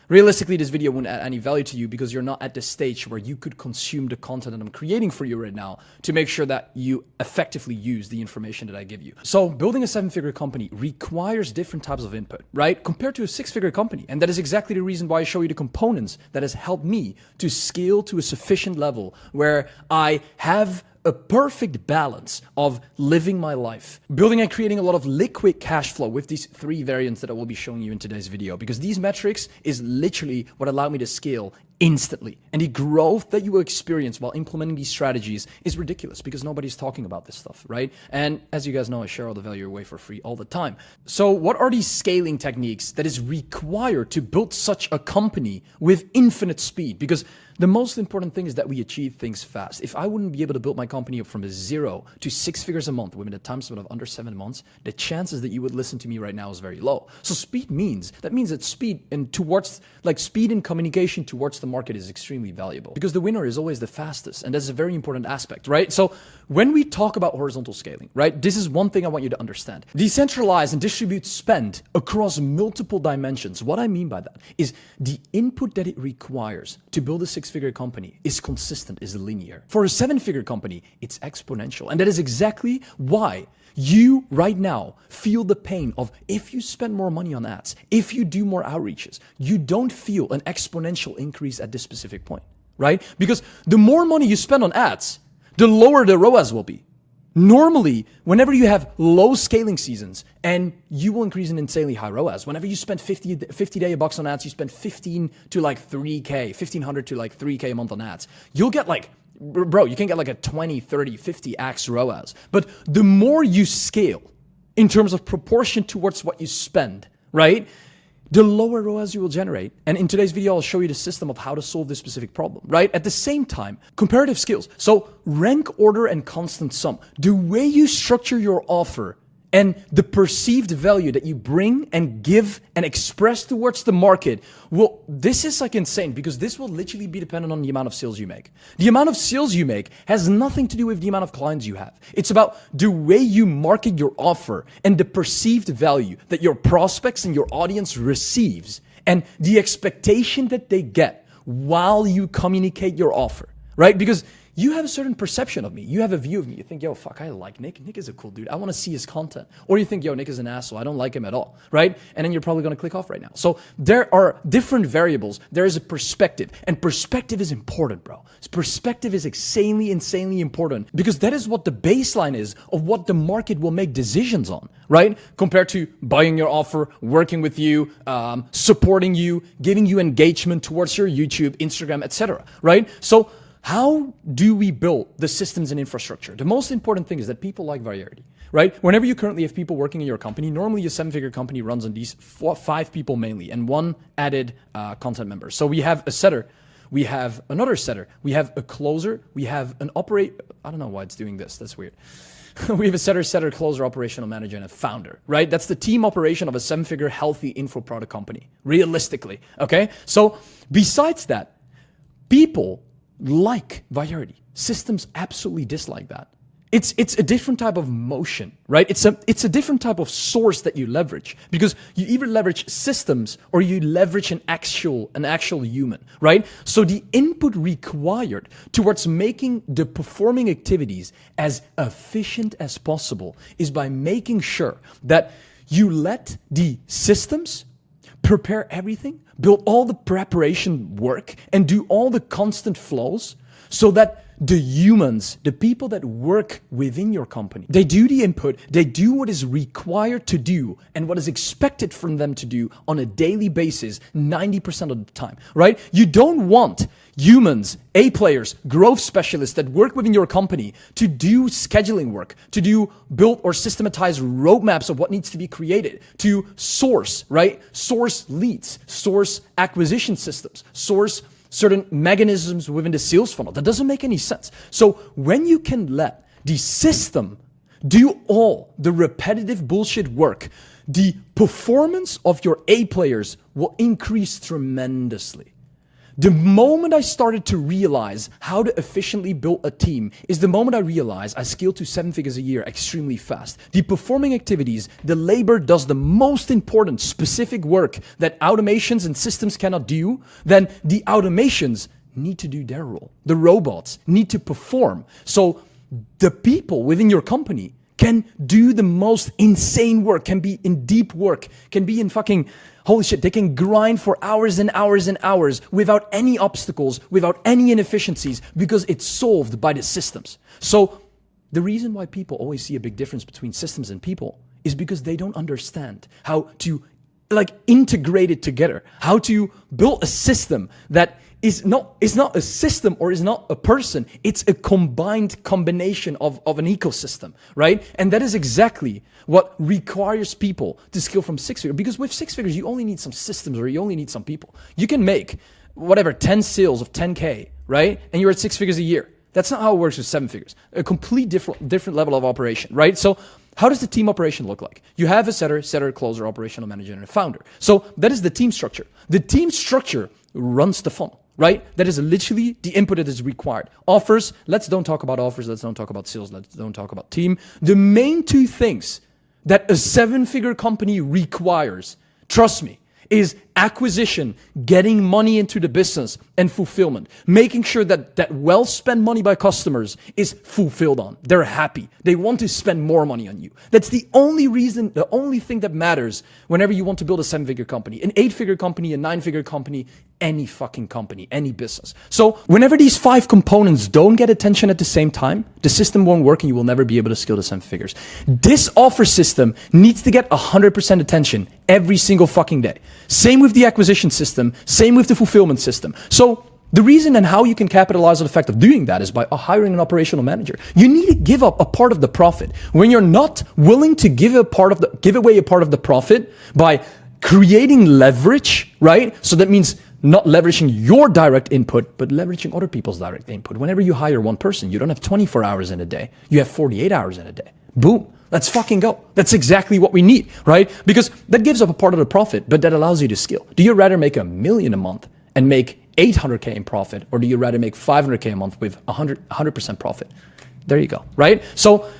realistically, this video wouldn't add any value to you because you're not at the stage where you could consume the content that I'm creating for you right now to make sure that you effectively use the information that I give you. So building a 7-figure company requires different types of input, right? Compared to a 6-figure company. And that is exactly the reason why I show you the components that has helped me to scale to a sufficient level where I have a perfect balance of living my life, building and creating a lot of liquid cash flow with these 3 variants that I will be showing you in today's video, because these metrics is literally what allowed me to scale instantly. And the growth that you will experience while implementing these strategies is ridiculous because nobody's talking about this stuff, right? And as you guys know, I share all the value away for free all the time. So what are these scaling techniques that is required to build such a company with infinite speed? Because the most important thing is that we achieve things fast. If I wouldn't be able to build my company up from a 0 to 6 figures a month within a time span of under 7 months, the chances that you would listen to me right now is very low. So speed means that speed and towards speed and communication towards the market is extremely valuable because the winner is always the fastest. And that's a very important aspect, right? So when we talk about horizontal scaling, right, this is one thing I want you to understand. Decentralize and distribute spend across multiple dimensions. What I mean by that is the input that it requires to build a 6-figure company is consistent, is linear. For a 7-figure company, it's exponential. And that is exactly why you right now feel the pain of if you spend more money on ads, if you do more outreaches, you don't feel an exponential increase at this specific point, right? Because the more money you spend on ads, the lower the ROAS will be. Normally, whenever you have low scaling seasons, and you will increase an insanely high ROAS. Whenever you spend $50 bucks on ads, you spend 15 to like 3K, 1500 to like 3K a month on ads. You'll get like, bro, you can get like a 20, 30, 50x ROAS. But the more you scale in terms of proportion towards what you spend, right? The lower ROAS you will generate. And in today's video, I'll show you the system of how to solve this specific problem, right? At the same time, comparative skills. So rank, order, and constant sum. The way you structure your offer and the perceived value that you bring and give and express towards the market, well, this is like insane because this will literally be dependent on the amount of sales you make. The amount of sales you make has nothing to do with the amount of clients you have. It's about the way you market your offer and the perceived value that your prospects and your audience receives and the expectation that they get while you communicate your offer, right? Because you have a certain perception of me. You have a view of me. You think, yo, fuck, I like Nik. Nik is a cool dude. I want to see his content. Or you think, yo, Nik is an asshole. I don't like him at all, right? And then you're probably going to click off right now. So there are different variables. There is a perspective. And perspective is important, bro. Perspective is insanely important because that is what the baseline is of what the market will make decisions on, right? Compared to buying your offer, working with you, supporting you, giving you engagement towards your YouTube, Instagram, etc., right? So how do we build the systems and infrastructure? The most important thing is that people like variety, right? Whenever you currently have people working in your company, normally a 7-figure company runs on these 5 people mainly and 1 added content member. So we have a setter, we have another setter, we have a closer, we have an operator. I don't know why it's doing this. That's weird. We have a setter, closer, operational manager, and a founder, right? That's the team operation of a 7-figure healthy info product company, realistically, okay? So besides that, people like variety. Systems absolutely dislike that. It's a different type of motion, right? It's a different type of source that you leverage because you either leverage systems or you leverage an actual human, right? So the input required towards making the performing activities as efficient as possible is by making sure that you let the systems prepare everything, build all the preparation work, and do all the constant flows so that the humans, the people that work within your company, they do the input, they do what is required to do and what is expected from them to do on a daily basis 90% of the time, right? You don't want humans, A players, growth specialists that work within your company to do scheduling work, to do build or systematize roadmaps of what needs to be created, to source, right? Source leads, source acquisition systems, source certain mechanisms within the sales funnel. That doesn't make any sense. So when you can let the system do all the repetitive bullshit work, the performance of your A players will increase tremendously. The moment I started to realize how to efficiently build a team is the moment I realized I scaled to 7 figures a year extremely fast. The performing activities, the labor does the most important specific work that automations and systems cannot do, then the automations need to do their role. The robots need to perform. So the people within your company can do the most insane work, can be in deep work, can be in fucking, holy shit, they can grind for hours and hours and hours without any obstacles, without any inefficiencies, because it's solved by the systems. So the reason why people always see a big difference between systems and people is because they don't understand how to like integrate it together, how to build a system that is not a system or is not a person. It's a combination of an ecosystem, right? And that is exactly what requires people to scale from 6 figures. Because with 6 figures, you only need some systems or you only need some people. You can make whatever 10 sales of 10K, right? And you're at 6 figures a year. That's not how it works with 7 figures. A complete different level of operation, right? So how does the team operation look like? You have a setter, closer, operational manager, and a founder. So that is the team structure. The team structure runs the funnel, right? That is literally the input that is required. Offers, let's don't talk about offers. Let's don't talk about sales. Let's don't talk about team. The main two things that a 7-figure company requires, trust me, is acquisition, getting money into the business, and fulfillment. Making sure that well-spent money by customers is fulfilled on. They're happy. They want to spend more money on you. That's the only reason, the only thing that matters whenever you want to build a 7-figure company, an 8-figure company, a 9-figure company, any fucking company, any business. So whenever these 5 components don't get attention at the same time, the system won't work and you will never be able to scale to 7 figures. This offer system needs to get 100% attention every single fucking day. Same with the acquisition system, same with the fulfillment system. So the reason and how you can capitalize on the fact of doing that is by hiring an operational manager. You need to give up a part of the profit. When you're not willing to give away a part of the profit by creating leverage, right? So that means not leveraging your direct input, but leveraging other people's direct input. Whenever you hire one person, you don't have 24 hours in a day. You have 48 hours in a day. Boom. Let's fucking go. That's exactly what we need, right? Because that gives up a part of the profit, but that allows you to scale. Do you rather make $1 million a month and make 800K in profit, or do you rather make 500K a month with 100% profit? There you go, right? So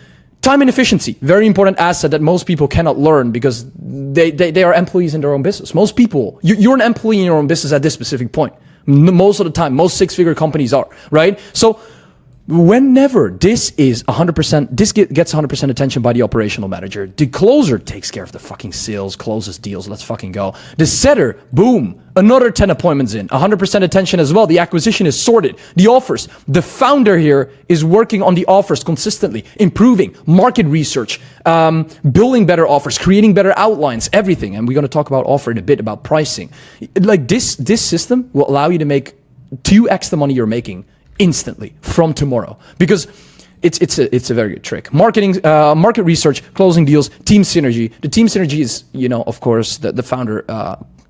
time and efficiency, very important asset that most people cannot learn because they are employees in their own business. Most people, you're an employee in your own business at this specific point. Most of the time, most 6-figure companies are, right? So whenever this is 100%, this gets 100% attention by the operational manager. The closer takes care of the fucking sales, closes deals, let's fucking go. The setter, boom, another 10 appointments in, 100% attention as well. The acquisition is sorted. The offers, the founder here is working on the offers consistently, improving market research, building better offers, creating better outlines, everything. And we're going to talk about offer in a bit, about pricing. Like this system will allow you to make 2x the money you're making instantly from tomorrow, because it's a very good trick. Marketing, market research, closing deals, team synergy. The team synergy is, of course, the founder.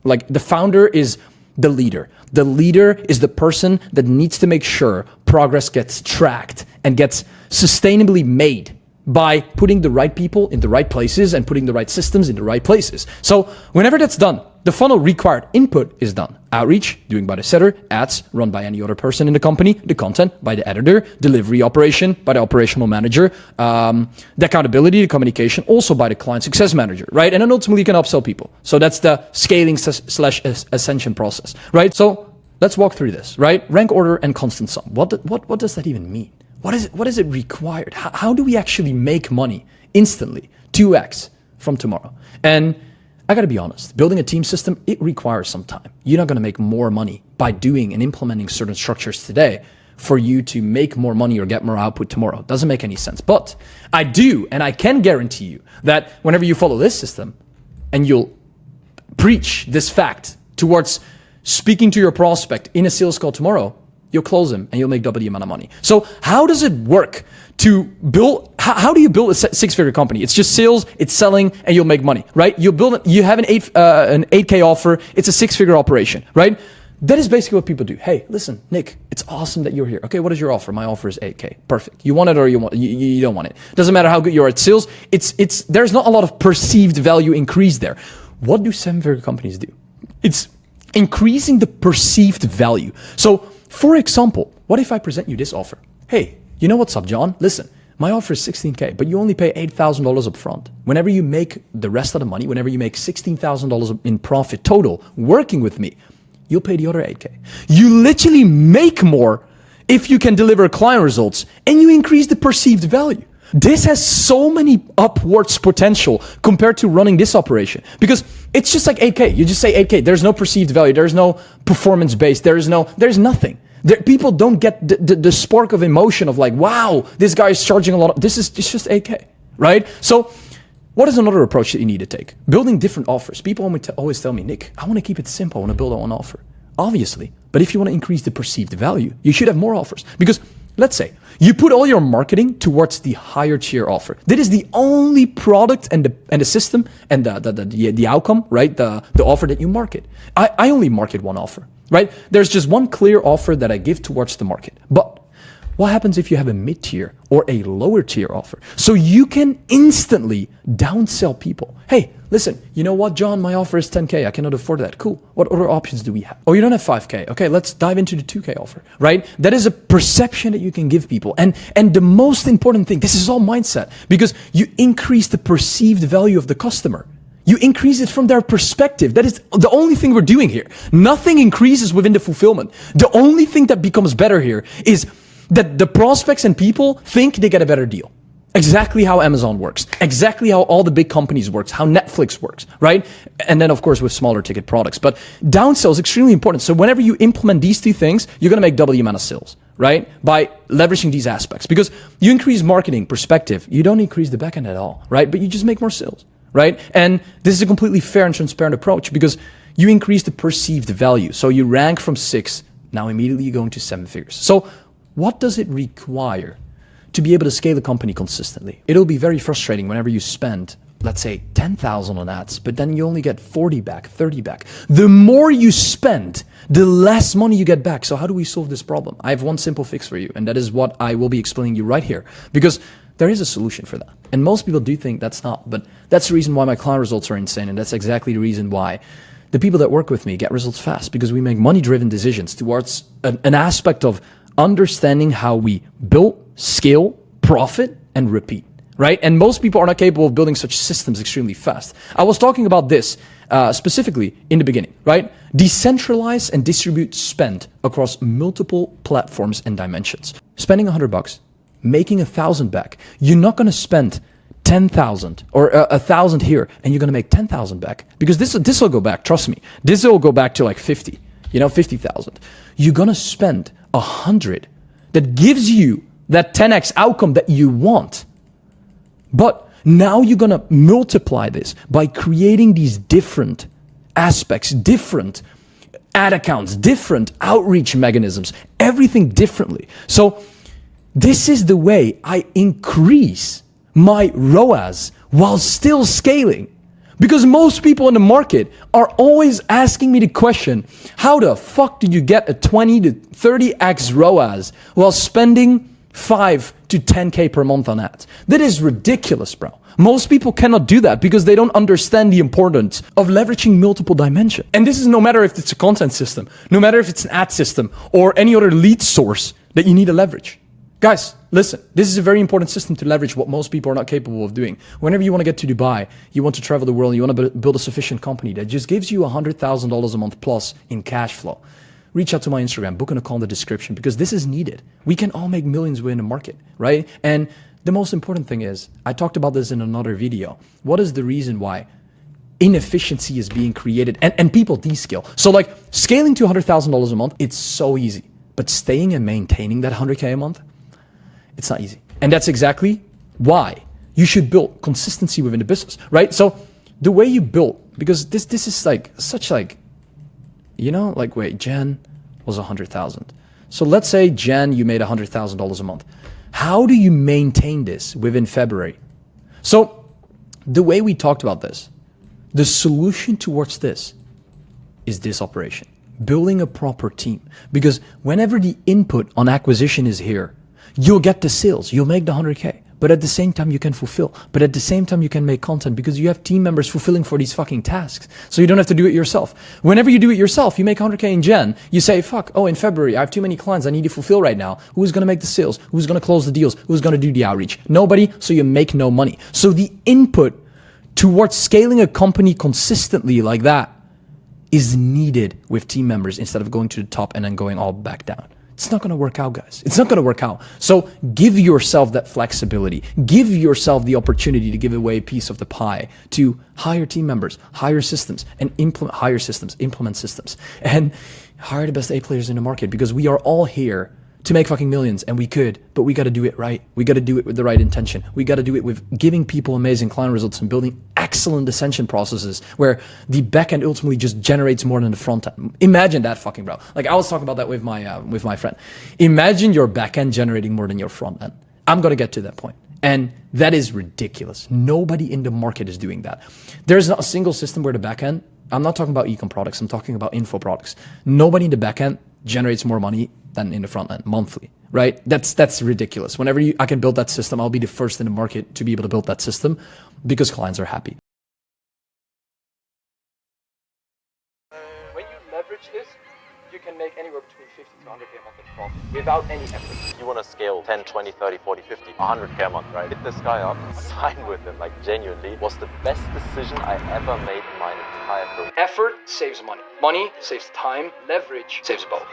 The founder is the leader. The leader is the person that needs to make sure progress gets tracked and gets sustainably made by putting the right people in the right places and putting the right systems in the right places. So whenever that's done, the funnel required input is done. Outreach, doing by the setter, ads, run by any other person in the company, the content by the editor, delivery operation by the operational manager, the accountability, the communication, also by the client success manager, right? And then ultimately you can upsell people. So that's the scaling slash ascension process, right? So let's walk through this, right? Rank order and constant sum. What does that even mean? What is it required? How do we actually make money instantly, 2x from tomorrow? And I gotta be honest, building a team system, it requires some time. You're not gonna make more money by doing and implementing certain structures today for you to make more money or get more output tomorrow. Doesn't make any sense. But I do, and I can guarantee you that whenever you follow this system and you'll preach this fact towards speaking to your prospect in a sales call tomorrow, you'll close them and you'll make double the amount of money. So how does it work to build? How do you build a 6-figure company? It's just sales, it's selling, and you'll make money, right? You have an 8K offer. It's a 6-figure operation, right? That is basically what people do. Hey, listen, Nick, it's awesome that you're here. Okay, what is your offer? My offer is 8K. Perfect. You want it or you don't want it. Doesn't matter how good you are at sales. There's not a lot of perceived value increase there. What do 7-figure companies do? It's increasing the perceived value. So, for example, what if I present you this offer? Hey, you know what's up, John? Listen, my offer is 16K, but you only pay $8,000 up front. Whenever you make the rest of the money, whenever you make $16,000 in profit total working with me, you'll pay the other 8K. You literally make more if you can deliver client results and you increase the perceived value. This has so many upwards potential compared to running this operation, because it's just like 8K. You just say 8K. There's no perceived value. There's no performance based. There's nothing. People don't get the spark of emotion of like, wow, this guy is charging a lot. It's just 8K, right? So What is another approach that you need to take? Building different offers. People always tell me, Nick, I want to keep it simple. I want to build one offer. Obviously. But if you want to increase the perceived value, you should have more offers. Because let's say you put all your marketing towards the higher tier offer. That is the only product and the system and the outcome, right? The offer that you market. I only market one offer, right? There's just one clear offer that I give towards the market. But what happens if you have a mid-tier or a lower tier offer? So you can instantly downsell people. Hey, listen, you know what, John? My offer is 10K. I cannot afford that. Cool. What other options do we have? Oh, you don't have 5K. Okay, let's dive into the 2K offer, right? That is a perception that you can give people. And the most important thing, this is all mindset, because you increase the perceived value of the customer. You increase it from their perspective. That is the only thing we're doing here. Nothing increases within the fulfillment. The only thing that becomes better here is that the prospects and people think they get a better deal. Exactly how Amazon works. Exactly how all the big companies works. How Netflix works, right? And then, of course, with smaller ticket products. But downsell is extremely important. So whenever you implement these two things, you're going to make double the amount of sales, right? By leveraging these aspects. Because you increase marketing perspective. You don't increase the backend at all, right? But you just make more sales, right? And this is a completely fair and transparent approach because you increase the perceived value. So you rank from 6, now immediately you go into 7 figures. So what does it require to be able to scale a company consistently? It'll be very frustrating whenever you spend, let's say, 10,000 on ads, but then you only get 40 back, 30 back. The more you spend, the less money you get back. So how do we solve this problem? I have one simple fix for you, and that is what I will be explaining you right here, because there is a solution for that. And most people do think that's not, but that's the reason why my client results are insane, and that's exactly the reason why the people that work with me get results fast, because we make money-driven decisions towards an aspect of understanding how we build, scale, profit, and repeat, right? And most people are not capable of building such systems extremely fast. I was talking about this specifically in the beginning, right? Decentralize and distribute spend across multiple platforms and dimensions. Spending $100, making 1,000 back. You're not going to spend 10,000 or 1,000 here and you're going to make 10,000 back, because this will go back. Trust me, this will go back to like 50, 50,000. You're going to spend 100 that gives you that 10x outcome that you want. But now you're going to multiply this by creating these different aspects, different ad accounts, different outreach mechanisms, everything differently. So this is the way I increase my ROAS while still scaling. Because most people in the market are always asking me the question, how the fuck do you get a 20 to 30x ROAS while spending 5 to 10K per month on ads? That is ridiculous, bro. Most people cannot do that because they don't understand the importance of leveraging multiple dimensions. And this is no matter if it's a content system, no matter if it's an ad system or any other lead source that you need to leverage. Guys, listen, this is a very important system to leverage what most people are not capable of doing. Whenever you want to get to Dubai, you want to travel the world, you want to build a sufficient company that just gives you $100,000 a month plus in cash flow. Reach out to my Instagram, book a call in the description, because this is needed. We can all make millions within the market, right? And the most important thing is, I talked about this in another video. What is the reason why inefficiency is being created and people descale? So like scaling to $100,000 a month, it's so easy. But staying and maintaining that 100K a month, it's not easy. And that's exactly why you should build consistency within the business, right? So the way you build, because this is like such like, wait, Jan was 100,000. So let's say Jan, you made $100,000 a month. How do you maintain this within February? So the way we talked about this, the solution towards this is this operation, building a proper team. Because whenever the input on acquisition is here, you'll get the sales, you'll make the 100K, but at the same time you can fulfill, but at the same time you can make content because you have team members fulfilling for these fucking tasks. So you don't have to do it yourself. Whenever you do it yourself, you make 100K in Jan, you say, fuck, in February, I have too many clients I need to fulfill right now. Who's going to make the sales? Who's going to close the deals? Who's going to do the outreach? Nobody, so you make no money. So the input towards scaling a company consistently like that is needed with team members instead of going to the top and then going all back down. It's not going to work out, guys. It's not going to work out. So give yourself that flexibility. Give yourself the opportunity to give away a piece of the pie to hire team members, hire systems, and implement systems, and hire the best A players in the market, because we are all here to make fucking millions, and we could, but we got to do it right. We got to do it with the right intention. We got to do it with giving people amazing client results and building excellent ascension processes where the back end ultimately just generates more than the front end. Imagine that fucking, bro. Like I was talking about that with my friend. Imagine your back end generating more than your front end. I'm going to get to that point. And that is ridiculous. Nobody in the market is doing that. There's not a single system where the back end, I'm not talking about ecom products, I'm talking about info products. Nobody in the back end generates more money than in the front end monthly, right? That's ridiculous. Whenever I can build that system, I'll be the first in the market to be able to build that system because clients are happy. When you leverage this, you can make anywhere between 50 to 100K a month in profit without any effort. You want to scale 10, 20, 30, 40, 50, 100K a month, right? Hit this guy up, sign with him, like genuinely, was the best decision I ever made in my entire career. Effort saves money. Money saves time. Leverage saves both.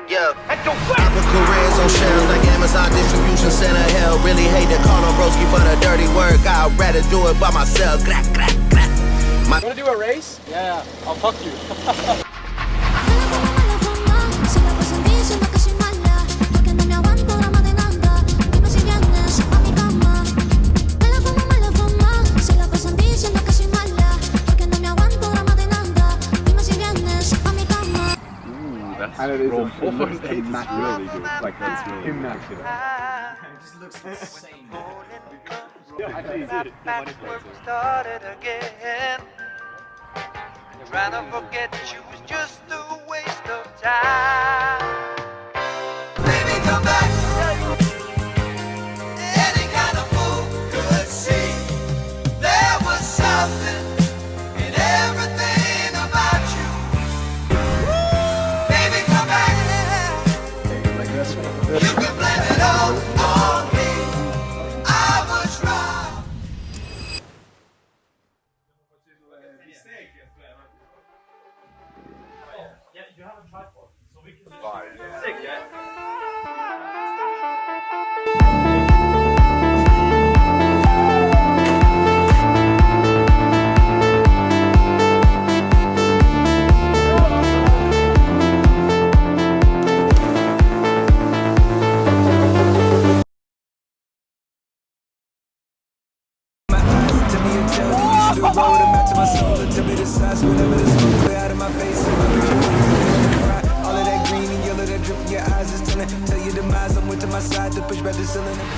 Yeah, our careers on shelves like Amazon distribution center. Hell, really hate to call on broski for the dirty work. I'd rather do it by myself. Wanna do a race? Yeah, I'll fuck you. And it is immaculately good. Like that's really immaculate. It just looks insane. Actually, started again. Trying to forget you was just a waste of time. Baby, come back. Any kind of fool could see there was something in everything about you. Baby, come back. You can blame it all on me. I was wrong.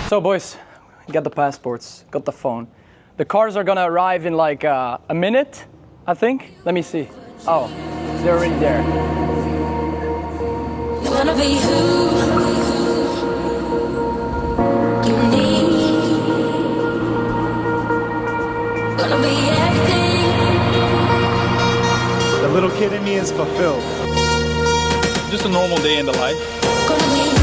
So boys, got the passports, got the phone. The cars are gonna arrive in like a minute, I think. Let me see. Oh, they're already there. You wanna be who you need. Gonna be acting. The little kid in me is fulfilled. Just a normal day in the life. Gonna be you.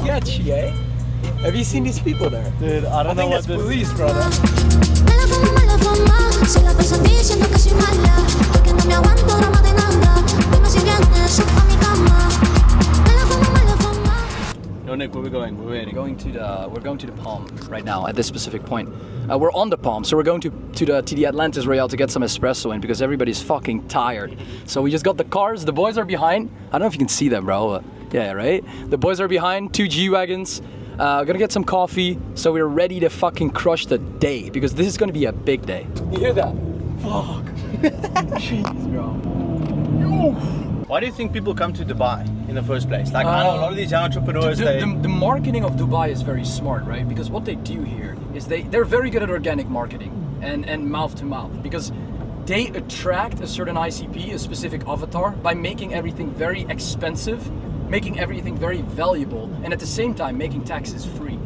Sketchy, eh? Have you seen these people there? Dude, I don't know what that's police, brother. No, Nick, where are we going? We're waiting. We're going to the Palm right now at this specific point. We're on the Palm, so we're going to the Atlantis Royale to get some espresso in because everybody's fucking tired. So we just got the cars. The boys are behind. I don't know if you can see them, bro. Yeah, right. The boys are behind. 2 G-wagons. Gonna get some coffee, so we're ready to fucking crush the day because this is gonna be a big day. You hear that? Fuck. Jeez, bro. Why do you think people come to Dubai in the first place? Like, I know a lot of these young entrepreneurs, the marketing of Dubai is very smart, right? Because what they do here is they're very good at organic marketing and mouth to mouth because they attract a certain ICP, a specific avatar, by making everything very expensive, making everything very valuable, and at the same time making taxes free.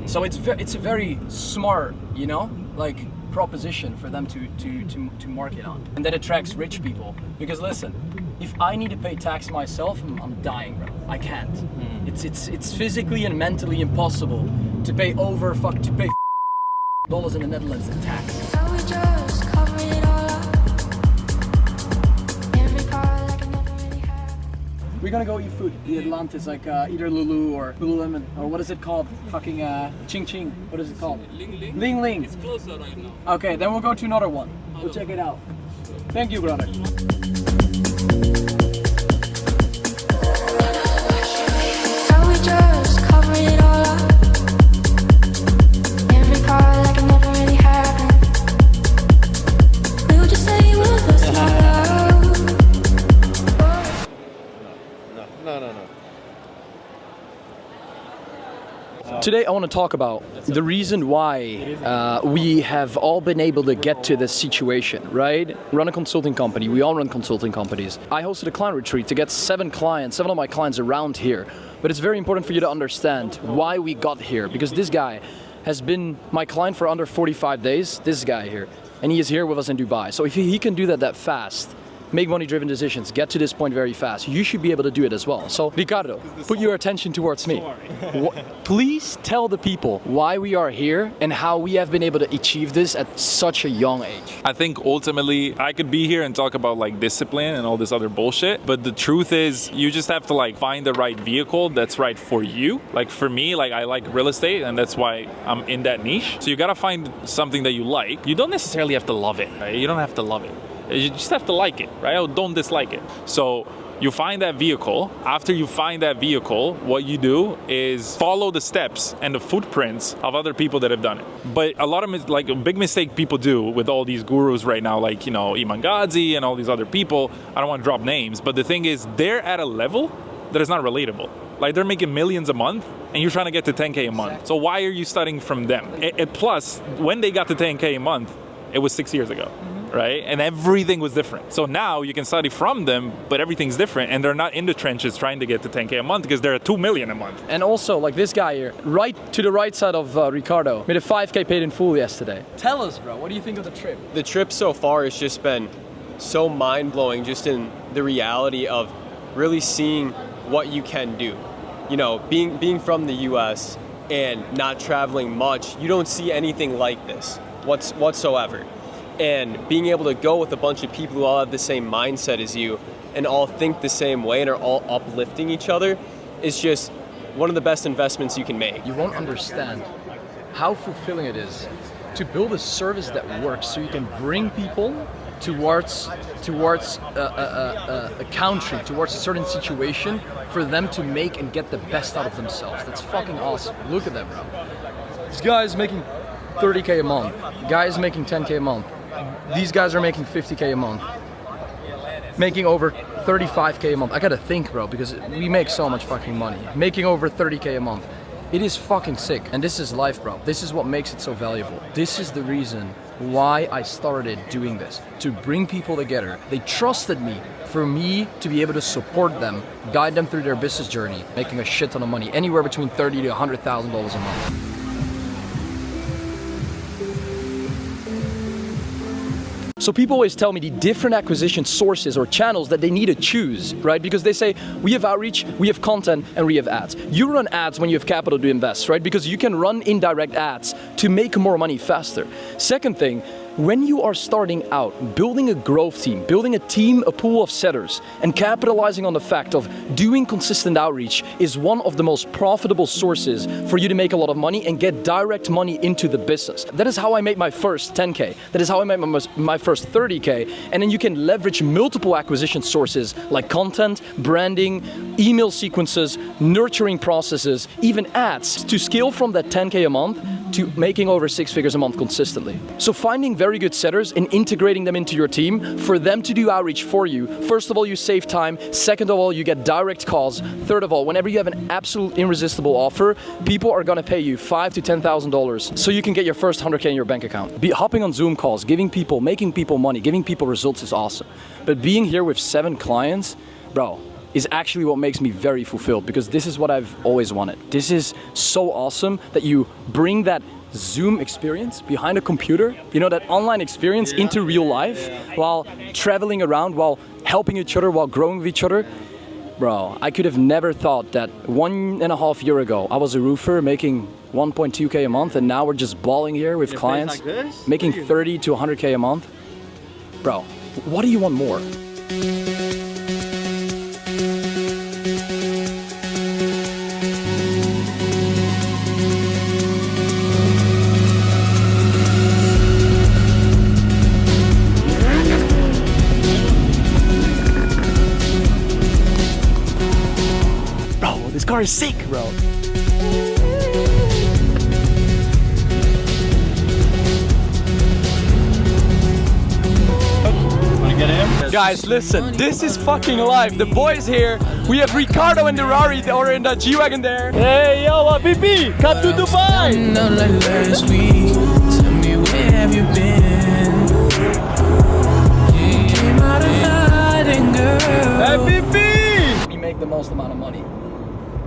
So it's a very smart, you know, like proposition for them to market on, and that attracts rich people. Because listen, if I need to pay tax myself, I'm dying, bro. I can't. It's physically and mentally impossible to pay dollars in the Netherlands in tax. We're gonna go eat food. The Atlantis, like either Lulu or Lululemon, or what is it called? Fucking Ching Ching. What is it called? Ling Ling. Ling Ling. It's closer right now. Okay, then we'll go to another one. We'll check it out. Thank you, brother. Today I want to talk about the reason why we have all been able to get to this situation, right? Run a consulting company, we all run consulting companies. I hosted a client retreat to get 7 of my clients around here. But it's very important for you to understand why we got here, because this guy has been my client for under 45 days, this guy here, and he is here with us in Dubai. So if he can do that fast, make money-driven decisions, get to this point very fast, you should be able to do it as well. So, Ricardo, put your attention towards me. Please tell the people why we are here and how we have been able to achieve this at such a young age. I think ultimately I could be here and talk about like discipline and all this other bullshit, but the truth is you just have to like find the right vehicle that's right for you. Like for me, like I like real estate and that's why I'm in that niche. So you gotta find something that you like. You don't necessarily have to love it, right? You don't have to love it. You just have to like it, right? Or don't dislike it. So you find that vehicle. After you find that vehicle, what you do is follow the steps and the footprints of other people that have done it. But a lot of like a big mistake people do with all these gurus right now, like, you know, Iman Gadzhi and all these other people, I don't want to drop names, but the thing is they're at a level that is not relatable. Like they're making millions a month and you're trying to get to 10K a month. So why are you studying from them? Plus, when they got to 10K a month, it was 6 years ago. Right? And everything was different. So now you can study from them, but everything's different and they're not in the trenches trying to get to 10K a month because they're at 2 million a month. And also, like this guy here, right to the right side of Ricardo, made a 5K paid in full yesterday. Tell us, bro, what do you think of the trip? The trip so far has just been so mind-blowing, just in the reality of really seeing what you can do. You know, being from the US and not traveling much, you don't see anything like this whatsoever. And being able to go with a bunch of people who all have the same mindset as you and all think the same way and are all uplifting each other is just one of the best investments you can make. You won't understand how fulfilling it is to build a service that works so you can bring people towards a country, towards a certain situation for them to make and get the best out of themselves. That's fucking awesome. Look at that, bro. This guy is making 30K a month. Guy is making 10K a month. These guys are making 50K a month, making over 35K a month. I gotta think, bro, because we make so much fucking money. Making over 30K a month. It is fucking sick. And this is life, bro. This is what makes it so valuable. This is the reason why I started doing this, to bring people together. They trusted me for me to be able to support them, guide them through their business journey, making a shit ton of money, anywhere between $30,000 to $100,000 a month. So people always tell me the different acquisition sources or channels that they need to choose, right? Because they say, we have outreach, we have content, and we have ads. You run ads when you have capital to invest, right? Because you can run indirect ads to make more money faster. Second thing, when you are starting out, building a growth team, building a team, a pool of setters, and capitalizing on the fact of doing consistent outreach is one of the most profitable sources for you to make a lot of money and get direct money into the business. That is how I made my first 10K. That is how I made my first 30K. And then you can leverage multiple acquisition sources like content, branding, email sequences, nurturing processes, even ads to scale from that 10K a month to making over 6 figures a month consistently. So finding very good setters and integrating them into your team for them to do outreach for you. First of all, you save time. Second of all, you get direct calls. Third of all, whenever you have an absolute irresistible offer, people are gonna pay you $5,000 to $10,000 so you can get your first 100K in your bank account. Hopping on Zoom calls, making people money, giving people results is awesome. But being here with 7 clients, bro, is actually what makes me very fulfilled, because this is what I've always wanted. This is so awesome that you bring that Zoom experience behind a computer, you know, that online experience into real life while traveling around, while helping each other, while growing with each other. Bro, I could have never thought that 1.5 years ago, I was a roofer making 1.2K a month, and now we're just balling here with clients, making 30 to 100K a month. Bro, what do you want more? This car is sick, bro. Wanna get in? Guys, listen, this is fucking live. The boys here. We have Ricardo and the Rari or in the G-Wagon there. Hey, yo, BB, come to Dubai. Like last week, tell me where have you been? You came out of hiding, girl. Hey, BB. We make the most amount of money.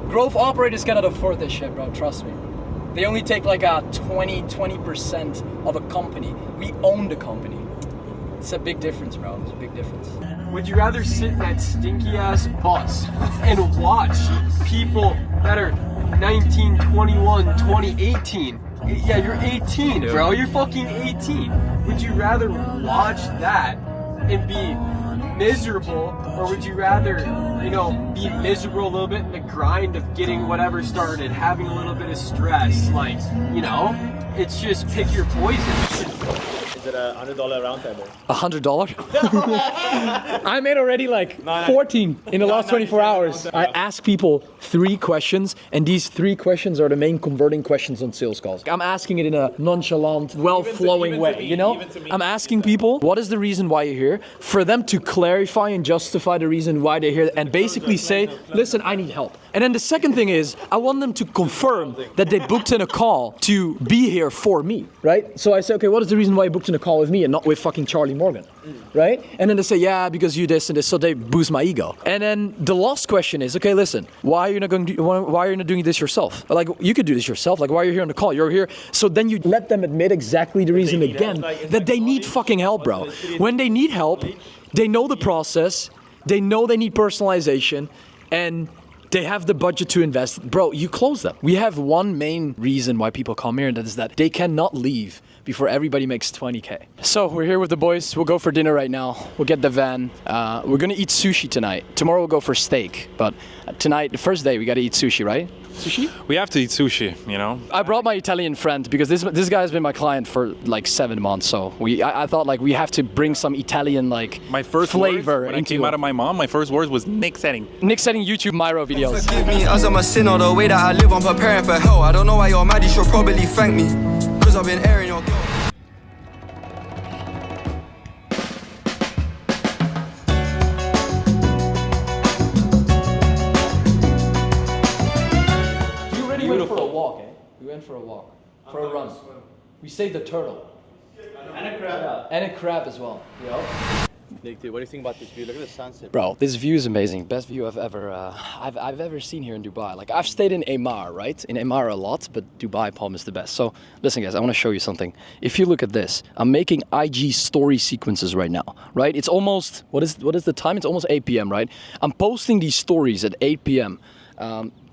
Growth operators cannot afford this shit, bro, trust me. They only take like a 20% of a company. We own the company. It's a big difference, bro, it's a big difference. Would you rather sit in that stinky ass bus and watch people that are 19, 21, 20, 18? Yeah, you're 18, bro, you're fucking 18. Would you rather watch that and be miserable, or would you rather, you know, be miserable a little bit in the grind of getting whatever started, having a little bit of stress, like, you know, it's just pick your poison. Is it a $100 round table? $100? I made already like 14 in the last 24 hours. I ask people 3 questions, and these 3 questions are the main converting questions on sales calls. I'm asking it in a nonchalant, well-flowing way, you know? I'm asking people, what is the reason why you're here? For them to clarify and justify the reason why they're here, and basically say, listen, I need help. And then the second thing is, I want them to confirm that they booked in a call to be here for me, right? So I say, okay, what is the reason why you booked in a call with me and not with fucking Charlie Morgan, right? And then they say, yeah, because you this and this, so they boost my ego. And then the last question is, okay, listen, why are you not doing this yourself? Like, you could do this yourself. Like, why are you here on the call? You're here. So then you let them admit exactly the reason again that they need fucking help, bro. When they need help, they know the process, they know they need personalization, and they have the budget to invest. Bro, you close them. We have one main reason why people come here, and that is that they cannot leave before everybody makes 20K. So we're here with the boys. We'll go for dinner right now. We'll get the van. We're gonna eat sushi tonight. Tomorrow we'll go for steak. But tonight, the first day, we gotta eat sushi, right? Sushi? We have to eat sushi, you know? I brought my Italian friend because this guy has been my client for like 7 months. So I thought like we have to bring some Italian like my first flavor when I came out of my mom, my first words was Nik Setting. Nik Setting YouTube Myro videos. Forgive me as I'm a sinner, the way that I live, I'm preparing for hell. I don't know why you're mad, you should probably thank me, cause I've been airing your girl. We went for a walk, for a run. We saved a turtle. And a crab. Yeah. And a crab as well. Yeah. Nick, dude, what do you think about this view? Look at the sunset. Bro, this view is amazing. Best view I've ever seen here in Dubai. Like, I've stayed in Emaar, right? In Emaar a lot, but Dubai Palm is the best. So listen guys, I want to show you something. If you look at this, I'm making IG story sequences right now, right? It's almost, what is the time? It's almost 8 p.m., right? I'm posting these stories at 8 p.m.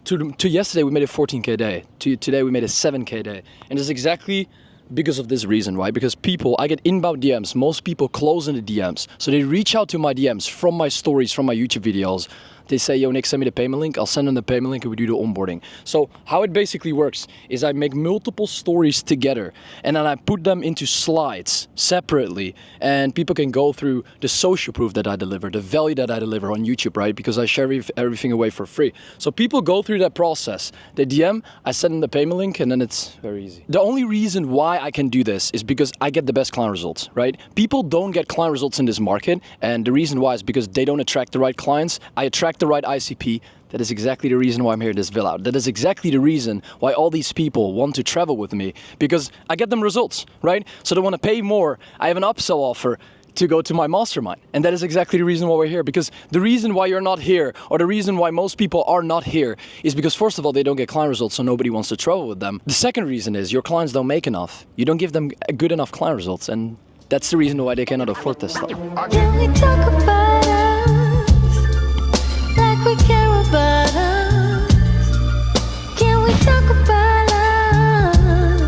To yesterday, we made a 14K day. To today, we made a 7K day. And it's exactly because of this reason, right? Because I get inbound DMs. Most people close in the DMs. So they reach out to my DMs from my stories, from my YouTube videos. They say, yo, Nik, send me the payment link. I'll send them the payment link and we do the onboarding. So how it basically works is I make multiple stories together and then I put them into slides separately, and people can go through the social proof that I deliver, the value that I deliver on YouTube, right? Because I share everything away for free. So people go through that process. They DM, I send them the payment link, and then it's very easy. The only reason why I can do this is because I get the best client results, right? People don't get client results in this market, and the reason why is because they don't attract the right clients. I attract the right ICP. That is exactly the reason why I'm here at this villa. That is exactly the reason why all these people want to travel with me, because I get them results, right? So they want to pay more. I have an upsell offer to go to my mastermind. And that is exactly the reason why we're here, because the reason why you're not here, or the reason why most people are not here, is because first of all, they don't get client results, so nobody wants to travel with them. The second reason is your clients don't make enough. You don't give them good enough client results, and that's the reason why they cannot afford this stuff. Can we talk about us like we can? talk about love,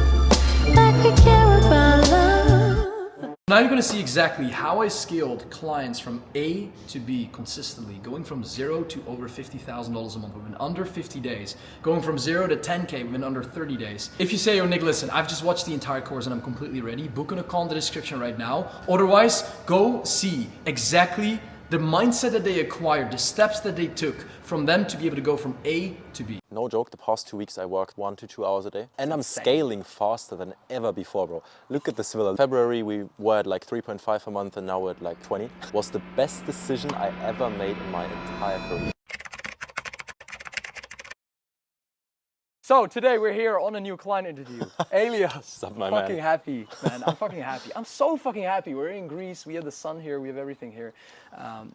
like we care about love. Now you're going to see exactly how I scaled clients from A to B consistently, going from 0 to over $50,000 a month within under 50 days, going from 0 to 10K within under 30 days. If you say, oh Nick, listen, I've just watched the entire course and I'm completely ready, book on a call in the description right now. Otherwise, go see exactly the mindset that they acquired, the steps that they took from them to be able to go from A to B. No joke, the past 2 weeks I worked 1 to 2 hours a day. And I'm scaling faster than ever before, bro. Look at this villa. February we were at like 3.5 a month and now we're at like 20. Was the best decision I ever made in my entire career. So today we're here on a new client interview. Elias, up, my fucking man? happy, man. I'm fucking happy. I'm so fucking happy. We're in Greece. We have the sun here. We have everything here.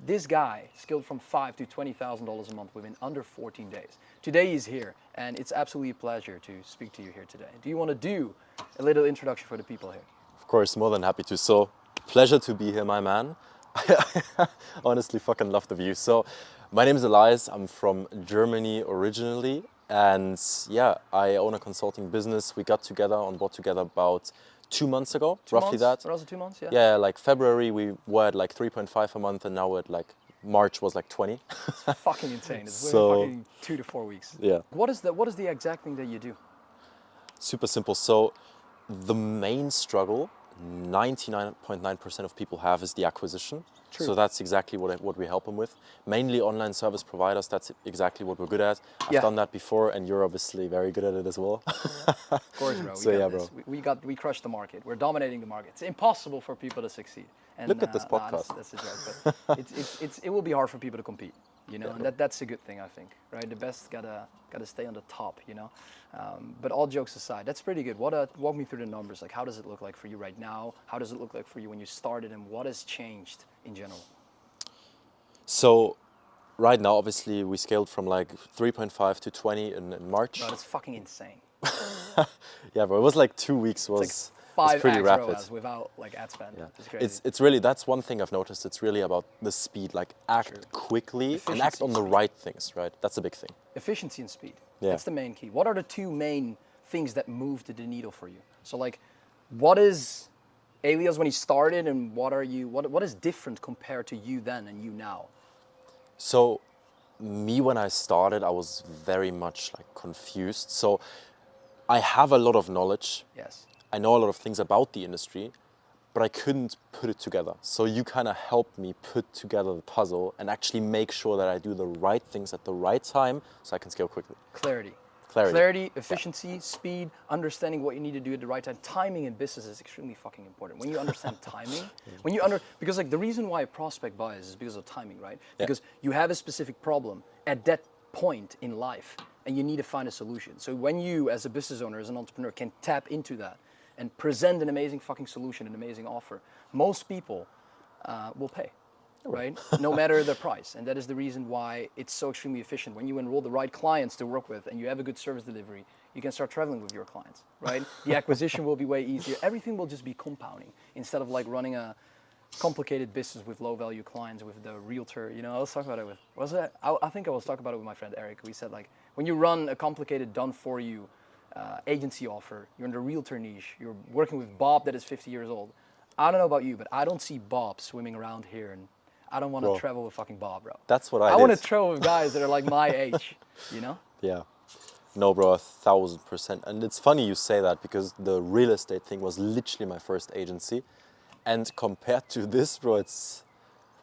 This guy scaled from $5,000 to $20,000 a month within under 14 days. Today he's here, and it's absolutely a pleasure to speak to you here today. Do you want to do a little introduction for the people here? Of course, more than happy to. So, pleasure to be here, my man. I honestly fucking love the view. So, my name is Elias. I'm from Germany originally. And yeah, I own a consulting business. We got together, on board together about 2 months ago, roughly that. Around 2 months, yeah. Yeah, like February we were at like 3.5 a month and now we're at like March was like 20. It's fucking insane. It's So, fucking 2 to 4 weeks. Yeah. What is the exact thing that you do? Super simple. So the main struggle 99.9% of people have is the acquisition. True. So that's exactly what we help them with. Mainly online service providers, that's exactly what we're good at. I've done that before and you're obviously very good at it as well. Of course, bro. So yeah, bro. We crushed the market. We're dominating the market. It's impossible for people to succeed. And, Look at this podcast. That's a joke, but it will be hard for people to compete, you know, and that's a good thing, I think, right? The best gotta stay on the top, you know. But all jokes aside, that's pretty good. Walk me through the numbers. Like, how does it look like for you right now? How does it look like for you when you started, and what has changed in general? So right now, obviously, we scaled from like 3.5 to 20 in March. Bro, that's fucking insane. Yeah, bro, it was like 2 weeks was pretty rapid. ROAS without like ad spend. Yeah. It's crazy. It's really, that's one thing I've noticed. It's really about the speed, like act quickly and act on the right things, right? That's a big thing. Efficiency and speed. Yeah. That's the main key. What are the two main things that moved the needle for you? So like, what is Elias when he started, and what is different compared to you then and you now? So me, when I started, I was very much like confused. So I have a lot of knowledge. Yes. I know a lot of things about the industry, but I couldn't put it together. So you kind of helped me put together the puzzle and actually make sure that I do the right things at the right time so I can scale quickly. Clarity, efficiency, speed, understanding what you need to do at the right time. Timing in business is extremely fucking important. When you understand timing, because like the reason why a prospect buys is because of timing, right? Because you have a specific problem at that point in life and you need to find a solution. So when you, as a business owner, as an entrepreneur, can tap into that and present an amazing fucking solution, an amazing offer, most people will pay. Right? No matter the price. And that is the reason why it's so extremely efficient. When you enroll the right clients to work with and you have a good service delivery, you can start traveling with your clients, right? The acquisition will be way easier. Everything will just be compounding instead of like running a complicated business with low value clients with the realtor. You know, I was talking about it with, I think I was talking about it with my friend Eric. We said like, when you run a complicated done for you agency offer, you're in the realtor niche, you're working with Bob that is 50 years old. I don't know about you, but I don't see Bob swimming around here, and I don't want to travel with fucking Bob, bro. That's what I want to travel with guys that are like my age, you know? Yeah. No, bro, 1000%. And it's funny you say that because the real estate thing was literally my first agency. And compared to this, bro, it's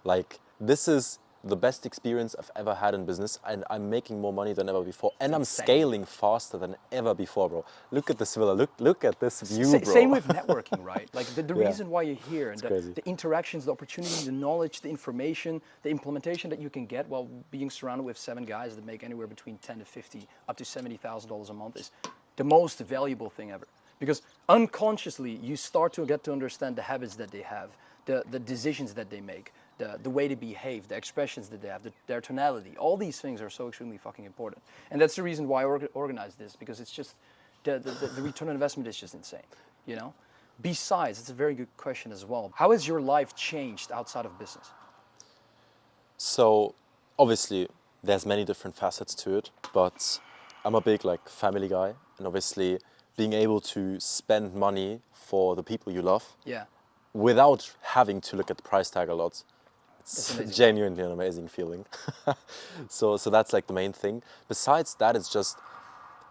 like, this is the best experience I've ever had in business, and I'm making more money than ever before, and I'm scaling faster than ever before, bro. Look at this villa, look at this view, bro. Same with networking, right? Like the reason why you're here, and the interactions, the opportunity, the knowledge, the information, the implementation that you can get while being surrounded with 7 guys that make anywhere between 10 to 50 up to $70,000 a month is the most valuable thing ever. Because unconsciously, you start to get to understand the habits that they have, the decisions that they make, the way they behave, the expressions that they have, their tonality. All these things are so extremely fucking important. And that's the reason why I organized this, because it's just, the return on investment is just insane, you know? Besides, it's a very good question as well. How has your life changed outside of business? So, obviously, there's many different facets to it, but I'm a big like family guy, and obviously being able to spend money for the people you love, Yeah. without having to look at the price tag a lot, That's it's amazing. genuinely an amazing feeling. So that's like the main thing. Besides that, it's just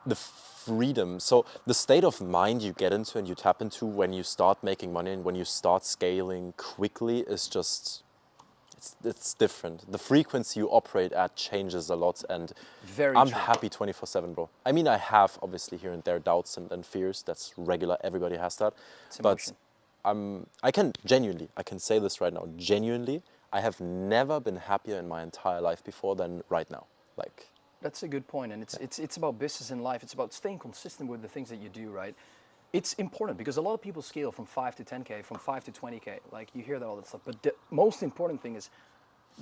the freedom. So the state of mind you get into and you tap into when you start making money and when you start scaling quickly is just, it's different. The frequency you operate at changes a lot, and Very I'm true. happy 24/7, bro. I mean, I have obviously here and there doubts and fears. That's regular. Everybody has that. But I can say this right now, genuinely, I have never been happier in my entire life before than right now. Like, That's a good point, and it's about business and life. It's about staying consistent with the things that you do, right? It's important because a lot of people scale from 5 to 10K, from 5 to 20K. Like, you hear that all that stuff. But the most important thing is,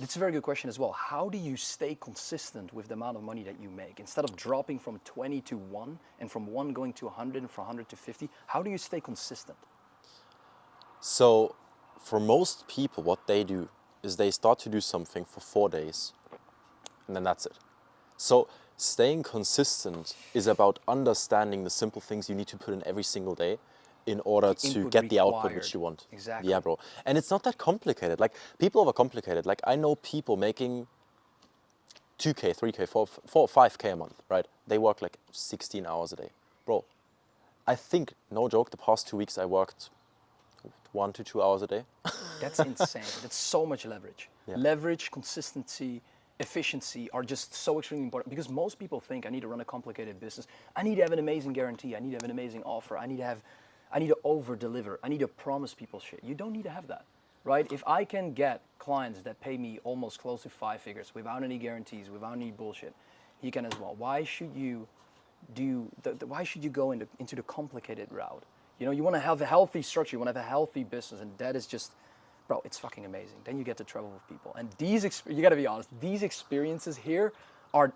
it's a very good question as well. How do you stay consistent with the amount of money that you make? Instead of dropping from 20 to 1 and from 1 going to 100 and from 100 to 50, how do you stay consistent? so for most people, what they do is they start to do something for 4 days, and then that's it. So staying consistent is about understanding the simple things you need to put in every single day in order to input get the output required. which you want. Exactly. Yeah, bro. And it's not that complicated. Like, people overcomplicate it. Like, I know people making 2K, 3K, 4, 5K a month, right? They work like 16 hours a day. Bro, I think, no joke, the past 2 weeks I worked 1 to 2 hours a day. That's insane. That's so much leverage. Yeah. Leverage, consistency, efficiency are just so extremely important, because most people think, I need to run a complicated business. I need to have an amazing guarantee. I need to have an amazing offer. I need to over deliver. I need to promise people shit. You don't need to have that, right? If I can get clients that pay me almost close to 5 figures without any guarantees, without any bullshit, you can as well. Why should you why should you go into the complicated route? You know, you want to have a healthy structure, you want to have a healthy business, and that is just, bro, it's fucking amazing. Then you get to travel with people, and you got to be honest, these experiences here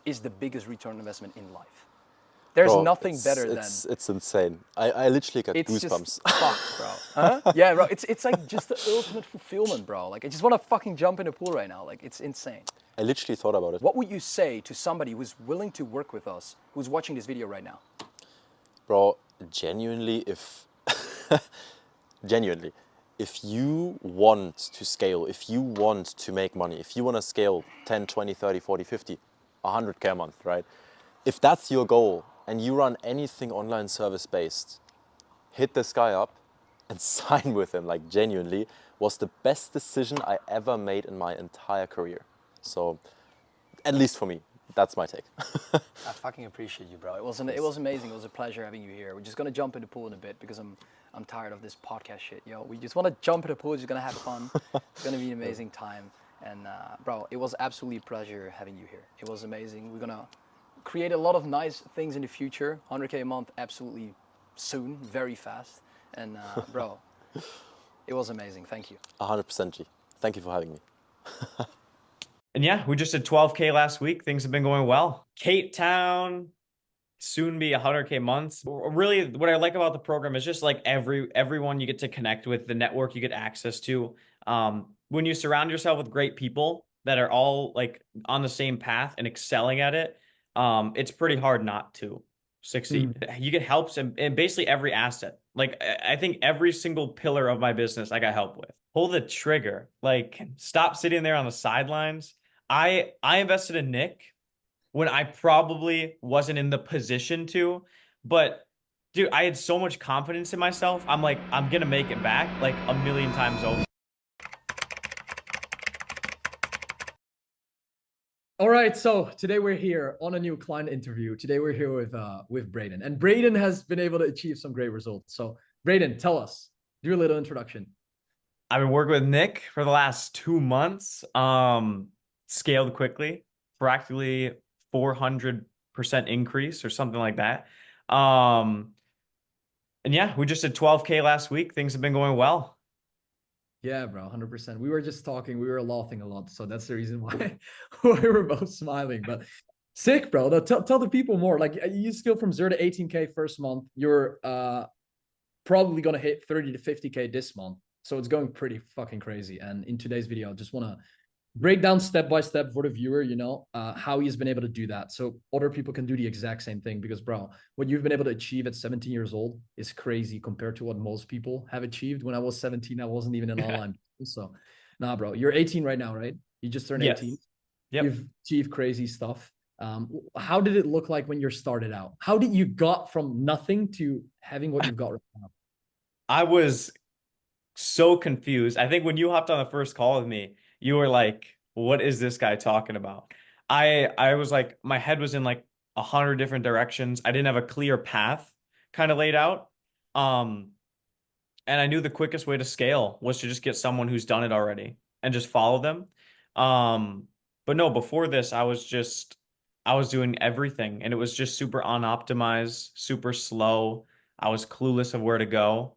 is the biggest return on investment in life. There's Bro, nothing better than. It's insane. I literally get It's goosebumps. just fuck, bro. Huh? Yeah, bro. It's like just the ultimate fulfillment, bro. Like, I just want to fucking jump in the pool right now. Like, it's insane. I literally thought about it. What would you say to somebody who's willing to work with us, who's watching this video right now? Bro, genuinely, if you want to scale, if you want to make money, if you want to scale 10, 20, 30, 40, 50, 100K a month, right? If that's your goal and you run anything online service based, hit this guy up and sign with him. Like, genuinely was the best decision I ever made in my entire career. So, at least for me, that's my take. I fucking appreciate you, bro. It was amazing. It was a pleasure having you here. We're just gonna jump in the pool in a bit because I'm tired of this podcast shit, yo. We just want to jump in the pool. We're just gonna have fun. It's gonna be an amazing time. And bro, it was absolutely a pleasure having you here. It was amazing. We're gonna create a lot of nice things in the future. 100K a month, absolutely soon, very fast. And bro, it was amazing. Thank you. 100%, G. Thank you for having me. And yeah, we just did 12K last week. Things have been going well. Cape Town, soon be 100K months. Really, what I like about the program is just like everyone you get to connect with, the network you get access to. When you surround yourself with great people that are all like on the same path and excelling at it, it's pretty hard not to succeed. You get helps in basically every asset. Like, I think every single pillar of my business I got help with. Pull the trigger. Like, stop sitting there on the sidelines. I invested in Nik when I probably wasn't in the position to, but dude, I had so much confidence in myself. I'm like, I'm gonna make it back like a million times over. All right, so today we're here on a new client interview. Today we're here with Braden, and Braden has been able to achieve some great results. So Braden, tell us, do a little introduction. I've been working with Nik for the last 2 months. Scaled quickly, practically 400% increase or something like that. And yeah, we just did 12K last week. Things have been going well. Yeah, bro, 100%. We were just talking, we were laughing a lot, so that's the reason why we were both smiling. But sick, bro. Tell the people more. Like, you scaled from 0 to 18K first month. You're probably gonna hit 30 to 50K this month. So it's going pretty fucking crazy. And in today's video, I just want to break down step by step for the viewer, how he's been able to do that. So other people can do the exact same thing because, bro, what you've been able to achieve at 17 years old is crazy compared to what most people have achieved. When I was 17, I wasn't even an online. So, nah, bro, you're 18 right now, right? You just turned 18. Yep. You've achieved crazy stuff. How did it look like when you started out? How did you got from nothing to having what you've got right now? I was so confused. I think when you hopped on the first call with me, you were like, what is this guy talking about? I was like, my head was in like 100 different directions. I didn't have a clear path kind of laid out. And I knew the quickest way to scale was to just get someone who's done it already and just follow them. But no, before this, I was doing everything and it was just super unoptimized, super slow. I was clueless of where to go.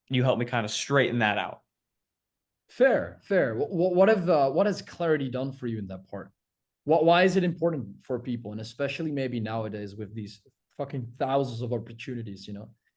You helped me kind of straighten that out. Fair. What has clarity done for you in that part? Why is it important for people, and especially maybe nowadays with these fucking thousands of opportunities?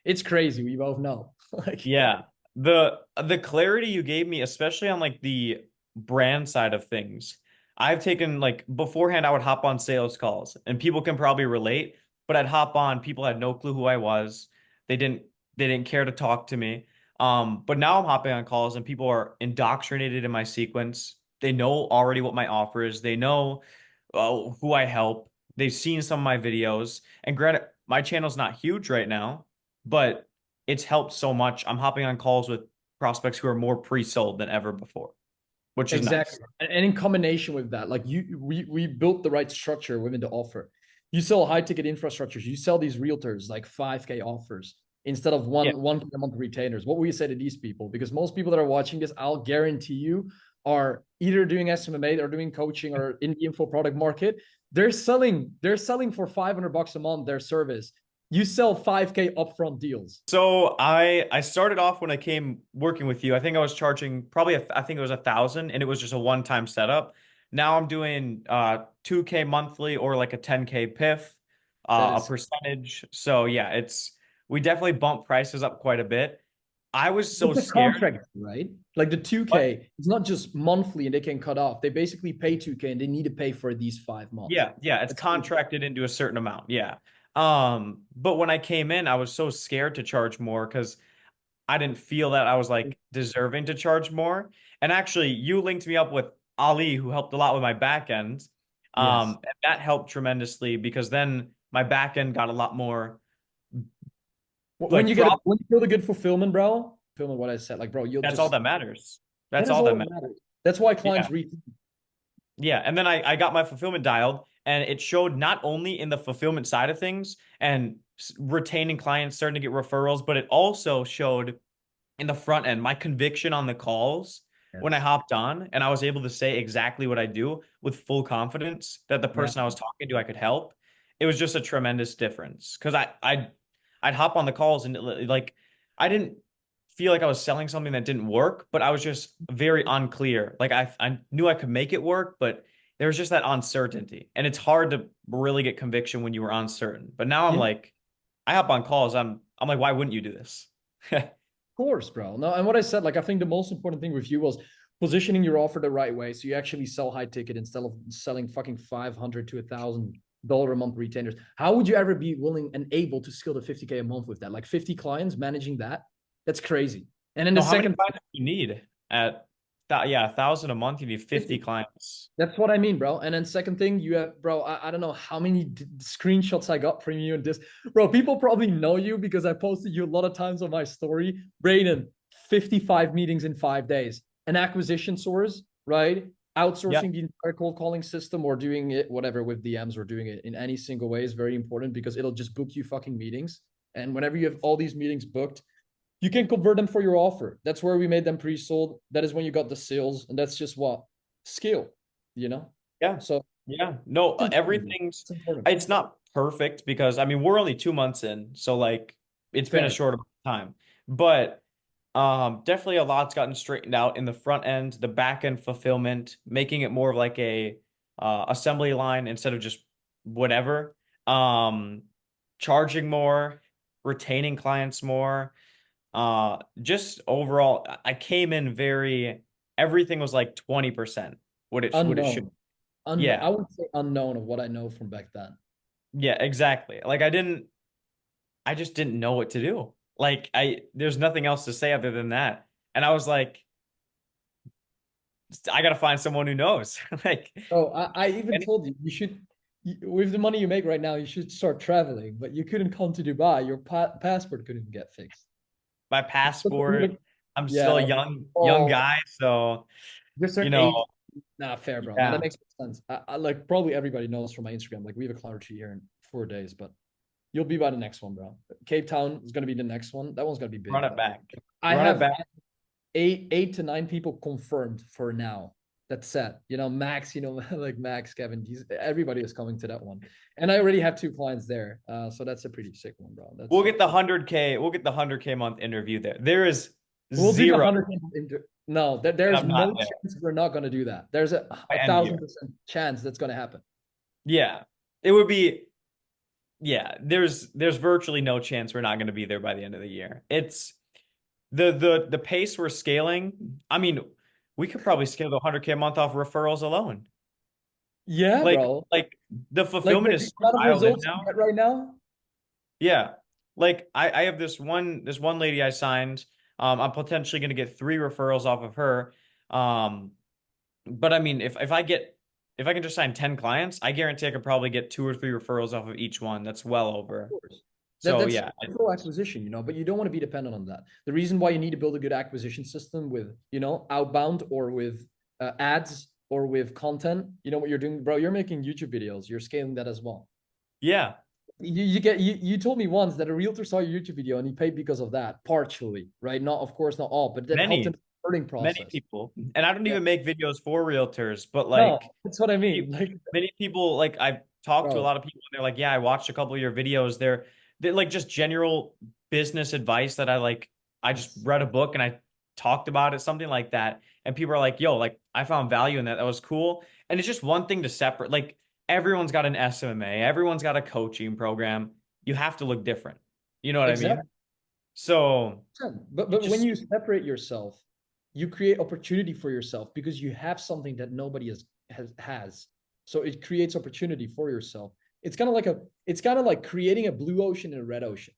It's crazy. We both know. Yeah. The clarity you gave me, especially on like the brand side of things. I've taken like beforehand, I would hop on sales calls and people can probably relate, but I'd hop on, people had no clue who I was. They didn't care to talk to me. But now I'm hopping on calls and people are indoctrinated in my sequence. They know already what my offer is. They know who I help. They've seen some of my videos. And granted, my channel's not huge right now, but it's helped so much. I'm hopping on calls with prospects who are more pre-sold than ever before, which is Exactly. nice. And in combination with that, like we built the right structure within the offer. You sell high ticket infrastructures. You sell these realtors like 5K offers instead of one a month retainers. What will you say to these people? Because most people that are watching this, I'll guarantee you, are either doing SMMA or doing coaching or in the info product market. They're selling for $500 a month their service. You sell 5K upfront deals. So I started off when I came working with you. I think I was charging probably I think it was 1,000 and it was just a one-time setup. Now I'm doing 2K monthly or like a 10K PIF, a percentage. So yeah, we definitely bump prices up quite a bit. I was so It's a scared. contract, right? Like the 2K, it's not just monthly and they can cut off. They basically pay 2K and they need to pay for these 5 months. Yeah, it's contracted into a certain amount. Yeah. But when I came in, I was so scared to charge more because I didn't feel that I was like deserving to charge more. And actually, you linked me up with Ali, who helped a lot with my back end. And that helped tremendously because then my back end got a lot more. When you feel the good fulfillment, bro, fulfillment, what I said, like, bro, that's all that matters. That That's is all that matters. That's why clients read. Yeah, and then I got my fulfillment dialed, and it showed not only in the fulfillment side of things and retaining clients, starting to get referrals, but it also showed in the front end my conviction on the calls when I hopped on, and I was able to say exactly what I do with full confidence that the person I was talking to I could help. It was just a tremendous difference because I'd hop on the calls and like I didn't feel like I was selling something that didn't work, but I was just very unclear. Like I knew I could make it work, but there was just that uncertainty. And it's hard to really get conviction when you were uncertain. But now I'm like, I hop on calls. I'm like, why wouldn't you do this? Of course, bro. No, and what I said, like, I think the most important thing with you was positioning your offer the right way. So you actually sell high ticket instead of selling fucking $500 to $1,000 a month retainers. How would you ever be willing and able to scale to 50K a month with that? Like 50 clients managing that? That's crazy. And then the how many second clients do you need at that? Yeah, 1,000 a month. You need 50 clients. That's what I mean, bro. And then second thing, you have, bro, I don't know how many screenshots I got from you and this. Bro, people probably know you because I posted you a lot of times on my story. Brayden, 55 meetings in 5 days. An acquisition source, right? Outsourcing the entire cold calling system or doing it, whatever, with DMs or doing it in any single way is very important because it'll just book you fucking meetings. And whenever you have all these meetings booked, you can convert them for your offer. That's where we made them pre-sold. That is when you got the sales. And that's just what? Skill, Yeah. So yeah, no, everything's it's not perfect because I mean we're only 2 months in, so like it's been a short amount of time. But definitely a lot's gotten straightened out in the front end, the back end fulfillment, making it more of like a assembly line instead of just whatever. Charging more, retaining clients more. Just overall, I came in very everything was like 20% what it should. Unknown. Yeah. I would say unknown of what I know from back then. Yeah, exactly. Like I just didn't know what to do. Like there's nothing else to say other than that. And I was like, I gotta find someone who knows. Like, Oh, I even told you with the money you make right now, you should start traveling, but you couldn't come to Dubai. Your passport couldn't get fixed. my passport, I'm still a Yeah. young guy, so Just you turn know, 8. Nah, fair, bro. yeah. That makes sense. I like probably everybody knows from my Instagram. Like we have a clarity here in 4 days, but you'll be by the next one, bro. Cape Town is gonna be the next one. That one's gonna be big. Run it back. I Run have it back. 8 to 9 people confirmed for now. That's set. Max, like Max, Kevin, everybody is coming to that one. And I already have 2 clients there. So that's a pretty sick one, bro. We'll get the 100K. We'll get the 100K month interview there. There is we'll zero. do the 100K no, there's no chance we're not going to do that. There's a 1,000% chance that's going to happen. Yeah, it would be. Yeah, there's virtually no chance we're not going to be there by the end of the year. It's the pace we're scaling. I mean, we could probably scale the 100K a month off referrals alone. Yeah, bro. Like the fulfillment is so dialed in now. Right now. Yeah, like I have this one lady I signed. I'm potentially going to get 3 referrals off of her. But I mean, if I can just sign 10 clients, I guarantee I could probably get 2 or 3 referrals off of each one. That's well over. Of course. So that's yeah, full acquisition, but you don't want to be dependent on that. The reason why you need to build a good acquisition system with, outbound or with ads or with content, what you're doing, bro, you're making YouTube videos, you're scaling that as well. Yeah. You told me once that a realtor saw your YouTube video and he paid because of that, partially, right? Not, of course, not all, but that helped him learning process. Many people, and I don't even make videos for realtors, but like, no, that's what I mean. Like many people, like I've talked to a lot of people, and they're like, yeah, I watched a couple of your videos. They're like just general business advice that I just read a book and I talked about it, something like that. And people are like, yo, like I found value in that. That was cool. And it's just one thing to separate, like everyone's got an SMMA, everyone's got a coaching program. You have to look different. You know what I mean? So, but when you separate yourself, you create opportunity for yourself because you have something that nobody has. So it creates opportunity for yourself. It's kind of like creating a blue ocean and a red ocean.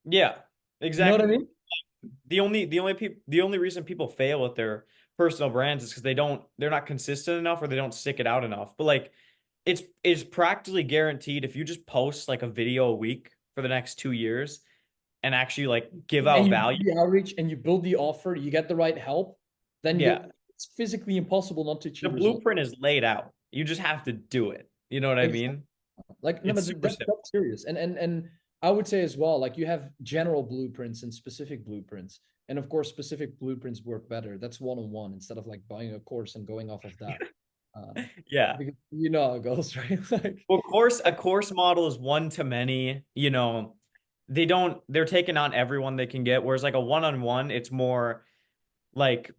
Yeah, exactly. You know what I mean? The only reason people fail with their personal brands is because they're not consistent enough or they don't stick it out enough. But like it's practically guaranteed if you just post like a video a week for the next 2 years and actually like give out value, the outreach, and you build the offer, you get the right help, then it's physically impossible not to achieve. The blueprint is laid out. You just have to do it. You know what I mean? Like, no, but that's serious. And I would say as well, like you have general blueprints and specific blueprints. And of course, specific blueprints work better. That's one-on-one instead of like buying a course and going off of that. Yeah. Because you know how it goes, right? Like, well, a course model is one to many, they're taking on everyone they can get. Whereas like a one-on-one, it's more like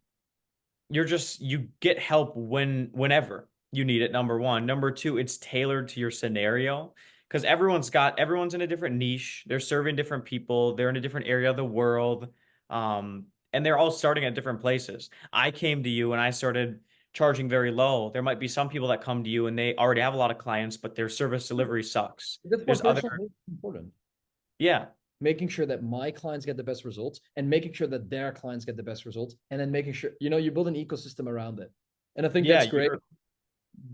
you get help whenever you need it. Number one. Number two, it's tailored to your scenario because everyone's in a different niche. They're serving different people. They're in a different area of the world. And they're all starting at different places. I came to you and I started charging very low. There might be some people that come to you and they already have a lot of clients, but their service delivery sucks. That's important. Yeah. Making sure that my clients get the best results and making sure that their clients get the best results. And then making sure, you build an ecosystem around it. And I think that's great.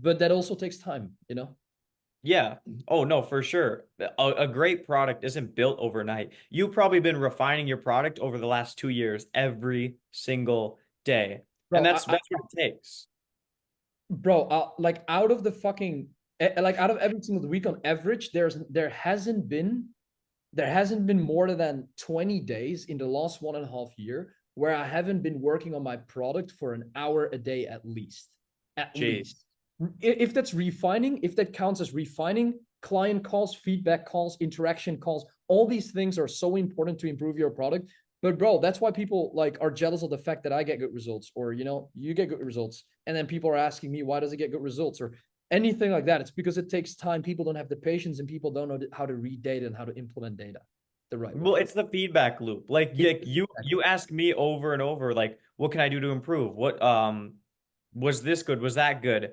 But that also takes time, Yeah. Oh, no, for sure. A great product isn't built overnight. You've probably been refining your product over the last 2 years every single day. Bro, and that's what it takes. Bro, like out of every single week on average, there hasn't been more than 20 days in the last 1.5 years where I haven't been working on my product for an hour a day at least. At least. If that's refining, if that counts as refining, client calls, feedback calls, interaction calls, all these things are so important to improve your product. But bro, that's why people are jealous of the fact that I get good results, or you get good results, and then people are asking me, why does it get good results, or anything like that. It's because it takes time. People don't have the patience, and people don't know how to read data and how to implement data. the right way. Well, it's the feedback loop. Like you ask me over and over, like, what can I do to improve? What was this good? Was that good?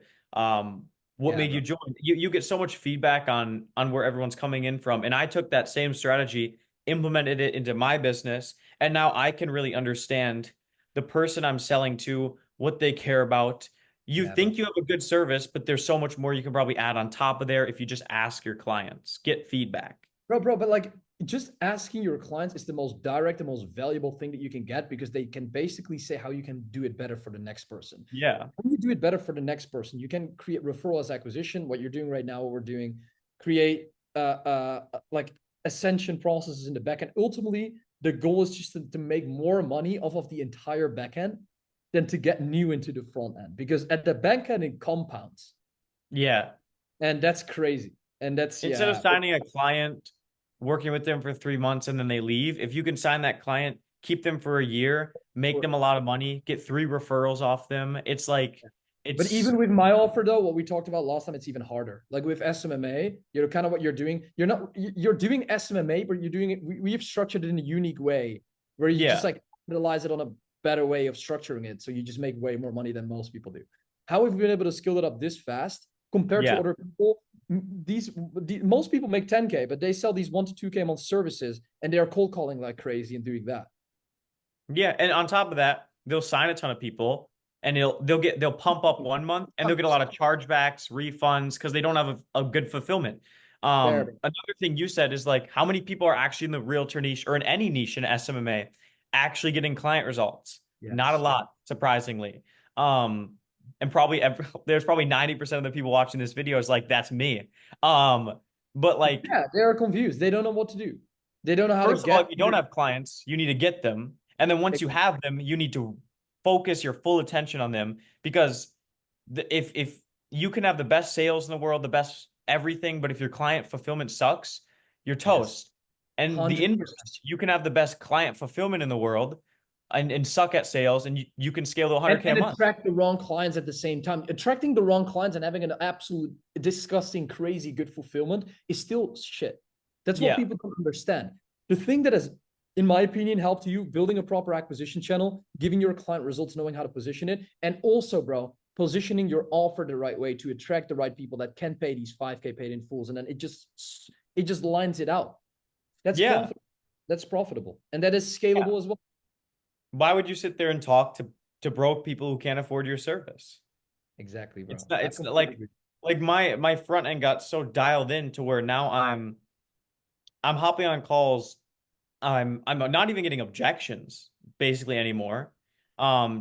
What Yeah, made bro. you join? You get so much feedback on where everyone's coming in from. And I took that same strategy, implemented it into my business, and now I can really understand the person I'm selling to, what they care about. You Yeah, think you have a good service, but there's so much more you can probably add on top of there if you just ask your clients, get feedback. Bro, but like just asking your clients is the most direct, the most valuable thing that you can get, because they can basically say how you can do it better for the next person. Yeah. When you do it better for the next person, you can create referral as acquisition. What you're doing right now, what we're doing, create like ascension processes in the backend. Ultimately, the goal is just to make more money off of the entire backend than to get new into the front end, because at the backend it compounds. Yeah. And that's crazy. And that's Instead of yeah. signing a client, working with them for 3 months, and then they leave, if you can sign that client, keep them for a year, make them a lot of money, get 3 referrals off them. It's like, But even with my offer though, what we talked about last time, it's even harder. Like with SMMA, kind of what you're doing. You're doing SMMA, but you're doing it. We've structured it in a unique way where you just like utilize it on a better way of structuring it. So you just make way more money than most people do. How have we been able to scale it up this fast compared to other people? Most people make 10K, but they sell these 1 to 2K a month services, and they are cold calling like crazy and doing that. Yeah, and on top of that, they'll sign a ton of people, and they'll pump up 1 month, and they'll get a lot of chargebacks, refunds, because they don't have a good fulfillment. Another thing you said is like, how many people are actually in the realtor niche or in any niche in SMMA actually getting client results? Not a lot, surprisingly. And probably there's probably 90% of the people watching this video is like, that's me. But like, yeah, they are confused. They don't know what to do. They don't know how to get. First of all, if you don't have clients, you need to get them. And then once you have them, you need to focus your full attention on them, because if you can have the best sales in the world, the best everything, but if your client fulfillment sucks, you're toast. And 100%. the inverse, you can have the best client fulfillment in the world and suck at sales, and you can scale to 100K a month. Attract the wrong clients at the same time. Attracting the wrong clients and having an absolute disgusting, crazy good fulfillment is still shit. That's what people don't understand. The thing that has, in my opinion, helped you building a proper acquisition channel, giving your client results, knowing how to position it, and also, bro, positioning your offer the right way to attract the right people that can pay these 5K paid in fulls, and then it just lines it out. That's profitable. That's profitable, and that is scalable as well. Why would you sit there and talk to broke people who can't afford your service? Exactly, bro. It's not like my front end got so dialed in to where now I'm hopping on calls. I'm not even getting objections basically anymore.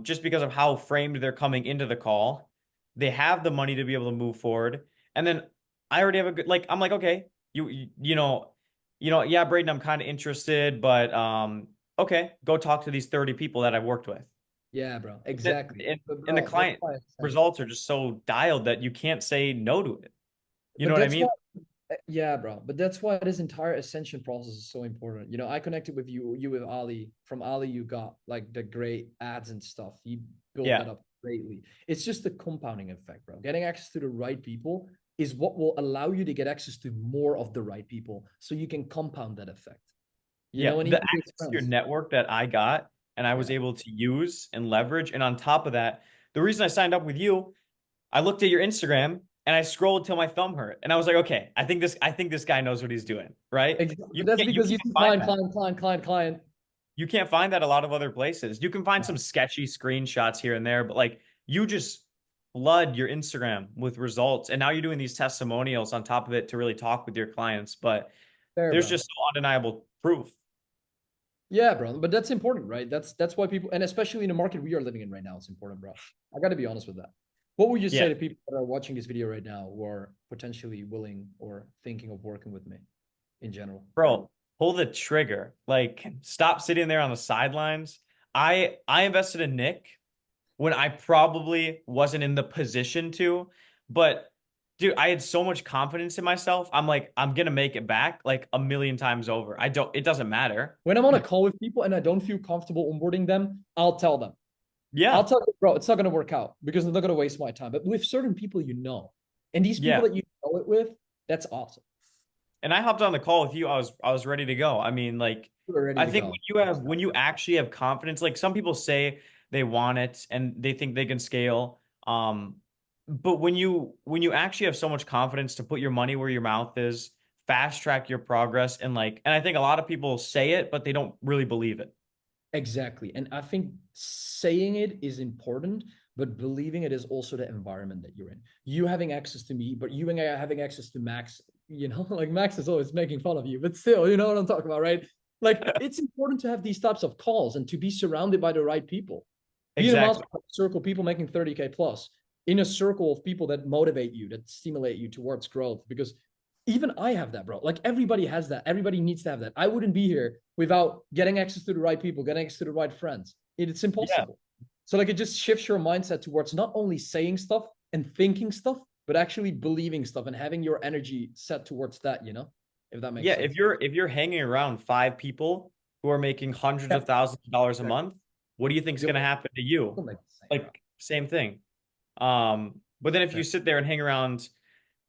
Just because of how framed they're coming into the call. They have the money to be able to move forward. And then I already have a good, like, I'm like, okay, you know, yeah, Braden, I'm kind of interested, but okay, go talk to these 30 people that I've worked with. Yeah, bro. Exactly. And the client results are just so dialed that you can't say no to it. You know what I mean? Yeah, bro. But that's why this entire ascension process is so important. I connected with you with Ali. From Ali, you got like the great ads and stuff. You built that up greatly. It's just the compounding effect, bro. Getting access to the right people is what will allow you to get access to more of the right people, so you can compound that effect. The access to your network that I got and I was able to use and leverage. And on top of that, the reason I signed up with you, I looked at your Instagram and I scrolled till my thumb hurt. And I was like, okay, I think this guy knows what he's doing, right? That's because you client. You can't find that a lot of other places. You can find some sketchy screenshots here and there, but like, you just flood your Instagram with results. And now you're doing these testimonials on top of it to really talk with your clients. But there's just so undeniable proof. Yeah, bro. But that's important, right? That's why people, and especially in the market we are living in right now, it's important, bro. I got to be honest with that. What would you say to people that are watching this video right now who are potentially willing or thinking of working with me in general? Bro, pull the trigger. Like, stop sitting there on the sidelines. I invested in Nik when I probably wasn't in the position to, but dude, I had so much confidence in myself. I'm like, I'm going to make it back like a million times over. It doesn't matter. When I'm on a call with people and I don't feel comfortable onboarding them, I'll tell them. Yeah. I'll tell you, bro, it's not going to work out because they're not going to waste my time. But with certain people, and these people that you know it with, that's awesome. And I hopped on the call with you. I was ready to go. I mean, like, We're ready I to think go. when you actually have confidence, like some people say they want it and they think they can scale. But when you actually have so much confidence to put your money where your mouth is, fast track your progress, and I think a lot of people say it, but they don't really believe it. Exactly. And I think saying it is important, but believing it is also the environment that you're in. You having access to me, but you and I having access to Max, you know, like Max is always making fun of you, but still, you know what I'm talking about, right? Like it's important to have these types of calls and to be surrounded by the right people. Be in a Exactly. circle, people making 30K plus, in a circle of people that motivate you, that stimulate you towards growth. Because even I have that, bro. Like everybody has that. Everybody needs to have that. I wouldn't be here without getting access to the right people, getting access to the right friends. It's impossible. Yeah. So like it just shifts your mindset towards not only saying stuff and thinking stuff, but actually believing stuff and having your energy set towards that, you know? If that makes sense. If you're hanging around 5 people who are making hundreds of thousands of dollars a month, what do you think is going to happen to you? Like same thing. But then if you sit there and hang around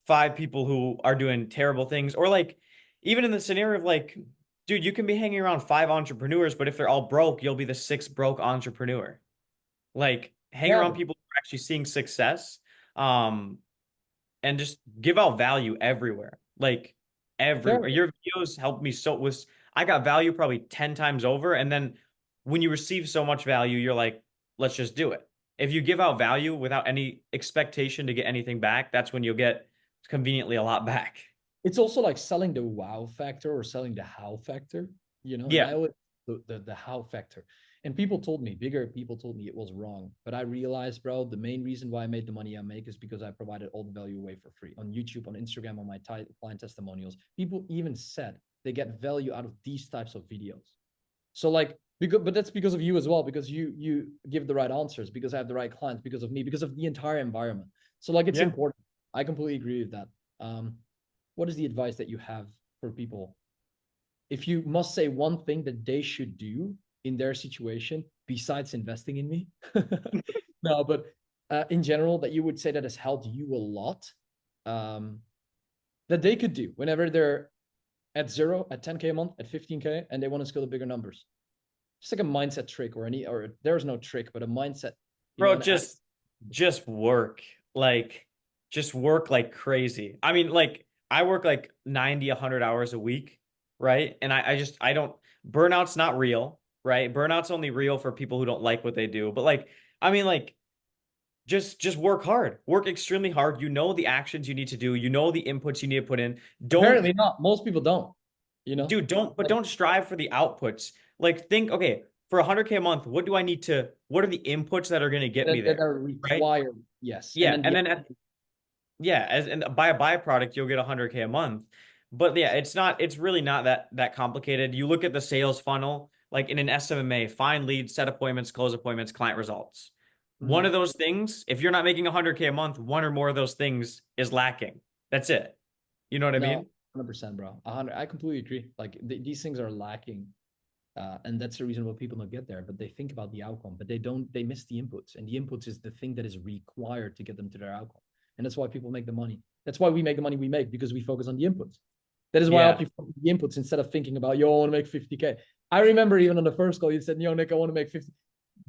5 people who are doing terrible things, or like even in the scenario of like, dude, you can be hanging around 5 entrepreneurs, but if they're all broke, you'll be the 6th broke entrepreneur. Like hang around people who are actually seeing success, and just give out value everywhere. Like everywhere. Your videos helped me I got value probably 10 times over. And then when you receive so much value, you're like, let's just do it. If you give out value without any expectation to get anything back, that's when you'll get conveniently a lot back. It's also like selling the wow factor or selling the how factor, you know? Yeah. And I always, the how factor. And bigger people told me it was wrong. But I realized, bro, the main reason why I made the money I make is because I provided all the value away for free on YouTube, on Instagram, on my client testimonials. People even said they get value out of these types of videos. So like, but that's because of you as well, because you give the right answers, because I have the right clients, because of me, because of the entire environment. So like, it's important. I completely agree with that. What is the advice that you have for people? If you must say one thing that they should do in their situation, besides investing in me, no, but in general, that you would say that has helped you a lot, that they could do whenever they're at 0, at 10K a month, at 15K, and they want to scale to bigger numbers. Just like a mindset trick or there's no trick, but a mindset. Bro, just work. Like, just work like crazy. I mean, like, I work like 90, 100 hours a week, right? And I don't, burnout's not real, right? Burnout's only real for people who don't like what they do. But like, I mean, like, just work hard. Work extremely hard. You know the actions you need to do. You know the inputs you need to put in. Apparently not. Most people don't. You know? Dude, don't strive for the outputs. Like think, okay, for 100K a month, what are the inputs that are going to get me there? That are required, right? Yes. Yeah, and then and by a byproduct, you'll get 100K a month. But yeah, it's really not that complicated. You look at the sales funnel, like in an SMMA, find leads, set appointments, close appointments, client results. One of those things, if you're not making 100K a month, one or more of those things is lacking. That's it. You know what I mean? 100%, bro. 100. I completely agree. Like these things are lacking. And that's the reason why people don't get there, but they think about the outcome, but they miss the inputs, and the inputs is the thing that is required to get them to their outcome. And that's why people make the money. That's why we make the money we make, because we focus on the inputs. That is why I help you focus on the inputs instead of thinking about, yo, I want to make 50K. I remember even on the first call, you said, yo, Nick, I want to make 50.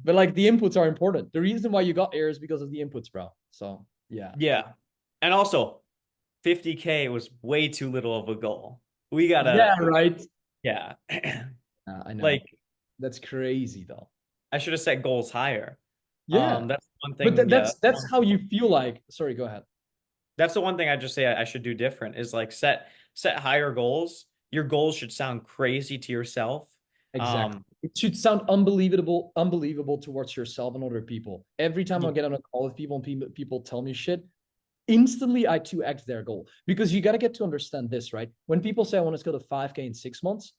But like the inputs are important. The reason why you got here is because of the inputs, bro. So yeah. Yeah. And also 50K was way too little of a goal. We gotta. Yeah, right. Yeah. I know. Like, that's crazy though. I should have set goals higher. Yeah. That's one thing. But that's how you feel like. Sorry, go ahead. That's the one thing I just say I should do different is like set higher goals. Your goals should sound crazy to yourself. Exactly. It should sound unbelievable towards yourself and other people. Every time I get on a call with people and people tell me shit, instantly I 2x their goal. Because you got to get to understand this, right? When people say I want to scale to 5K in 6 months,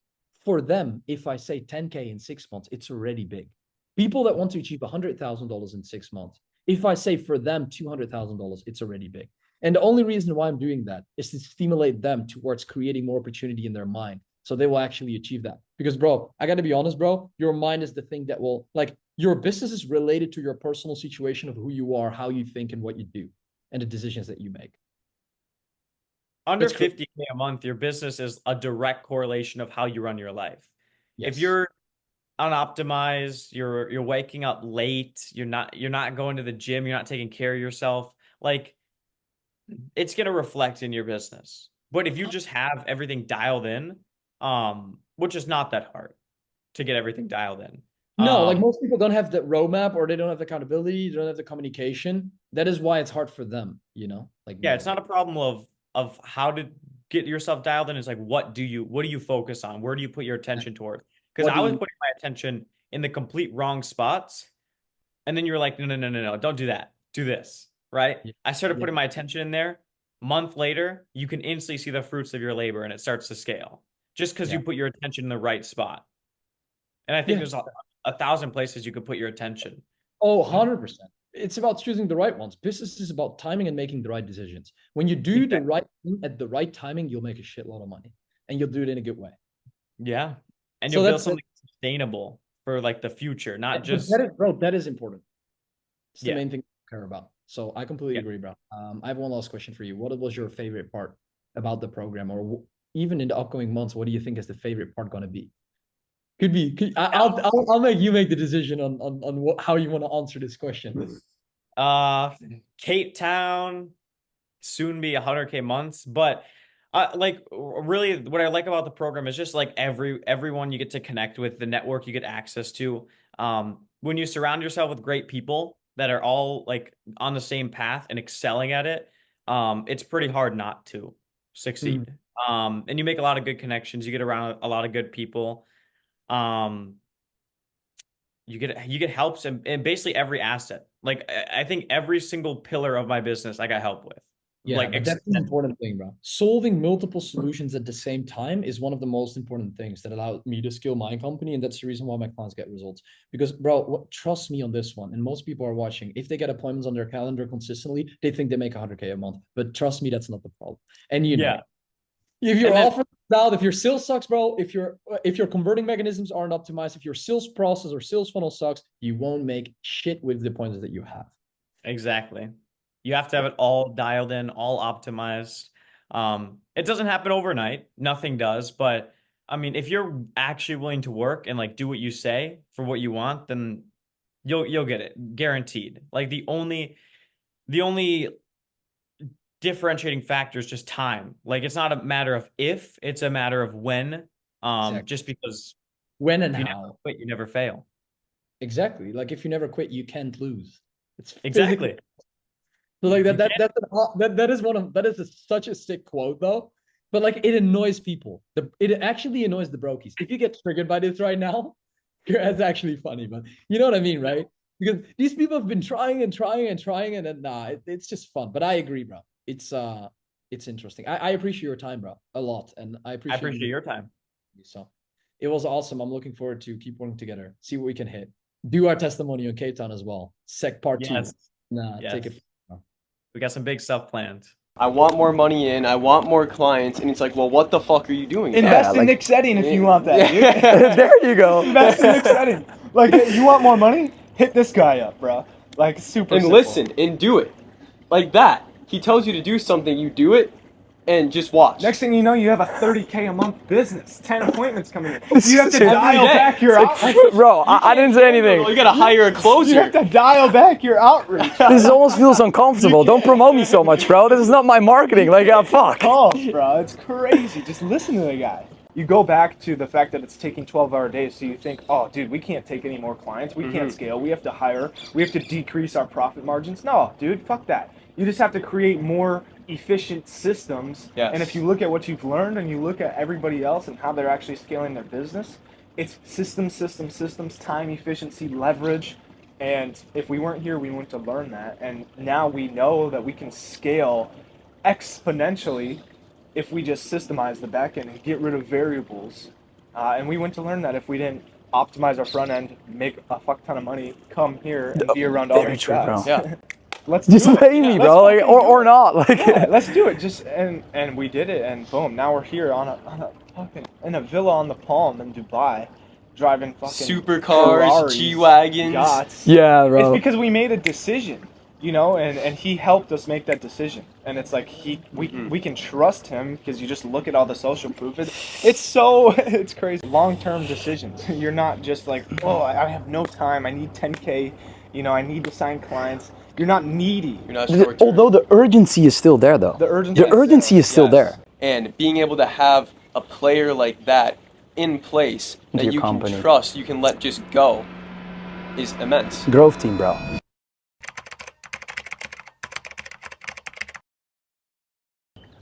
for them, if I say 10K in 6 months, it's already big. People that want to achieve $100,000 in 6 months, if I say for them $200,000, it's already big. And the only reason why I'm doing that is to stimulate them towards creating more opportunity in their mind, so they will actually achieve that. Because, bro, I got to be honest, bro, your mind is the thing that will, like, your business is related to your personal situation of who you are, how you think, and what you do, and the decisions that you make. Under 50K a month, your business is a direct correlation of how you run your life. Yes. If you're unoptimized, you're waking up late, you're not going to the gym, you're not taking care of yourself, like it's gonna reflect in your business. But if you just have everything dialed in, which is not that hard to get everything dialed in. No, like most people don't have the roadmap, or they don't have the accountability, they don't have the communication. That is why it's hard for them, you know? Like yeah, it's not a problem of how to get yourself dialed in. It's like what do you focus on? Where do you put your attention toward? Because I was putting my attention in the complete wrong spots. And then you were like, no, don't do that. Do this, right? Yeah. I started putting my attention in there. Month later, you can instantly see the fruits of your labor and it starts to scale just because you put your attention in the right spot. And I think there's 1,000 places you could put your attention. Oh, 100%. It's about choosing the right ones. Business is about timing and making the right decisions. When you do the right thing at the right timing, you'll make a shitload of money, and you'll do it in a good way. Yeah. And you'll build something sustainable for like the future, not just... That is important. It's the main thing I care about. So I completely agree, bro. I have one last question for you. What was your favorite part about the program, or even in the upcoming months, what do you think is the favorite part going to be? I'll make you make the decision on how you want to answer this question. Cape Town, soon be 100K months, but like really what I like about the program is just like everyone you get to connect with, the network you get access to. When you surround yourself with great people that are all like on the same path and excelling at it, it's pretty hard not to succeed. And you make a lot of good connections. You get around a lot of good people. You get helps in basically every asset. Like I think every single pillar of my business I got help with. Yeah, like that's an important thing, bro. Solving multiple solutions at the same time is one of the most important things that allowed me to scale my company, and that's the reason why my clients get results. Because, bro, trust me on this one, and most people are watching. If they get appointments on their calendar consistently, they think they make 100K a month. But trust me, that's not the problem. And you know, if your offer out, if your sales sucks, bro, if your converting mechanisms aren't optimized, if your sales process or sales funnel sucks, you won't make shit with the appointments that you have. Exactly. You have to have it all dialed in, all optimized. It doesn't happen overnight. Nothing does. But I mean, if you're actually willing to work and like do what you say for what you want, then you'll get it, guaranteed. Like the only differentiating factor is just time. Like it's not a matter of if, it's a matter of when. Exactly. Just because when and if you how never quit, you never fail. Exactly. Like if you never quit, you can't lose. It's exactly. So like that is such a sick quote though. But like it annoys people. It actually annoys the brokies. If you get triggered by this right now, it's actually funny, but you know what I mean, right? Because these people have been trying and then it's just fun. But I agree, bro. It's interesting. I appreciate your time, bro, a lot, and I appreciate your time. So it was awesome. I'm looking forward to keep working together, see what we can hit. Do our testimony on Cape Town as well. Part 2. Take it. We got some big stuff planned. I want more money in, I want more clients, and it's like, well, what the fuck are you doing? Invest in Nik Setting if you want that. There you go. Invest in Nik Setting. Like, you want more money? Hit this guy up, bro. Like, super and simple. Listen, and do it. Like that. He tells you to do something, you do it, and just watch. Next thing you know, you have a 30K a month business. 10 appointments coming in. You have to dial back your outreach. Bro, I didn't say anything. You gotta hire a closer. You have to dial back your outreach. This almost feels uncomfortable. Don't promote me so much, bro. This is not my marketing. Like, fuck. Oh, bro, it's crazy. Just listen to the guy. You go back to the fact that it's taking 12-hour days, so you think, oh, dude, we can't take any more clients. We can't scale. We have to hire. We have to decrease our profit margins. No, dude, fuck that. You just have to create more efficient systems. Yes. And if you look at what you've learned and you look at everybody else and how they're actually scaling their business, it's systems, time, efficiency, leverage. And if we weren't here, we wouldn't have learned that. And now we know that we can scale exponentially if we just systemize the back end and get rid of variables. And we went to learn that if we didn't optimize our front end, make a fuck ton of money, come here and be around all these guys. Yeah. Let's just pay me, bro, like, or not, like. Yeah, let's do it. Just and we did it, and boom, now we're here on a fucking in a villa on the Palm in Dubai, driving fucking supercars, G-wagons, yachts. Yeah, bro. It's because we made a decision. you know, and he helped us make that decision. And it's like we can trust him because you just look at all the social proof. It's crazy. Long-term decisions. You're not just like, oh, I have no time. I need 10K. You know, I need to sign clients. You're not needy. You're not short term. Although the urgency is still there, though. The urgency is still there. And being able to have a player like that in place Into that your you company. can trust, you can let just go, is immense. Growth team, bro.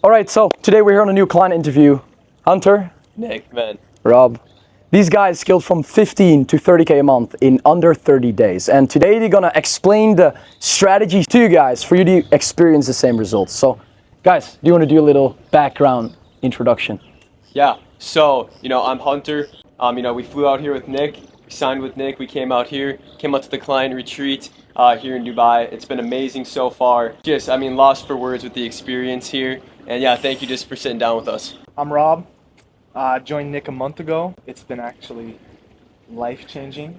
All right, so today we're here on a new client interview. Hunter, Nick, man. Rob. These guys scaled from 15 to 30K a month in under 30 days. And today they're gonna explain the strategies to you guys for you to experience the same results. So guys, do you wanna do a little background introduction? Yeah, so, you know, I'm Hunter. You know, we flew out here with Nick, we signed with Nick, we came out to the client retreat here in Dubai. It's been amazing so far. Just, I mean, lost for words with the experience here. And yeah, thank you just for sitting down with us. I'm Rob. Joined Nick a month ago. It's been actually life-changing.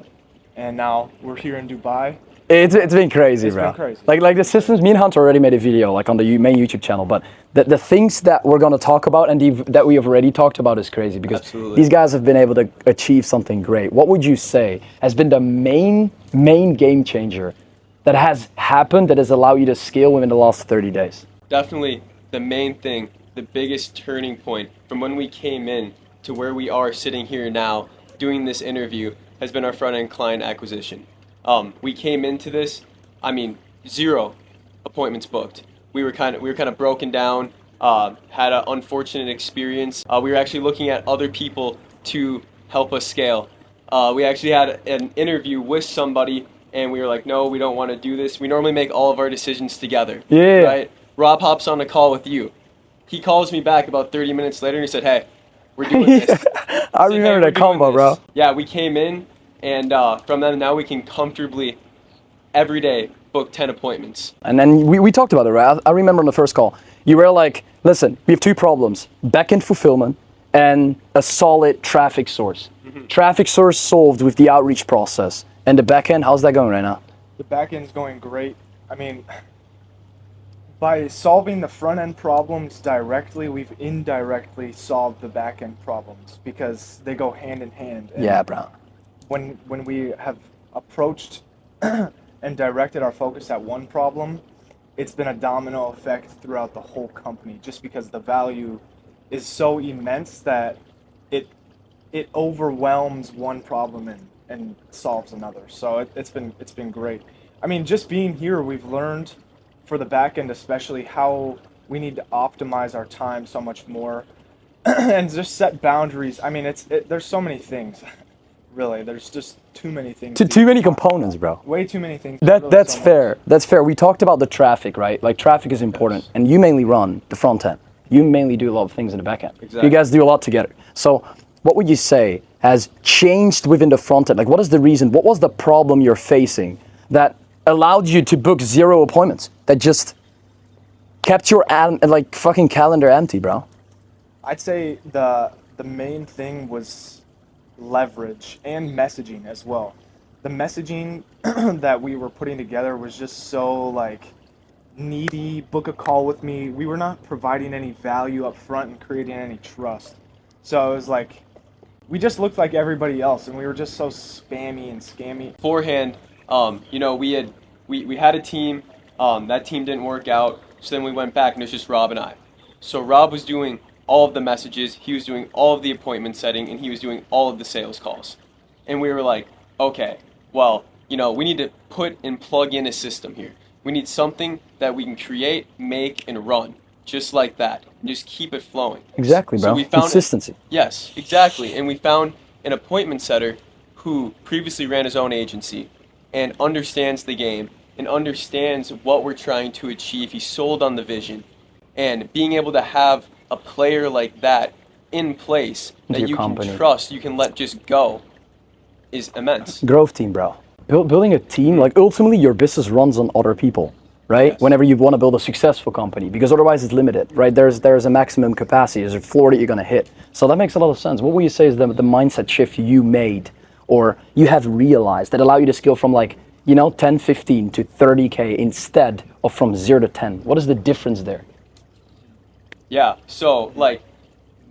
And now we're here in Dubai. It's been crazy, bro. It's been crazy. Like the systems, me and Hunter already made a video like on the main YouTube channel, but the things that we're gonna talk about and that we have already talked about is crazy because these guys have been able to achieve something great. What would you say has been the main game changer that has happened that has allowed you to scale within the last 30 days? Definitely the main thing, the biggest turning point from when we came in to where we are sitting here now doing this interview has been our front-end client acquisition. We came into this, I mean, 0 appointments booked. We were kind of broken down, had an unfortunate experience. We were actually looking at other people to help us scale. We actually had an interview with somebody and we were like, no, we don't want to do this. We normally make all of our decisions together. Yeah. Right? Rob hops on a call with you. He calls me back about 30 minutes later and he said, hey, we're doing this. I remember that combo, bro. Yeah, we came in and from then now we can comfortably every day book 10 appointments. And then we talked about it, right? I remember on the first call, you were like, listen, we have 2 problems, back-end fulfillment and a solid traffic source. Traffic source solved with the outreach process. And the back-end, how's that going right now? The back end's going great. I mean, by solving the front end problems directly, we've indirectly solved the back end problems because they go hand in hand. And yeah, bro. When we have approached and directed our focus at one problem, it's been a domino effect throughout the whole company just because the value is so immense that it overwhelms one problem and solves another. So it's been great. I mean, just being here, we've learned for the back end especially how we need to optimize our time so much more and just set boundaries. I mean, there's so many things. Really, there's just too many things. Too many components, bro. Way too many things. That's fair. That's fair. We talked about the traffic, right? Like traffic is important, and you mainly run the front end. You mainly do a lot of things in the back end. Exactly. You guys do a lot together. So, what would you say has changed within the front end? Like, what is the reason? What was the problem you're facing that allowed you to book 0 appointments? That just kept your like fucking calendar empty, bro. I'd say the main thing was leverage and messaging as well. The messaging that we were putting together was just so like needy, book a call with me. We were not providing any value up front and creating any trust. So it was like we just looked like everybody else and we were just so spammy and scammy. Beforehand, you know, we had a team, that team didn't work out, so then we went back and it was just Rob and I. So Rob was doing all of the messages, he was doing all of the appointment setting, and he was doing all of the sales calls. And we were like, okay, well, you know, we need to put and plug in a system here. We need something that we can create, make, and run, just like that, and just keep it flowing. Exactly, bro. So we found consistency. Yes, exactly. And we found an appointment setter who previously ran his own agency and understands the game and understands what we're trying to achieve. He's sold on the vision. And being able to have a player like that in place that you can trust, you can let just go, is immense. Growth team, bro. Building a team, like ultimately your business runs on other people, right? Yes. Whenever you want to build a successful company, because otherwise it's limited, right? There's a maximum capacity, there's a floor that you're going to hit. So that makes a lot of sense. What would you say is the mindset shift you made or you have realized that allow you to scale from like you know, 10, 15 to 30K instead of from 0 to 10? What is the difference there? Yeah, so like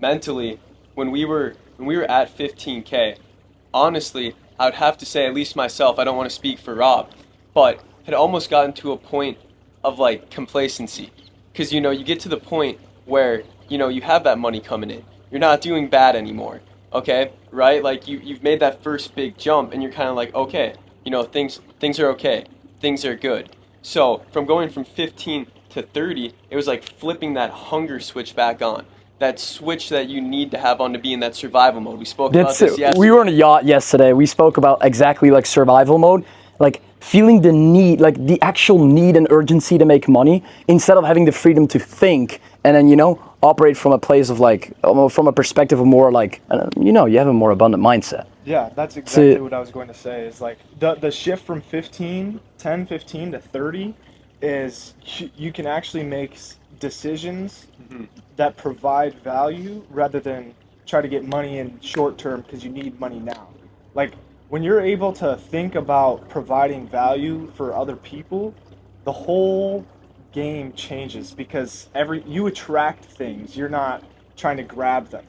mentally, when we were at 15K, honestly, I would have to say, at least myself, I don't want to speak for Rob, but had almost gotten to a point of like complacency. Because, you know, you get to the point where, you know, you have that money coming in. You're not doing bad anymore, okay? Right? Like you've made that first big jump and you're kind of like, okay, you know, things are okay. Things are good. So from going from 15 to 30, it was like flipping that hunger switch back on. That switch that you need to have on to be in that survival mode. We spoke about this yesterday. We were on a yacht yesterday. We spoke about exactly like survival mode, like feeling the need, like the actual need and urgency to make money instead of having the freedom to think and then, you know, operate from a place of like, from a perspective of more like, you know, you have a more abundant mindset. Yeah, that's exactly what I was going to say. Is like the shift from 10, 15 to 30 is you can actually make decisions that provide value rather than try to get money in short term because you need money now. Like when you're able to think about providing value for other people, the whole game changes because you attract things. You're not trying to grab them,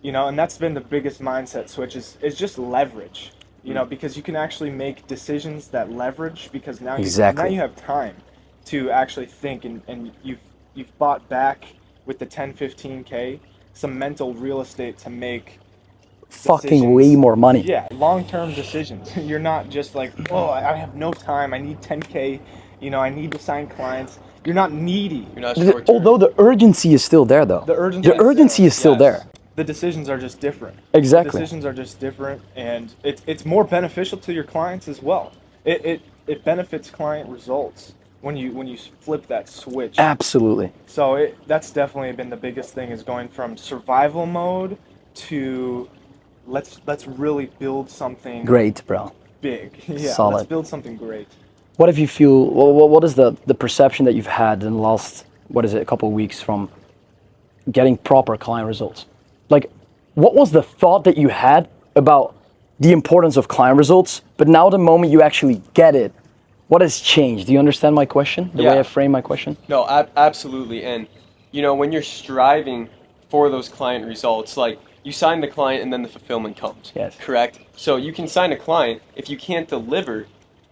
you know, and that's been the biggest mindset switch is just leverage, you know, because you can actually make decisions that leverage because now you have time to actually think and you've bought back with the 10, 15K, some mental real estate to make fucking way more money. Yeah, long-term decisions. You're not just like, oh, I have no time. I need 10K. You know, I need to sign clients. You're not needy. You're not short-term. Although the urgency is still there, though. The urgency is still there. The decisions are just different. Exactly. The decisions are just different, and it's more beneficial to your clients as well. It benefits client results when you flip that switch. Absolutely. So that's definitely been the biggest thing is going from survival mode to let's really build something great, bro. Big. Yeah. Solid. Let's build something great. What if you feel? What is the perception that you've had in the last a couple of weeks from getting proper client results? Like, what was the thought that you had about the importance of client results? But now the moment you actually get it, what has changed? Do you understand my question? The way I frame my question? No, absolutely. And, you know, when you're striving for those client results, like you sign the client and then the fulfillment comes. Yes. Correct? So you can sign a client. If you can't deliver,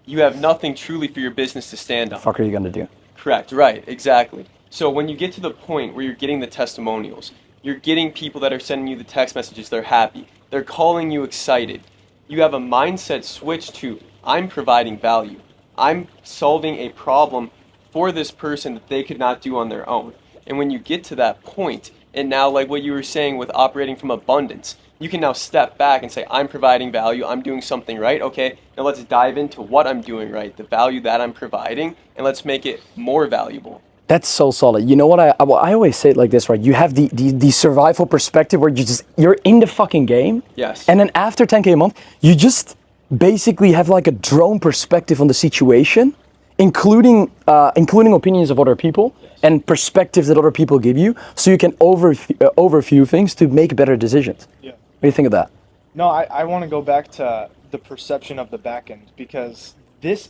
you have nothing truly for your business to stand on. What the fuck are you going to do? Correct. Right. Exactly. So when you get to the point where you're getting the testimonials, you're getting people that are sending you the text messages, they're happy. They're calling you excited. You have a mindset switch to, I'm providing value. I'm solving a problem for this person that they could not do on their own. And when you get to that point, and now like what you were saying with operating from abundance, you can now step back and say, I'm providing value, I'm doing something right. Okay, now let's dive into what I'm doing right, the value that I'm providing, and let's make it more valuable. That's so solid. You know what? I always say it like this, right? You have the survival perspective where you're in the fucking game. Yes. And then after 10K a month, you just basically have like a drone perspective on the situation, including opinions of other people and perspectives that other people give you, so you can overview things to make better decisions. Yeah. What do you think of that? No, I want to go back to the perception of the back end because this,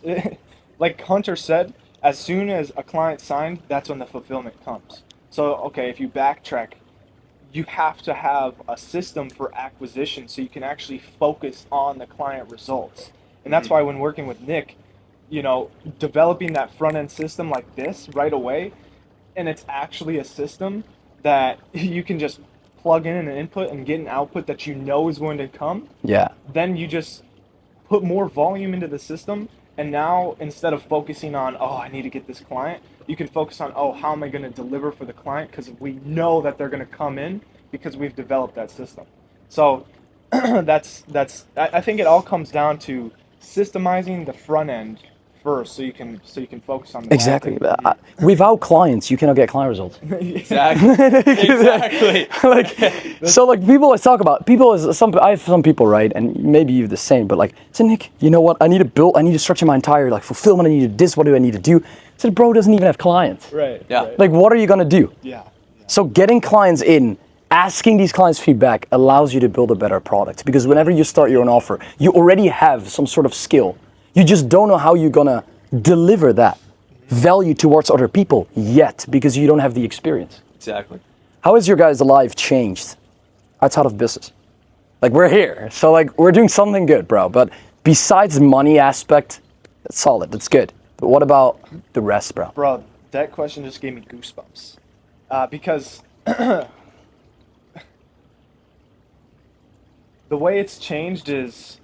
like Hunter said, as soon as a client signed, that's when the fulfillment comes. So, okay, if you backtrack, you have to have a system for acquisition so you can actually focus on the client results. And that's why when working with Nik, you know, developing that front end system like this right away, and it's actually a system that you can just plug in an input and get an output that you know is going to come. Yeah. Then you just put more volume into the system. And now, instead of focusing on, oh, I need to get this client, you can focus on, oh, how am I going to deliver for the client? Because we know that they're going to come in because we've developed that system. So I think it all comes down to systemizing the front end first, so you can focus on the exactly. Without clients, you cannot get client results. Exactly. Exactly. Like people always talk about I have some people, right, and maybe you're the same, but like, say, Nik, you know what? I need to structure my entire like fulfillment. I need to do this. What do I need to do? I said, bro, doesn't even have clients. Right. Yeah. Right. Like, what are you gonna do? Yeah. So getting clients in, asking these clients feedback allows you to build a better product, because whenever you start your own offer, you already have some sort of skill. You just don't know how you're gonna deliver that value towards other people yet because you don't have the experience. Exactly. How has your guys' life changed outside of business? Like, we're here, so like we're doing something good, bro. But besides the money aspect, that's solid, that's good. But what about the rest, bro? Bro, that question just gave me goosebumps. Because the way it's changed is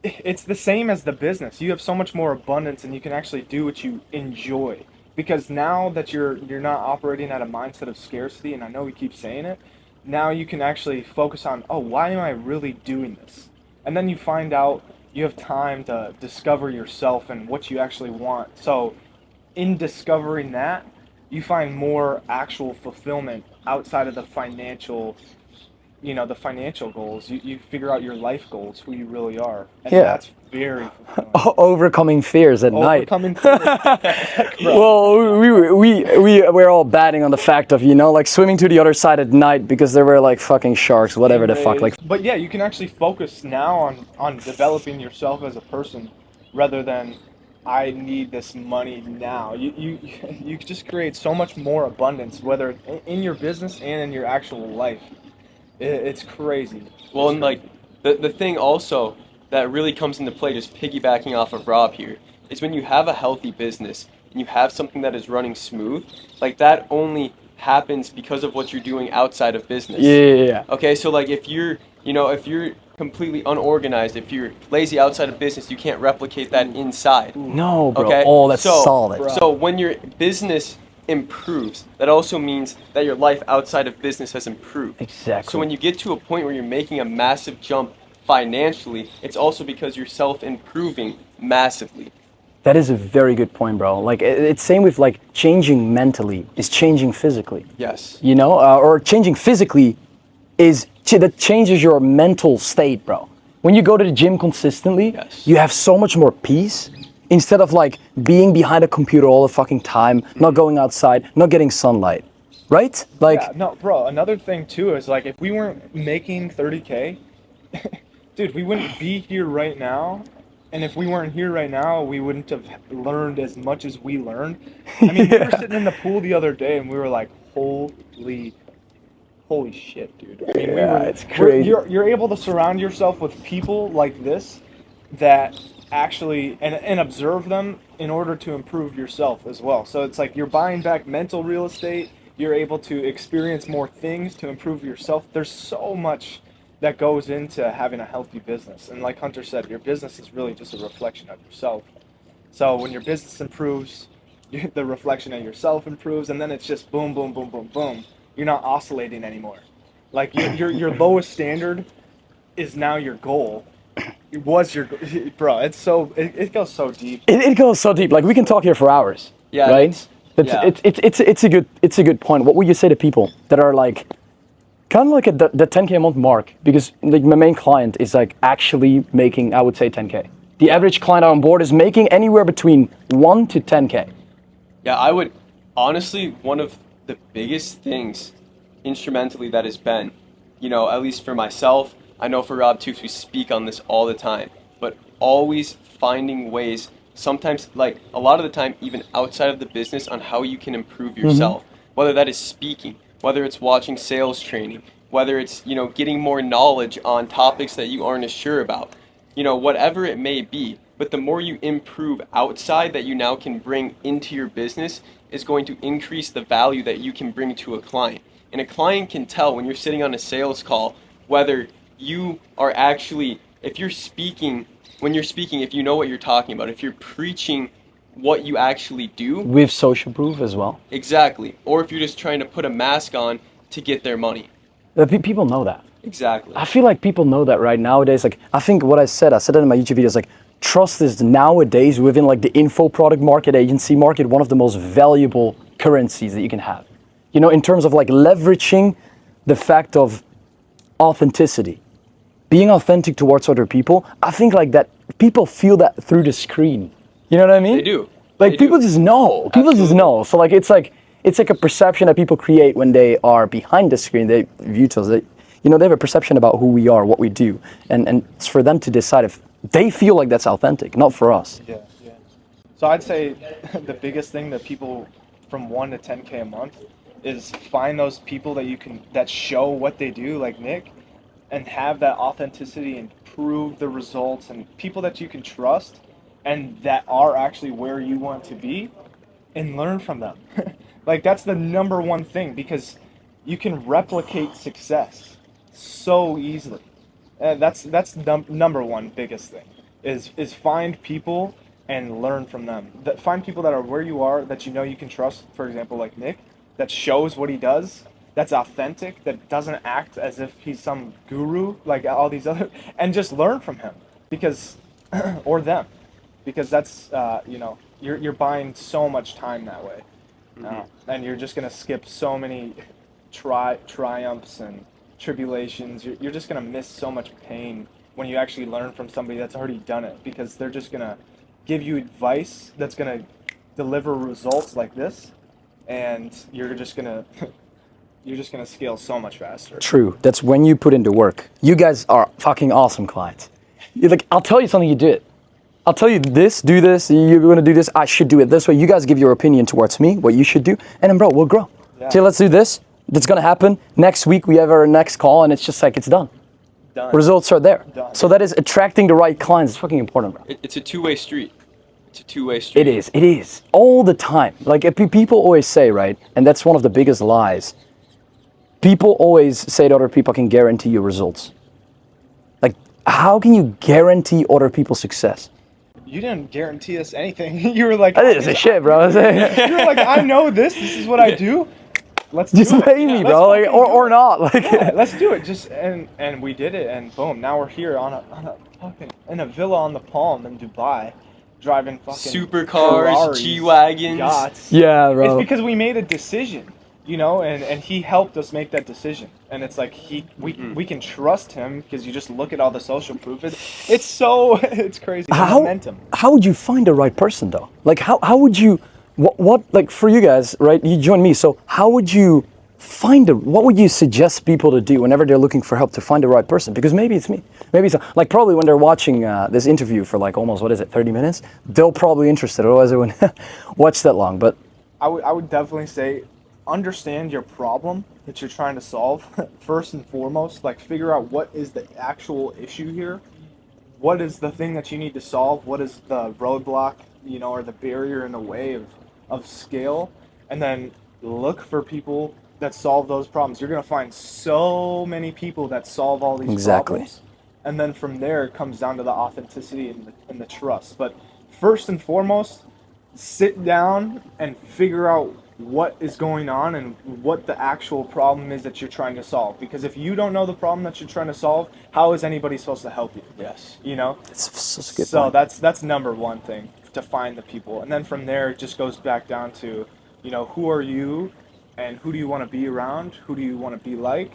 it's the same as the business. You have so much more abundance and you can actually do what you enjoy. Because now that you're not operating at a mindset of scarcity, and I know we keep saying it, now you can actually focus on, oh, why am I really doing this? And then you find out you have time to discover yourself and what you actually want. So in discovering that, you find more actual fulfillment outside of the financial, the financial goals. You figure out your life goals, who you really are. And that's very fulfilling. Overcoming fears at night. Overcoming fears. Well, we're all batting on the fact of, like swimming to the other side at night because there were like fucking sharks, whatever the fuck. Like, but yeah, you can actually focus now on developing yourself as a person rather than I need this money now. You just create so much more abundance, whether in your business and in your actual life. It's crazy. Well, and like the thing also that really comes into play, just piggybacking off of Rob here, is when you have a healthy business and you have something that is running smooth, like that only happens because of what you're doing outside of business. Yeah. Okay, so like if you're completely unorganized, if you're lazy outside of business, you can't replicate that inside. No, bro. Okay? Oh, that's solid. So when your business improves, that also means that your life outside of business has improved. Exactly. So when you get to a point where you're making a massive jump financially, it's also because you're self-improving massively. That is a very good point, bro. Like, it's same with like changing mentally is changing physically. Yes. Or changing physically that changes your mental state, bro. When you go to the gym consistently, you have so much more peace instead of like being behind a computer all the fucking time, not going outside, not getting sunlight, right? Like, yeah, no, bro. Another thing too is like if we weren't making 30K, dude, we wouldn't be here right now. And if we weren't here right now, we wouldn't have learned as much as we learned. I mean, we were sitting in the pool the other day and we were like, holy shit, dude. I mean, it's crazy. You're able to surround yourself with people like this that actually and observe them in order to improve yourself as well. So it's like you're buying back mental real estate. You're able to experience more things to improve yourself. There's so much that goes into having a healthy business. And like Hunter said, your business is really just a reflection of yourself. So when your business improves, the reflection of yourself improves, and then it's just boom, boom, boom, boom, boom. You're not oscillating anymore. Like your lowest standard is now your goal. It was your, bro. It goes so deep. It goes so deep. Like we can talk here for hours. Yeah. Right. It's a good point. What would you say to people that are like, kind of like at the 10K a month mark? Because like my main client is like actually making, I would say 10K. The average client on board is making anywhere between 1 to 10K. Yeah, I would honestly, one of the biggest things instrumentally that has been, at least for myself, I know for Rob too, 'cause we speak on this all the time, but always finding ways, sometimes like a lot of the time, even outside of the business, on how you can improve yourself, whether that is speaking, whether it's watching sales training, whether it's, getting more knowledge on topics that you aren't as sure about, whatever it may be. But the more you improve outside that you now can bring into your business is going to increase the value that you can bring to a client. And a client can tell when you're sitting on a sales call whether you are actually, if you're speaking, if you know what you're talking about, if you're preaching what you actually do. With social proof as well. Exactly. Or if you're just trying to put a mask on to get their money. People know that. Exactly. I feel like people know that right nowadays. Like, I think what I said it in my YouTube videos, like, trust is nowadays within like the info product market, agency market, one of the most valuable currencies that you can have. In terms of like leveraging the fact of authenticity. Being authentic towards other people, I think like that people feel that through the screen. You know what I mean? They do. Like people just know. People just know. So like it's like a perception that people create when they are behind the screen. They view us. They have a perception about who we are, what we do, and it's for them to decide if they feel like that's authentic, not for us. Yeah. So I'd say the biggest thing that people from 1 to 10K a month is find those people that show what they do, like Nick, and have that authenticity and prove the results, and people that you can trust and that are actually where you want to be, and learn from them. Like, that's the number one thing, because you can replicate success so easily. And that's number one biggest thing is find people and learn from them. Find people that are where you are, that you know you can trust, for example, like Nick, that shows what he does, that's authentic, that doesn't act as if he's some guru like all these other, and just learn from him, because or them, because that's you're buying so much time that way. And you're just gonna skip so many triumphs and tribulations. You're just gonna miss so much pain when you actually learn from somebody that's already done it, because they're just gonna give you advice that's gonna deliver results like this, and you're just gonna scale so much faster. True. That's when you put into work. You guys are fucking awesome clients. You're like, I'll tell you something, you do it. I'll tell you this, do this, you're gonna do this, I should do it this way. You guys give your opinion towards me, what you should do, and then bro, we'll grow. Yeah. So let's do this. That's gonna happen. Next week we have our next call, and it's just like, it's done. Results are there. Done. So that is attracting the right clients. It's fucking important, bro. It's a two-way street. It's a two-way street. It is. All the time. Like, people always say, right, and that's one of the biggest lies. People always say that other people can guarantee you results. Like, how can you guarantee other people's success? You didn't guarantee us anything. You were like, I didn't say shit, bro. you were like, I know this is what I do. Let's just do pay it. me, bro. Like, or not. Like, yeah, let's do it. Just and we did it, and boom, now we're here on a fucking in a villa on the Palm in Dubai, driving fucking supercars, Ferraris, G-wagons. yachts. Yeah, bro. It's because we made a decision, and he helped us make that decision, and it's like we can trust him, because you just look at all the social proof. It's crazy. The momentum. How would you find the right person, though? Like, how would you? What like for you guys, right? You join me, so how would you what would you suggest people to do whenever they're looking for help to find the right person? Because maybe it's me. Maybe it's like, probably when they're watching this interview for like almost, 30 minutes, they'll probably interested, otherwise they wouldn't watch that long. But I would definitely say, understand your problem that you're trying to solve first and foremost. Like, figure out what is the actual issue here. What is the thing that you need to solve? What is the roadblock, or the barrier in the way of scale? And then look for people that solve those problems. You're going to find so many people that solve all these problems. And then from there, it comes down to the authenticity and the trust. But first and foremost, sit down and figure out what is going on and what the actual problem is that you're trying to solve. Because if you don't know the problem that you're trying to solve, how is anybody supposed to help you? Yes. It's such a good So point. that's number one thing, to find the people. And then from there, it just goes back down to, who are you, and who do you want to be around? Who do you want to be like?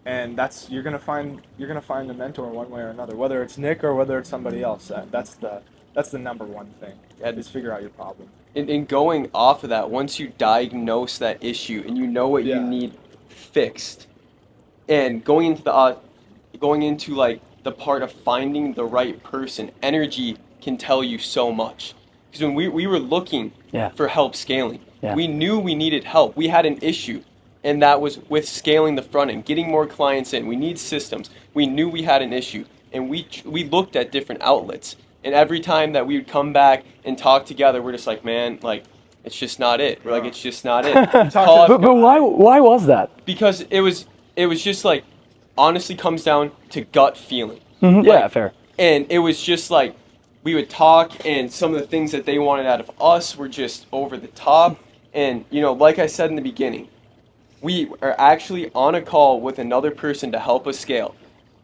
And you're gonna find the mentor one way or another, whether it's Nick or whether it's somebody else. That's the number one thing. Is figure out your problem. And going off of that, once you diagnose that issue and you know what you need fixed, and going into like the part of finding the right person, energy can tell you so much. Because when we were looking for help scaling, we knew we needed help. We had an issue, and that was with scaling the front end, getting more clients in. We need systems. We knew we had an issue, and we looked at different outlets. And every time that we would come back and talk together, we're just like, man, like, it's just not it. We're like, it's just not it. But why was that? Because it was just like, honestly comes down to gut feeling. Mm-hmm. Yeah, fair. And it was just like, we would talk, and some of the things that they wanted out of us were just over the top. And, like I said in the beginning, we are actually on a call with another person to help us scale.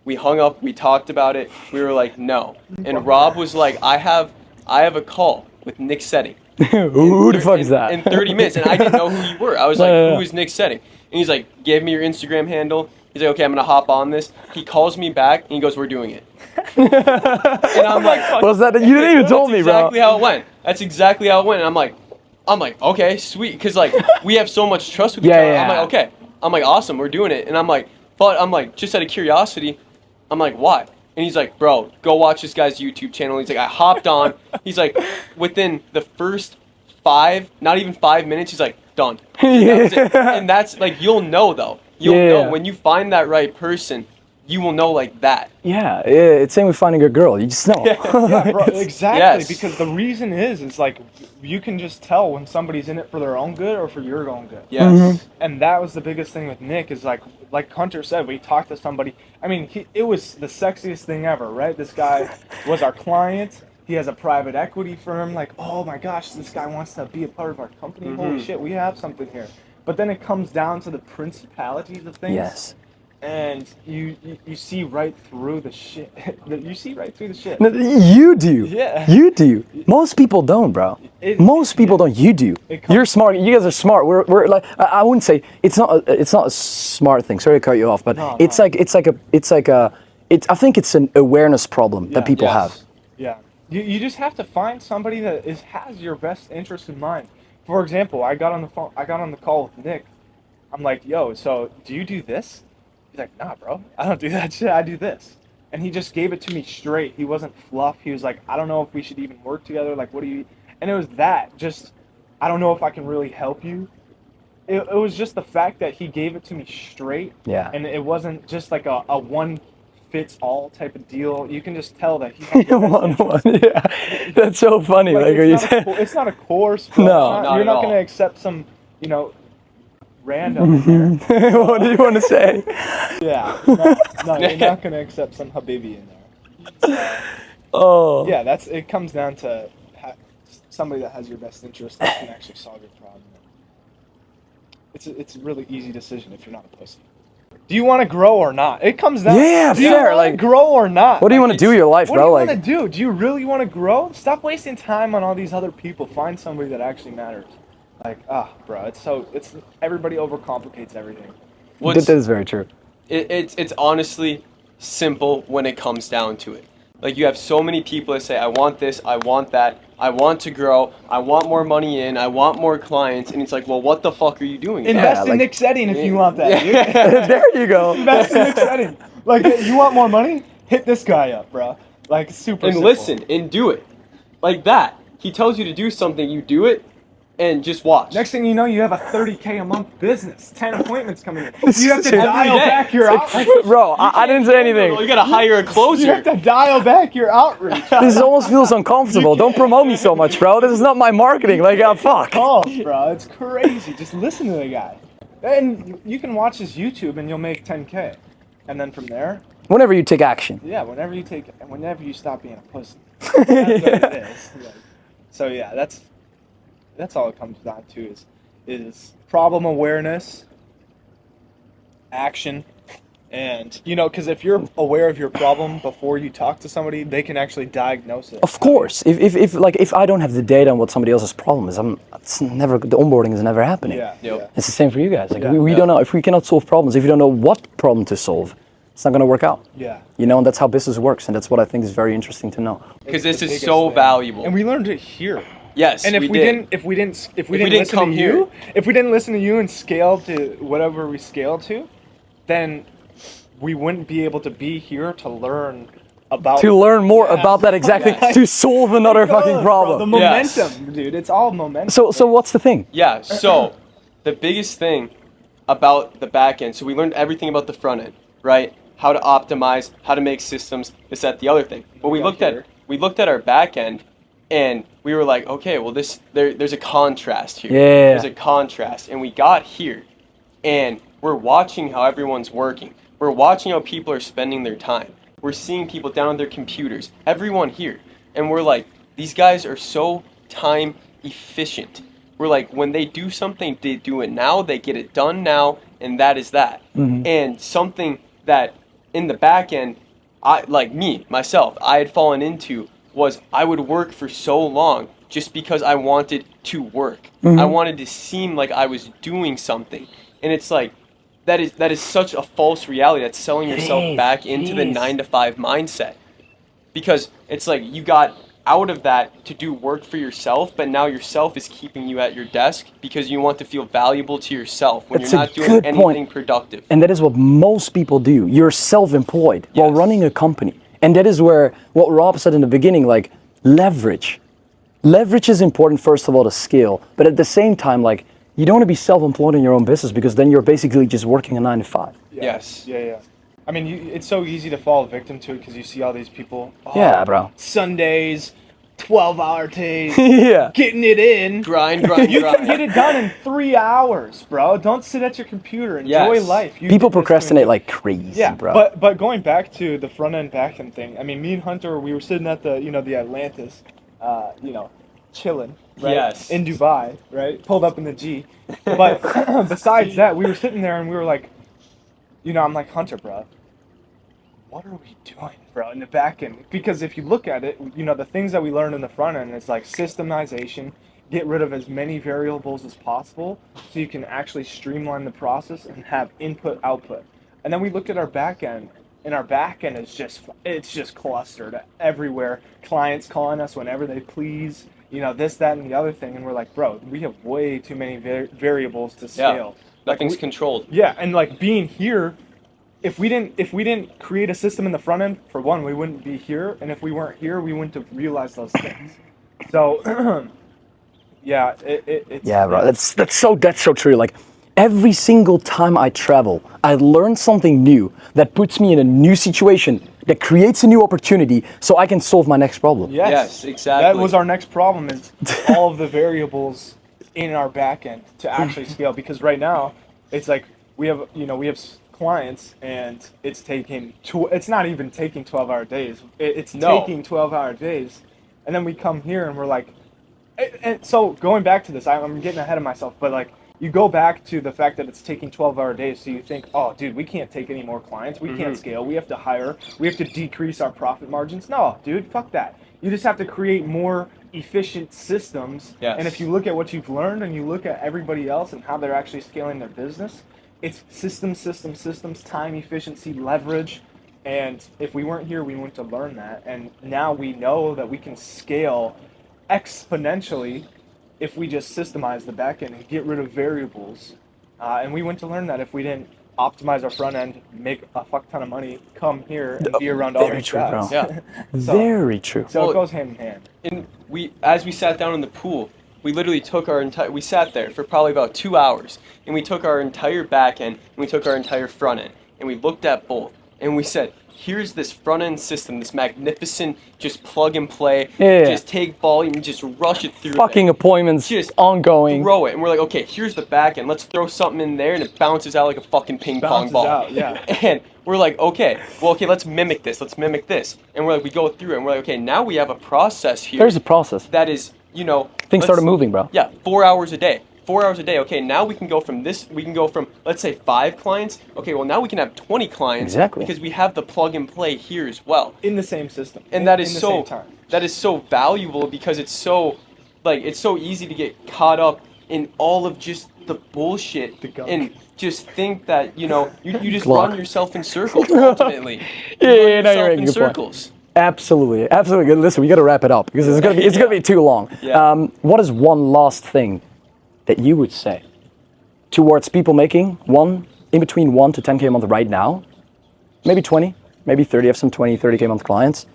We hung up, we talked about it, we were like, no. And Rob was like, I have a call with Nik Setting. Who the fuck is that? In 30 minutes, and I didn't know who you were. I was like, who is Nik Setting? And he's like, give me your Instagram handle. He's like, okay, I'm going to hop on this. He calls me back, and he goes, we're doing it. And I'm like, was that? You didn't even told me, bro. That's exactly how it went. That's exactly how it went. And I'm like, okay, sweet. Because, like, we have so much trust with each other. I'm like, okay. I'm like, awesome, we're doing it. And I'm like, just out of curiosity, I'm like, why? And he's like, bro, go watch this guy's YouTube channel. He's like, I hopped on. He's like, within the first not even 5 minutes, he's like, done. And that's like, you'll know though. You'll know when you find that right person, you will know like that. Yeah, it's same with finding a girl. You just know. Yeah, bro, exactly. Yes. Because the reason is like you can just tell when somebody's in it for their own good or for your own good. Yes. And that was the biggest thing with Nick is like Hunter said, we talked to somebody. I mean, it was the sexiest thing ever, right? This guy was our client. He has a private equity firm. Like, oh my gosh, this guy wants to be a part of our company. Holy shit, we have something here. But then it comes down to the principalities of things. Yes. And you see right through the shit. You see right through the shit. No, you do. Yeah. You do. Most people don't, bro. Most people don't. You do. You're smart. You guys are smart. We're like I wouldn't say it's not a smart thing. Sorry to cut you off, but I think it's an awareness problem that people have. Yeah. You just have to find somebody that has your best interest in mind. For example, I got on the call with Nick. I'm like, yo, so do you do this? He's like, nah, bro, I don't do that shit. I do this. And he just gave it to me straight. He wasn't fluff. He was like, I don't know if we should even work together. Like, what do you... And it was that. Just, I don't know if I can really help you. It was just the fact that he gave it to me straight. Yeah. And it wasn't just like a one-fits-all type of deal. You can just tell that he had one. Yeah. That's so funny. Like it's not a course. Bro. No. You're not going to accept some, random in there. What do you want to say? Yeah. No, you're not going to accept some habibi in there. Oh. Yeah, it comes down to somebody that has your best interest that can actually solve your problem. It's a really easy decision if you're not a pussy. Do you want to grow or not? It comes down. Yeah, do you fair. want to grow or not? What do you want to do with your life, what bro? What do you want to do? Do you really want to grow? Stop wasting time on all these other people. Find somebody that actually matters. Like, bro, it's everybody overcomplicates everything. That is very true. It's honestly simple when it comes down to it. Like, you have so many people that say, I want this, I want that, I want to grow, I want more money in, I want more clients, and it's like, well, what the fuck are you doing? Invest in Nik Setting if you want that. Yeah. There you go. Invest in Nik Setting. Like, you want more money? Hit this guy up, bro. Like, super And simple. listen, and do it. Like that. He tells you to do something, you do it, and just watch. Next thing you know, you have a 30K a month business. 10 appointments coming in. You have to dial back your outreach. Bro, I didn't say anything. You gotta hire a closer. You have to dial back your outreach. This almost feels uncomfortable. Don't promote me so much, bro. This is not my marketing. Like, fuck. Oh, bro, it's crazy. Just listen to the guy. And you can watch his YouTube and you'll make 10K. And then from there... Whenever you take action. Yeah, whenever you stop being a pussy. That's what it is. So yeah, that's all it comes down to is problem awareness, action, and because if you're aware of your problem before you talk to somebody, they can actually diagnose it. Of course, if I don't have the data on what somebody else's problem is, the onboarding is never happening. Yeah. It's the same for you guys. Like we don't know if we cannot solve problems. If you don't know what problem to solve, it's not going to work out. Yeah. And that's how business works, and that's what I think is very interesting to know. Because this is so valuable. And we learned it here. Yes, and if we didn't listen to you and scale to whatever we scaled to, then we wouldn't be able to be here to learn about more about that exactly to solve another fucking problem. Bro, the momentum, dude. It's all momentum. So what's the thing? Yeah. So the biggest thing about the back end. So we learned everything about the front end, right? How to optimize, how to make systems, this, that, the other thing. But we looked at our back end. And we were like, okay, well, there's a contrast here. Yeah. There's a contrast. And we got here, and we're watching how everyone's working. We're watching how people are spending their time. We're seeing people down on their computers, everyone here. And we're like, these guys are so time efficient. We're like, when they do something, they do it now, they get it done now, and that is that. Mm-hmm. And something that in the back end, I had fallen into was I would work for so long just because I wanted to work. Mm-hmm. I wanted to seem like I was doing something. And it's like, that is such a false reality. That's selling yourself back into the 9-to-5 mindset. Because it's like you got out of that to do work for yourself, but now yourself is keeping you at your desk because you want to feel valuable to yourself when you're not doing anything productive. And that is what most people do. You're self-employed while running a company. And that is where what Rob said in the beginning, like leverage. Leverage is important, first of all, to scale. But at the same time, like, you don't want to be self-employed in your own business because then you're basically just working a 9 to 5. Yes. Yeah. I mean, it's so easy to fall victim to it because you see all these people. Oh, Yeah, bro. Sundays, 12-hour days. Yeah. Getting it in. Grind. You can get it done in 3 hours, bro. Don't sit at your computer. Enjoy life. People procrastinate like crazy, bro. But going back to the front end, back end thing. I mean, me and Hunter, we were sitting at the the Atlantis, chilling, right? Yes. In Dubai, right? Pulled up in the G. But besides that, we were sitting there and we were like, I'm like, Hunter, bro, what are we doing, bro, in the back end? Because if you look at it, the things that we learned in the front end is like systemization, get rid of as many variables as possible so you can actually streamline the process and have input, output. And then we look at our back end, and our back end is just clustered everywhere. Clients calling us whenever they please, this, that, and the other thing. And we're like, bro, we have way too many variables to scale. Yeah, nothing's controlled. Yeah, and like being here, if we didn't create a system in the front end, for one, we wouldn't be here. And if we weren't here, we wouldn't have realized those things. So, yeah, it's... Yeah, bro, that's so true. Like, every single time I travel, I learn something new that puts me in a new situation, that creates a new opportunity so I can solve my next problem. Yes, exactly. That was our next problem, is all of the variables in our back end to actually scale. Because right now, it's like we have clients and it's not even taking 12-hour days. It's taking 12-hour days. And then we come here and we're like, and so going back to this, I'm getting ahead of myself, but like, you go back to the fact that it's taking 12-hour days, so you think, oh, dude, we can't take any more clients. We can't scale. We have to hire. We have to decrease our profit margins. No, dude, fuck that. You just have to create more efficient systems. Yes. And if you look at what you've learned and you look at everybody else and how they're actually scaling their business, it's systems, time efficiency, leverage. And if we weren't here, we wouldn't have learned that. And now we know that we can scale exponentially if we just systemize the back end and get rid of variables. And we went to learn that if we didn't optimize our front end, make a fuck ton of money, come here and be around all these guys. Bro. Yeah. Very true. So it goes hand in hand. And as we sat down in the pool, we literally took we sat there for probably about 2 hours, and we took our entire back end, and we took our entire front end, and we looked at both, and we said, here's this front end system, this magnificent, just plug and play, just take volume and just rush it through. Fucking appointments, just ongoing. Throw it, and we're like, okay, here's the back end. Let's throw something in there, and it bounces out like a fucking ping pong ball. Out, yeah. And we're like, okay, let's mimic this. And we're like, we go through it, and we're like, okay, now we have a process here. There's a process. That is, things started moving, bro. Yeah, 4 hours a day. 4 hours a day. Okay, now we can go from let's say 5 clients. Okay, well now we can have 20 clients. Exactly. Because we have the plug and play here as well. In the same system. And that is so valuable because it's so easy to get caught up in all of just the bullshit and just think that you just run yourself in circles ultimately. You're making a good point. Absolutely. Listen, we got to wrap it up because it's gonna be too long. Yeah. What is one last thing that you would say towards people making in between 1 to 10K a month right now, maybe 20, maybe 30, have some 20, 30K a month clients,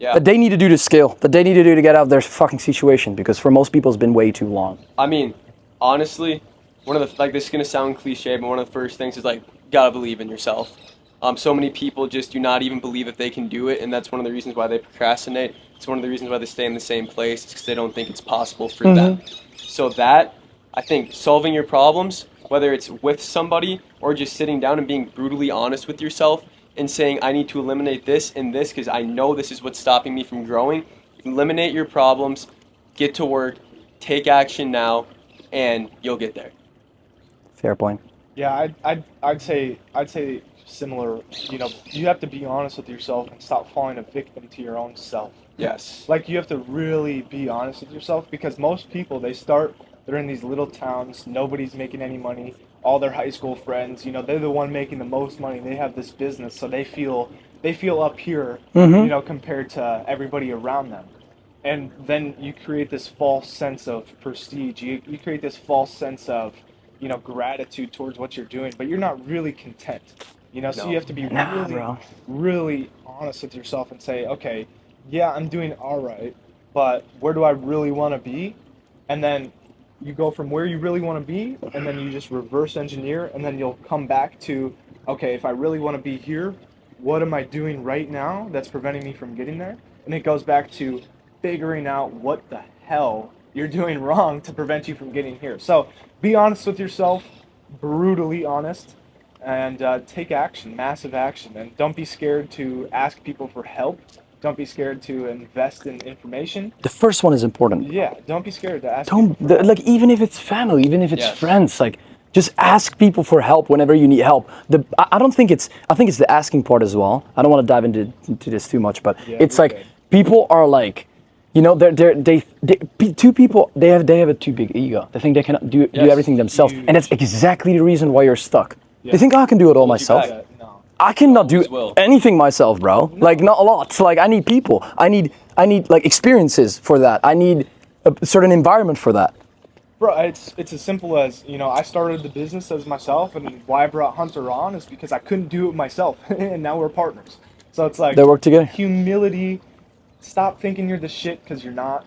that they need to do to scale, that they need to do to get out of their fucking situation, because for most people it's been way too long. I mean, honestly, this is going to sound cliche, but one of the first things is gotta believe in yourself. So many people just do not even believe that they can do it, and that's one of the reasons why they procrastinate. It's one of the reasons why they stay in the same place, because they don't think it's possible for them. So that, I think, solving your problems, whether it's with somebody or just sitting down and being brutally honest with yourself and saying, I need to eliminate this and this because I know this is what's stopping me from growing. Eliminate your problems, get to work, take action now, and you'll get there. Fair point. Yeah, I'd say similar. You have to be honest with yourself and stop falling a victim to your own self. Yes. You have to really be honest with yourself, because most people, they're in these little towns, nobody's making any money, all their high school friends, they're the one making the most money, they have this business, so they feel up here, compared to everybody around them. And then you create this false sense of prestige, you create this false sense of, gratitude towards what you're doing, but you're not really content. You know, so No. you have to be Nah, really, bro. really honest with yourself and say, okay, yeah, I'm doing all right, but where do I really want to be? And then you go from where you really want to be, and then you just reverse engineer, and then you'll come back to, okay, if I really want to be here, what am I doing right now that's preventing me from getting there? And it goes back to figuring out what the hell you're doing wrong to prevent you from getting here. So be honest with yourself, brutally honest, and take action, massive action. And don't be scared to ask people for help. Don't be scared to invest in information. The first one is important. Yeah, don't be scared to ask Don't people for help. like, even if it's family, even if it's Yes. friends, like just ask people for help whenever you need help. I don't think I think it's the asking part as well. I don't want to dive into this too much, but Yeah, it's you're like good. people are like, you know, two people, they have a too big ego. They think they cannot do everything themselves, and that's exactly the reason why you're stuck. Yeah. They think, oh, I can do it all myself. No. I cannot do anything myself, bro. Like, not a lot. Like, I need people. I need like experiences for that. I need a certain environment for that. Bro, it's as simple as, you know, I started the business as myself, and why I brought Hunter on is because I couldn't do it myself, and now we're partners. So it's like They work together. humility. Stop thinking you're the shit because you're not,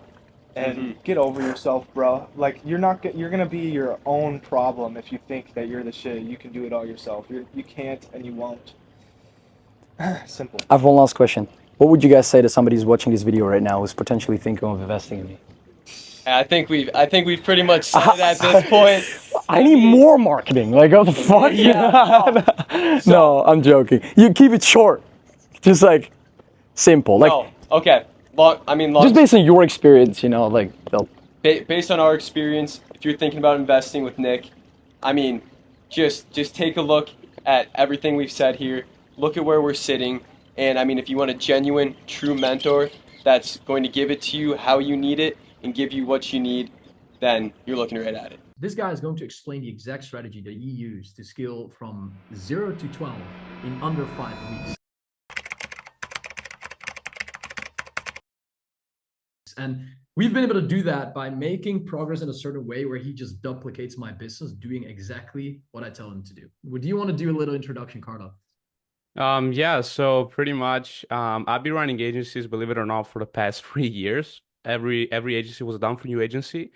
and get over yourself, bro. Like you're gonna be your own problem if you think that you're the shit. You can do it all yourself. You can't, and you won't. Simple. I have one last question. What would you guys say to somebody who's watching this video right now who's potentially thinking of investing in me? I think we've pretty much said it at this point. I need more marketing. Like, what the fuck? Yeah. No, I'm joking. You keep it short. Just like simple. Like, No. Okay. just based on your experience, you know, like based on our experience, if you're thinking about investing with Nick, I mean, just take a look at everything we've said here. Look at where we're sitting, and I mean, if you want a genuine, true mentor that's going to give it to you how you need it and give you what you need, then you're looking right at it. This guy is going to explain the exact strategy that he used to scale from 0 to 12 in under 5 weeks. And we've been able to do that by making progress in a certain way where he just duplicates my business, doing exactly what I tell him to do. Would you want to do a little introduction, Carlo? Yeah, so pretty much, I've been running agencies, believe it or not, for the past 3 years. Every agency was a done for you agency.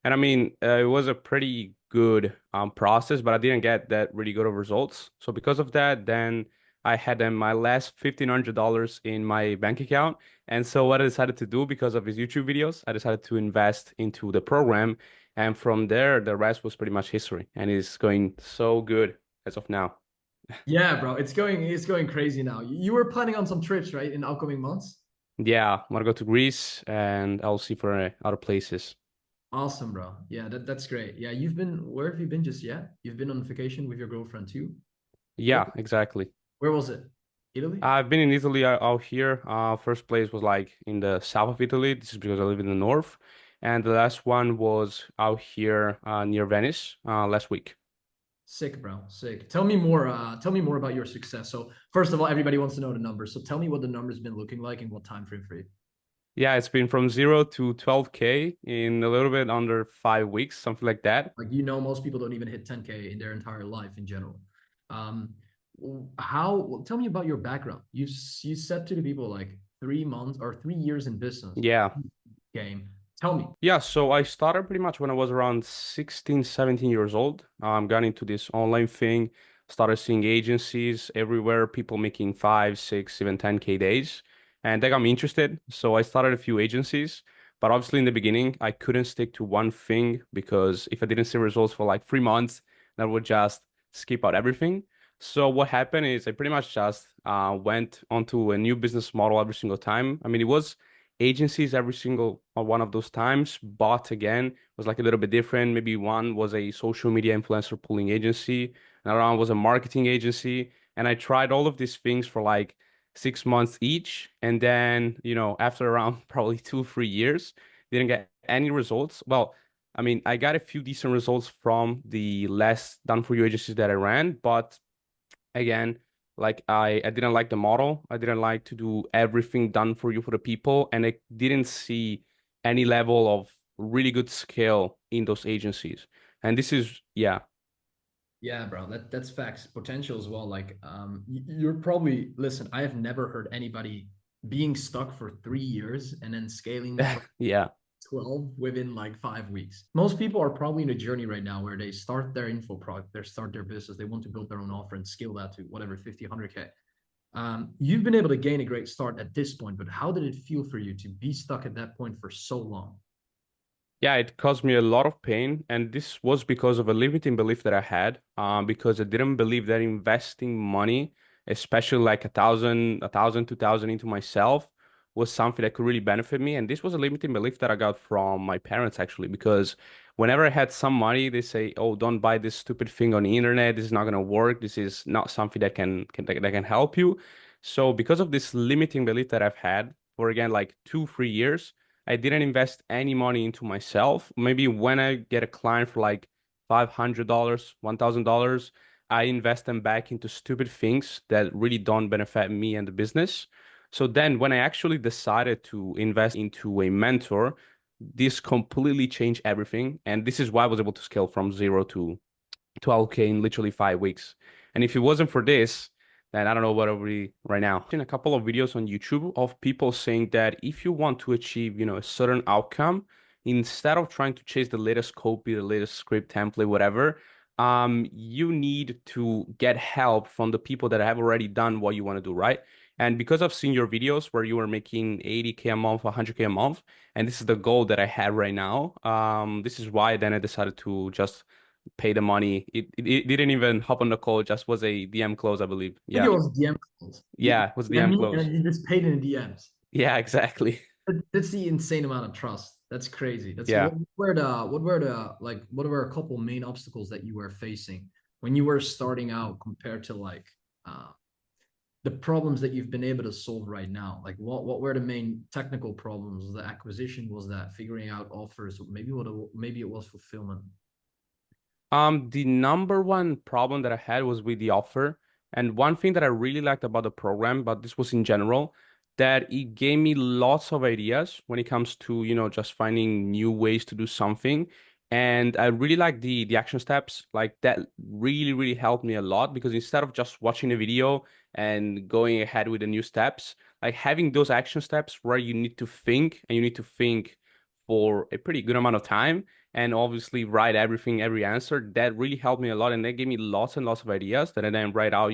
And I mean, it was a pretty good process, but I didn't get that really good of results. So because of that, then I had my last $1,500 in my bank account. And so what I decided to do, because of his YouTube videos, I decided to invest into the program. And from there, the rest was pretty much history. And it's going so good as of now. Yeah, bro, it's going crazy now. You were planning on some trips, right, in upcoming months? Yeah, I'm gonna go to Greece and I'll see for other places. Awesome, bro. Yeah, that's great. Yeah, where have you been just yet? You've been on vacation with your girlfriend too? Yeah, exactly. Where was it? Italy? I've been in Italy out here. First place was like in the south of Italy. This is because I live in the north. And the last one was out here near Venice last week. Sick, bro. Sick. Tell me more about your success. So first of all, everybody wants to know the numbers. So tell me what the numbers been looking like and what time frame for you. Yeah, it's been from 0 to 12K in a little bit under 5 weeks, something like that. Like, most people don't even hit 10K in their entire life in general. Tell me about your background. You said to the people like 3 months or 3 years in business. Yeah. Game. Tell me. Yeah, so I started pretty much when I was around 16, 17 years old. Got into this online thing, started seeing agencies everywhere, people making 5, 6, even 10K days. And that got me interested. So I started a few agencies. But obviously in the beginning, I couldn't stick to one thing because if I didn't see results for like 3 months, that would just skip out everything. So what happened is I pretty much just went onto a new business model every single time. I mean, it was agencies every single one of those times, but again, was like a little bit different. Maybe one was a social media influencer pulling agency, another one was a marketing agency. And I tried all of these things for like 6 months each. And then, after around probably 2, 3 years, didn't get any results. Well, I mean, I got a few decent results from the less done for you agencies that I ran, but again, like I didn't like the model. I didn't like to do everything done for you for the people, and I didn't see any level of really good scale in those agencies. And this is, yeah. Yeah, bro, that's facts. Potential as well. Like, you're probably listen. I have never heard anybody being stuck for 3 years and then scaling from Yeah. 12 within like 5 weeks. Most people are probably in a journey right now where they start their info product, they start their business, they want to build their own offer and scale that to whatever 50, 100K. You've been able to gain a great start at this point, but how did it feel for you to be stuck at that point for so long? Yeah, it caused me a lot of pain, and this was because of a limiting belief that I had, because I didn't believe that investing money, especially like a thousand, 2,000 into myself, was something that could really benefit me. And this was a limiting belief that I got from my parents actually, because whenever I had some money, they say, "Oh, don't buy this stupid thing on the internet. This is not gonna work. This is not something that that can help you." So because of this limiting belief that I've had for again like 2, 3 years. I didn't invest any money into myself. Maybe when I get a client for like $500, $1,000, I invest them back into stupid things that really don't benefit me and the business. So then when I actually decided to invest into a mentor, this completely changed everything. And this is why I was able to scale from 0 to 12K in literally 5 weeks. And if it wasn't for this, then I don't know what I would be right now. I've seen a couple of videos on YouTube of people saying that if you want to achieve, a certain outcome, instead of trying to chase the latest copy, the latest script template, whatever, you need to get help from the people that have already done what you want to do, right? And because I've seen your videos where you were making 80K a month, 100K a month, and this is the goal that I have right now, this is why then I decided to just pay the money. It didn't even hop on the call, just was a DM close, I believe. I think Yeah. it was DM calls. Yeah, it was I DM mean, close. you just paid in DMs. Yeah, exactly. That's the insane amount of trust. That's crazy. That's Yeah. what were a couple main obstacles that you were facing when you were starting out compared to like the problems that you've been able to solve right now? Like what were the main technical problems? The acquisition, was that figuring out offers? Maybe it was fulfillment. The number one problem that I had was with the offer. And one thing that I really liked about the program, but this was in general, that it gave me lots of ideas when it comes to, just finding new ways to do something. And I really like the action steps. Like that really, really helped me a lot because instead of just watching a video and going ahead with the new steps, like having those action steps where you need to think and you need to think for a pretty good amount of time and obviously write everything, every answer. That really helped me a lot. And that gave me lots and lots of ideas that I then write out,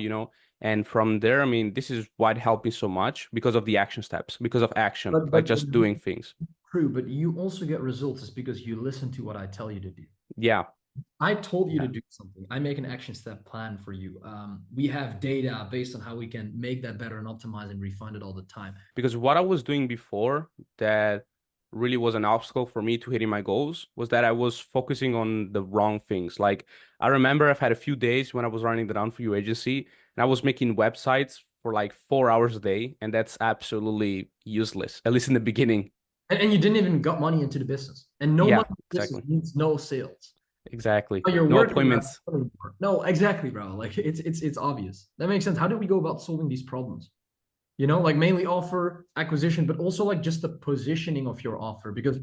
And from there, I mean, this is why it helped me so much because of the action steps, because of action, like But just doing things. true, but you also get results is because you listen to what I tell you to do. Yeah. I told you to do something. I make an action step plan for you. We have data based on how we can make that better and optimize and refine it all the time. Because what I was doing before that really was an obstacle for me to hitting my goals was that I was focusing on the wrong things. Like I remember I've had a few days when I was running the Down For You agency and I was making websites for like 4 hours a day, and that's absolutely useless, at least in the beginning. And you didn't even got money into the business. And no Yeah, money into business exactly. means no sales. Exactly. Oh, you're No working appointments. No, exactly, bro. Like it's obvious. That makes sense. How do we go about solving these problems? Like mainly offer acquisition, but also like just the positioning of your offer. Because,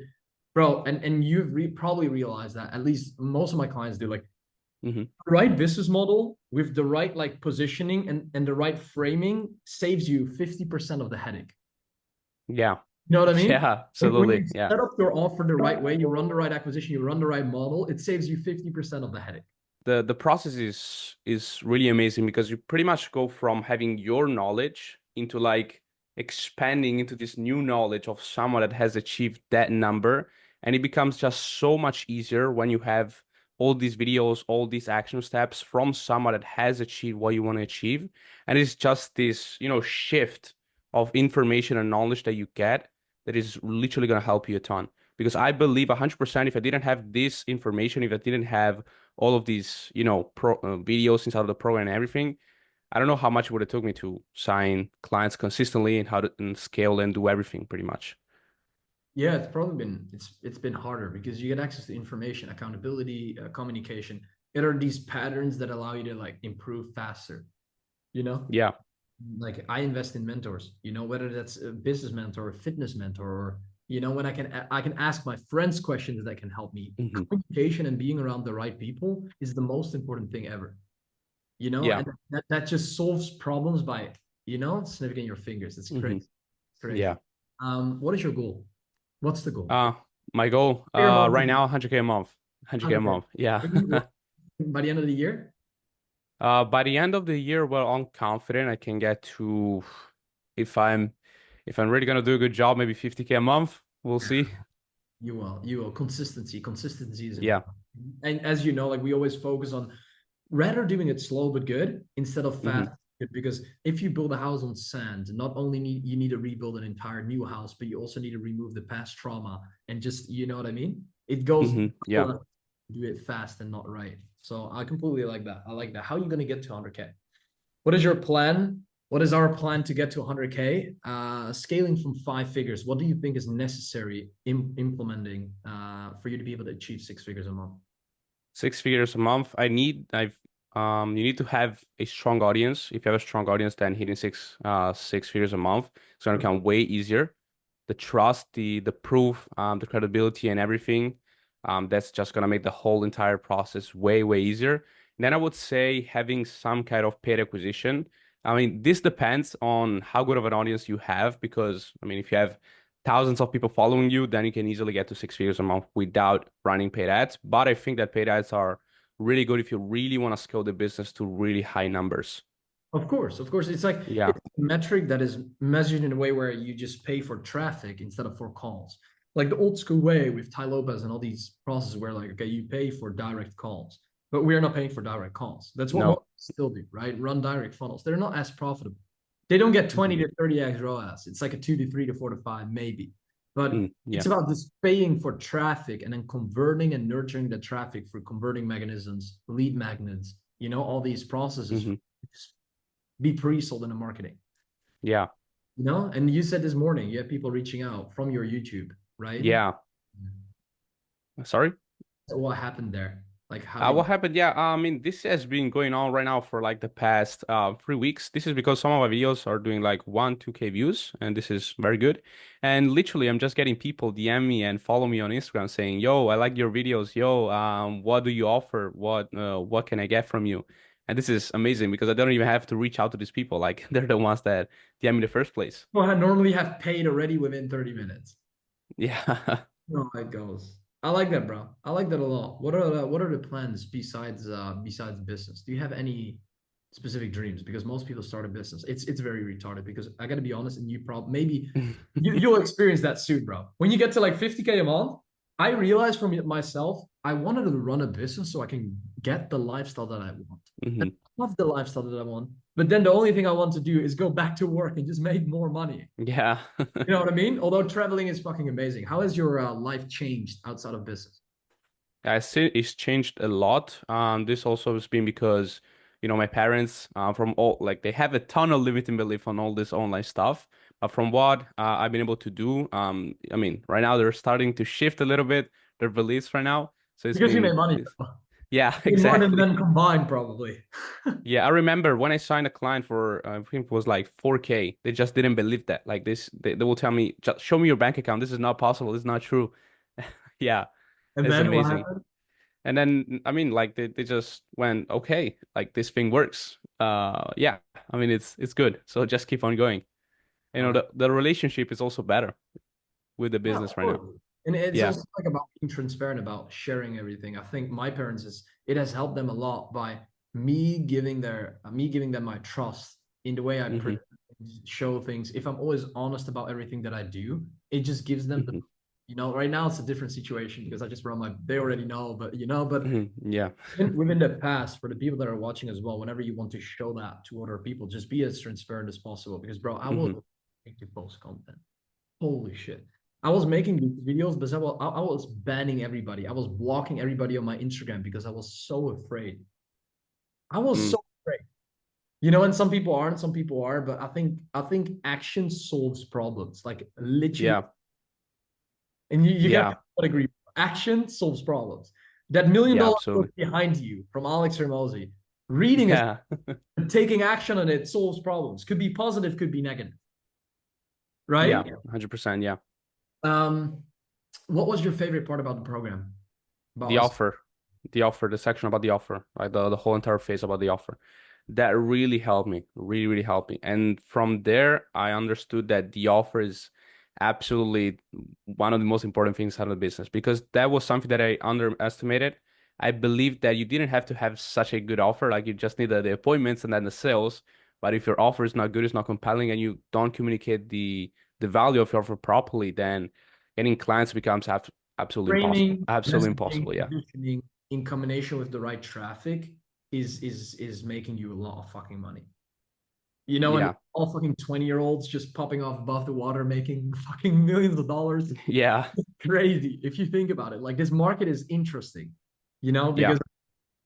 bro, and you've probably realized that at least most of my clients do. Like the right business model with the right like positioning and the right framing saves you 50% of the headache. Yeah. You know what I mean? Yeah, When absolutely. you Yeah. set up your offer the right way, you run the right acquisition, you run the right model, it saves you 50% of the headache. The process is really amazing because you pretty much go from having your knowledge into like expanding into this new knowledge of someone that has achieved that number, and it becomes just so much easier when you have all these videos, all these action steps from someone that has achieved what you want to achieve. And it's just this, shift of information and knowledge that you get that is literally going to help you a ton. Because I believe 100% if I didn't have this information, if I didn't have all of these, videos inside of the program and everything, I don't know how much it would have took me to sign clients consistently and how to and scale and do everything pretty much. Yeah, it's been harder because you get access to information, accountability, communication. It are these patterns that allow you to like improve faster. Yeah. Like I invest in mentors, whether that's a business mentor, a fitness mentor, or You know, when I can ask my friends questions that can help me. Mhm. Communication and being around the right people is the most important thing ever. You know, Yeah. and that just solves problems by, you know, snipping your fingers. It's Mhm. crazy. Crazy. Yeah. What is your goal? What's the goal? My goal Fair amount right of- now 100K a month. 100K a 100K. month. Yeah. By the end of the year? By the end of the year, well, I'm confident I can get to, if I'm really gonna do a good job, maybe 50K a month. We'll see. You will. You will. Consistency is Yeah. important. And as you know, like we always focus on rather doing it slow but good instead of fast. Because if you build a house on sand, not only you need to rebuild an entire new house, but you also need to remove the past trauma and just, you know what I mean? It goes Yeah. do it fast and not right. So I completely like that. I like that. How are you going to get to 100K? What is your plan? What is our plan to get to 100K? Scaling from 5 figures. What do you think is necessary implementing for you to be able to achieve 6 figures a month? 6 figures a month. You need to have a strong audience. If you have a strong audience, then hitting 6 figures a month, it's gonna become way easier. The trust, the proof, the credibility and everything, that's just gonna make the whole entire process way, way easier. And then I would say having some kind of paid acquisition. I mean, this depends on how good of an audience you have, because I mean, if you have thousands of people following you, then you can easily get to 6 figures a month without running paid ads. But I think that paid ads are really good if you really want to scale the business to really high numbers. Of course. It's like Yeah. it's a metric that is measured in a way where you just pay for traffic instead of for calls. Like the old school way with Ty Lopez and all these processes where like, okay, you pay for direct calls, but we're not paying for direct calls. That's what most still do, right? Run direct funnels. They're not as profitable. They don't get 20 to 30x ROAS. It's like a 2 to 3 to 4 to 5, maybe. But it's about just paying for traffic and then converting and nurturing the traffic through converting mechanisms, lead magnets, you know, all these processes. Just be pre-sold in the marketing. Yeah. You know, and you said this morning you have people reaching out from your YouTube, right? Yeah. Sorry? So what happened there? Like how what happened? Yeah, I mean, this has been going on right now for like the past 3 weeks. This is because some of my videos are doing like 2K views, and this is very good. And literally, I'm just getting people DM me and follow me on Instagram saying, "Yo, I like your videos. Yo, what do you offer? What can I get from you?" And this is amazing because I don't even have to reach out to these people. Like they're the ones that DM me in the first place. Well, I normally have paid already within 30 minutes. Yeah. No, it goes. I like that, bro. I like that a lot. What are the plans besides business? Do you have any specific dreams? Because most people start a business. It's very retarded because I gotta be honest, and you probably maybe you'll experience that soon, bro. When you get to like 50K a month, I realized from myself, I wanted to run a business so I can get the lifestyle that I want. I love the lifestyle that I want. But then the only thing I want to do is go back to work and just make more money. Yeah. You know what I mean? Although traveling is fucking amazing. How has your life changed outside of business? I see it's changed a lot. This also has been because, my parents, from all like they have a ton of limiting belief on all this online stuff. But from what I've been able to do, I mean, right now they're starting to shift a little bit their beliefs right now. So it's Because you been, made money. yeah, More exactly. than them combined, probably. Yeah, I remember when I signed a client for, I think it was like 4K. They just didn't believe that. Like this, they will tell me, just show me your bank account. This is not possible. This is not true. Yeah, And it's then what amazing. happened? And then, I mean, like they just went, okay, like this thing works. Yeah, I mean, it's good. So just keep on going. The relationship is also better with the business right now. And it's Yeah. also like about being transparent about sharing everything. I think my parents it has helped them a lot by me giving them my trust in the way I show things. If I'm always honest about everything that I do, it just gives them the, right now it's a different situation because I just run they already know, but Yeah. within the past, for the people that are watching as well, whenever you want to show that to other people, just be as transparent as possible. Because bro, I will make to post content. Holy shit. I was making these videos, but I was banning everybody. I was blocking everybody on my Instagram because I was so afraid. I was so afraid. And some people aren't, some people are, but I think action solves problems. Like literally. Yeah. And you got to agree. Action solves problems. That $1 million book behind you from Alex Hermosi, reading it, taking action on it solves problems. Could be positive, could be negative. Right? Yeah, 100%. Yeah. What was your favorite part about the program? About The us? offer, the section about the offer, like the whole entire phase about the offer. That really helped me, really helped me. And from there, I understood that the offer is absolutely one of the most important things out of the business, because that was something that I underestimated. I believed that you didn't have to have such a good offer, like you just need the appointments and then the sales. But if your offer is not good, it's not compelling, and you don't communicate the value of your offer properly, then getting clients becomes absolutely impossible. Framing, Absolutely messaging, impossible, yeah. positioning in combination with the right traffic is making you a lot of fucking money. You know, and Yeah. all fucking 20-year-olds just popping off above the water making fucking millions of dollars. Yeah. Crazy if you think about it. Like, this market is interesting, you know, Yeah. because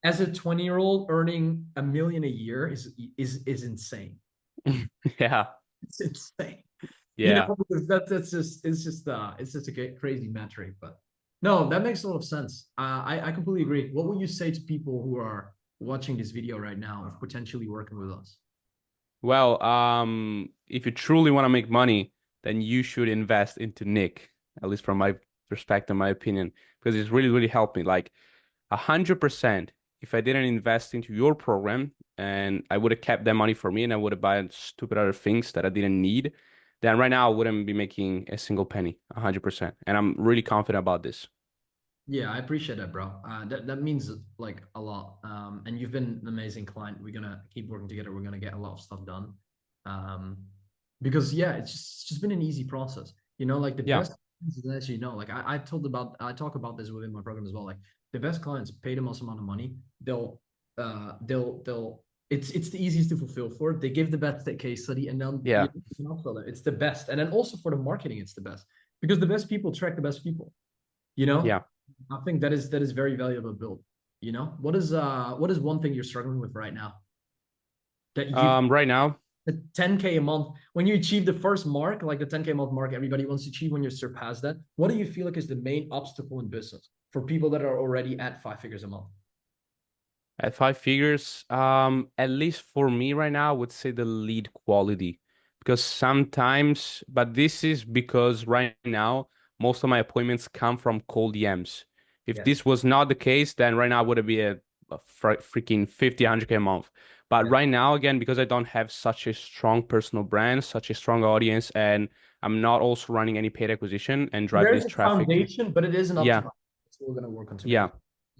as a 20-year-old earning $1 million a year is insane. Yeah. It's insane. You Yeah. know, because that's just it's just a crazy metric. But no, that makes a lot of sense. I completely agree. What would you say to people who are watching this video right now of potentially working with us? Well, if you truly want to make money, then you should invest into Nik, at least from my perspective, my opinion, because it's really helped me. Like 100%, if I didn't invest into your program and I would have kept that money for me and I would have bought stupid other things that I didn't need, then right now I wouldn't be making a single penny, 100%. And I'm really confident about this. Yeah, I appreciate that, bro. That means like a lot. And you've been an amazing client. We're gonna keep working together. We're gonna get a lot of stuff done. Um, because yeah, it's just been an easy process. You know, like the Yeah. best, as you know, like I talk about this within my program as well. Like the best clients pay the most amount of money. They'll it's the easiest to fulfill for. They give the best case study, and then Yeah. you can upsell it. It's the best, and then also for the marketing, it's the best because the best people track the best people. You know, Yeah. I think that is very valuable build. You know, what is one thing you're struggling with right now that you Right now, the 10K a month when you achieve the first mark, like the 10K a month mark, everybody wants to achieve when you surpass that. What do you feel like is the main obstacle in business for people that are already at 5 figures a month? at 5 figures, at least for me right now, I would say the lead quality. Because sometimes, but this is because right now, most of my appointments come from cold DMs. If Yeah. this was not the case, then right now would it be a freaking 50, 100K a month. But right now, again, because I don't have such a strong personal brand, such a strong audience, and I'm not also running any paid acquisition and drive There's this a traffic to, foundation, but it isn't yeah, optimized. So we're gonna work on yeah,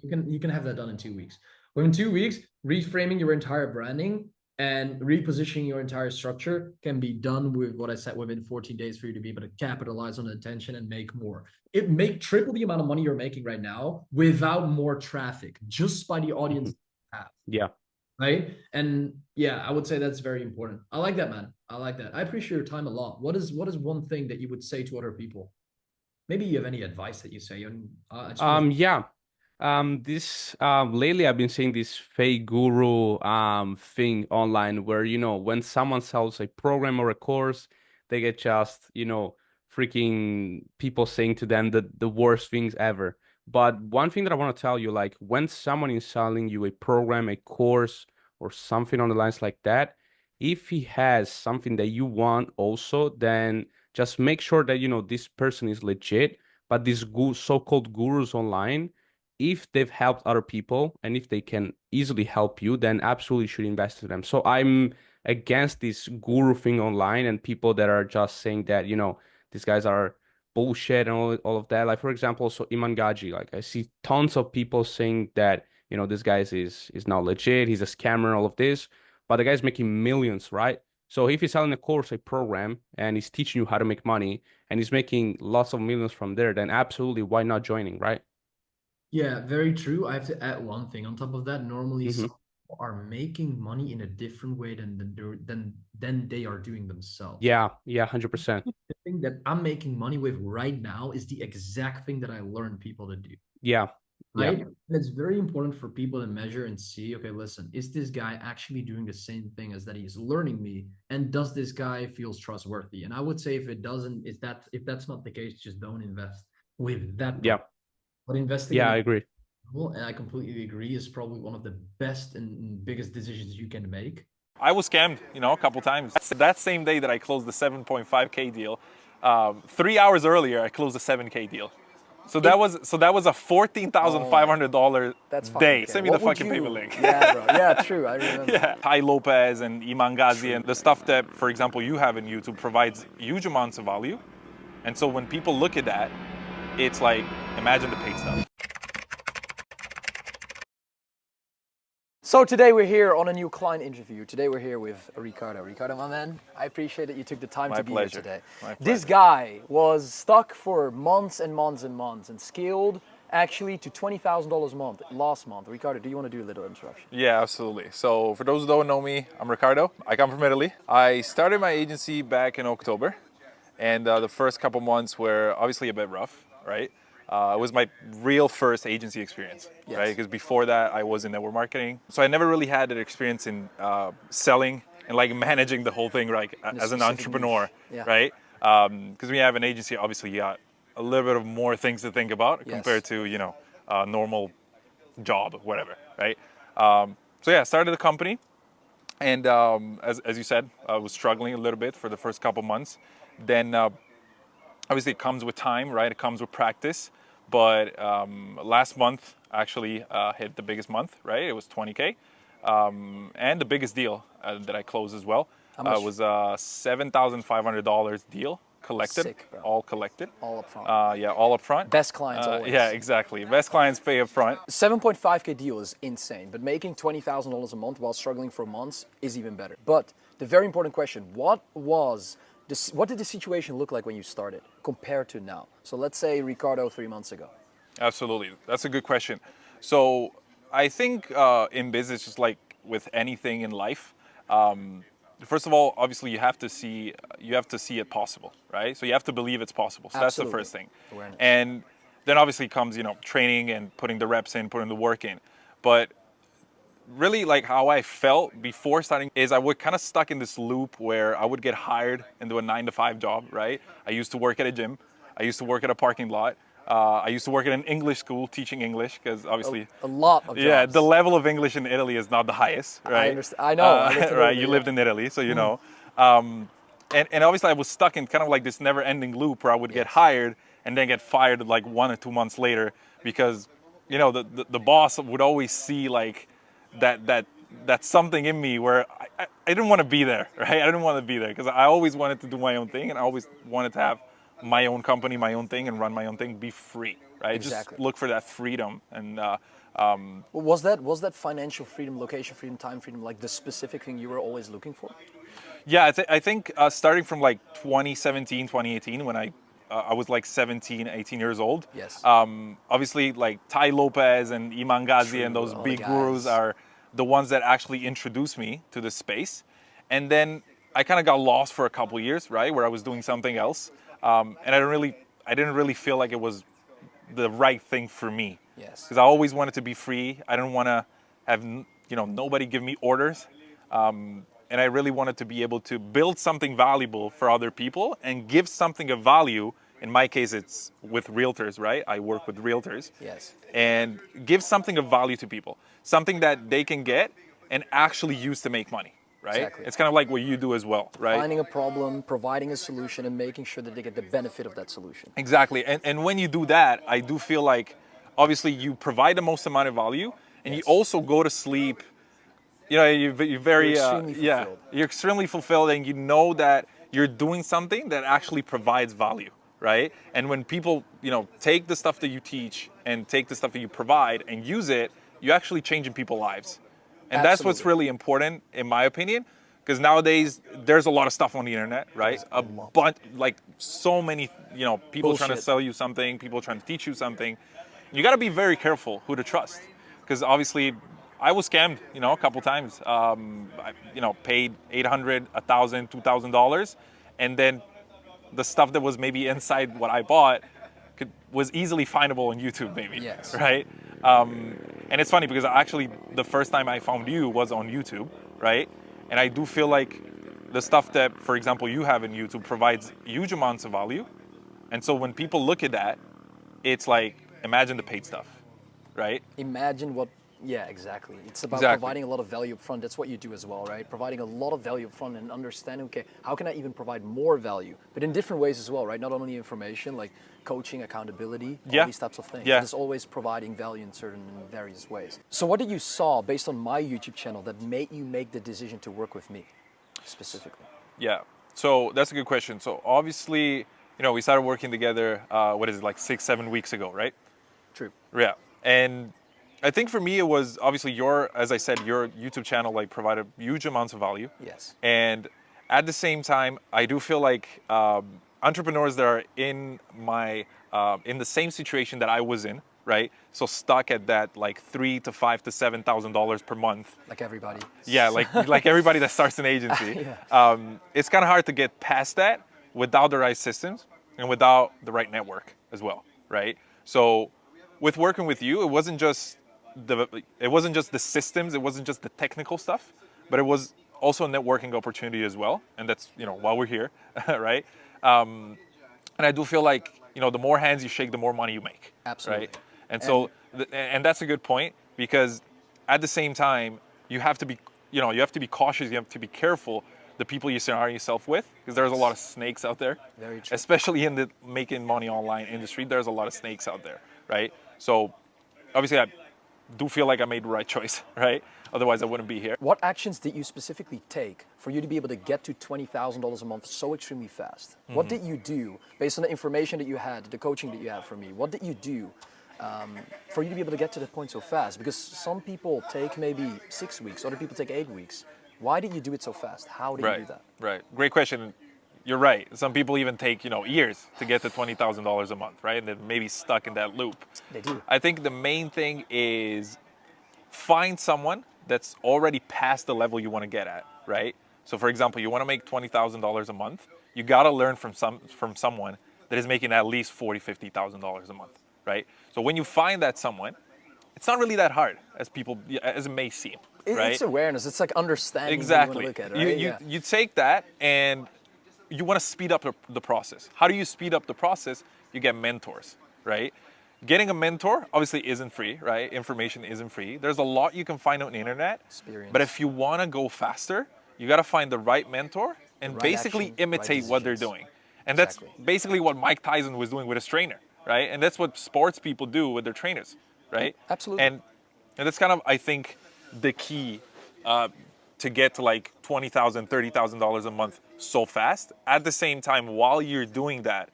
tomorrow. You can have that done in 2 weeks. Within 2 weeks, reframing your entire branding and repositioning your entire structure can be done with what I said within 14 days for you to be able to capitalize on the attention and make more. It make triple the amount of money you're making right now without more traffic, just by the audience you have. yeah. Right. And yeah, I would say that's very important. I like that, man. I like that. I appreciate your time a lot. What is one thing that you would say to other people? Maybe you have any advice that you say. And I just want to Yeah. This lately I've been seeing this fake guru thing online where, when someone sells a program or a course, they get just, freaking people saying to them the worst things ever. But one thing that I want to tell you, like when someone is selling you a program, a course, or something on the lines like that, if he has something that you want also, then just make sure that, this person is legit. But these so-called gurus online, if they've helped other people and if they can easily help you, then absolutely should invest in them. So I'm against this guru thing online and people that are just saying that, these guys are bullshit and all of that. Like, for example, so Iman Gaji, like I see tons of people saying that, this guy is not legit, he's a scammer, all of this, but the guy's making millions, right? So if he's selling a course, a program, and he's teaching you how to make money and he's making lots of millions from there, then absolutely why not joining, right? Yeah, very true. I have to add one thing on top of that. Normally, Mm-hmm. some people are making money in a different way than they are doing themselves. Yeah, 100%. The thing that I'm making money with right now is the exact thing that I learned people to do. Yeah, yeah, Right? And it's very important for people to measure and see, okay, listen, is this guy actually doing the same thing as that he's learning me? And does this guy feels trustworthy? And I would say if it doesn't, if that's not the case, just don't invest with that yeah, person. But investing yeah, in I agree. and I completely agree, is probably one of the best and biggest decisions you can make. I was scammed, a couple times. That same day that I closed the 7.5K deal, 3 hours earlier, I closed a 7K deal. So that was a $14,500 That's day. fucking Send me What the would fucking you- payment link. Yeah, bro. Yeah, true. I remember. Yeah. Tai Lopez and Iman Ghazi and the stuff that, for example, you have in YouTube provides huge amounts of value. And so when people look at that, it's like, imagine the paid stuff. So today we're here on a new client interview. Today we're here with Ricardo. Ricardo, my man, I appreciate that you took the time My to be pleasure. here today. My This pleasure. guy was stuck for months and months and months and scaled actually to $20,000 a month last month. Ricardo, do you want to do a little introduction? Yeah, absolutely. So for those who don't know me, I'm Ricardo. I come from Italy. I started my agency back in October, and the first couple months were obviously a bit rough, right? It was my real first agency experience, Yes. right? Because before that, I was in network marketing. So I never really had that experience in selling and like managing the whole thing, like In a as an specific entrepreneur, niche. Yeah. right? Because when you have an agency, obviously you got a little bit of more things to think about Yes. compared to, you know, a normal job or whatever, right? So yeah, I started the company, and as you said, I was struggling a little bit for the first couple months. Then obviously it comes with time, right? It comes with practice. But last month actually hit the biggest month, right? It was 20K, and the biggest deal that I closed as well was a $7,500 deal collected, Sick, bro. all collected. All up front. Yeah, all up front. Best clients always. Yeah, exactly. Best clients pay up front. 7.5K deal is insane, but making $20,000 a month while struggling for months is even better. But the very important question, what did the situation look like when you started compared to now? So let's say Ricardo 3 months ago. Absolutely. That's a good question. So I think in business, just like with anything in life, first of all, obviously you have to see it possible, right? So you have to believe it's possible. So that's the Absolutely. first thing. Awareness. And then obviously comes, you know, training and putting the reps in, putting the work in. But really, like how I felt before starting is I would kind of stuck in this loop where I would get hired and do a 9-to-5 job, right? I used to work at a gym. I used to work at a parking lot. I used to work at an English school teaching English because obviously a lot of jobs. Yeah, the level of English in Italy is not the highest, right? I understand. I know. I lived in right? Italy, You yeah. lived in Italy, so you know. And obviously I was stuck in kind of like this never-ending loop where I would get hired and then get fired like 1 or 2 months later because, you know, the boss would always see like that something in me where I didn't want to be there, right? I didn't want to be there because I always wanted to do my own thing and I always wanted to have my own company, my own thing, and run my own thing, be free, right? Exactly. Just look for that freedom. And Was that financial freedom, location freedom, time freedom, like the specific thing you were always looking for? yeah, I think starting from like 2017, 2018, when I was like 17, 18 years old. Yes. Obviously, like Tai Lopez and Iman Ghazi and True, those all big the gurus guys. are the ones that actually introduced me to this space. And then I kind of got lost for a couple years, right, where I was doing something else, and I didn't really feel like it was the right thing for me. Yes. Because I always wanted to be free. I didn't want to have nobody give me orders. And I really wanted to be able to build something valuable for other people and give something of value. In my case, it's with realtors, right? I work with realtors. Yes. And give something of value to people, something that they can get and actually use to make money, right? Exactly. It's kind of like what you do as well, right? Finding a problem, providing a solution, and making sure that they get the benefit of that solution. Exactly. And when you do that, I do feel like obviously you provide the most amount of value and you also go to sleep. You know, you're very, You're extremely fulfilled. you're extremely fulfilled and you know that you're doing something that actually provides value, right? And when people, take the stuff that you teach and take the stuff that you provide and use it, you're actually changing people's lives. And that's what's really important, in my opinion, because nowadays there's a lot of stuff on the internet, right? A bunch, like so many, people trying to sell you something, people trying to teach you something. You got to be very careful who to trust, because obviously I was scammed, a couple times. I, paid $800, $1,000, $2,000, and then the stuff that was maybe inside what I bought was easily findable on YouTube, maybe. Yes. Right. And it's funny because actually the first time I found you was on YouTube, right? And I do feel like the stuff that, for example, you have in YouTube provides huge amounts of value. And so when people look at that, it's like, imagine the paid stuff, right? Imagine what Yeah, exactly. It's about Exactly. providing a lot of value up front. That's what you do as well, right? Providing a lot of value up front and understanding, okay, how can I even provide more value? But in different ways as well, right? Not only information, like coaching, accountability, all Yeah. these types of things. Yeah. But it's always providing value in certain various ways. So what did you saw based on my YouTube channel that made you make the decision to work with me specifically? Yeah. So that's a good question. So obviously, we started working together, what is it, like 6-7 weeks ago, right? True. Yeah. And I think for me, it was obviously as I said, your YouTube channel like provided huge amounts of value. Yes. And at the same time, I do feel like entrepreneurs that are in the same situation that I was in, right? So stuck at that like $3,000 to $5,000 to $7,000 per month. Like everybody. Yeah, like everybody that starts an agency. Yeah. It's kind of hard to get past that without the right systems and without the right network as well, right? So with working with you, it wasn't just the systems, it wasn't just the technical stuff, but it was also a networking opportunity as well. And that's, why we're here, right? And I do feel like, the more hands you shake, the more money you make. Absolutely. Right? And so, and that's a good point, because at the same time, you have to be cautious, you have to be careful the people you surround yourself with, because there's a lot of snakes out there. Very true. Especially in the making money online industry, there's a lot of snakes out there, right? So obviously I do feel like I made the right choice, right? Otherwise I wouldn't be here. What actions did you specifically take for you to be able to get to $20,000 a month so extremely fast? What did you do based on the information that you had, the coaching that you had from me? What did you do for you to be able to get to that point so fast? Because some people take maybe 6 weeks, other people take 8 weeks. Why did you do it so fast? How did you do that? Right. Great question. You're right. Some people even take, years to get to $20,000 a month, right? And they're maybe stuck in that loop. They do. I think the main thing is find someone that's already past the level you want to get at, right? So for example, you want to make $20,000 a month, you got to learn from someone that is making at least $40,000, $50,000 a month, right? So when you find that someone, it's not really that hard as it may seem, right? It's awareness. It's like understanding Exactly. what you want to look at, right? You take that and you want to speed up the process. How do you speed up the process? You get mentors, right? Getting a mentor obviously isn't free, right? Information isn't free. There's a lot you can find on the internet. Experience. But if you want to go faster, you got to find the right mentor and basically imitate what they're doing. And that's basically what Mike Tyson was doing with his trainer, right? And that's what sports people do with their trainers, right? Absolutely. And that's kind of, I think, the key to get to like $20,000, $30,000 a month so fast. At the same time, while you're doing that,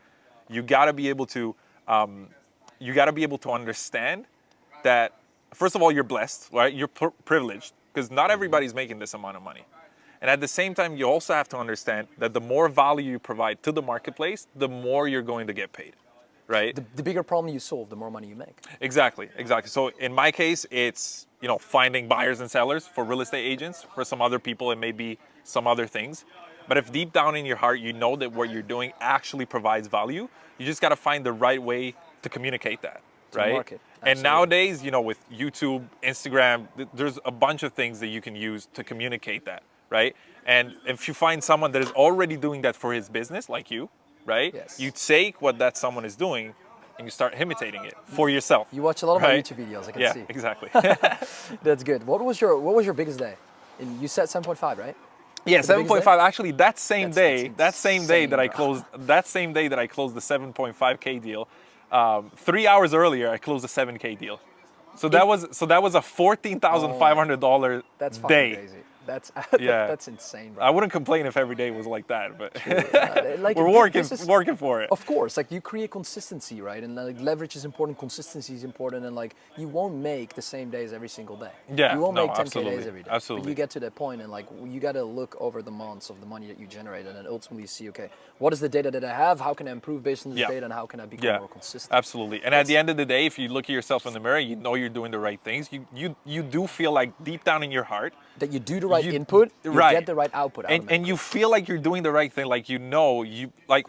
you got to be able to understand that, first of all, you're blessed, right? You're privileged, because not everybody's making this amount of money. And at the same time, you also have to understand that the more value you provide to the marketplace, the more you're going to get paid, right? The bigger problem you solve, the more money you make. Exactly. So in my case, it's, finding buyers and sellers for real estate agents. For some other people, it may be some other things. But if deep down in your heart, you know that what you're doing actually provides value, you just got to find the right way to communicate that, right? Market. And nowadays, with YouTube, Instagram, there's a bunch of things that you can use to communicate that, right? And if you find someone that is already doing that for his business, like you, right? Yes. You take what that someone is doing and you start imitating it for yourself. You watch a lot of my YouTube videos, I can see. Yeah, exactly. That's good. What was your biggest day? You said 7.5, right? Yeah, 7.5. Actually, that same day that I closed the 7.5K deal, 3 hours earlier I closed the 7K deal. So that was a $14,500 That's fucking day. crazy. That's insane, bro. I wouldn't complain if every day was like that, but we're working for it. Of course, like you create consistency, right? And like leverage is important, consistency is important, and like you won't make the same days every single day. Yeah, you won't make 10K absolutely, days every day. absolutely. But you get to that point, and like you got to look over the months of the money that you generate, and then ultimately see, okay, what is the data that I have? How can I improve based on this data, and how can I become more consistent? Absolutely. And at the end of the day, if you look at yourself in the mirror, you know you're doing the right things. You do feel like deep down in your heart that you do the right input, you get the right output. And you feel like you're doing the right thing. Like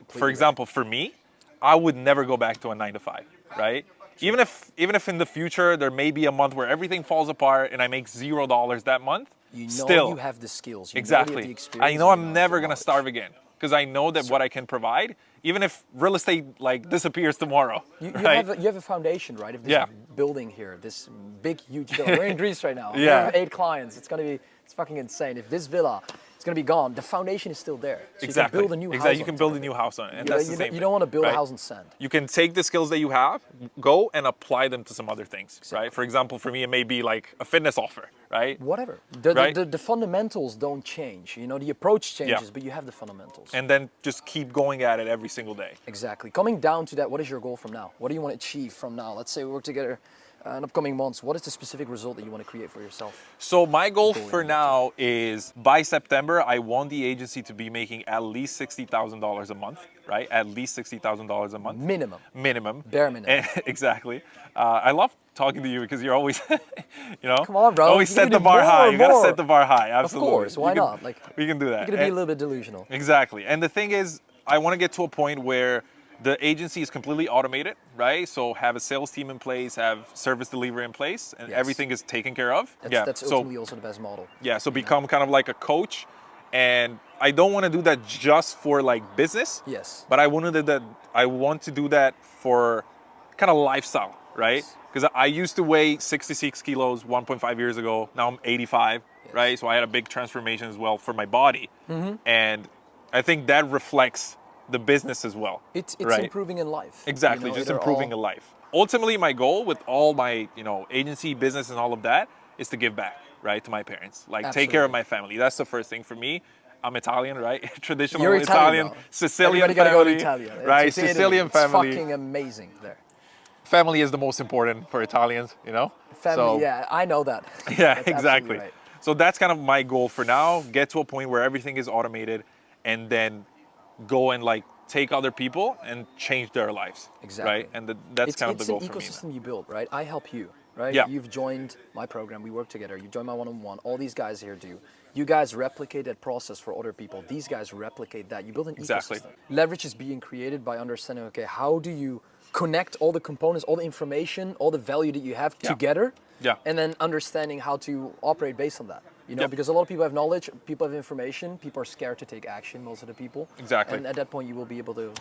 for example, for me, I would never go back to a 9-to-5, right? Even if in the future there may be a month where everything falls apart and I make $0 that month, you know still you have the skills. You exactly. know you have the experience, I know I'm never gonna starve again, because I know that what I can provide even if real estate like disappears tomorrow, You right? have a foundation, right? Of this Yeah. building here, this big, huge villa. We're in Greece right now. We Yeah. have 8 clients. It's fucking insane. If this villa is gonna be gone, the foundation is still there. So Exactly. you can build a new house. Exactly. You can build a new house on it, and that's the same. You don't want to build right? a house in sand. You can take the skills that you have, go and apply them to some other things, right? For example, for me, it may be like a fitness offer, right? Whatever. Right? The fundamentals don't change. You know, the approach changes, Yeah. but you have the fundamentals. And then just keep going at it every single day. Exactly. Coming down to that, what is your goal from now? What do you want to achieve from now? Let's say we work together in upcoming months. What is the specific result that you want to create for yourself? So my goal for now is by September, I want the agency to be making at least $60,000 a month, right? At least $60,000 a month. Minimum. Minimum. Bare minimum. Exactly. I love talking to you because you're always, you know, Come on, bro. always You set gotta the do bar more, high. You gotta more. set the bar high. Absolutely. Of course. Why You can- not? Like, we can do that. you're gonna be a And- little bit delusional. Exactly. And the thing is, I want to get to a point where the agency is completely automated, right? So have a sales team in place, have service delivery in place, and Yes. everything is taken care of. That's ultimately also the best model. Yeah, so become kind of like a coach. And I don't want to do that just for like business. Yes. But I want to do that for kind of lifestyle, right? Because I used to weigh 66 kilos 1.5 years ago. Now I'm 85, right? So I had a big transformation as well for my body. Mhm. And I think that reflects the business as well. It's right? improving in life. Exactly, You know, just they're improving all- a life. Ultimately, my goal with all my, agency, business, and all of that is to give back, right, to my parents. Like, take care of my family. That's the first thing for me. I'm Italian, right? Traditional You're Italian, bro. Sicilian Everybody gotta family, go to Italia. right? It's Italy. Sicilian It's family. fucking amazing there. Family is the most important for Italians, you know? Family, So- yeah, I know that. Yeah, That's absolutely exactly. right. So that's kind of my goal for now. Get to a point where everything is automated, and then go and like take other people and change their lives. Exactly. Right? And that's kind of the goal it's for an me. ecosystem you build, right? I help you, right? Yeah. You've joined my program. We work together. You join my one-on-one. All these guys here do. You guys replicate that process for other people. These guys replicate that. You build an Exactly. ecosystem. Leverage is being created by understanding, okay, how do you connect all the components, all the information, all the value that you have together, Yeah. and then understanding how to operate based on that. You know, Yep. because a lot of people have knowledge, people have information, people are scared to take action, most of the people. Exactly. And at that point, you will be able to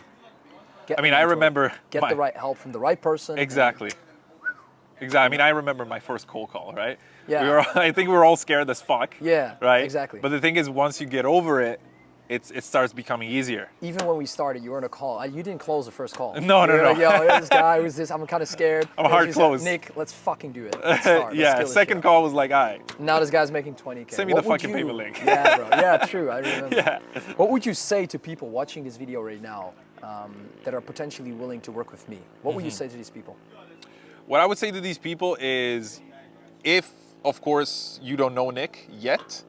get I mean, the I mentor, remember get my- the right help from the right person. and- Exactly. Exactly. I mean, I remember my first cold call, right? Yeah. I think we were all scared as fuck. Yeah, Right? exactly. But the thing is, once you get over it, it starts becoming easier. Even when we started, you were in a call. You didn't close the first call. No, You no, were no. Like, yo, this guy was this. I'm kind of scared. I'm And hard you said, closed. Nick, let's fucking do it. Let's start. Let's Yeah, kill this second shit. call was like, all right. Now this guy's making 20K. Send me What the would fucking you- payment link. Yeah, bro. Yeah, true. I remember. Yeah. What would you say to people watching this video right now that are potentially willing to work with me? What would you Mhm. say to these people? What I would say to these people is, if, of course, you don't know Nick yet,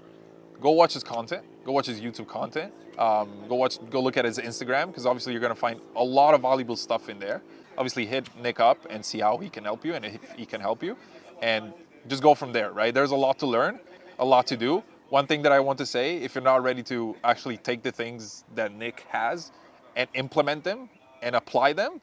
go watch his content. Go watch his YouTube content. Go look at his Instagram, because obviously you're gonna find a lot of valuable stuff in there. Obviously hit Nick up and see how he can help you and if he can help you, and just go from there, right? There's a lot to learn, a lot to do. One thing that I want to say, if you're not ready to actually take the things that Nick has and implement them and apply them,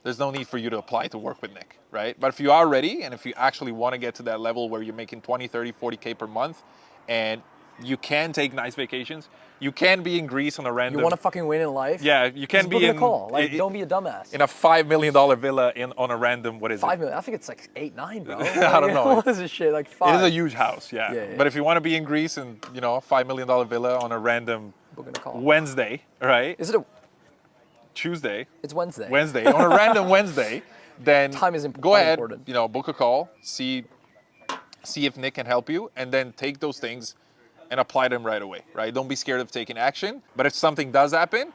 there's no need for you to apply to work with Nick, right? But if you are ready, and if you actually want to get to that level where you're making 20, 30, 40K per month, and you can take nice vacations, you can be in Greece on a random... You want to fucking win in life? Yeah, you can Just be book in... a call. Like, don't be a dumbass. in a $5 million villa on a random, what is 5 it? million. I think it's like 8, 9, bro. I don't know. What is this shit? Like 5. It is a huge house, yeah. Yeah, yeah. But if you want to be in Greece and, a $5 million villa on a random Booking a call. Wednesday, right? Is it a... Tuesday. It's Wednesday. Wednesday. On a random Wednesday, then Time is go ahead, important. book a call, see if Nick can help you, and then take those things and apply them right away, right? Don't be scared of taking action. But if something does happen,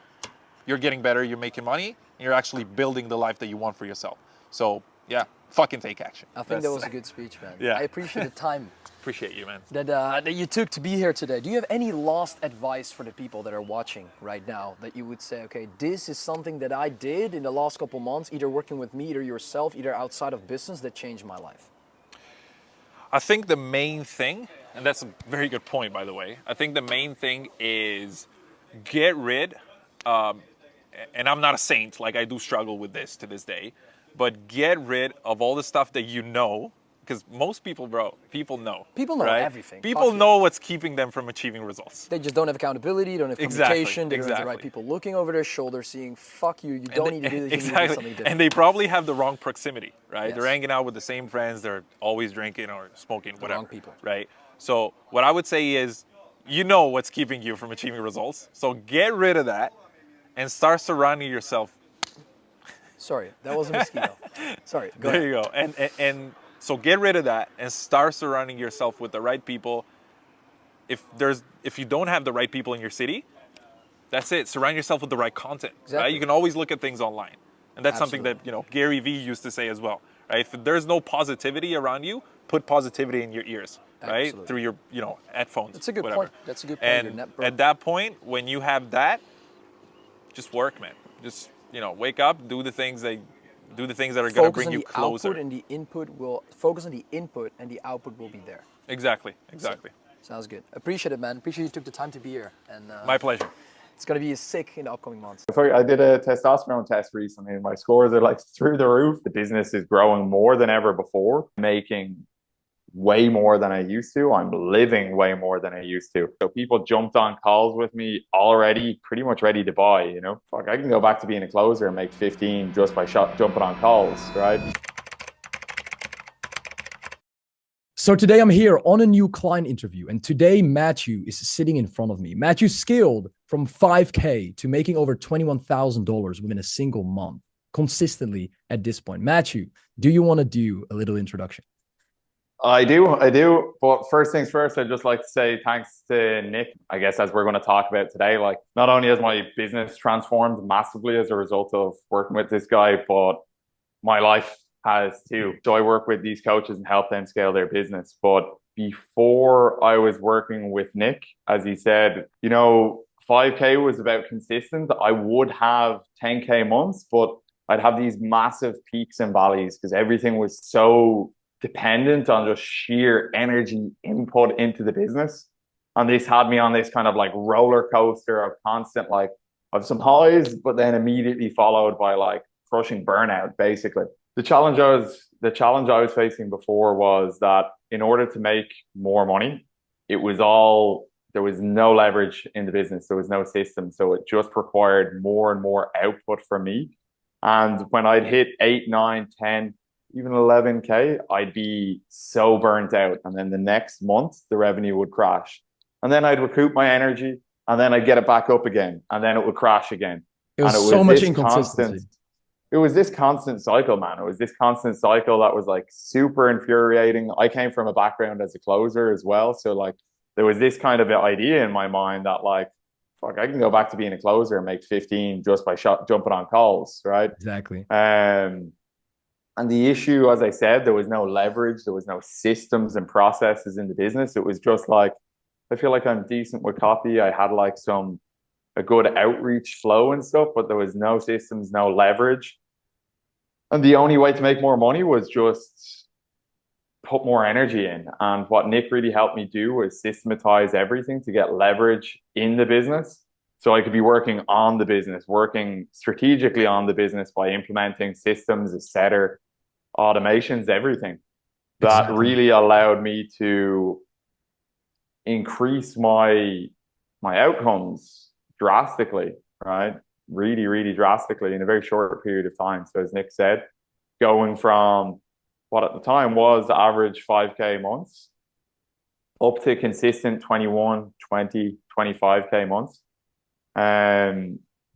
you're getting better, you're making money, and you're actually building the life that you want for yourself. So, yeah, fucking take action. I think that was a good speech, man. Yeah. I appreciate the time Appreciate you, man. that you took to be here today. Do you have any last advice for the people that are watching right now that you would say, okay, this is something that I did in the last couple months, either working with me, either yourself, either outside of business, that changed my life? I think the main thing, and that's a very good point, by the way, I think the main thing is get rid, and I'm not a saint, like I do struggle with this to this day, but get rid of all the stuff that you know because most people, bro, people know. People know right? everything. People Fuck know what's keeping them from achieving results. They just don't have accountability, don't have communication, they don't have the right people looking over their shoulder saying, fuck you, you don't need to do this, you need to do something different. And they probably have the wrong proximity, right? Yes. They're hanging out with the same friends, they're always drinking or smoking, whatever. Wrong people. Right? So what I would say is, you know what's keeping you from achieving results. So get rid of that and start surrounding yourself. Sorry, that was a mosquito. Sorry, go ahead. There you go. And so get rid of that and start surrounding yourself with the right people. If you don't have the right people in your city, that's it. Surround yourself with the right content. Exactly. Right? You can always look at things online. And that's something that, Gary Vee used to say as well. Right? If there's no positivity around you, put positivity in your ears, right? Absolutely. Through your, headphones. That's a good whatever. point. That's a good point. And at that point, when you have that, just work, man. Just, wake up, do the things that are going to bring you closer. Output and the input will focus on the input, and the output will be there. Exactly. So, sounds good. Appreciate it, man. Appreciate you took the time to be here. And my pleasure. It's gonna be sick in the upcoming months. I did a testosterone test recently, and my scores are like through the roof. The business is growing more than ever before, making way more than I used to. I'm living way more than I used to. So people jumped on calls with me already, pretty much ready to buy, Fuck, I can go back to being a closer and make 15 just by jumping on calls, right? So today I'm here on a new client interview, and today Matthew is sitting in front of me. Matthew scaled from 5K to making over $21,000 within a single month, consistently at this point. Matthew, do you want to do a little introduction? I do. But first things first, I'd just like to say thanks to Nik. I guess as we're going to talk about today, like not only has my business transformed massively as a result of working with this guy, but my life has too. So I work with these coaches and help them scale their business. But before I was working with Nik, as he said, 5K was about consistent. I would have 10K months, but I'd have these massive peaks and valleys because everything was so dependent on just sheer energy input into the business. And this had me on this kind of like roller coaster of constant of some highs, but then immediately followed by like crushing burnout, basically. The challenge I was facing before was that in order to make more money, there was no leverage in the business. There was no system. So it just required more and more output from me. And when I'd hit 8, 9, 10, even 11K, I'd be so burnt out. And then the next month, the revenue would crash. And then I'd recoup my energy, and then I'd get it back up again, and then it would crash again. It was so much inconsistency. It was this constant cycle, man. It was this constant cycle that was like super infuriating. I came from a background as a closer as well. So like there was this kind of idea in my mind that like, fuck, I can go back to being a closer and make 15 just by jumping on calls, right? Exactly. And the issue, as I said, there was no leverage. There was no systems and processes in the business. It was just like, I feel like I'm decent with copy. I had like a good outreach flow and stuff, but there was no systems, no leverage. And the only way to make more money was just put more energy in. And what Nik really helped me do was systematize everything to get leverage in the business. So I could be working on the business, working strategically on the business by implementing systems, a setter, automations, everything. That really allowed me to increase my outcomes drastically, right? Really, really drastically in a very short period of time. So as Nik said, going from what at the time was the average 5K months up to consistent 21, 20, 25K months.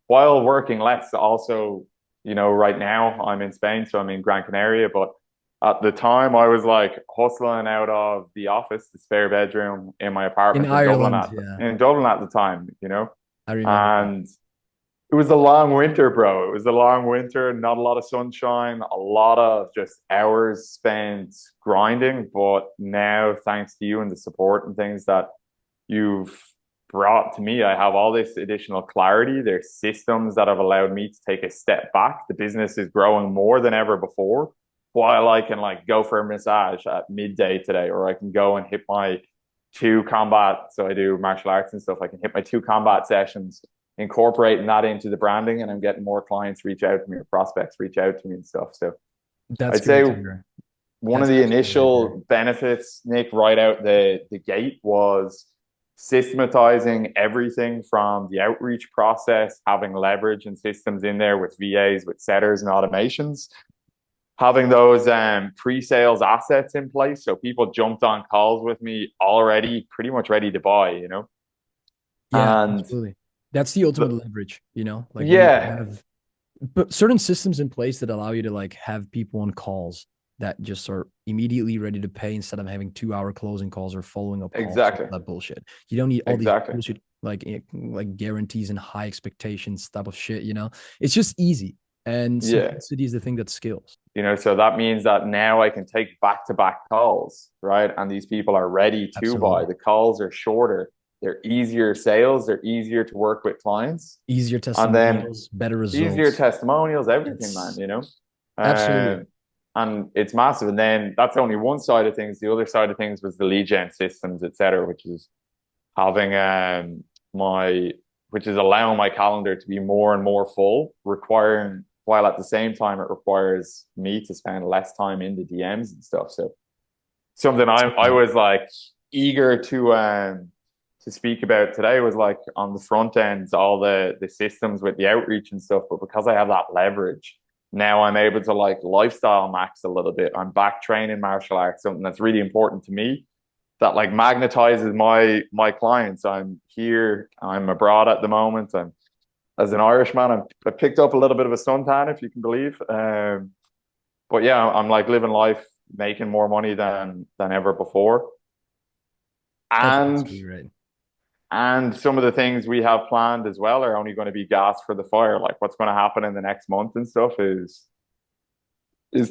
While working less also, right now I'm in Spain, so I'm in Gran Canaria, but at the time I was like hustling out of the office, the spare bedroom in my apartment in Ireland, in Dublin at the time, I remember. And it was a long winter, bro. It was a long winter, not a lot of sunshine, a lot of just hours spent grinding. But now, thanks to you and the support and things that you've brought to me, I have all this additional clarity. There's systems that have allowed me to take a step back. The business is growing more than ever before, while I can like go for a massage at midday today, or I can go and hit my 2 combat. So I do martial arts and stuff. I can hit my 2 combat sessions, incorporating that into the branding, and I'm getting more clients reach out to me, or prospects reach out to me and stuff. So that's I'd say one of the initial benefits, Nick, right out the gate was systematizing everything from the outreach process, having leverage and systems in there with VAs, with setters and automations, having those pre-sales assets in place. So people jumped on calls with me already pretty much ready to buy, you know? Yeah, And absolutely. That's the ultimate leverage, you know? Like when you yeah, have certain systems in place that allow you to like have people on calls that just are immediately ready to pay instead of having 2-hour closing calls or following up calls. exactly. That bullshit. You don't need all Exactly. these bullshit like guarantees and high expectations type of shit, you know? It's just easy. And Yeah. simplicity is the thing that scales. You know, so that means that now I can take back-to-back calls, right? And these people are ready to Absolutely. buy. The calls are shorter. They're easier sales. They're easier to work with clients. Easier And then testimonials, better results. easier testimonials, everything, man, you know? Absolutely. And it's massive. And then that's only one side of things. The other side of things was the lead gen systems, et cetera, which is having which is allowing my calendar to be more and more full, while at the same time it requires me to spend less time in the DMs and stuff. So something I was like eager to speak about today was like on the front ends, all the systems with the outreach and stuff. But because I have that leverage, now I'm able to like lifestyle max a little bit. I'm back training martial arts, something that's really important to me, that like magnetizes my clients. I'm here, I'm abroad at the moment. I'm, as an Irishman, I picked up a little bit of a suntan, if you can believe. But yeah, I'm like living life, making more money than ever before. And right. And some of the things we have planned as well are only going to be gas for the fire. Like what's going to happen in the next month and stuff is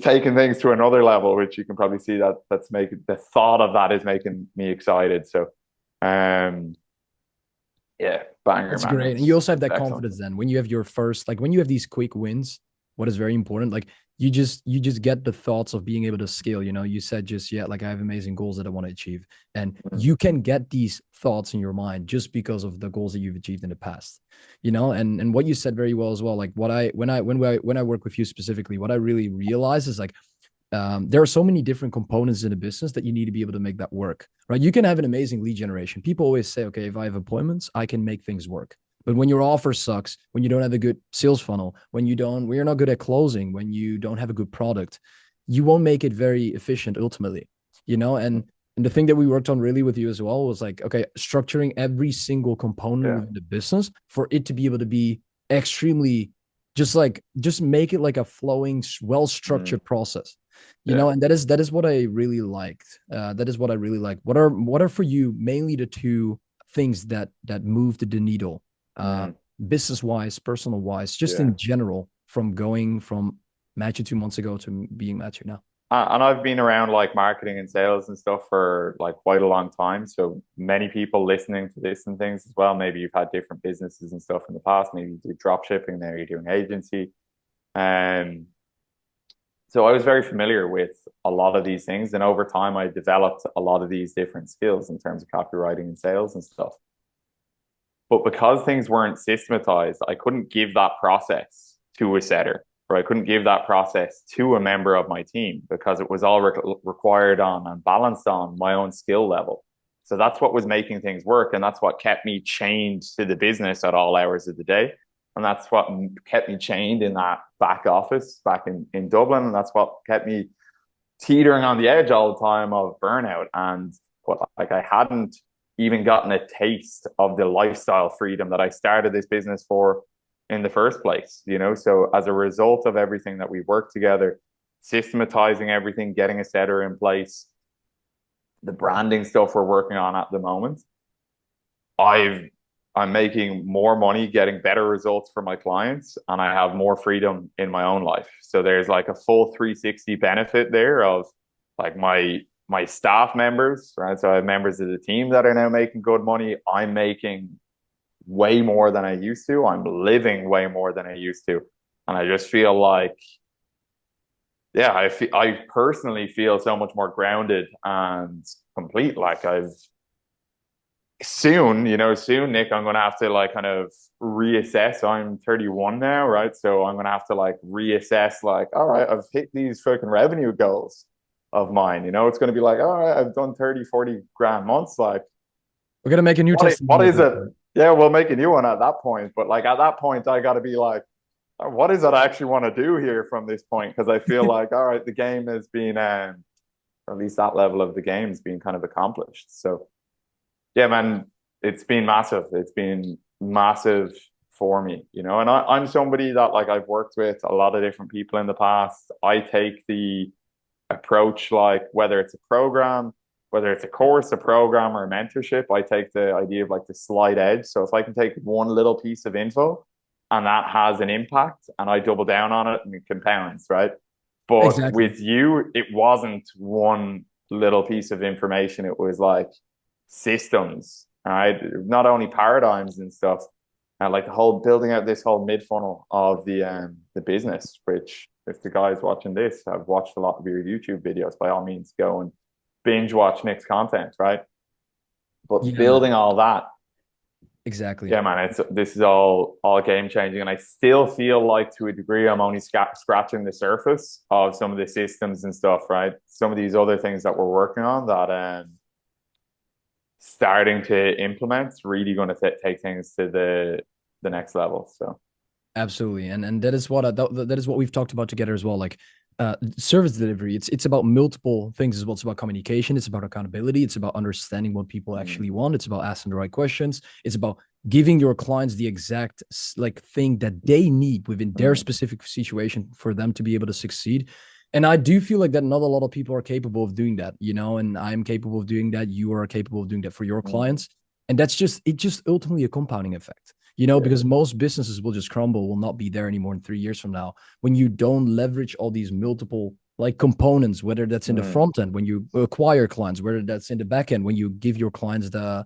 taking things to another level, which you can probably see that's making the thought of that is making me excited. So, yeah, banger. That's man. great. And you also have that excellent. confidence then when you have your first, like when you have these quick wins, what is very important, like you just get the thoughts of being able to scale. You know, you said just, yeah, like I have amazing goals that I want to achieve. And you can get these thoughts in your mind just because of the goals that you've achieved in the past, you know, and what you said very well as well. Like when I work with you specifically, what I really realize is like, there are so many different components in a business that you need to be able to make that work, right? You can have an amazing lead generation. People always say, okay, if I have appointments, I can make things work. But when your offer sucks, when you don't have a good sales funnel, when you're not good at closing, when you don't have a good product, you won't make it very efficient ultimately, you know? And the thing that we worked on really with you as well was like, okay, structuring every single component within the business for it to be able to be extremely just make it like a flowing, well-structured process, you know? And that is what I really liked. That is what I really like. What are for you mainly the two things that moved the needle, business wise, personal wise, just in general, from going from Matthew 2 months ago to being Matthew now? And I've been around like marketing and sales and stuff for like quite a long time. So many people listening to this and things as well. Maybe you've had different businesses and stuff in the past. Maybe you do drop shipping, now you're doing agency. So I was very familiar with a lot of these things. And over time, I developed a lot of these different skills in terms of copywriting and sales and stuff. But because things weren't systematized, I couldn't give that process to a setter, or I couldn't give that process to a member of my team because it was all required on and balanced on my own skill level. So that's what was making things work. And that's what kept me chained to the business at all hours of the day. And that's what kept me chained in that back office back in Dublin. And that's what kept me teetering on the edge all the time of burnout. And like I hadn't even gotten a taste of the lifestyle freedom that I started this business for in the first place, you know? So as a result of everything that we worked together, systematizing everything, getting a setter in place, the branding stuff we're working on at the moment, I'm making more money, getting better results for my clients, and I have more freedom in my own life. So there's like a full 360 benefit there of like my staff members, right? So I have members of the team that are now making good money. I'm making way more than I used to. I'm living way more than I used to. And I just feel like, yeah, I personally feel so much more grounded and complete. Like soon, Nick, I'm going to have to like kind of reassess. I'm 31 now, right? So I'm going to have to like reassess like, all right, I've hit these fucking revenue goals. of mine. You know, it's going to be like, all right, I've done 30, 40 grand months. Like, We're gonna make a new what is it? testimonial. Yeah, we'll make a new one at that point. But like at that point, I got to be like, what is it I actually want to do here from this point? Because I feel like, all right, the game has been, or at least that level of the game has been kind of accomplished. So, yeah, man, it's been massive. It's been massive for me, you know. And I'm somebody that, like, I've worked with a lot of different people in the past. I take the approach, like, whether it's a program, whether it's a course, a program, or a mentorship, I take the idea of like the slight edge. So if I can take one little piece of info and that has an impact and I double down on it, and it compounds, right? But Exactly. with you, it wasn't one little piece of information. It was like systems, right? Not only paradigms and stuff, and like the whole building out this whole mid funnel of the business. Which, if the guys watching this have watched a lot of your YouTube videos, by all means, go and binge watch Nick's content, right? But Yeah. building all that, Exactly. yeah, man, this is all game changing, and I still feel like, to a degree, I'm only scratching the surface of some of the systems and stuff, right? Some of these other things that we're working on that starting to implement, really going to take things to the next level. So Absolutely, and that is what that is what we've talked about together as well. Like service delivery, it's about multiple things as well. It's about communication, it's about accountability, it's about understanding what people actually want, it's about asking the right questions, it's about giving your clients the exact like thing that they need within their specific situation for them to be able to succeed. And I do feel like that not a lot of people are capable of doing that, you know, and I'm capable of doing that. You are capable of doing that for your clients. And that's just ultimately a compounding effect, you know, because most businesses will just crumble, will not be there anymore in 3 years from now when you don't leverage all these multiple like components, whether that's in the front end when you acquire clients, whether that's in the back end when you give your clients the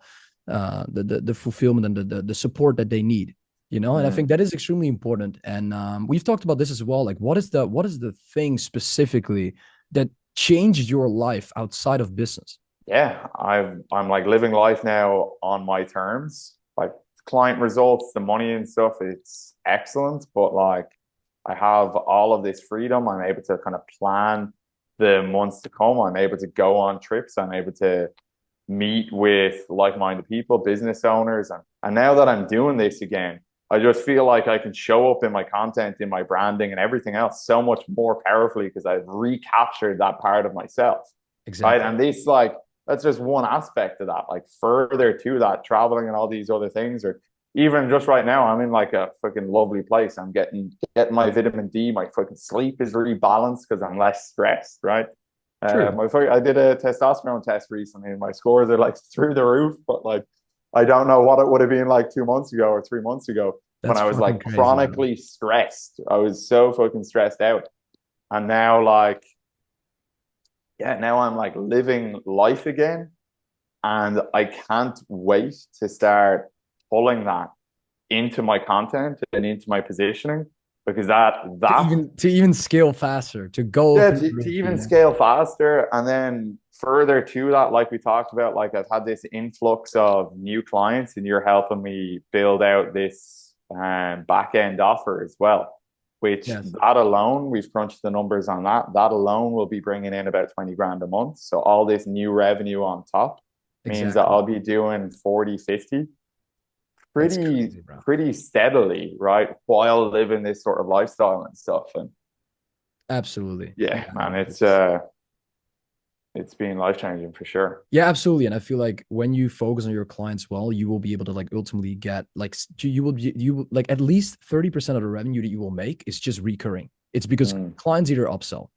fulfillment and the support that they need, you know. And I think that is extremely important. And we've talked about this as well. Like, what is the thing specifically that changed your life outside of business? Yeah, I'm like living life now on my terms. Like, client results, the money and stuff, it's excellent. But like, I have all of this freedom. I'm able to kind of plan the months to come. I'm able to go on trips. I'm able to meet with like-minded people, business owners. And now that I'm doing this again, I just feel like I can show up in my content, in my branding and everything else so much more powerfully because I've recaptured that part of myself. Exactly. Right. And this, like, that's just one aspect of that. Like, further to that, traveling and all these other things, or even just right now, I'm in like a fucking lovely place. I'm getting my vitamin D. My fucking sleep is really balanced because I'm less stressed, right? I did a testosterone test recently, and my scores are like through the roof. But like, I don't know what it would have been like 2 months ago or 3 months ago when I was like chronically stressed. I was so fucking stressed out, and now like, yeah, now I'm like living life again, and I can't wait to start pulling that into my content and into my positioning, because that to even scale faster, to go to even scale faster. And then further to that, like we talked about, like, I've had this influx of new clients, and you're helping me build out this back end offer as well. Which that alone, we've crunched the numbers on that. That alone will be bringing in about 20 grand a month. So all this new revenue on top means that I'll be doing 40, 50 pretty steadily, right? While living this sort of lifestyle and stuff. And absolutely. Yeah, man, it's been life-changing for sure. Yeah, absolutely. And I feel like when you focus on your clients well, you will be able to like ultimately get like you will like at least 30% of the revenue that you will make is just recurring. It's because clients either upsell,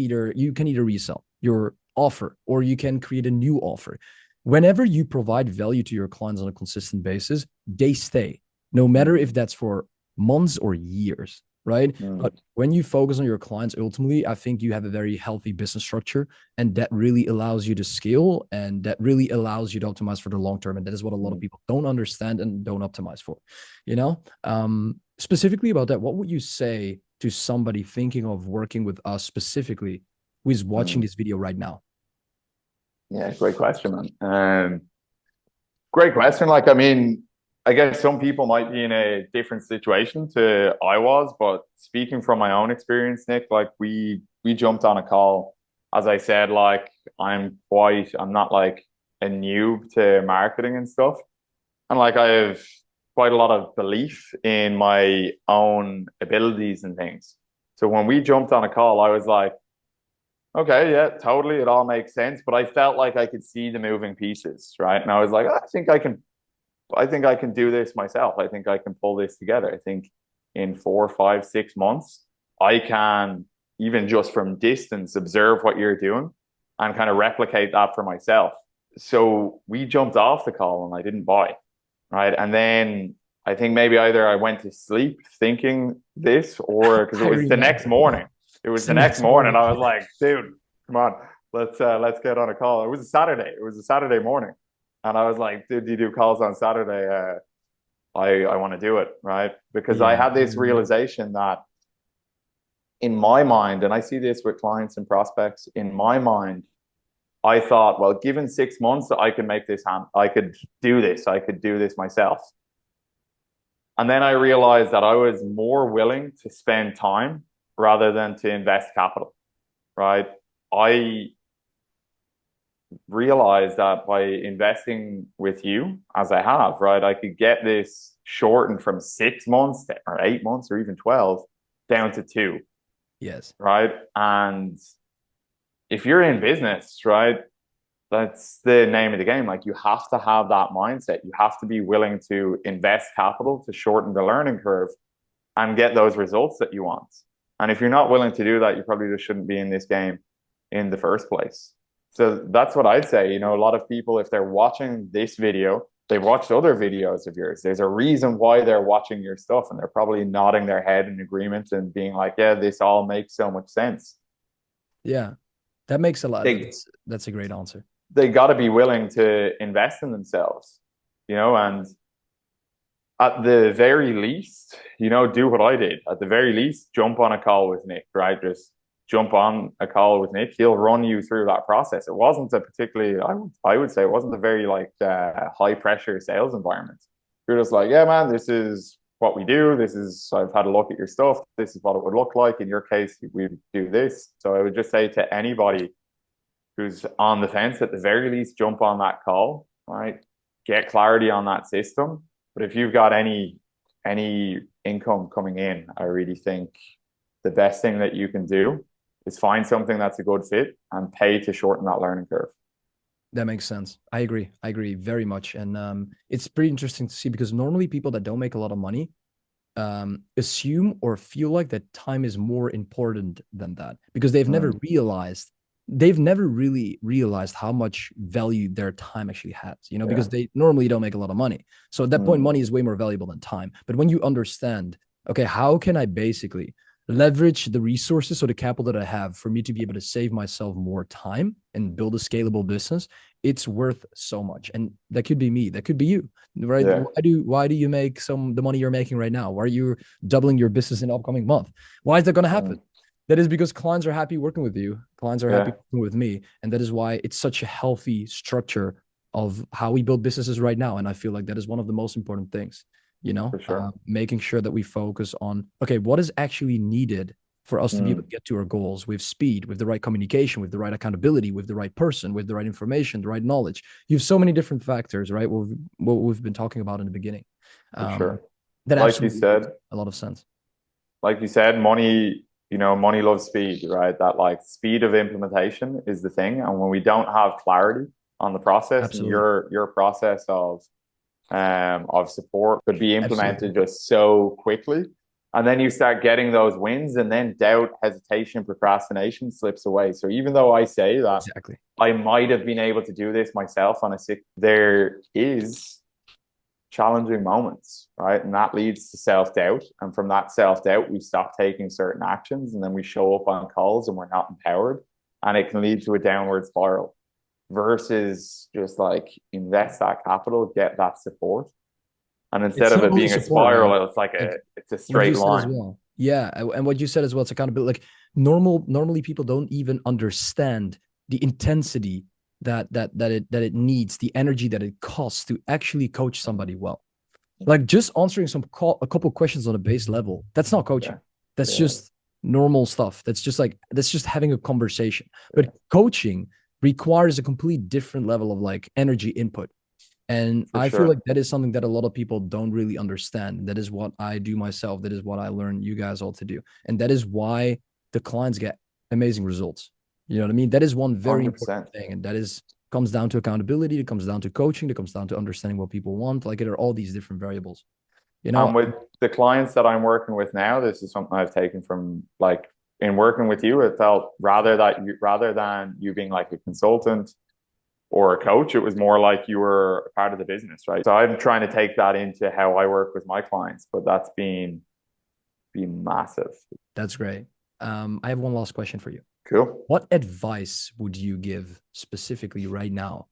you can either resell your offer, or you can create a new offer. Whenever you provide value to your clients on a consistent basis, they stay, no matter if that's for months or years. Right. But when you focus on your clients, ultimately, I think you have a very healthy business structure, and that really allows you to scale, and that really allows you to optimize for the long term. And that is what a lot of people don't understand and don't optimize for, you know. Specifically about that, what would you say to somebody thinking of working with us specifically, who is watching this video right now? Yeah, great question, man. Great question. Like, I mean, I guess some people might be in a different situation to I was, but speaking from my own experience, Nick, like we jumped on a call as I said, like I'm not like a noob to marketing and stuff. And like I have quite a lot of belief in my own abilities and things. So when we jumped on a call, I was like, okay, yeah, totally. It all makes sense. But I felt like I could see the moving pieces, right? And I was like, I think I can do this myself. I think I can pull this together. I think in 4, 5, 6 months, I can, even just from distance, observe what you're doing and kind of replicate that for myself. So we jumped off the call and I didn't buy, right? And then I think maybe either I went to sleep thinking this, or because it was the next morning. It was the next morning. I was like, dude, come on, let's get on a call. It was a Saturday. It was a Saturday morning. And I was like, dude, do you do calls on Saturday? I want to do it, right? Because I had this realization that in my mind, and I see this with clients and prospects, in my mind, I thought, well, given 6 months, I could make this happen. I could do this. I could do this myself. And then I realized that I was more willing to spend time rather than to invest capital, right? I realized that by investing with you, as I have, right, I could get this shortened from 6 months or 8 months or even 12 down to 2. Yes. Right. And if you're in business, right, that's the name of the game. Like you have to have that mindset. You have to be willing to invest capital to shorten the learning curve and get those results that you want. And if you're not willing to do that, you probably just shouldn't be in this game in the first place. So that's what I'd say. You know, a lot of people, if they're watching this video, they've watched other videos of yours. There's a reason why they're watching your stuff, and they're probably nodding their head in agreement and being like, yeah, this all makes so much sense. Yeah, that makes a lot. That's a great answer. They got to be willing to invest in themselves, you know, and at the very least, you know, do what I did. At the very least, jump on a call with Nik, right? Just jump on a call with Nik. He'll run you through that process. It wasn't a particularly, I would say it wasn't a very like high pressure sales environment. You're just like, yeah, man, this is what we do. I've had a look at your stuff. This is what it would look like. In your case, we do this. So I would just say to anybody who's on the fence, at the very least, jump on that call, right? Get clarity on that system. But if you've got any income coming in, I really think the best thing that you can do is find something that's a good fit and pay to shorten that learning curve. That makes sense. I agree very much. And it's pretty interesting to see, because normally people that don't make a lot of money assume or feel like that time is more important than that, because they've never really realized how much value their time actually has, you know, because they normally don't make a lot of money. So at that point, money is way more valuable than time. But when you understand, okay, how can I basically leverage the resources, so the capital that I have, for me to be able to save myself more time and build a scalable business, it's worth so much. And that could be me, that could be you, right? Why do you make the money you're making right now? Why are you doubling your business in the upcoming month? Why is that going to happen? That is because clients are happy working with you. Clients are happy working with me. And that is why it's such a healthy structure of how we build businesses right now. And I feel like that is one of the most important things, you know, making sure that we focus on, okay, what is actually needed for us to be able to get to our goals with speed, with the right communication, with the right accountability, with the right person, with the right information, the right knowledge. You have so many different factors, right? What we've been talking about in the beginning. That like you said, makes a lot of sense. Like you said, money loves speed, right? That like speed of implementation is the thing. And when we don't have clarity on the process, and your process of support could be implemented just so quickly. And then you start getting those wins, and then doubt, hesitation, procrastination slips away. So even though I say that I might have been able to do this myself on there is challenging moments, right? And that leads to self-doubt. And from that self-doubt, we stop taking certain actions, and then we show up on calls and we're not empowered. And it can lead to a downward spiral, versus just like invest that capital, get that support. And instead of it being a spiral, it's like it's a straight line. Yeah. And what you said as well, it's accountability. Like normally people don't even understand the intensity that it needs, the energy that it costs to actually coach somebody well. Like just answering a couple questions on a base level, that's not coaching. That's just normal stuff. That's just having a conversation. But coaching requires a complete different level of like energy input. And I feel like that is something that a lot of people don't really understand. That is what I do myself. That is what I learn you guys all to do. And that is why the clients get amazing results. You know what I mean? That is one very 100%. important thing. And that is comes down to accountability. It comes down to coaching. It comes down to understanding what people want. Like, there are all these different variables. You know, And with the clients that I'm working with now, this is something I've taken from, like, in working with you, it felt rather than you being like a consultant or a coach, it was more like you were a part of the business, right? So I'm trying to take that into how I work with my clients, but that's been massive. That's great. I have one last question for you. Cool. What advice would you give specifically right now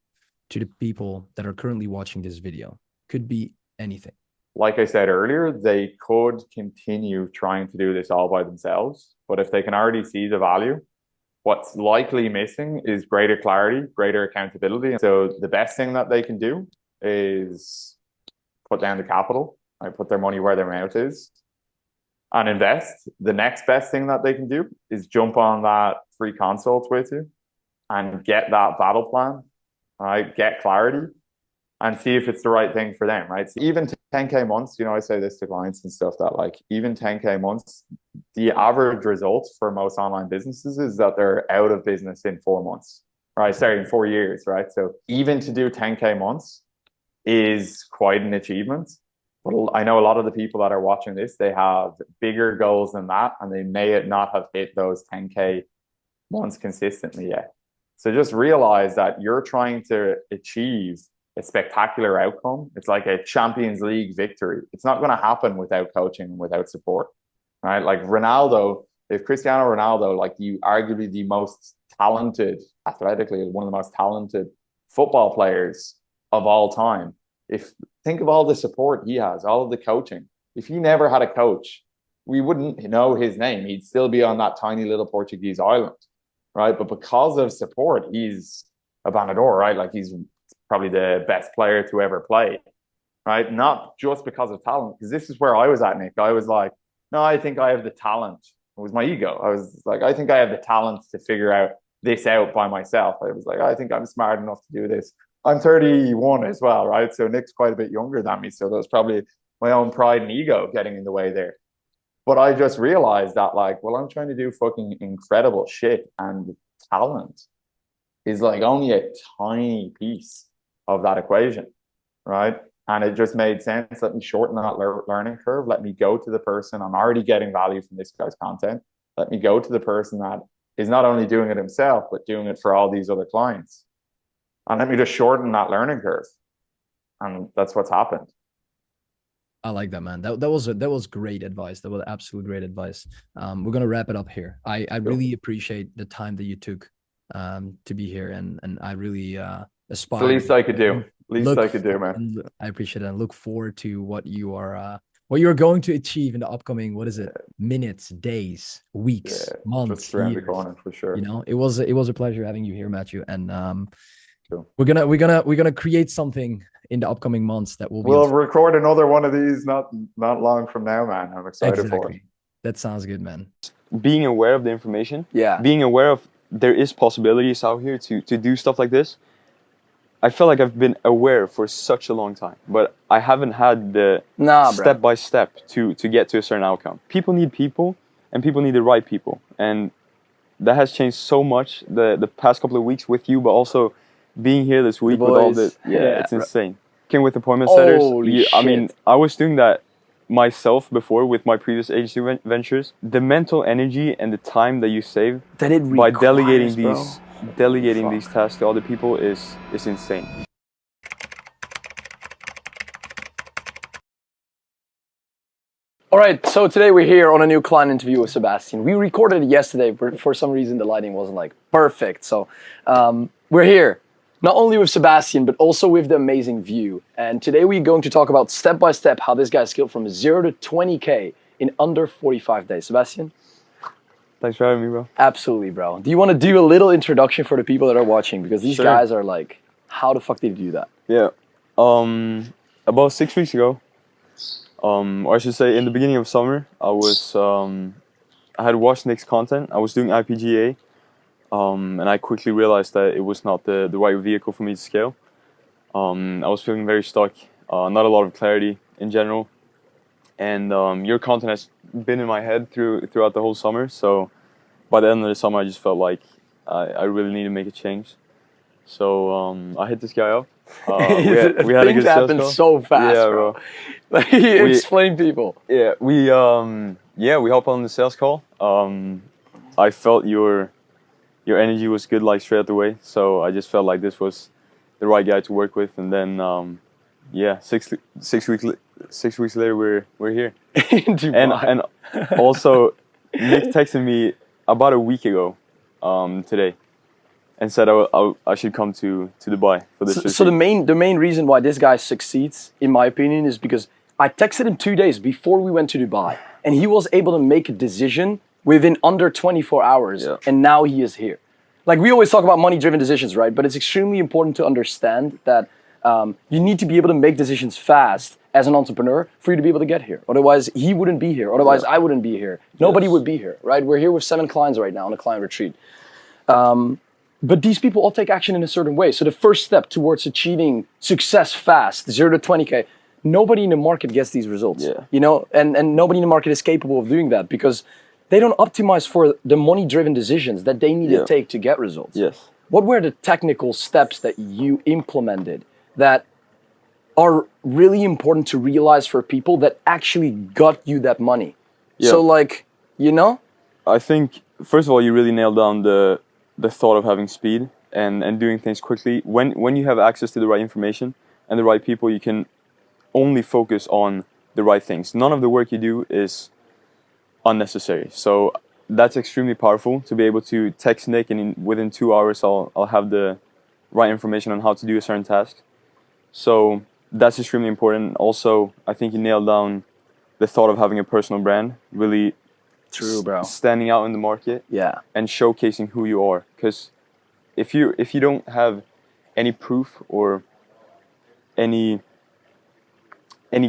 to the people that are currently watching this video? Could be anything. Like I said earlier, they could continue trying to do this all by themselves, but if they can already see the value, what's likely missing is greater clarity, greater accountability. So the best thing that they can do is put down the capital, right? Put their money where their mouth is and invest. The next best thing that they can do is jump on that free consult with you and get that battle plan, right? Get clarity and see if it's the right thing for them, right? So even 10K months, you know, I say this to clients and stuff, that like even 10K months, the average result for most online businesses is that they're out of business in 4 months, right? Sorry, in 4 years, right? So even to do 10K months is quite an achievement. But I know a lot of the people that are watching this, they have bigger goals than that, and they may not have hit those 10K months consistently yet. So just realize that you're trying to achieve a spectacular outcome. It's like a Champions League victory. It's not going to happen without coaching and without support, right? Like Ronaldo, if Cristiano Ronaldo, like arguably the most talented, athletically, one of the most talented football players of all time, think of all the support he has, all of the coaching. If he never had a coach, we wouldn't know his name. He'd still be on that tiny little Portuguese island, right? But because of support, he's a Banador, right? Like he's probably the best player to ever play, right? Not just because of talent, because this is where I was at, Nick. I was like, no, I think I have the talent. It was my ego. I was like, I think I have the talent to figure out this out by myself. I was like, I think I'm smart enough to do this. I'm 31 as well, right? So Nick's quite a bit younger than me. So there was probably my own pride and ego getting in the way there. But I just realized that, like, well, I'm trying to do fucking incredible shit, and talent is like only a tiny piece of that equation, right? And it just made sense. Let me shorten that learning curve. Let me go to the person. I'm already getting value from this guy's content. Let me go to the person that is not only doing it himself, but doing it for all these other clients. And let me just shorten that learning curve. And that's what's happened. I like that, man. That was great advice. That was absolute great advice. We're gonna wrap it up here. I really appreciate the time that you took to be here, and I really aspire. It's the least I could do. Least I could do, man. I appreciate it and look forward to what you're going to achieve in the upcoming, what is it, minutes, days, weeks, months, just around years. the corner for sure. You know, it was a pleasure having you here, Matthew. And we're gonna create something in the upcoming months that will be. We'll record another one of these not long from now, man. I'm excited for it. That sounds good, man. Being aware of the information, being aware of there is possibilities out here to do stuff like this. I feel like I've been aware for such a long time, but I haven't had the step by step to get to a certain outcome. People need people, and people need the right people, and that has changed so much the past couple of weeks with you, but also being here this week with all the it's insane. Working with appointment setters, I mean, I was doing that myself before with my previous agency ventures. The mental energy and the time that you save by delegating these tasks to other people is insane. All right, so today we're here on a new client interview with Sebastian. We recorded it yesterday, but for some reason the lighting wasn't like perfect. So we're here, not only with Sebastian, but also with the amazing view. And today we're going to talk about step by step how this guy scaled from 0 to 20K in under 45 days. Sebastian? Thanks for having me, bro. Absolutely, bro. Do you want to do a little introduction for the people that are watching? Because these guys are like, how the fuck did you do that? Yeah. About 6 weeks ago, or I should say in the beginning of summer, I had watched Nik's content. I was doing IPGA, and I quickly realized that it was not the right vehicle for me to scale. I was feeling very stuck, not a lot of clarity in general, and your content has been in my head throughout the whole summer. So by the end of the summer, I just felt like I really need to make a change. So I hit this guy up. We had a good sales call. So fast, yeah, bro. Like, explain people. Yeah, we hopped on the sales call. I felt your energy was good, like straight out the way. So I just felt like this was the right guy to work with. And then 6 weeks later, we're here. and also, Nik texted me about a week ago today, and said I should come to Dubai for this. So the main reason why this guy succeeds, in my opinion, is because I texted him 2 days before we went to Dubai, and he was able to make a decision within under 24 hours, and now he is here. Like, we always talk about money-driven decisions, right? But it's extremely important to understand that you need to be able to make decisions fast as an entrepreneur for you to be able to get here. Otherwise, he wouldn't be here. Otherwise, I wouldn't be here. Nobody would be here, right? We're here with 7 clients right now on a client retreat. But these people all take action in a certain way. So the first step towards achieving success fast, 0 to 20K, nobody in the market gets these results, you know, and nobody in the market is capable of doing that because they don't optimize for the money-driven decisions that they need to take to get results. Yes. What were the technical steps that you implemented that are really important to realize for people that actually got you that money? So, like, you know? I think, first of all, you really nailed down the thought of having speed and doing things quickly. When you have access to the right information and the right people, you can only focus on the right things. None of the work you do is unnecessary. So that's extremely powerful to be able to text Nik, and within 2 hours I'll have the right information on how to do a certain task. So that's extremely important. Also, I think you nailed down the thought of having a personal brand, really true, bro. Standing out in the market, and showcasing who you are. Because if you don't have any proof or any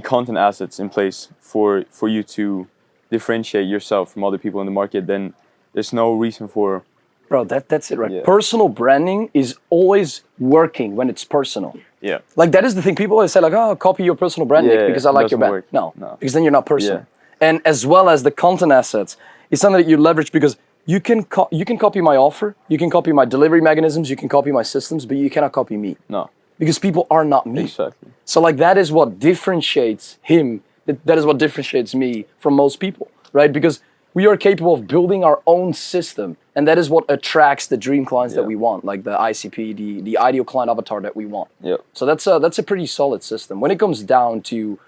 content assets in place for you to differentiate yourself from other people in the market, then there's no reason for. Bro, that's it, right? Personal branding is always working when it's personal. Yeah. Like, that is the thing. People always say, like, oh, copy your personal brand, Nik, because I like your brand. No, because then you're not personal. And as well as the content assets, it's something that you leverage because you can copy my offer, you can copy my delivery mechanisms, you can copy my systems, but you cannot copy me. No. Because people are not me. Exactly. So, like, that is what differentiates him. That is what differentiates me from most people, right? Because we are capable of building our own system, and that is what attracts the dream clients that we want, like the ICP, the ideal client avatar that we want. Yeah. So that's a pretty solid system. When it comes down to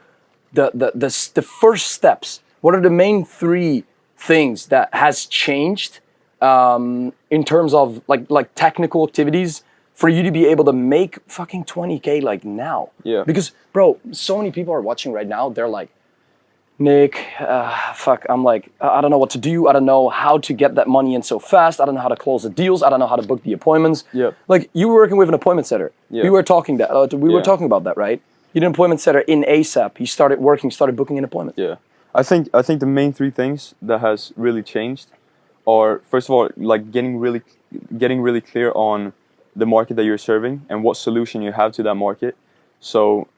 the first steps, what are the main 3 things that has changed in terms of like technical activities for you to be able to make fucking 20K like now? Yeah. Because, bro, so many people are watching right now. They're like, Nik, I'm like, I don't know what to do. I don't know how to get that money in so fast. I don't know how to close the deals. I don't know how to book the appointments. Yeah. Like, you were working with an appointment setter. Yeah. We were talking about that, right? You did an appointment setter in ASAP. He started booking an appointment. Yeah. I think the main 3 things that has really changed are, first of all, like getting really clear on the market that you're serving and what solution you have to that market. So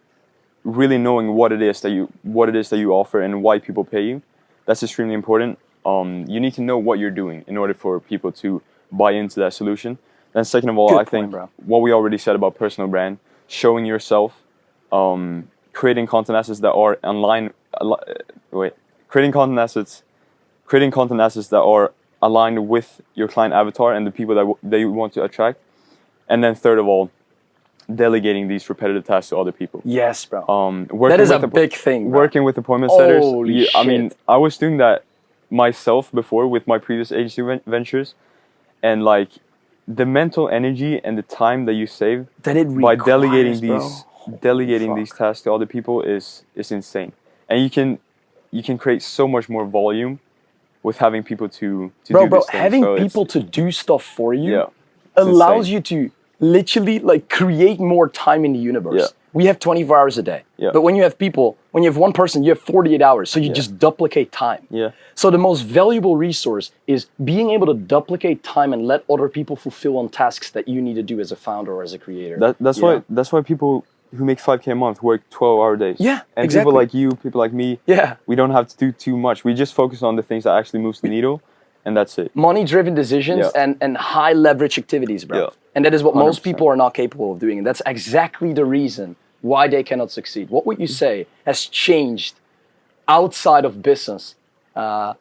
really knowing what it is that you offer and why people pay you, that's extremely important. You need to know what you're doing in order for people to buy into that solution. Then second of all, I think what we already said about personal brand, showing yourself, creating content assets that are creating content assets that are aligned with your client avatar and the people that you want to attract. And then third of all, delegating these repetitive tasks to other people. Yes, bro. That is a big thing, bro. Working with appointment setters. Holy shit. I mean, I was doing that myself before with my previous agency ventures, and like the mental energy and the time that you save by delegating these tasks to other people is insane. And you can create so much more volume with having people to do this thing. Having people to do stuff for you allows you to literally like create more time in the universe. we have 24 hours a day. Yeah. But when you have people, when you have one person, you have 48 hours. So you just duplicate time. Yeah. So the most valuable resource is being able to duplicate time and let other people fulfill on tasks that you need to do as a founder or as a creator. That's why people who make 5K a month work 12-hour days. Yeah, and exactly. people like you, people like me, we don't have to do too much. We just focus on the things that actually moves the needle, and that's it. Money-driven decisions and high leverage activities, bro. Yeah. And that is what 100%. most people are not capable of doing. And that's exactly the reason why they cannot succeed. What would you say has changed outside of business? Yeah,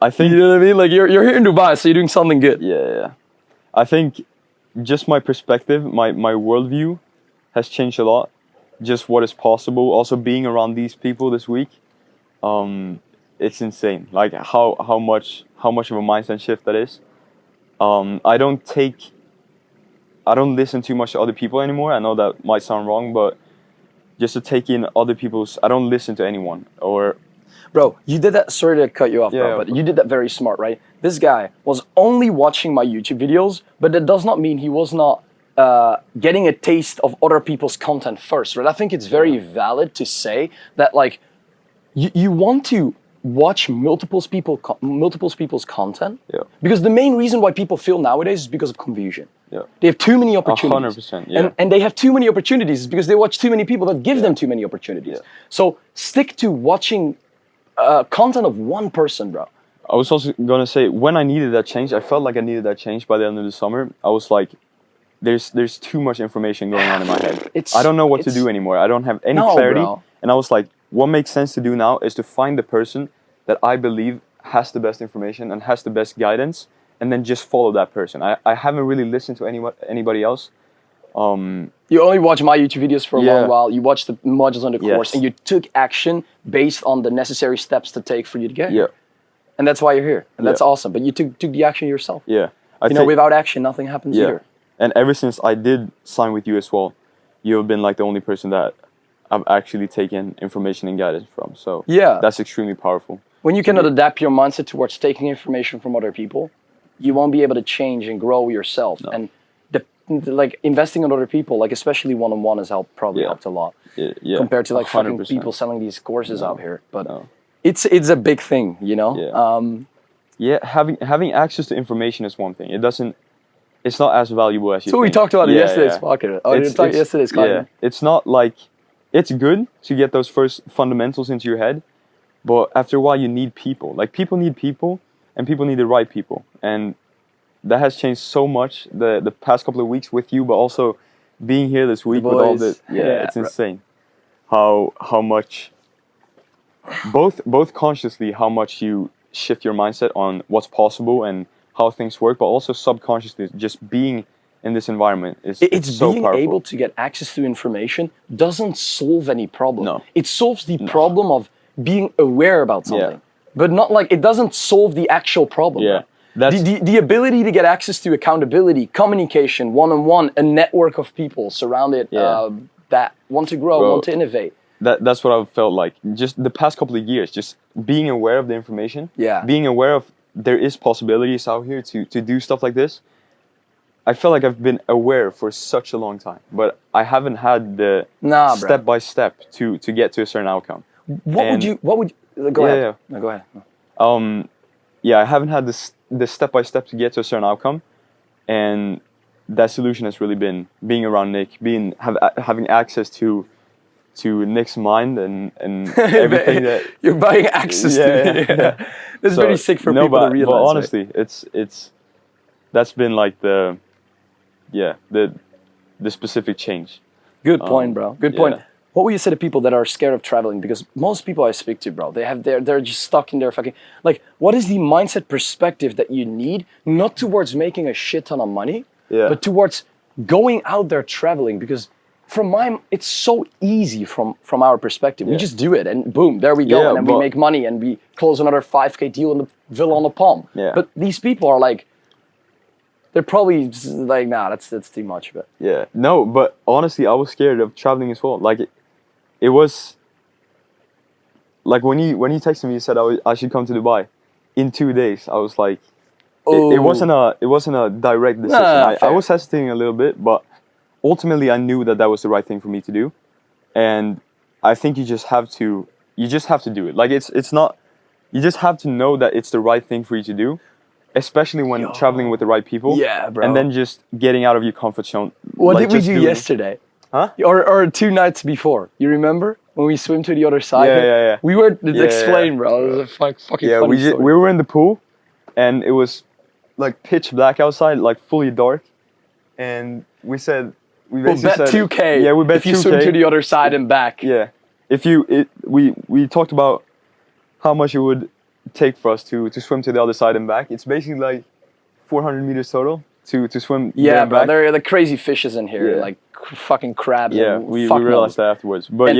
I think... You know what I mean? Like, you're here in Dubai, so you're doing something good. Yeah. I think just my perspective, my worldview has changed a lot. Just what is possible. Also being around these people this week, it's insane. Like how much of a mindset shift that is. I don't listen too much to other people anymore. I know that might sound wrong, but just to take in other people's, I don't listen to anyone. Or bro, you did that, sorry to cut you off, bro, but you did that very smart, right? This guy was only watching my YouTube videos, but that does not mean he was not getting a taste of other people's content first, right? I think it's very valid to say that, like, you want to watch multiple people's content, because the main reason why people fail nowadays is because of confusion. They have too many opportunities. 100%, and they have too many opportunities because they watch too many people that give them too many opportunities. So stick to watching content of one person, bro. I was also gonna say, when I needed that change, I felt like I needed that change by the end of the summer. I was like, there's too much information going on in my head. I don't know what to do anymore. I don't have any clarity. Bro. And I was like, what makes sense to do now is to find the person that I believe has the best information and has the best guidance, and then just follow that person. I haven't really listened to anybody else. You only watch my YouTube videos for a long while. You watch the modules on the course, and you took action based on the necessary steps to take for you to get here. And that's why you're here. And that's awesome. But you took the action yourself. Yeah. Without action, nothing happens here. And ever since I did sign with you as well, you've been like the only person that I've actually taken information and guidance from. So that's extremely powerful. When you cannot adapt your mindset towards taking information from other people, you won't be able to change and grow yourself. And like investing in other people, like especially one-on-one, has probably helped a lot compared to like 100%. fucking people selling these courses out here. But it's a big thing, you know. Having access to information is one thing. It's not as valuable as you think. So we talked about it yesterday's podcast. Yesterday's class. Yeah, it's not like, it's good to get those first fundamentals into your head, but after a while you need people. Like, people need people, and people need the right people. And that has changed so much the past couple of weeks with you, but also being here this week with all the it's insane how much both consciously how much you shift your mindset on what's possible and how things work, but also subconsciously just being in this environment is so being powerful. able to get access to information doesn't solve any problem. No. It solves the problem of being aware about something, but not like, it doesn't solve the actual problem. Yeah. The ability to get access to accountability, communication, one-on-one, a network of people surrounded that want to grow, want to innovate. That's what I've felt like. Just the past couple of years, just being aware of the information, being aware of there is possibilities out here to do stuff like this. I feel like I've been aware for such a long time, but I haven't had the step-by-step to get to a certain outcome. Go ahead. No, go ahead. I haven't had the step-by-step to get to a certain outcome, and that solution has really been being around Nik, having access to Nik's mind and everything that you're buying access to. It's very sick for people to realize. But honestly, it's that's been like the specific change. Good point, bro. Good point. What would you say to people that are scared of traveling? Because most people I speak to, bro, they're just stuck in their fucking, like, what is the mindset perspective that you need, not towards making a shit ton of money, but towards going out there traveling? Because it's so easy from our perspective. We just do it and boom, there we go, and then we make money and we close another 5K deal in the Villa on the Palm. But these people are like, they're probably like, nah, that's too much. But no, but honestly, I was scared of traveling as well. Like, it was like when he texted me, he said I should come to Dubai in 2 days. I was like, it wasn't a direct decision. I was hesitating a little bit, but ultimately I knew that was the right thing for me to do, and I think you just have to do it. Like it's not, you just have to know that it's the right thing for you to do, especially when traveling with the right people. Yeah, bro. And then just getting out of your comfort zone. What like, did we do yesterday? Huh? Or 2 nights before? You remember when we swim to the other side? Yeah. We were explain, bro. It was a fucking funny story. We were in the pool, and it was like pitch black outside, like fully dark, and we said we basically bet said 2K. Yeah, we bet if you 2K. swim to the other side and back. Yeah, we talked about how much it would take for us to swim to the other side and back. It's basically like 400 meters total to swim. Yeah, there and bro. back. There are the crazy fishes in here, like fucking crabs. Yeah, and we realized that afterwards. But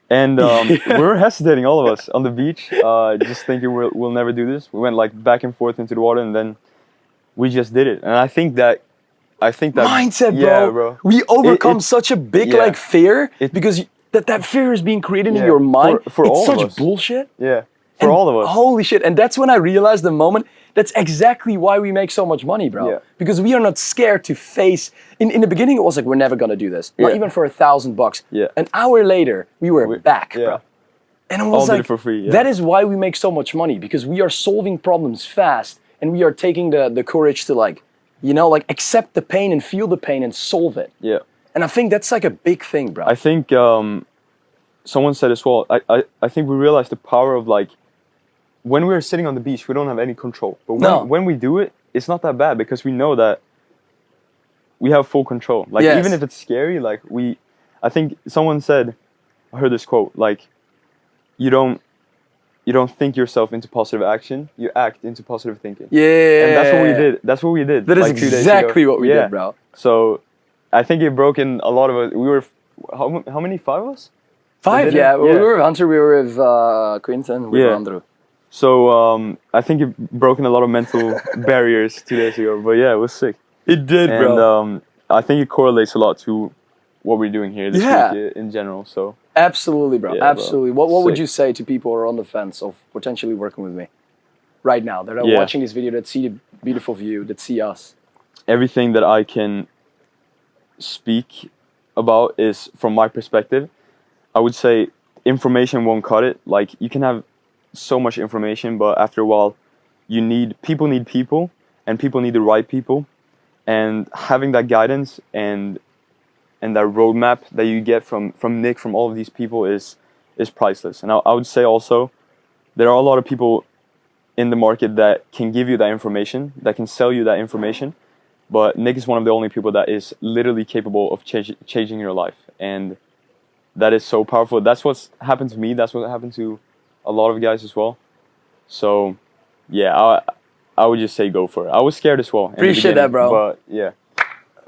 and we were hesitating, all of us, on the beach, just thinking we'll never do this. We went like back and forth into the water, and then we just did it. And I think that mindset, bro. We overcome such a big like fear because that fear is being created in your mind. For it's all such of us. bullshit. Yeah, for all of us. Holy shit! And that's when I realized the moment. That's exactly why we make so much money, bro. Yeah. Because we are not scared to face. In the beginning, it was like we're never gonna do this, not even for $1,000. Yeah. An hour later, we were back, bro. And it was all like, did it for free. Yeah. that is why we make so much money, because we are solving problems fast, and we are taking the courage to like accept the pain and feel the pain and solve it. Yeah. And I think that's like a big thing, bro. I think someone said as well. I think we realized the power of like, when we're sitting on the beach, we don't have any control. But when we do it, it's not that bad because we know that we have full control. Like even if it's scary, like I think someone said, I heard this quote, like, you don't think yourself into positive action, you act into positive thinking. Yeah. And that's what we did. That's what we did. That is like 2 days exactly ago. what we did, bro. So I think it broke in a lot of us. We were, how many? 5 of us? 5, yeah. We were Hunter, we were with Quinten, with Andrew. So I think it broken a lot of mental barriers 2 days ago. But yeah, it was sick. It did, bro. And I think it correlates a lot to what we're doing here this week in general. So absolutely, bro. Yeah, absolutely. bro. What would you say to people who are on the fence of potentially working with me right now? That are watching this video, that see the beautiful view, that see us. Everything that I can speak about is from my perspective. I would say information won't cut it. Like, you can have so much information, but after a while, people need people, and people need the right people. And having that guidance and that roadmap that you get from Nik, from all of these people is priceless. And I would say also, there are a lot of people in the market that can give you that information, that can sell you that information. But Nik is one of the only people that is literally capable of changing your life. And that is so powerful. That's what's happened to me. That's what happened to a lot of guys as well. So, yeah, I would just say go for it. I was scared as well. Appreciate that, bro. But yeah,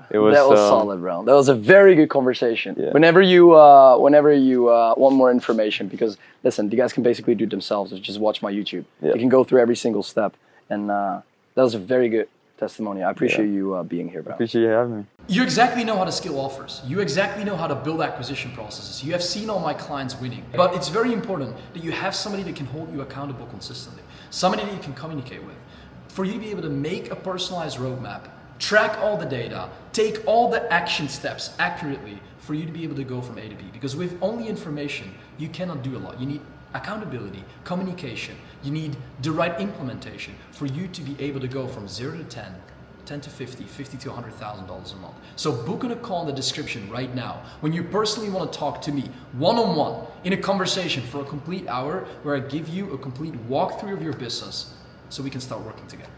it was. That was solid, bro. That was a very good conversation. Yeah. Whenever you want more information, because listen, you guys can basically do it themselves. Just watch my YouTube. Yeah. You can go through every single step, and that was a very good testimony. I appreciate you being here, bro. Appreciate you having me. You exactly know how to scale offers. You exactly know how to build acquisition processes. You have seen all my clients winning. But it's very important that you have somebody that can hold you accountable consistently. Somebody that you can communicate with. For you to be able to make a personalized roadmap, track all the data, take all the action steps accurately for you to be able to go from A to B. Because with only information, you cannot do a lot. You need accountability, communication. You need the right implementation for you to be able to go from 0 to 10 to 50, 50 to $100,000 a month. So book in a call in the description right now when you personally want to talk to me one-on-one in a conversation for a complete hour where I give you a complete walkthrough of your business so we can start working together.